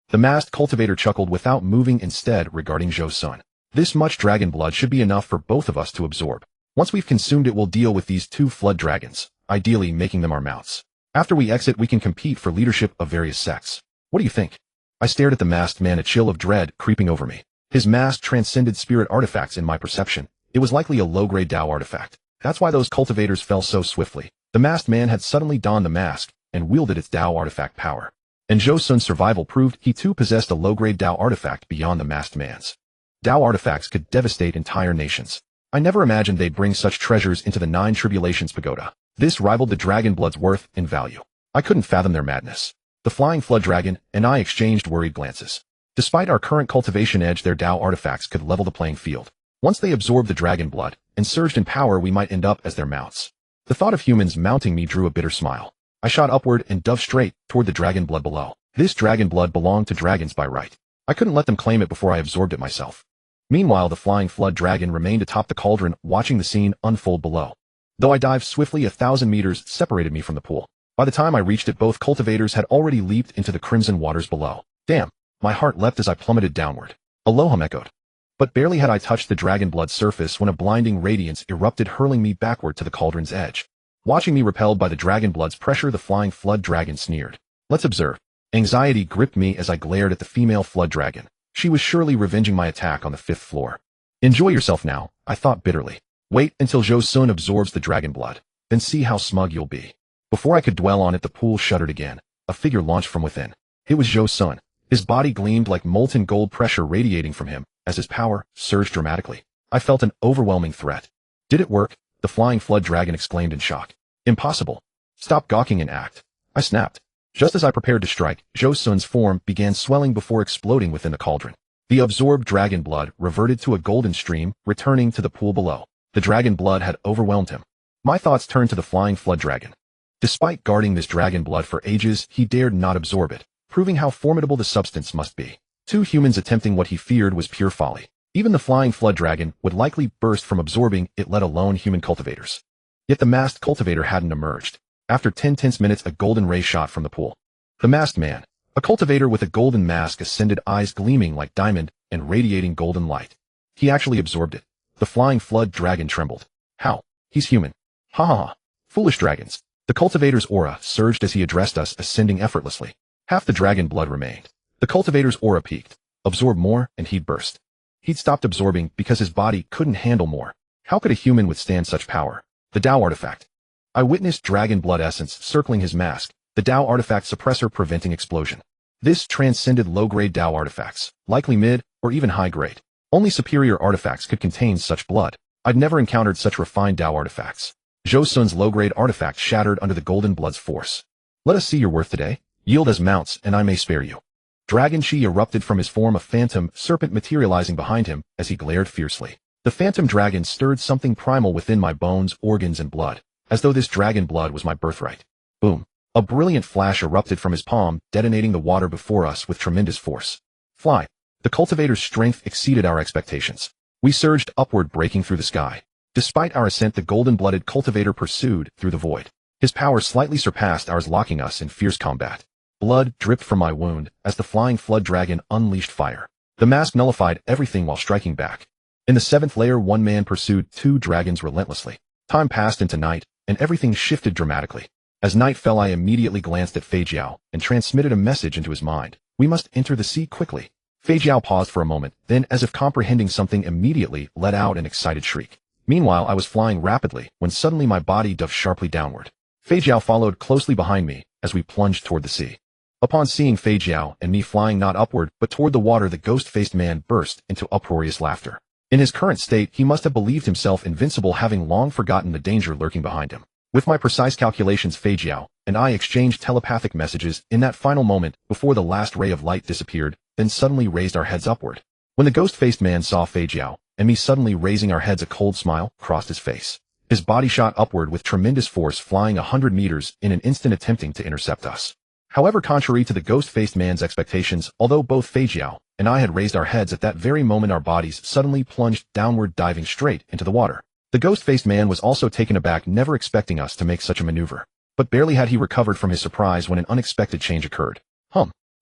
The masked cultivator chuckled without moving, instead regarding Zhou Sun. "This much dragon blood should be enough for both of us to absorb. Once we've consumed it, we'll deal with these 2 flood dragons, ideally making them our mounts. After we exit, we can compete for leadership of various sects. What do you think?" I stared at the masked man, a chill of dread creeping over me. His mask transcended spirit artifacts in my perception. It was likely a low-grade Dao artifact. That's why those cultivators fell so swiftly. The masked man had suddenly donned the mask and wielded its Dao artifact power. And Zhou Sun's survival proved he too possessed a low-grade Dao artifact beyond the masked man's. Dao artifacts could devastate entire nations. I never imagined they'd bring such treasures into the Nine Tribulations Pagoda. This rivaled the dragon blood's worth and value. I couldn't fathom their madness. The flying flood dragon and I exchanged worried glances. Despite our current cultivation edge, their Dao artifacts could level the playing field. Once they absorbed the dragon blood and surged in power, we might end up as their mounts. The thought of humans mounting me drew a bitter smile. I shot upward and dove straight toward the dragon blood below. This dragon blood belonged to dragons by right. I couldn't let them claim it before I absorbed it myself. Meanwhile, the flying flood dragon remained atop the cauldron, watching the scene unfold below. Though I dived swiftly, 1,000 meters separated me from the pool. By the time I reached it, both cultivators had already leaped into the crimson waters below. Damn! My heart leapt as I plummeted downward. Aloha echoed. But barely had I touched the dragon blood surface when a blinding radiance erupted, hurling me backward to the cauldron's edge. Watching me repelled by the dragon blood's pressure, the flying flood dragon sneered. Let's observe. Anxiety gripped me as I glared at the female flood dragon. She was surely revenging my attack on the 5th floor. Enjoy yourself now, I thought bitterly. Wait until Zhou Sun absorbs the dragon blood, then see how smug you'll be. Before I could dwell on it, the pool shuddered again. A figure launched from within. It was Zhou Sun. His body gleamed like molten gold, pressure radiating from him as his power surged dramatically. I felt an overwhelming threat. Did it work? The flying flood dragon exclaimed in shock. Impossible. Stop gawking and act. I snapped. Just as I prepared to strike, Zhou Sun's form began swelling before exploding within the cauldron. The absorbed dragon blood reverted to a golden stream, returning to the pool below. The dragon blood had overwhelmed him. My thoughts turned to the flying flood dragon. Despite guarding this dragon blood for ages, he dared not absorb it, proving how formidable the substance must be. 2 humans attempting what he feared was pure folly. Even the flying flood dragon would likely burst from absorbing it, let alone human cultivators. Yet the masked cultivator hadn't emerged. After 10 tense minutes, a golden ray shot from the pool. The masked man, a cultivator with a golden mask, ascended, eyes gleaming like diamond and radiating golden light. He actually absorbed it. The flying flood dragon trembled. How? He's human. Ha ha ha. Foolish dragons. The cultivator's aura surged as he addressed us, ascending effortlessly. Half the dragon blood remained. The cultivator's aura peaked. Absorb more and he'd burst. He'd stopped absorbing because his body couldn't handle more. How could a human withstand such power? The Dao artifact. I witnessed dragon blood essence circling his mask, the Dao artifact suppressor preventing explosion. This transcended low-grade Dao artifacts, likely mid or even high-grade. Only superior artifacts could contain such blood. I'd never encountered such refined Dao artifacts. Zhou Sun's low-grade artifact shattered under the golden blood's force. Let us see your worth today. Yield as mounts, and I may spare you. Dragon Chi erupted from his form, a phantom serpent materializing behind him as he glared fiercely. The phantom dragon stirred something primal within my bones, organs, and blood, as though this dragon blood was my birthright. Boom. A brilliant flash erupted from his palm, detonating the water before us with tremendous force. Fly. The cultivator's strength exceeded our expectations. We surged upward, breaking through the sky. Despite our ascent, the golden-blooded cultivator pursued through the void. His power slightly surpassed ours, locking us in fierce combat. Blood dripped from my wound as the flying flood dragon unleashed fire. The mask nullified everything while striking back. In the 7th layer, one man pursued 2 dragons relentlessly. Time passed into night, and everything shifted dramatically. As night fell, I immediately glanced at Fei Jiao and transmitted a message into his mind. We must enter the sea quickly. Fei Jiao paused for a moment, then, as if comprehending something, immediately let out an excited shriek. Meanwhile, I was flying rapidly when suddenly my body dove sharply downward. Fei Jiao followed closely behind me as we plunged toward the sea. Upon seeing Fei Jiao and me flying not upward but toward the water, the ghost-faced man burst into uproarious laughter. In his current state, he must have believed himself invincible, having long forgotten the danger lurking behind him. With my precise calculations, Fei Jiao and I exchanged telepathic messages in that final moment before the last ray of light disappeared, then suddenly raised our heads upward. When the ghost-faced man saw Fei Jiao and me suddenly raising our heads, a cold smile crossed his face. His body shot upward with tremendous force, flying 100 meters in an instant, attempting to intercept us. However, contrary to the ghost-faced man's expectations, although both Fei Jiao and I had raised our heads at that very moment, our bodies suddenly plunged downward, diving straight into the water. The ghost-faced man was also taken aback, never expecting us to make such a maneuver. But barely had he recovered from his surprise when an unexpected change occurred.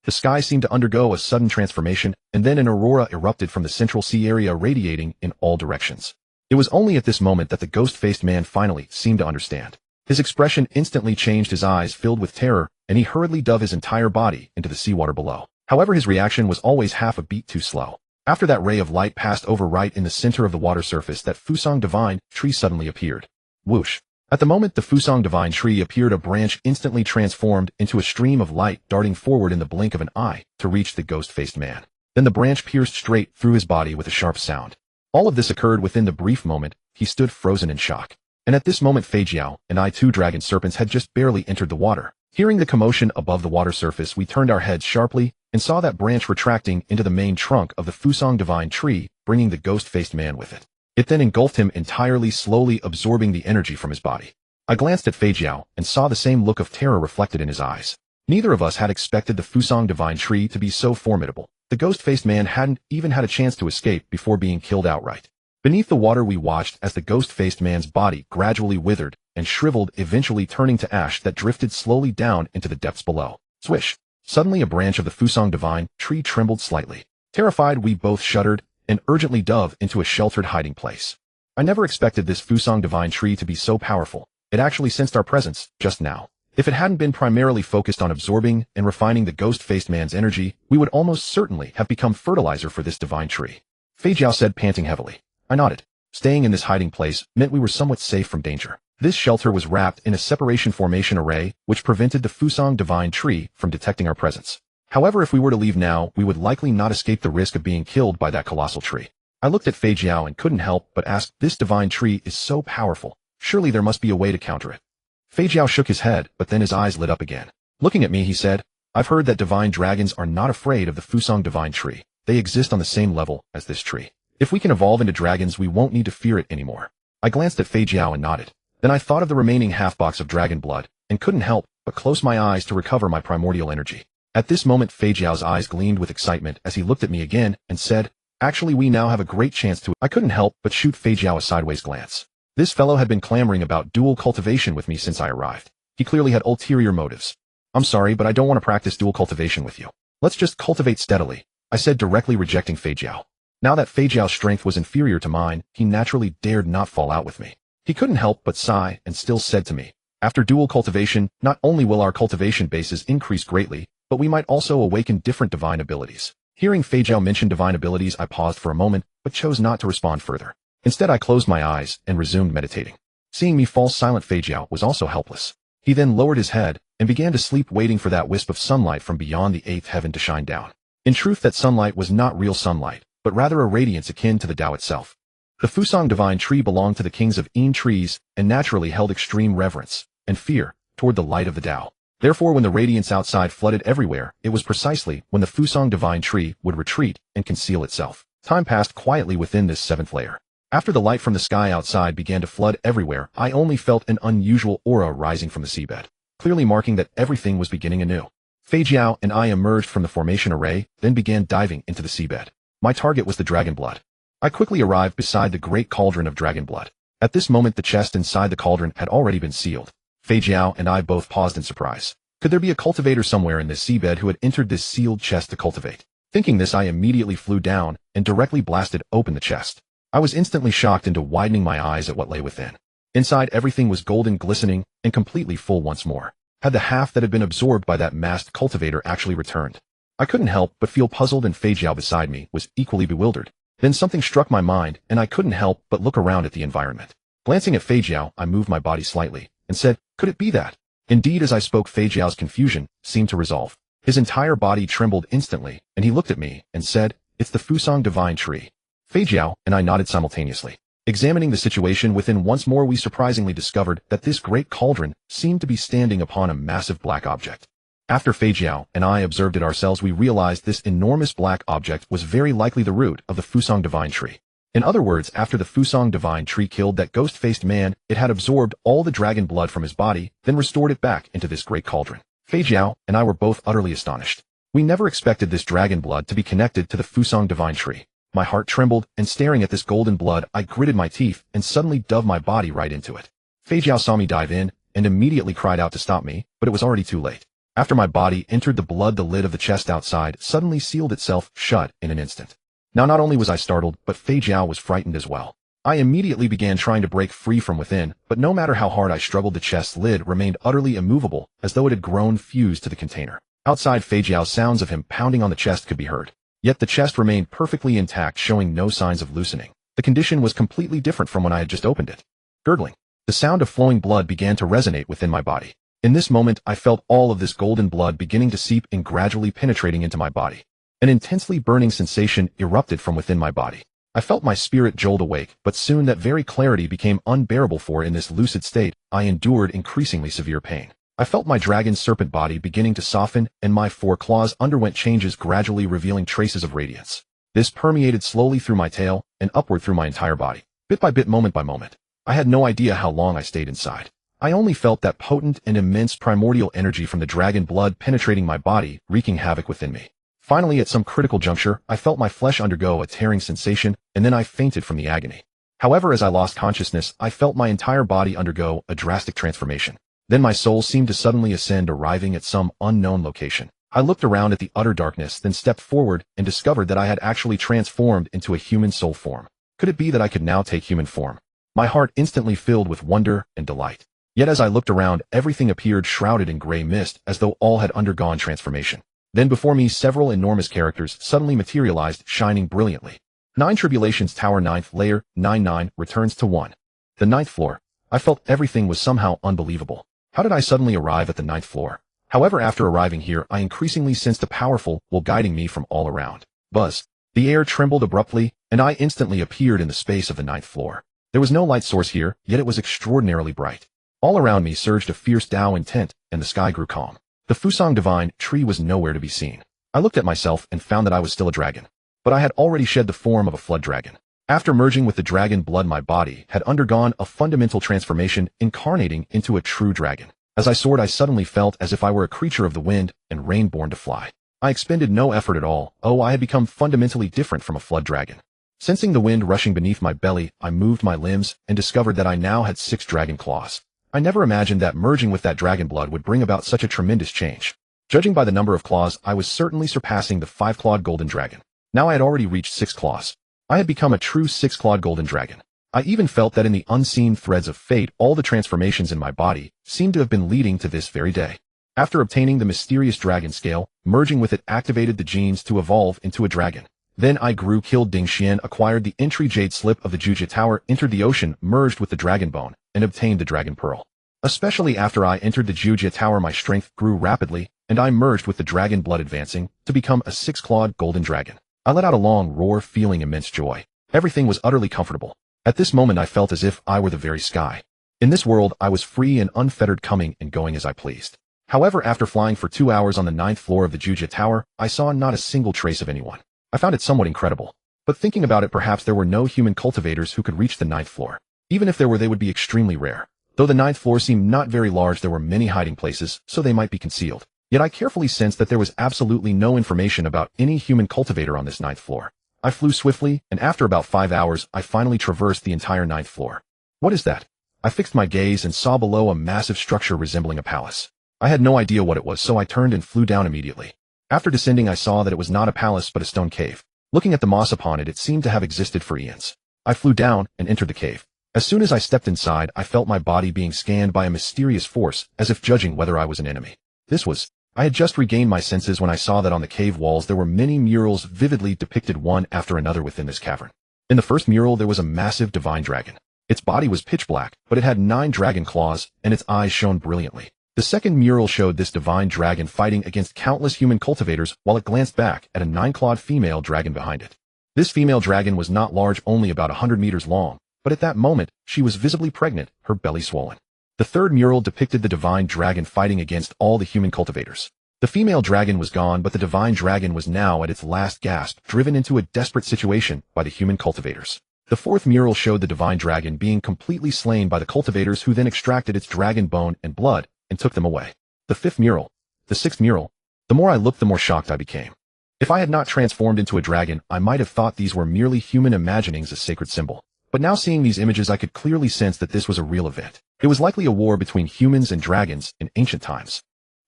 The sky seemed to undergo a sudden transformation, and then an aurora erupted from the central sea area, radiating in all directions. It was only at this moment that the ghost-faced man finally seemed to understand. His expression instantly changed, his eyes filled with terror, and he hurriedly dove his entire body into the seawater below. However, his reaction was always half a beat too slow. After that ray of light passed over right in the center of the water surface, that Fusang divine tree suddenly appeared. Whoosh. At the moment the Fusang divine tree appeared, a branch instantly transformed into a stream of light, darting forward in the blink of an eye to reach the ghost-faced man. Then the branch pierced straight through his body with a sharp sound. All of this occurred within the brief moment he stood frozen in shock. And at this moment Fei Jiao and I, two dragon serpents, had just barely entered the water. Hearing the commotion above the water surface, we turned our heads sharply and saw that branch retracting into the main trunk of the Fusang divine tree, bringing the ghost-faced man with it. It then engulfed him entirely, slowly absorbing the energy from his body. I glanced at Fei Jiao and saw the same look of terror reflected in his eyes. Neither of us had expected the Fusang divine tree to be so formidable. The ghost-faced man hadn't even had a chance to escape before being killed outright. Beneath the water we watched as the ghost-faced man's body gradually withered and shriveled, eventually turning to ash that drifted slowly down into the depths below. Swish! Suddenly a branch of the Fusang divine tree trembled slightly. Terrified, we both shuddered and urgently dove into a sheltered hiding place. I never expected this Fusang divine tree to be so powerful. It actually sensed our presence just now. If it hadn't been primarily focused on absorbing and refining the ghost-faced man's energy, we would almost certainly have become fertilizer for this divine tree. Fei Jiao said, panting heavily. I nodded. Staying in this hiding place meant we were somewhat safe from danger. This shelter was wrapped in a separation formation array, which prevented the Fusang divine tree from detecting our presence. However, if we were to leave now, we would likely not escape the risk of being killed by that colossal tree. I looked at Fei Jiao and couldn't help but ask, this divine tree is so powerful. Surely there must be a way to counter it. Fei Jiao shook his head, but then his eyes lit up again. Looking at me, he said, I've heard that divine dragons are not afraid of the Fusang divine tree. They exist on the same level as this tree. If we can evolve into dragons, we won't need to fear it anymore. I glanced at Fei Jiao and nodded. Then I thought of the remaining half-box of dragon blood, and couldn't help but close my eyes to recover my primordial energy. At this moment Fei Jiao's eyes gleamed with excitement as he looked at me again and said, actually we now have a great chance to— I couldn't help but shoot Fei Jiao a sideways glance. This fellow had been clamoring about dual cultivation with me since I arrived. He clearly had ulterior motives. I'm sorry, but I don't want to practice dual cultivation with you. Let's just cultivate steadily, I said, directly rejecting Fei Jiao. Now that Fei Jiao's strength was inferior to mine, he naturally dared not fall out with me. He couldn't help but sigh and still said to me, after dual cultivation, not only will our cultivation bases increase greatly, but we might also awaken different divine abilities. Hearing Fei Jiao mention divine abilities, I paused for a moment, but chose not to respond further. Instead, I closed my eyes and resumed meditating. Seeing me fall silent, Fei Jiao was also helpless. He then lowered his head and began to sleep, waiting for that wisp of sunlight from beyond the eighth heaven to shine down. In truth, that sunlight was not real sunlight, but rather a radiance akin to the Tao itself. The Fusang divine tree belonged to the kings of Yin trees and naturally held extreme reverence and fear toward the light of the Tao. Therefore, when the radiance outside flooded everywhere, it was precisely when the Fusang divine tree would retreat and conceal itself. Time passed quietly within this seventh layer. After the light from the sky outside began to flood everywhere, I only felt an unusual aura rising from the seabed, clearly marking that everything was beginning anew. Fei Jiao and I emerged from the formation array, then began diving into the seabed. My target was the dragon blood. I quickly arrived beside the great cauldron of dragon blood. At this moment, the chest inside the cauldron had already been sealed. Fei Jiao and I both paused in surprise. Could there be a cultivator somewhere in this seabed who had entered this sealed chest to cultivate? Thinking this, I immediately flew down and directly blasted open the chest. I was instantly shocked into widening my eyes at what lay within. Inside, everything was golden, glistening, and completely full once more. Had the half that had been absorbed by that masked cultivator actually returned? I couldn't help but feel puzzled, and Fei Jiao beside me was equally bewildered. Then something struck my mind, and I couldn't help but look around at the environment. Glancing at Fei Jiao, I moved my body slightly and said, could it be that? Indeed, as I spoke, Fei Jiao's confusion seemed to resolve. His entire body trembled instantly, and he looked at me and said, it's the Fusang divine tree. Fei Jiao and I nodded simultaneously. Examining the situation within once more, we surprisingly discovered that this great cauldron seemed to be standing upon a massive black object. After Fei Jiao and I observed it ourselves, we realized this enormous black object was very likely the root of the Fusang divine tree. In other words, after the Fusang divine tree killed that ghost-faced man, it had absorbed all the dragon blood from his body, then restored it back into this great cauldron. Fei Jiao and I were both utterly astonished. We never expected this dragon blood to be connected to the Fusang divine tree. My heart trembled, and staring at this golden blood, I gritted my teeth and suddenly dove my body right into it. Fei Jiao saw me dive in and immediately cried out to stop me, but it was already too late. After my body entered the blood, the lid of the chest outside suddenly sealed itself shut in an instant. Now, not only was I startled, but Fei Jiao was frightened as well. I immediately began trying to break free from within, but no matter how hard I struggled, the chest's lid remained utterly immovable, as though it had grown fused to the container. Outside, Fei Jiao's sounds of him pounding on the chest could be heard. Yet the chest remained perfectly intact, showing no signs of loosening. The condition was completely different from when I had just opened it. Gurgling, The sound of flowing blood began to resonate within my body. In this moment, I felt all of this golden blood beginning to seep and gradually penetrating into my body. An intensely burning sensation erupted from within my body. I felt my spirit jolt awake, but soon that very clarity became unbearable, for in this lucid state, I endured increasingly severe pain. I felt my dragon's serpent body beginning to soften, and my 4 claws underwent changes, gradually revealing traces of radiance. This permeated slowly through my tail and upward through my entire body, bit by bit, moment by moment. I had no idea how long I stayed inside. I only felt that potent and immense primordial energy from the dragon blood penetrating my body, wreaking havoc within me. Finally, at some critical juncture, I felt my flesh undergo a tearing sensation, and then I fainted from the agony. However, as I lost consciousness, I felt my entire body undergo a drastic transformation. Then my soul seemed to suddenly ascend, arriving at some unknown location. I looked around at the utter darkness, then stepped forward and discovered that I had actually transformed into a human soul form. Could it be that I could now take human form? My heart instantly filled with wonder and delight. Yet as I looked around, everything appeared shrouded in gray mist, as though all had undergone transformation. Then before me, several enormous characters suddenly materialized, shining brilliantly. 9 Tribulations Tower, 9th layer, 9 returns to 1. The 9th floor. I felt everything was somehow unbelievable. How did I suddenly arrive at the 9th floor? However, after arriving here, I increasingly sensed a powerful will guiding me from all around. Buzz. The air trembled abruptly, and I instantly appeared in the space of the 9th floor. There was no light source here, yet it was extraordinarily bright. All around me surged a fierce Tao intent, and the sky grew calm. The Fusang divine tree was nowhere to be seen. I looked at myself and found that I was still a dragon. But I had already shed the form of a flood dragon. After merging with the dragon blood, my body had undergone a fundamental transformation, incarnating into a true dragon. As I soared, I suddenly felt as if I were a creature of the wind and rain, born to fly. I expended no effort at all. Oh, I had become fundamentally different from a flood dragon. Sensing the wind rushing beneath my belly, I moved my limbs and discovered that I now had 6 dragon claws. I never imagined that merging with that dragon blood would bring about such a tremendous change. Judging by the number of claws, I was certainly surpassing the 5-clawed golden dragon. Now I had already reached 6 claws. I had become a true 6-clawed golden dragon. I even felt that in the unseen threads of fate, all the transformations in my body seemed to have been leading to this very day. After obtaining the mysterious dragon scale, merging with it activated the genes to evolve into a dragon. Then I grew, killed Ding Xian, acquired the entry jade slip of the Jujia Tower, entered the ocean, merged with the dragon bone, and obtained the dragon pearl. Especially after I entered the Jujia Tower, my strength grew rapidly, and I merged with the dragon blood, advancing to become a 6-clawed golden dragon. I let out a long roar, feeling immense joy. Everything was utterly comfortable. At this moment, I felt as if I were the very sky. In this world, I was free and unfettered, coming and going as I pleased. However, after flying for 2 hours on the 9th floor of the Jujia Tower, I saw not a single trace of anyone. I found it somewhat incredible. But thinking about it, perhaps there were no human cultivators who could reach the 9th floor. Even if there were, they would be extremely rare. Though the 9th floor seemed not very large, there were many hiding places, so they might be concealed. Yet I carefully sensed that there was absolutely no information about any human cultivator on this 9th floor. I flew swiftly, and after about 5 hours, I finally traversed the entire 9th floor. What is that? I fixed my gaze and saw below a massive structure resembling a palace. I had no idea what it was, so I turned and flew down immediately. After descending, I saw that it was not a palace but a stone cave. Looking at the moss upon it, it seemed to have existed for eons. I flew down and entered the cave. As soon as I stepped inside, I felt my body being scanned by a mysterious force, as if judging whether I was an enemy. I had just regained my senses when I saw that on the cave walls there were many murals vividly depicted one after another within this cavern. In the first mural there was a massive divine dragon. Its body was pitch black, but it had 9 dragon claws, and its eyes shone brilliantly. The second mural showed this divine dragon fighting against countless human cultivators while it glanced back at a 9-clawed female dragon behind it. This female dragon was not large, only about 100 meters long, but at that moment, she was visibly pregnant, her belly swollen. The third mural depicted the divine dragon fighting against all the human cultivators. The female dragon was gone, but the divine dragon was now at its last gasp, driven into a desperate situation by the human cultivators. The fourth mural showed the divine dragon being completely slain by the cultivators, who then extracted its dragon bone and blood and took them away. The fifth mural, the sixth mural. The more I looked, the more shocked I became. If I had not transformed into a dragon, I might have thought these were merely human imaginings, a sacred symbol. But now, seeing these images, I could clearly sense that this was a real event. It was likely a war between humans and dragons in ancient times.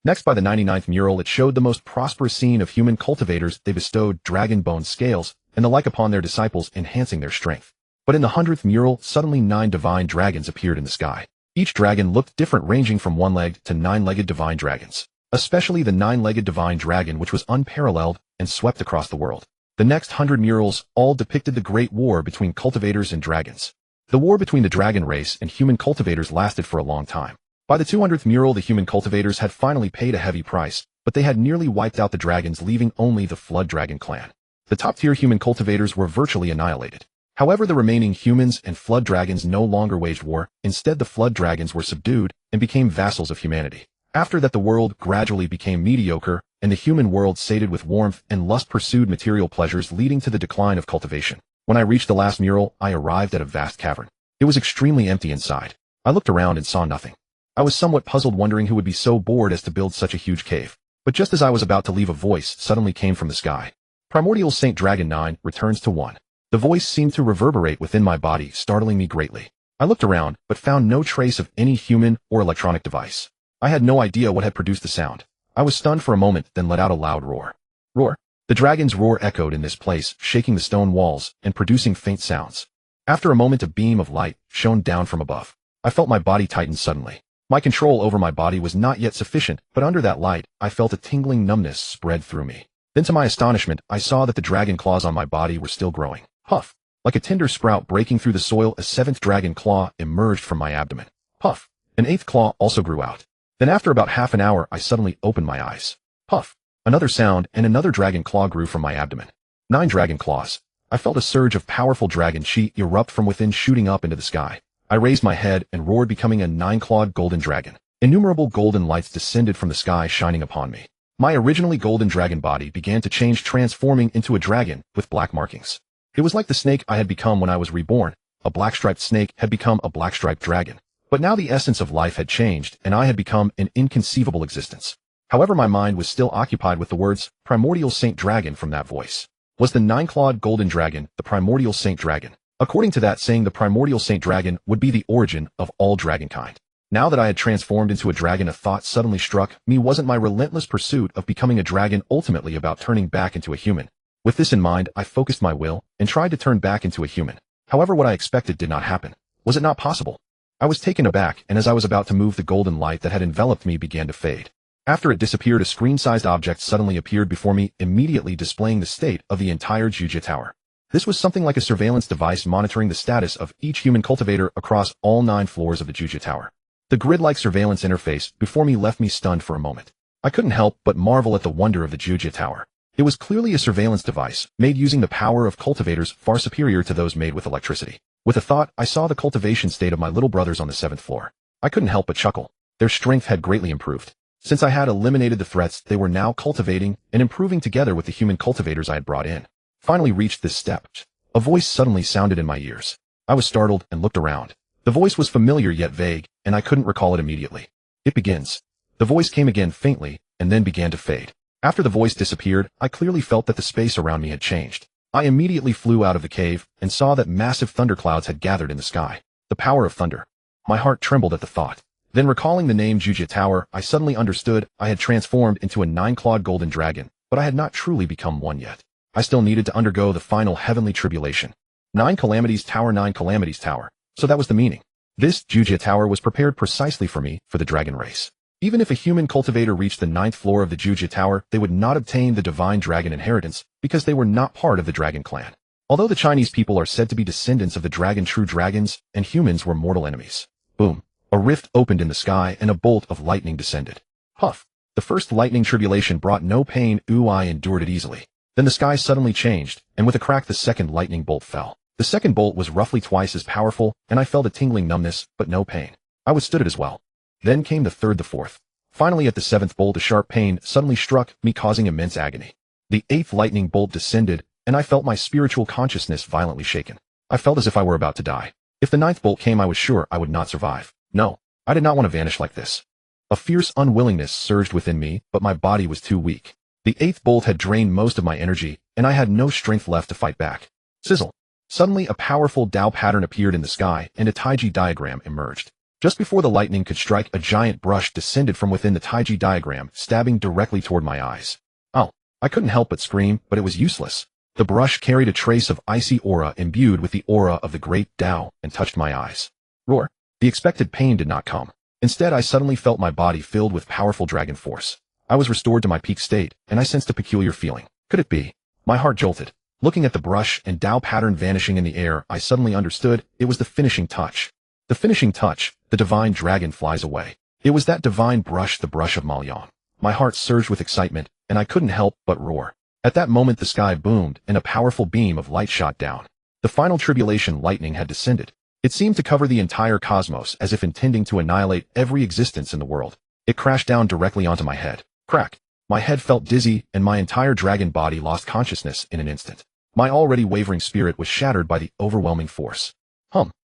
Next, by the 99th mural, it showed the most prosperous scene of human cultivators. They bestowed dragon bone scales and the like upon their disciples, enhancing their strength. But in the 100th mural, suddenly 9 divine dragons appeared in the sky. Each dragon looked different, ranging from 1-legged to 9-legged divine dragons. Especially the 9-legged divine dragon, which was unparalleled and swept across the world. The next 100 murals all depicted the great war between cultivators and dragons. The war between the dragon race and human cultivators lasted for a long time. By the 200th mural, the human cultivators had finally paid a heavy price, but they had nearly wiped out the dragons, leaving only the Flood Dragon clan. The top-tier human cultivators were virtually annihilated. However, the remaining humans and Flood Dragons no longer waged war. Instead, the Flood Dragons were subdued and became vassals of humanity. After that, the world gradually became mediocre, and the human world sated with warmth and lust pursued material pleasures, leading to the decline of cultivation. When I reached the last mural, I arrived at a vast cavern. It was extremely empty inside. I looked around and saw nothing. I was somewhat puzzled, wondering who would be so bored as to build such a huge cave. But just as I was about to leave, a voice suddenly came from the sky. Primordial Saint Dragon 9 returns to 1. The voice seemed to reverberate within my body, startling me greatly. I looked around, but found no trace of any human or electronic device. I had no idea what had produced the sound. I was stunned for a moment, then let out a loud roar. Roar. The dragon's roar echoed in this place, shaking the stone walls and producing faint sounds. After a moment, a beam of light shone down from above. I felt my body tighten suddenly. My control over my body was not yet sufficient, but under that light, I felt a tingling numbness spread through me. Then to my astonishment, I saw that the dragon claws on my body were still growing. Puff. Like a tender sprout breaking through the soil, a 7th dragon claw emerged from my abdomen. Puff. An 8th claw also grew out. Then after about half an hour, I suddenly opened my eyes. Puff. Another sound, and another dragon claw grew from my abdomen. 9 dragon claws. I felt a surge of powerful dragon chi erupt from within, shooting up into the sky. I raised my head and roared, becoming a 9-clawed golden dragon. Innumerable golden lights descended from the sky, shining upon me. My originally golden dragon body began to change, transforming into a dragon with black markings. It was like the snake I had become when I was reborn. A black-striped snake had become a black-striped dragon. But now the essence of life had changed, and I had become an inconceivable existence. However, my mind was still occupied with the words, Primordial Saint Dragon, from that voice. Was the 9-clawed golden dragon the Primordial Saint Dragon? According to that saying, the Primordial Saint Dragon would be the origin of all dragonkind. Now that I had transformed into a dragon, a thought suddenly struck me. Wasn't my relentless pursuit of becoming a dragon ultimately about turning back into a human? With this in mind, I focused my will and tried to turn back into a human. However, what I expected did not happen. Was it not possible? I was taken aback, and as I was about to move, the golden light that had enveloped me began to fade. After it disappeared, a screen-sized object suddenly appeared before me, immediately displaying the state of the entire Juja Tower. This was something like a surveillance device monitoring the status of each human cultivator across all 9 floors of the Juja Tower. The grid-like surveillance interface before me left me stunned for a moment. I couldn't help but marvel at the wonder of the Juja Tower. It was clearly a surveillance device, made using the power of cultivators far superior to those made with electricity. With a thought, I saw the cultivation state of my little brothers on the 7th floor. I couldn't help but chuckle. Their strength had greatly improved. Since I had eliminated the threats, they were now cultivating and improving together with the human cultivators I had brought in. Finally reached this step. A voice suddenly sounded in my ears. I was startled and looked around. The voice was familiar yet vague, and I couldn't recall it immediately. It begins. The voice came again faintly, and then began to fade. After the voice disappeared, I clearly felt that the space around me had changed. I immediately flew out of the cave and saw that massive thunderclouds had gathered in the sky. The power of thunder. My heart trembled at the thought. Then recalling the name Juja Tower, I suddenly understood I had transformed into a 9-clawed golden dragon, but I had not truly become one yet. I still needed to undergo the final heavenly tribulation. 9 calamities tower, 9 calamities tower. So that was the meaning. This Juja Tower was prepared precisely for me, for the dragon race. Even if a human cultivator reached the 9th floor of the Juja Tower, they would not obtain the divine dragon inheritance because they were not part of the dragon clan. Although the Chinese people are said to be descendants of the dragon, true dragons and humans were mortal enemies. Boom. A rift opened in the sky and a bolt of lightning descended. Puff. The first lightning tribulation brought no pain. I endured it easily. Then the sky suddenly changed, and with a crack the second lightning bolt fell. The second bolt was roughly twice as powerful, and I felt a tingling numbness, but no pain. I withstood it as well. Then came the third, the fourth. Finally at the 7th bolt, a sharp pain suddenly struck me, causing immense agony. The 8th lightning bolt descended, and I felt my spiritual consciousness violently shaken. I felt as if I were about to die. If the 9th bolt came, I was sure I would not survive. No, I did not want to vanish like this. A fierce unwillingness surged within me, but my body was too weak. The 8th bolt had drained most of my energy, and I had no strength left to fight back. Sizzle. Suddenly a powerful Tao pattern appeared in the sky, and a Taiji diagram emerged. Just before the lightning could strike, a giant brush descended from within the Taiji diagram, stabbing directly toward my eyes. Oh, I couldn't help but scream, but it was useless. The brush carried a trace of icy aura imbued with the aura of the great Tao and touched my eyes. Roar. The expected pain did not come. Instead, I suddenly felt my body filled with powerful dragon force. I was restored to my peak state, and I sensed a peculiar feeling. Could it be? My heart jolted. Looking at the brush and Tao pattern vanishing in the air, I suddenly understood it was the finishing touch. The finishing touch, the divine dragon flies away. It was that divine brush, the brush of Malyan. My heart surged with excitement, and I couldn't help but roar. At that moment the sky boomed, and a powerful beam of light shot down. The final tribulation lightning had descended. It seemed to cover the entire cosmos as if intending to annihilate every existence in the world. It crashed down directly onto my head. Crack! My head felt dizzy, and my entire dragon body lost consciousness in an instant. My already wavering spirit was shattered by the overwhelming force.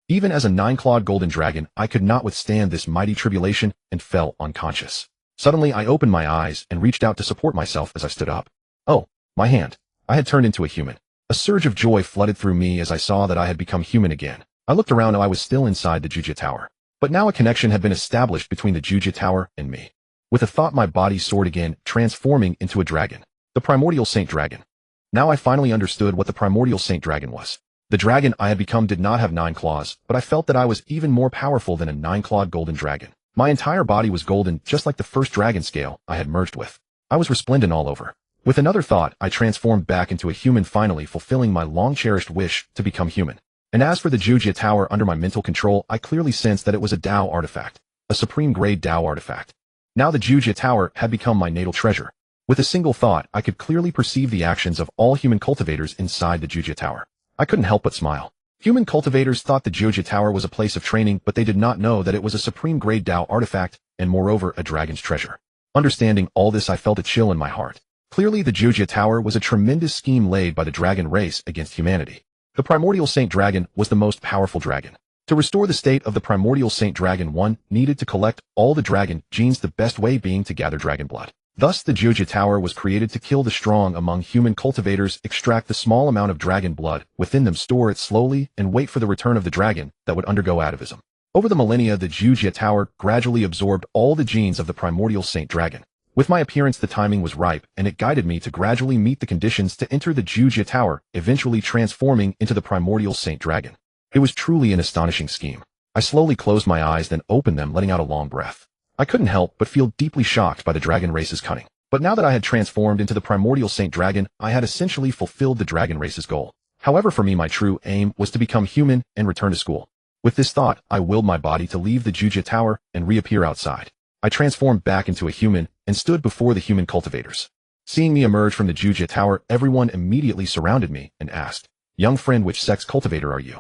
Even as a 9-clawed golden dragon, I could not withstand this mighty tribulation and fell unconscious. Suddenly I opened my eyes and reached out to support myself as I stood up. Oh, my hand. I had turned into a human. A surge of joy flooded through me as I saw that I had become human again. I looked around and I was still inside the Juja Tower. But now a connection had been established between the Juja Tower and me. With a thought my body soared again, transforming into a dragon. The primordial Saint Dragon. Now I finally understood what the primordial Saint Dragon was. The dragon I had become did not have 9 claws, but I felt that I was even more powerful than a 9-clawed golden dragon. My entire body was golden, just like the first dragon scale I had merged with. I was resplendent all over. With another thought, I transformed back into a human, finally fulfilling my long-cherished wish to become human. And as for the Juja Tower under my mental control, I clearly sensed that it was a Tao artifact. A supreme-grade Tao artifact. Now the Juja Tower had become my natal treasure. With a single thought, I could clearly perceive the actions of all human cultivators inside the Juja Tower. I couldn't help but smile. Human cultivators thought the Juja Tower was a place of training, but they did not know that it was a supreme-grade Tao artifact, and moreover a dragon's treasure. Understanding all this, I felt a chill in my heart. Clearly the Juja Tower was a tremendous scheme laid by the dragon race against humanity. The primordial Saint Dragon was the most powerful dragon. To restore the state of the primordial Saint Dragon, one needed to collect all the dragon genes, the best way being to gather dragon blood. Thus the Juja Tower was created to kill the strong among human cultivators, extract the small amount of dragon blood within them, store it slowly, and wait for the return of the dragon that would undergo atavism. Over the millennia, the Juja Tower gradually absorbed all the genes of the primordial Saint Dragon. With my appearance, the timing was ripe, and it guided me to gradually meet the conditions to enter the Juja Tower, eventually transforming into the primordial Saint Dragon. It was truly an astonishing scheme. I slowly closed my eyes, then opened them, letting out a long breath. I couldn't help but feel deeply shocked by the dragon race's cunning. But now that I had transformed into the primordial Saint Dragon, I had essentially fulfilled the dragon race's goal. However, for me, my true aim was to become human and return to school. With this thought, I willed my body to leave the Juja Tower and reappear outside. I transformed back into a human and stood before the human cultivators. Seeing me emerge from the Juja Tower, everyone immediately surrounded me and asked, "Young friend, which sex cultivator are you?"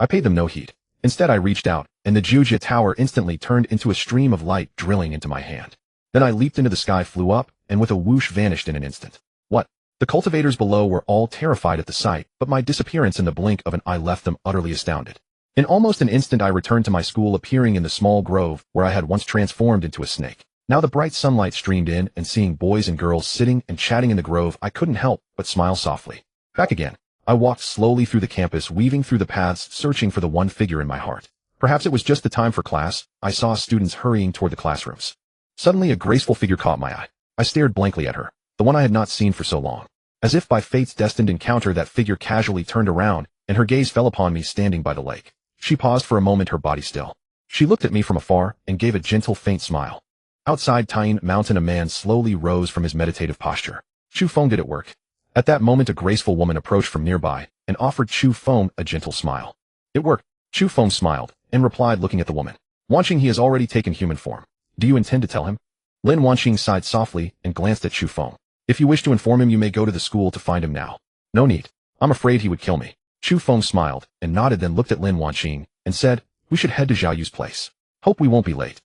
I paid them no heed. Instead, I reached out, and the Juja Tower instantly turned into a stream of light drilling into my hand. Then I leaped into the sky, flew up, and with a whoosh vanished in an instant. What? The cultivators below were all terrified at the sight, but my disappearance in the blink of an eye left them utterly astounded. In almost an instant I returned to my school, appearing in the small grove where I had once transformed into a snake. Now the bright sunlight streamed in, and seeing boys and girls sitting and chatting in the grove, I couldn't help but smile softly. Back again. I walked slowly through the campus, weaving through the paths, searching for the one figure in my heart. Perhaps it was just the time for class. I saw students hurrying toward the classrooms. Suddenly a graceful figure caught my eye. I stared blankly at her, the one I had not seen for so long. As if by fate's destined encounter, that figure casually turned around, and her gaze fell upon me standing by the lake. She paused for a moment, her body still. She looked at me from afar and gave a gentle, faint smile. Outside Tyne Mountain, a man slowly rose from his meditative posture. Chu Feng did it work. At that moment, a graceful woman approached from nearby and offered Chu Feng a gentle smile. It worked. Chu Feng smiled and replied, looking at the woman. Wanqing, he has already taken human form. Do you intend to tell him? Lin Wanqing sighed softly and glanced at Chu Feng. If you wish to inform him, you may go to the school to find him now. No need. I'm afraid he would kill me. Chu Feng smiled and nodded, then looked at Lin Wanqing and said, we should head to Zhao Yu's place. Hope we won't be late.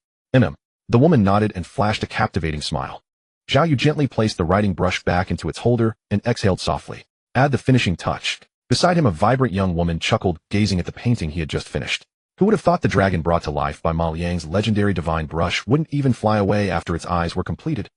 The woman nodded and flashed a captivating smile. Zhao Yu gently placed the writing brush back into its holder and exhaled softly. Add the finishing touch. Beside him, a vibrant young woman chuckled, gazing at the painting he had just finished. Who would have thought the dragon brought to life by Ma Liang's legendary divine brush wouldn't even fly away after its eyes were completed?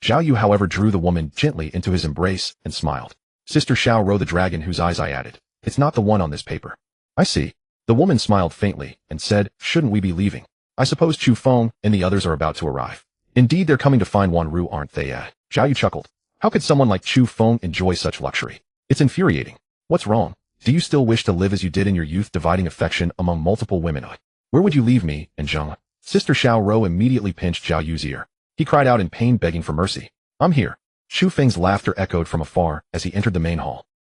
Zhao Yu, however, drew the woman gently into his embrace and smiled. Sister Xiao Ro, the dragon whose eyes I added. It's not the one on this paper. I see. The woman smiled faintly and said, shouldn't we be leaving? I suppose Chu Feng and the others are about to arrive. Indeed, they're coming to find Wan Ru, aren't they? Zhao Yu chuckled. How could someone like Chu Feng enjoy such luxury? It's infuriating. What's wrong? Do you still wish to live as you did in your youth, dividing affection among multiple women? Where would you leave me and Zheng? Sister Xiao Ro immediately pinched Zhao Yu's ear. He cried out in pain, begging for mercy. I'm here. Chu Feng's laughter echoed from afar as he entered the main hall.